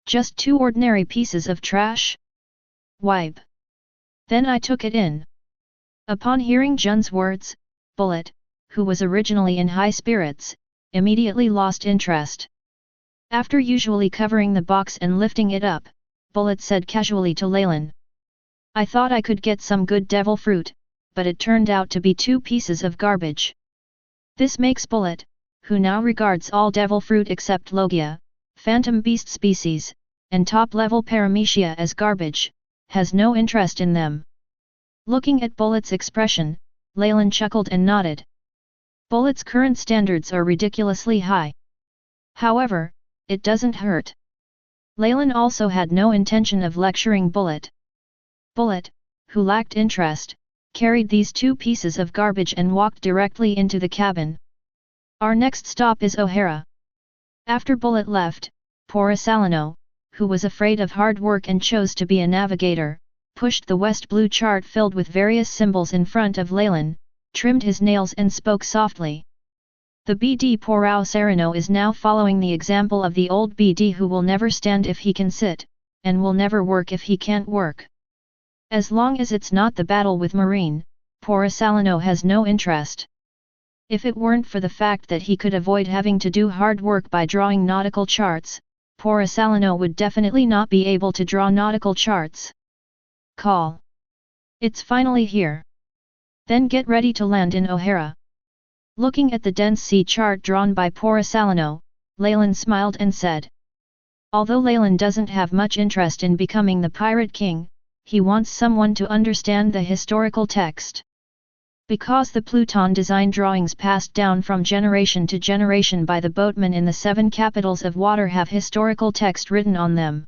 Just 2 ordinary pieces of trash? Wipe. Then I took it in. Upon hearing Jun's words, Bullet, who was originally in high spirits, immediately lost interest. After usually covering the box and lifting it up, Bullet said casually to Leylin. I thought I could get some good devil fruit, but it turned out to be 2 pieces of garbage. This makes Bullet, who now regards all devil fruit except Logia, phantom beast species, and top-level paramecia as garbage, has no interest in them. Looking at Bullet's expression, Leylin chuckled and nodded. Bullet's current standards are ridiculously high. However, it doesn't hurt. Leylin also had no intention of lecturing Bullet. Bullet, who lacked interest, carried these 2 pieces of garbage and walked directly into the cabin. Our next stop is O'Hara. After Bullet left, Porisalino, who was afraid of hard work and chose to be a navigator, pushed the West Blue chart filled with various symbols in front of Leylin, trimmed his nails and spoke softly. The BD Porisalino is now following the example of the old BD who will never stand if he can sit, and will never work if he can't work. As long as it's not the battle with Marine, Porisalino has no interest. If it weren't for the fact that he could avoid having to do hard work by drawing nautical charts, Porisalino would definitely not be able to draw nautical charts. Call. It's finally here. Then get ready to land in O'Hara. Looking at the dense sea chart drawn by Porisalino, Leylin smiled and said. Although Leylin doesn't have much interest in becoming the Pirate King, he wants someone to understand the historical text. Because the Pluton design drawings passed down from generation to generation by the boatmen in the 7 capitals of water have historical text written on them.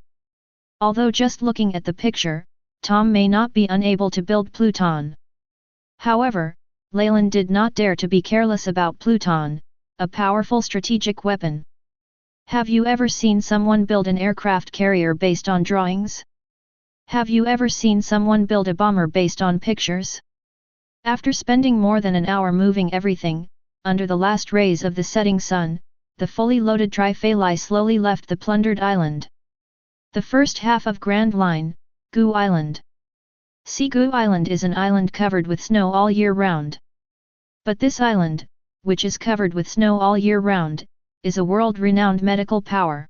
Although just looking at the picture, Tom may not be unable to build Pluton. However, Leylin did not dare to be careless about Pluton, a powerful strategic weapon. Have you ever seen someone build an aircraft carrier based on drawings? Have you ever seen someone build a bomber based on pictures? After spending more than an hour moving everything, under the last rays of the setting sun, the fully loaded Triphalai slowly left the plundered island. The first half of Grand Line, Gu Island. Gu Island is an island covered with snow all year round. But this island, which is covered with snow all year round, is a world-renowned medical power.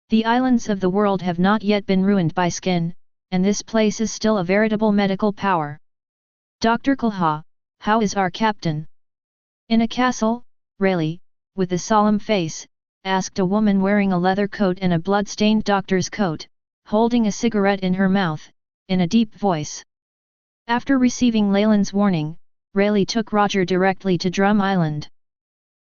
The islands of the world have not yet been ruined by skin, and this place is still a veritable medical power. Dr. Kulha, how is our captain? In a castle, Rayleigh, with a solemn face, asked a woman wearing a leather coat and a blood-stained doctor's coat, holding a cigarette in her mouth, in a deep voice. After receiving Leylin's warning, Rayleigh took Roger directly to Drum Island.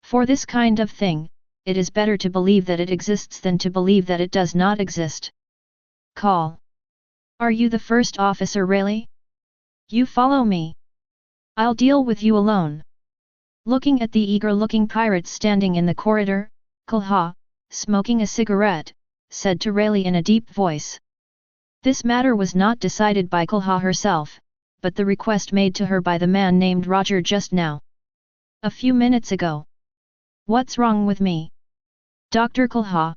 For this kind of thing, it is better to believe that it exists than to believe that it does not exist. Call. Are you the first officer, Rayleigh? You follow me. I'll deal with you alone. Looking at the eager-looking pirates standing in the corridor, Kulha, smoking a cigarette, said to Rayleigh in a deep voice. This matter was not decided by Kulha herself, but the request made to her by the man named Roger just now. A few minutes ago. What's wrong with me? Dr. Kulha.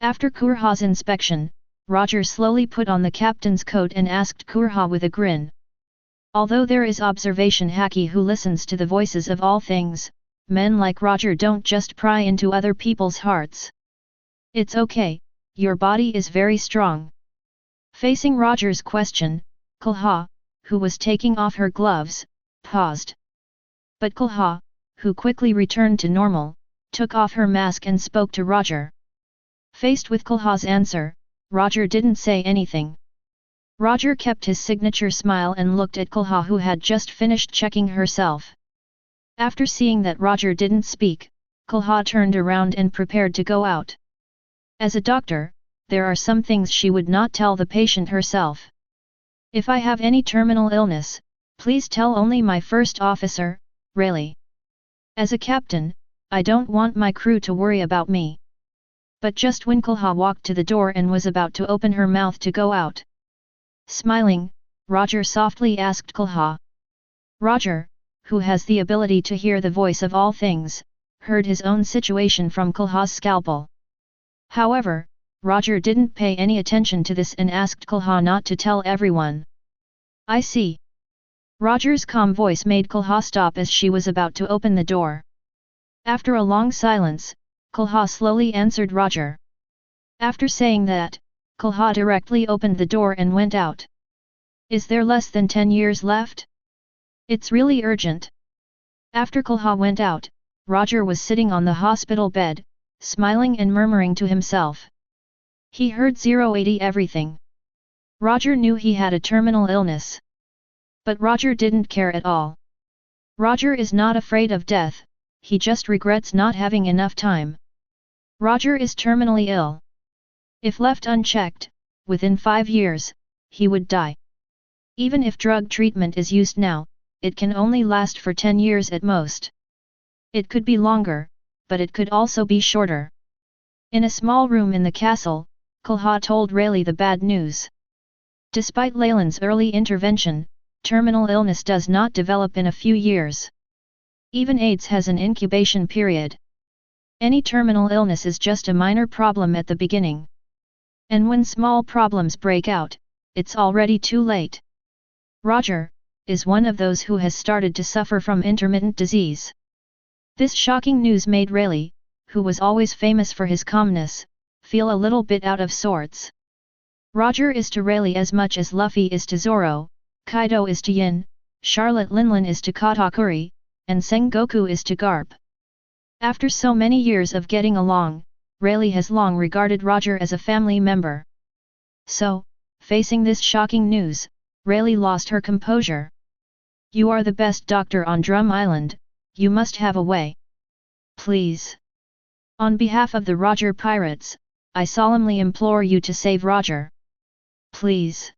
After Kurha's inspection, Roger slowly put on the captain's coat and asked Kurha with a grin. Although there is observation Haki who listens to the voices of all things, men like Roger don't just pry into other people's hearts. It's okay, your body is very strong. Facing Roger's question, Kulha, who was taking off her gloves, paused. But Kulha, who quickly returned to normal, took off her mask and spoke to Roger. Faced with Kulha's answer, Roger didn't say anything. Roger kept his signature smile and looked at Kulha who had just finished checking herself. After seeing that Roger didn't speak, Kulha turned around and prepared to go out. As a doctor, there are some things she would not tell the patient herself. If I have any terminal illness, please tell only my first officer, Rayleigh. As a captain, I don't want my crew to worry about me. But just when Kulha walked to the door and was about to open her mouth to go out. Smiling, Roger softly asked Kulha. Roger, who has the ability to hear the voice of all things, heard his own situation from Kulha's scalpel. However, Roger didn't pay any attention to this and asked Kulha not to tell everyone. I see. Roger's calm voice made Kulha stop as she was about to open the door. After a long silence, Kulha slowly answered Roger. After saying that, Kulha directly opened the door and went out. Is there less than 10 years left? It's really urgent. After Kulha went out, Roger was sitting on the hospital bed, smiling and murmuring to himself. He heard 080 everything. Roger knew he had a terminal illness. But Roger didn't care at all. Roger is not afraid of death, he just regrets not having enough time. Roger is terminally ill. If left unchecked, within 5 years, he would die. Even if drug treatment is used now, it can only last for 10 years at most. It could be longer, but it could also be shorter. In a small room in the castle, Kulha told Rayleigh the bad news. Despite Leylin's early intervention, terminal illness does not develop in a few years. Even AIDS has an incubation period. Any terminal illness is just a minor problem at the beginning. And when small problems break out, it's already too late. Roger is one of those who has started to suffer from intermittent disease. This shocking news made Rayleigh, who was always famous for his calmness, feel a little bit out of sorts. Roger is to Rayleigh as much as Luffy is to Zoro, Kaido is to Yin, Charlotte Leylin is to Katakuri, and Sengoku is to Garp. After so many years of getting along, Rayleigh has long regarded Roger as a family member. So, facing this shocking news, Rayleigh lost her composure. You are the best doctor on Drum Island, you must have a way. Please. On behalf of the Roger Pirates, I solemnly implore you to save Roger. Please.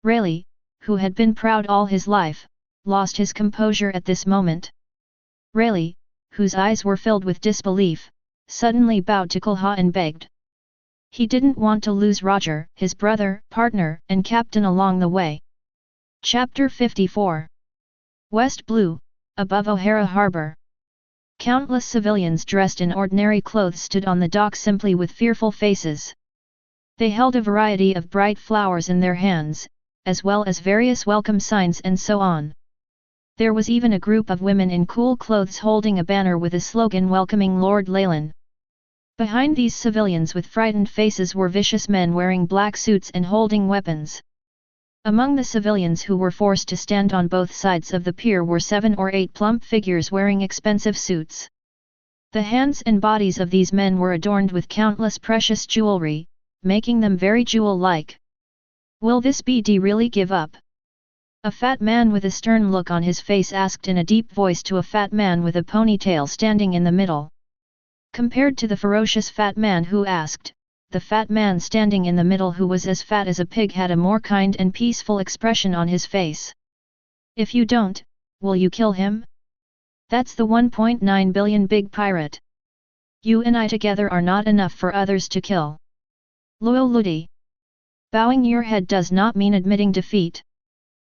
Rayleigh, who had been proud all his life, lost his composure at this moment. Rayleigh, whose eyes were filled with disbelief, suddenly bowed to Kulha and begged. He didn't want to lose Roger, his brother, partner, and captain along the way. Chapter 54 West Blue, above O'Hara Harbour. Countless civilians dressed in ordinary clothes stood on the dock simply with fearful faces. They held a variety of bright flowers in their hands, as well as various welcome signs and so on. There was even a group of women in cool clothes holding a banner with a slogan welcoming Lord Leylin. Behind these civilians with frightened faces were vicious men wearing black suits and holding weapons. Among the civilians who were forced to stand on both sides of the pier were 7 or 8 plump figures wearing expensive suits. The hands and bodies of these men were adorned with countless precious jewelry, making them very jewel-like. Will this BD really give up? A fat man with a stern look on his face asked in a deep voice to a fat man with a ponytail standing in the middle. Compared to the ferocious fat man who asked, the fat man standing in the middle who was as fat as a pig had a more kind and peaceful expression on his face. If you don't, will you kill him? That's the 1.9 billion big pirate. You and I together are not enough for others to kill. Loyal Ludi. Bowing your head does not mean admitting defeat.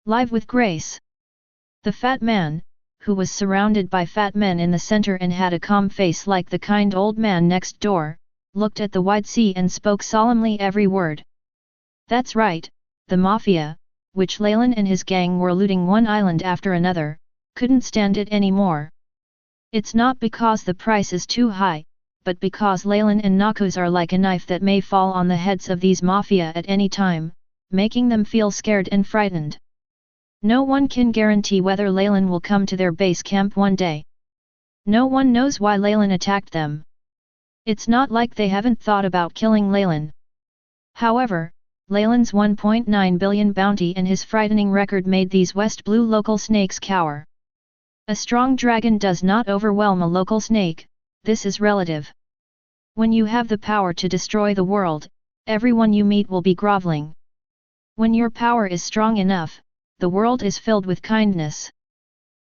Live with grace. The fat man, who was surrounded by fat men in the center and had a calm face like the kind old man next door, looked at the wide sea and spoke solemnly every word. That's right, the Mafia, which Leylin and his gang were looting one island after another, couldn't stand it anymore. It's not because the price is too high, but because Leylin and Noxus are like a knife that may fall on the heads of these Mafia at any time, making them feel scared and frightened. No one can guarantee whether Leylin will come to their base camp one day. No one knows why Leylin attacked them. It's not like they haven't thought about killing Leylin. However, Leylin's 1.9 billion bounty and his frightening record made these West Blue local snakes cower. A strong dragon does not overwhelm a local snake, this is relative. When you have the power to destroy the world, everyone you meet will be groveling. When your power is strong enough, the world is filled with kindness.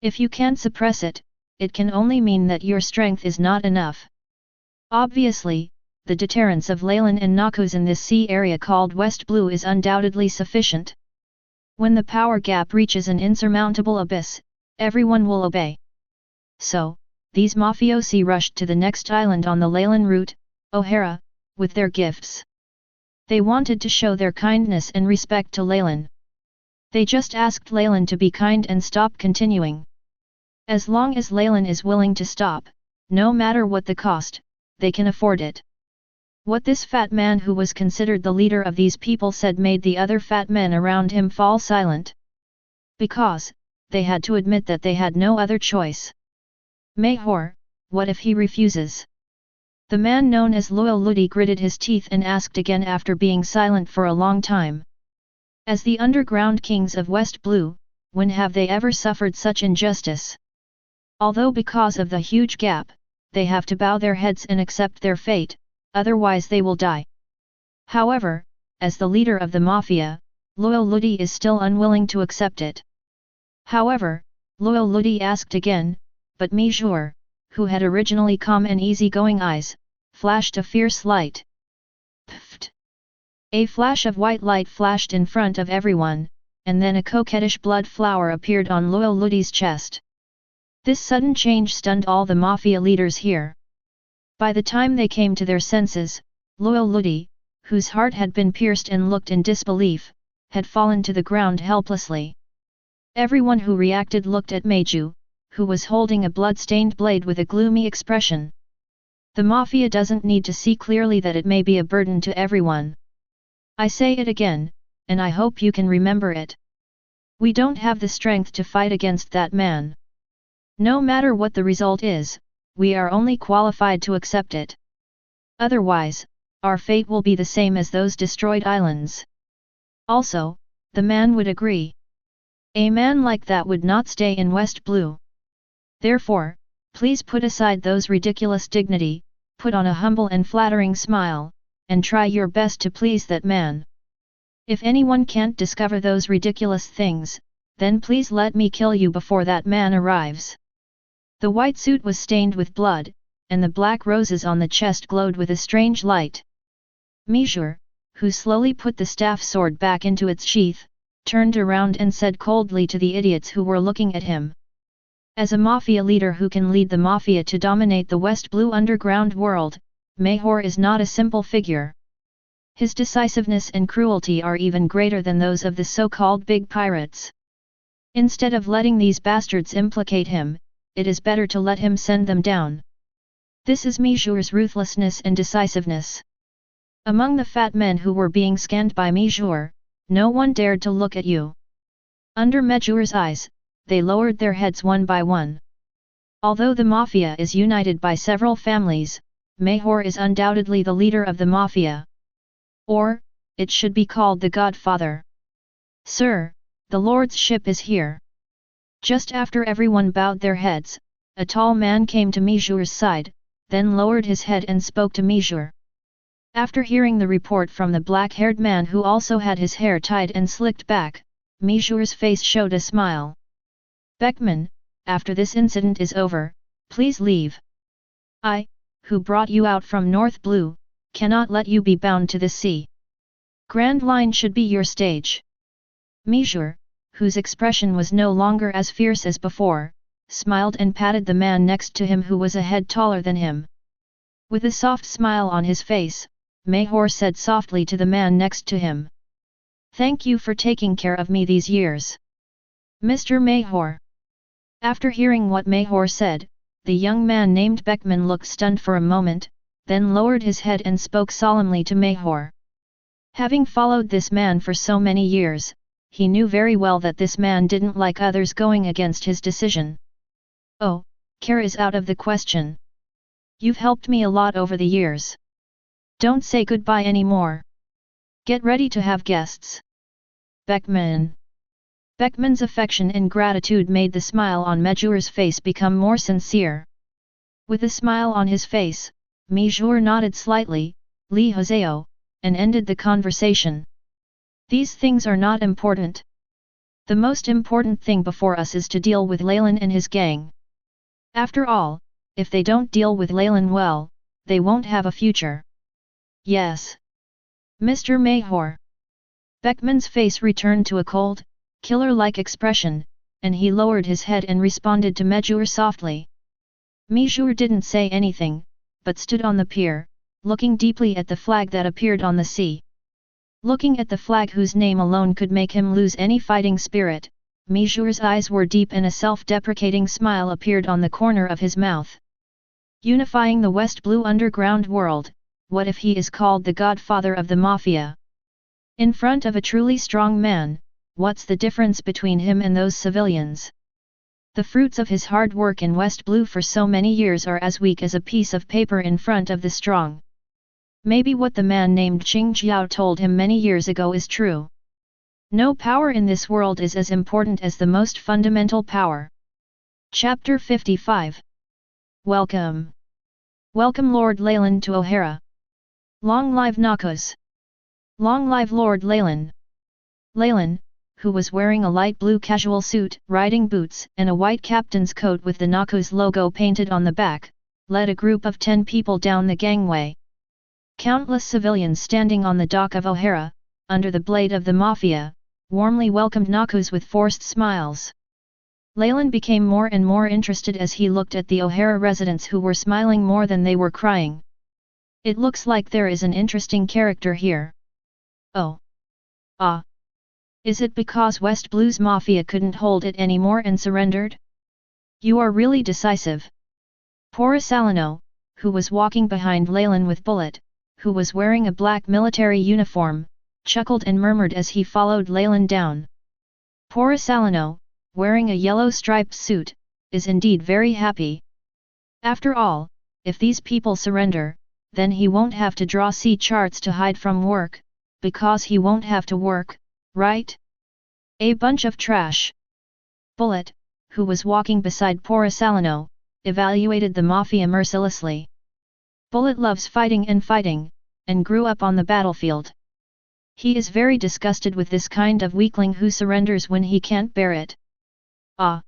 If you can't suppress it, it can only mean that your strength is not enough. Obviously, the deterrence of Leylin and Noxus in this sea area called West Blue is undoubtedly sufficient. When the power gap reaches an insurmountable abyss, everyone will obey. So, these mafiosi rushed to the next island on the Leylin route, O'Hara, with their gifts. They wanted to show their kindness and respect to Leylin. They just asked Leylin to be kind and stop continuing. As long as Leylin is willing to stop, no matter what the cost, they can afford it. What this fat man who was considered the leader of these people said made the other fat men around him fall silent. Because, they had to admit that they had no other choice. Mayhor, what if he refuses? The man known as Loyal Ludi gritted his teeth and asked again after being silent for a long time. As the underground kings of West Blue, when have they ever suffered such injustice? Although because of the huge gap, they have to bow their heads and accept their fate, otherwise they will die. However, as the leader of the Mafia, Loyal Ludi is still unwilling to accept it. However, Loyal Ludi asked again, but Mijur, who had originally calm and easygoing eyes, flashed a fierce light. Pfft! A flash of white light flashed in front of everyone, and then a coquettish blood flower appeared on Loyal Ludi's chest. This sudden change stunned all the Mafia leaders here. By the time they came to their senses, Loyal Ludi, whose heart had been pierced and looked in disbelief, had fallen to the ground helplessly. Everyone who reacted looked at Meiju, who was holding a blood-stained blade with a gloomy expression. The Mafia doesn't need to see clearly that it may be a burden to everyone. I say it again, and I hope you can remember it. We don't have the strength to fight against that man. No matter what the result is, we are only qualified to accept it. Otherwise, our fate will be the same as those destroyed islands. Also, the man would agree. A man like that would not stay in West Blue. Therefore, please put aside those ridiculous dignity, put on a humble and flattering smile, and try your best to please that man. If anyone can't discover those ridiculous things, then please let me kill you before that man arrives. The white suit was stained with blood, and the black roses on the chest glowed with a strange light. Mijur, who slowly put the staff sword back into its sheath, turned around and said coldly to the idiots who were looking at him. As a mafia leader who can lead the mafia to dominate the West Blue underground world, Mahor is not a simple figure. His decisiveness and cruelty are even greater than those of the so-called big pirates. Instead of letting these bastards implicate him, it is better to let him send them down. This is Mijur's ruthlessness and decisiveness. Among the fat men who were being scanned by Mijur, no one dared to look at you. Under Mijur's eyes, they lowered their heads one by one. Although the mafia is united by several families, Mahor is undoubtedly the leader of the mafia. Or, it should be called the Godfather. Sir, the Lord's ship is here. Just after everyone bowed their heads, a tall man came to Mijur's side, then lowered his head and spoke to Mijur. After hearing the report from the black-haired man who also had his hair tied and slicked back, Mijur's face showed a smile. Beckman, after this incident is over, please leave. I, who brought you out from North Blue, cannot let you be bound to the sea. Grand Line should be your stage. Mijur, whose expression was no longer as fierce as before, smiled and patted the man next to him who was a head taller than him. With a soft smile on his face, Mahor said softly to the man next to him. Thank you for taking care of me these years. Mr. Mahor. After hearing what Mahor said, the young man named Beckman looked stunned for a moment, then lowered his head and spoke solemnly to Mahor. Having followed this man for so many years, he knew very well that this man didn't like others going against his decision. Oh, care is out of the question. You've helped me a lot over the years. Don't say goodbye anymore. Get ready to have guests. Beckman. Beckman's affection and gratitude made the smile on Mijur's face become more sincere. With a smile on his face, Mijur nodded slightly, Li Hoseo, and ended the conversation. These things are not important. The most important thing before us is to deal with Leylin and his gang. After all, if they don't deal with Leylin well, they won't have a future. Yes. Mr. Mahor. Beckman's face returned to a cold, killer-like expression, and he lowered his head and responded to Mijur softly. Mijur didn't say anything, but stood on the pier, looking deeply at the flag that appeared on the sea. Looking at the flag whose name alone could make him lose any fighting spirit, Mijur's eyes were deep and a self-deprecating smile appeared on the corner of his mouth. Unifying the West Blue underground world, what if he is called the Godfather of the Mafia? In front of a truly strong man, what's the difference between him and those civilians? The fruits of his hard work in West Blue for so many years are as weak as a piece of paper in front of the strong. Maybe what the man named Qing Jiao told him many years ago is true. No power in this world is as important as the most fundamental power. Chapter 55. Welcome. Welcome Lord Leylin to O'Hara. Long live Noxus. Long live Lord Leylin. Leylin, who was wearing a light blue casual suit, riding boots, and a white captain's coat with the Noxus logo painted on the back, led a group of 10 people down the gangway. Countless civilians standing on the dock of O'Hara, under the blade of the Mafia, warmly welcomed Noxus with forced smiles. Leylin became more and more interested as he looked at the O'Hara residents who were smiling more than they were crying. It looks like there is an interesting character here. Oh. Ah. Is it because West Blue's Mafia couldn't hold it anymore and surrendered? You are really decisive. Porisalino, who was walking behind Leylin with Bullet, who was wearing a black military uniform, chuckled and murmured as he followed Leylin down. Porisalino, wearing a yellow striped suit, is indeed very happy. After all, if these people surrender, then he won't have to draw sea charts to hide from work, because he won't have to work, right? A bunch of trash. Bullet, who was walking beside Porisalino, evaluated the Mafia mercilessly. Bullet loves fighting, and grew up on the battlefield. He is very disgusted with this kind of weakling who surrenders when he can't bear it. Ah!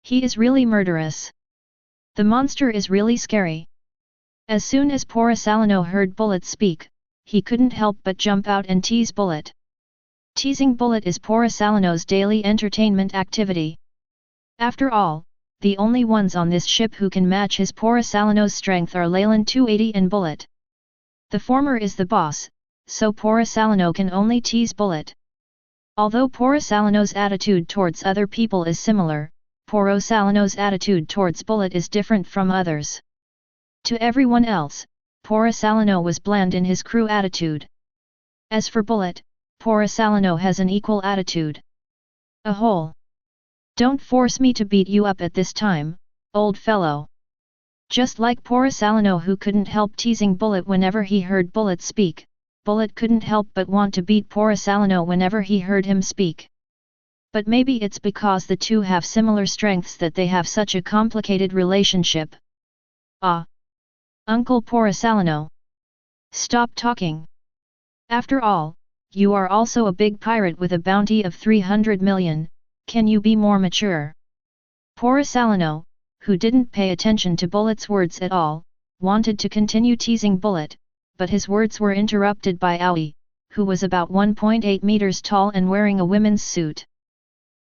He is really murderous. The monster is really scary. As soon as Porisalino heard Bullet speak, he couldn't help but jump out and tease Bullet. Teasing Bullet is Porisalino's daily entertainment activity. After all, the only ones on this ship who can match his Porisalino's strength are Leylin 280 and Bullet. The former is the boss, so Porisalino can only tease Bullet. Although Porisalino's attitude towards other people is similar, Porisalino's attitude towards Bullet is different from others. To everyone else, Porisalino was bland in his crew attitude. As for Bullet, Porisalino has an equal attitude. A whole. Don't force me to beat you up at this time, old fellow. Just like Porisalino, who couldn't help teasing Bullet whenever he heard Bullet speak, Bullet couldn't help but want to beat Porisalino whenever he heard him speak. But maybe it's because the two have similar strengths that they have such a complicated relationship. Ah! Uncle Porisalino! Stop talking! After all, you are also a big pirate with a bounty of 300 million, can you be more mature? Porisalino, who didn't pay attention to Bullet's words at all, wanted to continue teasing Bullet, but his words were interrupted by Aoi, who was about 1.8 meters tall and wearing a women's suit.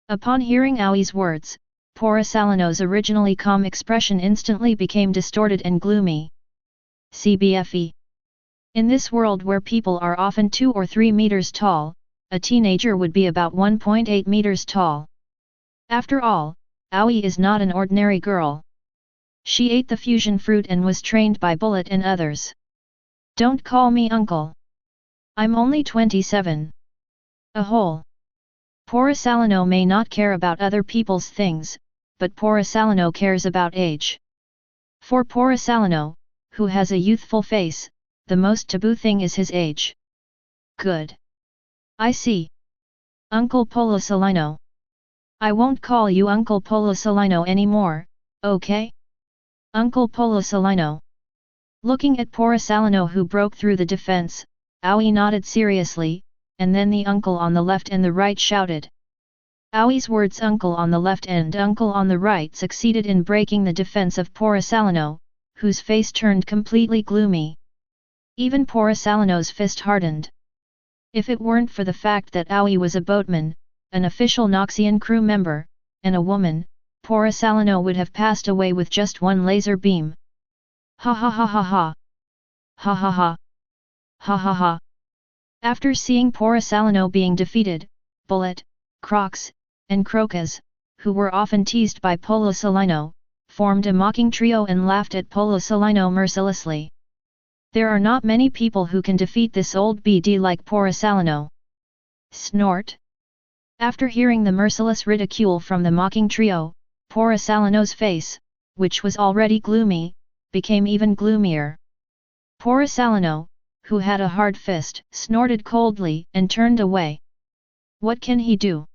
Upon hearing Aoi's words, Porisalino's originally calm expression instantly became distorted and gloomy. CBFE. In this world where people are often 2 or 3 meters tall, a teenager would be about 1.8 meters tall. After all, Aoi is not an ordinary girl. She ate the fusion fruit and was trained by Bullet and others. Don't call me uncle. I'm only 27. A whole. Porisalino may not care about other people's things, but Porisalino cares about age. For Porisalino, who has a youthful face, the most taboo thing is his age. Good. I see. Uncle Porisalino. I won't call you Uncle Porisalino anymore, okay? Uncle Porisalino. Looking at Porisalino, who broke through the defense, Aoi nodded seriously, and then the uncle on the left and the right shouted. Aoi's words uncle on the left and uncle on the right succeeded in breaking the defense of Porisalino, whose face turned completely gloomy. Even Porisalino's fist hardened. If it weren't for the fact that Aoi was a boatman, an official Noxian crew member, and a woman, Porisalino would have passed away with just one laser beam. Ha ha ha ha ha. Ha ha ha. Ha ha ha. After seeing Porisalino being defeated, Bullet, Crocs, and Crocus, who were often teased by Porisalino, formed a mocking trio and laughed at Porisalino mercilessly. There are not many people who can defeat this old BD like Porisalino. Snort. After hearing the merciless ridicule from the mocking trio, Porisalino's face, which was already gloomy, became even gloomier. Porisalino, who had a hard fist, snorted coldly and turned away. What can he do?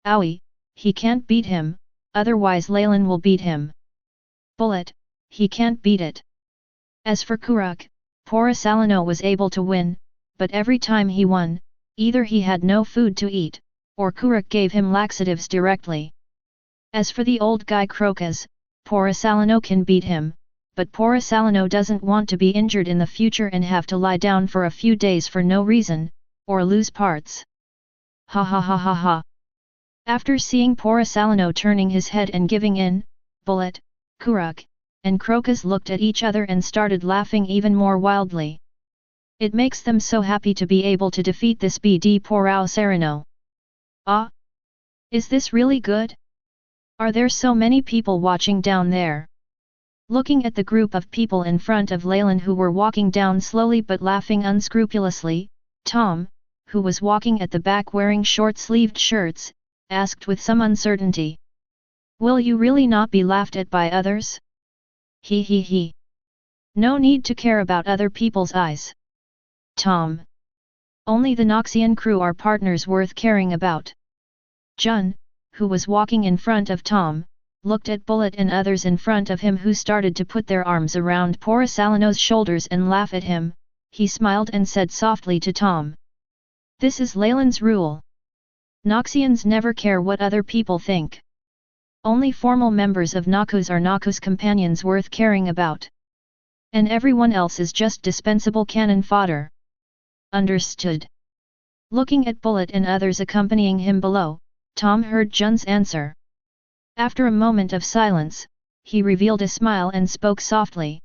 Aoi, he can't beat him, otherwise Leylin will beat him. Bullet, he can't beat it. As for Kuruk, Porisalino was able to win, but every time he won, either he had no food to eat, or Kuruk gave him laxatives directly. As for the old guy Crocus, Porisalino can beat him, but Porisalino doesn't want to be injured in the future and have to lie down for a few days for no reason, or lose parts. Ha ha ha ha ha. After seeing Porisalino turning his head and giving in, Bullet, Kuruk, and Crocus looked at each other and started laughing even more wildly. It makes them so happy to be able to defeat this BD Porisalino. Ah? Is this really good? Are there so many people watching down there? Looking at the group of people in front of Leylin who were walking down slowly but laughing unscrupulously, Tom, who was walking at the back wearing short-sleeved shirts, asked with some uncertainty. Will you really not be laughed at by others? He he he. No need to care about other people's eyes. Tom. Only the Noxian crew are partners worth caring about. Jun, who was walking in front of Tom, looked at Bullet and others in front of him who started to put their arms around Porisalino's shoulders and laugh at him. He smiled and said softly to Tom. This is Leylin's rule. Noxians never care what other people think. Only formal members of Noxus are Noxus companions worth caring about. And everyone else is just dispensable cannon fodder. Understood. Looking at Bullet and others accompanying him below, Tom heard Jun's answer. After a moment of silence, he revealed a smile and spoke softly.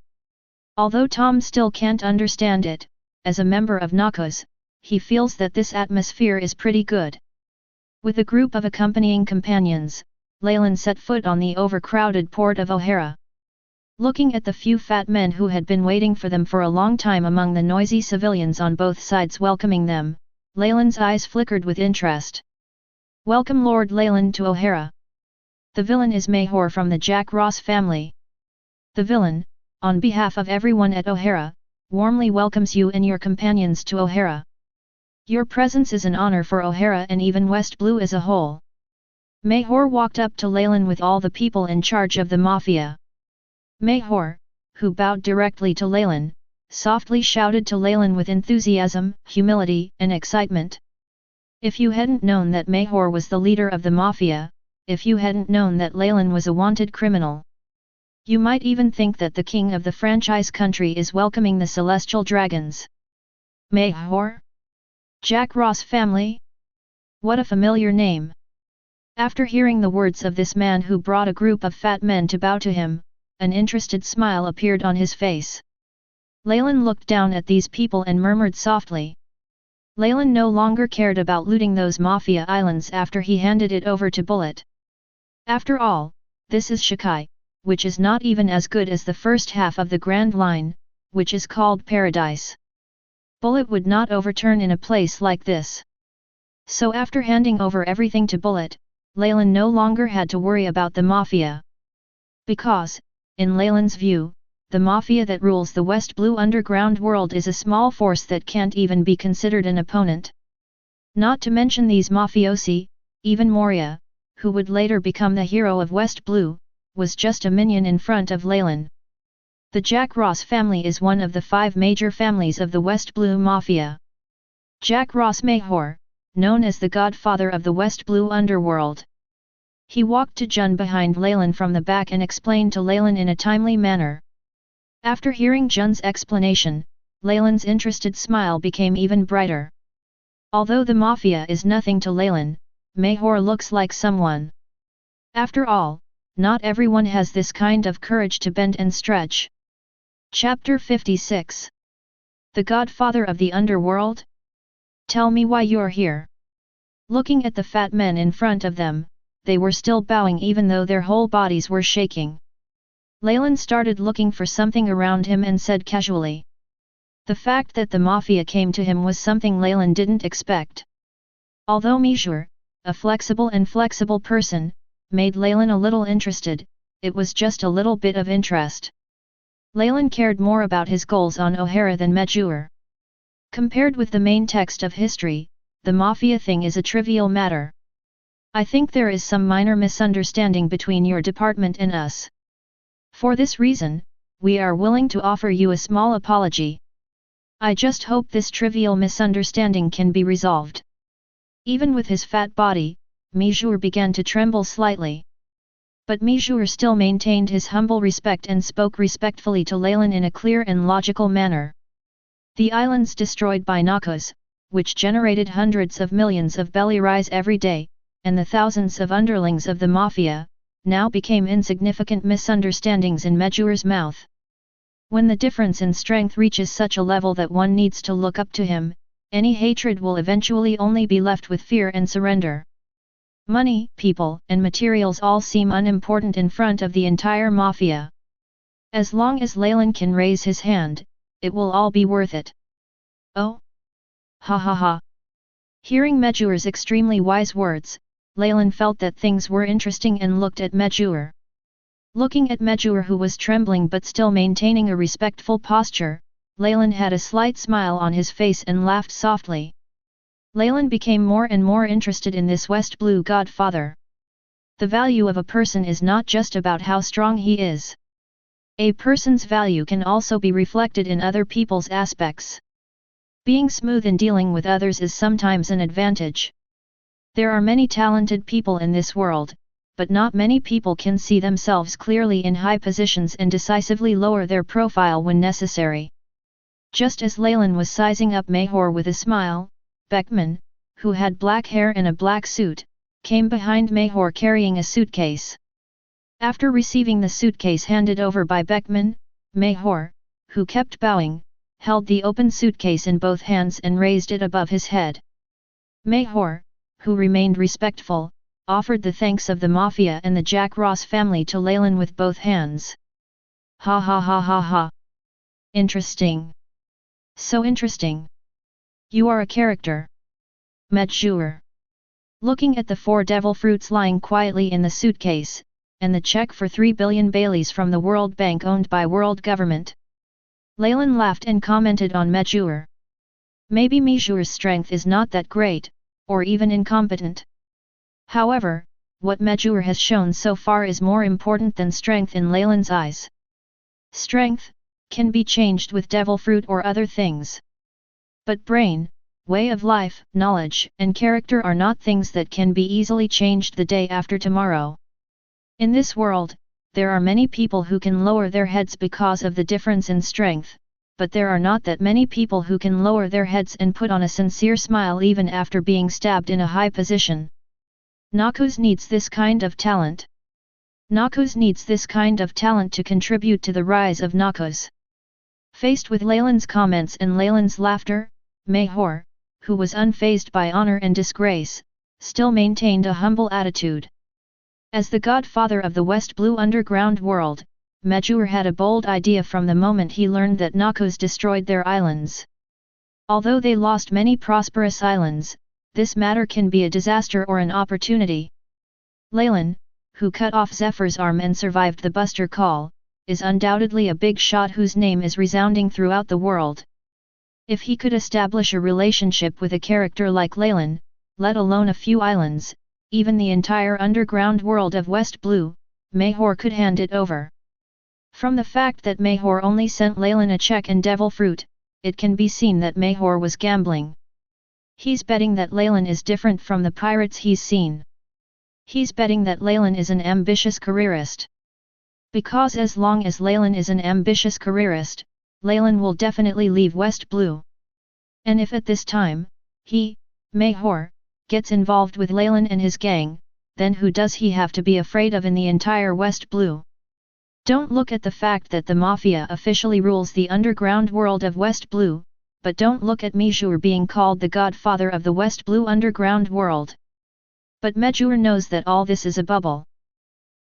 Although Tom still can't understand it, as a member of Noxus, he feels that this atmosphere is pretty good. With a group of accompanying companions, Leylin set foot on the overcrowded port of O'Hara. Looking at the few fat men who had been waiting for them for a long time among the noisy civilians on both sides welcoming them, Leylin's eyes flickered with interest. Welcome Lord Leylin to O'Hara. The villain is Mayhor from the Jack Ross family. The villain, on behalf of everyone at O'Hara, warmly welcomes you and your companions to O'Hara. Your presence is an honor for O'Hara and even West Blue as a whole. Mayhor walked up to Leylin with all the people in charge of the Mafia. Mayhor, who bowed directly to Leylin, softly shouted to Leylin with enthusiasm, humility, and excitement. If you hadn't known that Mayhor was the leader of the Mafia, if you hadn't known that Leylin was a wanted criminal, you might even think that the king of the franchise country is welcoming the celestial dragons. Mayhor? Jack Ross family? What a familiar name. After hearing the words of this man who brought a group of fat men to bow to him, an interested smile appeared on his face. Leylin looked down at these people and murmured softly. Leylin no longer cared about looting those Mafia islands after he handed it over to Bullet. After all, this is Shikai, which is not even as good as the first half of the Grand Line, which is called Paradise. Bullet would not overturn in a place like this. So after handing over everything to Bullet, Leylin no longer had to worry about the Mafia. Because, in Leylin's view, the Mafia that rules the West Blue underground world is a small force that can't even be considered an opponent. Not to mention these mafiosi, even Moria, who would later become the hero of West Blue, was just a minion in front of Leylin. The Jack Ross family is one of the 5 major families of the West Blue Mafia. Jack Ross Mayhor, known as the godfather of the West Blue underworld. He walked to Jun behind Leylin from the back and explained to Leylin in a timely manner. After hearing Jun's explanation, Leylin's interested smile became even brighter. Although the Mafia is nothing to Leylin, Mayhor looks like someone. After all, not everyone has this kind of courage to bend and stretch. Chapter 56. The Godfather of the Underworld? Tell me why you're here. Looking at the fat men in front of them, they were still bowing even though their whole bodies were shaking. Leylin started looking for something around him and said casually. The fact that the Mafia came to him was something Leylin didn't expect. Although Mijur, a flexible person, made Leylin a little interested, it was just a little bit of interest. Leylin cared more about his goals on O'Hara than Mijur. Compared with the main text of history, the Mafia thing is a trivial matter. I think there is some minor misunderstanding between your department and us. For this reason, we are willing to offer you a small apology. I just hope this trivial misunderstanding can be resolved. Even with his fat body, Mijur began to tremble slightly. But Mijur still maintained his humble respect and spoke respectfully to Leylin in a clear and logical manner. The islands destroyed by Noxus, which generated hundreds of millions of belly rise every day, and the thousands of underlings of the Mafia, now became insignificant misunderstandings in Mijur's mouth. When the difference in strength reaches such a level that one needs to look up to him, any hatred will eventually only be left with fear and surrender. Money, people, and materials all seem unimportant in front of the entire Mafia. As long as Leylin can raise his hand, it will all be worth it. Oh? Ha ha ha. Hearing Mijur's extremely wise words, Leylin felt that things were interesting and looked at Mijur. Looking at Mijur, who was trembling but still maintaining a respectful posture, Leylin had a slight smile on his face and laughed softly. Leylin became more and more interested in this West Blue godfather. The value of a person is not just about how strong he is. A person's value can also be reflected in other people's aspects. Being smooth in dealing with others is sometimes an advantage. There are many talented people in this world, but not many people can see themselves clearly in high positions and decisively lower their profile when necessary. Just as Leylin was sizing up Mahor with a smile, Beckman, who had black hair and a black suit, came behind Mahor carrying a suitcase. After receiving the suitcase handed over by Beckman, Mahor, who kept bowing, held the open suitcase in both hands and raised it above his head. Mahor, who remained respectful, offered the thanks of the Mafia and the Jack Ross family to Leylin with both hands. Ha ha ha ha ha. Interesting. So interesting. You are a character. Medjur. Looking at the 4 devil fruits lying quietly in the suitcase, and the check for 3 billion Baileys from the World Bank owned by world government, Leylin laughed and commented on Medjur. Maybe Medjur's strength is not that great, or even incompetent. However, what Medjur has shown so far is more important than strength in Leylin's eyes. Strength can be changed with devil fruit or other things. But brain, way of life, knowledge, and character are not things that can be easily changed the day after tomorrow. In this world, there are many people who can lower their heads because of the difference in strength, but there are not that many people who can lower their heads and put on a sincere smile even after being stabbed in a high position. Noxus needs this kind of talent. Noxus needs this kind of talent to contribute to the rise of Noxus. Faced with Leylin's comments and Leylin's laughter, Mahor, who was unfazed by honor and disgrace, still maintained a humble attitude. As the godfather of the West Blue underground world, Medjur had a bold idea from the moment he learned that Noxus destroyed their islands. Although they lost many prosperous islands, this matter can be a disaster or an opportunity. Leylin, who cut off Zephyr's arm and survived the Buster Call, is undoubtedly a big shot whose name is resounding throughout the world. If he could establish a relationship with a character like Leylin, let alone a few islands, even the entire underground world of West Blue, Mahor could hand it over. From the fact that Mahor only sent Leylin a check and devil fruit, it can be seen that Mahor was gambling. He's betting that Leylin is different from the pirates he's seen. He's betting that Leylin is an ambitious careerist. Because as long as Leylin is an ambitious careerist, Leylin will definitely leave West Blue. And if at this time, he, Mahor, gets involved with Leylin and his gang, then who does he have to be afraid of in the entire West Blue? Don't look at the fact that the Mafia officially rules the underground world of West Blue, but don't look at Medjur being called the godfather of the West Blue underground world. But Medjur knows that all this is a bubble.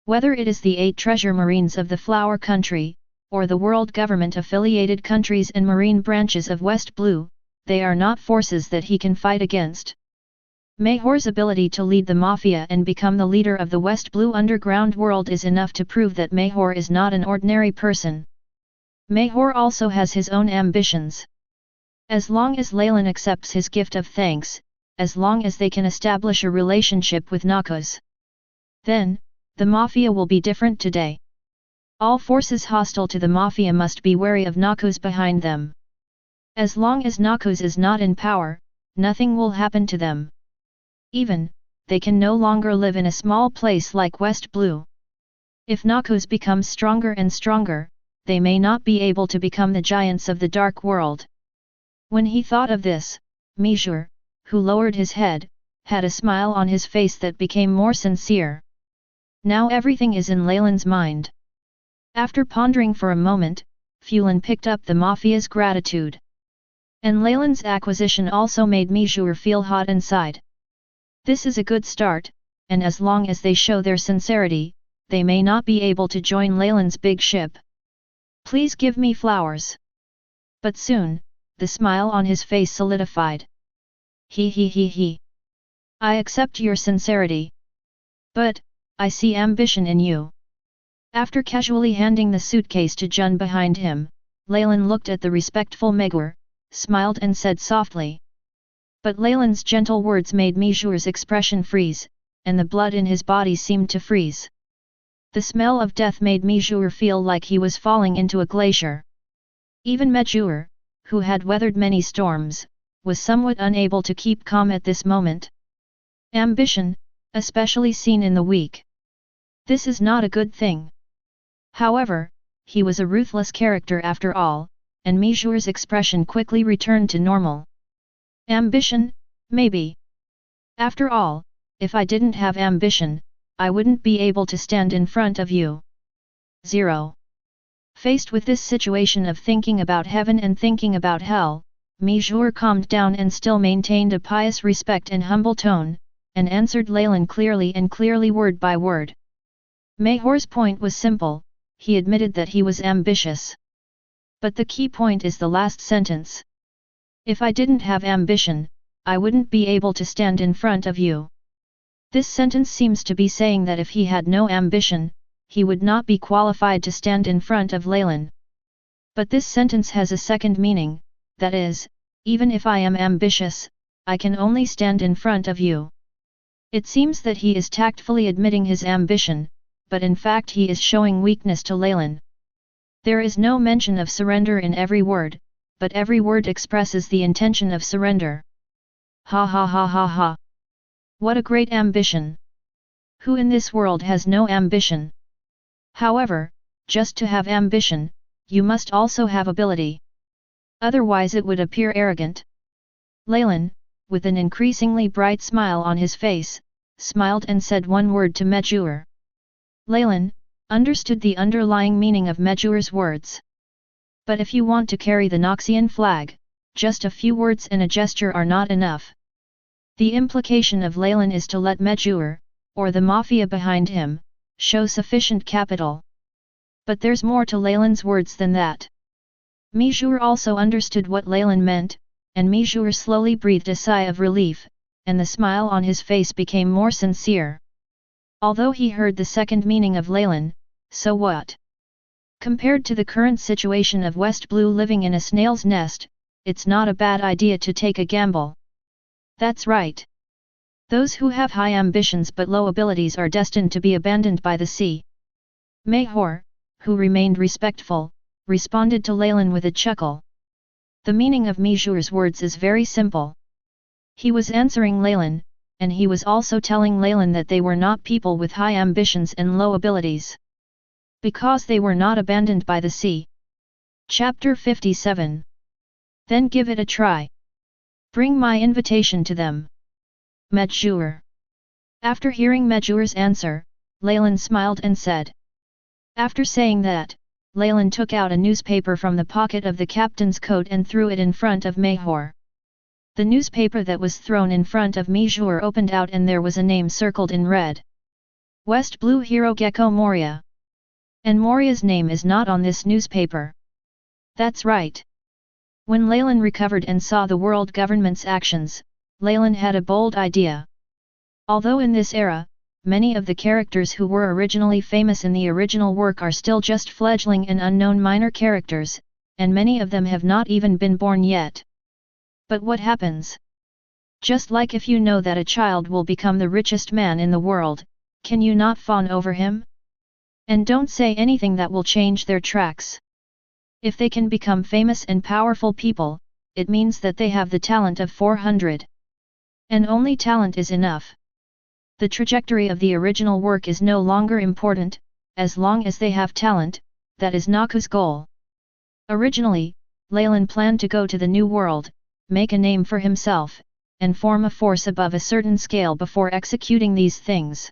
Whether it is the 8 treasure marines of the Flower Country, or the world government-affiliated countries and marine branches of West Blue, they are not forces that he can fight against. Mahor's ability to lead the Mafia and become the leader of the West Blue underground world is enough to prove that Mahor is not an ordinary person. Mahor also has his own ambitions. As long as Leylin accepts his gift of thanks, as long as they can establish a relationship with Noxus, then, the Mafia will be different today. All forces hostile to the Mafia must be wary of Noxus behind them. As long as Noxus is not in power, nothing will happen to them. Even, they can no longer live in a small place like West Blue. If Noxus becomes stronger and stronger, they may not be able to become the giants of the dark world. When he thought of this, Medjur, who lowered his head, had a smile on his face that became more sincere. Now everything is in Leylin's mind. After pondering for a moment, Fulin picked up the Mafia's gratitude. And Leylin's acquisition also made Medjur feel hot inside. This is a good start, and as long as they show their sincerity, they may not be able to join Leylin's big ship. Please give me flowers. But soon, the smile on his face solidified. He. I accept your sincerity. But, I see ambition in you. After casually handing the suitcase to Jun behind him, Leylin looked at the respectful Mahor, smiled and said softly. But Leylin's gentle words made Medjur's expression freeze, and the blood in his body seemed to freeze. The smell of death made Medjur feel like he was falling into a glacier. Even Medjur, who had weathered many storms, was somewhat unable to keep calm at this moment. Ambition, especially seen in the weak. This is not a good thing. However, he was a ruthless character after all, and Mejure's expression quickly returned to normal. Ambition, maybe. After all, if I didn't have ambition, I wouldn't be able to stand in front of you. 0. Faced with this situation of thinking about heaven and thinking about hell, Mejure calmed down and still maintained a pious respect and humble tone, and answered Leylin clearly word by word. Mejure's point was simple, he admitted that he was ambitious. But the key point is the last sentence. If I didn't have ambition, I wouldn't be able to stand in front of you. This sentence seems to be saying that if he had no ambition, he would not be qualified to stand in front of Leylin. But this sentence has a second meaning, that is, even if I am ambitious, I can only stand in front of you. It seems that he is tactfully admitting his ambition, but in fact he is showing weakness to Leylin. There is no mention of surrender in every word, but every word expresses the intention of surrender. Ha ha ha ha ha. What a great ambition! Who in this world has no ambition? However, just to have ambition, you must also have ability. Otherwise it would appear arrogant. Leylin, with an increasingly bright smile on his face, smiled and said one word to Mejure. Leylin understood the underlying meaning of Mejure's words. But if you want to carry the Noxian flag, just a few words and a gesture are not enough. The implication of Leylin is to let Mejure, or the mafia behind him, show sufficient capital. But there's more to Leylin's words than that. Mejure also understood what Leylin meant, and Mejure slowly breathed a sigh of relief, and the smile on his face became more sincere. Although he heard the second meaning of Leylin, so what? Compared to the current situation of West Blue living in a snail's nest, it's not a bad idea to take a gamble. That's right. Those who have high ambitions but low abilities are destined to be abandoned by the sea. Mejure, who remained respectful, responded to Leylin with a chuckle. The meaning of Mejure's words is very simple. He was answering Leylin, and he was also telling Leylin that they were not people with high ambitions and low abilities. Because they were not abandoned by the sea. Chapter 57. Then give it a try. Bring my invitation to them. Mejure. After hearing Mejure's answer, Leylin smiled and said. After saying that, Leylin took out a newspaper from the pocket of the captain's coat and threw it in front of Mejure. The newspaper that was thrown in front of Mejure opened out and there was a name circled in red. West Blue Hero Gecko Moria. And Moria's name is not on this newspaper. That's right. When Leylin recovered and saw the world government's actions, Leylin had a bold idea. Although in this era, many of the characters who were originally famous in the original work are still just fledgling and unknown minor characters, and many of them have not even been born yet. But what happens? Just like if you know that a child will become the richest man in the world, can you not fawn over him? And don't say anything that will change their tracks. If they can become famous and powerful people, it means that they have the talent of 400. And only talent is enough. The trajectory of the original work is no longer important, as long as they have talent, that is Noxus' goal. Originally, Leylin planned to go to the New World, make a name for himself, and form a force above a certain scale before executing these things.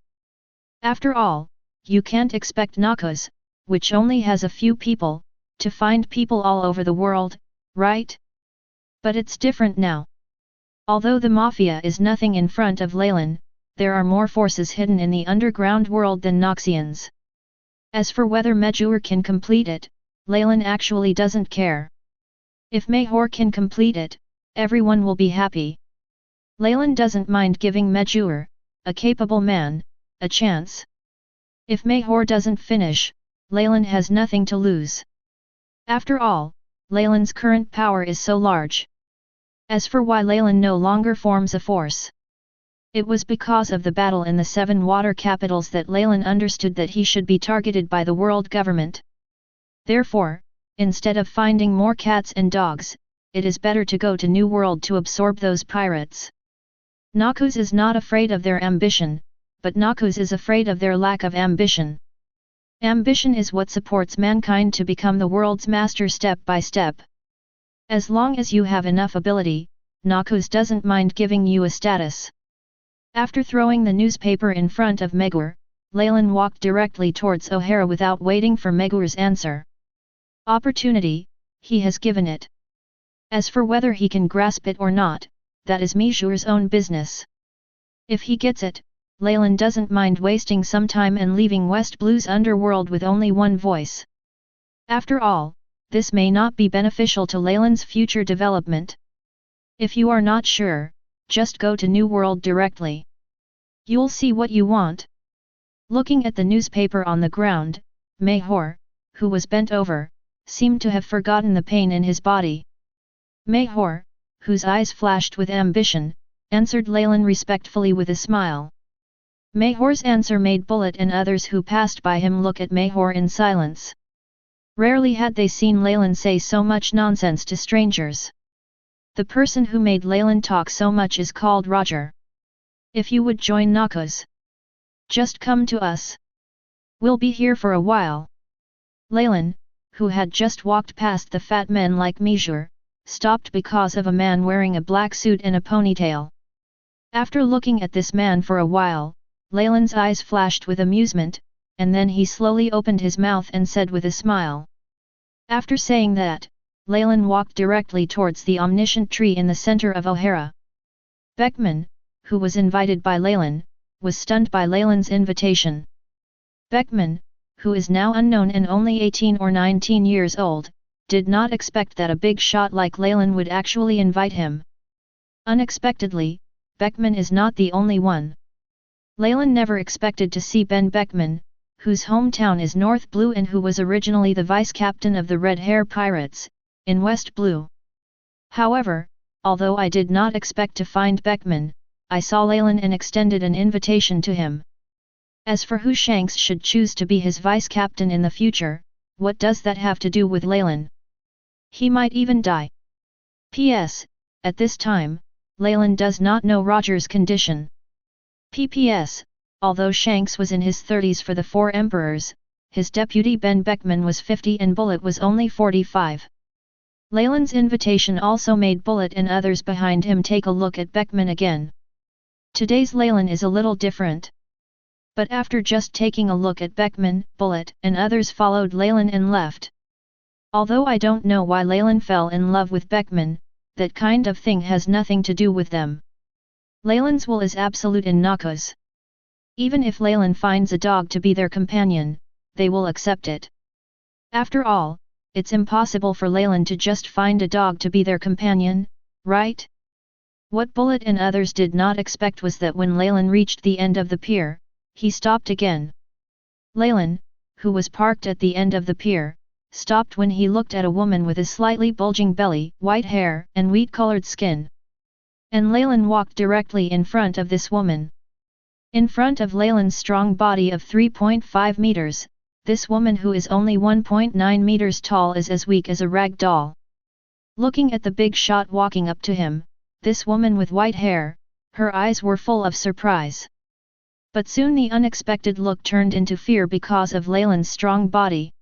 After all, you can't expect Noxus, which only has a few people, to find people all over the world, right? But it's different now. Although the Mafia is nothing in front of Leylin, there are more forces hidden in the underground world than Noxians. As for whether Mejure can complete it, Leylin actually doesn't care. If Mejure can complete it, everyone will be happy. Leylin doesn't mind giving Mejure, a capable man, a chance. If Mejure doesn't finish, Leylin has nothing to lose. After all, Leylin's current power is so large. As for why Leylin no longer forms a force, it was because of the battle in the 7 water capitals that Leylin understood that he should be targeted by the world government. Therefore, instead of finding more cats and dogs, it is better to go to New World to absorb those pirates. Noxus is not afraid of their ambition, but Noxus is afraid of their lack of ambition. Ambition is what supports mankind to become the world's master step by step. As long as you have enough ability, Noxus doesn't mind giving you a status. After throwing the newspaper in front of Megur, Leylin walked directly towards O'Hara without waiting for Megur's answer. Opportunity, he has given it. As for whether he can grasp it or not, that is Megur's own business. If he gets it, Leylin doesn't mind wasting some time and leaving West Blue's underworld with only one voice. After all, this may not be beneficial to Leylin's future development. If you are not sure, just go to New World directly. You'll see what you want. Looking at the newspaper on the ground, Mayhor, who was bent over, seemed to have forgotten the pain in his body. Mayhor, whose eyes flashed with ambition, answered Leylin respectfully with a smile. Mayhor's answer made Bullet and others who passed by him look at Mayhor in silence. Rarely had they seen Leylin say so much nonsense to strangers. The person who made Leylin talk so much is called Roger. If you would join Noxus, just come to us. We'll be here for a while. Leylin, who had just walked past the fat men like Megur, stopped because of a man wearing a black suit and a ponytail. After looking at this man for a while, Leylin's eyes flashed with amusement, and then he slowly opened his mouth and said with a smile. After saying that, Leylin walked directly towards the omniscient tree in the center of O'Hara. Beckman, who was invited by Leylin, was stunned by Leylin's invitation. Beckman, who is now unknown and only 18 or 19 years old, did not expect that a big shot like Leylin would actually invite him. Unexpectedly, Beckman is not the only one. Leylin never expected to see Ben Beckman, whose hometown is North Blue and who was originally the vice-captain of the Red Hair Pirates, in West Blue. However, although I did not expect to find Beckman, I saw Leylin and extended an invitation to him. As for who Shanks should choose to be his vice-captain in the future, what does that have to do with Leylin? He might even die. P.S. At this time, Leylin does not know Roger's condition. P.P.S. Although Shanks was in his 30s for the Four Emperors, his deputy Ben Beckman was 50 and Bullet was only 45. Leylin's invitation also made Bullet and others behind him take a look at Beckman again. Today's Leylin is a little different. But after just taking a look at Beckman, Bullet and others followed Leylin and left. Although I don't know why Leylin fell in love with Beckman, that kind of thing has nothing to do with them. Leylin's will is absolute in Noxus. Even if Leylin finds a dog to be their companion, they will accept it. After all, it's impossible for Leylin to just find a dog to be their companion, right? What Bullet and others did not expect was that when Leylin reached the end of the pier, he stopped again. Leylin, who was parked at the end of the pier, stopped when he looked at a woman with a slightly bulging belly, white hair, and wheat-colored skin. And Leylin walked directly in front of this woman. In front of Leylin's strong body of 3.5 meters, this woman who is only 1.9 meters tall is as weak as a rag doll. Looking at the big shot walking up to him, this woman with white hair, her eyes were full of surprise. But soon the unexpected look turned into fear because of Leylin's strong body.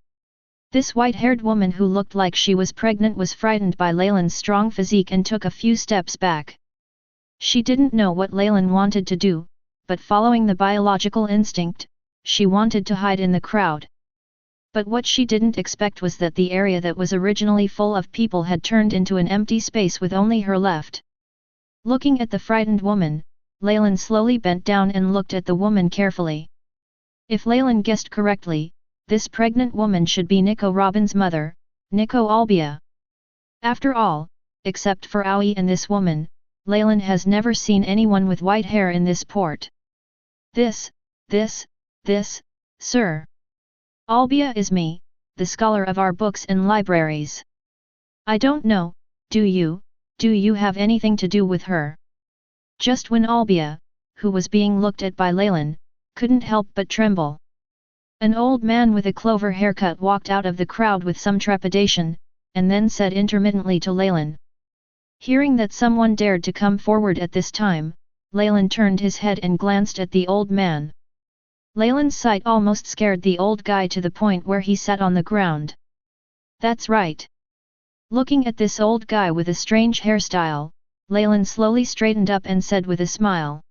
This white-haired woman who looked like she was pregnant was frightened by Leylin's strong physique and took a few steps back. She didn't know what Leylin wanted to do, but following the biological instinct, she wanted to hide in the crowd. But what she didn't expect was that the area that was originally full of people had turned into an empty space with only her left. Looking at the frightened woman, Leylin slowly bent down and looked at the woman carefully. If Leylin guessed correctly, this pregnant woman should be Nico Robin's mother, Nico Albia. After all, except for Aoi and this woman, Leylin has never seen anyone with white hair in this port. This, sir. Albia is me, the scholar of our books and libraries. I don't know, do you have anything to do with her? Just when Albia, who was being looked at by Leylin, couldn't help but tremble. An old man with a clover haircut walked out of the crowd with some trepidation, and then said intermittently to Leylin, Hearing that someone dared to come forward at this time, Leylin turned his head and glanced at the old man. Leylin's sight almost scared the old guy to the point where he sat on the ground. That's right. Looking at this old guy with a strange hairstyle, Leylin slowly straightened up and said with a smile.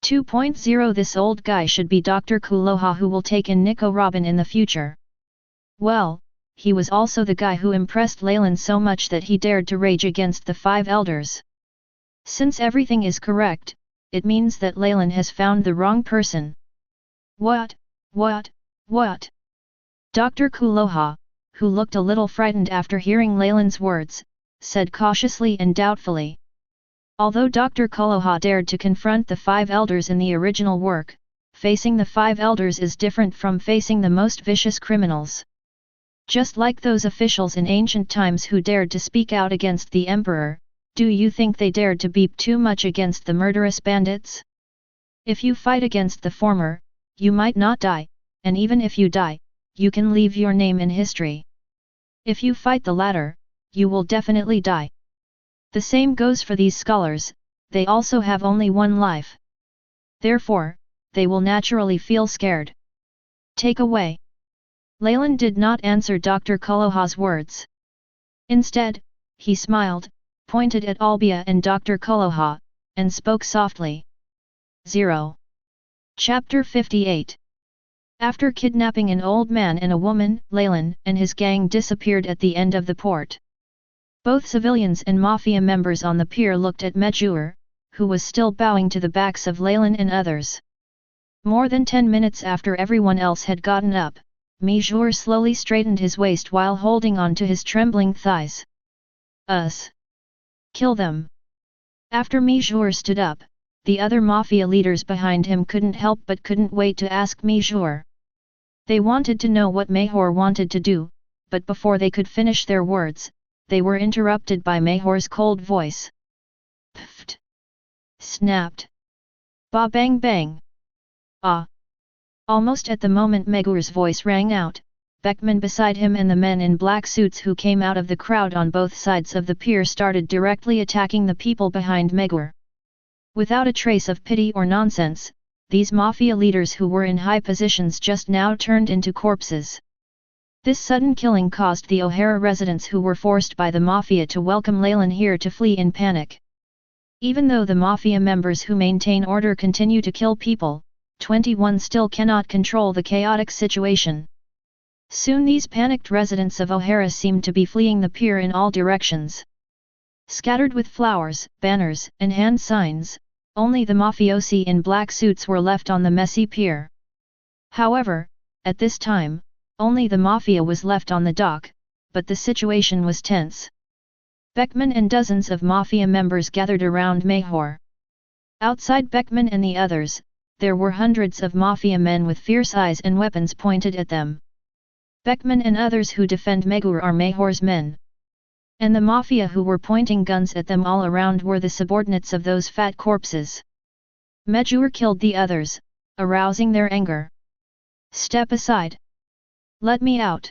2.0 This old guy should be Dr. Kuloha, who will take in Nico Robin in the future. Well, he was also the guy who impressed Leylin so much that he dared to rage against the 5 elders. Since everything is correct, it means that Leylin has found the wrong person. What? Dr. Kuloha, who looked a little frightened after hearing Leylin's words, said cautiously and doubtfully. Although Dr. Kuloha dared to confront the 5 elders in the original work, facing the 5 elders is different from facing the most vicious criminals. Just like those officials in ancient times who dared to speak out against the emperor, do you think they dared to beep too much against the murderous bandits? If you fight against the former, you might not die, and even if you die, you can leave your name in history. If you fight the latter, you will definitely die. The same goes for these scholars, they also have only one life. Therefore, they will naturally feel scared. Take away. Leylin did not answer Dr. Kuloha's words. Instead, he smiled, pointed at Albia and Dr. Kuloha, and spoke softly. 0. Chapter 58. After kidnapping an old man and a woman, Leylin and his gang disappeared at the end of the port. Both civilians and mafia members on the pier looked at Medjur, who was still bowing to the backs of Leylin and others. More than 10 minutes after everyone else had gotten up, Medjur slowly straightened his waist while holding on to his trembling thighs. Us. Kill them. After Medjur stood up, the other mafia leaders behind him couldn't wait to ask Medjur. They wanted to know what Mahor wanted to do, but before they could finish their words, they were interrupted by Mahor's cold voice. Pfft! Snapped. Ba bang bang! Ah! Almost at the moment Mahor's voice rang out, Beckman beside him and the men in black suits who came out of the crowd on both sides of the pier started directly attacking the people behind Mahor. Without a trace of pity or nonsense, these mafia leaders who were in high positions just now turned into corpses. This sudden killing caused the O'Hara residents who were forced by the mafia to welcome Leylin here to flee in panic. Even though the mafia members who maintain order continue to kill people, 21 still cannot control the chaotic situation. Soon these panicked residents of O'Hara seemed to be fleeing the pier in all directions. Scattered with flowers, banners, and hand signs, only the mafiosi in black suits were left on the messy pier. However, at this time, only the mafia was left on the dock, but the situation was tense. Beckman and dozens of mafia members gathered around Mahor. Outside Beckman and the others, there were hundreds of mafia men with fierce eyes and weapons pointed at them. Beckman and others who defend Mahor are Mahor's men. And the mafia who were pointing guns at them all around were the subordinates of those fat corpses. Medjur killed the others, arousing their anger. Step aside. Let me out.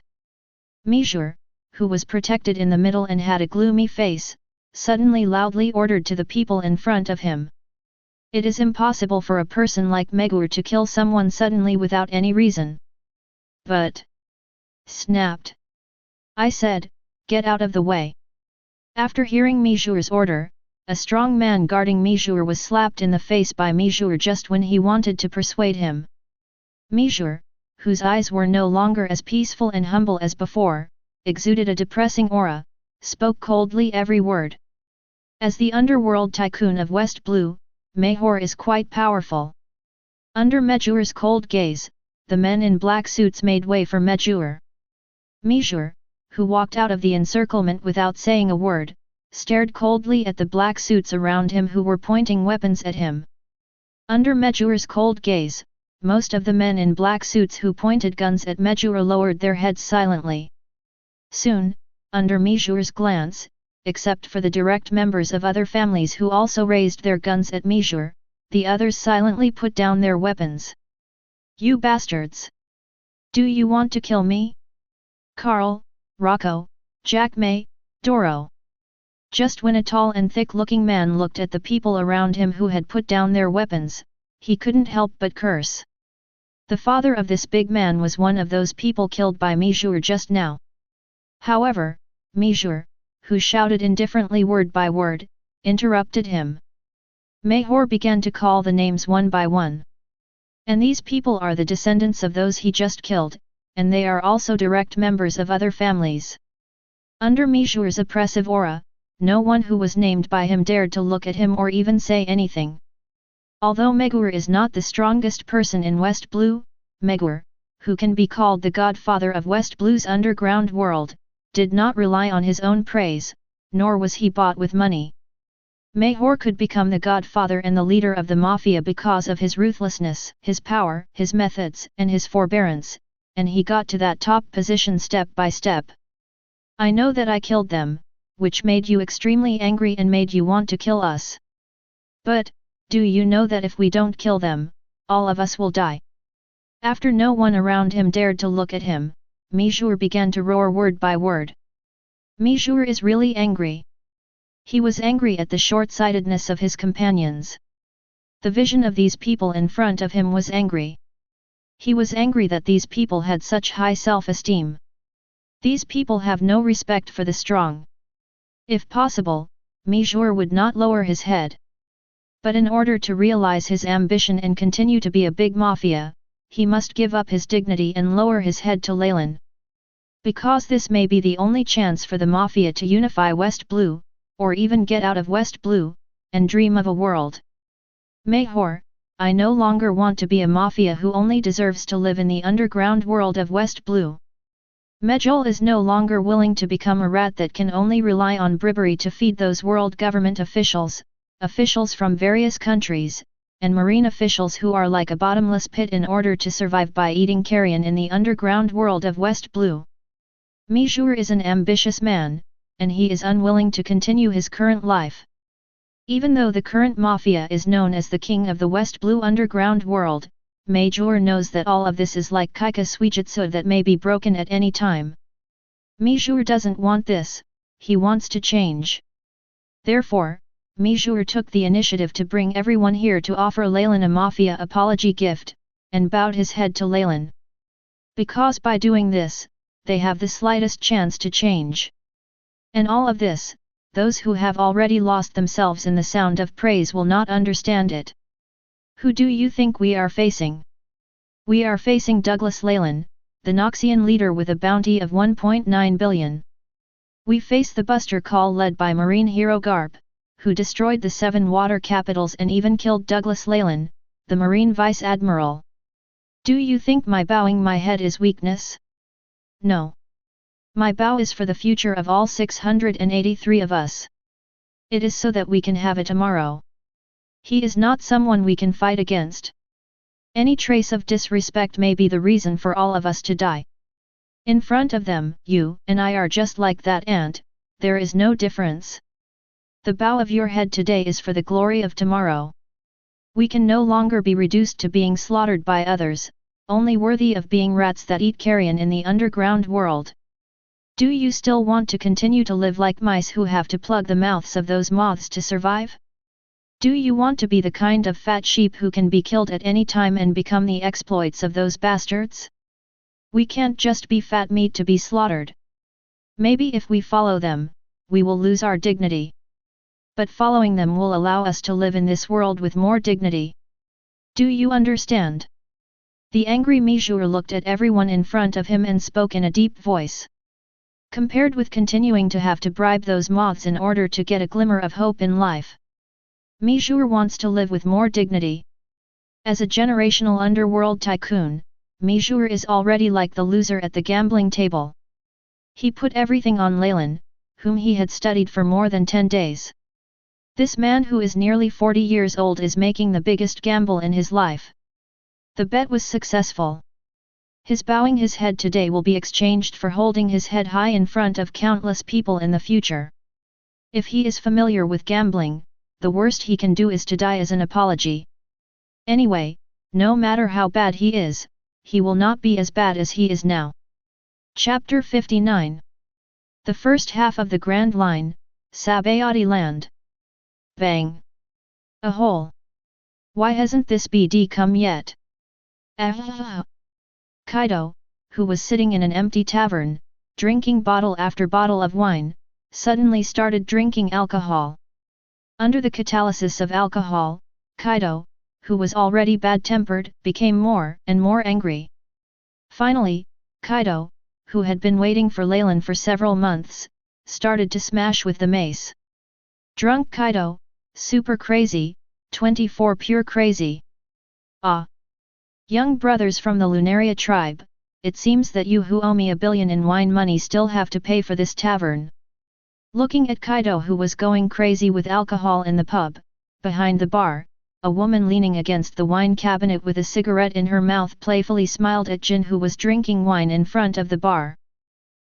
Medjur, who was protected in the middle and had a gloomy face, suddenly loudly ordered to the people in front of him. It is impossible for a person like Mahor to kill someone suddenly without any reason. But... Snapped. I said, get out of the way. After hearing Medjur's order, a strong man guarding Medjur was slapped in the face by Medjur just when he wanted to persuade him. Medjur, whose eyes were no longer as peaceful and humble as before, exuded a depressing aura, spoke coldly every word. As the underworld tycoon of West Blue, Mahor is quite powerful. Under Medjur's cold gaze, the men in black suits made way for Medjur. Medjur, who walked out of the encirclement without saying a word, stared coldly at the black suits around him who were pointing weapons at him. Under Medjur's cold gaze, most of the men in black suits who pointed guns at Medjur lowered their heads silently. Soon, under Medjur's glance, except for the direct members of other families who also raised their guns at Medjur, the others silently put down their weapons. You bastards! Do you want to kill me? Carl, Rocco, Jack May, Doro. Just when a tall and thick-looking man looked at the people around him who had put down their weapons, he couldn't help but curse. The father of this big man was one of those people killed by Mijur just now. However, Mijur, who shouted indifferently word by word, interrupted him. Mahor began to call the names one by one. And these people are the descendants of those he just killed, and they are also direct members of other families. Under Mijur's oppressive aura, no one who was named by him dared to look at him or even say anything. Although Megur is not the strongest person in West Blue, Megur, who can be called the godfather of West Blue's underground world, did not rely on his own praise, nor was he bought with money. Mahor could become the godfather and the leader of the mafia because of his ruthlessness, his power, his methods, and his forbearance, and he got to that top position step by step. I know that I killed them, which made you extremely angry and made you want to kill us. But, do you know that if we don't kill them, all of us will die? After no one around him dared to look at him, Mijur began to roar word by word. Mijur is really angry. He was angry at the short-sightedness of his companions. The vision of these people in front of him was angry. He was angry that these people had such high self-esteem. These people have no respect for the strong. If possible, Mijur would not lower his head. But in order to realize his ambition and continue to be a big mafia, he must give up his dignity and lower his head to Leylin. Because this may be the only chance for the mafia to unify West Blue, or even get out of West Blue, and dream of a world. Mahor, I no longer want to be a mafia who only deserves to live in the underground world of West Blue. Mejol is no longer willing to become a rat that can only rely on bribery to feed those world government officials, officials from various countries, and marine officials who are like a bottomless pit in order to survive by eating carrion in the underground world of West Blue. Mijur is an ambitious man, and he is unwilling to continue his current life. Even though the current mafia is known as the king of the West Blue underground world, Mijur knows that all of this is like Kaika Suijitsu that may be broken at any time. Mijur doesn't want this, he wants to change. Therefore, Mijur took the initiative to bring everyone here to offer Leylin a mafia apology gift, and bowed his head to Leylin. Because by doing this, they have the slightest chance to change. And all of this, those who have already lost themselves in the sound of praise will not understand it. Who do you think we are facing? We are facing Douglas Leylin, the Noxian leader with a bounty of 1.9 billion. We face the Buster Call led by marine hero Garp, who destroyed the 7 water capitals and even killed Douglas Leylin, the marine vice admiral. Do you think my bowing my head is weakness? No. My bow is for the future of all 683 of us. It is so that we can have a tomorrow. He is not someone we can fight against. Any trace of disrespect may be the reason for all of us to die. In front of them, you and I are just like that ant, there is no difference. The bow of your head today is for the glory of tomorrow. We can no longer be reduced to being slaughtered by others, only worthy of being rats that eat carrion in the underground world. Do you still want to continue to live like mice who have to plug the mouths of those moths to survive? Do you want to be the kind of fat sheep who can be killed at any time and become the exploits of those bastards? We can't just be fat meat to be slaughtered. Maybe if we follow them, we will lose our dignity. But following them will allow us to live in this world with more dignity. Do you understand? The angry Mijur looked at everyone in front of him and spoke in a deep voice. Compared with continuing to have to bribe those moths in order to get a glimmer of hope in life, Mijur wants to live with more dignity. As a generational underworld tycoon, Mijur is already like the loser at the gambling table. He put everything on Leylin, whom he had studied for more than 10 days. This man who is nearly 40 years old is making the biggest gamble in his life. The bet was successful. His bowing his head today will be exchanged for holding his head high in front of countless people in the future. If he is familiar with gambling, the worst he can do is to die as an apology. Anyway, no matter how bad he is, he will not be as bad as he is now. Chapter 59. The first half of the Grand Line, Sabayati land. Bang! A hole! Why hasn't this BD come yet? Ah! Kaido, who was sitting in an empty tavern, drinking bottle after bottle of wine, suddenly started drinking alcohol. Under the catalysis of alcohol, Kaido, who was already bad-tempered, became more and more angry. Finally, Kaido, who had been waiting for Leylin for several months, started to smash with the mace. Drunk Kaido, super crazy, 24 pure crazy. Ah! Young brothers from the Lunaria tribe, it seems that you who owe me 1 billion in wine money still have to pay for this tavern. Looking at Kaido who was going crazy with alcohol in the pub, behind the bar, a woman leaning against the wine cabinet with a cigarette in her mouth playfully smiled at Jin who was drinking wine in front of the bar.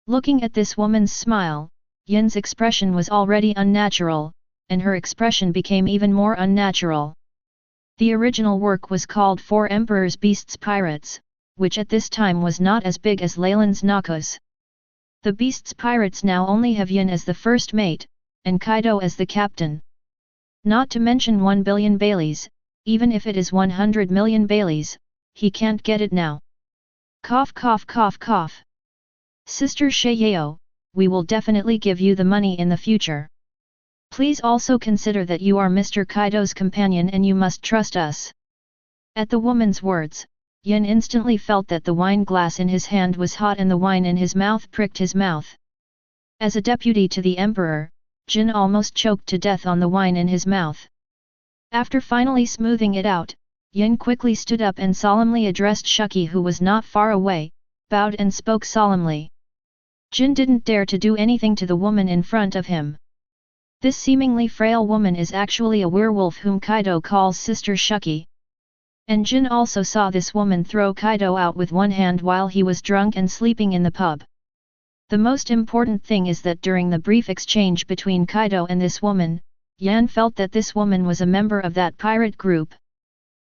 Looking at this woman's smile, Yin's expression was already unnatural, and her expression became even more unnatural. The original work was called Four Emperors Beasts Pirates, which at this time was not as big as Leylin's Noxus. The Beasts Pirates now only have Yin as the first mate, and Kaido as the captain. Not to mention 1 billion Baileys, even if it is 100 million Baileys, he can't get it now. Cough cough cough cough. Sister Shayeo, we will definitely give you the money in the future. Please also consider that you are Mr. Kaido's companion and you must trust us. At the woman's words, Yin instantly felt that the wine glass in his hand was hot and the wine in his mouth pricked his mouth. As a deputy to the emperor, Jin almost choked to death on the wine in his mouth. After finally smoothing it out, Yin quickly stood up and solemnly addressed Shuki who was not far away, bowed and spoke solemnly. Jin didn't dare to do anything to the woman in front of him. This seemingly frail woman is actually a werewolf whom Kaido calls Sister Shuki. And Jin also saw this woman throw Kaido out with one hand while he was drunk and sleeping in the pub. The most important thing is that during the brief exchange between Kaido and this woman, Yan felt that this woman was a member of that pirate group.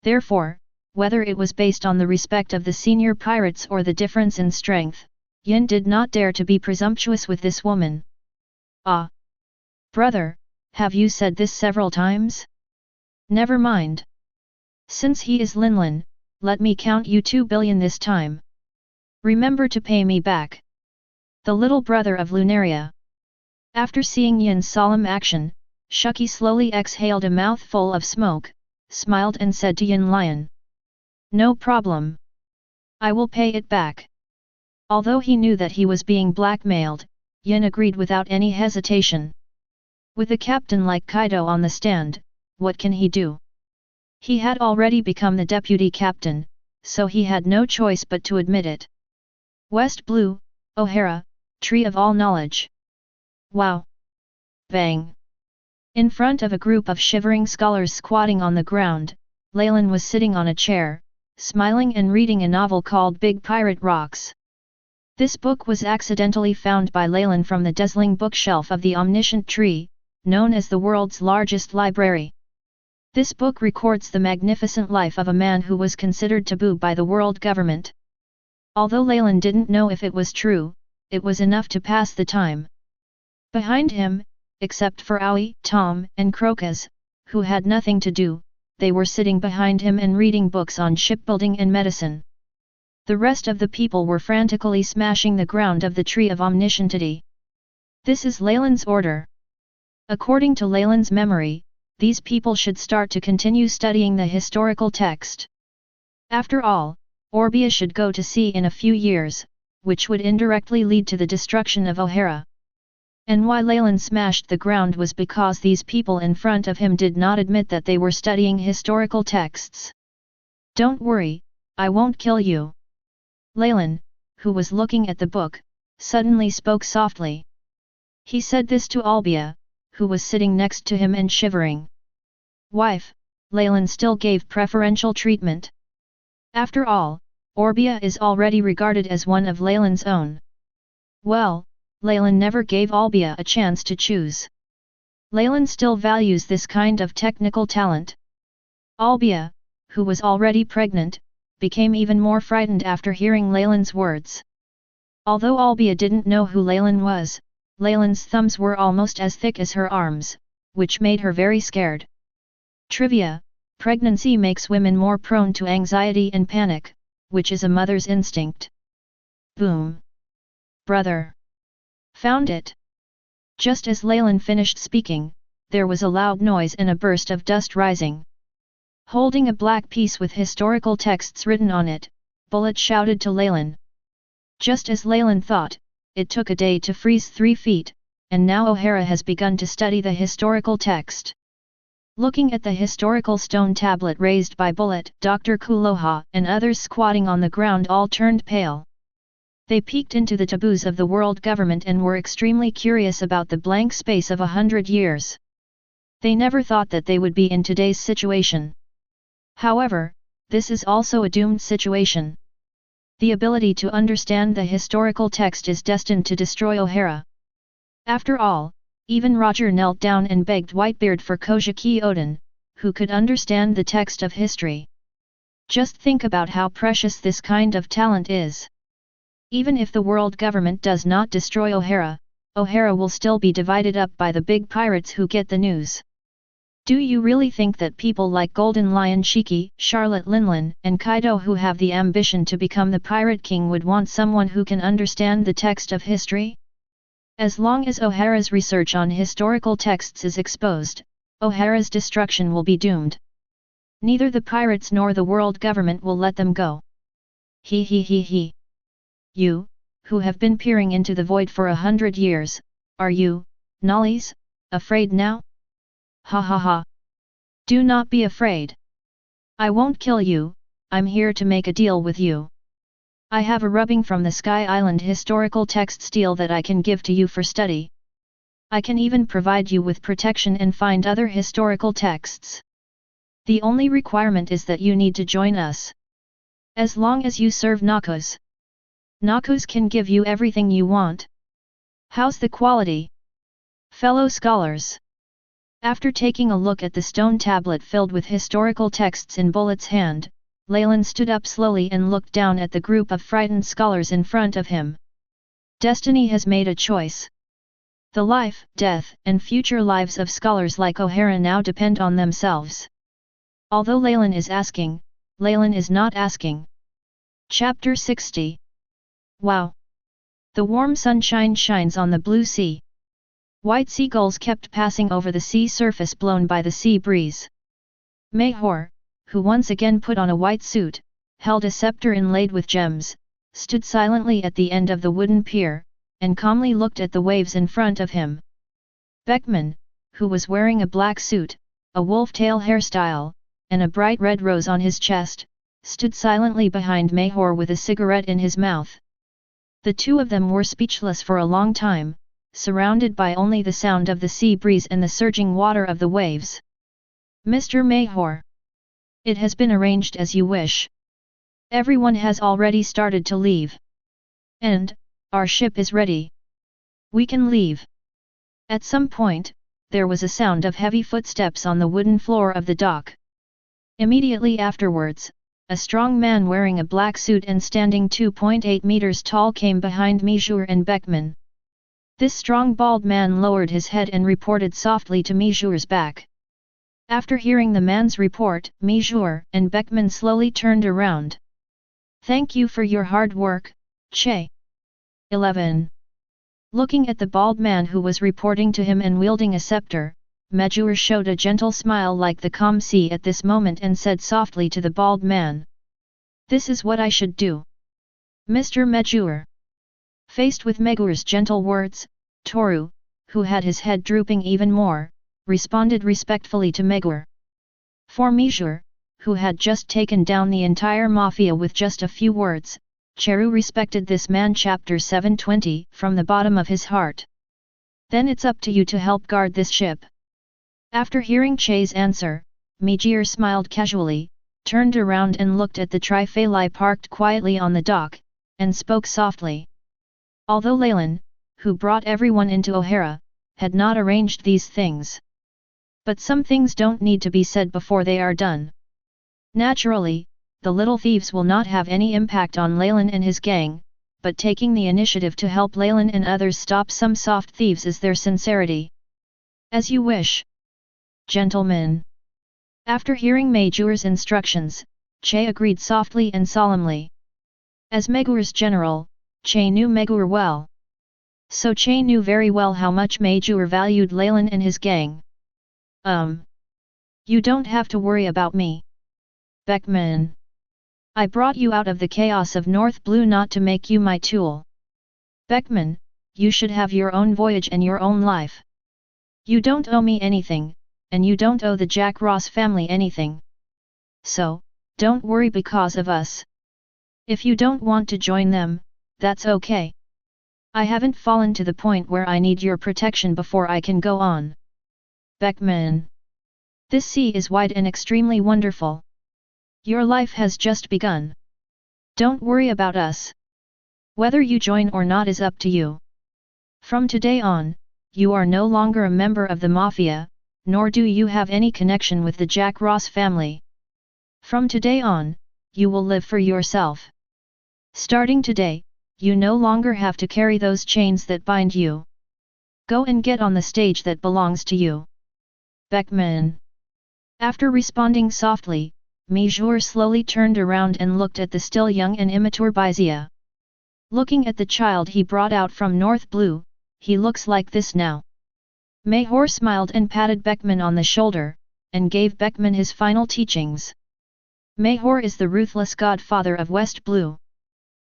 Therefore, whether it was based on the respect of the senior pirates or the difference in strength, Yan did not dare to be presumptuous with this woman. Ah! Brother, have you said this several times? Never mind. Since he is Leylin, let me count you 2 billion this time. Remember to pay me back. The little brother of Lunaria. After seeing Yin's solemn action, Shuki slowly exhaled a mouthful of smoke, smiled and said to Yin Lion. No problem. I will pay it back. Although he knew that he was being blackmailed, Yin agreed without any hesitation. With a captain like Kaido on the stand, what can he do? He had already become the deputy captain, so he had no choice but to admit it. West Blue, O'Hara, Tree of All Knowledge. Wow! Bang! In front of a group of shivering scholars squatting on the ground, Leylin was sitting on a chair, smiling and reading a novel called Big Pirate Rocks. This book was accidentally found by Leylin from the dazzling bookshelf of the Omniscient Tree, known as the world's largest library. This book records the magnificent life of a man who was considered taboo by the world government. Although Leylin didn't know if it was true, it was enough to pass the time. Behind him, except for Aoi, Tom, and Crocus, who had nothing to do, they were sitting behind him and reading books on shipbuilding and medicine. The rest of the people were frantically smashing the ground of the Tree of Omniscientity. This is Leylin's order. According to Leylin's memory, these people should start to continue studying the historical text. After all, Orbia should go to sea in a few years, which would indirectly lead to the destruction of O'Hara. And why Leylin smashed the ground was because these people in front of him did not admit that they were studying historical texts. Don't worry, I won't kill you. Leylin, who was looking at the book, suddenly spoke softly. He said this to Albia, who was sitting next to him and shivering. Wife, Leylin still gave preferential treatment. After all, Orbia is already regarded as one of Leylin's own. Well, Leylin never gave Albia a chance to choose. Leylin still values this kind of technical talent. Albia, who was already pregnant, became even more frightened after hearing Leylin's words. Although Albia didn't know who Leylin was, Leylin's thumbs were almost as thick as her arms, which made her very scared. Trivia: pregnancy makes women more prone to anxiety and panic, which is a mother's instinct. Boom! Brother! Found it! Just as Leylin finished speaking, there was a loud noise and a burst of dust rising. Holding a black piece with historical texts written on it, Bullet shouted to Leylin. Just as Leylin thought, it took a day to freeze 3 feet, and now O'Hara has begun to study the historical text. Looking at the historical stone tablet raised by Bullet, Dr. Kuloha and others squatting on the ground all turned pale. They peeked into the taboos of the world government and were extremely curious about the blank space of 100 years. They never thought that they would be in today's situation. However, this is also a doomed situation. The ability to understand the historical text is destined to destroy O'Hara. After all, even Roger knelt down and begged Whitebeard for Kojiki Odin, who could understand the text of history. Just think about how precious this kind of talent is. Even if the world government does not destroy O'Hara, O'Hara will still be divided up by the big pirates who get the news. Do you really think that people like Golden Lion Shiki, Charlotte Leylin, and Kaido who have the ambition to become the Pirate King would want someone who can understand the text of history? As long as O'Hara's research on historical texts is exposed, O'Hara's destruction will be doomed. Neither the pirates nor the world government will let them go. He. You, who have been peering into the void for 100 years, are you, Nollies, afraid now? Ha ha ha. Do not be afraid. I won't kill you, I'm here to make a deal with you. I have a rubbing from the Sky Island historical text steel that I can give to you for study. I can even provide you with protection and find other historical texts. The only requirement is that you need to join us. As long as you serve Noxus. Noxus can give you everything you want. How's the quality? Fellow scholars. After taking a look at the stone tablet filled with historical texts in Bullet's hand, Leylin stood up slowly and looked down at the group of frightened scholars in front of him. Destiny has made a choice. The life, death, and future lives of scholars like O'Hara now depend on themselves. Although Leylin is asking, Leylin is not asking. Chapter 60. Wow! The warm sunshine shines on the blue sea. White seagulls kept passing over the sea surface blown by the sea breeze. Mayhor, who once again put on a white suit, held a scepter inlaid with gems, stood silently at the end of the wooden pier, and calmly looked at the waves in front of him. Beckman, who was wearing a black suit, a wolf-tail hairstyle, and a bright red rose on his chest, stood silently behind Mayhor with a cigarette in his mouth. The two of them were speechless for a long time, surrounded by only the sound of the sea breeze and the surging water of the waves. Mr. Mayhor. It has been arranged as you wish. Everyone has already started to leave. And, our ship is ready. We can leave. At some point, there was a sound of heavy footsteps on the wooden floor of the dock. Immediately afterwards, a strong man wearing a black suit and standing 2.8 meters tall came behind Mijur and Beckman. This strong bald man lowered his head and reported softly to Mijur's back. After hearing the man's report, Mijur and Beckman slowly turned around. Thank you for your hard work, Che. 11. Looking at the bald man who was reporting to him and wielding a scepter, Mijur showed a gentle smile like the calm sea at this moment and said softly to the bald man. This is what I should do. Mr. Mijur. Faced with Megur's gentle words, Toru, who had his head drooping even more, responded respectfully to Megur. For Mijur, who had just taken down the entire mafia with just a few words, Cheru respected this man. Chapter 720 from the bottom of his heart. Then it's up to you to help guard this ship. After hearing Che's answer, Mijur smiled casually, turned around and looked at the Trifali parked quietly on the dock, and spoke softly. Although Leylin, who brought everyone into O'Hara, had not arranged these things. But some things don't need to be said before they are done. Naturally, the little thieves will not have any impact on Leylin and his gang, but taking the initiative to help Leylin and others stop some soft thieves is their sincerity. As you wish. Gentlemen. After hearing Major's instructions, Che agreed softly and solemnly. As Major's general, Che knew Major well. So Che knew very well how much Major valued Leylin and his gang. You don't have to worry about me. Beckman. I brought you out of the chaos of North Blue not to make you my tool. Beckman, you should have your own voyage and your own life. You don't owe me anything, and you don't owe the Jack Ross family anything. So, don't worry because of us. If you don't want to join them, that's okay. I haven't fallen to the point where I need your protection before I can go on. Beckman. This sea is wide and extremely wonderful. Your life has just begun. Don't worry about us. Whether you join or not is up to you. From today on, you are no longer a member of the Mafia, nor do you have any connection with the Jack Ross family. From today on, you will live for yourself. Starting today, you no longer have to carry those chains that bind you. Go and get on the stage that belongs to you. Beckman. After responding softly, Major slowly turned around and looked at the still young and immature Bizia. Looking at the child he brought out from North Blue, he looks like this now. Major smiled and patted Beckman on the shoulder, and gave Beckman his final teachings. Major is the ruthless godfather of West Blue.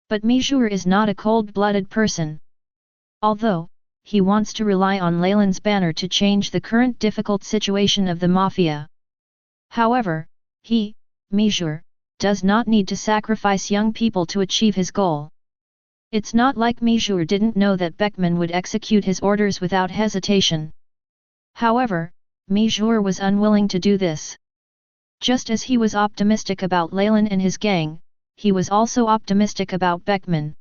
But Major is not a cold-blooded person. Although, he wants to rely on Leylin's banner to change the current difficult situation of the Mafia. However, he, Major, does not need to sacrifice young people to achieve his goal. It's not like Major didn't know that Beckman would execute his orders without hesitation. However, Major was unwilling to do this. Just as he was optimistic about Leylin and his gang, he was also optimistic about Beckman.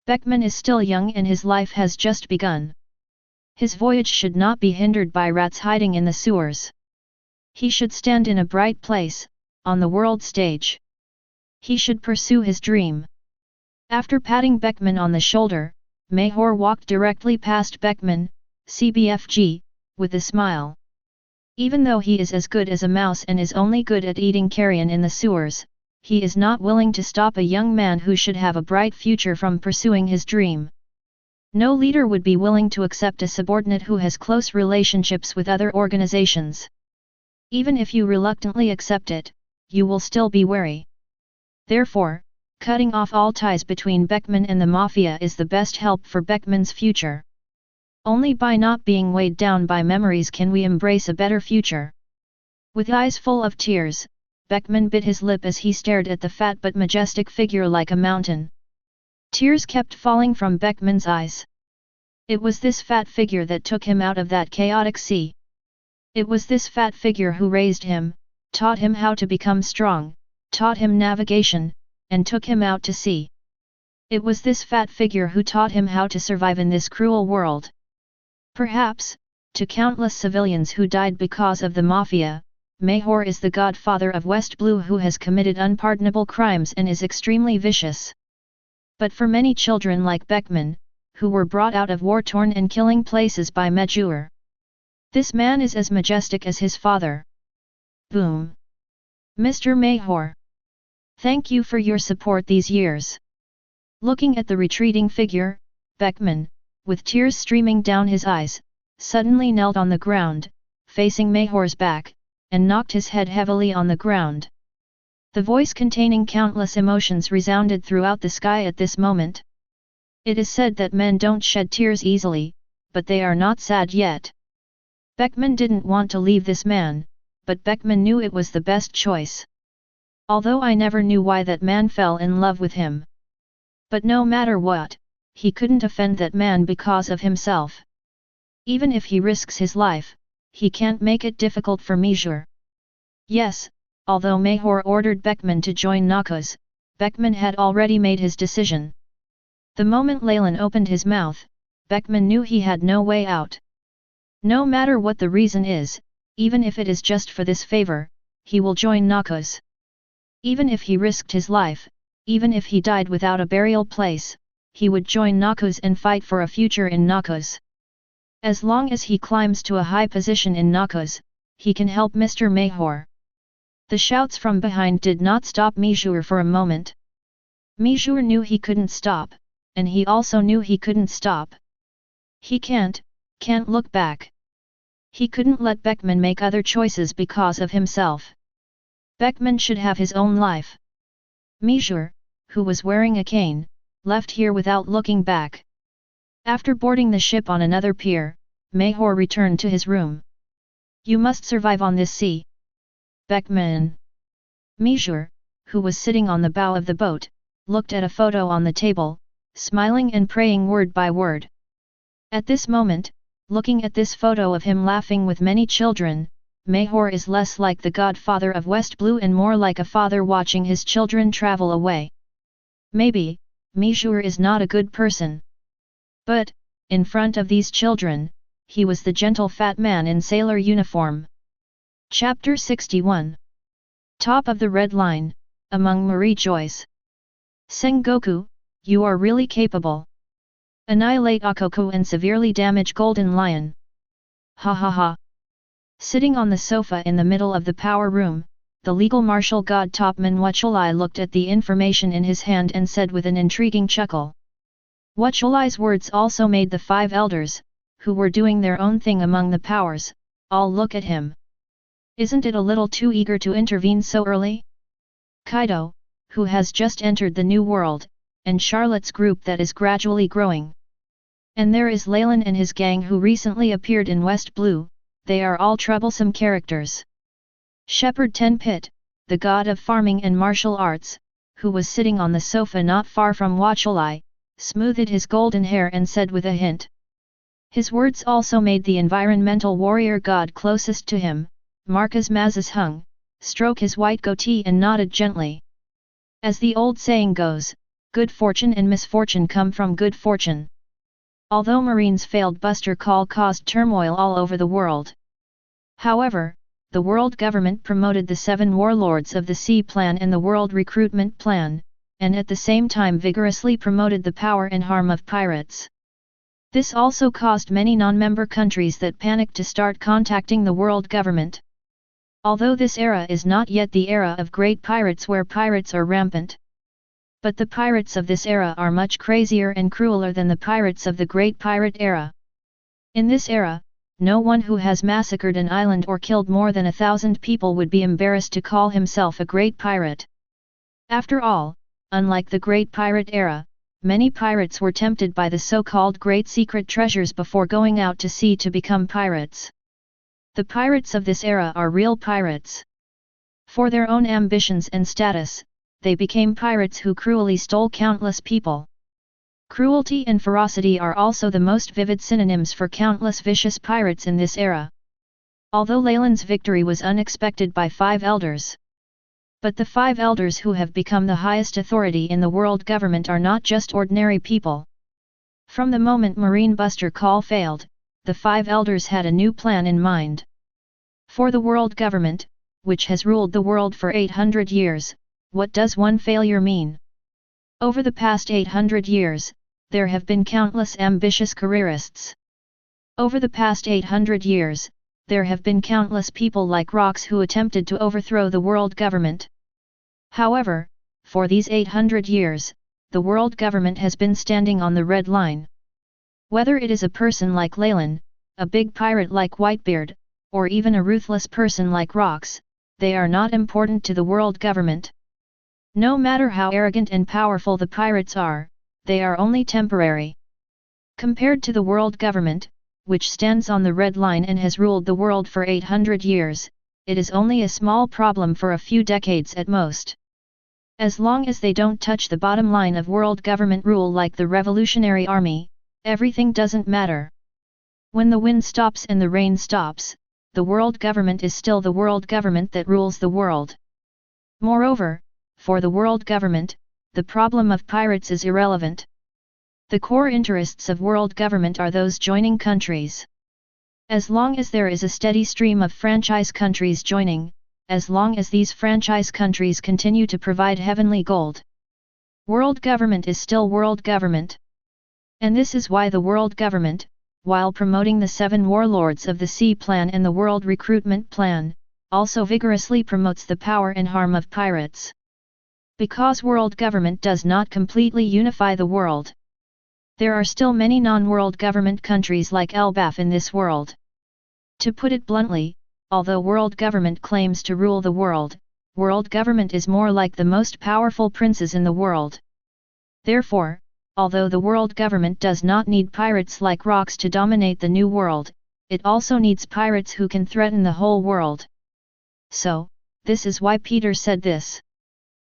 Beckman is still young and his life has just begun. His voyage should not be hindered by rats hiding in the sewers. He should stand in a bright place, on the world stage. He should pursue his dream. After patting Beckman on the shoulder, Major walked directly past Beckman, CBFG, with a smile. Even though he is as good as a mouse and is only good at eating carrion in the sewers, he is not willing to stop a young man who should have a bright future from pursuing his dream. No leader would be willing to accept a subordinate who has close relationships with other organizations. Even if you reluctantly accept it, you will still be wary. Therefore, cutting off all ties between Beckman and the Mafia is the best help for Beckman's future. Only by not being weighed down by memories can we embrace a better future. With eyes full of tears, Beckman bit his lip as he stared at the fat but majestic figure like a mountain. Tears kept falling from Beckman's eyes. It was this fat figure that took him out of that chaotic sea. It was this fat figure who raised him, taught him how to become strong, taught him navigation, and took him out to sea. It was this fat figure who taught him how to survive in this cruel world. Perhaps, to countless civilians who died because of the Mafia, Major is the godfather of West Blue who has committed unpardonable crimes and is extremely vicious. But for many children like Beckman, who were brought out of war-torn and killing places by Major, this man is as majestic as his father. Boom! Mr. Major! Thank you for your support these years. Looking at the retreating figure, Beckman, with tears streaming down his eyes, suddenly knelt on the ground, facing Major's back, and knocked his head heavily on the ground. The voice containing countless emotions resounded throughout the sky at this moment. It is said that men don't shed tears easily, but they are not sad yet. Beckman didn't want to leave this man, but Beckman knew it was the best choice. Although I never knew why that man fell in love with him. But no matter what, he couldn't offend that man because of himself. Even if he risks his life, he can't make it difficult for Major. Yes, although Major ordered Beckman to join Noxus, Beckman had already made his decision. The moment Leylin opened his mouth, Beckman knew he had no way out. No matter what the reason is, even if it is just for this favor, he will join Noxus. Even if he risked his life, even if he died without a burial place, he would join Noxus and fight for a future in Noxus. As long as he climbs to a high position in Noxus, he can help Mr. Mayhor. The shouts from behind did not stop Mijur for a moment. Mijur knew he couldn't stop, and he also knew he couldn't stop. He can't look back. He couldn't let Beckman make other choices because of himself. Beckman should have his own life. Mijur, who was wearing a cane, left here without looking back. After boarding the ship on another pier, Mayhor returned to his room. You must survive on this sea. Beckman. Mijur, who was sitting on the bow of the boat, looked at a photo on the table, smiling and praying word by word. At this moment, looking at this photo of him laughing with many children, Mayhor is less like the godfather of West Blue and more like a father watching his children travel away. Maybe, Mijur is not a good person. But, in front of these children, he was the gentle fat man in sailor uniform. Chapter 61. Top of the Red Line, among Marie Joyce. Sengoku, you are really capable. Annihilate Akoko and severely damage Golden Lion. Ha ha ha. Sitting on the sofa in the middle of the power room, the legal martial god Topman Wuchulai looked at the information in his hand and said with an intriguing chuckle. Wuchulai's words also made the 5 elders, who were doing their own thing among the powers, all look at him. Isn't it a little too eager to intervene so early? Kaido, who has just entered the new world, and Charlotte's group that is gradually growing. And there is Leylin and his gang who recently appeared in West Blue, they are all troublesome characters. Shepherd Tenpit, the god of farming and martial arts, who was sitting on the sofa not far from Wuchulai, smoothed his golden hair and said with a hint. His words also made the environmental warrior god closest to him, Marcus Mazes Hung, stroke his white goatee and nodded gently. As the old saying goes, good fortune and misfortune come from good fortune. Although Marine's failed Buster Call caused turmoil all over the world. However, the world government promoted the 7 warlords of the sea plan and the world recruitment plan, and at the same time vigorously promoted the power and harm of pirates. This also caused many non-member countries that panicked to start contacting the world government. Although this era is not yet the era of great pirates where pirates are rampant. But the pirates of this era are much crazier and crueler than the pirates of the Great Pirate era. In this era, no one who has massacred an island or killed more than 1,000 people would be embarrassed to call himself a great pirate. After all, unlike the Great Pirate era, many pirates were tempted by the so-called great secret treasures before going out to sea to become pirates. The pirates of this era are real pirates. For their own ambitions and status, they became pirates who cruelly stole countless people. Cruelty and ferocity are also the most vivid synonyms for countless vicious pirates in this era. Although Leylin's victory was unexpected by 5 elders. But the 5 elders who have become the highest authority in the world government are not just ordinary people. From the moment Marine Buster Call failed, the 5 elders had a new plan in mind. For the world government, which has ruled the world for 800 years, what does one failure mean? Over the past 800 years, there have been countless ambitious careerists. Over the past 800 years, there have been countless people like Rox who attempted to overthrow the world government. However, for these 800 years, the world government has been standing on the red line. Whether it is a person like Leylin, a big pirate like Whitebeard, or even a ruthless person like Rox, they are not important to the world government. No matter how arrogant and powerful the pirates are, they are only temporary. Compared to the world government, which stands on the red line and has ruled the world for 800 years, it is only a small problem for a few decades at most. As long as they don't touch the bottom line of world government rule like the Revolutionary Army, everything doesn't matter. When the wind stops and the rain stops, the world government is still the world government that rules the world. Moreover, for the world government, the problem of pirates is irrelevant. The core interests of world government are those joining countries. As long as there is a steady stream of franchise countries joining, as long as these franchise countries continue to provide heavenly gold. World government is still world government. And this is why the world government, while promoting the 7 warlords of the sea plan and the world recruitment plan, also vigorously promotes the power and harm of pirates. Because world government does not completely unify the world. There are still many non-world government countries like Elbaf in this world. To put it bluntly, although world government claims to rule the world government is more like the most powerful princes in the world. Therefore, although the world government does not need pirates like rocks to dominate the new world, it also needs pirates who can threaten the whole world. So, this is why Peter said this.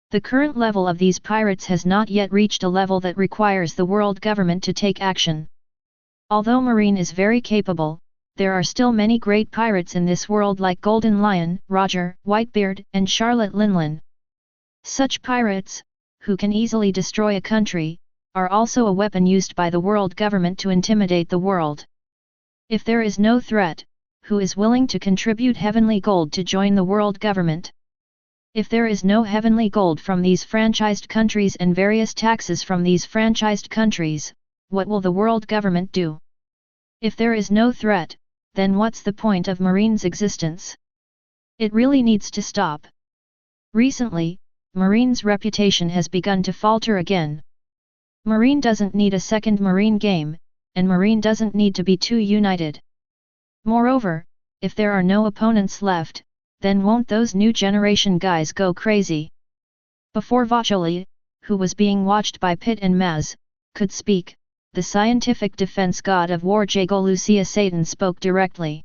The current level of these pirates has not yet reached a level that requires the world government to take action. Although Marine is very capable, there are still many great pirates in this world like Golden Lion, Roger, Whitebeard, and Charlotte Leylin. Such pirates, who can easily destroy a country, are also a weapon used by the world government to intimidate the world. If there is no threat, who is willing to contribute heavenly gold to join the world government? If there is no heavenly gold from these franchised countries and various taxes from these franchised countries, what will the world government do? If there is no threat, then what's the point of Marine's existence? It really needs to stop. Recently, Marine's reputation has begun to falter again. Marine doesn't need a second Marine game, and Marine doesn't need to be too united. Moreover, if there are no opponents left, then won't those new generation guys go crazy? Before Voyage, who was being watched by Pitt and Maz, could speak, the scientific defense god of war Jago Satan spoke directly.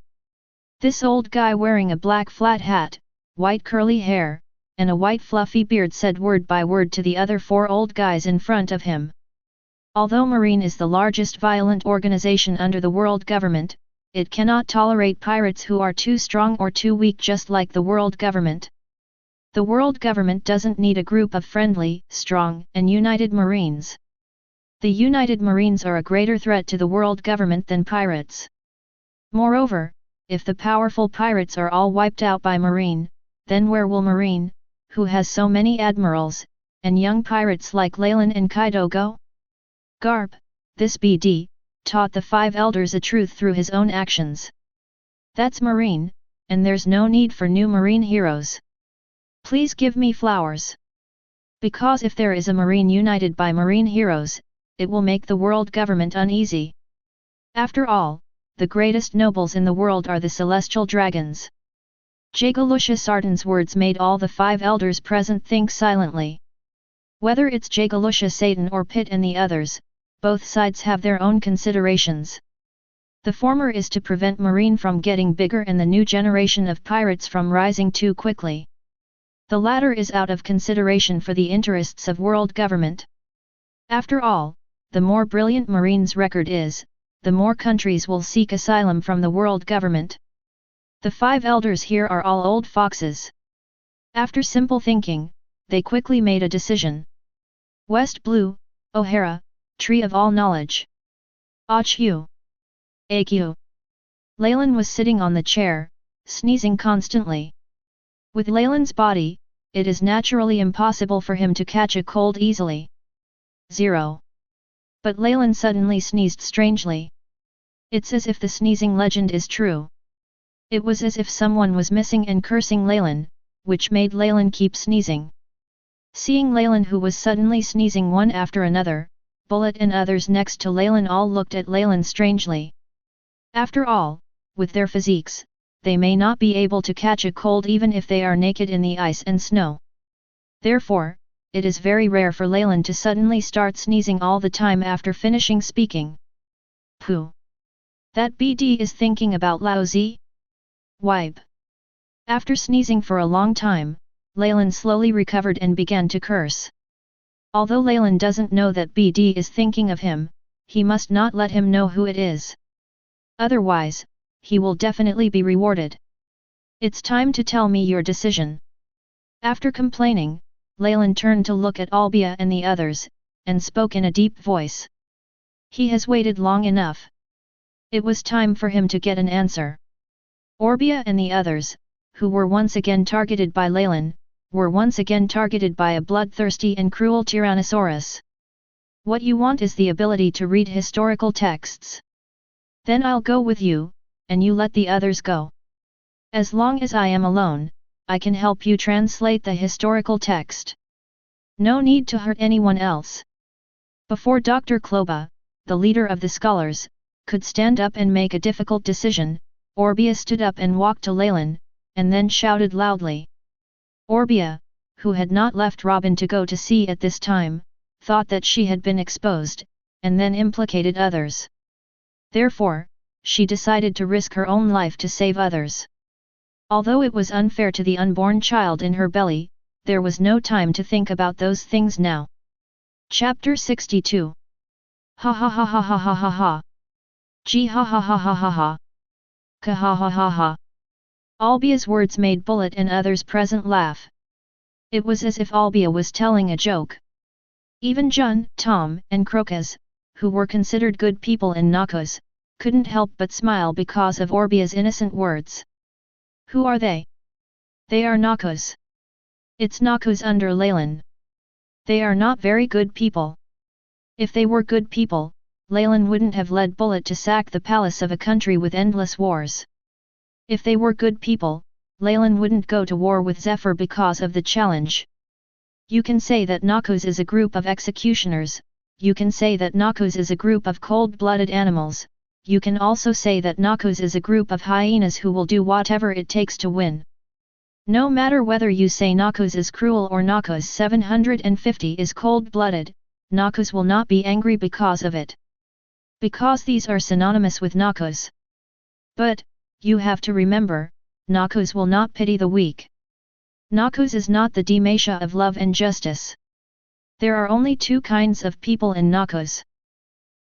This old guy wearing a black flat hat, white curly hair, and a white fluffy beard said word by word to the other 4 old guys in front of him. Although Marine is the largest violent organization under the world government, it cannot tolerate pirates who are too strong or too weak, just like the world government. The world government doesn't need a group of friendly, strong, and united Marines. The United Marines are a greater threat to the world government than pirates. Moreover, if the powerful pirates are all wiped out by Marine, then where will Marine, who has so many admirals, and young pirates like Leylin and Kaido go? Garp, this BD, taught the 5 elders a truth through his own actions. That's Marine, and there's no need for new Marine heroes. Please give me flowers. Because if there is a Marine united by Marine heroes, it will make the world government uneasy. After all, the greatest nobles in the world are the celestial dragons. Jagalusha Sartan's words made all the 5 elders present think silently. Whether it's Jagalusha Satan or Pitt and the others, both sides have their own considerations. The former is to prevent Marine from getting bigger and the new generation of pirates from rising too quickly. The latter is out of consideration for the interests of world government. After all, the more brilliant Marine's record is, the more countries will seek asylum from the world government. The 5 elders here are all old foxes. After simple thinking, they quickly made a decision. West Blue, O'Hara, Tree of All Knowledge. Achu. Aq. Leylin was sitting on the chair, sneezing constantly. With Leylin's body, it is naturally impossible for him to catch a cold easily. 0. But Leylin suddenly sneezed strangely. It's as if the sneezing legend is true. It was as if someone was missing and cursing Leylin, which made Leylin keep sneezing. Seeing Leylin, who was suddenly sneezing one after another, Bullet and others next to Leylin all looked at Leylin strangely. After all, with their physiques, they may not be able to catch a cold even if they are naked in the ice and snow. Therefore, it is very rare for Leylin to suddenly start sneezing all the time after finishing speaking. Pooh! That BD is thinking about Laozi? Wipe! After sneezing for a long time, Leylin slowly recovered and began to curse. Although Leylin doesn't know that BD is thinking of him, he must not let him know who it is. Otherwise, he will definitely be rewarded. It's time to tell me your decision. After complaining, Leylin turned to look at Albia and the others, and spoke in a deep voice. He has waited long enough. It was time for him to get an answer. Orbia and the others, who were once again targeted by Leylin, were once again targeted by a bloodthirsty and cruel Tyrannosaurus. What you want is the ability to read historical texts. Then I'll go with you, and you let the others go. As long as I am alone, I can help you translate the historical text. No need to hurt anyone else. Before Dr. Kloba, the leader of the scholars, could stand up and make a difficult decision, Orbia stood up and walked to Leylin, and then shouted loudly. Orbia, who had not left Robin to go to sea at this time, thought that she had been exposed, and then implicated others. Therefore, she decided to risk her own life to save others. Although it was unfair to the unborn child in her belly, there was no time to think about those things now. Chapter 62. Ha ha ha ha ha ha ha ha. Gee ha ha ha ha ha ha. Ka ha ha ha ha. Albia's words made Bullet and others present laugh. It was as if Albia was telling a joke. Even Jun, Tom, and Crocus, who were considered good people in Noxus, couldn't help but smile because of Orbia's innocent words. Who are they? They are Noxus. It's Noxus under Leylin. They are not very good people. If they were good people, Leylin wouldn't have led Bullet to sack the palace of a country with endless wars. If they were good people, Leylin wouldn't go to war with Zephyr because of the challenge. You can say that Noxus is a group of executioners, you can say that Noxus is a group of cold-blooded animals, you can also say that Noxus is a group of hyenas who will do whatever it takes to win. No matter whether you say Noxus is cruel or Noxus 750 is cold-blooded, Noxus will not be angry because of it. Because these are synonymous with Noxus. But, you have to remember, Noxus will not pity the weak. Noxus is not the Demacia of love and justice. There are only two kinds of people in Noxus.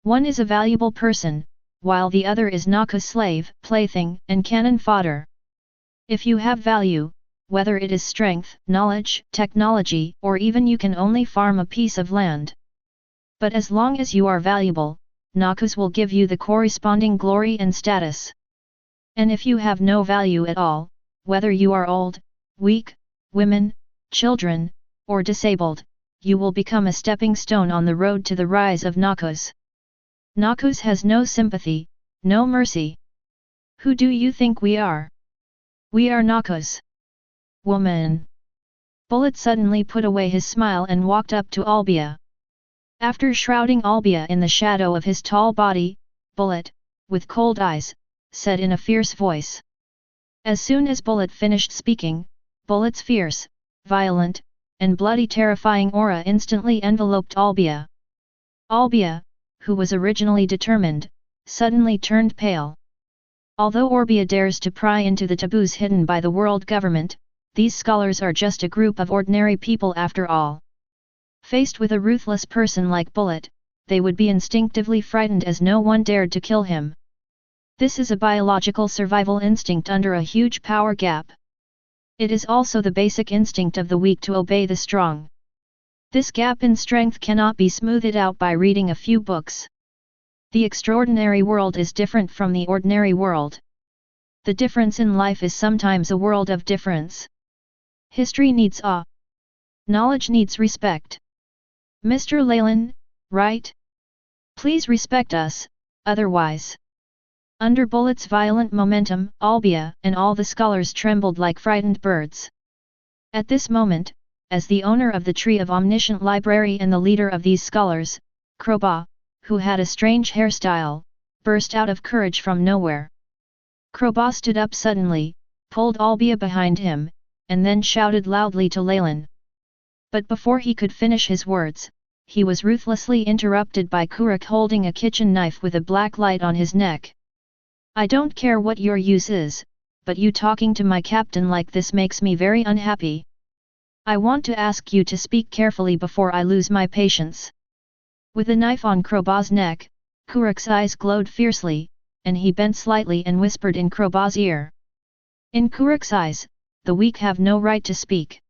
One is a valuable person, while the other is Noxus slave, plaything, and cannon fodder. If you have value, whether it is strength, knowledge, technology, or even you can only farm a piece of land. But as long as you are valuable, Noxus will give you the corresponding glory and status. And if you have no value at all, whether you are old, weak, women, children, or disabled, you will become a stepping stone on the road to the rise of Noxus. Noxus has no sympathy, no mercy. Who do you think we are? We are Noxus. Woman. Bullet suddenly put away his smile and walked up to Albia. After shrouding Albia in the shadow of his tall body, Bullet, with cold eyes, said in a fierce voice. As soon as Bullet finished speaking, Bullet's fierce, violent, and bloody terrifying aura instantly enveloped Albia. Albia, who was originally determined, suddenly turned pale. Although Orbia dares to pry into the taboos hidden by the world government, these scholars are just a group of ordinary people after all. Faced with a ruthless person like Bullet, they would be instinctively frightened as no one dared to kill him. This is a biological survival instinct under a huge power gap. It is also the basic instinct of the weak to obey the strong. This gap in strength cannot be smoothed out by reading a few books. The extraordinary world is different from the ordinary world. The difference in life is sometimes a world of difference. History needs awe. Knowledge needs respect. Mr. Leylin, right? Please respect us, otherwise. Under Bullet's violent momentum, Albia and all the scholars trembled like frightened birds. At this moment, as the owner of the Tree of Omniscient Library and the leader of these scholars, Kroba, who had a strange hairstyle, burst out of courage from nowhere. Kroba stood up suddenly, pulled Albia behind him, and then shouted loudly to Leylin. But before he could finish his words, he was ruthlessly interrupted by Kurik holding a kitchen knife with a black light on his neck. I don't care what your use is, but you talking to my captain like this makes me very unhappy. I want to ask you to speak carefully before I lose my patience. With the knife on Kroba's neck, Kurik's eyes glowed fiercely, and he bent slightly and whispered in Kroba's ear. In Kurik's eyes, the weak have no right to speak.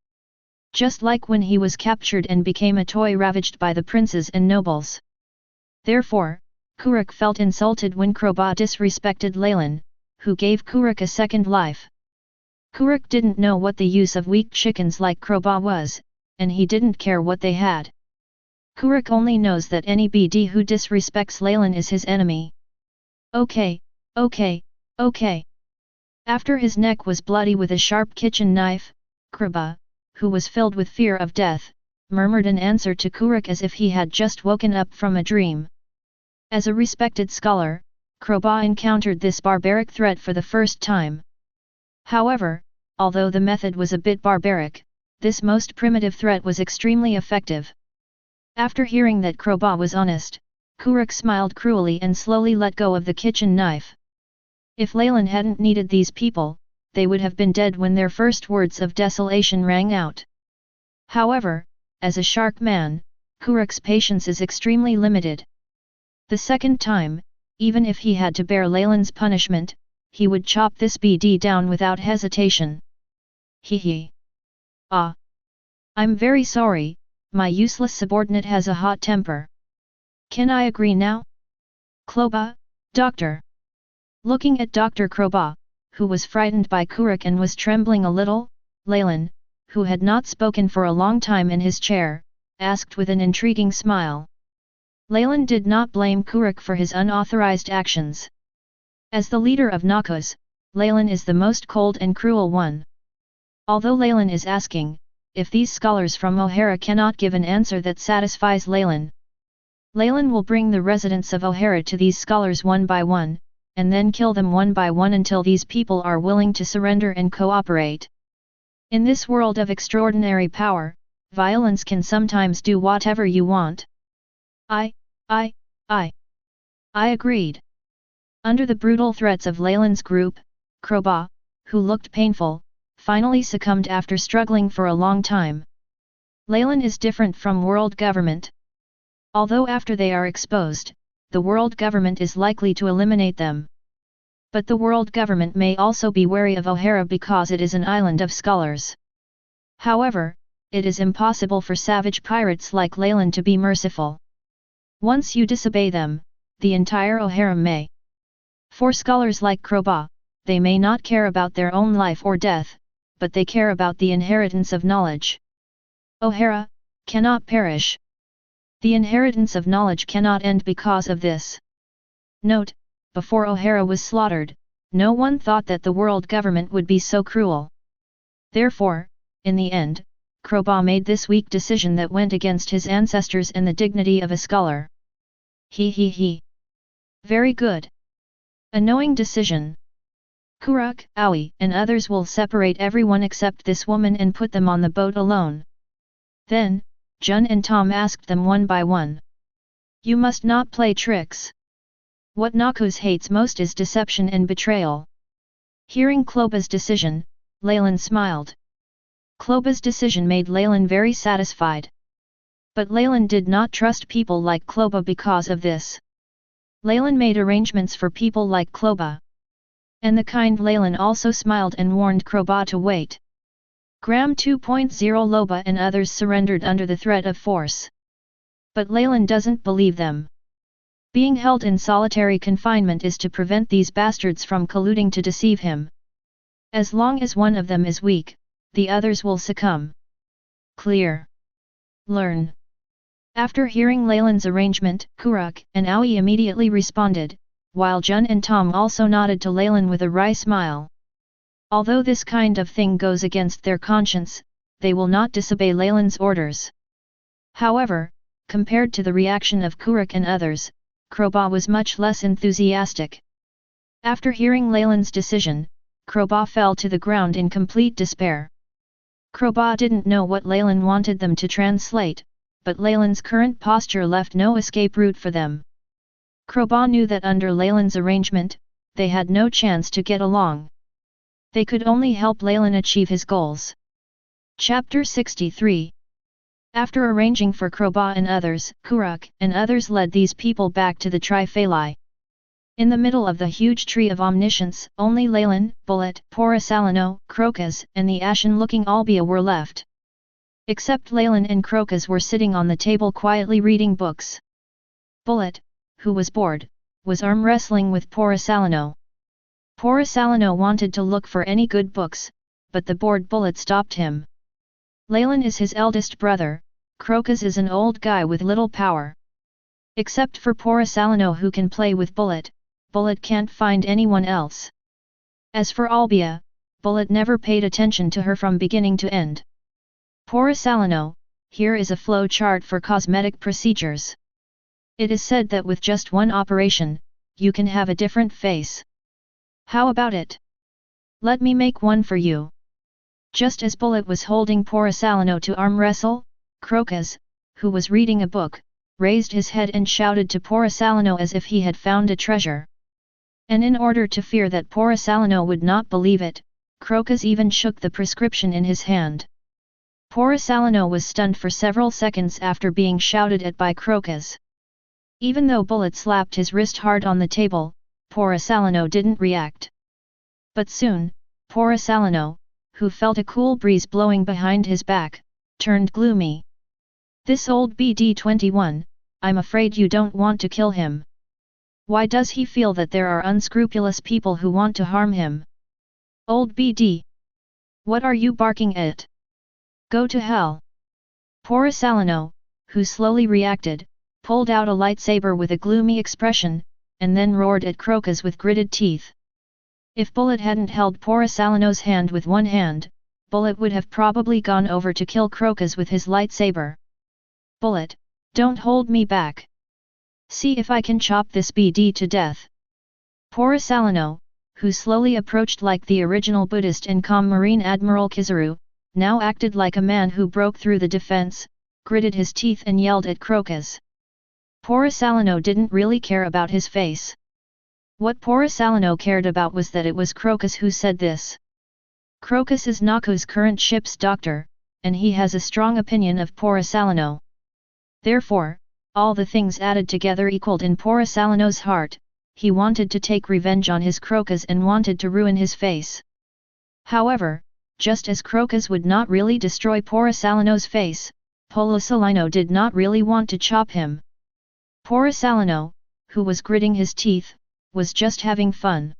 Just like when he was captured and became a toy ravaged by the princes and nobles. Therefore, Kurik felt insulted when Kroba disrespected Leylin, who gave Kurik a second life. Kuruk didn't know what the use of weak chickens like Kroba was, and he didn't care what they had. Kuruk only knows that any BD who disrespects Leylin is his enemy. Okay. After his neck was bloody with a sharp kitchen knife, Kroba, who was filled with fear of death, murmured an answer to Kuruk as if he had just woken up from a dream. As a respected scholar, Kroba encountered this barbaric threat for the first time. However, although the method was a bit barbaric, this most primitive threat was extremely effective. After hearing that Kroba was honest, Kuruk smiled cruelly and slowly let go of the kitchen knife. If Leylin hadn't needed these people, they would have been dead when their first words of desolation rang out. However, as a shark man, Kuruk's patience is extremely limited. The second time, even if he had to bear Leylin's punishment, he would chop this BD down without hesitation. Hee. Ah. I'm very sorry, my useless subordinate has a hot temper. Can I agree now? Kloba, doctor. Looking at Dr. Kroba, who was frightened by Kuruk and was trembling a little, Leylin, who had not spoken for a long time in his chair, asked with an intriguing smile. Leylin did not blame Kuruk for his unauthorized actions. As the leader of Noxus, Leylin is the most cold and cruel one. Although Leylin is asking, if these scholars from O'Hara cannot give an answer that satisfies Leylin, Leylin will bring the residents of O'Hara to these scholars one by one, and then kill them one by one until these people are willing to surrender and cooperate. In this world of extraordinary power, violence can sometimes do whatever you want. I agreed. Under the brutal threats of Leylin's group, Kroba, who looked painful, finally succumbed after struggling for a long time. Leylin is different from world government. Although after they are exposed, the world government is likely to eliminate them. But the world government may also be wary of O'Hara because it is an island of scholars. However, it is impossible for savage pirates like Leylin to be merciful. Once you disobey them, the entire O'Hara may. For scholars like Kroba, they may not care about their own life or death, but they care about the inheritance of knowledge. O'Hara cannot perish. The inheritance of knowledge cannot end because of this. Note: before O'Hara was slaughtered, no one thought that the world government would be so cruel. Therefore, in the end, Kroba made this weak decision that went against his ancestors and the dignity of a scholar. He. Very good. A knowing decision. Kuruk, Aoi, and others will separate everyone except this woman and put them on the boat alone. Then, Jun and Tom asked them one by one. You must not play tricks. What Noxus hates most is deception and betrayal. Hearing Kloba's decision, Leylin smiled. Kloba's decision made Leylin very satisfied. But Leylin did not trust people like Kloba because of this. Leylin made arrangements for people like Kloba. And the kind Leylin also smiled and warned Kroba to wait. Gram 2.0 Loba and others surrendered under the threat of force. But Leylin doesn't believe them. Being held in solitary confinement is to prevent these bastards from colluding to deceive him. As long as one of them is weak, the others will succumb. Clear. Learn. After hearing Leylin's arrangement, Kuruk and Aoi immediately responded, while Jun and Tom also nodded to Leylin with a wry smile. Although this kind of thing goes against their conscience, they will not disobey Leylin's orders. However, compared to the reaction of Kuruk and others, Kroba was much less enthusiastic. After hearing Leylin's decision, Kroba fell to the ground in complete despair. Kroba didn't know what Leylin wanted them to translate, but Leylin's current posture left no escape route for them. Kroba knew that under Leylin's arrangement, they had no chance to get along. They could only help Leylin achieve his goals. Chapter 63. After arranging for Kroba and others, Kuruk and others led these people back to the Triphalai. In the middle of the huge tree of omniscience, only Leylin, Bullet, Porisalino, Crocus, and the ashen-looking Albia were left. Except Leylin and Crocus were sitting on the table quietly reading books. Bullet, who was bored, was arm wrestling with Porisalino. Porisalino wanted to look for any good books, but the bored bullet stopped him. Leylin is his eldest brother, Crocus is an old guy with little power. Except for Porisalino who can play with Bullet, Bullet can't find anyone else. As for Albia, Bullet never paid attention to her from beginning to end. Porisalino, here is a flow chart for cosmetic procedures. It is said that with just one operation, you can have a different face. How about it? Let me make one for you. Just as Bullet was holding Porisalino to arm wrestle, Crocus, who was reading a book, raised his head and shouted to Porisalino as if he had found a treasure. And in order to fear that Porisalino would not believe it, Crocus even shook the prescription in his hand. Porisalino was stunned for several seconds after being shouted at by Crocus. Even though Bullet slapped his wrist hard on the table, Porisalino didn't react. But soon, Porisalino, who felt a cool breeze blowing behind his back, turned gloomy. This old BD-21, I'm afraid you don't want to kill him. Why does he feel that there are unscrupulous people who want to harm him? Old BD! What are you barking at? Go to hell! Porisalino, who slowly reacted, pulled out a lightsaber with a gloomy expression, and then roared at Crocus with gritted teeth. If Bullet hadn't held Porisalino's hand with one hand, Bullet would have probably gone over to kill Crocus with his lightsaber. Bullet, don't hold me back. See if I can chop this BD to death. Porisalino, who slowly approached like the original Buddhist and calm Marine Admiral Kizaru, now acted like a man who broke through the defense, gritted his teeth and yelled at Crocus. Porisalino didn't really care about his face. What Porisalino cared about was that it was Crocus who said this. Crocus is Naku's current ship's doctor, and he has a strong opinion of Porisalino. Therefore, all the things added together equaled in Porisalino's heart, he wanted to take revenge on his Crocus and wanted to ruin his face. However, just as Crocus would not really destroy Porisalino's face, Porisalino did not really want to chop him. Porisalino, who was gritting his teeth, was just having fun.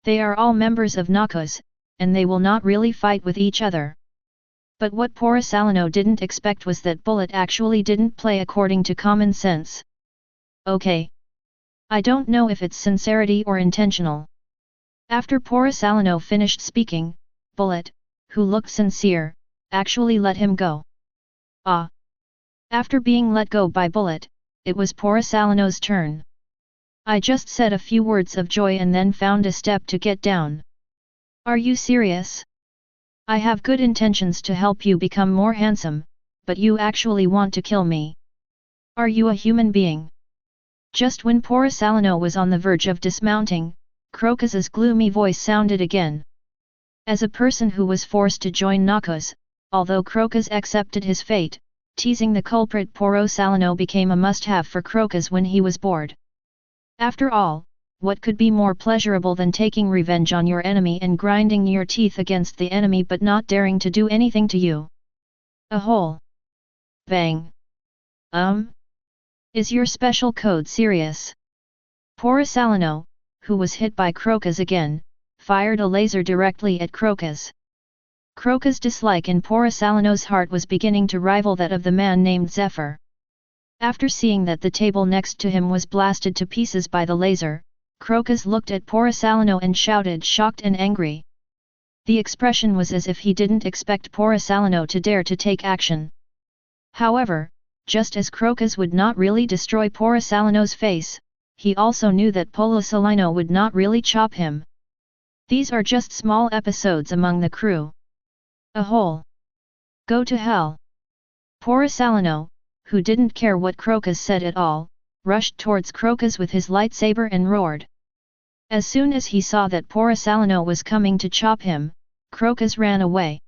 They are all members of Noxus, and they will not really fight with each other. But what Porisalino didn't expect was that Bullet actually didn't play according to common sense. Okay. I don't know if it's sincerity or intentional. After Porisalino finished speaking, Bullet, who looked sincere, actually let him go. Ah! After being let go by Bullet, it was Porisalino's turn. I just said a few words of joy and then found a step to get down. Are you serious? I have good intentions to help you become more handsome, but you actually want to kill me. Are you a human being? Just when Porisalino was on the verge of dismounting, Crocus's gloomy voice sounded again. As a person who was forced to join Noxus, although Crocus accepted his fate, teasing the culprit Porisalino became a must-have for Crocus when he was bored. After all, what could be more pleasurable than taking revenge on your enemy and grinding your teeth against the enemy but not daring to do anything to you? A hole. Bang. Is your special code serious? Porisalino, who was hit by Crocus again, fired a laser directly at Crocus. Crocus' dislike in Porisalino's heart was beginning to rival that of the man named Zephyr. After seeing that the table next to him was blasted to pieces by the laser, Crocus looked at Porisalino and shouted, shocked and angry. The expression was as if he didn't expect Porisalino to dare to take action. However, just as Crocus would not really destroy Porisalino's face, he also knew that Porisalino would not really chop him. These are just small episodes among the crew. A hole. Go to hell. Porisalino, who didn't care what Crocus said at all, rushed towards Crocus with his lightsaber and roared. As soon as he saw that Porisalino was coming to chop him, Crocus ran away.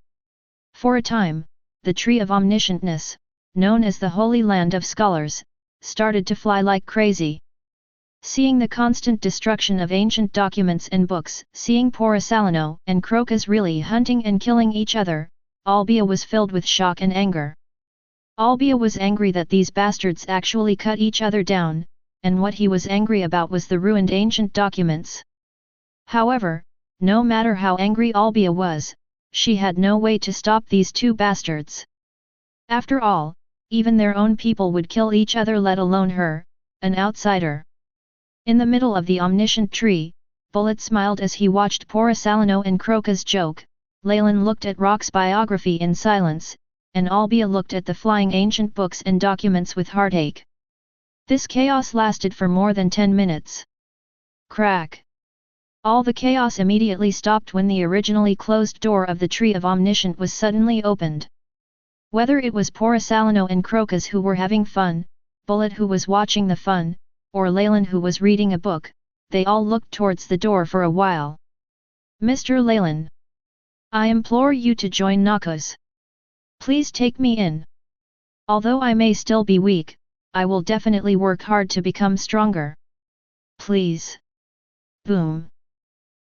For a time, the Tree of Omniscientness, known as the Holy Land of Scholars, started to fly like crazy. Seeing the constant destruction of ancient documents and books, seeing Porisalino and Crocus really hunting and killing each other, Albia was filled with shock and anger. Albia was angry that these bastards actually cut each other down, and what he was angry about was the ruined ancient documents. However, no matter how angry Albia was, she had no way to stop these two bastards. After all, even their own people would kill each other, let alone her, an outsider. In the middle of the omniscient tree, Bullet smiled as he watched Porisalino and Croca's joke. Leylin looked at Rock's biography in silence, and Albia looked at the flying ancient books and documents with heartache. This chaos lasted for more than 10 minutes. Crack! All the chaos immediately stopped when the originally closed door of the Tree of Omniscient was suddenly opened. Whether it was Porisalino and Crocus who were having fun, Bullet who was watching the fun, or Leylin who was reading a book, they all looked towards the door for a while. Mr. Leylin, I implore you to join Noxus. Please take me in. Although I may still be weak, I will definitely work hard to become stronger. Please. Boom.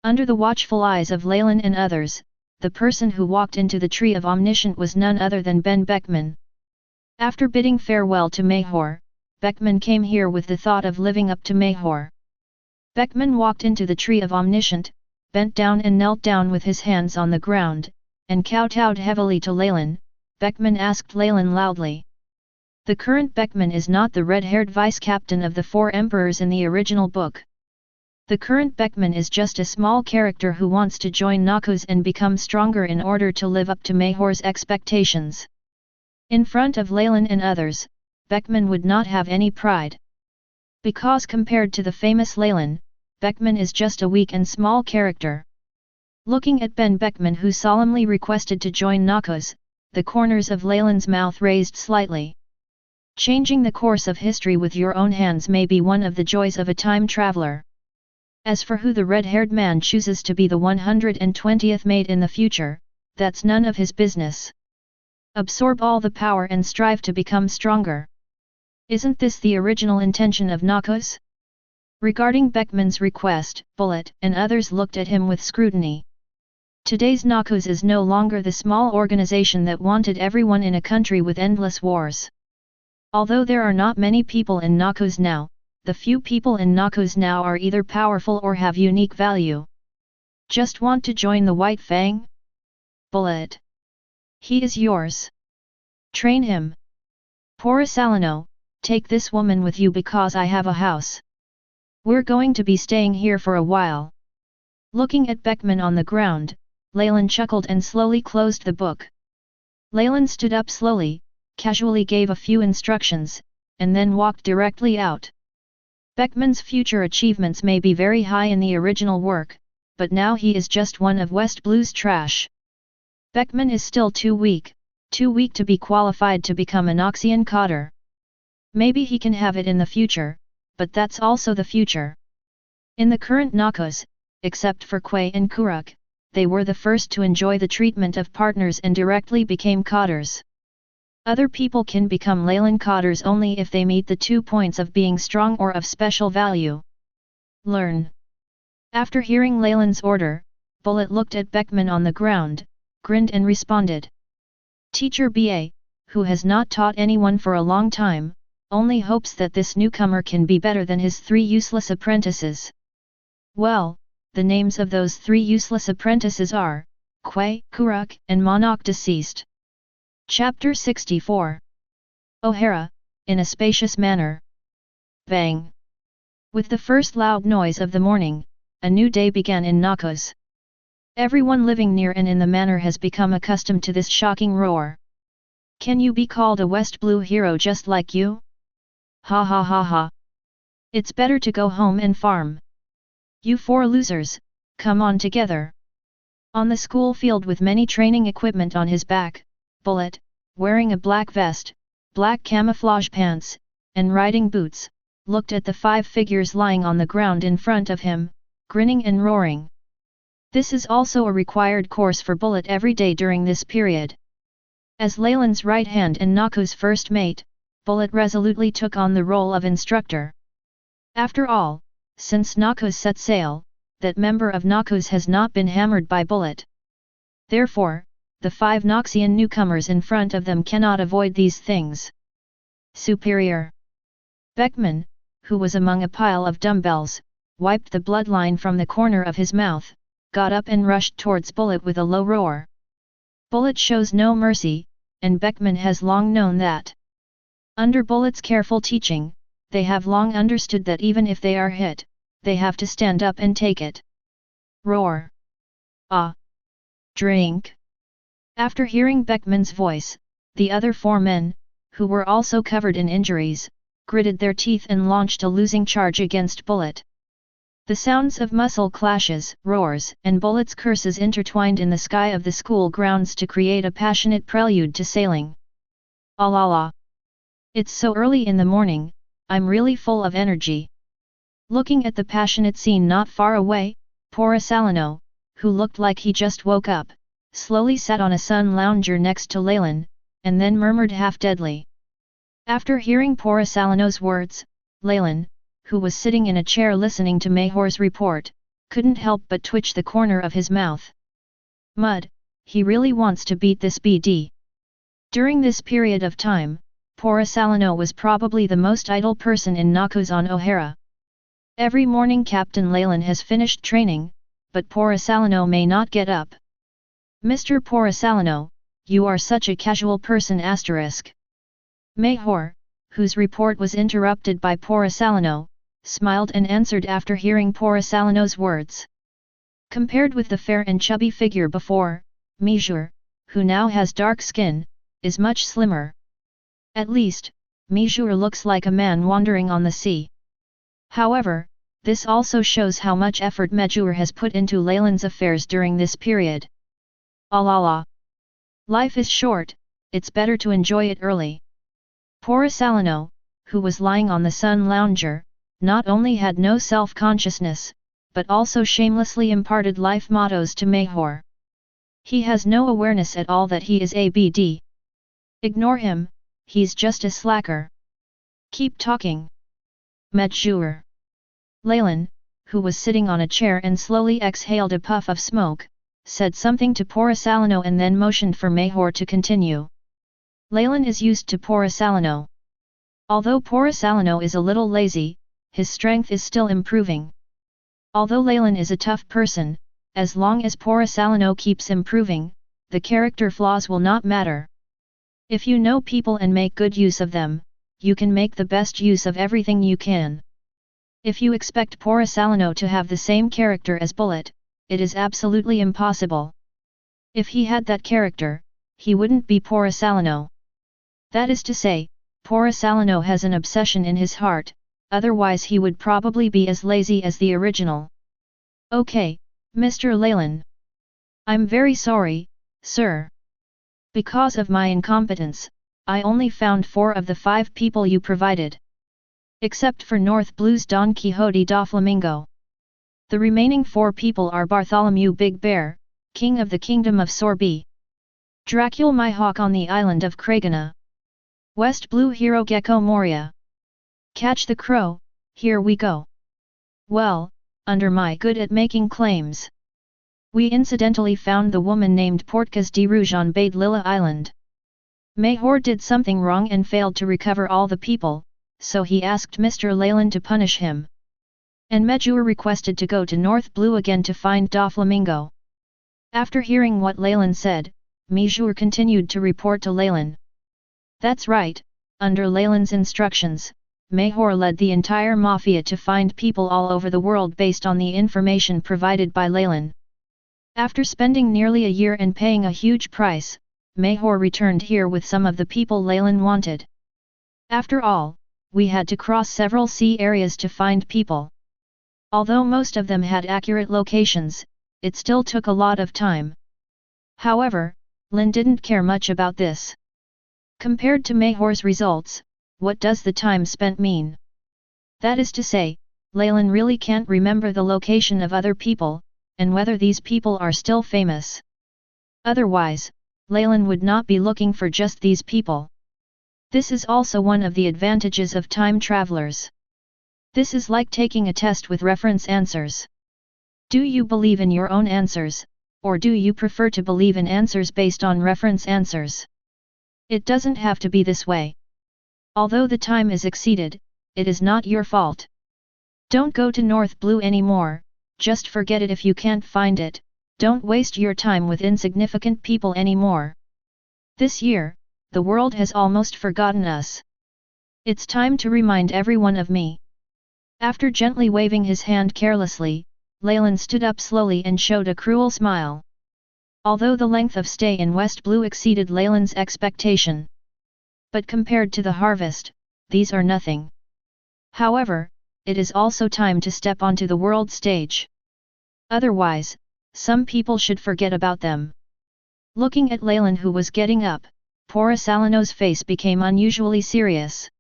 Under the watchful eyes of Leylin and others, the person who walked into the Tree of Omniscient was none other than Ben Beckman. After bidding farewell to Mayhor, Beckman came here with the thought of living up to Mayhor. Beckman walked into the Tree of Omniscient, bent down and knelt down with his hands on the ground, and kowtowed heavily to Leylin. Beckman asked Leylin loudly. The current Beckman is not the red-haired vice-captain of the Four Emperors in the original book. The current Beckman is just a small character who wants to join Noxus and become stronger in order to live up to Mayhor's expectations. In front of Leylin and others, Beckman would not have any pride. Because compared to the famous Leylin, Beckman is just a weak and small character. Looking at Ben Beckman, who solemnly requested to join Noxus, the corners of Leylin's mouth raised slightly. Changing the course of history with your own hands may be one of the joys of a time traveler. As for who the red-haired man chooses to be the 120th mate in the future, that's none of his business. Absorb all the power and strive to become stronger. Isn't this the original intention of Noxus? Regarding Beckman's request, Bullet and others looked at him with scrutiny. Today's Noxus is no longer the small organization that wanted everyone in a country with endless wars. Although there are not many people in Noxus now, the few people in Noxus now are either powerful or have unique value. Just want to join the White Fang? Bullet. He is yours. Train him. Porisalino, take this woman with you because I have a house. We're going to be staying here for a while. Looking at Beckman on the ground, Leylin chuckled and slowly closed the book. Leylin stood up slowly, casually gave a few instructions, and then walked directly out. Beckman's future achievements may be very high in the original work, but now he is just one of West Blue's trash. Beckman is still too weak to be qualified to become a Noxian cotter. Maybe he can have it in the future, but that's also the future. In the current Noxus, except for Quay and Kuruk, they were the first to enjoy the treatment of partners and directly became cotters. Other people can become Leylin cotters only if they meet the 2 points of being strong or of special value. Learn. After hearing Leylin's order, Bullet looked at Beckman on the ground, grinned and responded. Teacher BA, who has not taught anyone for a long time, only hopes that this newcomer can be better than his 3 useless apprentices. Well, the names of those 3 useless apprentices are Quay, Kuruk, and Monarch deceased. Chapter 64. O'Hara, in a spacious manor. Bang! With the first loud noise of the morning, a new day began in Noxus. Everyone living near and in the manor has become accustomed to this shocking roar. Can you be called a West Blue hero just like you? Ha ha ha ha. It's better to go home and farm. You 4 losers, come on together. On the school field with many training equipment on his back, Bullet, wearing a black vest, black camouflage pants, and riding boots, looked at the 5 figures lying on the ground in front of him, grinning and roaring. This is also a required course for Bullet every day during this period. As Leylin's right hand and Noxus' first mate, Bullet resolutely took on the role of instructor. After all, since Noxus set sail, that member of Noxus has not been hammered by Bullet. Therefore, the 5 Noxian newcomers in front of them cannot avoid these things. Superior. Beckman, who was among a pile of dumbbells, wiped the bloodline from the corner of his mouth, got up and rushed towards Bullet with a low roar. Bullet shows no mercy, and Beckman has long known that. Under Bullet's careful teaching, they have long understood that even if they are hit, they have to stand up and take it. Roar! Ah! Drink! After hearing Beckman's voice, the other 4 men, who were also covered in injuries, gritted their teeth and launched a losing charge against Bullet. The sounds of muscle clashes, roars, and Bullet's curses intertwined in the sky of the school grounds to create a passionate prelude to sailing. Ah la la! It's so early in the morning, I'm really full of energy. Looking at the passionate scene not far away, Porcelano, who looked like he just woke up, slowly sat on a sun lounger next to Leylin, and then murmured half-deadly. After hearing Porcelano's words, Leylin, who was sitting in a chair listening to Mayhor's report, couldn't help but twitch the corner of his mouth. Mud, he really wants to beat this BD. During this period of time, Porcelano was probably the most idle person in Noxus on O'Hara. Every morning Captain Leylin has finished training, but Porcelano may not get up. Mr. Porcelano, you are such a casual person *. Mayhor, whose report was interrupted by Porcelano, smiled and answered after hearing Porcelano's words. Compared with the fair and chubby figure before, Mayhor, who now has dark skin, is much slimmer. At least, Mayhor looks like a man wandering on the sea. However, this also shows how much effort Mayhor has put into Leylin's affairs during this period. Ah la la! Life is short, it's better to enjoy it early. Porcelano, who was lying on the sun lounger, not only had no self-consciousness, but also shamelessly imparted life mottos to Mayhor. He has no awareness at all that he is a BD. Ignore him, he's just a slacker. Keep talking. Mayhor. Leylin, who was sitting on a chair and slowly exhaled a puff of smoke, said something to Porcelano and then motioned for Mayhor to continue. Leylin is used to Porcelano. Although Porcelano is a little lazy, his strength is still improving. Although Leylin is a tough person, as long as Porcelano keeps improving, the character flaws will not matter. If you know people and make good use of them, you can make the best use of everything you can. If you expect Porcelano to have the same character as Bullet, it is absolutely impossible. If he had that character, he wouldn't be Porcelano. That is to say, Porcelano has an obsession in his heart, otherwise he would probably be as lazy as the original. Okay, Mr. Leylin. I'm very sorry, sir. Because of my incompetence, I only found 4 of the 5 people you provided. Except for North Blue's Don Quixote da Flamingo. The remaining 4 people are Bartholomew Big Bear, King of the Kingdom of Sorbet. Dracul my Hawk on the island of Kragana. West Blue Hero Gecko Moria. Catch the Crow, here we go. Well, under my good at making claims. We incidentally found the woman named Portcas de Rouge on Bade Lila Island. Mayhor did something wrong and failed to recover all the people, so he asked Mr. Leylin to punish him. And Mayhor requested to go to North Blue again to find Da Flamingo. After hearing what Leylin said, Mayhor continued to report to Leylin. That's right, under Leylin's instructions, Mayhor led the entire mafia to find people all over the world based on the information provided by Leylin. After spending nearly a year and paying a huge price, Mayhor returned here with some of the people Leylin wanted. After all, we had to cross several sea areas to find people. Although most of them had accurate locations, it still took a lot of time. However, Lin didn't care much about this. Compared to Mayhor's results, what does the time spent mean? That is to say, Leylin really can't remember the location of other people, and whether these people are still famous. Otherwise, Leylin would not be looking for just these people. This is also one of the advantages of time travelers. This is like taking a test with reference answers. Do you believe in your own answers, or do you prefer to believe in answers based on reference answers? It doesn't have to be this way. Although the time is exceeded, it is not your fault. Don't go to North Blue anymore, just forget it if you can't find it, Don't waste your time with insignificant people anymore. This year, the world has almost forgotten us. It's time to remind everyone of me. After gently waving his hand carelessly, Leylin stood up slowly and showed a cruel smile. Although the length of stay in West Blue exceeded Leylin's expectation. But compared to the harvest, these are nothing. However, it is also time to step onto the world stage. Otherwise, some people should forget about them. Looking at Leylin who was getting up, Porisalano's face became unusually serious.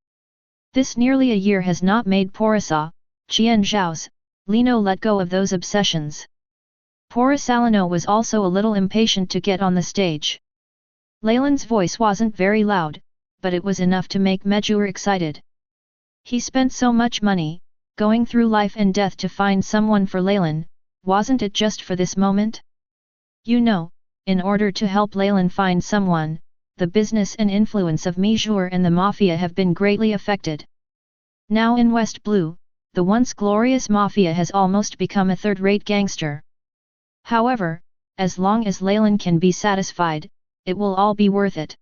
This nearly a year has not made Porisa, Qian Zhao's, Lino let go of those obsessions. Porisalano was also a little impatient to get on the stage. Leylin's voice wasn't very loud, but it was enough to make Mejur excited. He spent so much money, going through life and death to find someone for Leylin, wasn't it just for this moment? You know, in order to help Leylin find someone, the business and influence of Mejur and the Mafia have been greatly affected. Now in West Blue, the once glorious Mafia has almost become a third-rate gangster. However, as long as Leylin can be satisfied, it will all be worth it.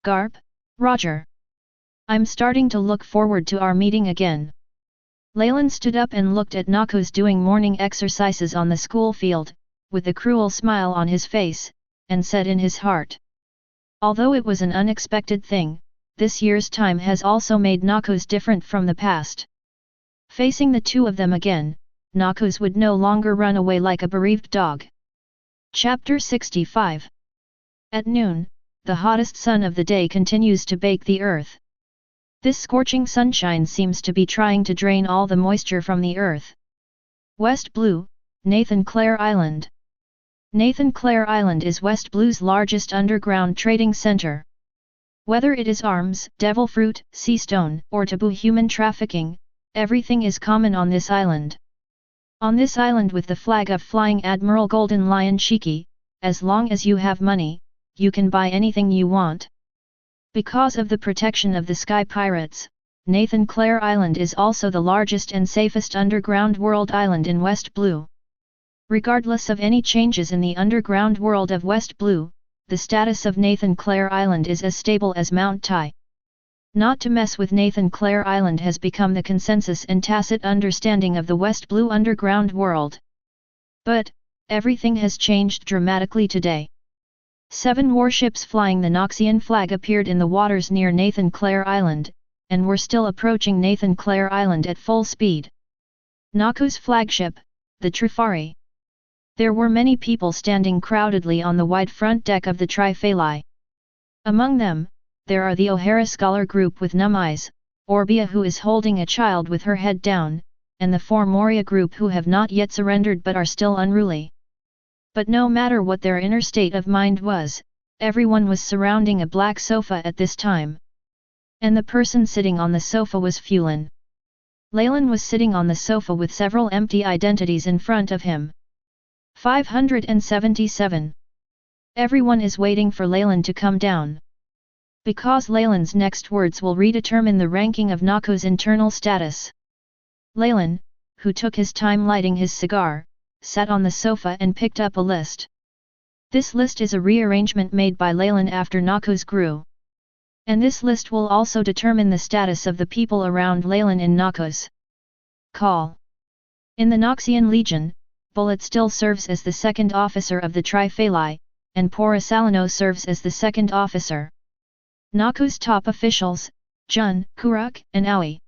Garp, Roger. I'm starting to look forward to our meeting again. Leylin stood up and looked at Noxus doing morning exercises on the school field, with a cruel smile on his face, and said in his heart. Although it was an unexpected thing, this year's time has also made Noxus different from the past. Facing the two of them again, Noxus would no longer run away like a bereaved dog. Chapter 65. At noon, the hottest sun of the day continues to bake the earth. This scorching sunshine seems to be trying to drain all the moisture from the earth. West Blue, Nathan Clare Island. Nathan Clare Island is West Blue's largest underground trading center. Whether it is arms, devil fruit, sea stone, or taboo human trafficking, everything is common on this island. On this island with the flag of Flying Admiral Golden Lion Shiki, as long as you have money, you can buy anything you want. Because of the protection of the Sky Pirates, Nathan Clare Island is also the largest and safest underground world island in West Blue. Regardless of any changes in the underground world of West Blue, the status of Nathan Clare Island is as stable as Mount Tai. Not to mess with Nathan Clare Island has become the consensus and tacit understanding of the West Blue underground world. But, everything has changed dramatically today. 7 warships flying the Noxian flag appeared in the waters near Nathan Clare Island, and were still approaching Nathan Clare Island at full speed. Noxus flagship, the Trifari. There were many people standing crowdedly on the wide front deck of the Trifali. Among them, there are the O'Hara scholar group with numb eyes, Orbia who is holding a child with her head down, and the 4 Moria group who have not yet surrendered but are still unruly. But no matter what their inner state of mind was, everyone was surrounding a black sofa at this time. And the person sitting on the sofa was Fulin. Leylin was sitting on the sofa with several empty identities in front of him. 577. Everyone is waiting for Leylin to come down. Because Leylin's next words will redetermine the ranking of Noxus' internal status. Leylin, who took his time lighting his cigar, sat on the sofa and picked up a list. This list is a rearrangement made by Leylin after Noxus grew. And this list will also determine the status of the people around Leylin in Noxus. Call. In the Noxian Legion, Bullet still serves as the second officer of the Trifali, and Porisalano serves as the second officer. Noxus top officials, Jun, Kuruk, and Aoi.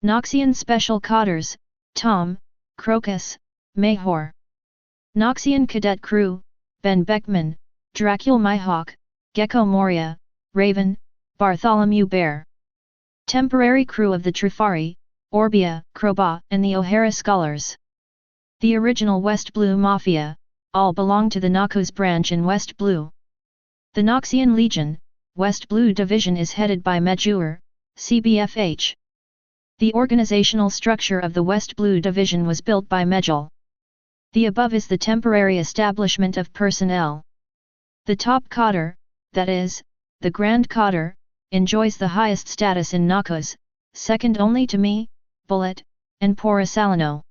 Noxian special cotters, Tom, Crocus, Mayhor. Noxian cadet crew, Ben Beckman, Dracul Myhawk, Gecko Moria, Raven, Bartholomew Bear. Temporary crew of the Trifari, Orbia, Croba, and the O'Hara Scholars. The original West Blue Mafia, all belong to the Noxus branch in West Blue. The Noxian Legion, West Blue Division is headed by Mejur, CBFH. The organizational structure of the West Blue Division was built by Mejul. The above is the temporary establishment of personnel. The top cotter, that is, the Grand Cotter, enjoys the highest status in Noxus, second only to me, Bullet, and Porisalano.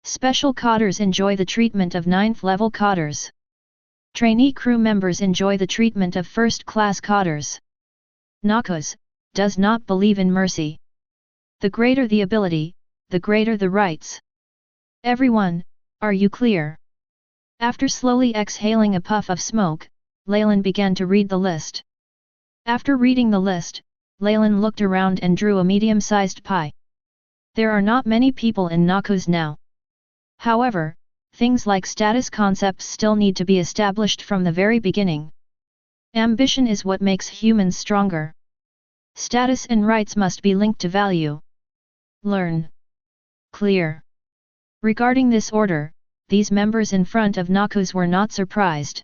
Special cotters enjoy the treatment of 9th level cotters. Trainee crew members enjoy the treatment of first-class cotters. Noxus does not believe in mercy. The greater the ability, the greater the rights. Everyone, are you clear? After slowly exhaling a puff of smoke, Leylin began to read the list. After reading the list, Leylin looked around and drew a medium-sized pie. There are not many people in Noxus now. However, things like status concepts still need to be established from the very beginning. Ambition is what makes humans stronger. Status and rights must be linked to value. Learn. Clear. Regarding this order, these members in front of Noxus were not surprised.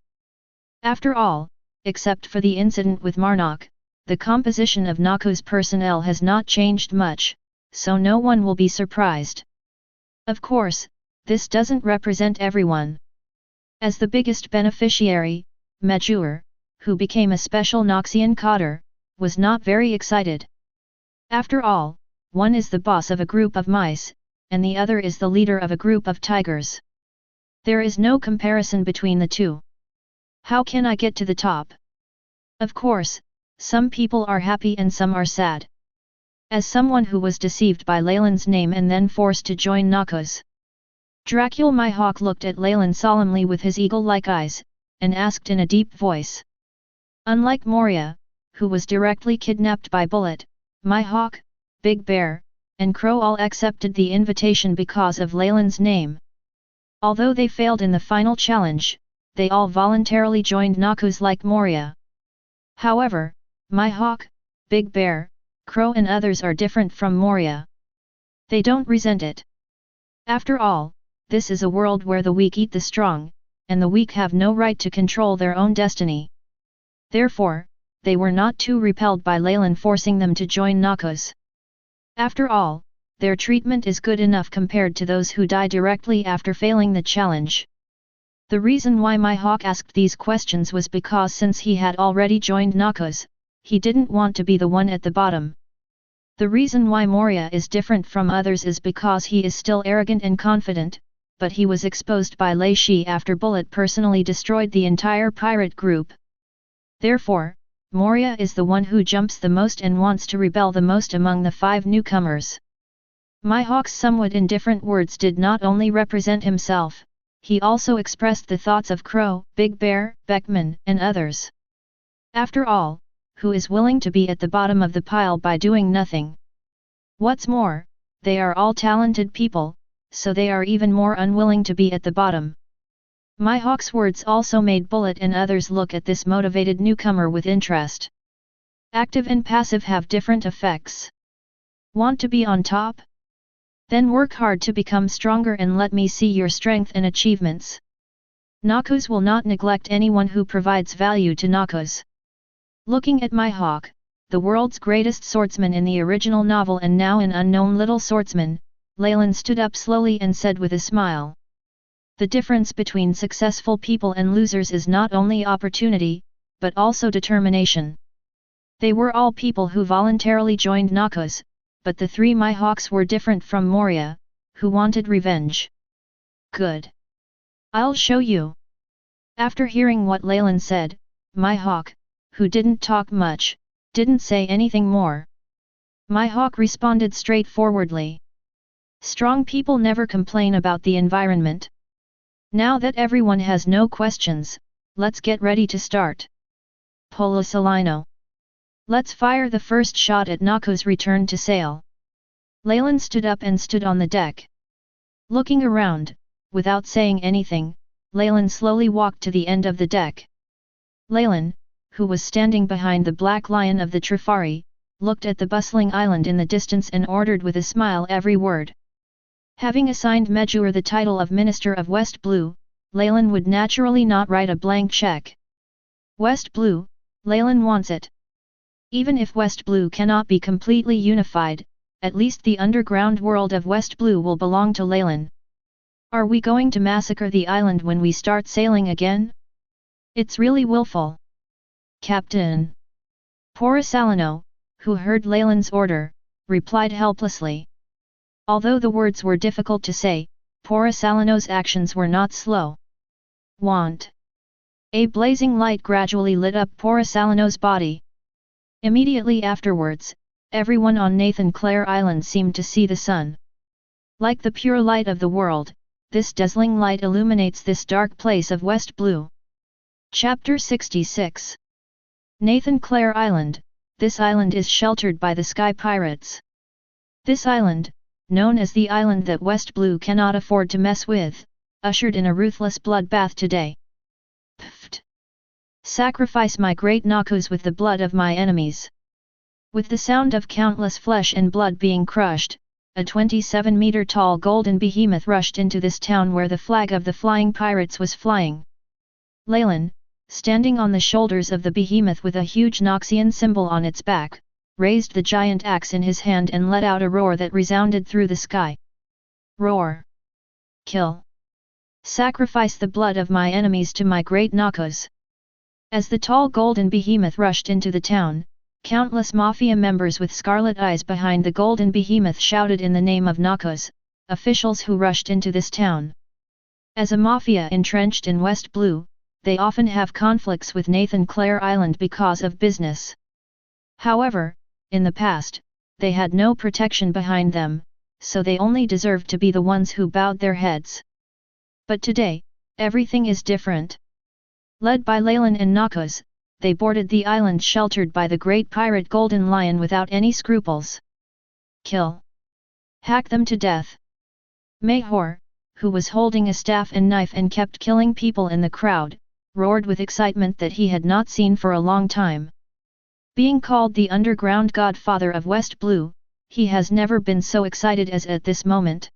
After all, except for the incident with Marnock, the composition of Noxus personnel has not changed much, so no one will be surprised. Of course, this doesn't represent everyone. As the biggest beneficiary, Majur, who became a special Noxian cotter, was not very excited. After all, one is the boss of a group of mice, and the other is the leader of a group of tigers. There is no comparison between the two. How can I get to the top? Of course, some people are happy and some are sad. As someone who was deceived by Leylin's name and then forced to join Noxus, Dracul my hawk looked at Leylin solemnly with his eagle-like eyes, and asked in a deep voice. Unlike Moria, who was directly kidnapped by Bullet, my hawk, Big Bear, and Crow all accepted the invitation because of Leylin's name. Although they failed in the final challenge, they all voluntarily joined Noxus like Moria. However, my hawk, Big Bear, Crow and others are different from Moria. They don't resent it. After all, this is a world where the weak eat the strong, and the weak have no right to control their own destiny. Therefore, they were not too repelled by Leylin forcing them to join Noxus. After all, their treatment is good enough compared to those who die directly after failing the challenge. The reason why my hawk asked these questions was because since he had already joined Noxus, he didn't want to be the one at the bottom. The reason why Moria is different from others is because he is still arrogant and confident, but he was exposed by Lei Shi after Bullet personally destroyed the entire pirate group. Therefore, Moria is the one who jumps the most and wants to rebel the most among the 5 newcomers. My hawk's somewhat indifferent words did not only represent himself, he also expressed the thoughts of Crow, Big Bear, Beckman, and others. After all, who is willing to be at the bottom of the pile by doing nothing? What's more, they are all talented people, so they are even more unwilling to be at the bottom. My hawk's words also made Bullet and others look at this motivated newcomer with interest. Active and passive have different effects. Want to be on top? Then work hard to become stronger and let me see your strength and achievements. Noxus will not neglect anyone who provides value to Noxus. Looking at my hawk, the world's greatest swordsman in the original novel and now an unknown little swordsman, Leylin stood up slowly and said with a smile. The difference between successful people and losers is not only opportunity, but also determination. They were all people who voluntarily joined Noxus, but the 3 my hawks were different from Moria, who wanted revenge. Good. I'll show you. After hearing what Leylin said, my hawk, who didn't talk much, didn't say anything more. My hawk responded straightforwardly. Strong people never complain about the environment. Now that everyone has no questions, let's get ready to start. Polo Salino. Let's fire the first shot at Noxus' return to sail. Leylin stood up and stood on the deck. Looking around, without saying anything, Leylin slowly walked to the end of the deck. Leylin, who was standing behind the Black Lion of the Trifari, looked at the bustling island in the distance and ordered with a smile every word. Having assigned Majur the title of Minister of West Blue, Leylin would naturally not write a blank check. West Blue, Leylin wants it. Even if West Blue cannot be completely unified, at least the underground world of West Blue will belong to Leylin. Are we going to massacre the island when we start sailing again? It's really willful. Captain. Pora Salino, who heard Leylin's order, replied helplessly. Although the words were difficult to say, Salano's actions were not slow. Want. A blazing light gradually lit up Salano's body. Immediately afterwards, everyone on Nathan Clare Island seemed to see the sun. Like the pure light of the world, this dazzling light illuminates this dark place of West Blue. Chapter 66. Nathan Clare Island. This island is sheltered by the Sky Pirates. This island, known as the island that West Blue cannot afford to mess with, ushered in a ruthless bloodbath today. Pfft. Sacrifice my great Noxus with the blood of my enemies. With the sound of countless flesh and blood being crushed, a 27-meter-tall golden behemoth rushed into this town where the flag of the flying pirates was flying. Leylin, standing on the shoulders of the behemoth with a huge Noxian symbol on its back, raised the giant axe in his hand and let out a roar that resounded through the sky. Roar! Kill! Sacrifice the blood of my enemies to my great Noxus! As the tall golden behemoth rushed into the town, countless mafia members with scarlet eyes behind the golden behemoth shouted in the name of Noxus, officials who rushed into this town. As a mafia entrenched in West Blue, they often have conflicts with Nathan Clare Island because of business. However, in the past, they had no protection behind them, so they only deserved to be the ones who bowed their heads. But today, everything is different. Led by Leylin and Noxus, they boarded the island sheltered by the great pirate Golden Lion without any scruples. Kill! Hack them to death! Mayhor, who was holding a staff and knife and kept killing people in the crowd, roared with excitement that he had not seen for a long time. Being called the underground godfather of West Blue, he has never been so excited as at this moment.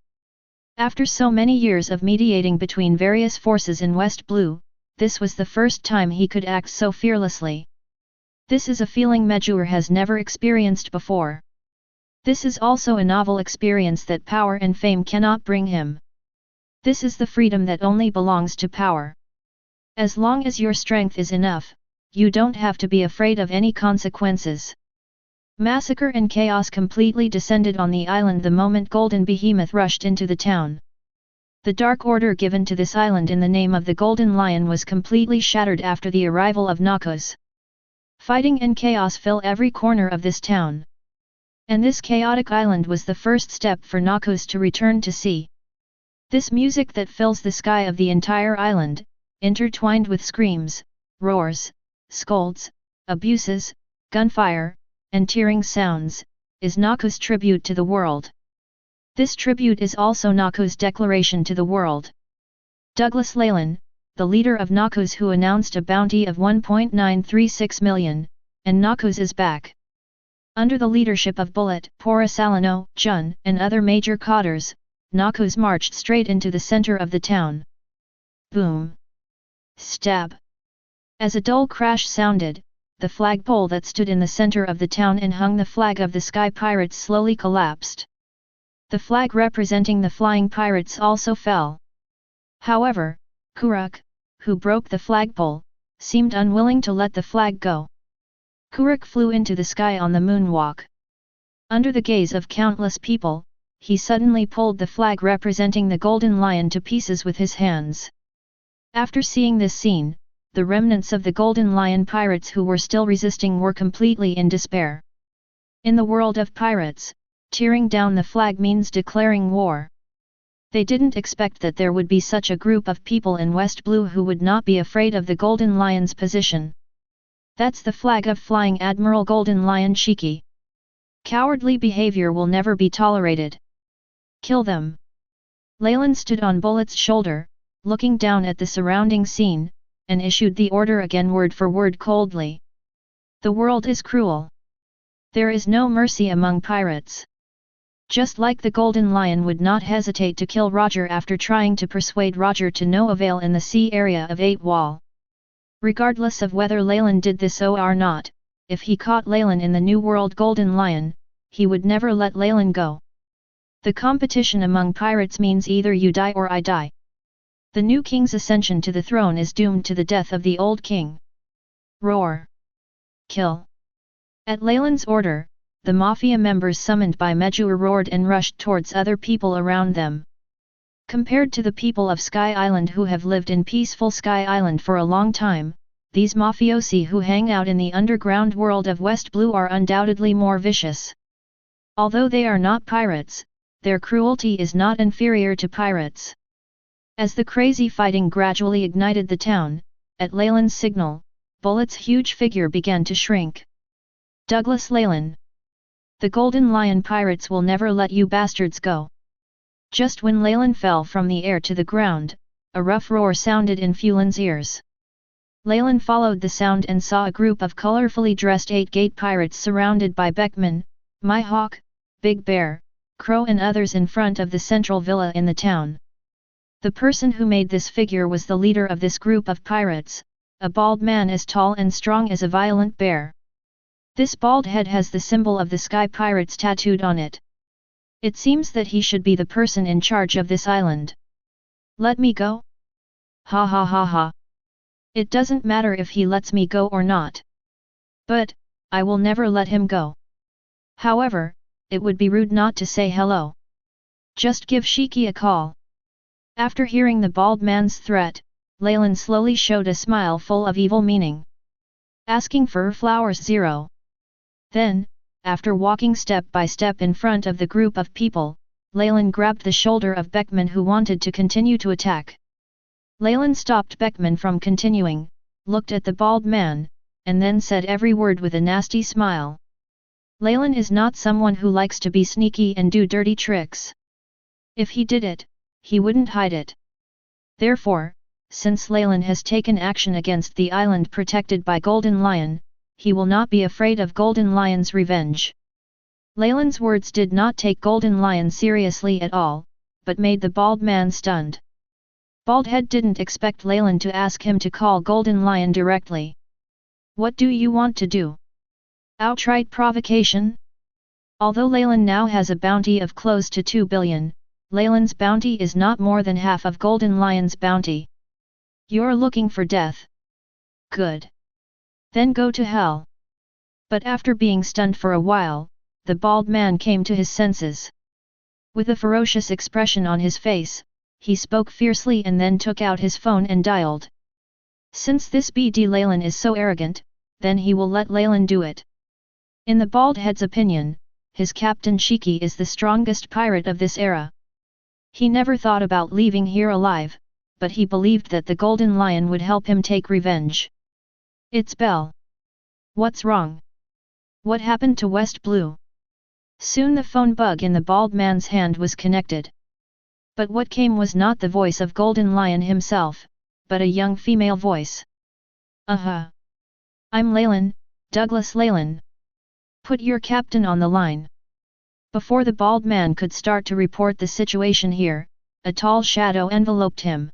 After so many years of mediating between various forces in West Blue, this was the first time he could act so fearlessly. This is a feeling Medjur has never experienced before. This is also a novel experience that power and fame cannot bring him. This is the freedom that only belongs to power. As long as your strength is enough, you don't have to be afraid of any consequences. Massacre and chaos completely descended on the island the moment Golden Behemoth rushed into the town. The dark order given to this island in the name of the Golden Lion was completely shattered after the arrival of Noxus. Fighting and chaos fill every corner of this town. And this chaotic island was the first step for Noxus to return to sea. This music that fills the sky of the entire island, intertwined with screams, roars, scolds, abuses, gunfire, and tearing sounds, is Noxus' tribute to the world. This tribute is also Noxus' declaration to the world. Douglas Leylin, the leader of Noxus who announced a bounty of 1.936 million, and Noxus is back. Under the leadership of Bullet, Salano, Jun, and other major cadres, Noxus marched straight into the center of the town. Boom! Stab! As a dull crash sounded, the flagpole that stood in the center of the town and hung the flag of the Sky Pirates slowly collapsed. The flag representing the flying pirates also fell. However, Kuruk, who broke the flagpole, seemed unwilling to let the flag go. Kuruk flew into the sky on the moonwalk. Under the gaze of countless people, he suddenly pulled the flag representing the Golden Lion to pieces with his hands. After seeing this scene, the remnants of the Golden Lion pirates who were still resisting were completely in despair. In the world of pirates, tearing down the flag means declaring war. They didn't expect that there would be such a group of people in West Blue who would not be afraid of the Golden Lion's position. That's the flag of Flying Admiral Golden Lion Shiki. Cowardly behavior will never be tolerated. Kill them. Leylin stood on Bullet's shoulder, looking down at the surrounding scene, and issued the order again word for word coldly. The world is cruel. There is no mercy among pirates. Just like the Golden Lion would not hesitate to kill Roger after trying to persuade Roger to no avail in the sea area of 8 Wall. Regardless of whether Leylin did this or not, if he caught Leylin in the New World Golden Lion, he would never let Leylin go. The competition among pirates means either you die or I die. The new king's ascension to the throne is doomed to the death of the old king. Roar! Kill! At Leylin's order, the mafia members summoned by Medjur roared and rushed towards other people around them. Compared to the people of Sky Island who have lived in peaceful Sky Island for a long time, these mafiosi who hang out in the underground world of West Blue are undoubtedly more vicious. Although they are not pirates, their cruelty is not inferior to pirates. As the crazy fighting gradually ignited the town, at Leylin's signal, Bullet's huge figure began to shrink. Douglas Leylin. The Golden Lion pirates will never let you bastards go. Just when Leylin fell from the air to the ground, a rough roar sounded in Fulin's ears. Leylin followed the sound and saw a group of colorfully dressed 8-gate pirates surrounded by Beckman, Myhawk, Big Bear, Crow and others in front of the central villa in the town. The person who made this figure was the leader of this group of pirates, a bald man as tall and strong as a violent bear. This bald head has the symbol of the Sky Pirates tattooed on it. It seems that he should be the person in charge of this island. Let me go? Ha ha ha ha. It doesn't matter if he lets me go or not. But, I will never let him go. However, it would be rude not to say hello. Just give Shiki a call. After hearing the bald man's threat, Leylin slowly showed a smile full of evil meaning. Asking for flowers 0. Then, after walking step by step in front of the group of people, Leylin grabbed the shoulder of Beckman who wanted to continue to attack. Leylin stopped Beckman from continuing, looked at the bald man, and then said every word with a nasty smile. Leylin is not someone who likes to be sneaky and do dirty tricks. If he did it, he wouldn't hide it. Therefore, since Leylin has taken action against the island protected by Golden Lion, he will not be afraid of Golden Lion's revenge. Leylin's words did not take Golden Lion seriously at all, but made the bald man stunned. Baldhead didn't expect Leylin to ask him to call Golden Lion directly. What do you want to do? Outright provocation? Although Leylin now has a bounty of close to 2 billion, Leylin's bounty is not more than half of Golden Lion's bounty. You're looking for death. Good. Then go to hell. But after being stunned for a while, the bald man came to his senses. With a ferocious expression on his face, he spoke fiercely and then took out his phone and dialed. Since this BD Leylin is so arrogant, then he will let Leylin do it. In the bald head's opinion, his captain Shiki is the strongest pirate of this era. He never thought about leaving here alive, but he believed that the Golden Lion would help him take revenge. It's Bell. What's wrong? What happened to West Blue? Soon the phone bug in the bald man's hand was connected. But what came was not the voice of Golden Lion himself, but a young female voice. I'm Leylin, Douglas Leylin. Put your captain on the line. Before the bald man could start to report the situation here, a tall shadow enveloped him.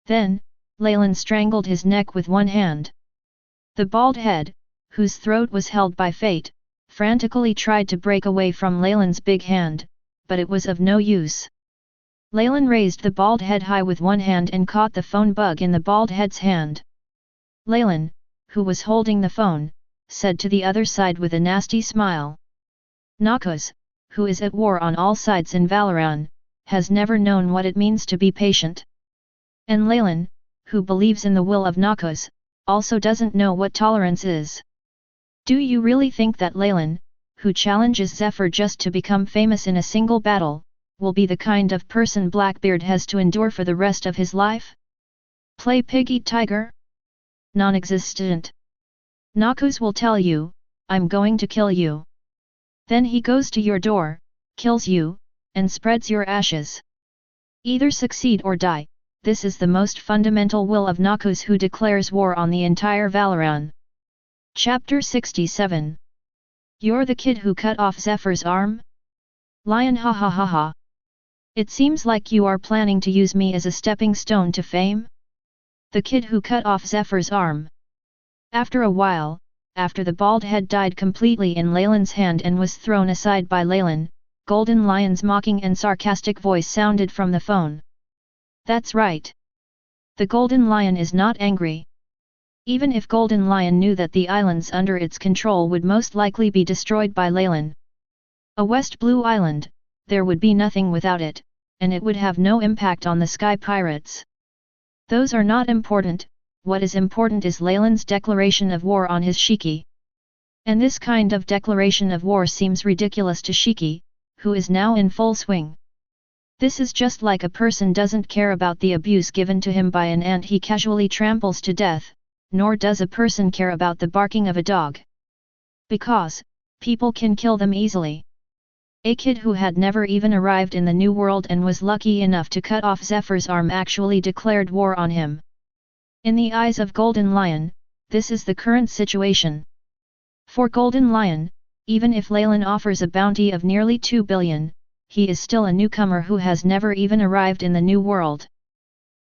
Then, Leylin strangled his neck with one hand. The bald head, whose throat was held by fate, frantically tried to break away from Leylin's big hand, but it was of no use. Leylin raised the bald head high with one hand and caught the phone bug in the bald head's hand. Leylin, who was holding the phone, said to the other side with a nasty smile. Noxus, who is at war on all sides in Valoran, has never known what it means to be patient. And Leylin, who believes in the will of Noxus, also doesn't know what tolerance is. Do you really think that Leylin, who challenges Zephyr just to become famous in a single battle, will be the kind of person Blackbeard has to endure for the rest of his life? Play pig-eat-tiger? Non-existent. Noxus will tell you, I'm going to kill you. Then he goes to your door, kills you, and spreads your ashes. Either succeed or die. This is the most fundamental will of Noxus, who declares war on the entire Valoran. Chapter 67. You're the kid who cut off Zephyr's arm? Lion, ha ha ha ha. It seems like you are planning to use me as a stepping stone to fame? The kid who cut off Zephyr's arm. After a while, after the bald head died completely in Leylin's hand and was thrown aside by Leylin, Golden Lion's mocking and sarcastic voice sounded from the phone. That's right. The Golden Lion is not angry. Even if Golden Lion knew that the islands under its control would most likely be destroyed by Leylin. A West Blue Island, there would be nothing without it, and it would have no impact on the sky pirates. Those are not important. What is important is Leylin's declaration of war on his Shiki. And this kind of declaration of war seems ridiculous to Shiki, who is now in full swing. This is just like a person doesn't care about the abuse given to him by an ant he casually tramples to death, nor does a person care about the barking of a dog. Because, people can kill them easily. A kid who had never even arrived in the new world and was lucky enough to cut off Zephyr's arm actually declared war on him. In the eyes of Golden Lion, this is the current situation. For Golden Lion, even if Leylin offers a bounty of nearly 2 billion, he is still a newcomer who has never even arrived in the new world.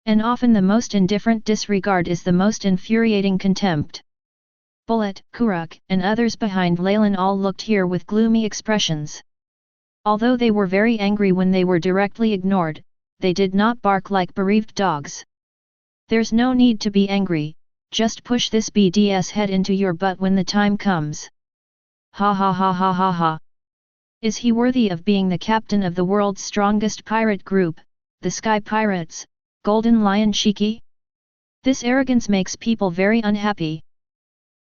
And often the most indifferent disregard is the most infuriating contempt. Bullet, Kuruk, and others behind Leylin all looked here with gloomy expressions. Although they were very angry when they were directly ignored, they did not bark like bereaved dogs. There's no need to be angry, just push this BDS head into your butt when the time comes. Ha ha ha ha ha ha. Is he worthy of being the captain of the world's strongest pirate group, the Sky Pirates, Golden Lion Shiki? This arrogance makes people very unhappy.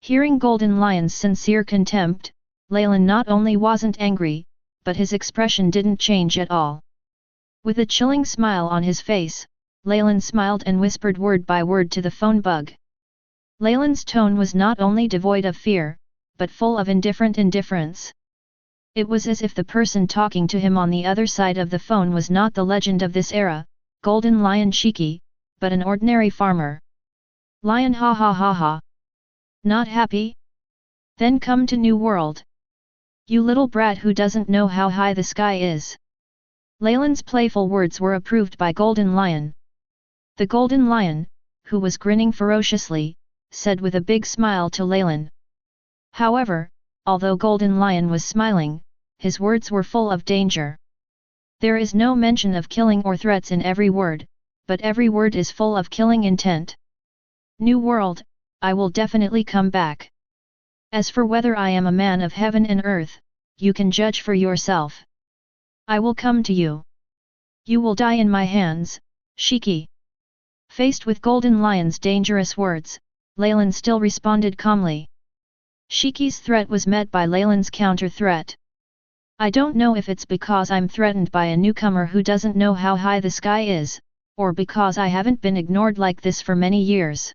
Hearing Golden Lion's sincere contempt, Leylin not only wasn't angry, but his expression didn't change at all. With a chilling smile on his face, Leylin smiled and whispered word by word to the phone bug. Leylin's tone was not only devoid of fear, but full of indifference. It was as if the person talking to him on the other side of the phone was not the legend of this era, Golden Lion Shiki, but an ordinary farmer. Lion ha ha ha ha. Not happy? Then come to New World. You little brat who doesn't know how high the sky is. Leylin's playful words were approved by Golden Lion. The Golden Lion, who was grinning ferociously, said with a big smile to Leylin. However, although Golden Lion was smiling, his words were full of danger. There is no mention of killing or threats in every word, but every word is full of killing intent. New World, I will definitely come back. As for whether I am a man of heaven and earth, you can judge for yourself. I will come to you. You will die in my hands, Shiki. Faced with Golden Lion's dangerous words, Leylin still responded calmly. Shiki's threat was met by Leylin's counter-threat. I don't know if it's because I'm threatened by a newcomer who doesn't know how high the sky is, or because I haven't been ignored like this for many years.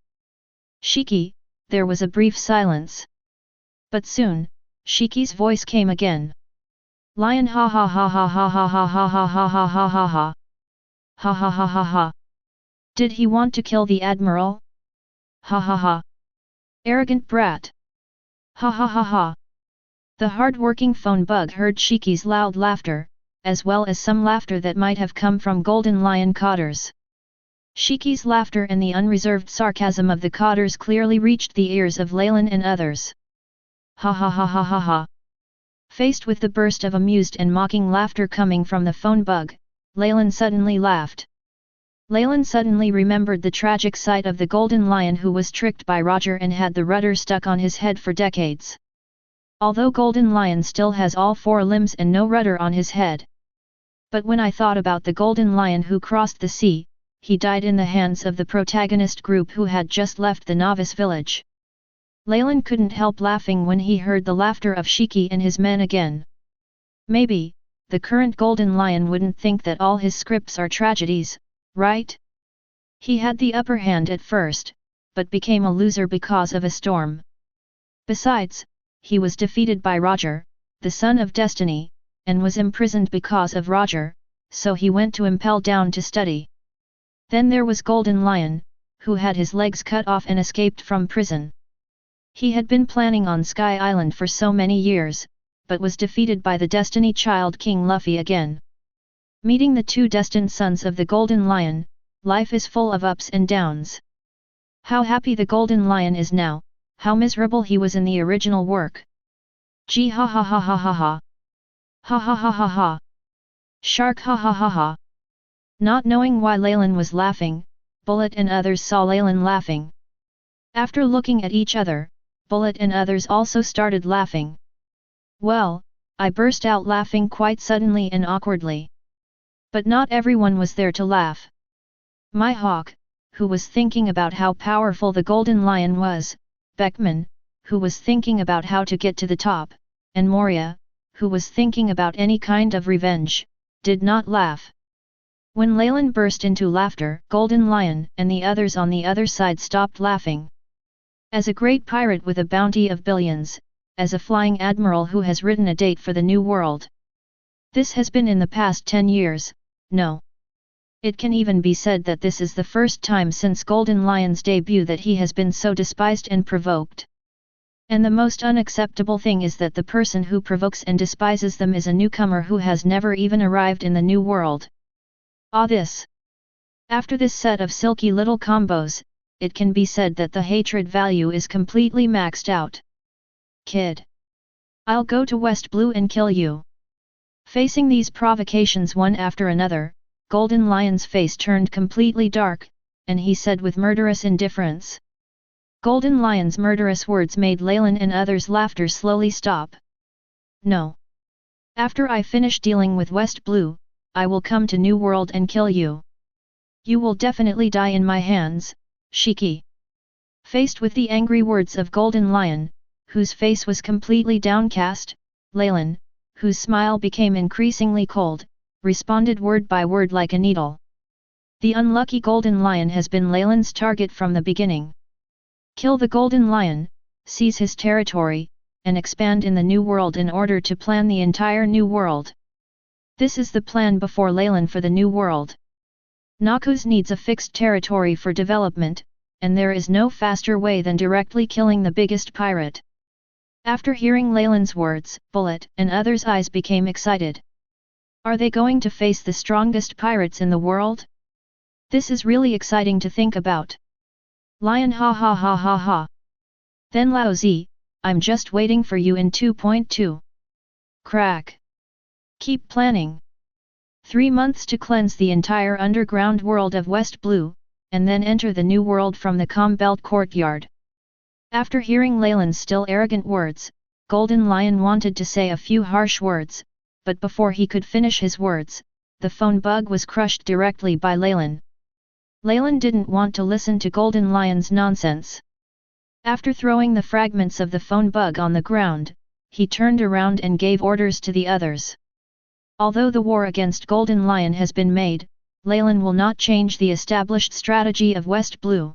Shiki, there was a brief silence. But soon, Shiki's voice came again. Lion ha ha ha ha ha ha ha ha ha ha ha ha ha ha. Ha ha ha ha ha. Did he want to kill the Admiral? Ha ha ha. Arrogant brat. Ha ha ha ha. The hard-working phone bug heard Shiki's loud laughter, as well as some laughter that might have come from Golden Lion cotters. Shiki's laughter and the unreserved sarcasm of the cotters clearly reached the ears of Leylin and others. Ha ha ha ha ha ha. Faced with the burst of amused and mocking laughter coming from the phone bug, Leylin suddenly laughed. Leylin suddenly remembered the tragic sight of the Golden Lion who was tricked by Roger and had the rudder stuck on his head for decades. Although Golden Lion still has all 4 limbs and no rudder on his head. But when I thought about the Golden Lion who crossed the sea, he died in the hands of the protagonist group who had just left the novice village. Leylin couldn't help laughing when he heard the laughter of Shiki and his men again. Maybe, the current Golden Lion wouldn't think that all his scripts are tragedies, right? He had the upper hand at first, but became a loser because of a storm. Besides, he was defeated by Roger, the son of Destiny, and was imprisoned because of Roger, so he went to Impel Down to study. Then there was Golden Lion, who had his legs cut off and escaped from prison. He had been planning on Sky Island for so many years, but was defeated by the Destiny Child King Luffy again. Meeting the 2 destined sons of the Golden Lion, life is full of ups and downs. How happy the Golden Lion is now, how miserable he was in the original work. Gee ha ha ha ha ha ha. Ha ha ha ha ha. Shark ha ha ha ha. Not knowing why Leylin was laughing, Bullet and others saw Leylin laughing. After looking at each other, Bullet and others also started laughing. Well, I burst out laughing quite suddenly and awkwardly. But not everyone was there to laugh. My hawk, who was thinking about how powerful the golden lion was, Beckman, who was thinking about how to get to the top, and Moria, who was thinking about any kind of revenge, did not laugh. When Leylin burst into laughter, Golden Lion and the others on the other side stopped laughing. As a great pirate with a bounty of billions, as a flying admiral who has written a date for the new world. This has been in the past 10 years, no. It can even be said that this is the first time since Golden Lion's debut that he has been so despised and provoked. And the most unacceptable thing is that the person who provokes and despises them is a newcomer who has never even arrived in the new world. This. After this set of silky little combos, it can be said that the hatred value is completely maxed out. Kid. I'll go to West Blue and kill you. Facing these provocations one after another, Golden Lion's face turned completely dark, and he said with murderous indifference. Golden Lion's murderous words made Leylin and others' laughter slowly stop. No. After I finish dealing with West Blue, I will come to New World and kill you. You will definitely die in my hands, Shiki. Faced with the angry words of Golden Lion, whose face was completely downcast, Leylin, whose smile became increasingly cold, responded word by word like a needle. The unlucky Golden Lion has been Leylin's target from the beginning. Kill the Golden Lion, seize his territory, and expand in the New World in order to plan the entire New World. This is the plan before Leylin for the New World. Noxus needs a fixed territory for development, and there is no faster way than directly killing the biggest pirate. After hearing Leylin's words, Bullet and others' eyes became excited. Are they going to face the strongest pirates in the world? This is really exciting to think about. Lion ha ha ha ha ha. Then Lao Zi, I'm just waiting for you in 2.2. Crack. Keep planning. 3 months to cleanse the entire underground world of West Blue, and then enter the new world from the Combelt courtyard. After hearing Leylin's still arrogant words, Golden Lion wanted to say a few harsh words, but before he could finish his words, the phone bug was crushed directly by Leylin. Leylin didn't want to listen to Golden Lion's nonsense. After throwing the fragments of the phone bug on the ground, he turned around and gave orders to the others. Although the war against Golden Lion has been made, Leylin will not change the established strategy of West Blue.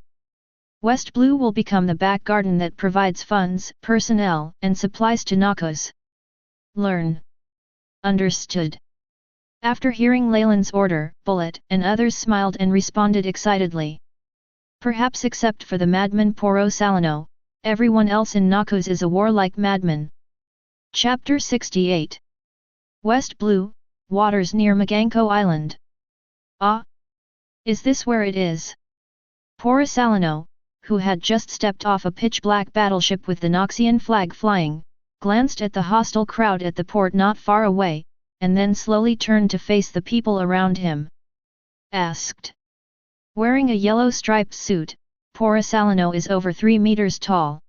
West Blue will become the back garden that provides funds, personnel, and supplies to Noxus. Learn. Understood. After hearing Leylin's order, Bullet and others smiled and responded excitedly. Perhaps except for the madman Poro Salino, everyone else in Noxus is a warlike madman. Chapter 68. West Blue, waters near Maganko Island. Is this where it is? Poro Salino, who had just stepped off a pitch-black battleship with the Noxian flag flying, glanced at the hostile crowd at the port not far away, and then slowly turned to face the people around him. Asked. Wearing a yellow striped suit, Poro Salino is over 3 meters tall.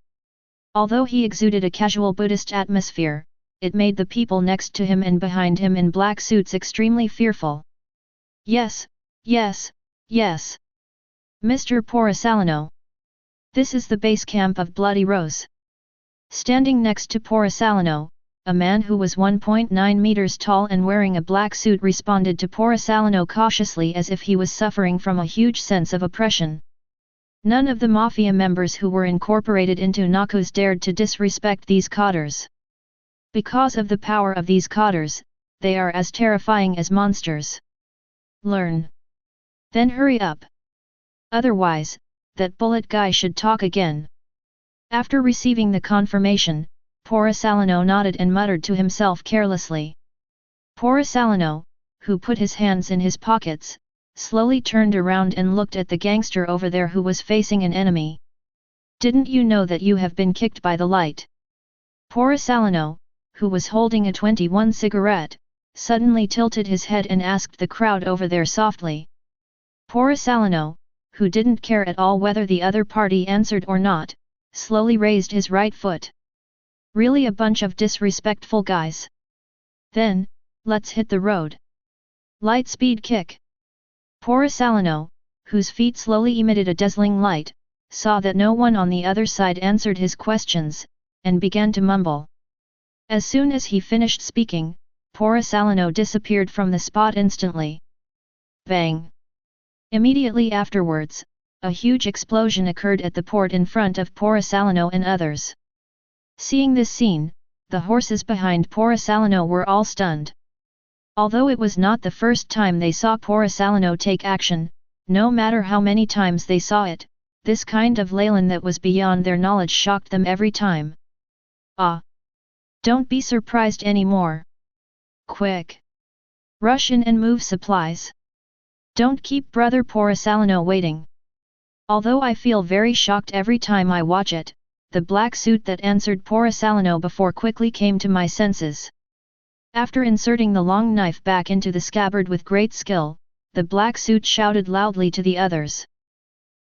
Although he exuded a casual Buddhist atmosphere, it made the people next to him and behind him in black suits extremely fearful. Yes, yes, yes. Mr. Poro Salino. This is the base camp of Bloody Rose. Standing next to Poro Salino, a man who was 1.9 meters tall and wearing a black suit responded to Poro Salino cautiously as if he was suffering from a huge sense of oppression. None of the mafia members who were incorporated into Noxus dared to disrespect these cotters. Because of the power of these cotters, they are as terrifying as monsters. Learn. Then hurry up. Otherwise, that bullet guy should talk again. After receiving the confirmation, Poro Salino nodded and muttered to himself carelessly. Poro Salino, who put his hands in his pockets, slowly turned around and looked at the gangster over there who was facing an enemy. Didn't you know that you have been kicked by the light? Poro Salino, who was holding a 21 cigarette, suddenly tilted his head and asked the crowd over there softly. Poro Salino, who didn't care at all whether the other party answered or not, slowly raised his right foot. Really a bunch of disrespectful guys. Then, let's hit the road. Light speed kick. Porisalano, whose feet slowly emitted a dazzling light, saw that no one on the other side answered his questions, and began to mumble. As soon as he finished speaking, Porisalano disappeared from the spot instantly. Bang! Immediately afterwards, a huge explosion occurred at the port in front of Porisalano and others. Seeing this scene, the horses behind Porisalano were all stunned. Although it was not the first time they saw Porisalano take action, no matter how many times they saw it, this kind of Leylin that was beyond their knowledge shocked them every time. Ah! Don't be surprised anymore. Quick! Rush in and move supplies. Don't keep Brother Porisalano waiting. Although I feel very shocked every time I watch it, the black suit that answered Porisalano before quickly came to my senses. After inserting the long knife back into the scabbard with great skill, the black suit shouted loudly to the others.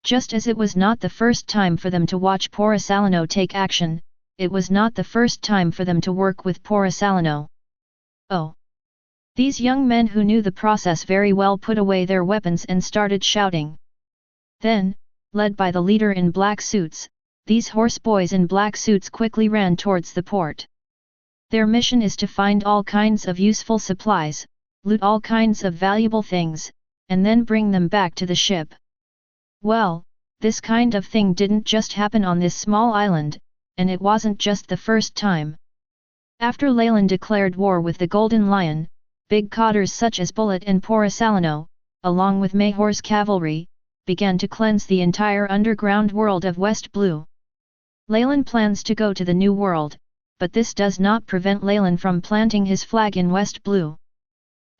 Just as it was not the first time for them to watch Porisalano take action, it was not the first time for them to work with Porisalano. Oh! These young men who knew the process very well put away their weapons and started shouting. Then, led by the leader in black suits, these horse boys in black suits quickly ran towards the port. Their mission is to find all kinds of useful supplies, loot all kinds of valuable things, and then bring them back to the ship. Well, this kind of thing didn't just happen on this small island, and it wasn't just the first time. After Leylin declared war with the Golden Lion, big cotters such as Bullet and Porisalano, along with Mayhor's cavalry, began to cleanse the entire underground world of West Blue. Leylin plans to go to the New World, but this does not prevent Leylin from planting his flag in West Blue.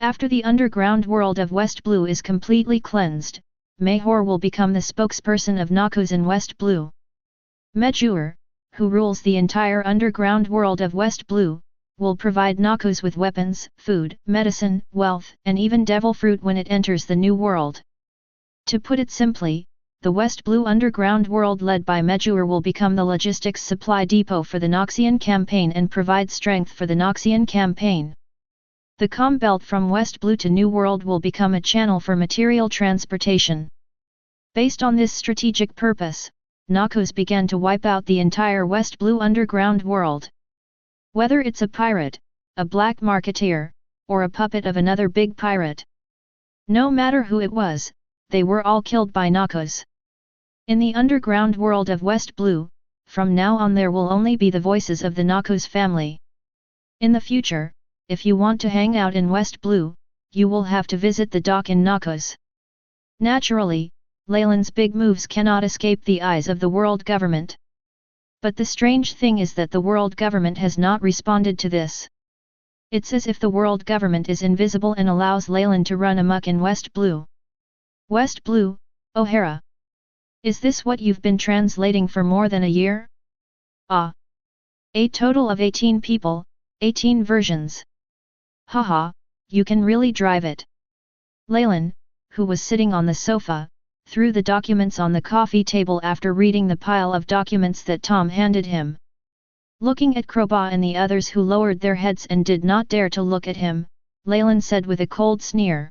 After the underground world of West Blue is completely cleansed, Mayhor will become the spokesperson of Noxus in West Blue. Medjur, who rules the entire underground world of West Blue, will provide Noxus with weapons, food, medicine, wealth, and even devil fruit when it enters the New World. To put it simply, the West Blue underground world led by Medjur will become the logistics supply depot for the Noxian campaign and provide strength for the Noxian campaign. The Com Belt from West Blue to New World will become a channel for material transportation. Based on this strategic purpose, Noxus began to wipe out the entire West Blue underground world. Whether it's a pirate, a black marketeer, or a puppet of another big pirate. No matter who it was, they were all killed by Noxus. In the underground world of West Blue, from now on there will only be the voices of the Noxus family. In the future, if you want to hang out in West Blue, you will have to visit the dock in Noxus. Naturally, Leylin's big moves cannot escape the eyes of the world government. But the strange thing is that the world government has not responded to this. It's as if the world government is invisible and allows Leylin to run amok in West Blue. West Blue, O'Hara. Is this what you've been translating for more than a year? Ah. A total of 18 people, 18 versions. Haha, you can really drive it. Leylin, who was sitting on the sofa, threw the documents on the coffee table after reading the pile of documents that Tom handed him. Looking at Crowbar and the others who lowered their heads and did not dare to look at him, Leylin said with a cold sneer.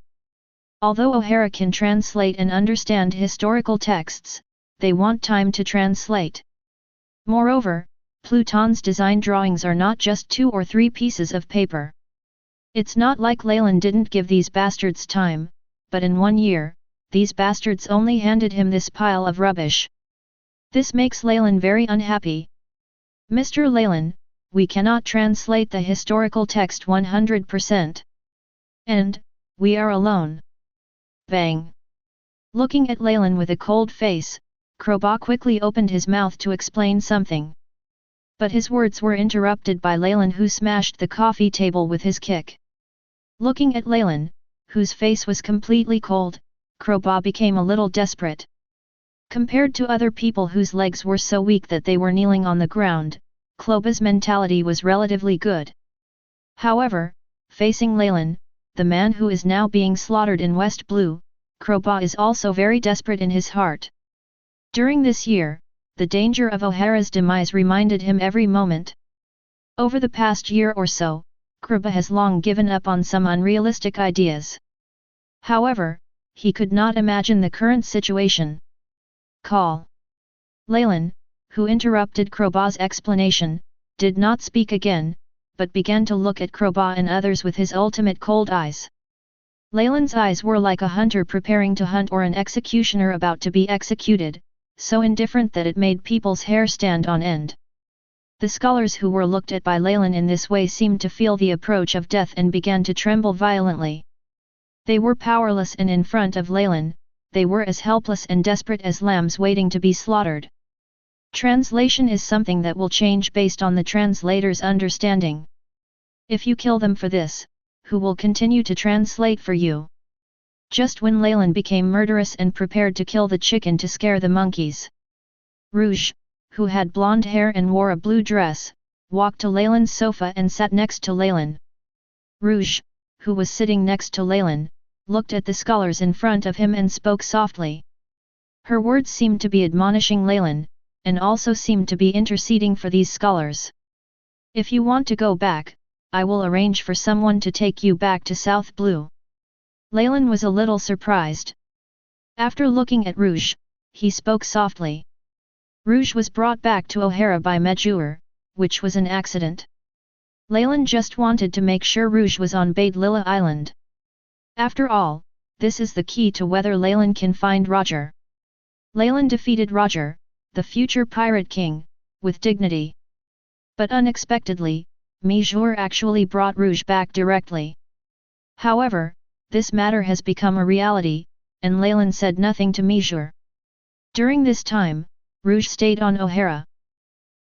Although O'Hara can translate and understand historical texts, they want time to translate. Moreover, Pluton's design drawings are not just 2 or 3 pieces of paper. It's not like Leylin didn't give these bastards time, but in 1 year, these bastards only handed him this pile of rubbish. This makes Leylin very unhappy. Mr. Leylin, we cannot translate the historical text 100%. And, we are alone. Bang! Looking at Leylin with a cold face, Crowbar quickly opened his mouth to explain something. But his words were interrupted by Leylin, who smashed the coffee table with his kick. Looking at Leylin, whose face was completely cold, Crowbar became a little desperate. Compared to other people whose legs were so weak that they were kneeling on the ground, Crowbar's mentality was relatively good. However, facing Leylin, the man who is now being slaughtered in West Blue, Crowbar is also very desperate in his heart. During this year, the danger of O'Hara's demise reminded him every moment. Over the past year or so, Crowbar has long given up on some unrealistic ideas. However, he could not imagine the current situation. Call. Leylin, who interrupted Crowbaugh's explanation, did not speak again, but began to look at Crowbaugh and others with his ultimate cold eyes. Leylin's eyes were like a hunter preparing to hunt or an executioner about to be executed, so indifferent that it made people's hair stand on end. The scholars who were looked at by Leylin in this way seemed to feel the approach of death and began to tremble violently. They were powerless, and in front of Leylin, they were as helpless and desperate as lambs waiting to be slaughtered. Translation is something that will change based on the translator's understanding. If you kill them for this, who will continue to translate for you? Just when Leylin became murderous and prepared to kill the chicken to scare the monkeys, Rouge, who had blonde hair and wore a blue dress, walked to Leylin's sofa and sat next to Leylin. Rouge, who was sitting next to Leylin, looked at the scholars in front of him and spoke softly. Her words seemed to be admonishing Leylin, and also seemed to be interceding for these scholars. If you want to go back, I will arrange for someone to take you back to South Blue. Leylin was a little surprised. After looking at Rouge, he spoke softly. Rouge was brought back to O'Hara by Medjur, which was an accident. Leylin just wanted to make sure Rouge was on Bade Lila Island. After all, this is the key to whether Leylin can find Roger. Leylin defeated Roger, the future pirate king, with dignity. But unexpectedly, Medjur actually brought Rouge back directly. However, this matter has become a reality, and Leylin said nothing to Medjur. During this time, Rouge stayed on O'Hara.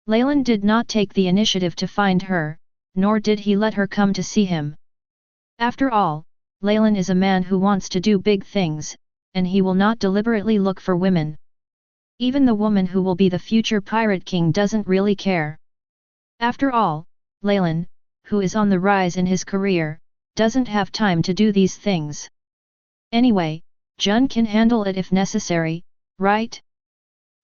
Leylin did not take the initiative to find her, nor did he let her come to see him. After all, Leylin is a man who wants to do big things, and he will not deliberately look for women. Even the woman who will be the future pirate king doesn't really care. After all, Leylin, who is on the rise in his career, doesn't have time to do these things. Anyway, Jun can handle it if necessary, right?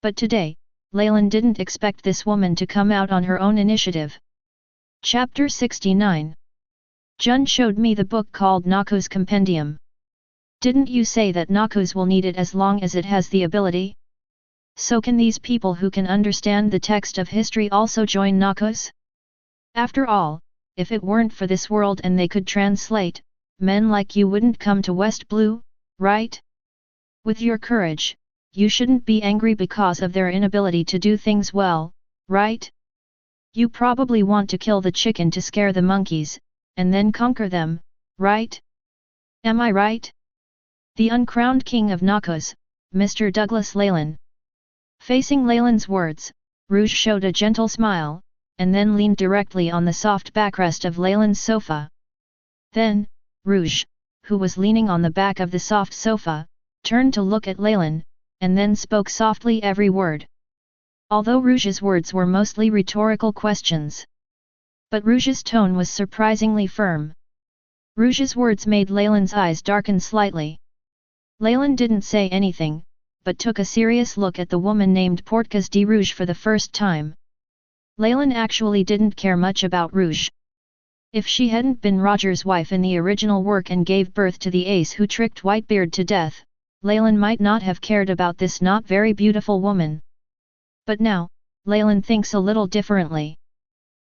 But today, Leylin didn't expect this woman to come out on her own initiative. Chapter 69. Jun showed me the book called Noxus Compendium. Didn't you say that Noxus will need it as long as it has the ability? So can these people who can understand the text of history also join Noxus? After all, if it weren't for this world and they could translate, men like you wouldn't come to West Blue, right? With your courage, you shouldn't be angry because of their inability to do things well, right? You probably want to kill the chicken to scare the monkeys, and then conquer them, right? Am I right? The uncrowned king of Noxus, Mr. Douglas Leylin. Facing Leylin's words, Rouge showed a gentle smile, and then leaned directly on the soft backrest of Leylin's sofa. Then, Rouge, who was leaning on the back of the soft sofa, turned to look at Leylin, and then spoke softly every word. Although Rouge's words were mostly rhetorical questions, but Rouge's tone was surprisingly firm. Rouge's words made Leylin's eyes darken slightly. Leylin didn't say anything, but took a serious look at the woman named Portgas de Rouge for the first time. Leylin actually didn't care much about Rouge. If she hadn't been Roger's wife in the original work and gave birth to the ace who tricked Whitebeard to death, Leylin might not have cared about this not very beautiful woman. But now, Leylin thinks a little differently.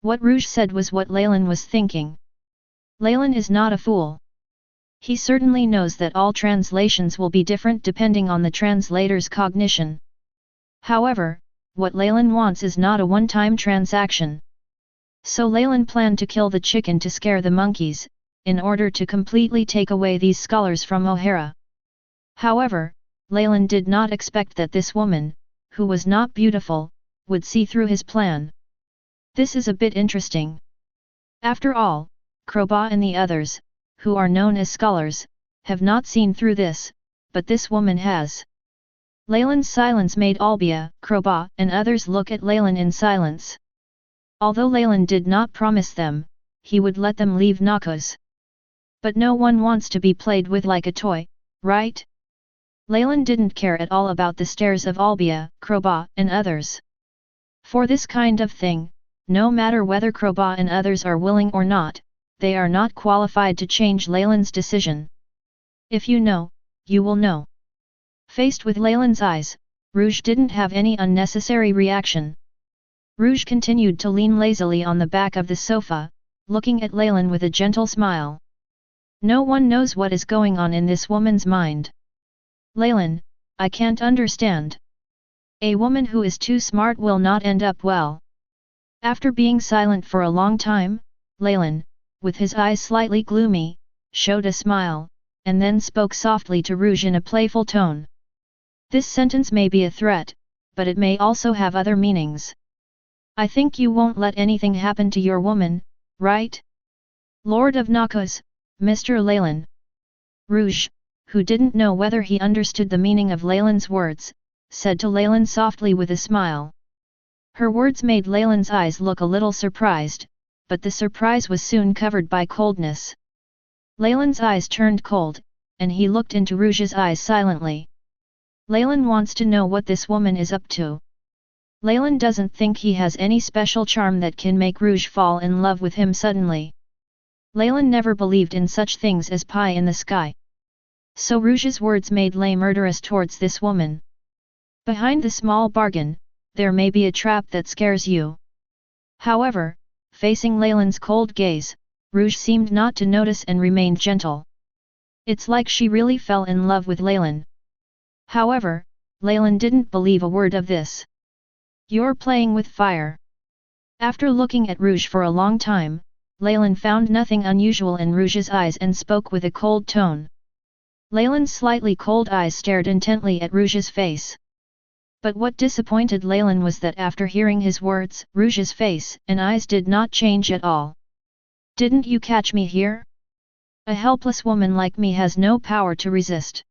What Rouge said was what Leylin was thinking. Leylin is not a fool. He certainly knows that all translations will be different depending on the translator's cognition. However, what Leylin wants is not a one-time transaction. So Leylin planned to kill the chicken to scare the monkeys, in order to completely take away these scholars from O'Hara. However, Leylin did not expect that this woman, who was not beautiful, would see through his plan. This is a bit interesting. After all, Crowbaugh and the others, who are known as scholars, have not seen through this, but this woman has. Leylin's silence made Albia, Crowbaugh and others look at Leylin in silence. Although Leylin did not promise them, he would let them leave Noxus. But no one wants to be played with like a toy, right? Leylin didn't care at all about the stares of Albia, Crowbaugh and others. For this kind of thing, no matter whether Crowbaugh and others are willing or not, they are not qualified to change Leylin's decision. If you know, you will know. Faced with Leylin's eyes, Rouge didn't have any unnecessary reaction. Rouge continued to lean lazily on the back of the sofa, looking at Leylin with a gentle smile. No one knows what is going on in this woman's mind. Leylin, I can't understand. A woman who is too smart will not end up well. After being silent for a long time, Leylin, with his eyes slightly gloomy, showed a smile, and then spoke softly to Rouge in a playful tone. This sentence may be a threat, but it may also have other meanings. I think you won't let anything happen to your woman, right? Lord of Noxus, Mr. Leylin. Rouge, who didn't know whether he understood the meaning of Leylin's words, said to Leylin softly with a smile. Her words made Leylin's eyes look a little surprised, but the surprise was soon covered by coldness. Leylin's eyes turned cold, and he looked into Rouge's eyes silently. Leylin wants to know what this woman is up to. Leylin doesn't think he has any special charm that can make Rouge fall in love with him suddenly. Leylin never believed in such things as pie in the sky. So Rouge's words made Ley murderous towards this woman. Behind the small bargain, there may be a trap that scares you. However, facing Leylin's cold gaze, Rouge seemed not to notice and remained gentle. It's like she really fell in love with Leylin. However, Leylin didn't believe a word of this. You're playing with fire. After looking at Rouge for a long time, Leylin found nothing unusual in Rouge's eyes and spoke with a cold tone. Leylin's slightly cold eyes stared intently at Rouge's face. But what disappointed Leylin was that after hearing his words, Rouge's face and eyes did not change at all. Didn't you catch me here? A helpless woman like me has no power to resist.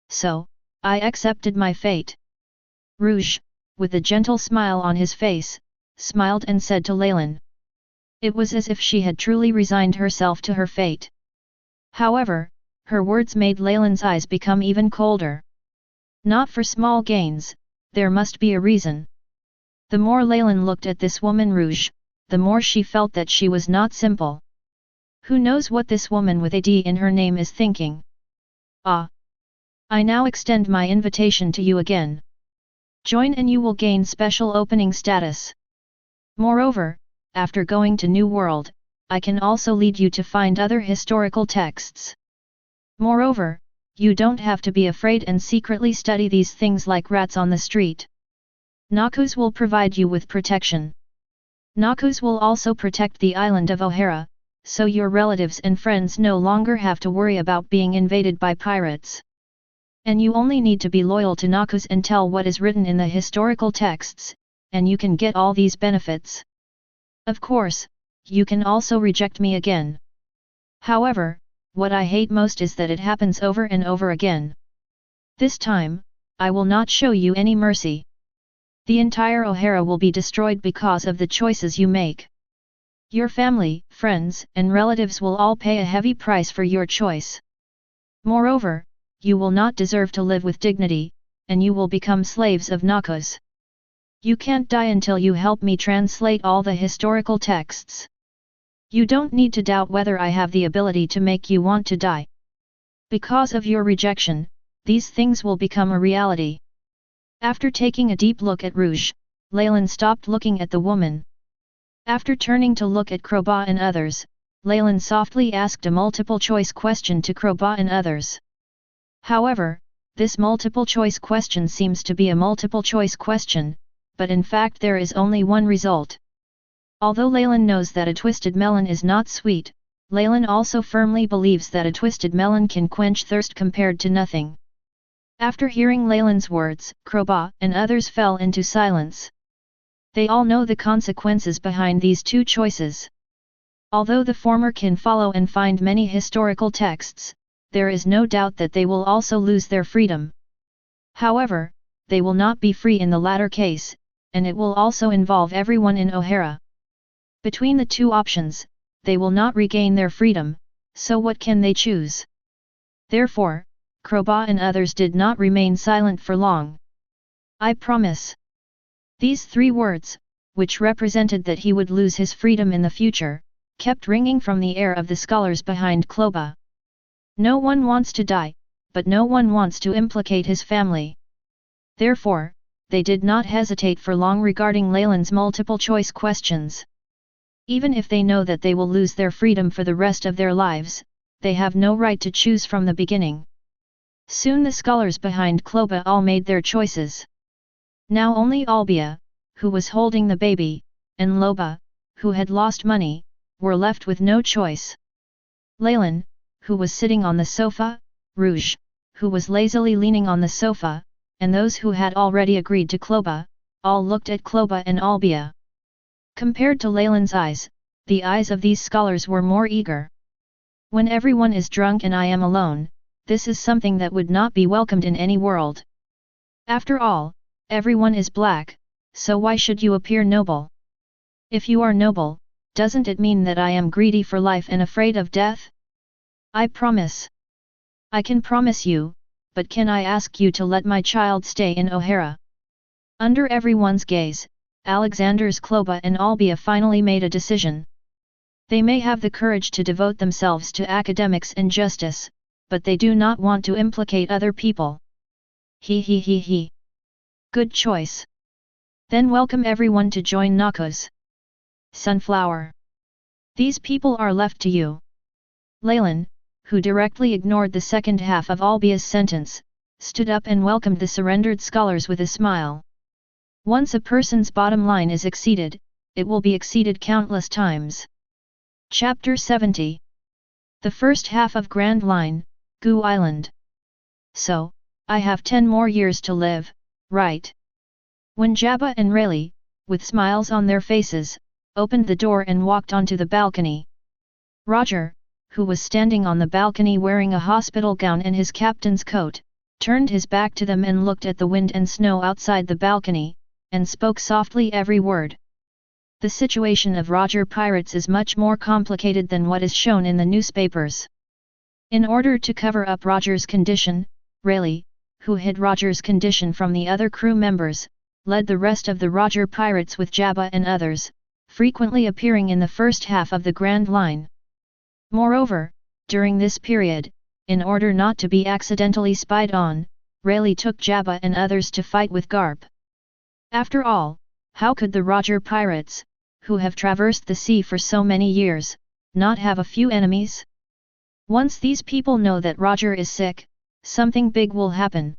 So, I accepted my fate. Rouge, with a gentle smile on his face, smiled and said to Leylin. It was as if she had truly resigned herself to her fate. However, her words made Leylin's eyes become even colder. Not for small gains, there must be a reason. The more Leylin looked at this woman Rouge, the more she felt that she was not simple. Who knows what this woman with a D in her name is thinking? Ah! I now extend my invitation to you again. Join and you will gain special opening status. Moreover, after going to New World, I can also lead you to find other historical texts. Moreover, you don't have to be afraid and secretly study these things like rats on the street. Noxus will provide you with protection. Noxus will also protect the island of O'Hara, so your relatives and friends no longer have to worry about being invaded by pirates. And you only need to be loyal to Noxus and tell what is written in the historical texts, and you can get all these benefits. Of course, you can also reject me again. However, what I hate most is that it happens over and over again. This time, I will not show you any mercy. The entire O'Hara will be destroyed because of the choices you make. Your family, friends, and relatives will all pay a heavy price for your choice. Moreover, you will not deserve to live with dignity, and you will become slaves of Noxus. You can't die until you help me translate all the historical texts. You don't need to doubt whether I have the ability to make you want to die. Because of your rejection, these things will become a reality. After taking a deep look at Rouge, Leylin stopped looking at the woman. After turning to look at Crobat and others, Leylin softly asked a multiple-choice question to Crobat and others. However, this multiple-choice question seems to be a multiple-choice question, but in fact there is only one result. Although Leylin knows that a twisted melon is not sweet, Leylin also firmly believes that a twisted melon can quench thirst compared to nothing. After hearing Leylin's words, Crobat and others fell into silence. They all know the consequences behind these two choices. Although the former can follow and find many historical texts, there is no doubt that they will also lose their freedom. However, they will not be free in the latter case, and it will also involve everyone in O'Hara. Between the two options, they will not regain their freedom, so what can they choose? Therefore, Crobat and others did not remain silent for long. I promise. These three words, which represented that he would lose his freedom in the future, kept ringing from the air of the scholars behind Cloba. No one wants to die, but no one wants to implicate his family. Therefore, they did not hesitate for long regarding Leylin's multiple choice questions. Even if they know that they will lose their freedom for the rest of their lives, they have no right to choose from the beginning. Soon the scholars behind Kloba all made their choices. Now only Albia, who was holding the baby, and Loba, who had lost money, were left with no choice. Leylin, who was sitting on the sofa, Rouge, who was lazily leaning on the sofa, and those who had already agreed to Kloba, all looked at Kloba and Albia. Compared to Leylin's eyes, the eyes of these scholars were more eager. When everyone is drunk and I am alone, this is something that would not be welcomed in any world. After all, everyone is black, so why should you appear noble? If you are noble, doesn't it mean that I am greedy for life and afraid of death? I promise. I can promise you, but can I ask you to let my child stay in O'Hara? Under everyone's gaze, Alexander's Kloba and Albia finally made a decision. They may have the courage to devote themselves to academics and justice, but they do not want to implicate other people. He. Good choice. Then welcome everyone to join Noxus. Sunflower. These people are left to you. Leylin, who directly ignored the second half of Albia's sentence, stood up and welcomed the surrendered scholars with a smile. Once a person's bottom line is exceeded, it will be exceeded countless times. Chapter 70. The first half of Grand Line, Gu Island. So, I have 10 more years to live, right? When Jabba and Rayleigh, with smiles on their faces, opened the door and walked onto the balcony. Roger, who was standing on the balcony wearing a hospital gown and his captain's coat, turned his back to them and looked at the wind and snow outside the balcony, and spoke softly every word. The situation of Roger pirates is much more complicated than what is shown in the newspapers. In order to cover up Roger's condition, Rayleigh, who hid Roger's condition from the other crew members, led the rest of the Roger pirates with Jabba and others, frequently appearing in the first half of the Grand Line. Moreover, during this period, in order not to be accidentally spied on, Rayleigh took Jabba and others to fight with Garp. After all, how could the Roger pirates, who have traversed the sea for so many years, not have a few enemies? Once these people know that Roger is sick, something big will happen.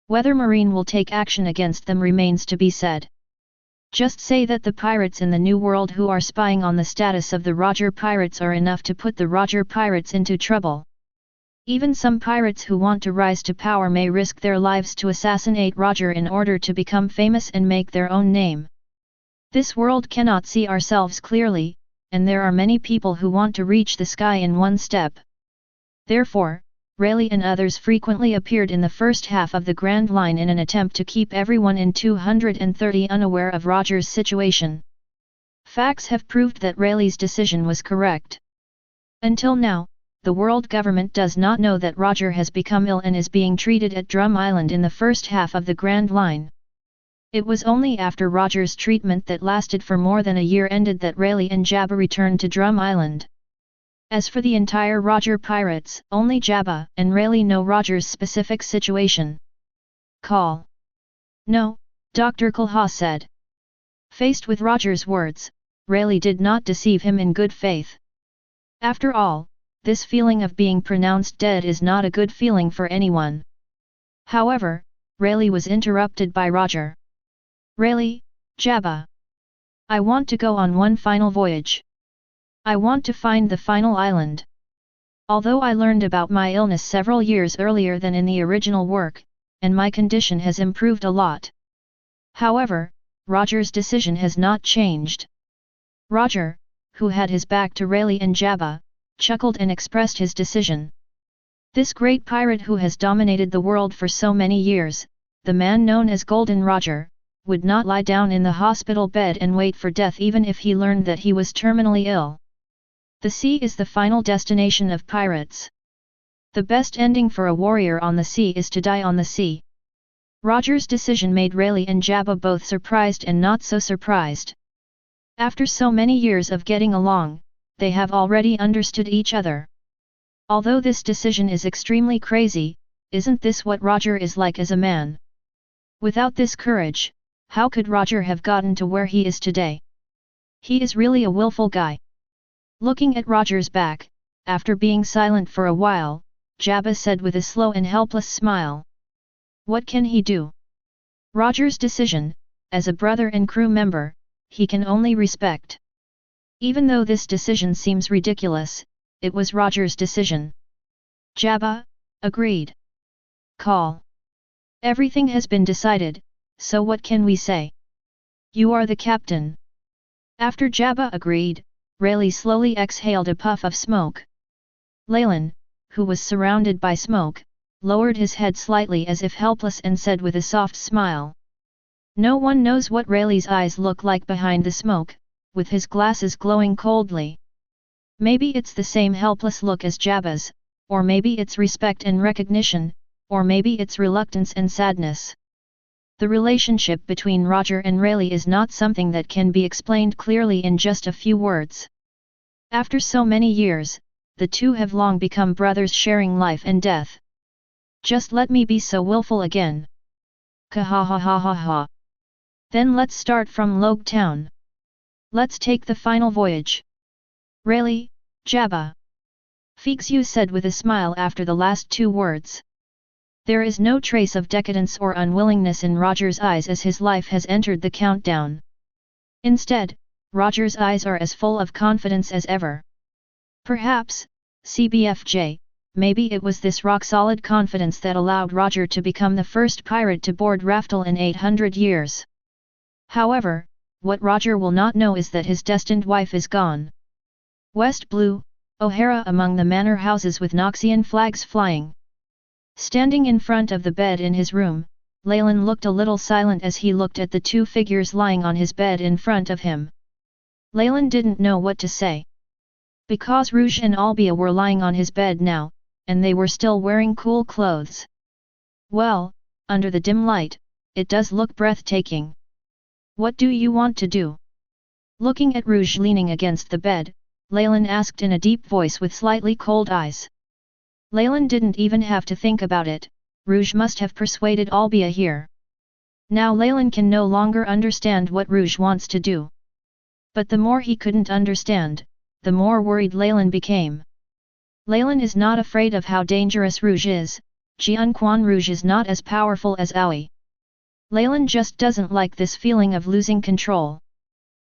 Whether Marine will take action against them remains to be said. Just say that the pirates in the New World who are spying on the status of the Roger pirates are enough to put the Roger pirates into trouble. Even some pirates who want to rise to power may risk their lives to assassinate Roger in order to become famous and make their own name. This world cannot see ourselves clearly, and there are many people who want to reach the sky in one step. Therefore, Rayleigh and others frequently appeared in the first half of the Grand Line in an attempt to keep everyone in 230 unaware of Roger's situation. Facts have proved that Rayleigh's decision was correct. Until now, the world government does not know that Roger has become ill and is being treated at Drum Island in the first half of the Grand Line. It was only after Roger's treatment that lasted for more than a year ended that Rayleigh and Jabba returned to Drum Island. As for the entire Roger pirates, only Jabba and Rayleigh know Roger's specific situation. Call. No, Dr. Kulha said. Faced with Roger's words, Rayleigh did not deceive him in good faith. After all, this feeling of being pronounced dead is not a good feeling for anyone. However, Rayleigh was interrupted by Roger. Rayleigh, Jabba. I want to go on one final voyage. I want to find the final island. Although I learned about my illness several years earlier than in the original work, and my condition has improved a lot. However, Roger's decision has not changed. Roger, who had his back to Rayleigh and Jabba, chuckled and expressed his decision. This great pirate who has dominated the world for so many years, the man known as Golden Roger, would not lie down in the hospital bed and wait for death even if he learned that he was terminally ill. The sea is the final destination of pirates. The best ending for a warrior on the sea is to die on the sea. Roger's decision made Rayleigh and Jabba both surprised and not so surprised. After so many years of getting along, they have already understood each other. Although this decision is extremely crazy, isn't this what Roger is like as a man? Without this courage, how could Roger have gotten to where he is today? He is really a willful guy. Looking at Roger's back, after being silent for a while, Jabba said with a slow and helpless smile. What can he do? Roger's decision, as a brother and crew member, he can only respect. Even though this decision seems ridiculous, it was Roger's decision. Jabba agreed. Call. Everything has been decided, so what can we say? You are the captain. After Jabba agreed, Rayleigh slowly exhaled a puff of smoke. Leylin, who was surrounded by smoke, lowered his head slightly as if helpless and said with a soft smile. No one knows what Rayleigh's eyes look like behind the smoke, with his glasses glowing coldly. Maybe it's the same helpless look as Jabba's, or maybe it's respect and recognition, or maybe it's reluctance and sadness. The relationship between Roger and Rayleigh is not something that can be explained clearly in just a few words. After so many years, the two have long become brothers sharing life and death. Just let me be so willful again. Ka-ha-ha-ha-ha-ha. Then let's start from Logue Town. Let's take the final voyage. Rayleigh, Jabba. Fixu said with a smile after the last two words. There is no trace of decadence or unwillingness in Roger's eyes as his life has entered the countdown. Instead, Roger's eyes are as full of confidence as ever. Perhaps, CBFJ, maybe it was this rock-solid confidence that allowed Roger to become the first pirate to board Raftel in 800 years. However, what Roger will not know is that his destined wife is gone. West Blue, O'Hara among the manor houses with Noxian flags flying. Standing in front of the bed in his room, Leylin looked a little silent as he looked at the two figures lying on his bed in front of him. Leylin didn't know what to say. Because Rouge and Albia were lying on his bed now, and they were still wearing cool clothes. Well, under the dim light, it does look breathtaking. What do you want to do? Looking at Rouge leaning against the bed, Leylin asked in a deep voice with slightly cold eyes. Leylin didn't even have to think about it, Rouge must have persuaded Albia here. Now Leylin can no longer understand what Rouge wants to do. But the more he couldn't understand, the more worried Leylin became. Leylin is not afraid of how dangerous Rouge is, Jianquan Rouge is not as powerful as Aoi. Leylin just doesn't like this feeling of losing control.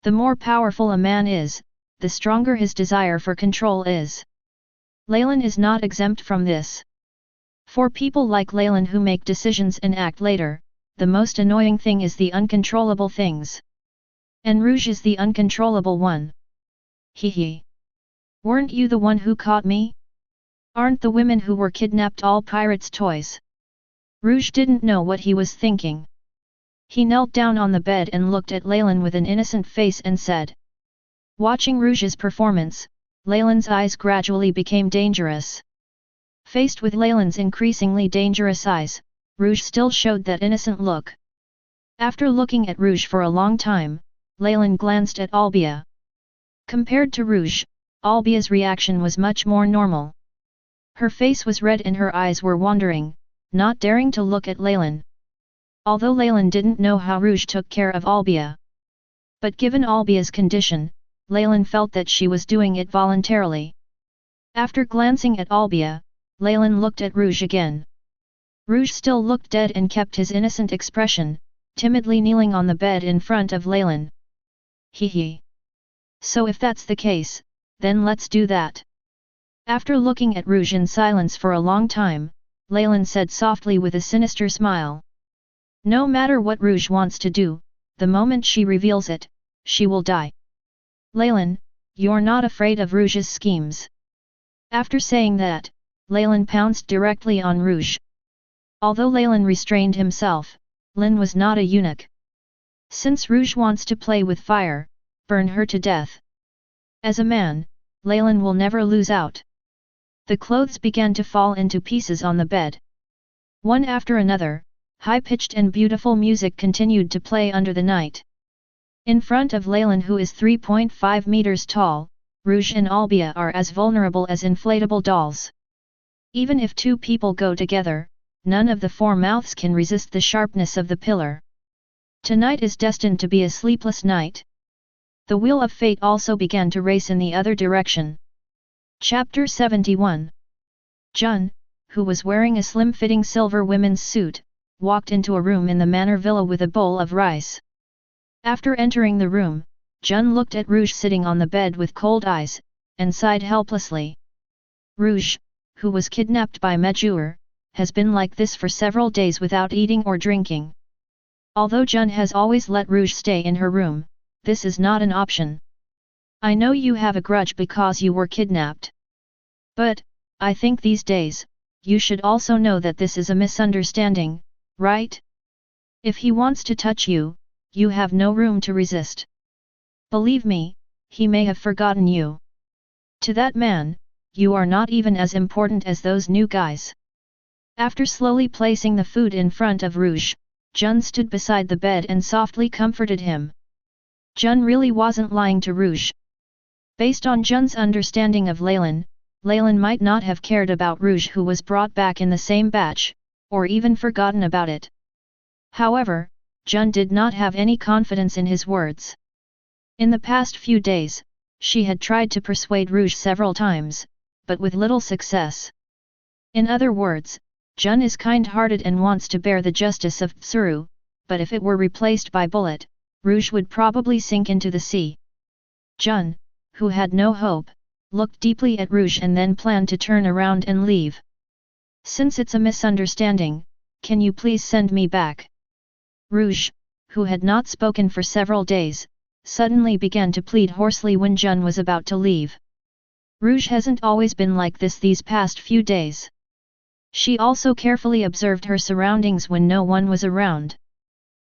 The more powerful a man is, the stronger his desire for control is. Leylin is not exempt from this. For people like Leylin who make decisions and act later, the most annoying thing is the uncontrollable things. And Rouge is the uncontrollable one. Hee. Weren't you the one who caught me? Aren't the women who were kidnapped all pirates' toys? Rouge didn't know what he was thinking. He knelt down on the bed and looked at Leylin with an innocent face and said. Watching Rouge's performance, Leylin's eyes gradually became dangerous. Faced with Leylin's increasingly dangerous eyes, Rouge still showed that innocent look. After looking at Rouge for a long time, Leylin glanced at Albia. Compared to Rouge, Albia's reaction was much more normal. Her face was red and her eyes were wandering, not daring to look at Leylin. Although Leylin didn't know how Rouge took care of Albia. But given Albia's condition, Leylin felt that she was doing it voluntarily. After glancing at Albia, Leylin looked at Rouge again. Rouge still looked dead and kept his innocent expression, timidly kneeling on the bed in front of Leylin. Hee. So if that's the case, then let's do that. After looking at Rouge in silence for a long time, Leylin said softly with a sinister smile. No matter what Rouge wants to do, the moment she reveals it, she will die. Leylin, you're not afraid of Rouge's schemes. After saying that, Leylin pounced directly on Rouge. Although Leylin restrained himself, Lin was not a eunuch. Since Rouge wants to play with fire, burn her to death. As a man, Leylin will never lose out. The clothes began to fall into pieces on the bed. One after another, high-pitched and beautiful music continued to play under the night. In front of Leylin, who is 3.5 meters tall, Rouge and Albia are as vulnerable as inflatable dolls. Even if two people go together, none of the four mouths can resist the sharpness of the pillar. Tonight is destined to be a sleepless night. The wheel of fate also began to race in the other direction. Chapter 71. Jun, who was wearing a slim-fitting silver women's suit, walked into a room in the manor villa with a bowl of rice. After entering the room, Jun looked at Rouge sitting on the bed with cold eyes, and sighed helplessly. Rouge, who was kidnapped by Mejur, has been like this for several days without eating or drinking. Although Jun has always let Rouge stay in her room, this is not an option. I know you have a grudge because you were kidnapped. But, I think these days, you should also know that this is a misunderstanding, right? If he wants to touch you, you have no room to resist. Believe me, he may have forgotten you. To that man, you are not even as important as those new guys. After slowly placing the food in front of Rouge, Jun stood beside the bed and softly comforted him. Jun really wasn't lying to Rouge. Based on Jun's understanding of Leylin, Leylin might not have cared about Rouge who was brought back in the same batch, or even forgotten about it. However, Jun did not have any confidence in his words. In the past few days, she had tried to persuade Rouge several times, but with little success. In other words, Jun is kind-hearted and wants to bear the justice of Tsuru, but if it were replaced by Bullet, Rouge would probably sink into the sea. Jun, who had no hope, looked deeply at Rouge and then planned to turn around and leave. Since it's a misunderstanding, can you please send me back? Rouge, who had not spoken for several days, suddenly began to plead hoarsely when Jun was about to leave. Rouge hasn't always been like this these past few days. She also carefully observed her surroundings when no one was around.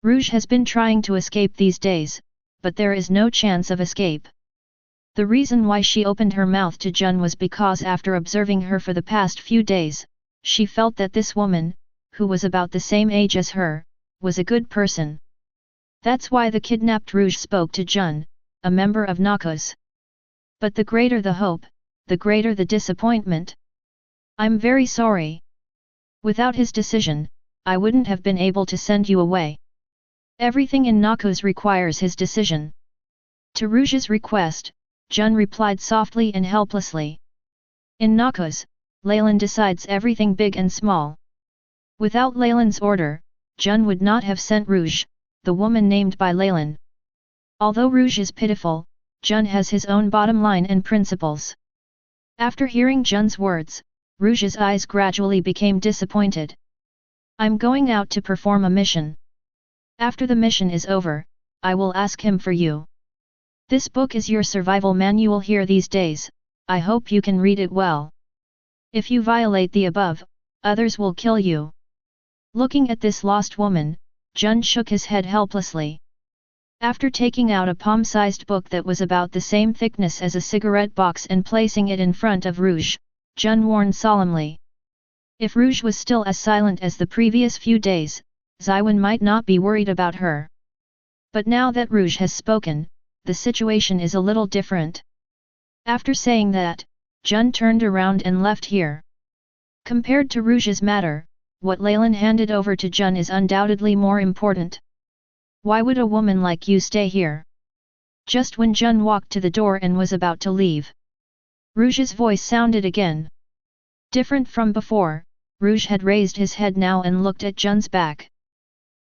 Rouge has been trying to escape these days, but there is no chance of escape. The reason why she opened her mouth to Jun was because after observing her for the past few days, she felt that this woman, who was about the same age as her, was a good person. That's why the kidnapped Rouge spoke to Jun, a member of Noxus. But the greater the hope, the greater the disappointment. I'm very sorry. Without his decision, I wouldn't have been able to send you away. Everything in Noxus requires his decision. To Rouge's request, Jun replied softly and helplessly. In Noxus, Leylin decides everything big and small. Without Leylin's order, Jun would not have sent Rouge, the woman named by Leylin. Although Rouge is pitiful, Jun has his own bottom line and principles. After hearing Jun's words, Rouge's eyes gradually became disappointed. I'm going out to perform a mission. After the mission is over, I will ask him for you. This book is your survival manual here these days, I hope you can read it well. If you violate the above, others will kill you. Looking at this lost woman, Jun shook his head helplessly. After taking out a palm-sized book that was about the same thickness as a cigarette box and placing it in front of Rouge, Jun warned solemnly. If Rouge was still as silent as the previous few days, Zaiwan might not be worried about her. But now that Rouge has spoken, the situation is a little different. After saying that, Jun turned around and left here. Compared to Rouge's matter, what Leylin handed over to Jun is undoubtedly more important. Why would a woman like you stay here? Just when Jun walked to the door and was about to leave, Rouge's voice sounded again. Different from before, Rouge had raised his head now and looked at Jun's back.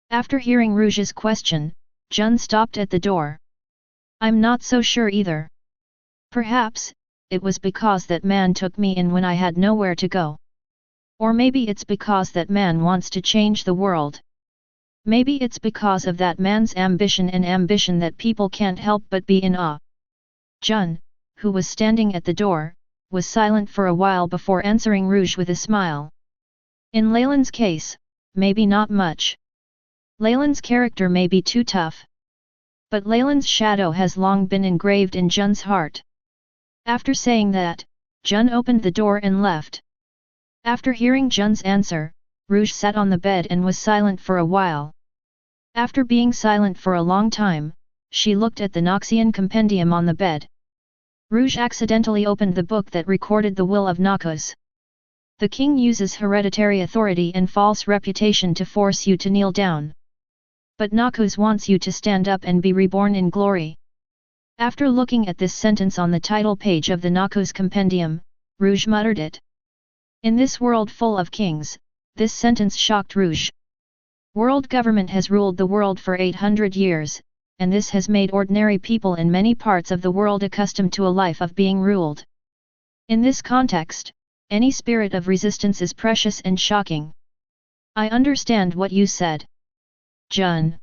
After hearing Rouge's question, Jun stopped at the door. I'm not so sure either. Perhaps, it was because that man took me in when I had nowhere to go. Or maybe it's because that man wants to change the world. Maybe it's because of that man's ambition and ambition that people can't help but be in awe. Jun, who was standing at the door, was silent for a while before answering Rouge with a smile. In Leylin's case, maybe not much. Leylin's character may be too tough. But Leylin's shadow has long been engraved in Jun's heart. After saying that, Jun opened the door and left. After hearing Jun's answer, Rouge sat on the bed and was silent for a while. After being silent for a long time, she looked at the Noxian compendium on the bed. Rouge accidentally opened the book that recorded the will of Noxus. The king uses hereditary authority and false reputation to force you to kneel down. But Noxus wants you to stand up and be reborn in glory. After looking at this sentence on the title page of the Noxus compendium, Rouge muttered it. In this world full of kings, this sentence shocked Rouge. World government has ruled the world for 800 years, and this has made ordinary people in many parts of the world accustomed to a life of being ruled. In this context, any spirit of resistance is precious and shocking. I understand what you said. Jun.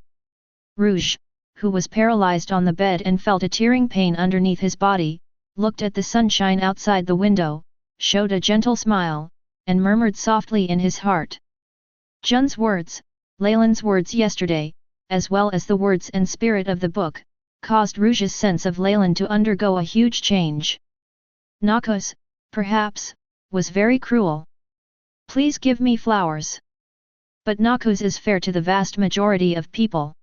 Rouge, who was paralyzed on the bed and felt a tearing pain underneath his body, looked at the sunshine outside the window, showed a gentle smile, and murmured softly in his heart. Jun's words, Leylin's words yesterday, as well as the words and spirit of the book, caused Rouge's sense of Leylin to undergo a huge change. Noxus, perhaps, was very cruel. Please give me flowers. But Noxus is fair to the vast majority of people.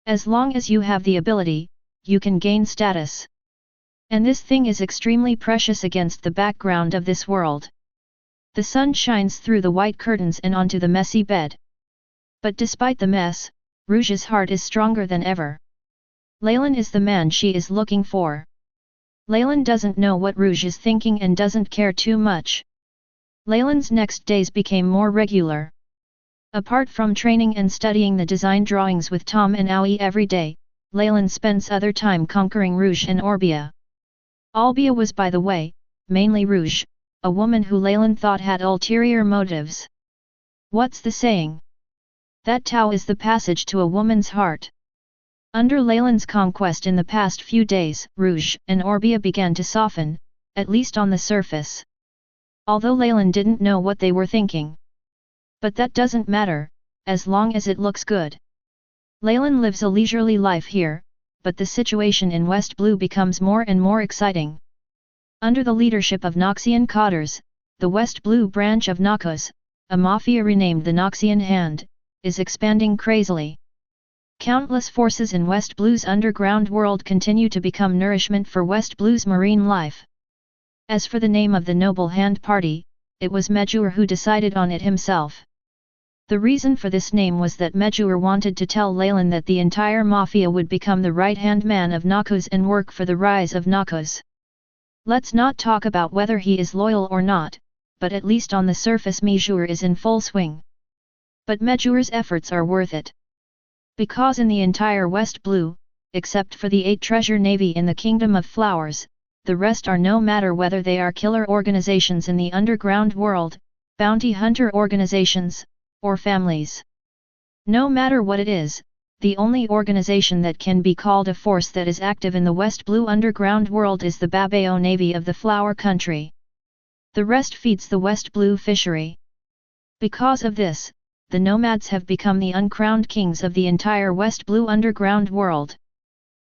As long as you have the ability, you can gain status. And this thing is extremely precious against the background of this world. The sun shines through the white curtains and onto the messy bed. But despite the mess, Rouge's heart is stronger than ever. Leylin is the man she is looking for. Leylin doesn't know what Rouge is thinking and doesn't care too much. Leylin's next days became more regular. Apart from training and studying the design drawings with Tom and Aoi every day, Leylin spends other time conquering Rouge and Orbia. Albia was, by the way, mainly Rouge, a woman who Leylin thought had ulterior motives. What's the saying? That Tao is the passage to a woman's heart. Under Leylin's conquest in the past few days, Rouge and Orbia began to soften, at least on the surface. Although Leylin didn't know what they were thinking. But that doesn't matter, as long as it looks good. Leylin lives a leisurely life here, but the situation in West Blue becomes more and more exciting. Under the leadership of Noxian Cotters, the West Blue branch of Noxus, a mafia renamed the Noxian Hand, is expanding crazily. Countless forces in West Blue's underground world continue to become nourishment for West Blue's marine life. As for the name of the Noble Hand Party, it was Mejur who decided on it himself. The reason for this name was that Mejur wanted to tell Leylin that the entire mafia would become the right-hand man of Noxus and work for the rise of Noxus. Let's not talk about whether he is loyal or not, but at least on the surface Mejur is in full swing. But Mejur's efforts are worth it. Because in the entire West Blue, except for the 8 treasure navy in the Kingdom of Flowers, the rest are, no matter whether they are killer organizations in the underground world, bounty hunter organizations, or families. No matter what it is, the only organization that can be called a force that is active in the West Blue underground world is the Babao Navy of the Flower Country. The rest feeds the West Blue fishery. Because of this, the nomads have become the uncrowned kings of the entire West Blue underground world.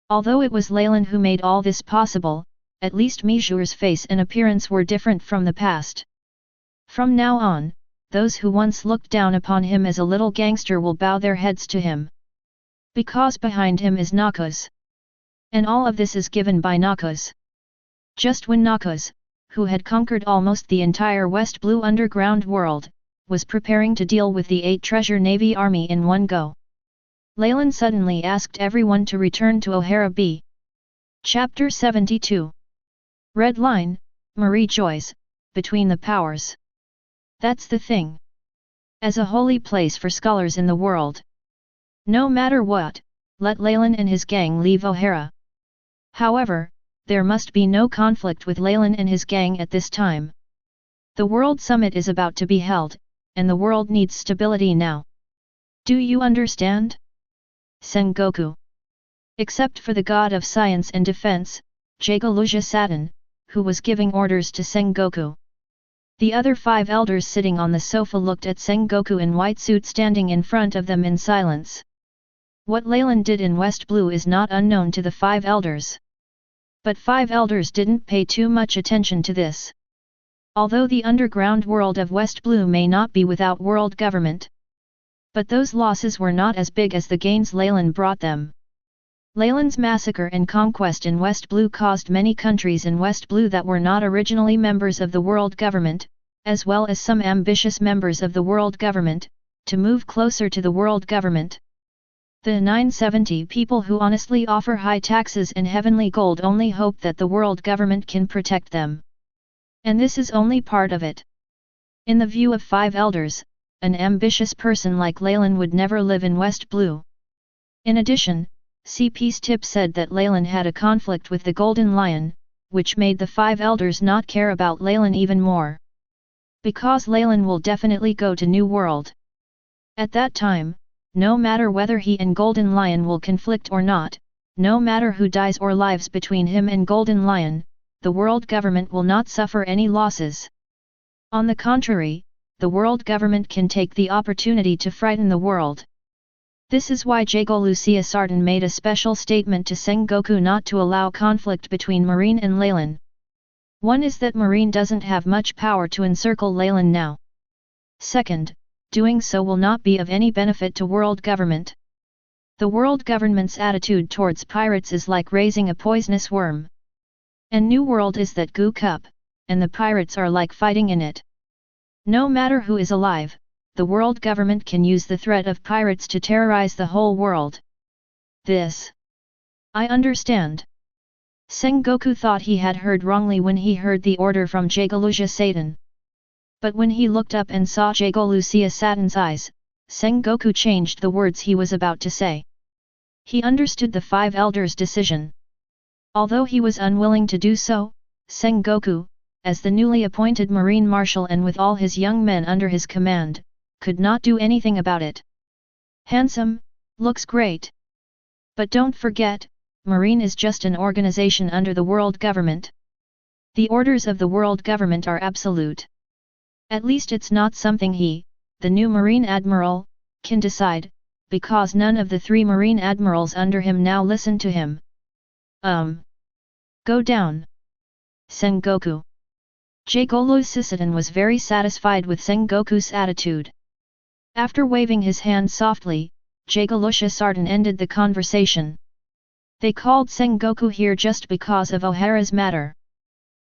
Although it was Leylin who made all this possible, at least Mejur's face and appearance were different from the past. From now on, those who once looked down upon him as a little gangster will bow their heads to him. Because behind him is Noxus. And all of this is given by Noxus. Just when Noxus, who had conquered almost the entire West Blue underground world, was preparing to deal with the 8 treasure navy army in one go, Leylin suddenly asked everyone to return to O'Hara B. Chapter 72. Red Line, Marie Joyce, Between the Powers. That's the thing. As a holy place for scholars in the world. No matter what, let Leylin and his gang leave O'Hara. However, there must be no conflict with Leylin and his gang at this time. The World Summit is about to be held, and the world needs stability now. Do you understand? Sengoku. Except for the god of science and defense, Jagaluja Saturn, who was giving orders to Sengoku. The other 5 elders sitting on the sofa looked at Sengoku in white suit standing in front of them in silence. What Leylin did in West Blue is not unknown to the 5 elders. But 5 elders didn't pay too much attention to this. Although the underground world of West Blue may not be without world government. But those losses were not as big as the gains Leylin brought them. Leylin's massacre and conquest in West Blue caused many countries in West Blue that were not originally members of the world government, as well as some ambitious members of the world government, to move closer to the world government. The 970 people who honestly offer high taxes and heavenly gold only hope that the world government can protect them. And this is only part of it. In the view of 5 elders, an ambitious person like Leylin would never live in West Blue. In addition, CP's tip said that Leylin had a conflict with the Golden Lion, which made the 5 elders not care about Leylin even more. Because Leylin will definitely go to New World. At that time, no matter whether he and Golden Lion will conflict or not, no matter who dies or lives between him and Golden Lion, the world government will not suffer any losses. On the contrary, the world government can take the opportunity to frighten the world. This is why Jago Lucia Sartan made a special statement to Sengoku not to allow conflict between Marine and Leylin. One is that Marine doesn't have much power to encircle Leylin now. Second, doing so will not be of any benefit to world government. The world government's attitude towards pirates is like raising a poisonous worm. And New World is that goo cup, and the pirates are like fighting in it. No matter who is alive, the world government can use the threat of pirates to terrorize the whole world. This I understand. Sengoku thought he had heard wrongly when he heard the order from Jago Lucia Satan. But when he looked up and saw Jago Lucia Satan's eyes, Sengoku changed the words he was about to say. He understood the 5 elders' decision. Although he was unwilling to do so, Sengoku, as the newly appointed Marine Marshal and with all his young men under his command, could not do anything about it. Handsome, looks great. But don't forget, Marine is just an organization under the world government. The orders of the world government are absolute. At least it's not something he, the new Marine Admiral, can decide, because none of the 3 Marine Admirals under him now listen to him. Go down. Sengoku. Jago Lucia Satan was very satisfied with Sengoku's attitude. After waving his hand softly, Jago Lucia Sartan ended the conversation. They called Sengoku here just because of O'Hara's matter.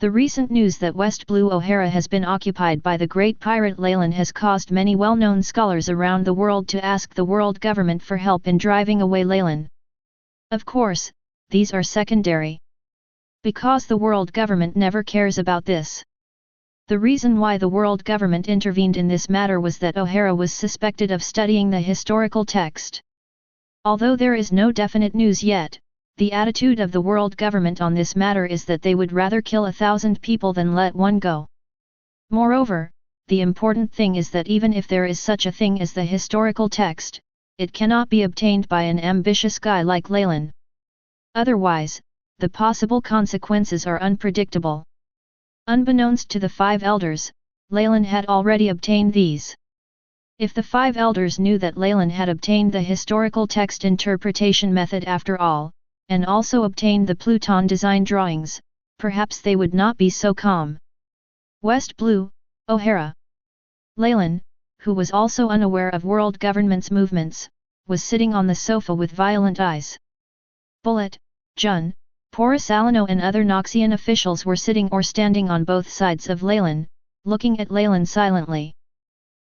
The recent news that West Blue O'Hara has been occupied by the great pirate Leylin has caused many well-known scholars around the world to ask the world government for help in driving away Leylin. Of course, these are secondary. Because the world government never cares about this. The reason why the world government intervened in this matter was that O'Hara was suspected of studying the historical text. Although there is no definite news yet, the attitude of the world government on this matter is that they would rather kill 1,000 people than let one go. Moreover, the important thing is that even if there is such a thing as the historical text, it cannot be obtained by an ambitious guy like Leylin. Otherwise, the possible consequences are unpredictable. Unbeknownst to the 5 elders, Leylin had already obtained these. If the 5 elders knew that Leylin had obtained the historical text interpretation method after all, and also obtained the Pluton design drawings, perhaps they would not be so calm. West Blue, O'Hara. Leylin, who was also unaware of world government's movements, was sitting on the sofa with violent eyes. Bullet, Jun, Porisalino and other Noxian officials were sitting or standing on both sides of Leylin, looking at Leylin silently.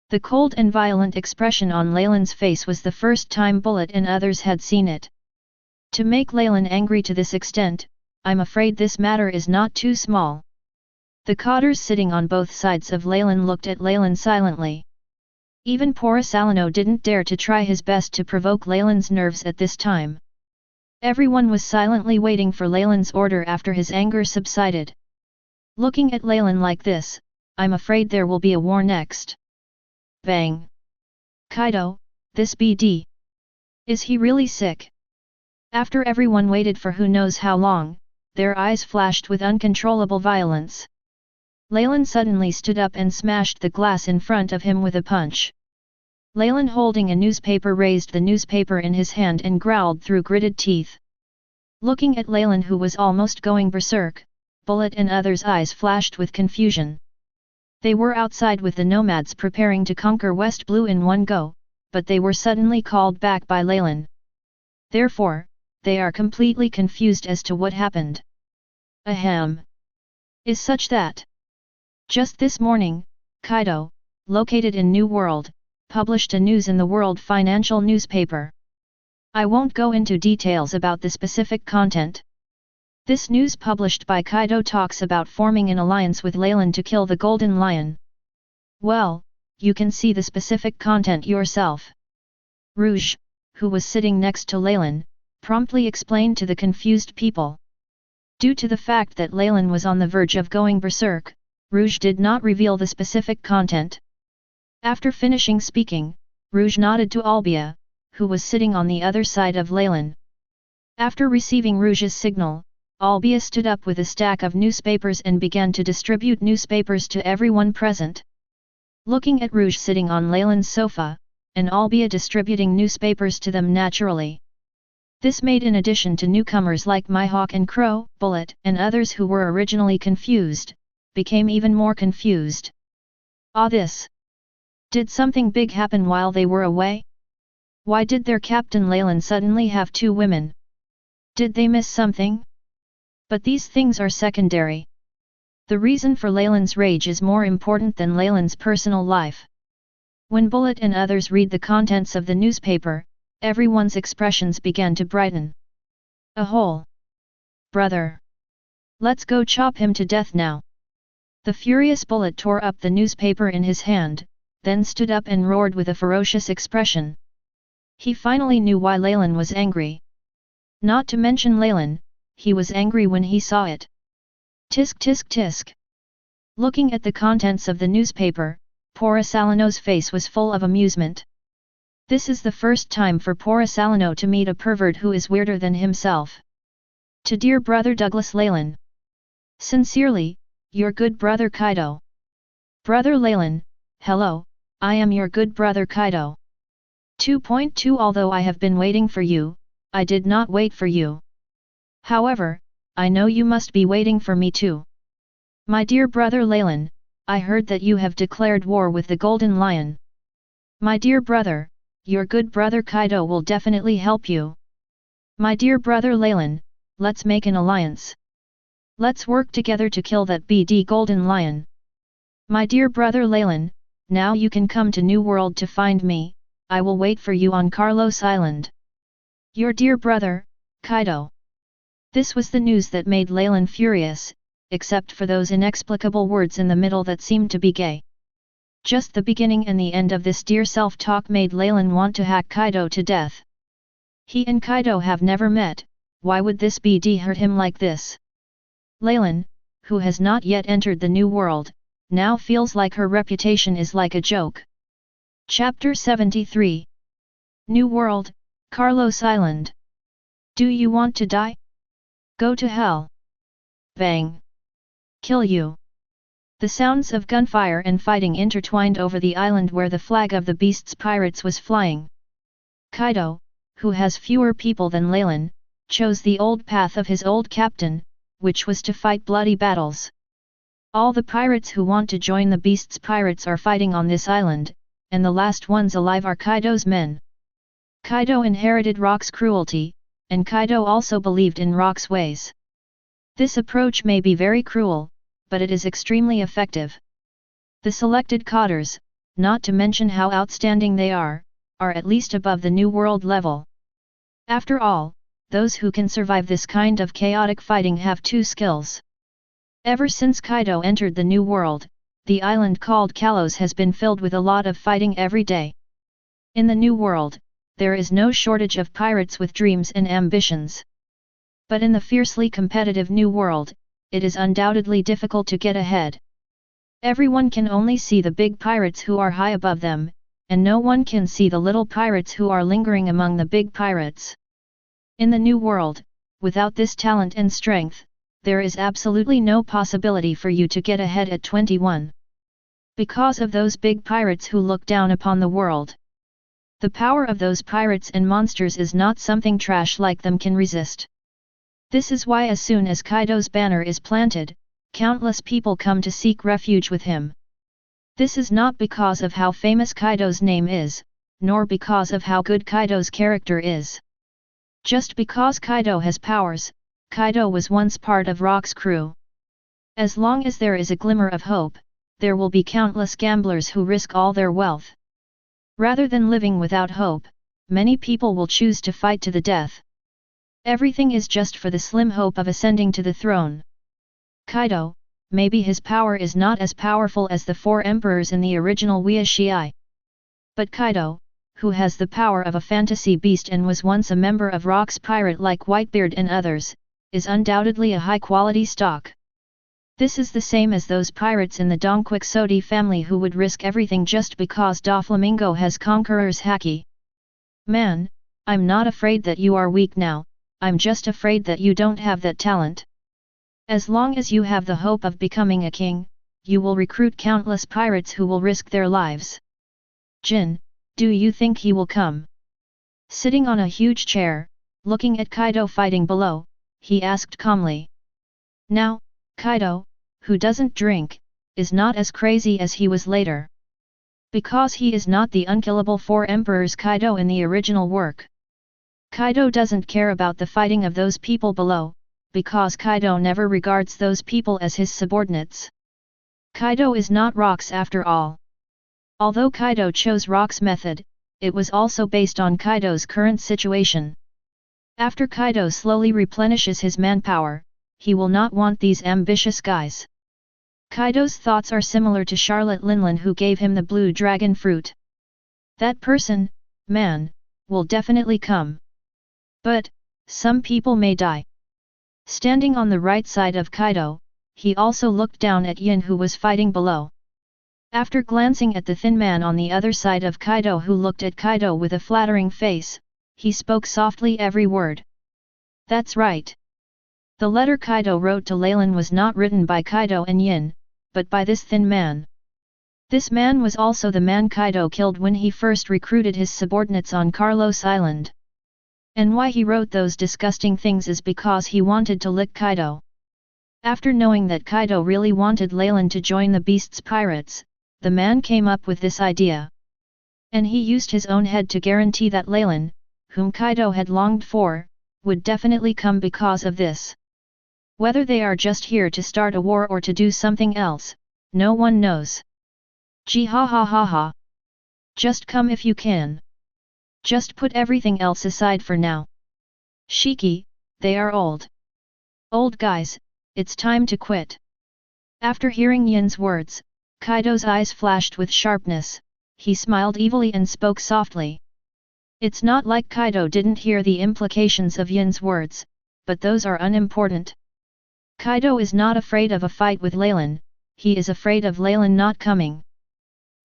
The cold and violent expression on Leylin's face was the first time Bullet and others had seen it. To make Leylin angry to this extent, I'm afraid this matter is not too small. The cotters sitting on both sides of Leylin looked at Leylin silently. Even Porisalino didn't dare to try his best to provoke Leylin's nerves at this time. Everyone was silently waiting for Leylin's order after his anger subsided. Looking at Leylin like this, I'm afraid there will be a war next. Bang! Kaido, this BD. Is he really sick? After everyone waited for who knows how long, their eyes flashed with uncontrollable violence. Leylin suddenly stood up and smashed the glass in front of him with a punch. Leylin, holding a newspaper, raised the newspaper in his hand and growled through gritted teeth. Looking at Leylin, who was almost going berserk, Bullet and others' eyes flashed with confusion. They were outside with the nomads preparing to conquer West Blue in one go, but they were suddenly called back by Leylin. Therefore, they are completely confused as to what happened. Ahem. Is such that. Just this morning, Kaido, located in New World, published a news in the World Financial newspaper. I won't go into details about the specific content. This news published by Kaido talks about forming an alliance with Leylin to kill the Golden Lion. Well, you can see the specific content yourself. Rouge, who was sitting next to Leylin, promptly explained to the confused people. Due to the fact that Leylin was on the verge of going berserk, Rouge did not reveal the specific content. After finishing speaking, Rouge nodded to Albia, who was sitting on the other side of Leylin. After receiving Rouge's signal, Albia stood up with a stack of newspapers and began to distribute newspapers to everyone present. Looking at Rouge sitting on Leylin's sofa, and Albia distributing newspapers to them naturally. This made, in addition to newcomers like Mihawk and Crow, Bullet, and others who were originally confused, became even more confused. This! Did something big happen while they were away? Why did their captain Leylin suddenly have 2 women? Did they miss something? But these things are secondary. The reason for Leylin's rage is more important than Leylin's personal life. When Bullet and others read the contents of the newspaper, everyone's expressions began to brighten. A whole. Brother! Let's go chop him to death now. The furious Bullet tore up the newspaper in his hand, then stood up and roared with a ferocious expression. He finally knew why Leylin was angry. Not to mention Leylin, he was angry when he saw it. Tisk tisk tisk. Looking at the contents of the newspaper, Porosalino's face was full of amusement. This is the first time for Porosalino to meet a pervert who is weirder than himself. To dear brother Douglas Leylin. Sincerely, your good brother Kaido. Brother Leylin, hello, I am your good brother Kaido. 2.2 Although I have been waiting for you, I did not wait for you. However, I know you must be waiting for me too. My dear brother Leylin, I heard that you have declared war with the Golden Lion. My dear brother, your good brother Kaido will definitely help you. My dear brother Leylin, let's make an alliance. Let's work together to kill that BD Golden Lion. My dear brother Leylin, now you can come to New World to find me, I will wait for you on Carlos Island. Your dear brother, Kaido. This was the news that made Leylin furious, except for those inexplicable words in the middle that seemed to be gay. Just the beginning and the end of this dear self-talk made Leylin want to hack Kaido to death. He and Kaido have never met, why would this BD hurt him like this? Leylin, who has not yet entered the New World, now feels like her reputation is like a joke. Chapter 73 New World, Carlos Island. Do you want to die? Go to hell. Bang. Kill you. The sounds of gunfire and fighting intertwined over the island where the flag of the Beast's pirates was flying. Kaido, who has fewer people than Leylin, chose the old path of his old captain, which was to fight bloody battles. All the pirates who want to join the Beast's pirates are fighting on this island, and the last ones alive are Kaido's men. Kaido inherited Rock's cruelty, and Kaido also believed in Rock's ways. This approach may be very cruel, but it is extremely effective. The selected Cotters, not to mention how outstanding they are at least above the New World level. After all, those who can survive this kind of chaotic fighting have 2 skills. Ever since Kaido entered the New World, the island called Kalos has been filled with a lot of fighting every day. In the New World, there is no shortage of pirates with dreams and ambitions. But in the fiercely competitive New World, it is undoubtedly difficult to get ahead. Everyone can only see the big pirates who are high above them, and no one can see the little pirates who are lingering among the big pirates. In the New World, without this talent and strength, there is absolutely no possibility for you to get ahead at 21. Because of those big pirates who look down upon the world. The power of those pirates and monsters is not something trash like them can resist. This is why as soon as Kaido's banner is planted, countless people come to seek refuge with him. This is not because of how famous Kaido's name is, nor because of how good Kaido's character is. Just because Kaido has powers, Kaido was once part of Rock's crew. As long as there is a glimmer of hope, there will be countless gamblers who risk all their wealth. Rather than living without hope, many people will choose to fight to the death. Everything is just for the slim hope of ascending to the throne. Kaido, maybe his power is not as powerful as the 4 emperors in the original usse. But Kaido, who has the power of a fantasy beast and was once a member of Rock's pirate like Whitebeard and others, is undoubtedly a high-quality stock. This is the same as those pirates in the Don Quixote family who would risk everything just because Doflamingo has conqueror's haki. Man, I'm not afraid that you are weak now, I'm just afraid that you don't have that talent. As long as you have the hope of becoming a king, you will recruit countless pirates who will risk their lives. Jin, do you think he will come? Sitting on a huge chair, looking at Kaido fighting below, he asked calmly. Now, Kaido, who doesn't drink, is not as crazy as he was later. Because he is not the unkillable 4 emperors Kaido in the original work. Kaido doesn't care about the fighting of those people below, because Kaido never regards those people as his subordinates. Kaido is not Rock's after all. Although Kaido chose Rock's method, it was also based on Kaido's current situation. After Kaido slowly replenishes his manpower, he will not want these ambitious guys. Kaido's thoughts are similar to Charlotte Leylin who gave him the blue dragon fruit. That person, man, will definitely come. But, some people may die. Standing on the right side of Kaido, he also looked down at Yin who was fighting below. After glancing at the thin man on the other side of Kaido who looked at Kaido with a flattering face, he spoke softly every word. That's right. The letter Kaido wrote to Leylin was not written by Kaido and Yin, but by this thin man. This man was also the man Kaido killed when he first recruited his subordinates on Carlos Island. And why he wrote those disgusting things is because he wanted to lick Kaido. After knowing that Kaido really wanted Leylin to join the Beast's pirates, the man came up with this idea. And he used his own head to guarantee that Leylin, whom Kaido had longed for, would definitely come because of this. Whether they are just here to start a war or to do something else, no one knows. Gee ha ha ha ha. Just come if you can. Just put everything else aside for now. Shiki, they are old. Old guys, it's time to quit. After hearing Yin's words, Kaido's eyes flashed with sharpness, he smiled evilly and spoke softly. It's not like Kaido didn't hear the implications of Yin's words, but those are unimportant. Kaido is not afraid of a fight with Leylin, he is afraid of Leylin not coming.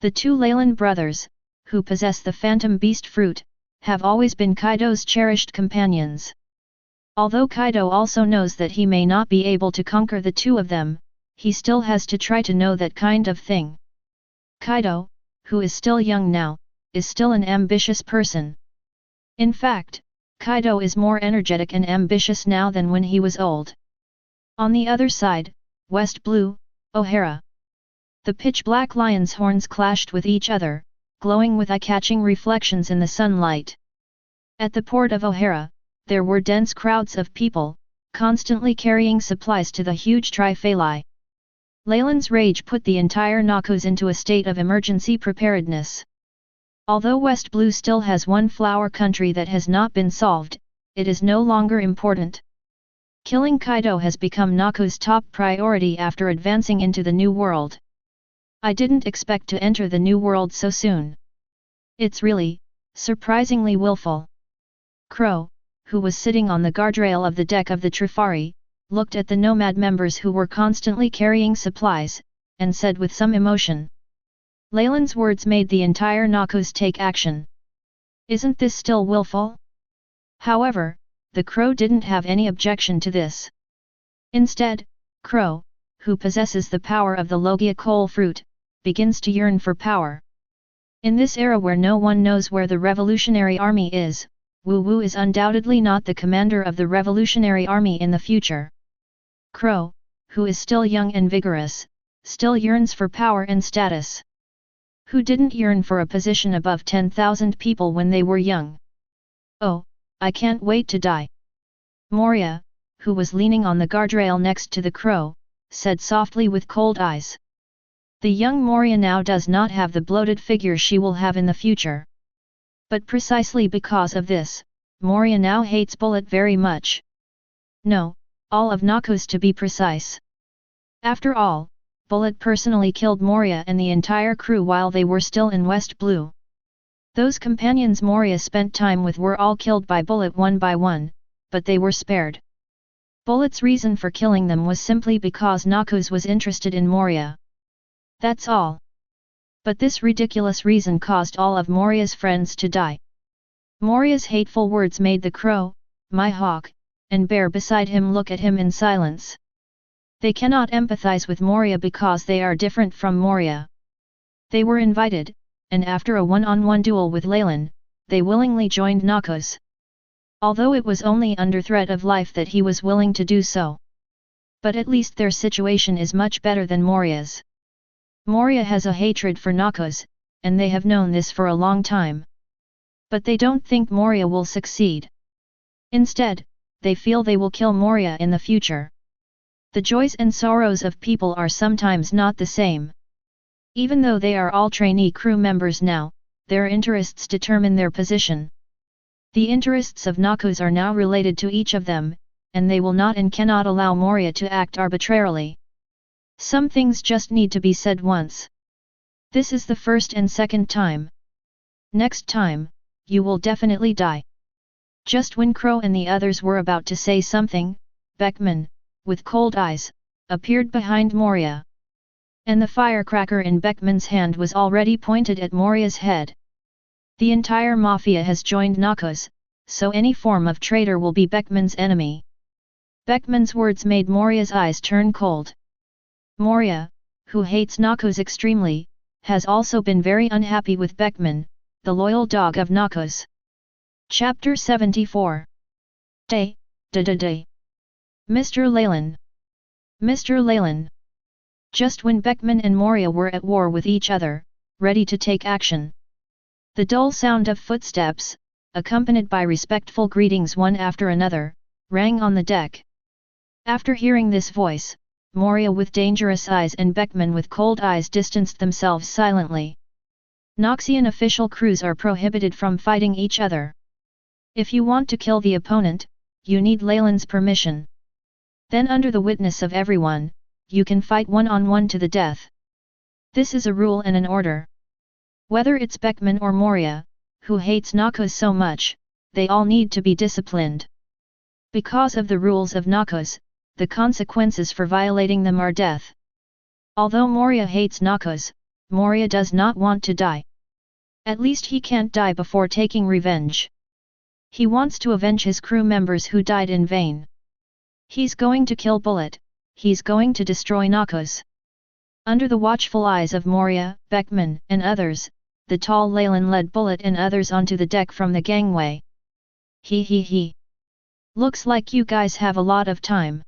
The 2 Leylin brothers, who possess the Phantom Beast fruit, have always been Kaido's cherished companions. Although Kaido also knows that he may not be able to conquer the 2 of them, he still has to try to know that kind of thing. Kaido, who is still young now, is still an ambitious person. In fact, Kaido is more energetic and ambitious now than when he was old. On the other side, West Blue, O'Hara. The pitch-black lion's horns clashed with each other, glowing with eye-catching reflections in the sunlight. At the port of O'Hara, there were dense crowds of people, constantly carrying supplies to the huge Triphalai. Leylin's rage put the entire Noxus into a state of emergency preparedness. Although West Blue still has one flower country that has not been solved, it is no longer important. Killing Kaido has become Noxus' top priority after advancing into the New World. I didn't expect to enter the New World so soon. It's really, surprisingly willful. Crow, who was sitting on the guardrail of the deck of the Trifari, looked at the nomad members who were constantly carrying supplies, and said with some emotion. Leylin's words made the entire Noxus take action. Isn't this still willful? However, the crow didn't have any objection to this. Instead, Crow, who possesses the power of the Logia coal fruit, begins to yearn for power. In this era where no one knows where the Revolutionary Army is, Wu Wu is undoubtedly not the commander of the Revolutionary Army in the future. Crow, who is still young and vigorous, still yearns for power and status. Who didn't yearn for a position above 10,000 people when they were young? Oh, I can't wait to die. Moria, who was leaning on the guardrail next to the crow, said softly with cold eyes. The young Moria now does not have the bloated figure she will have in the future. But precisely because of this, Moria now hates Bullet very much. No, all of Noxus to be precise. After all, Bullet personally killed Moria and the entire crew while they were still in West Blue. Those companions Moria spent time with were all killed by Bullet one by one, but they were spared. Bullet's reason for killing them was simply because Noxus was interested in Moria. That's all. But this ridiculous reason caused all of Moria's friends to die. Moria's hateful words made the crow, my hawk, and bear beside him look at him in silence. They cannot empathize with Moria because they are different from Moria. They were invited, and after a one-on-one duel with Leylin, they willingly joined Noxus. Although it was only under threat of life that he was willing to do so. But at least their situation is much better than Moria's. Moria has a hatred for Noxus, and they have known this for a long time. But they don't think Moria will succeed. Instead, they feel they will kill Moria in the future. The joys and sorrows of people are sometimes not the same. Even though they are all trainee crew members now, their interests determine their position. The interests of Noxus are now related to each of them, and they will not and cannot allow Moria to act arbitrarily. Some things just need to be said once. This is the first and second time. Next time, you will definitely die. Just when Crow and the others were about to say something, Beckman, with cold eyes, appeared behind Moria. And the firecracker in Beckman's hand was already pointed at Moria's head. The entire Mafia has joined Noxus, so any form of traitor will be Beckman's enemy. Beckman's words made Moria's eyes turn cold. Moria, who hates Noxus extremely, has also been very unhappy with Beckman, the loyal dog of Noxus. Chapter 74. Day. Mr. Leylin. Mr. Leylin. Just when Beckman and Moria were at war with each other, ready to take action. The dull sound of footsteps, accompanied by respectful greetings one after another, rang on the deck. After hearing this voice, Moria with dangerous eyes and Beckman with cold eyes distanced themselves silently. Noxian official crews are prohibited from fighting each other. If you want to kill the opponent, you need Leylin's permission. Then under the witness of everyone, you can fight one-on-one to the death. This is a rule and an order. Whether it's Beckman or Moria, who hates Noxus so much, they all need to be disciplined. Because of the rules of Noxus, the consequences for violating them are death. Although Moria hates Noxus, Moria does not want to die. At least he can't die before taking revenge. He wants to avenge his crew members who died in vain. He's going to kill Bullet, he's going to destroy Noxus. Under the watchful eyes of Moria, Beckman, and others, the tall Leylin led Bullet and others onto the deck from the gangway. He. Looks like you guys have a lot of time.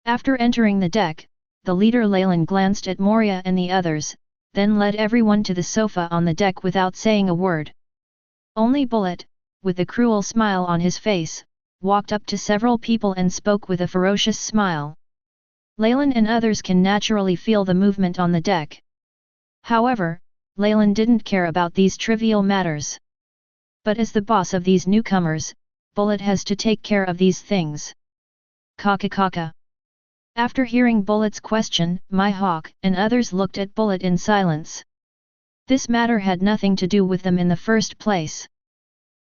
After entering the deck, the leader Leylin glanced at Moria and the others, then led everyone to the sofa on the deck without saying a word. Only Bullet, with a cruel smile on his face, walked up to several people and spoke with a ferocious smile. Leylin and others can naturally feel the movement on the deck. However, Leylin didn't care about these trivial matters. But as the boss of these newcomers, Bullet has to take care of these things. Kaka. After hearing Bullet's question, my hawk and others looked at Bullet in silence. This matter had nothing to do with them in the first place.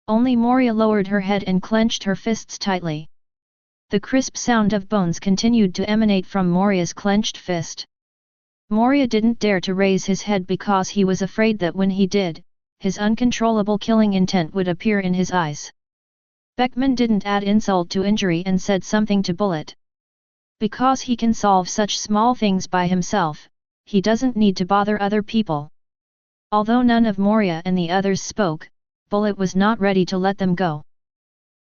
Only Moria lowered her head and clenched her fists tightly. The crisp sound of bones continued to emanate from Moria's clenched fist. Moria didn't dare to raise his head because he was afraid that when he did, his uncontrollable killing intent would appear in his eyes. Beckman didn't add insult to injury and said something to Bullet. Because he can solve such small things by himself, he doesn't need to bother other people. Although none of Moria and the others spoke, Bullet was not ready to let them go.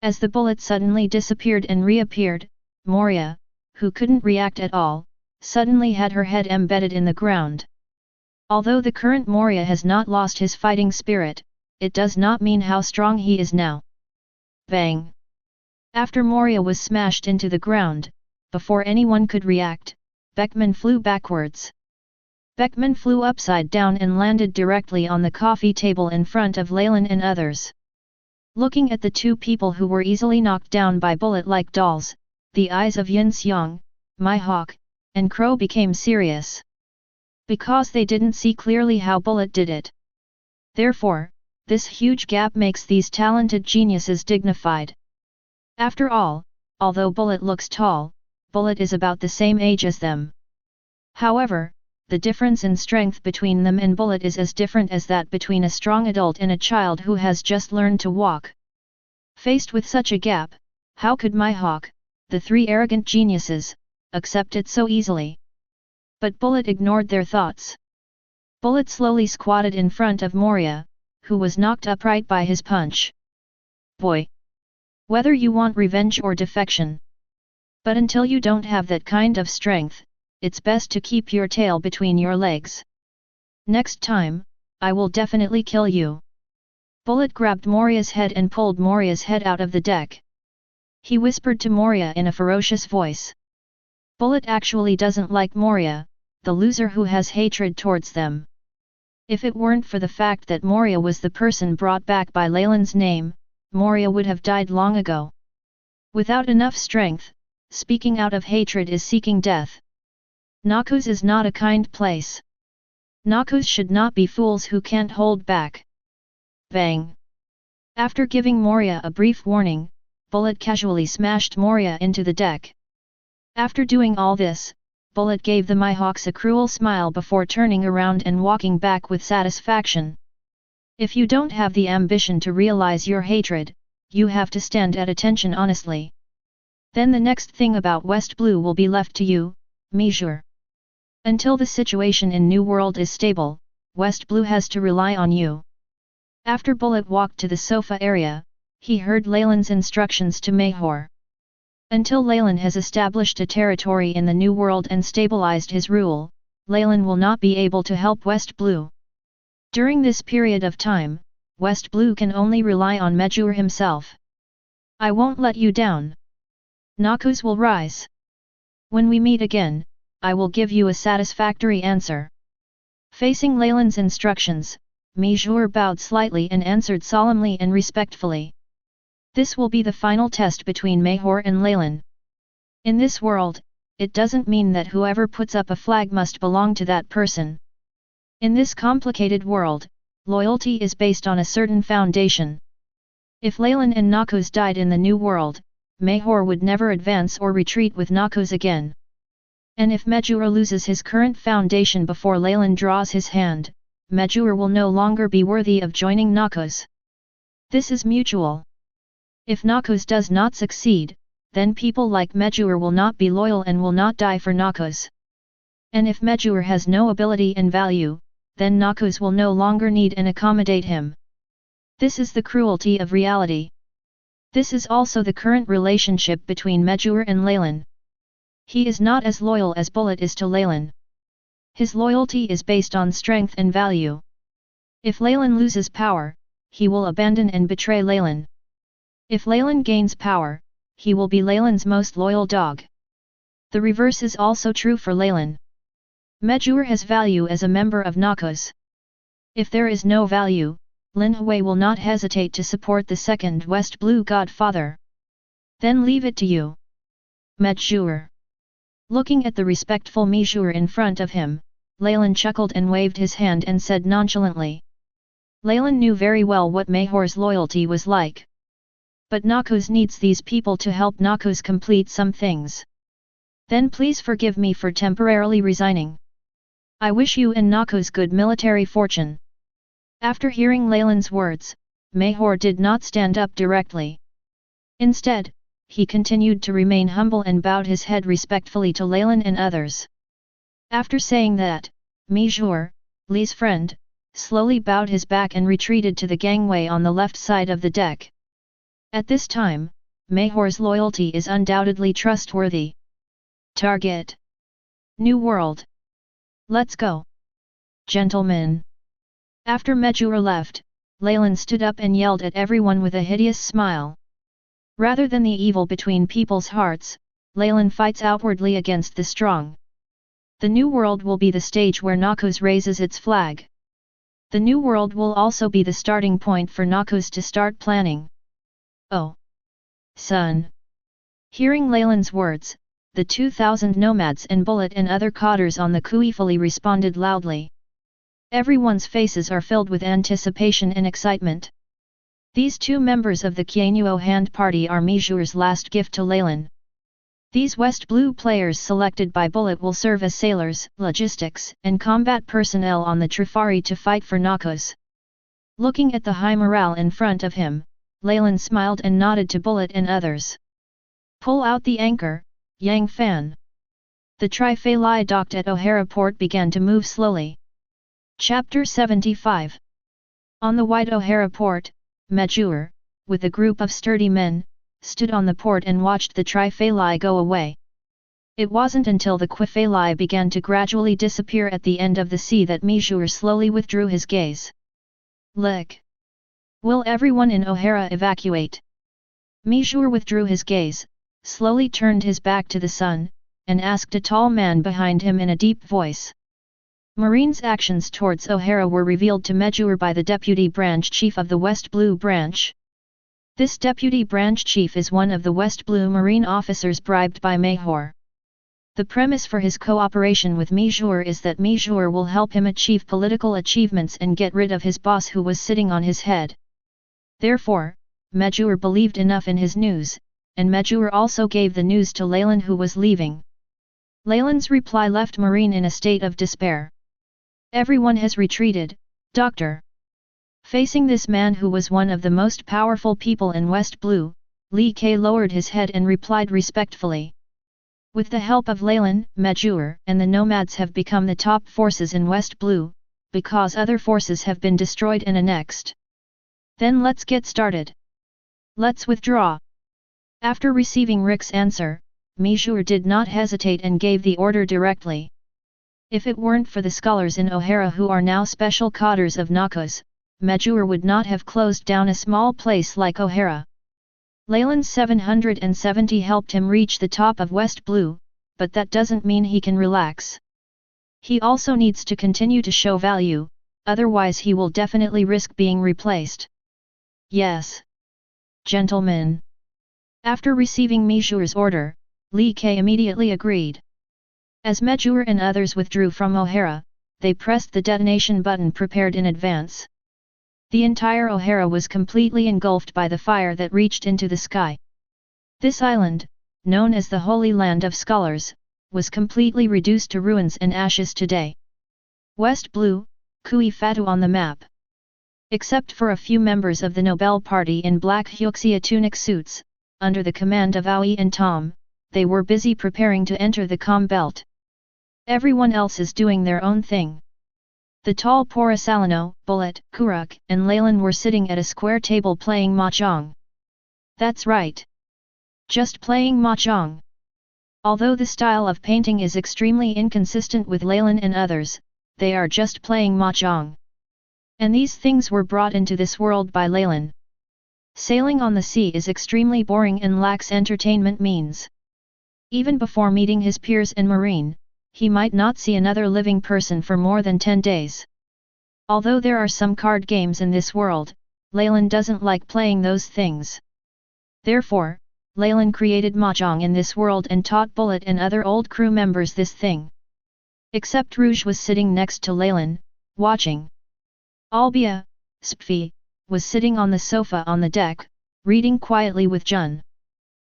As the Bullet suddenly disappeared and reappeared, Moria, who couldn't react at all, suddenly had her head embedded in the ground. Although the current Moria has not lost his fighting spirit, it does not mean how strong he is now. Bang! After Moria was smashed into the ground, before anyone could react, Beckman flew backwards. Beckman flew upside down and landed directly on the coffee table in front of Leylin and others. Looking at the two people who were easily knocked down by bullet like dolls, the eyes of Yin Xiang, My Hawk, and Crow became serious. Because they didn't see clearly how Bullet did it. Therefore, this huge gap makes these talented geniuses dignified. After all, although Bullet looks tall, Bullet is about the same age as them. However, the difference in strength between them and Bullet is as different as that between a strong adult and a child who has just learned to walk. Faced with such a gap, how could My Hawk, the three arrogant geniuses, accept it so easily? But Bullet ignored their thoughts. Bullet slowly squatted in front of Moria, who was knocked upright by his punch. Boy! Whether you want revenge or defection. But until you don't have that kind of strength, it's best to keep your tail between your legs. Next time, I will definitely kill you. Bullet grabbed Moria's head and pulled Moria's head out of the deck. He whispered to Moria in a ferocious voice. Bullet actually doesn't like Moria, the loser who has hatred towards them. If it weren't for the fact that Moria was the person brought back by Leylin's name, Moria would have died long ago. Without enough strength, speaking out of hatred is seeking death. Noxus is not a kind place. Noxus should not be fools who can't hold back. Bang! After giving Moria a brief warning, Bullet casually smashed Moria into the deck. After doing all this, Bullet gave the Mihawks a cruel smile before turning around and walking back with satisfaction. If you don't have the ambition to realize your hatred, you have to stand at attention honestly. Then the next thing about West Blue will be left to you, Mijur. Until the situation in New World is stable, West Blue has to rely on you. After Bullet walked to the sofa area, he heard Leylin's instructions to Mahor. Until Leylin has established a territory in the New World and stabilized his rule, Leylin will not be able to help West Blue. During this period of time, West Blue can only rely on Mijur himself. I won't let you down. Noxus will rise. When we meet again, I will give you a satisfactory answer. Facing Leylin's instructions, Mijur bowed slightly and answered solemnly and respectfully. This will be the final test between Mahor and Leylin. In this world, it doesn't mean that whoever puts up a flag must belong to that person. In this complicated world, loyalty is based on a certain foundation. If Leylin and Noxus died in the New World, Mahor would never advance or retreat with Noxus again. And if Mijur loses his current foundation before Leylin draws his hand, Mijur will no longer be worthy of joining Noxus. This is mutual. If Noxus does not succeed, then people like Mijur will not be loyal and will not die for Noxus. And if Mijur has no ability and value, then Noxus will no longer need and accommodate him. This is the cruelty of reality. This is also the current relationship between Mijur and Leylin. He is not as loyal as Bullet is to Leylin. His loyalty is based on strength and value. If Leylin loses power, he will abandon and betray Leylin. If Leylin gains power, he will be Leylin's most loyal dog. The reverse is also true for Leylin. Mijur has value as a member of Noxus. If there is no value, Lin Hui will not hesitate to support the second West Blue Godfather. Then leave it to you, Mijur. Looking at the respectful Mijur in front of him, Leylin chuckled and waved his hand and said nonchalantly. Leylin knew very well what Mahor's loyalty was like. But Noxus needs these people to help Noxus complete some things. Then please forgive me for temporarily resigning. I wish you and Noxus good military fortune. After hearing Leylin's words, Mahor did not stand up directly. Instead, he continued to remain humble and bowed his head respectfully to Leylin and others. After saying that, Mijur, Li's friend, slowly bowed his back and retreated to the gangway on the left side of the deck. At this time, Mahor's loyalty is undoubtedly trustworthy. Target: New World. Let's go, gentlemen. After Mijur left, Leylin stood up and yelled at everyone with a hideous smile. Rather than the evil between people's hearts, Leylin fights outwardly against the strong. The New World will be the stage where Noxus raises its flag. The New World will also be the starting point for Noxus to start planning. Oh! Son! Hearing Leylin's words, the 2,000 nomads and Bullet and other cotters on the Kuifali responded loudly. Everyone's faces are filled with anticipation and excitement. These two members of the Qianuo Hand Party are Mijure's last gift to Leylin. These West Blue players selected by Bullet will serve as sailors, logistics, and combat personnel on the Trifari to fight for Noxus. Looking at the high morale in front of him, Leylin smiled and nodded to Bullet and others. Pull out the anchor, Yang Fan. The Trifali docked at O'Hara Port began to move slowly. Chapter 75. On the wide O'Hara Port, Majure, with a group of sturdy men, stood on the port and watched the Trifali go away. It wasn't until the Quifali began to gradually disappear at the end of the sea that Majure slowly withdrew his gaze. Lick! Will everyone in O'Hara evacuate? Majure withdrew his gaze, slowly turned his back to the sun, and asked a tall man behind him in a deep voice. Marine's actions towards O'Hara were revealed to Majure by the Deputy Branch Chief of the West Blue Branch. This Deputy Branch Chief is one of the West Blue Marine officers bribed by Mahor. The premise for his cooperation with Majure is that Majure will help him achieve political achievements and get rid of his boss who was sitting on his head. Therefore, Majure believed enough in his news, and Majure also gave the news to Leylin who was leaving. Leylin's reply left Marine in a state of despair. Everyone has retreated, Doctor. Facing this man who was one of the most powerful people in West Blue, Li Ke lowered his head and replied respectfully. With the help of Leylin, Majure and the nomads have become the top forces in West Blue, because other forces have been destroyed and annexed. Then let's get started. Let's withdraw. After receiving Rick's answer, Majure did not hesitate and gave the order directly. If it weren't for the scholars in O'Hara who are now special cotters of Noxus, Majure would not have closed down a small place like O'Hara. Leylin's 770 helped him reach the top of West Blue, but that doesn't mean he can relax. He also needs to continue to show value, otherwise he will definitely risk being replaced. Yes. Gentlemen. After receiving Majure's order, Li Ke immediately agreed. As Majure and others withdrew from O'Hara, they pressed the detonation button prepared in advance. The entire O'Hara was completely engulfed by the fire that reached into the sky. This island, known as the Holy Land of Scholars, was completely reduced to ruins and ashes today. West Blue, Kui Fatu on the map. Except for a few members of the Nobel Party in black Hyuxia tunic suits, under the command of Aoi and Tom, they were busy preparing to enter the Com Belt. Everyone else is doing their own thing. The tall Porisalino, Bullet, Kuruk, and Leylin were sitting at a square table playing mahjong. That's right. Just playing mahjong. Although the style of painting is extremely inconsistent with Leylin and others, they are just playing mahjong. And these things were brought into this world by Leylin. Sailing on the sea is extremely boring and lacks entertainment means. Even before meeting his peers in Marine, he might not see another living person for more than 10 days. Although there are some card games in this world, Leylin doesn't like playing those things. Therefore, Leylin created mahjong in this world and taught Bullet and other old crew members this thing. Except Rouge was sitting next to Leylin, watching. Albia, Spfi, was sitting on the sofa on the deck, reading quietly with Jun.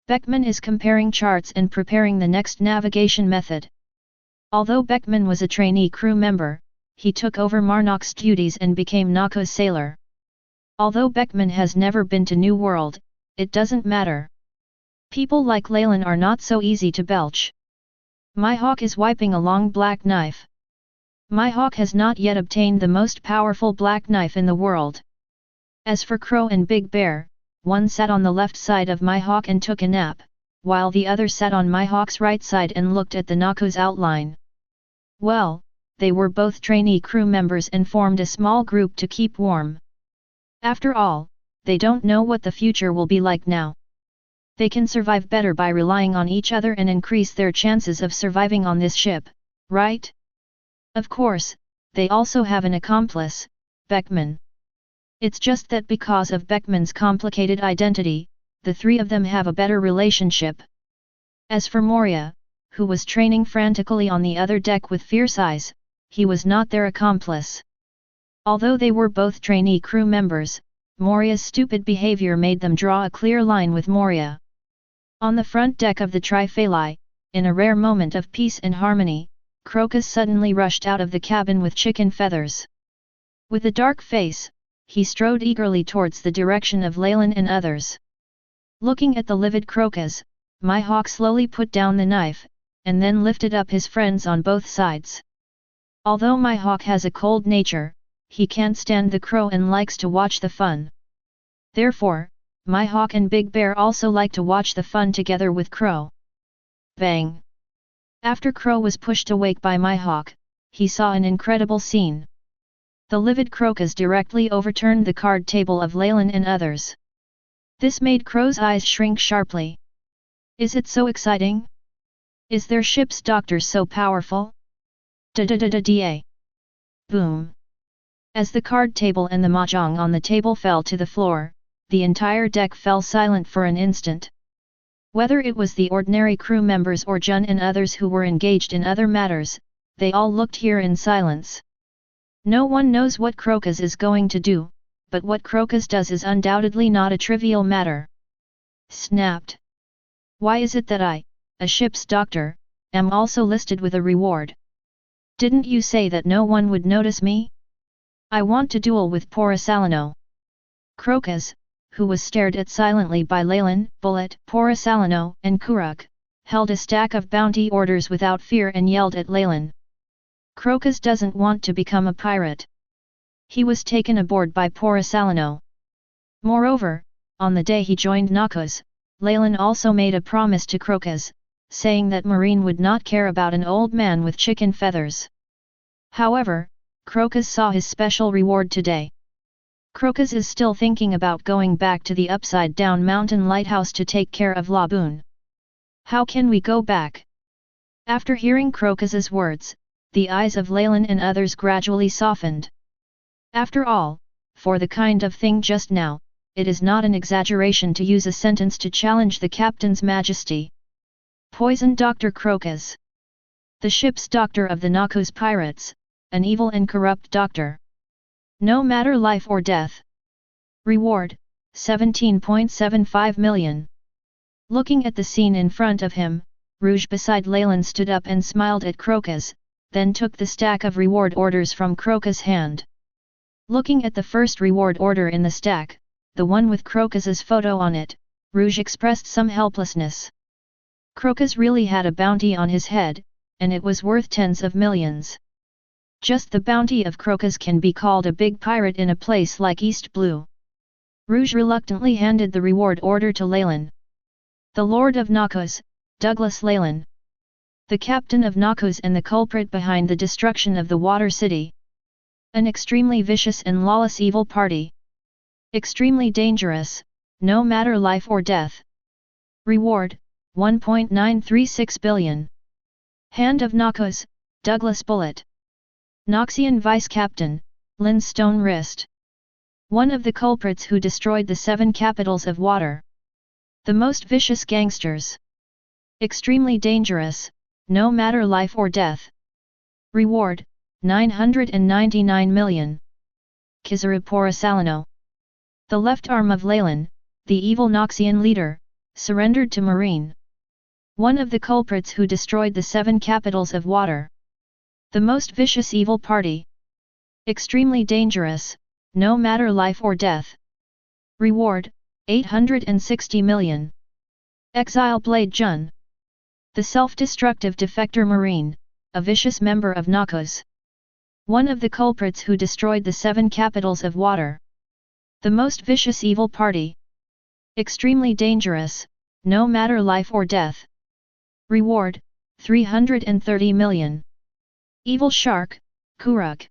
Beckman is comparing charts and preparing the next navigation method. Although Beckman was a trainee crew member, he took over Marnock's duties and became Noxus sailor. Although Beckman has never been to New World, it doesn't matter. People like Leylin are not so easy to belch. My hawk is wiping a long black knife. My hawk has not yet obtained the most powerful black knife in the world. As for Crow and Big Bear, one sat on the left side of my hawk and took a nap, while the other sat on my hawk's right side and looked at the Noxus outline. Well, they were both trainee crew members and formed a small group to keep warm. After all, they don't know what the future will be like now. They can survive better by relying on each other and increase their chances of surviving on this ship, right? Of course, they also have an accomplice, Beckman. It's just that because of Beckman's complicated identity, the three of them have a better relationship. As for Moria, who was training frantically on the other deck with fierce eyes, he was not their accomplice. Although they were both trainee crew members, Moria's stupid behavior made them draw a clear line with Moria. On the front deck of the Triphalai, in a rare moment of peace and harmony, Crocus suddenly rushed out of the cabin with chicken feathers. With a dark face, he strode eagerly towards the direction of Leylin and others. Looking at the livid Crocus, Mihawk slowly put down the knife, and then lifted up his friends on both sides. Although Mihawk has a cold nature, he can't stand the crow and likes to watch the fun. Therefore, Mihawk and Big Bear also like to watch the fun together with Crow. Bang! After Crow was pushed awake by Mihawk, he saw an incredible scene. The livid Crocus directly overturned the card table of Leylin and others. This made Crow's eyes shrink sharply. Is it so exciting? Is their ship's doctor so powerful? Da-da-da-da-da. Boom! As the card table and the mahjong on the table fell to the floor, the entire deck fell silent for an instant. Whether it was the ordinary crew members or Jun and others who were engaged in other matters, they all looked here in silence. No one knows what Crocus is going to do, but what Crocus does is undoubtedly not a trivial matter. Snapped! Why is it that I, a ship's doctor, am also listed with a reward? Didn't you say that no one would notice me? I want to duel with Porisalino. Crocus, who was stared at silently by Leylin, Bullet, Porisalino, and Kuruk, held a stack of bounty orders without fear and yelled at Leylin. Crocus doesn't want to become a pirate. He was taken aboard by Porisalino. Moreover, on the day he joined Noxus, Leylin also made a promise to Crocus, saying that Marine would not care about an old man with chicken feathers. However, Crocus saw his special reward today. Crocus is still thinking about going back to the upside-down mountain lighthouse to take care of Laboon. How can we go back? After hearing Crocus's words, the eyes of Leylin and others gradually softened. After all, for the kind of thing just now, it is not an exaggeration to use a sentence to challenge the captain's majesty. Poison Dr. Crocus. The ship's doctor of the Noxus pirates, an evil and corrupt doctor. No matter life or death. Reward, 17.75 million. Looking at the scene in front of him, Rouge beside Leylin stood up and smiled at Crocus, then took the stack of reward orders from Crocus' hand. Looking at the first reward order in the stack, the one with Crocus's photo on it, Rouge expressed some helplessness. Crocus really had a bounty on his head, and it was worth tens of millions. Just the bounty of Crocus can be called a big pirate in a place like East Blue. Rouge reluctantly handed the reward order to Leylin. The Lord of Noxus, Douglas Leylin. The captain of Noxus and the culprit behind the destruction of the Water City. An extremely vicious and lawless evil party. Extremely dangerous, no matter life or death. Reward, 1.936 billion. Hand of Noxus, Douglas Bullet. Noxian Vice Captain, Lin Stone Wrist. One of the culprits who destroyed the 7 capitals of water. The most vicious gangsters. Extremely dangerous, no matter life or death. Reward, 999 million. Kizaru Porisalino. The left arm of Leylin, the evil Noxian leader, surrendered to Marine. One of the culprits who destroyed the 7 capitals of water. The most vicious evil party. Extremely dangerous, no matter life or death. Reward, 860 million. Exile Blade Jun. The self-destructive defector Marine, a vicious member of Noxus. One of the culprits who destroyed the 7 capitals of water. The most vicious evil party. Extremely dangerous, no matter life or death. Reward, 330 million. Evil Shark, Kuruk.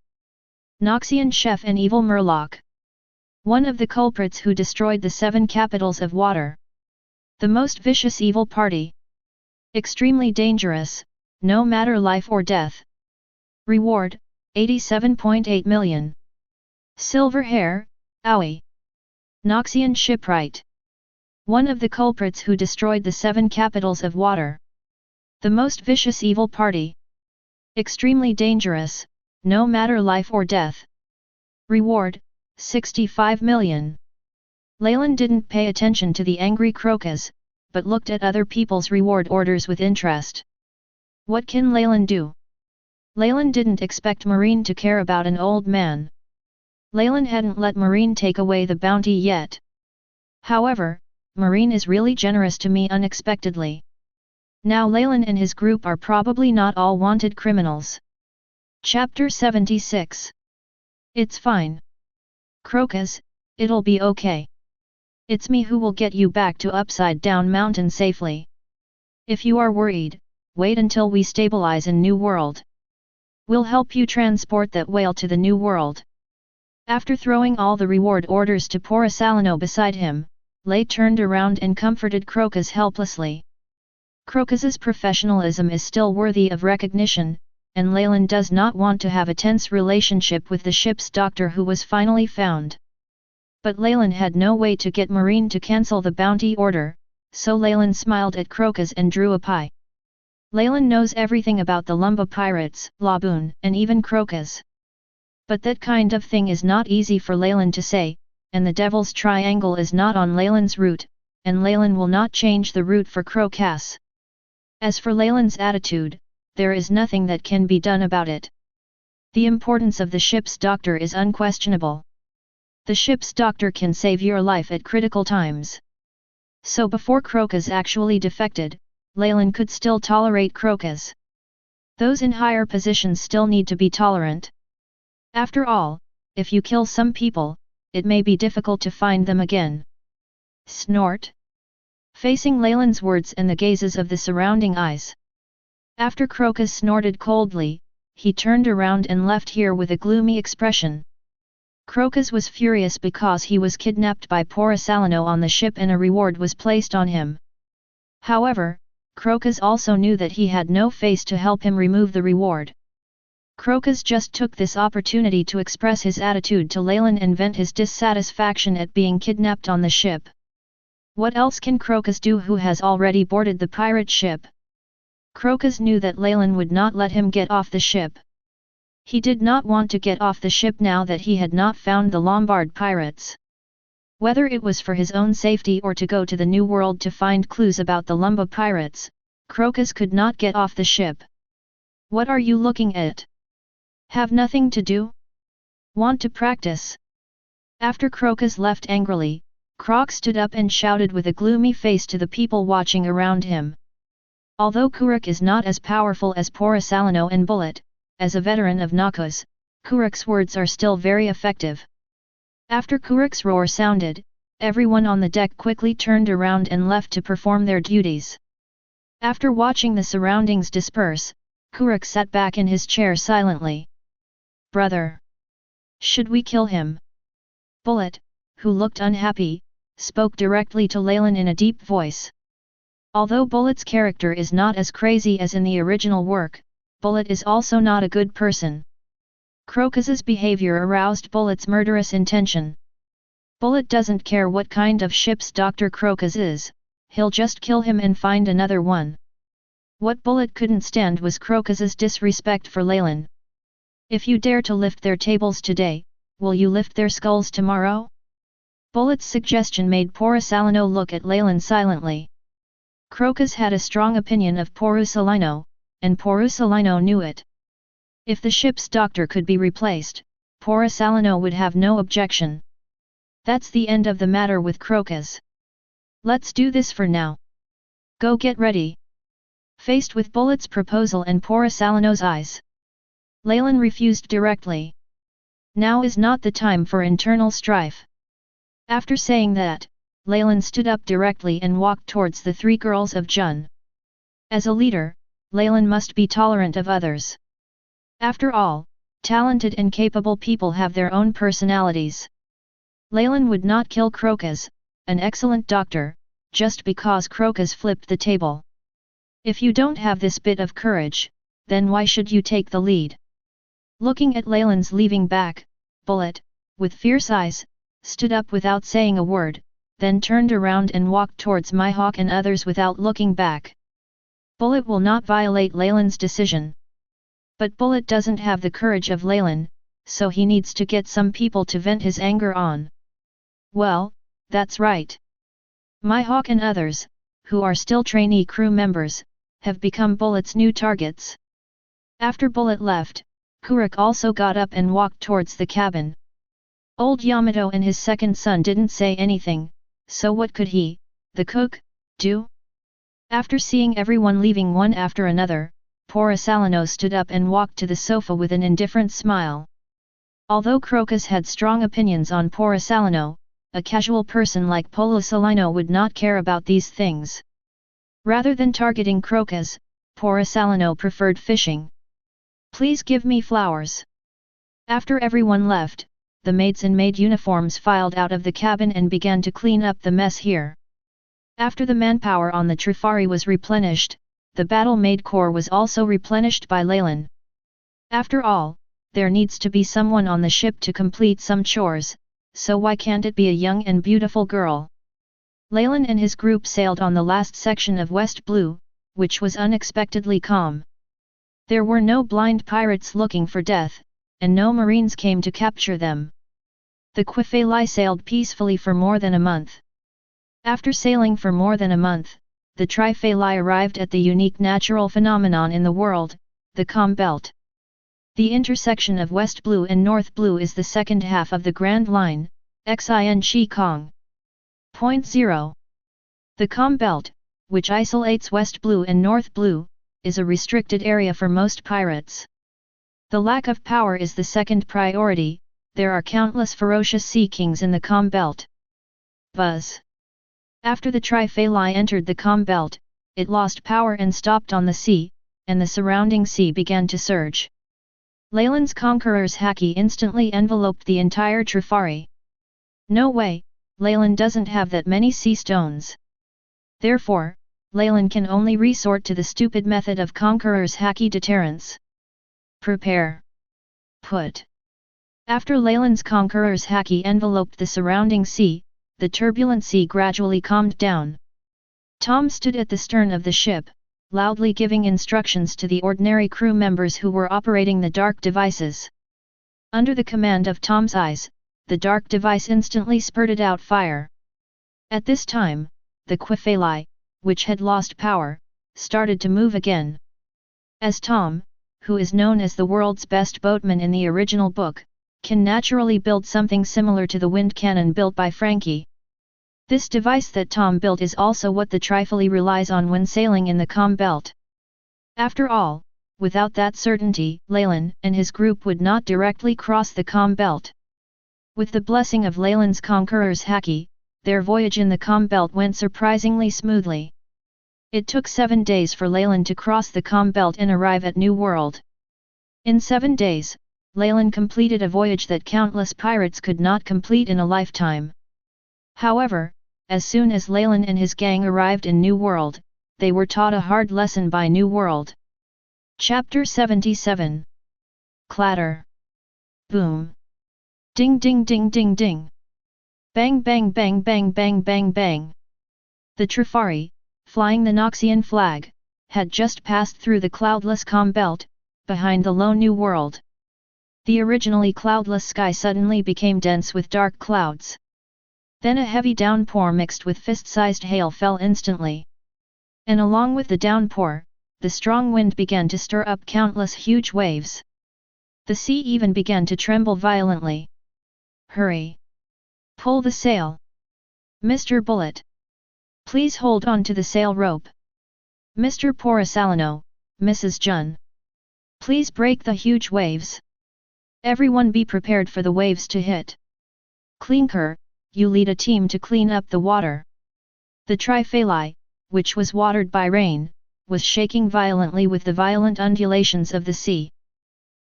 Noxian Chef and Evil Murloc. One of the culprits who destroyed the 7 capitals of water. The most vicious evil party. Extremely dangerous, no matter life or death. Reward, 87.8 million. Silver hair, owie. Noxian shipwright. One of the culprits who destroyed the 7 capitals of water. The most vicious evil party. Extremely dangerous, no matter life or death. Reward, 65 million. Leylin didn't pay attention to the angry Crocus, but looked at other people's reward orders with interest. What can Leylin do? Leylin didn't expect Marine to care about an old man. Leylin hadn't let Marine take away the bounty yet. However, Marine is really generous to me unexpectedly. Now Leylin and his group are probably not all wanted criminals. Chapter 76. It's fine. Crocus, it'll be okay. It's me who will get you back to Upside Down Mountain safely. If you are worried, wait until we stabilize in New World. We'll help you transport that whale to the New World. After throwing all the reward orders to Porisalino beside him, Lay turned around and comforted Crocus helplessly. Crocus's professionalism is still worthy of recognition, and Leylin does not want to have a tense relationship with the ship's doctor who was finally found. But Leylin had no way to get Marine to cancel the bounty order, so Leylin smiled at Crocus and drew a pie. Leylin knows everything about the Lumba pirates, Laboon, and even Crocus. But that kind of thing is not easy for Leylin to say, and the Devil's Triangle is not on Leylin's route, and Leylin will not change the route for Crocus. As for Leylin's attitude, there is nothing that can be done about it. The importance of the ship's doctor is unquestionable. The ship's doctor can save your life at critical times. So before Crocus actually defected, Leylin could still tolerate Crocus. Those in higher positions still need to be tolerant. After all, if you kill some people, it may be difficult to find them again. Snort. Facing Leylin's words and the gazes of the surrounding eyes. After Crocus snorted coldly, he turned around and left here with a gloomy expression. Crocus was furious because he was kidnapped by Porisalino on the ship and a reward was placed on him. However, Crocus also knew that he had no face to help him remove the reward. Crocus just took this opportunity to express his attitude to Leylin and vent his dissatisfaction at being kidnapped on the ship. What else can Crocus do who has already boarded the pirate ship? Crocus knew that Leylin would not let him get off the ship. He did not want to get off the ship now that he had not found the Lombard pirates. Whether it was for his own safety or to go to the New World to find clues about the Lumba pirates, Crocus could not get off the ship. What are you looking at? Have nothing to do? Want to practice? After Crocus left angrily, Croc stood up and shouted with a gloomy face to the people watching around him. Although Kuruk is not as powerful as Porisalino and Bullet, as a veteran of Noxus, Kuruk's words are still very effective. After Kuruk's roar sounded, everyone on the deck quickly turned around and left to perform their duties. After watching the surroundings disperse, Kuruk sat back in his chair silently. Brother! Should we kill him? Bullet, who looked unhappy, spoke directly to Leylin in a deep voice. Although Bullet's character is not as crazy as in the original work, Bullet is also not a good person. Crocus's behavior aroused Bullet's murderous intention. Bullet doesn't care what kind of ship's doctor Crocus is, he'll just kill him and find another one. What Bullet couldn't stand was Crocus's disrespect for Leylin. If you dare to lift their tables today, will you lift their skulls tomorrow? Bullet's suggestion made Porisalino look at Leylin silently. Crocus had a strong opinion of Porisalino, and Porisalino knew it. If the ship's doctor could be replaced, Porisalino would have no objection. That's the end of the matter with Crocus. Let's do this for now. Go get ready. Faced with Bullet's proposal and Porisalino's eyes, Leylin refused directly. Now is not the time for internal strife. After saying that, Leylin stood up directly and walked towards the 3 girls of Jun. As a leader, Leylin must be tolerant of others. After all, talented and capable people have their own personalities. Leylin would not kill Crocus, an excellent doctor, just because Crocus flipped the table. If you don't have this bit of courage, then why should you take the lead? Looking at Leylin's leaving back, Bullet, with fierce eyes, stood up without saying a word, then turned around and walked towards Mihawk and others without looking back. Bullet will not violate Leylin's decision. But Bullet doesn't have the courage of Leylin, so he needs to get some people to vent his anger on. Well, that's right. Mihawk and others, who are still trainee crew members, have become Bullet's new targets. After Bullet left, Kuruk also got up and walked towards the cabin. Old Yamato and his second son didn't say anything, so what could he, the cook, do? After seeing everyone leaving one after another, Porosalino stood up and walked to the sofa with an indifferent smile. Although Crocus had strong opinions on Porosalino, a casual person like Porosalino would not care about these things. Rather than targeting Crocus, Porosalino preferred fishing. Please give me flowers. After everyone left, the maids in maid uniforms filed out of the cabin and began to clean up the mess here. After the manpower on the Trifari was replenished, the battle maid corps was also replenished by Leylin. After all, there needs to be someone on the ship to complete some chores, so why can't it be a young and beautiful girl? Leylin and his group sailed on the last section of West Blue, which was unexpectedly calm. There were no blind pirates looking for death, and no marines came to capture them. The Quifeli sailed peacefully for more than a month. After sailing for more than a month, the Trifeli arrived at the unique natural phenomenon in the world, the Calm Belt. The intersection of West Blue and North Blue is the second half of the Grand Line, Xin Kong. Point 0. The Calm Belt, which isolates West Blue and North Blue, is a restricted area for most pirates. The lack of power is the second priority. There are countless ferocious sea kings in the Calm Belt. Buzz. After the Trifeli entered the Calm Belt, it lost power and stopped on the sea, and the surrounding sea began to surge. Leylin's Conqueror's Haki instantly enveloped the entire Trifari. No way, Leylin doesn't have that many sea stones. Therefore, Leylin can only resort to the stupid method of Conqueror's Haki deterrence. Prepare. Put. After Leylin's Conqueror's Haki enveloped the surrounding sea, the turbulent sea gradually calmed down. Tom stood at the stern of the ship, loudly giving instructions to the ordinary crew members who were operating the dark devices. Under the command of Tom's eyes, the dark device instantly spurted out fire. At this time, the Quifeli, which had lost power, started to move again. As Tom, who is known as the world's best boatman in the original book, can naturally build something similar to the wind cannon built by Frankie. This device that Tom built is also what the Trifeli relies on when sailing in the Calm Belt. After all, without that certainty, Leylin and his group would not directly cross the Calm Belt. With the blessing of Leylin's Conqueror's Haki, their voyage in the Calm Belt went surprisingly smoothly. It took 7 days for Leylin to cross the Calm Belt and arrive at New World. In 7 days, Leylin completed a voyage that countless pirates could not complete in a lifetime. However, as soon as Leylin and his gang arrived in New World, they were taught a hard lesson by New World. Chapter 77. Clatter. Boom. Ding ding ding ding ding. Bang bang bang bang bang bang bang. The Trifari, flying the Noxian flag, had just passed through the cloudless Calm Belt, behind the lone New World. The originally cloudless sky suddenly became dense with dark clouds. Then a heavy downpour mixed with fist-sized hail fell instantly. And along with the downpour, the strong wind began to stir up countless huge waves. The sea even began to tremble violently. Hurry! Pull the sail! Mr. Bullet! Please hold on to the sail rope. Mr. Porosalino, Mrs. Jun. Please break the huge waves. Everyone be prepared for the waves to hit. Cleanker, you lead a team to clean up the water. The Trifeli, which was watered by rain, was shaking violently with the violent undulations of the sea.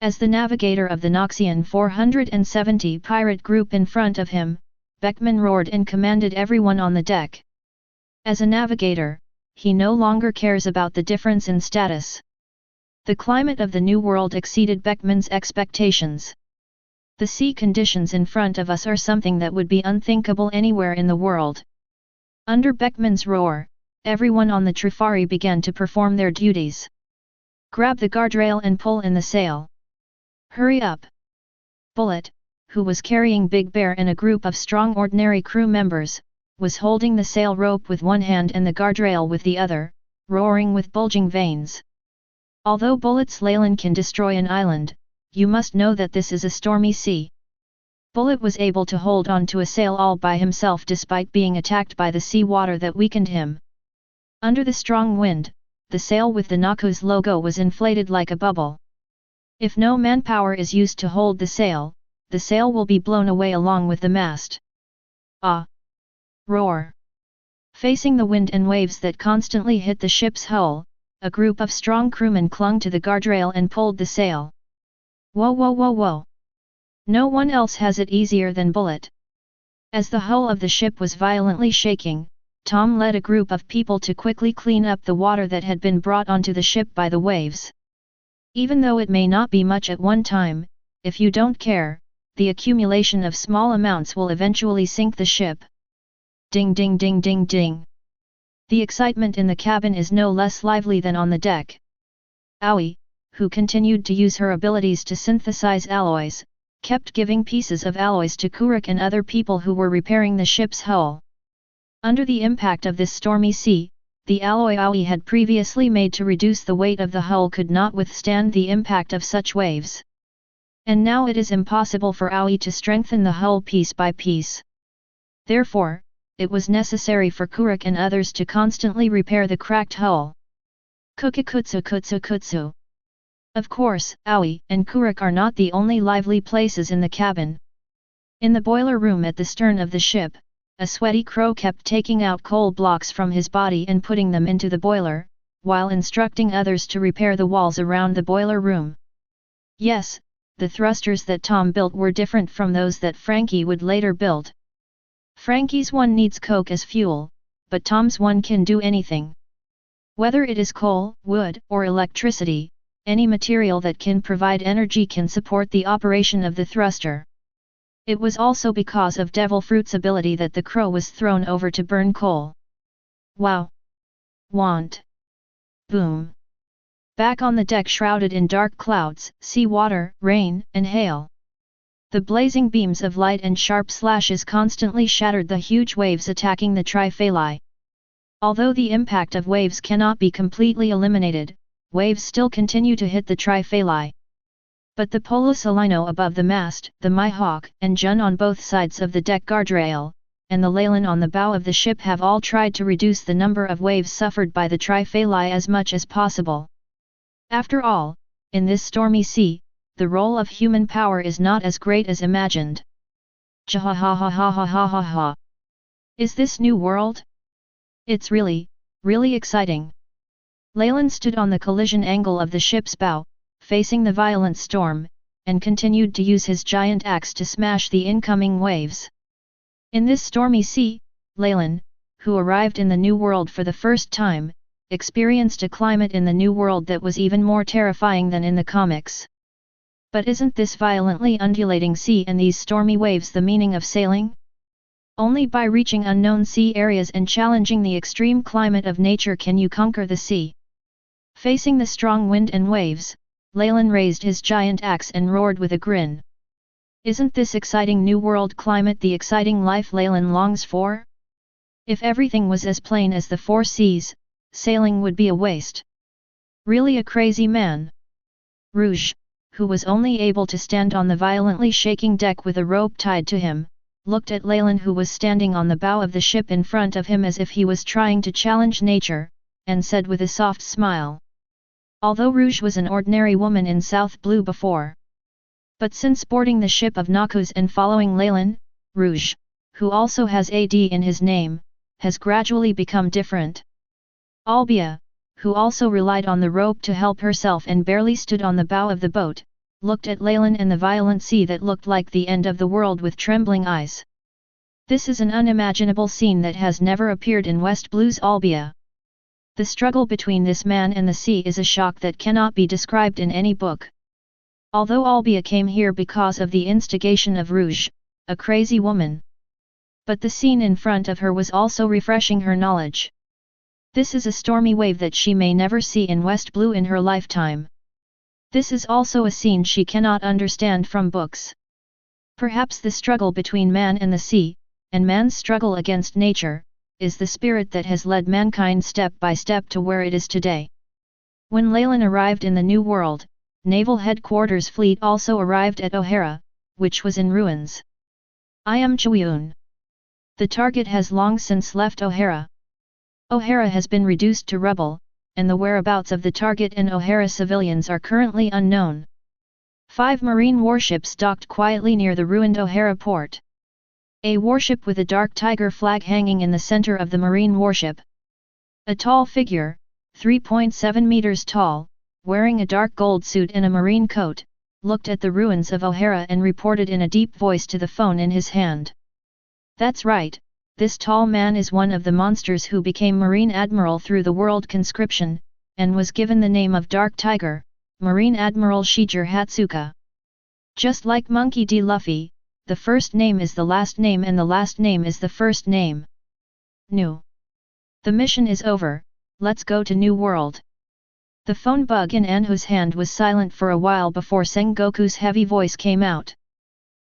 As the navigator of the Noxian 470 pirate group in front of him, Beckman roared and commanded everyone on the deck. As a navigator, he no longer cares about the difference in status. The climate of the New World exceeded Beckman's expectations. The sea conditions in front of us are something that would be unthinkable anywhere in the world. Under Beckman's roar, everyone on the Trifari began to perform their duties. Grab the guardrail and pull in the sail. Hurry up! Bullet, who was carrying Big Bear and a group of strong ordinary crew members, was holding the sail rope with one hand and the guardrail with the other, roaring with bulging veins. Although Bullet's Leylin can destroy an island, you must know that this is a stormy sea. Bullet was able to hold on to a sail all by himself despite being attacked by the sea water that weakened him. Under the strong wind, the sail with the Noxus logo was inflated like a bubble. If no manpower is used to hold the sail will be blown away along with the mast. Ah! Roar! Facing the wind and waves that constantly hit the ship's hull, a group of strong crewmen clung to the guardrail and pulled the sail. Whoa whoa whoa whoa! No one else has it easier than Bullet. As the hull of the ship was violently shaking, Tom led a group of people to quickly clean up the water that had been brought onto the ship by the waves. Even though it may not be much at one time, if you don't care, the accumulation of small amounts will eventually sink the ship. Ding ding ding ding ding. The excitement in the cabin is no less lively than on the deck. Aoi, who continued to use her abilities to synthesize alloys, kept giving pieces of alloys to Kuruk and other people who were repairing the ship's hull. Under the impact of this stormy sea, the alloy Aoi had previously made to reduce the weight of the hull could not withstand the impact of such waves. And now it is impossible for Aoi to strengthen the hull piece by piece. Therefore, it was necessary for Kuruk and others to constantly repair the cracked hull. Kukikutsu kutsu kutsu. Of course, Aoi and Kuruk are not the only lively places in the cabin. In the boiler room at the stern of the ship, a sweaty crow kept taking out coal blocks from his body and putting them into the boiler, while instructing others to repair the walls around the boiler room. Yes, the thrusters that Tom built were different from those that Frankie would later build. Frankie's one needs coke as fuel, but Tom's one can do anything. Whether it is coal, wood, or electricity, any material that can provide energy can support the operation of the thruster. It was also because of Devil Fruit's ability that the crow was thrown over to burn coal. Wow! Want! Boom! Back on the deck shrouded in dark clouds, sea water, rain, and hail. The blazing beams of light and sharp slashes constantly shattered the huge waves attacking the Trifali. Although the impact of waves cannot be completely eliminated, waves still continue to hit the Trifali. But the Polosalino above the mast, the Mihawk and Jun on both sides of the deck guardrail, and the Leylin on the bow of the ship have all tried to reduce the number of waves suffered by the Trifali as much as possible. After all, in this stormy sea, the role of human power is not as great as imagined. Jahahahahahahaha. Is this New World? It's really exciting. Leylin stood on the collision angle of the ship's bow, facing the violent storm, and continued to use his giant axe to smash the incoming waves. In this stormy sea, Leylin, who arrived in the New World for the first time, experienced a climate in the New World that was even more terrifying than in the comics. But isn't this violently undulating sea and these stormy waves the meaning of sailing? Only by reaching unknown sea areas and challenging the extreme climate of nature can you conquer the sea. Facing the strong wind and waves, Leylin raised his giant axe and roared with a grin. Isn't this exciting New World climate the exciting life Leylin longs for? If everything was as plain as the four seas, sailing would be a waste. Really a crazy man. Rouge, who was only able to stand on the violently shaking deck with a rope tied to him, looked at Leylin who was standing on the bow of the ship in front of him as if he was trying to challenge nature, and said with a soft smile. Although Rouge was an ordinary woman in South Blue before. But since boarding the ship of Noxus and following Leylin, Rouge, who also has AD in his name, has gradually become different. Albia, who also relied on the rope to help herself and barely stood on the bow of the boat, looked at Leylin and the violent sea that looked like the end of the world with trembling eyes. This is an unimaginable scene that has never appeared in West Blue's Albia. The struggle between this man and the sea is a shock that cannot be described in any book. Although Albia came here because of the instigation of Rouge, a crazy woman. But the scene in front of her was also refreshing her knowledge. This is a stormy wave that she may never see in West Blue in her lifetime. This is also a scene she cannot understand from books. Perhaps the struggle between man and the sea, and man's struggle against nature, is the spirit that has led mankind step by step to where it is today. When Leylin arrived in the New World, Naval Headquarters fleet also arrived at O'Hara, which was in ruins. I am Chuyun. The target has long since left O'Hara. O'Hara has been reduced to rubble, and the whereabouts of the target and O'Hara civilians are currently unknown. 5 marine warships docked quietly near the ruined O'Hara port. A warship with a dark tiger flag hanging in the center of the marine warship. A tall figure, 3.7 meters tall, wearing a dark gold suit and a marine coat, looked at the ruins of O'Hara and reported in a deep voice to the phone in his hand. That's right, this tall man is one of the monsters who became Marine Admiral through the world conscription, and was given the name of Dark Tiger, Marine Admiral Shiger Hatsuka. Just like Monkey D. Luffy, the first name is the last name and the last name is the first name. New. The mission is over, let's go to New World. The phone bug in Anhu's hand was silent for a while before Sengoku's heavy voice came out.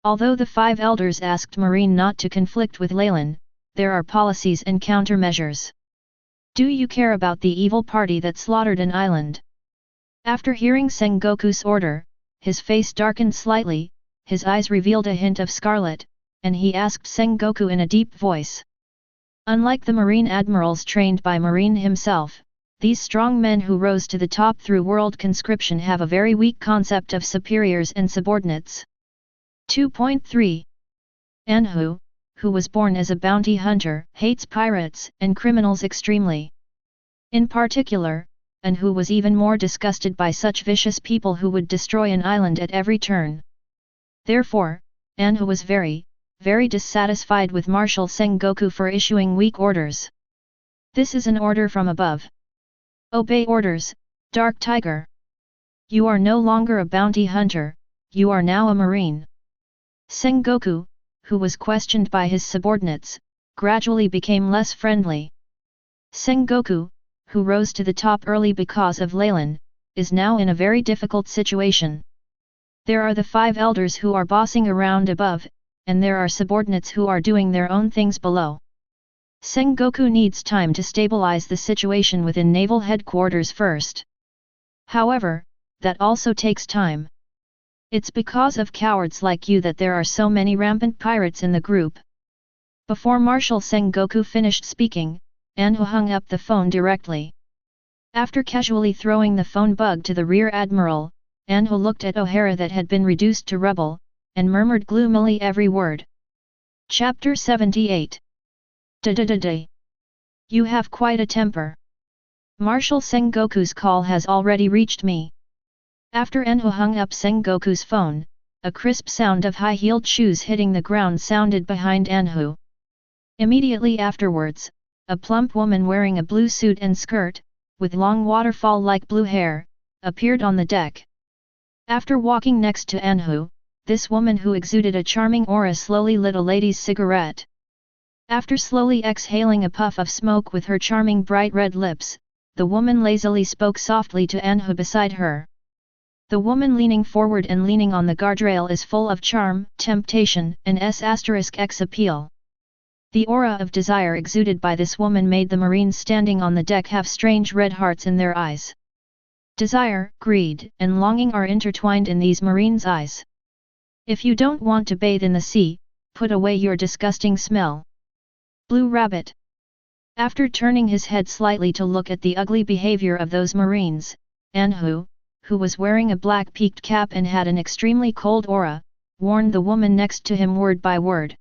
Although the 5 elders asked Marine not to conflict with Leylin, there are policies and countermeasures. Do you care about the evil party that slaughtered an island? After hearing Sengoku's order, his face darkened slightly, his eyes revealed a hint of scarlet, and he asked Sengoku in a deep voice. Unlike the marine admirals trained by Marine himself, these strong men who rose to the top through world conscription have a very weak concept of superiors and subordinates. 2.3. Anhu, who was born as a bounty hunter, hates pirates and criminals extremely. In particular, Anhu was even more disgusted by such vicious people who would destroy an island at every turn. Therefore, Anhu was very, very dissatisfied with Marshal Sengoku for issuing weak orders. This is an order from above. Obey orders, Dark Tiger. You are no longer a bounty hunter, you are now a marine. Sengoku, who was questioned by his subordinates, gradually became less friendly. Sengoku, who rose to the top early because of Leylin, is now in a very difficult situation. There are the 5 elders who are bossing around above, and there are subordinates who are doing their own things below. Sengoku needs time to stabilize the situation within Naval Headquarters first. However, that also takes time. It's because of cowards like you that there are so many rampant pirates in the group. Before Marshal Sengoku finished speaking, Anhu hung up the phone directly. After casually throwing the phone bug to the rear admiral, Anhu looked at O'Hara that had been reduced to rubble, and murmured gloomily every word. Chapter 78. Da-da-da-da. You have quite a temper. Marshal Sengoku's call has already reached me. After Anhu hung up Sengoku's phone, a crisp sound of high-heeled shoes hitting the ground sounded behind Anhu. Immediately afterwards, a plump woman wearing a blue suit and skirt, with long waterfall-like blue hair, appeared on the deck. After walking next to Anhu, this woman who exuded a charming aura slowly lit a lady's cigarette. After slowly exhaling a puff of smoke with her charming bright red lips, the woman lazily spoke softly to Anhu beside her. The woman leaning forward and leaning on the guardrail is full of charm, temptation, and *x appeal. The aura of desire exuded by this woman made the Marines standing on the deck have strange red hearts in their eyes. Desire, greed, and longing are intertwined in these Marines' eyes. If you don't want to bathe in the sea, put away your disgusting smell. Blue Rabbit. After turning his head slightly to look at the ugly behavior of those Marines, Anhu, who was wearing a black peaked cap and had an extremely cold aura, warned the woman next to him word by word.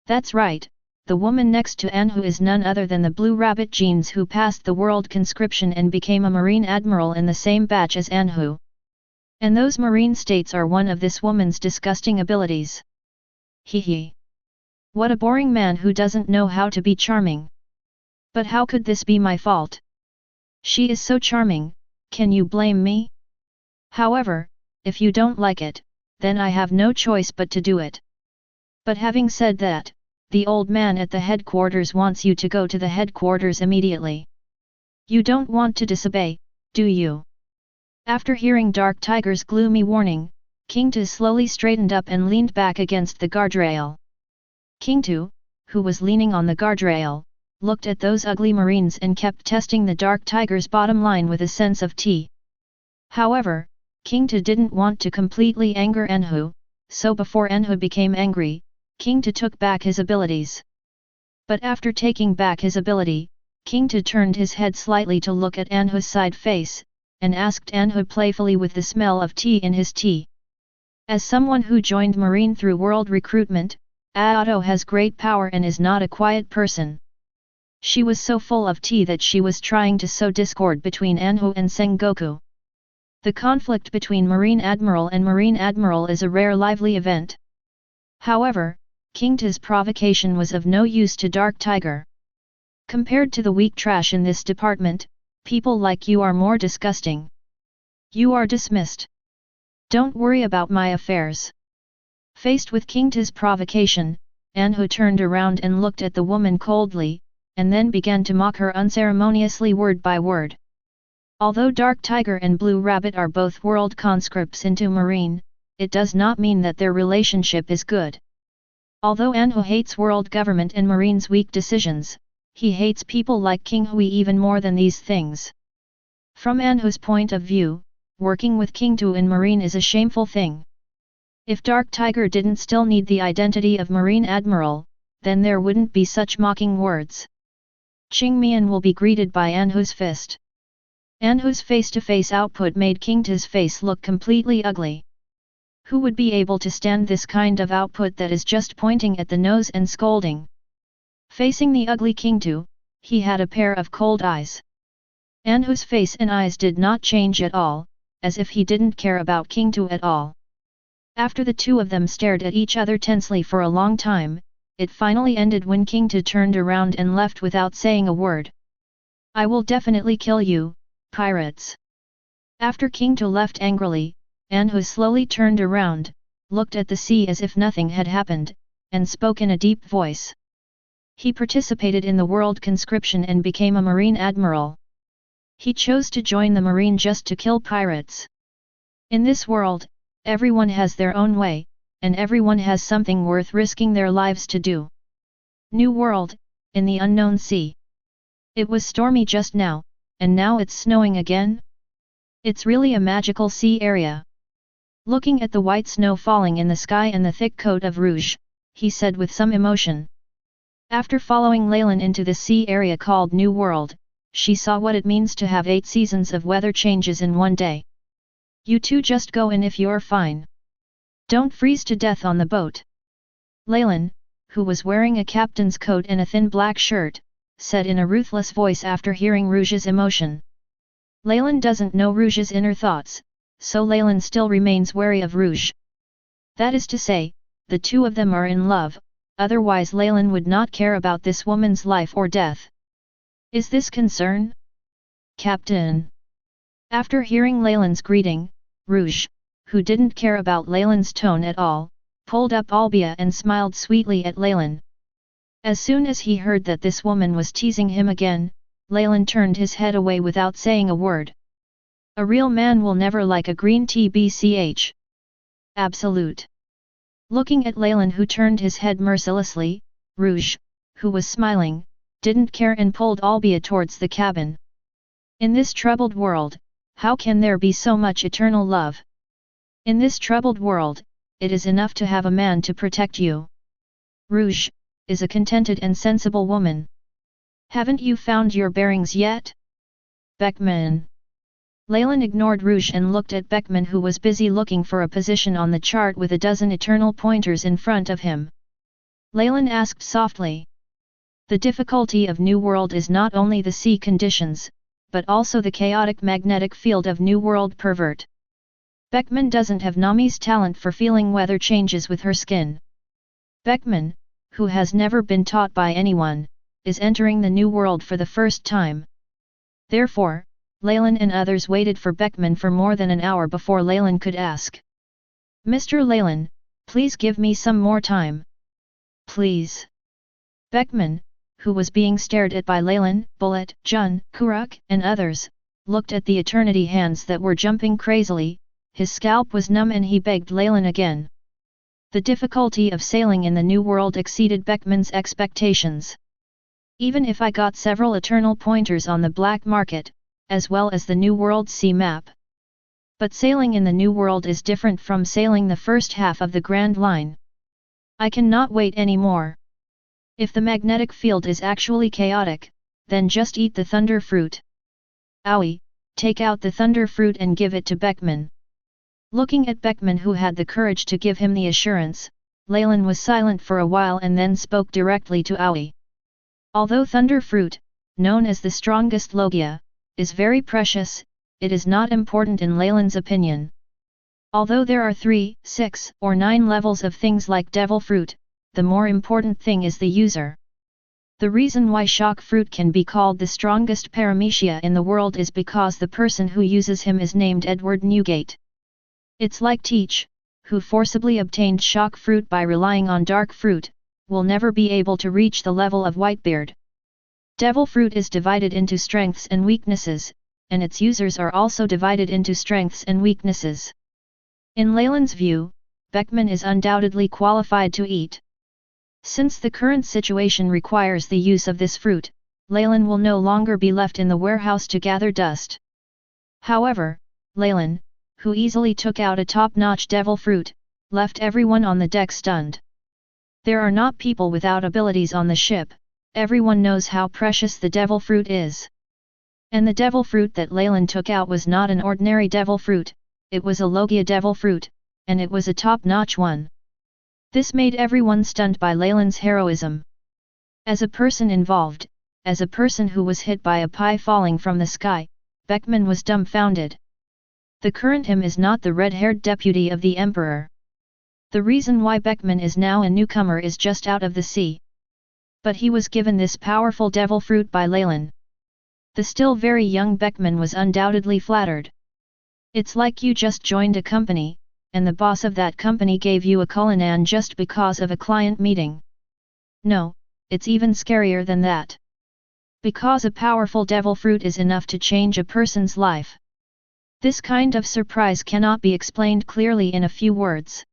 That's right, the woman next to Anhu is none other than the Blue Rabbit Jeans who passed the world conscription and became a Marine Admiral in the same batch as Anhu. And those Marine states are one of this woman's disgusting abilities. Hee hee. What a boring man who doesn't know how to be charming. But how could this be my fault? She is so charming, can you blame me? However, if you don't like it, then I have no choice but to do it. But having said that, the old man at the headquarters wants you to go to the headquarters immediately. You don't want to disobey, do you? After hearing Dark Tiger's gloomy warning, King Tu slowly straightened up and leaned back against the guardrail. King Tu, who was leaning on the guardrail, looked at those ugly marines and kept testing the Dark Tiger's bottom line with a sense of tea. However, King Tu didn't want to completely anger Anhu, so before Anhu became angry, King Tu took back his abilities. But after taking back his ability, King Tu turned his head slightly to look at Anhu's side face, and asked Anhu playfully with the smell of tea in his tea. As someone who joined Marine through world recruitment, Aoto has great power and is not a quiet person. She was so full of tea that she was trying to sow discord between Anhu and Sengoku. The conflict between Marine Admiral and Marine Admiral is a rare lively event. However, King Tu's provocation was of no use to Dark Tiger. Compared to the weak trash in this department, people like you are more disgusting. You are dismissed. Don't worry about my affairs. Faced with King Tu's provocation, Anhu turned around and looked at the woman coldly, and then began to mock her unceremoniously word by word. Although Dark Tiger and Blue Rabbit are both world conscripts into Marine, it does not mean that their relationship is good. Although Anhu hates world government and Marine's weak decisions, he hates people like King Hui even more than these things. From Anhu's point of view, working with King Tu in Marine is a shameful thing. If Dark Tiger didn't still need the identity of Marine Admiral, then there wouldn't be such mocking words. Qing Mian will be greeted by Anhu's fist. Anhu's face-to-face output made King Tu's face look completely ugly. Who would be able to stand this kind of output that is just pointing at the nose and scolding? Facing the ugly King Tu, he had a pair of cold eyes. Anhu's face and eyes did not change at all, as if he didn't care about King Tu at all. After the two of them stared at each other tensely for a long time, it finally ended when King Tu turned around and left without saying a word. I will definitely kill you, pirates. After King Tu left angrily, Anhu slowly turned around, looked at the sea as if nothing had happened, and spoke in a deep voice. He participated in the world conscription and became a Marine Admiral. He chose to join the Marine just to kill pirates. In this world, everyone has their own way, and everyone has something worth risking their lives to do. New World, in the unknown sea. It was stormy just now, and now it's snowing again? It's really a magical sea area. Looking at the white snow falling in the sky and the thick coat of rouge, he said with some emotion. After following Leylin into the sea area called New World, she saw what it means to have 8 seasons of weather changes in one day. You two just go in if you're fine. Don't freeze to death on the boat. Leylin, who was wearing a captain's coat and a thin black shirt, said in a ruthless voice after hearing Rouge's emotion. Leylin doesn't know Rouge's inner thoughts, so Leylin still remains wary of Rouge. That is to say, the two of them are in love, otherwise Leylin would not care about this woman's life or death. Is this concern? Captain. After hearing Leylin's greeting, Rouge, who didn't care about Leylin's tone at all, pulled up Albia and smiled sweetly at Leylin. As soon as he heard that this woman was teasing him again, Leylin turned his head away without saying a word. A real man will never like a green tea bch. Absolute. Looking at Leylin who turned his head mercilessly, Rouge, who was smiling, didn't care and pulled Albia towards the cabin. In this troubled world, how can there be so much eternal love? In this troubled world, it is enough to have a man to protect you. Rouge is a contented and sensible woman. Haven't you found your bearings yet? Beckman. Leylin ignored Rouge and looked at Beckman who was busy looking for a position on the chart with a dozen eternal pointers in front of him. Leylin asked softly. The difficulty of New World is not only the sea conditions, but also the chaotic magnetic field of New World pervert. Beckman doesn't have Nami's talent for feeling weather changes with her skin. Beckman, who has never been taught by anyone, is entering the new world for the first time. Therefore, Leylin and others waited for Beckman for more than an hour before Leylin could ask. Mr. Leylin, please give me some more time. Please. Beckman, who was being stared at by Leylin, Bullet, Jun, Kuruk, and others, looked at the eternity hands that were jumping crazily. His scalp was numb and he begged Leylin again. The difficulty of sailing in the new world exceeded Beckman's expectations. Even if I got several eternal pointers on the black market, as well as the new world's sea map. But sailing in the new world is different from sailing the first half of the Grand Line. I cannot wait anymore. If the magnetic field is actually chaotic, then just eat the thunder fruit. Owie, take out the thunder fruit and give it to Beckman. Looking at Beckman, who had the courage to give him the assurance, Leylin was silent for a while and then spoke directly to Owie. Although thunder fruit, known as the strongest logia, is very precious, it is not important in Leylin's opinion. Although there are 3, 6, or 9 levels of things like devil fruit, the more important thing is the user. The reason why shock fruit can be called the strongest paramecia in the world is because the person who uses him is named Edward Newgate. It's like Teach, who forcibly obtained shock fruit by relying on dark fruit, will never be able to reach the level of Whitebeard. Devil fruit is divided into strengths and weaknesses, and its users are also divided into strengths and weaknesses. In Leylin's view, Beckman is undoubtedly qualified to eat. Since the current situation requires the use of this fruit, Leylin will no longer be left in the warehouse to gather dust. However, Leylin, who easily took out a top-notch devil fruit, left everyone on the deck stunned. There are not people without abilities on the ship, everyone knows how precious the devil fruit is. And the devil fruit that Leylin took out was not an ordinary devil fruit, it was a Logia devil fruit, and it was a top-notch one. This made everyone stunned by Leylin's heroism. As a person involved, as a person who was hit by a pie falling from the sky, Beckman was dumbfounded. The current him is not the red-haired deputy of the Emperor. The reason why Beckman is now a newcomer is just out of the sea. But he was given this powerful devil fruit by Leylin. The still very young Beckman was undoubtedly flattered. It's like you just joined a company, and the boss of that company gave you a Cullinan just because of a client meeting. No, it's even scarier than that. Because a powerful devil fruit is enough to change a person's life. This kind of surprise cannot be explained clearly in a few words.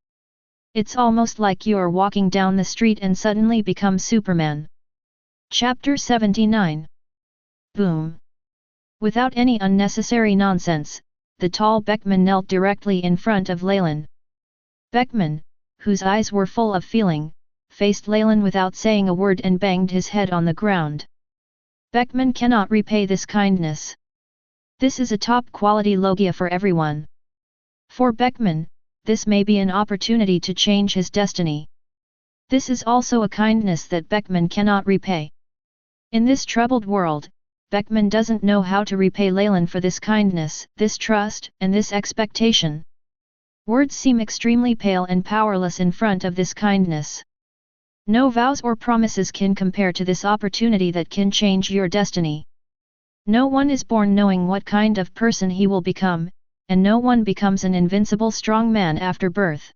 It's almost like you're walking down the street and suddenly become Superman. Chapter 79. Boom. Without any unnecessary nonsense, the tall Beckman knelt directly in front of Leylin. Beckman, whose eyes were full of feeling, faced Leylin without saying a word and banged his head on the ground. Beckman cannot repay this kindness. This is a top-quality logia for everyone. For Beckman, this may be an opportunity to change his destiny. This is also a kindness that Beckman cannot repay. In this troubled world, Beckman doesn't know how to repay Leylin for this kindness, this trust, and this expectation. Words seem extremely pale and powerless in front of this kindness. No vows or promises can compare to this opportunity that can change your destiny. No one is born knowing what kind of person he will become, and no one becomes an invincible strong man after birth.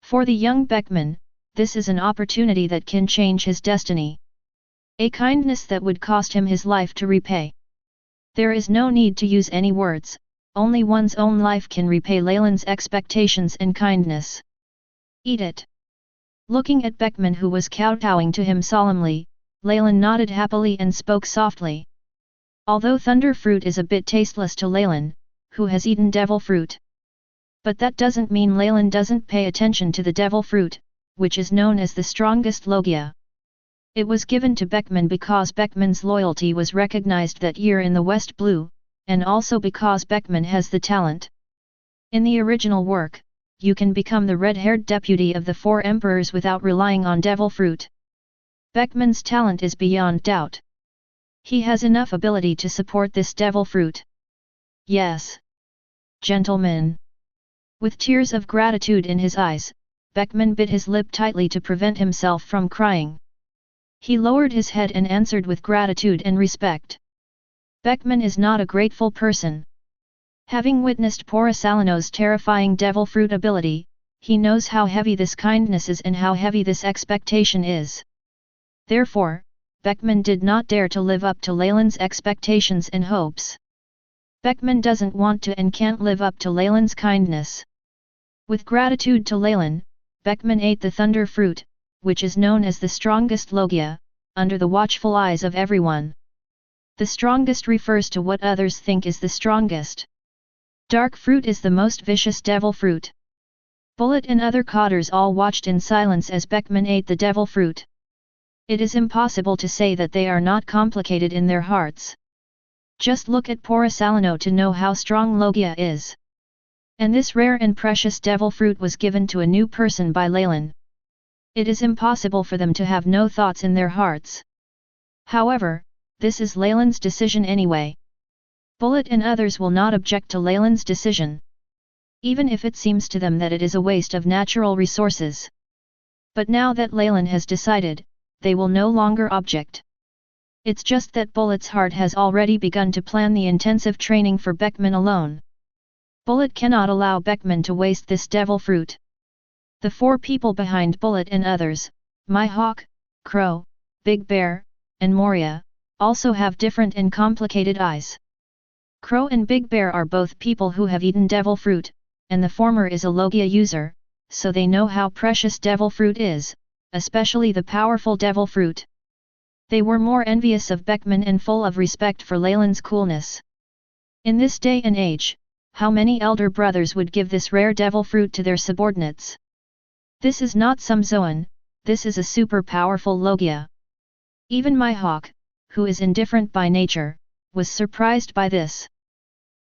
For the young Beckman, this is an opportunity that can change his destiny. A kindness that would cost him his life to repay. There is no need to use any words, only one's own life can repay Leylin's expectations and kindness. Eat it. Looking at Beckman, who was kowtowing to him solemnly, Leylin nodded happily and spoke softly. Although thunder fruit is a bit tasteless to Leylin, who has eaten devil fruit. But that doesn't mean Leylin doesn't pay attention to the devil fruit, which is known as the strongest logia. It was given to Beckman because Beckman's loyalty was recognized that year in the West Blue, and also because Beckman has the talent. In the original work, you can become the red-haired deputy of the 4 emperors without relying on devil fruit. Beckman's talent is beyond doubt. He has enough ability to support this devil fruit. Yes. Gentlemen. With tears of gratitude in his eyes, Beckman bit his lip tightly to prevent himself from crying. He lowered his head and answered with gratitude and respect. Beckman is not a grateful person. Having witnessed Porosalano's terrifying devil fruit ability, he knows how heavy this kindness is and how heavy this expectation is. Therefore, Beckman did not dare to live up to Leylin's expectations and hopes. Beckman doesn't want to and can't live up to Leylin's kindness. With gratitude to Leylin, Beckman ate the thunder fruit, which is known as the strongest logia, under the watchful eyes of everyone. The strongest refers to what others think is the strongest. Dark fruit is the most vicious devil fruit. Bullet and other cotters all watched in silence as Beckman ate the devil fruit. It is impossible to say that they are not complicated in their hearts. Just look at Porosalano to know how strong logia is. And this rare and precious devil fruit was given to a new person by Leylin. It is impossible for them to have no thoughts in their hearts. However, this is Leylin's decision anyway. Bullet and others will not object to Leylin's decision, even if it seems to them that it is a waste of natural resources. But now that Leylin has decided, they will no longer object. It's just that Bullet's heart has already begun to plan the intensive training for Beckman alone. Bullet cannot allow Beckman to waste this devil fruit. The four people behind Bullet and others, Mihawk, Crow, Big Bear, and Moria, also have different and complicated eyes. Crow and Big Bear are both people who have eaten devil fruit, and the former is a logia user, so they know how precious devil fruit is, especially the powerful devil fruit. They were more envious of Beckman and full of respect for Leylin's coolness. In this day and age, how many elder brothers would give this rare devil fruit to their subordinates? This is not some Zoan, this is a super powerful logia. Even Mihawk, who is indifferent by nature, was surprised by this.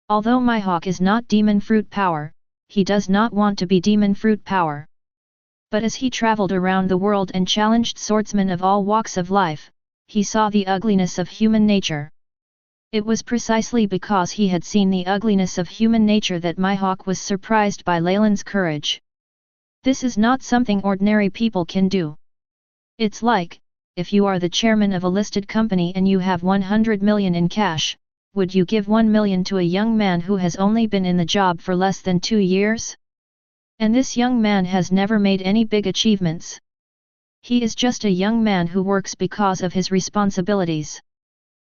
Although Mihawk is not demon fruit power, he does not want to be demon fruit power. But as he traveled around the world and challenged swordsmen of all walks of life, he saw the ugliness of human nature. It was precisely because he had seen the ugliness of human nature that Mihawk was surprised by Leylin's courage. This is not something ordinary people can do. It's like, if you are the chairman of a listed company and you have 100 million in cash, would you give 1 million to a young man who has only been in the job for less than 2 years? And this young man has never made any big achievements. He is just a young man who works because of his responsibilities.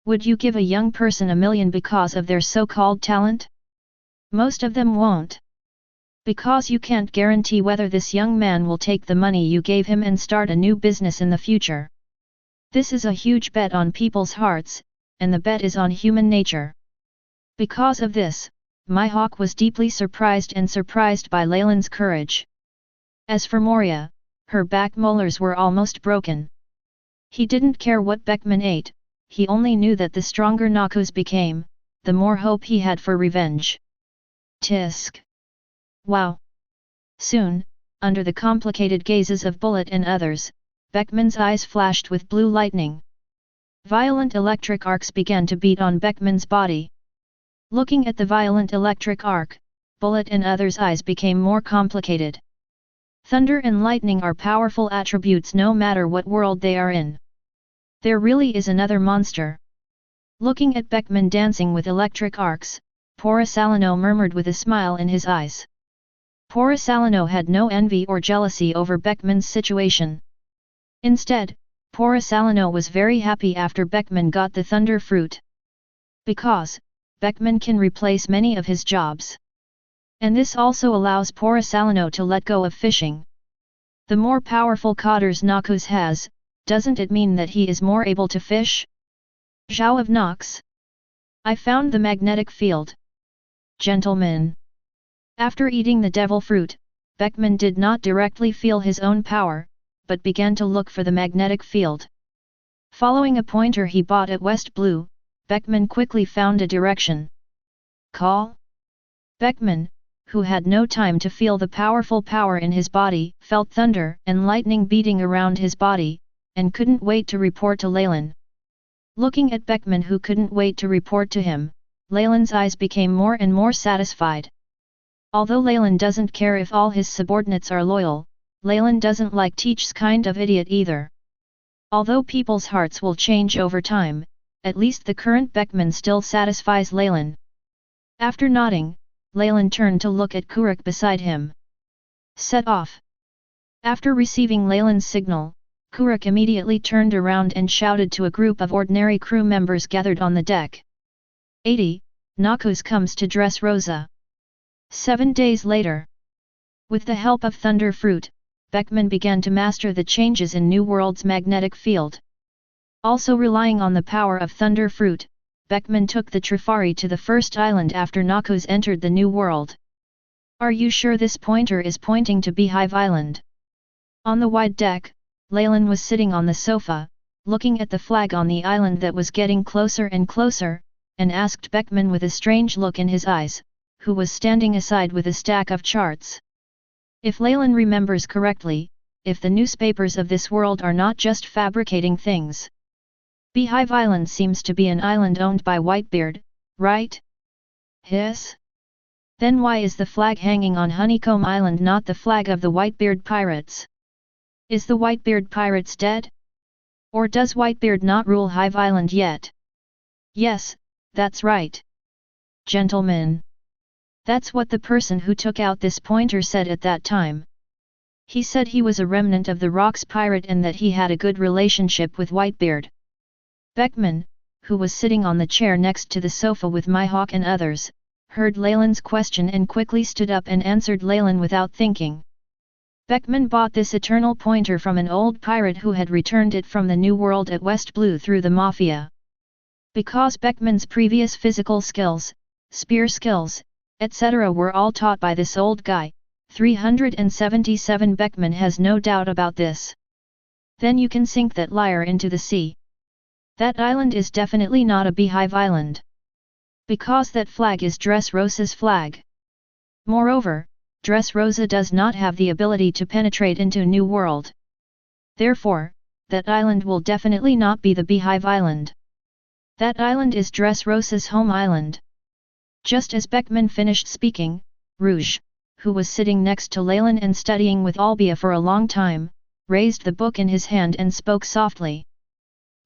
Would you give a young person 1 million because of their so-called talent? Most of them won't. Because you can't guarantee whether this young man will take the money you gave him and start a new business in the future. This is a huge bet on people's hearts, and the bet is on human nature. Because of this, Mihawk was deeply surprised by Leylin's courage. As for Moria, her back molars were almost broken. He didn't care what Beckman ate, he only knew that the stronger Noxus became, the more hope he had for revenge. Tisk! Wow! Soon, under the complicated gazes of Bullet and others, Beckman's eyes flashed with blue lightning. Violent electric arcs began to beat on Beckman's body. Looking at the violent electric arc, Bullet and others' eyes became more complicated. Thunder and lightning are powerful attributes no matter what world they are in. There really is another monster. Looking at Beckman dancing with electric arcs, Porosalano murmured with a smile in his eyes. Porosalano had no envy or jealousy over Beckman's situation. Instead, Porosalano was very happy after Beckman got the thunder fruit. Because, Beckman can replace many of his jobs. And this also allows Porosalano to let go of fishing. The more powerful cotters Noxus has, doesn't it mean that he is more able to fish? Zhao of Nox. I found the magnetic field. Gentlemen. After eating the devil fruit, Beckman did not directly feel his own power, but began to look for the magnetic field. Following a pointer he bought at West Blue, Beckman quickly found a direction. Call? Beckman, who had no time to feel the powerful power in his body, felt thunder and lightning beating around his body, and couldn't wait to report to Leylin. Looking at Beckman who couldn't wait to report to him, Leylin's eyes became more and more satisfied. Although Leylin doesn't care if all his subordinates are loyal, Leylin doesn't like teach's kind of idiot either. Although people's hearts will change over time, at least the current Beckman still satisfies Leylin. After nodding, Leylin turned to look at Kuruk beside him. Set off. After receiving Leylin's signal, Kuruk immediately turned around and shouted to a group of ordinary crew members gathered on the deck. 80, Noxus comes to Dressrosa. 7 days later. With the help of Thunder Fruit, Beckman began to master the changes in New World's magnetic field. Also relying on the power of Thunder Fruit, Beckman took the Trifari to the first island after Noxus entered the New World. Are you sure this pointer is pointing to Beehive Island? On the wide deck, Leylin was sitting on the sofa, looking at the flag on the island that was getting closer and closer, and asked Beckman with a strange look in his eyes, who was standing aside with a stack of charts. If Leylin remembers correctly, if the newspapers of this world are not just fabricating things. Beehive Island seems to be an island owned by Whitebeard, right? Yes? Then why is the flag hanging on Honeycomb Island not the flag of the Whitebeard pirates? Is the Whitebeard pirates dead? Or does Whitebeard not rule Hive Island yet? Yes, that's right. Gentlemen. That's what the person who took out this pointer said at that time. He said he was a remnant of the Rocks pirate and that he had a good relationship with Whitebeard. Beckman, who was sitting on the chair next to the sofa with Mihawk and others, heard Leylin's question and quickly stood up and answered Leylin without thinking. Beckman bought this eternal pointer from an old pirate who had returned it from the New World at West Blue through the Mafia. Because Beckman's previous physical skills, spear skills, etc. were all taught by this old guy, 377 Beckman has no doubt about this. Then you can sink that liar into the sea. That island is definitely not a Beehive Island. Because that flag is Dressrosa's flag. Moreover, Dressrosa does not have the ability to penetrate into New World. Therefore, that island will definitely not be the Beehive Island. That island is Dressrosa's home island. Just as Beckman finished speaking, Rouge, who was sitting next to Leylin and studying with Albia for a long time, raised the book in his hand and spoke softly.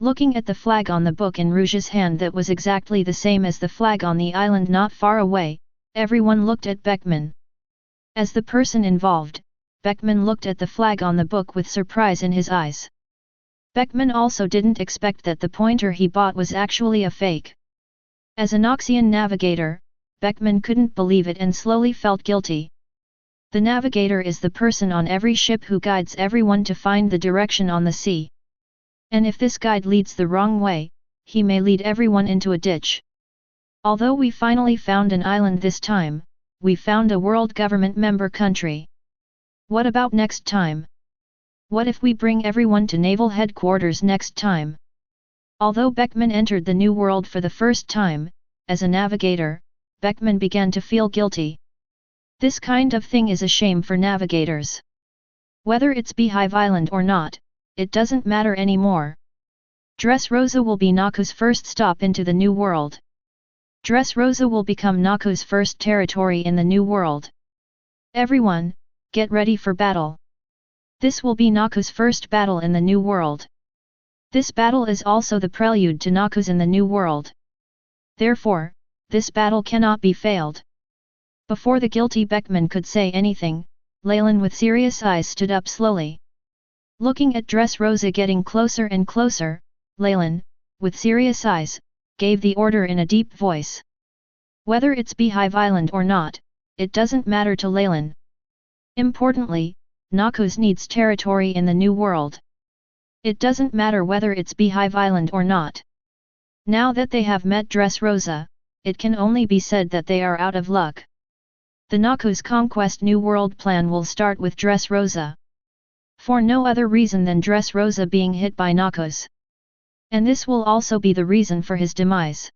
Looking at the flag on the book in Rouge's hand that was exactly the same as the flag on the island not far away, everyone looked at Beckman. As the person involved, Beckman looked at the flag on the book with surprise in his eyes. Beckman also didn't expect that the pointer he bought was actually a fake. As a Noxian navigator, Beckman couldn't believe it and slowly felt guilty. The navigator is the person on every ship who guides everyone to find the direction on the sea. And if this guide leads the wrong way, he may lead everyone into a ditch. Although we finally found an island this time, we found a world government member country. What about next time? What if we bring everyone to naval headquarters next time? Although Beckman entered the New World for the first time, as a navigator, Beckman began to feel guilty. This kind of thing is a shame for navigators. Whether it's Beehive Island or not, it doesn't matter anymore. Dressrosa will be Noxus' first stop into the New World. Dressrosa will become Noxus' first territory in the New World. Everyone, get ready for battle. This will be Noxus' first battle in the New World. This battle is also the prelude to Noxus in the New World. Therefore, this battle cannot be failed. Before the guilty Beckman could say anything, Leylin with serious eyes stood up slowly. Looking at Dressrosa getting closer and closer, Leylin, with serious eyes, gave the order in a deep voice. Whether it's Beehive Island or not, it doesn't matter to Leylin. Importantly, Noxus needs territory in the New World. It doesn't matter whether it's Beehive Island or not. Now that they have met Dressrosa, it can only be said that they are out of luck. The Noxus Conquest New World plan will start with Dressrosa. For no other reason than Dressrosa being hit by Noxus. And this will also be the reason for his demise.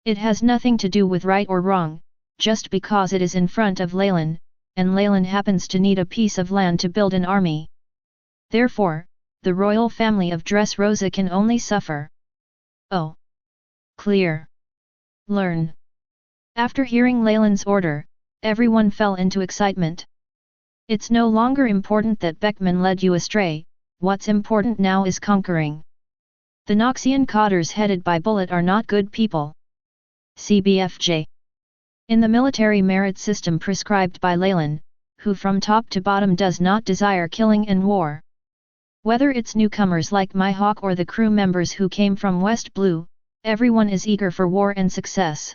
It has nothing to do with right or wrong, just because it is in front of Leylin, and Leylin happens to need a piece of land to build an army. Therefore, the royal family of Dressrosa can only suffer. Oh! Clear. Learn. After hearing Leylin's order, everyone fell into excitement. It's no longer important that Beckman led you astray, what's important now is conquering. The Noxian cotters headed by Bullet are not good people. CBFJ. In the military merit system prescribed by Leylin, who from top to bottom does not desire killing and war. Whether it's newcomers like Myhawk or the crew members who came from West Blue, everyone is eager for war and success.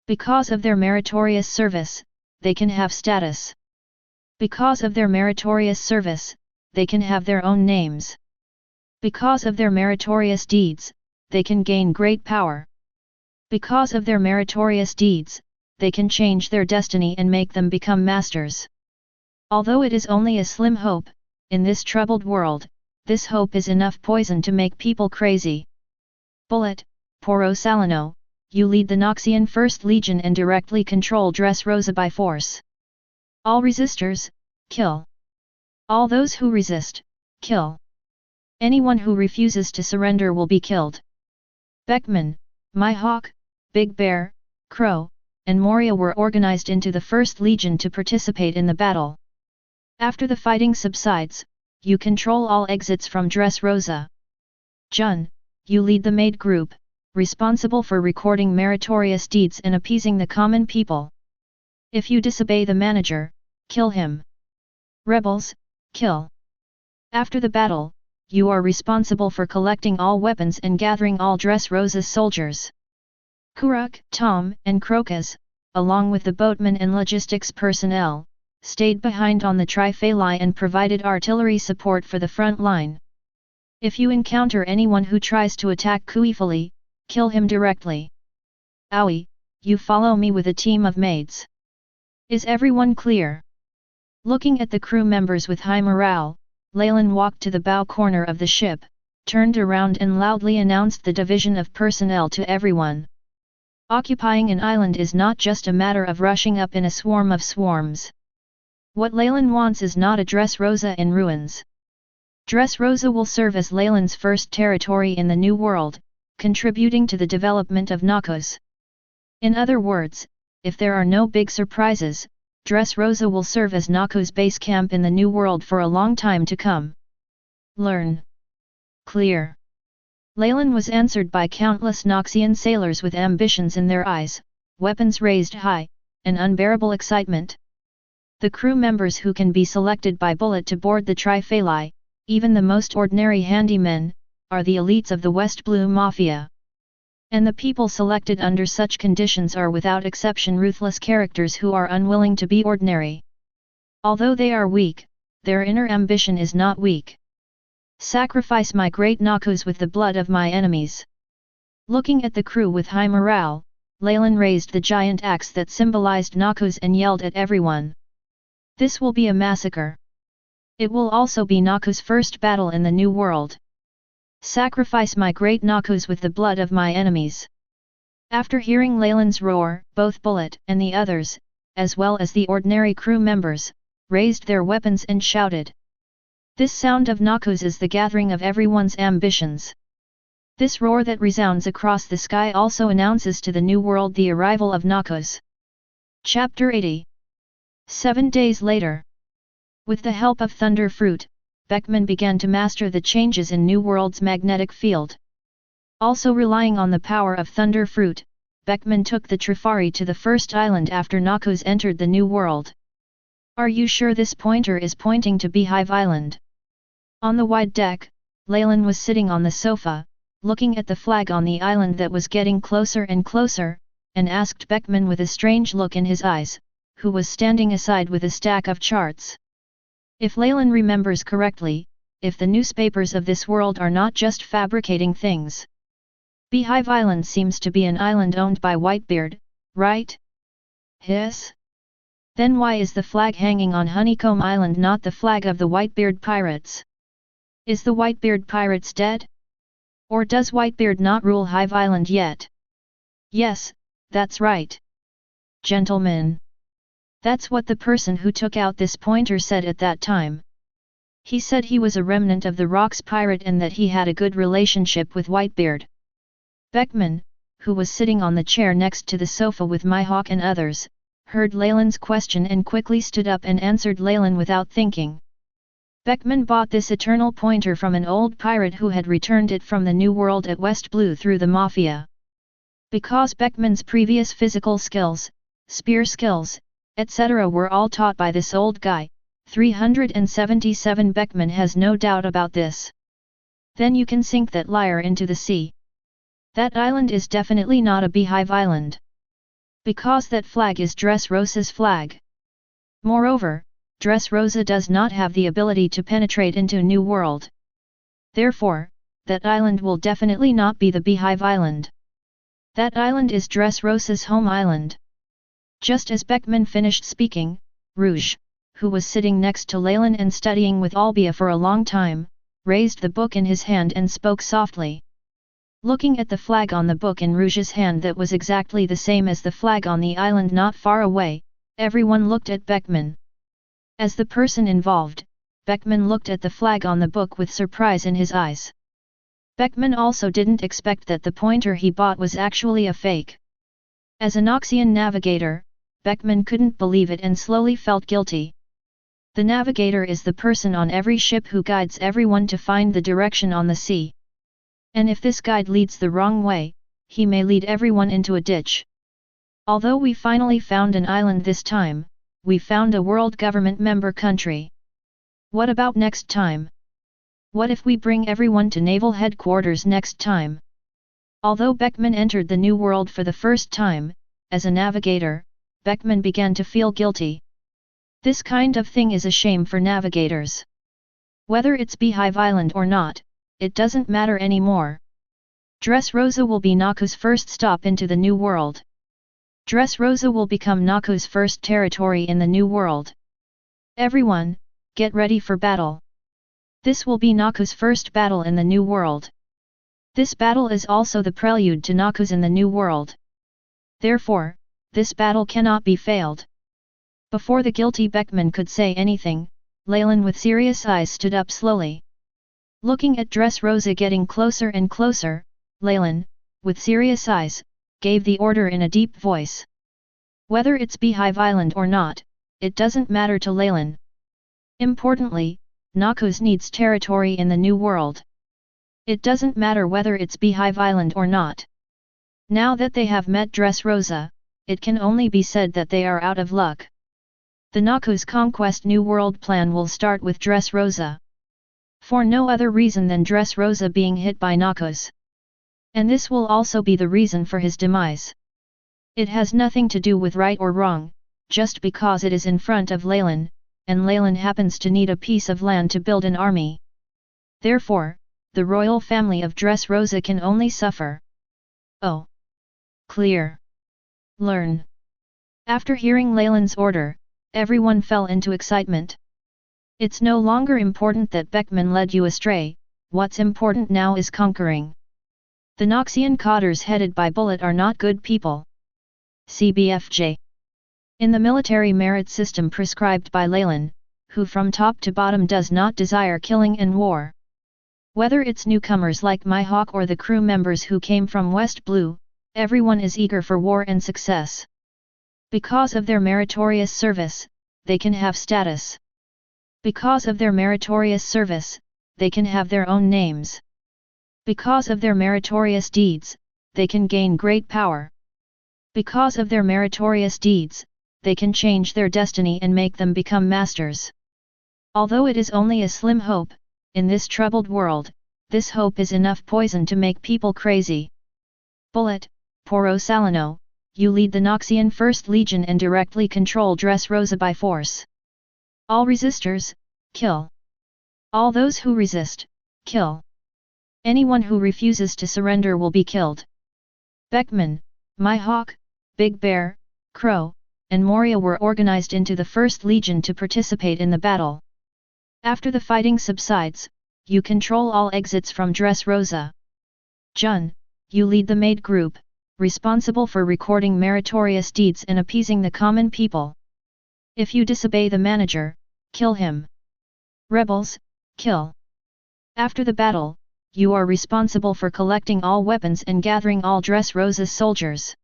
Because of their meritorious service, they can have status. Because of their meritorious service, they can have their own names. Because of their meritorious deeds, they can gain great power. Because of their meritorious deeds, they can change their destiny and make them become masters. Although it is only a slim hope, in this troubled world, this hope is enough poison to make people crazy. Bullet, Poro Salino, you lead the Noxian 1st Legion and directly control Dressrosa by force. All resistors, kill. All those who resist, kill. Anyone who refuses to surrender will be killed. Beckman, Myhawk, Big Bear, Crow, and Moria were organized into the 1st Legion to participate in the battle. After the fighting subsides, you control all exits from Dressrosa. Jun, you lead the Maid Group, responsible for recording meritorious deeds and appeasing the common people. If you disobey the manager, kill him. Rebels, kill. After the battle, you are responsible for collecting all weapons and gathering all Dressrosa's soldiers. Kuruk, Tom, and Crocus, along with the boatmen and logistics personnel, stayed behind on the Triphalai and provided artillery support for the front line. If you encounter anyone who tries to attack Kuifali, kill him directly. Owie, you follow me with a team of maids. Is everyone clear? Looking at the crew members with high morale, Leylin walked to the bow corner of the ship, turned around and loudly announced the division of personnel to everyone. Occupying an island is not just a matter of rushing up in a swarm of swarms. What Leylin wants is not a Dressrosa in ruins. Dressrosa will serve as Leylin's first territory in the New World, contributing to the development of Noxus. In other words, if there are no big surprises, Dressrosa will serve as Noxus base camp in the New World for a long time to come. Learn. Clear. Leylin was answered by countless Noxian sailors with ambitions in their eyes, weapons raised high, and unbearable excitement. The crew members who can be selected by Bullet to board the Triphalai, even the most ordinary handymen, are the elites of the West Blue Mafia. And the people selected under such conditions are without exception ruthless characters who are unwilling to be ordinary. Although they are weak, their inner ambition is not weak. Sacrifice my great Noxus with the blood of my enemies. Looking at the crew with high morale, Leylin raised the giant axe that symbolized Noxus and yelled at everyone. This will be a massacre. It will also be Noxus' first battle in the New World. Sacrifice my great Noxus with the blood of my enemies. After hearing Leylin's roar, both Bullet and the others, as well as the ordinary crew members, raised their weapons and shouted. This sound of Noxus is the gathering of everyone's ambitions. This roar that resounds across the sky also announces to the New World the arrival of Noxus. Chapter 80. 7 days later. With the help of Thunder Fruit, Beckman began to master the changes in New World's magnetic field. Also relying on the power of Thunder Fruit, Beckman took the Trifari to the first island after Noxus entered the New World. Are you sure this pointer is pointing to Beehive Island? On the wide deck, Leylin was sitting on the sofa, looking at the flag on the island that was getting closer and closer, and asked Beckman with a strange look in his eyes, who was standing aside with a stack of charts. If Leylin remembers correctly, if the newspapers of this world are not just fabricating things. Beehive Island seems to be an island owned by Whitebeard, right? Yes? Then why is the flag hanging on Honeycomb Island not the flag of the Whitebeard pirates? Is the Whitebeard pirates dead? Or does Whitebeard not rule Hive Island yet? Yes, that's right. Gentlemen. That's what the person who took out this pointer said at that time. He said he was a remnant of the Rocks pirate and that he had a good relationship with Whitebeard. Beckman, who was sitting on the chair next to the sofa with Myhawk and others, heard Leylin's question and quickly stood up and answered Leylin without thinking. Beckman bought this eternal pointer from an old pirate who had returned it from the New World at West Blue through the Mafia. Because Beckman's previous physical skills, spear skills, etc. were all taught by this old guy, 377 Beckman has no doubt about this. Then you can sink that liar into the sea. That island is definitely not a beehive island. Because that flag is Dressrosa's flag. Moreover, Dressrosa does not have the ability to penetrate into New World. Therefore, that island will definitely not be the beehive island. That island is Dressrosa's home island. Just as Beckman finished speaking, Rouge, who was sitting next to Leylin and studying with Albia for a long time, raised the book in his hand and spoke softly. Looking at the flag on the book in Rouge's hand that was exactly the same as the flag on the island not far away, everyone looked at Beckman. As the person involved, Beckman looked at the flag on the book with surprise in his eyes. Beckman also didn't expect that the pointer he bought was actually a fake. As a Noxian navigator, Beckman couldn't believe it and slowly felt guilty. The navigator is the person on every ship who guides everyone to find the direction on the sea. And if this guide leads the wrong way, he may lead everyone into a ditch. Although we finally found an island this time, we found a world government member country. What about next time? What if we bring everyone to naval headquarters next time? Although Beckman entered the New World for the first time, as a navigator, Beckman began to feel guilty. This kind of thing is a shame for navigators. Whether it's Beehive Island or not, it doesn't matter anymore. Dressrosa will be Naku's first stop into the New World. Dressrosa will become Naku's first territory in the New World. Everyone, get ready for battle. This will be Naku's first battle in the New World. This battle is also the prelude to Naku's in the New World. Therefore, this battle cannot be failed. Before the guilty Beckman could say anything, Leylin with serious eyes stood up slowly. Looking at Dressrosa getting closer and closer, Leylin, with serious eyes, gave the order in a deep voice. Whether it's Beehive Island or not, it doesn't matter to Leylin. Importantly, Naxos needs territory in the New World. It doesn't matter whether it's Beehive Island or not. Now that they have met Dressrosa, it can only be said that they are out of luck. The Naxos Conquest New World plan will start with Dressrosa. For no other reason than Dressrosa being hit by Naxos. And this will also be the reason for his demise. It has nothing to do with right or wrong, just because it is in front of Leylin, and Leylin happens to need a piece of land to build an army. Therefore, the royal family of Dressrosa can only suffer. Oh! Clear. Learn. After hearing Leylin's order, everyone fell into excitement. It's no longer important that Beckman led you astray, what's important now is conquering. The Noxian cotters headed by Bullet are not good people. CBFJ. In the military merit system prescribed by Leylin, who from top to bottom does not desire killing and war. Whether it's newcomers like Mihawk or the crew members who came from West Blue, everyone is eager for war and success. Because of their meritorious service, they can have status. Because of their meritorious service, they can have their own names. Because of their meritorious deeds, they can gain great power. Because of their meritorious deeds, they can change their destiny and make them become masters. Although it is only a slim hope, in this troubled world, this hope is enough poison to make people crazy. Bullet, Poro Salino, you lead the Noxian First Legion and directly control Dressrosa by force. All resistors, kill. All those who resist, kill. Anyone who refuses to surrender will be killed. Beckman, Mihawk, Big Bear, Crow, and Moria were organized into the First Legion to participate in the battle. After the fighting subsides, you control all exits from Dressrosa. Jun, you lead the Maid Group, responsible for recording meritorious deeds and appeasing the common people. If you disobey the manager, kill him. Rebels, kill. After the battle, you are responsible for collecting all weapons and gathering all Dressrosa's soldiers.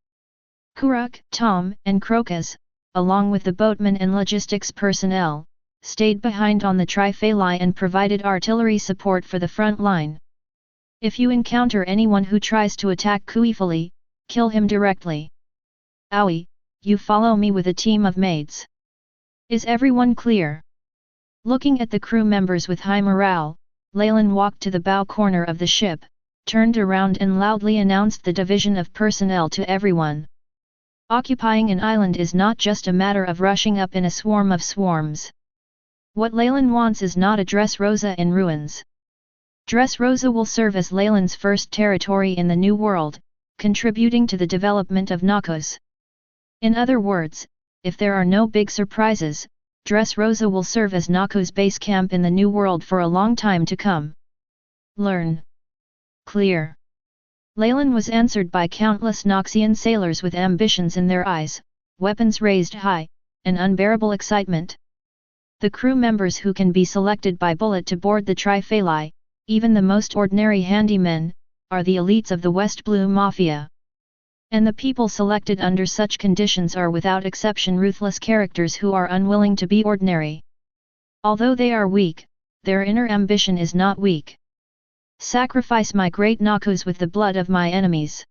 Kuruk, Tom, and Krokas, along with the boatmen and logistics personnel, stayed behind on the Triphalai and provided artillery support for the front line. If you encounter anyone who tries to attack Kuifali, kill him directly. Aoi, you follow me with a team of maids. Is everyone clear? Looking at the crew members with high morale, Leylin walked to the bow corner of the ship, turned around and loudly announced the division of personnel to everyone. Occupying an island is not just a matter of rushing up in a swarm of swarms. What Leylin wants is not a Dressrosa in ruins. Dressrosa will serve as Leylin's first territory in the New World, contributing to the development of Noxus. In other words, if there are no big surprises, Dressrosa will serve as Noxus base camp in the New World for a long time to come. Learn. Clear. Leylin was answered by countless Noxian sailors with ambitions in their eyes, weapons raised high, and unbearable excitement. The crew members who can be selected by bullet to board the Triphalai, even the most ordinary handymen, are the elites of the West Blue Mafia. And the people selected under such conditions are without exception ruthless characters who are unwilling to be ordinary. Although they are weak, their inner ambition is not weak. Sacrifice my great Noxus with the blood of my enemies.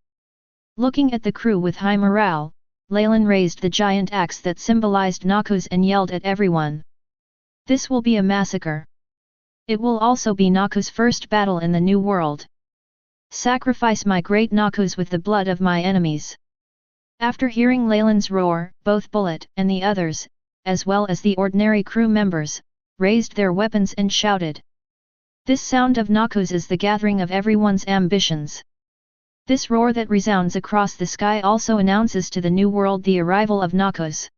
Looking at the crew with high morale, Leylin raised the giant axe that symbolized Noxus and yelled at everyone. This will be a massacre. It will also be Noxus' first battle in the New World. Sacrifice my great Noxus with the blood of my enemies. After hearing Leylin's roar, both Bullet and the others, as well as the ordinary crew members, raised their weapons and shouted. This sound of Noxus is the gathering of everyone's ambitions. This roar that resounds across the sky also announces to the New World the arrival of Noxus.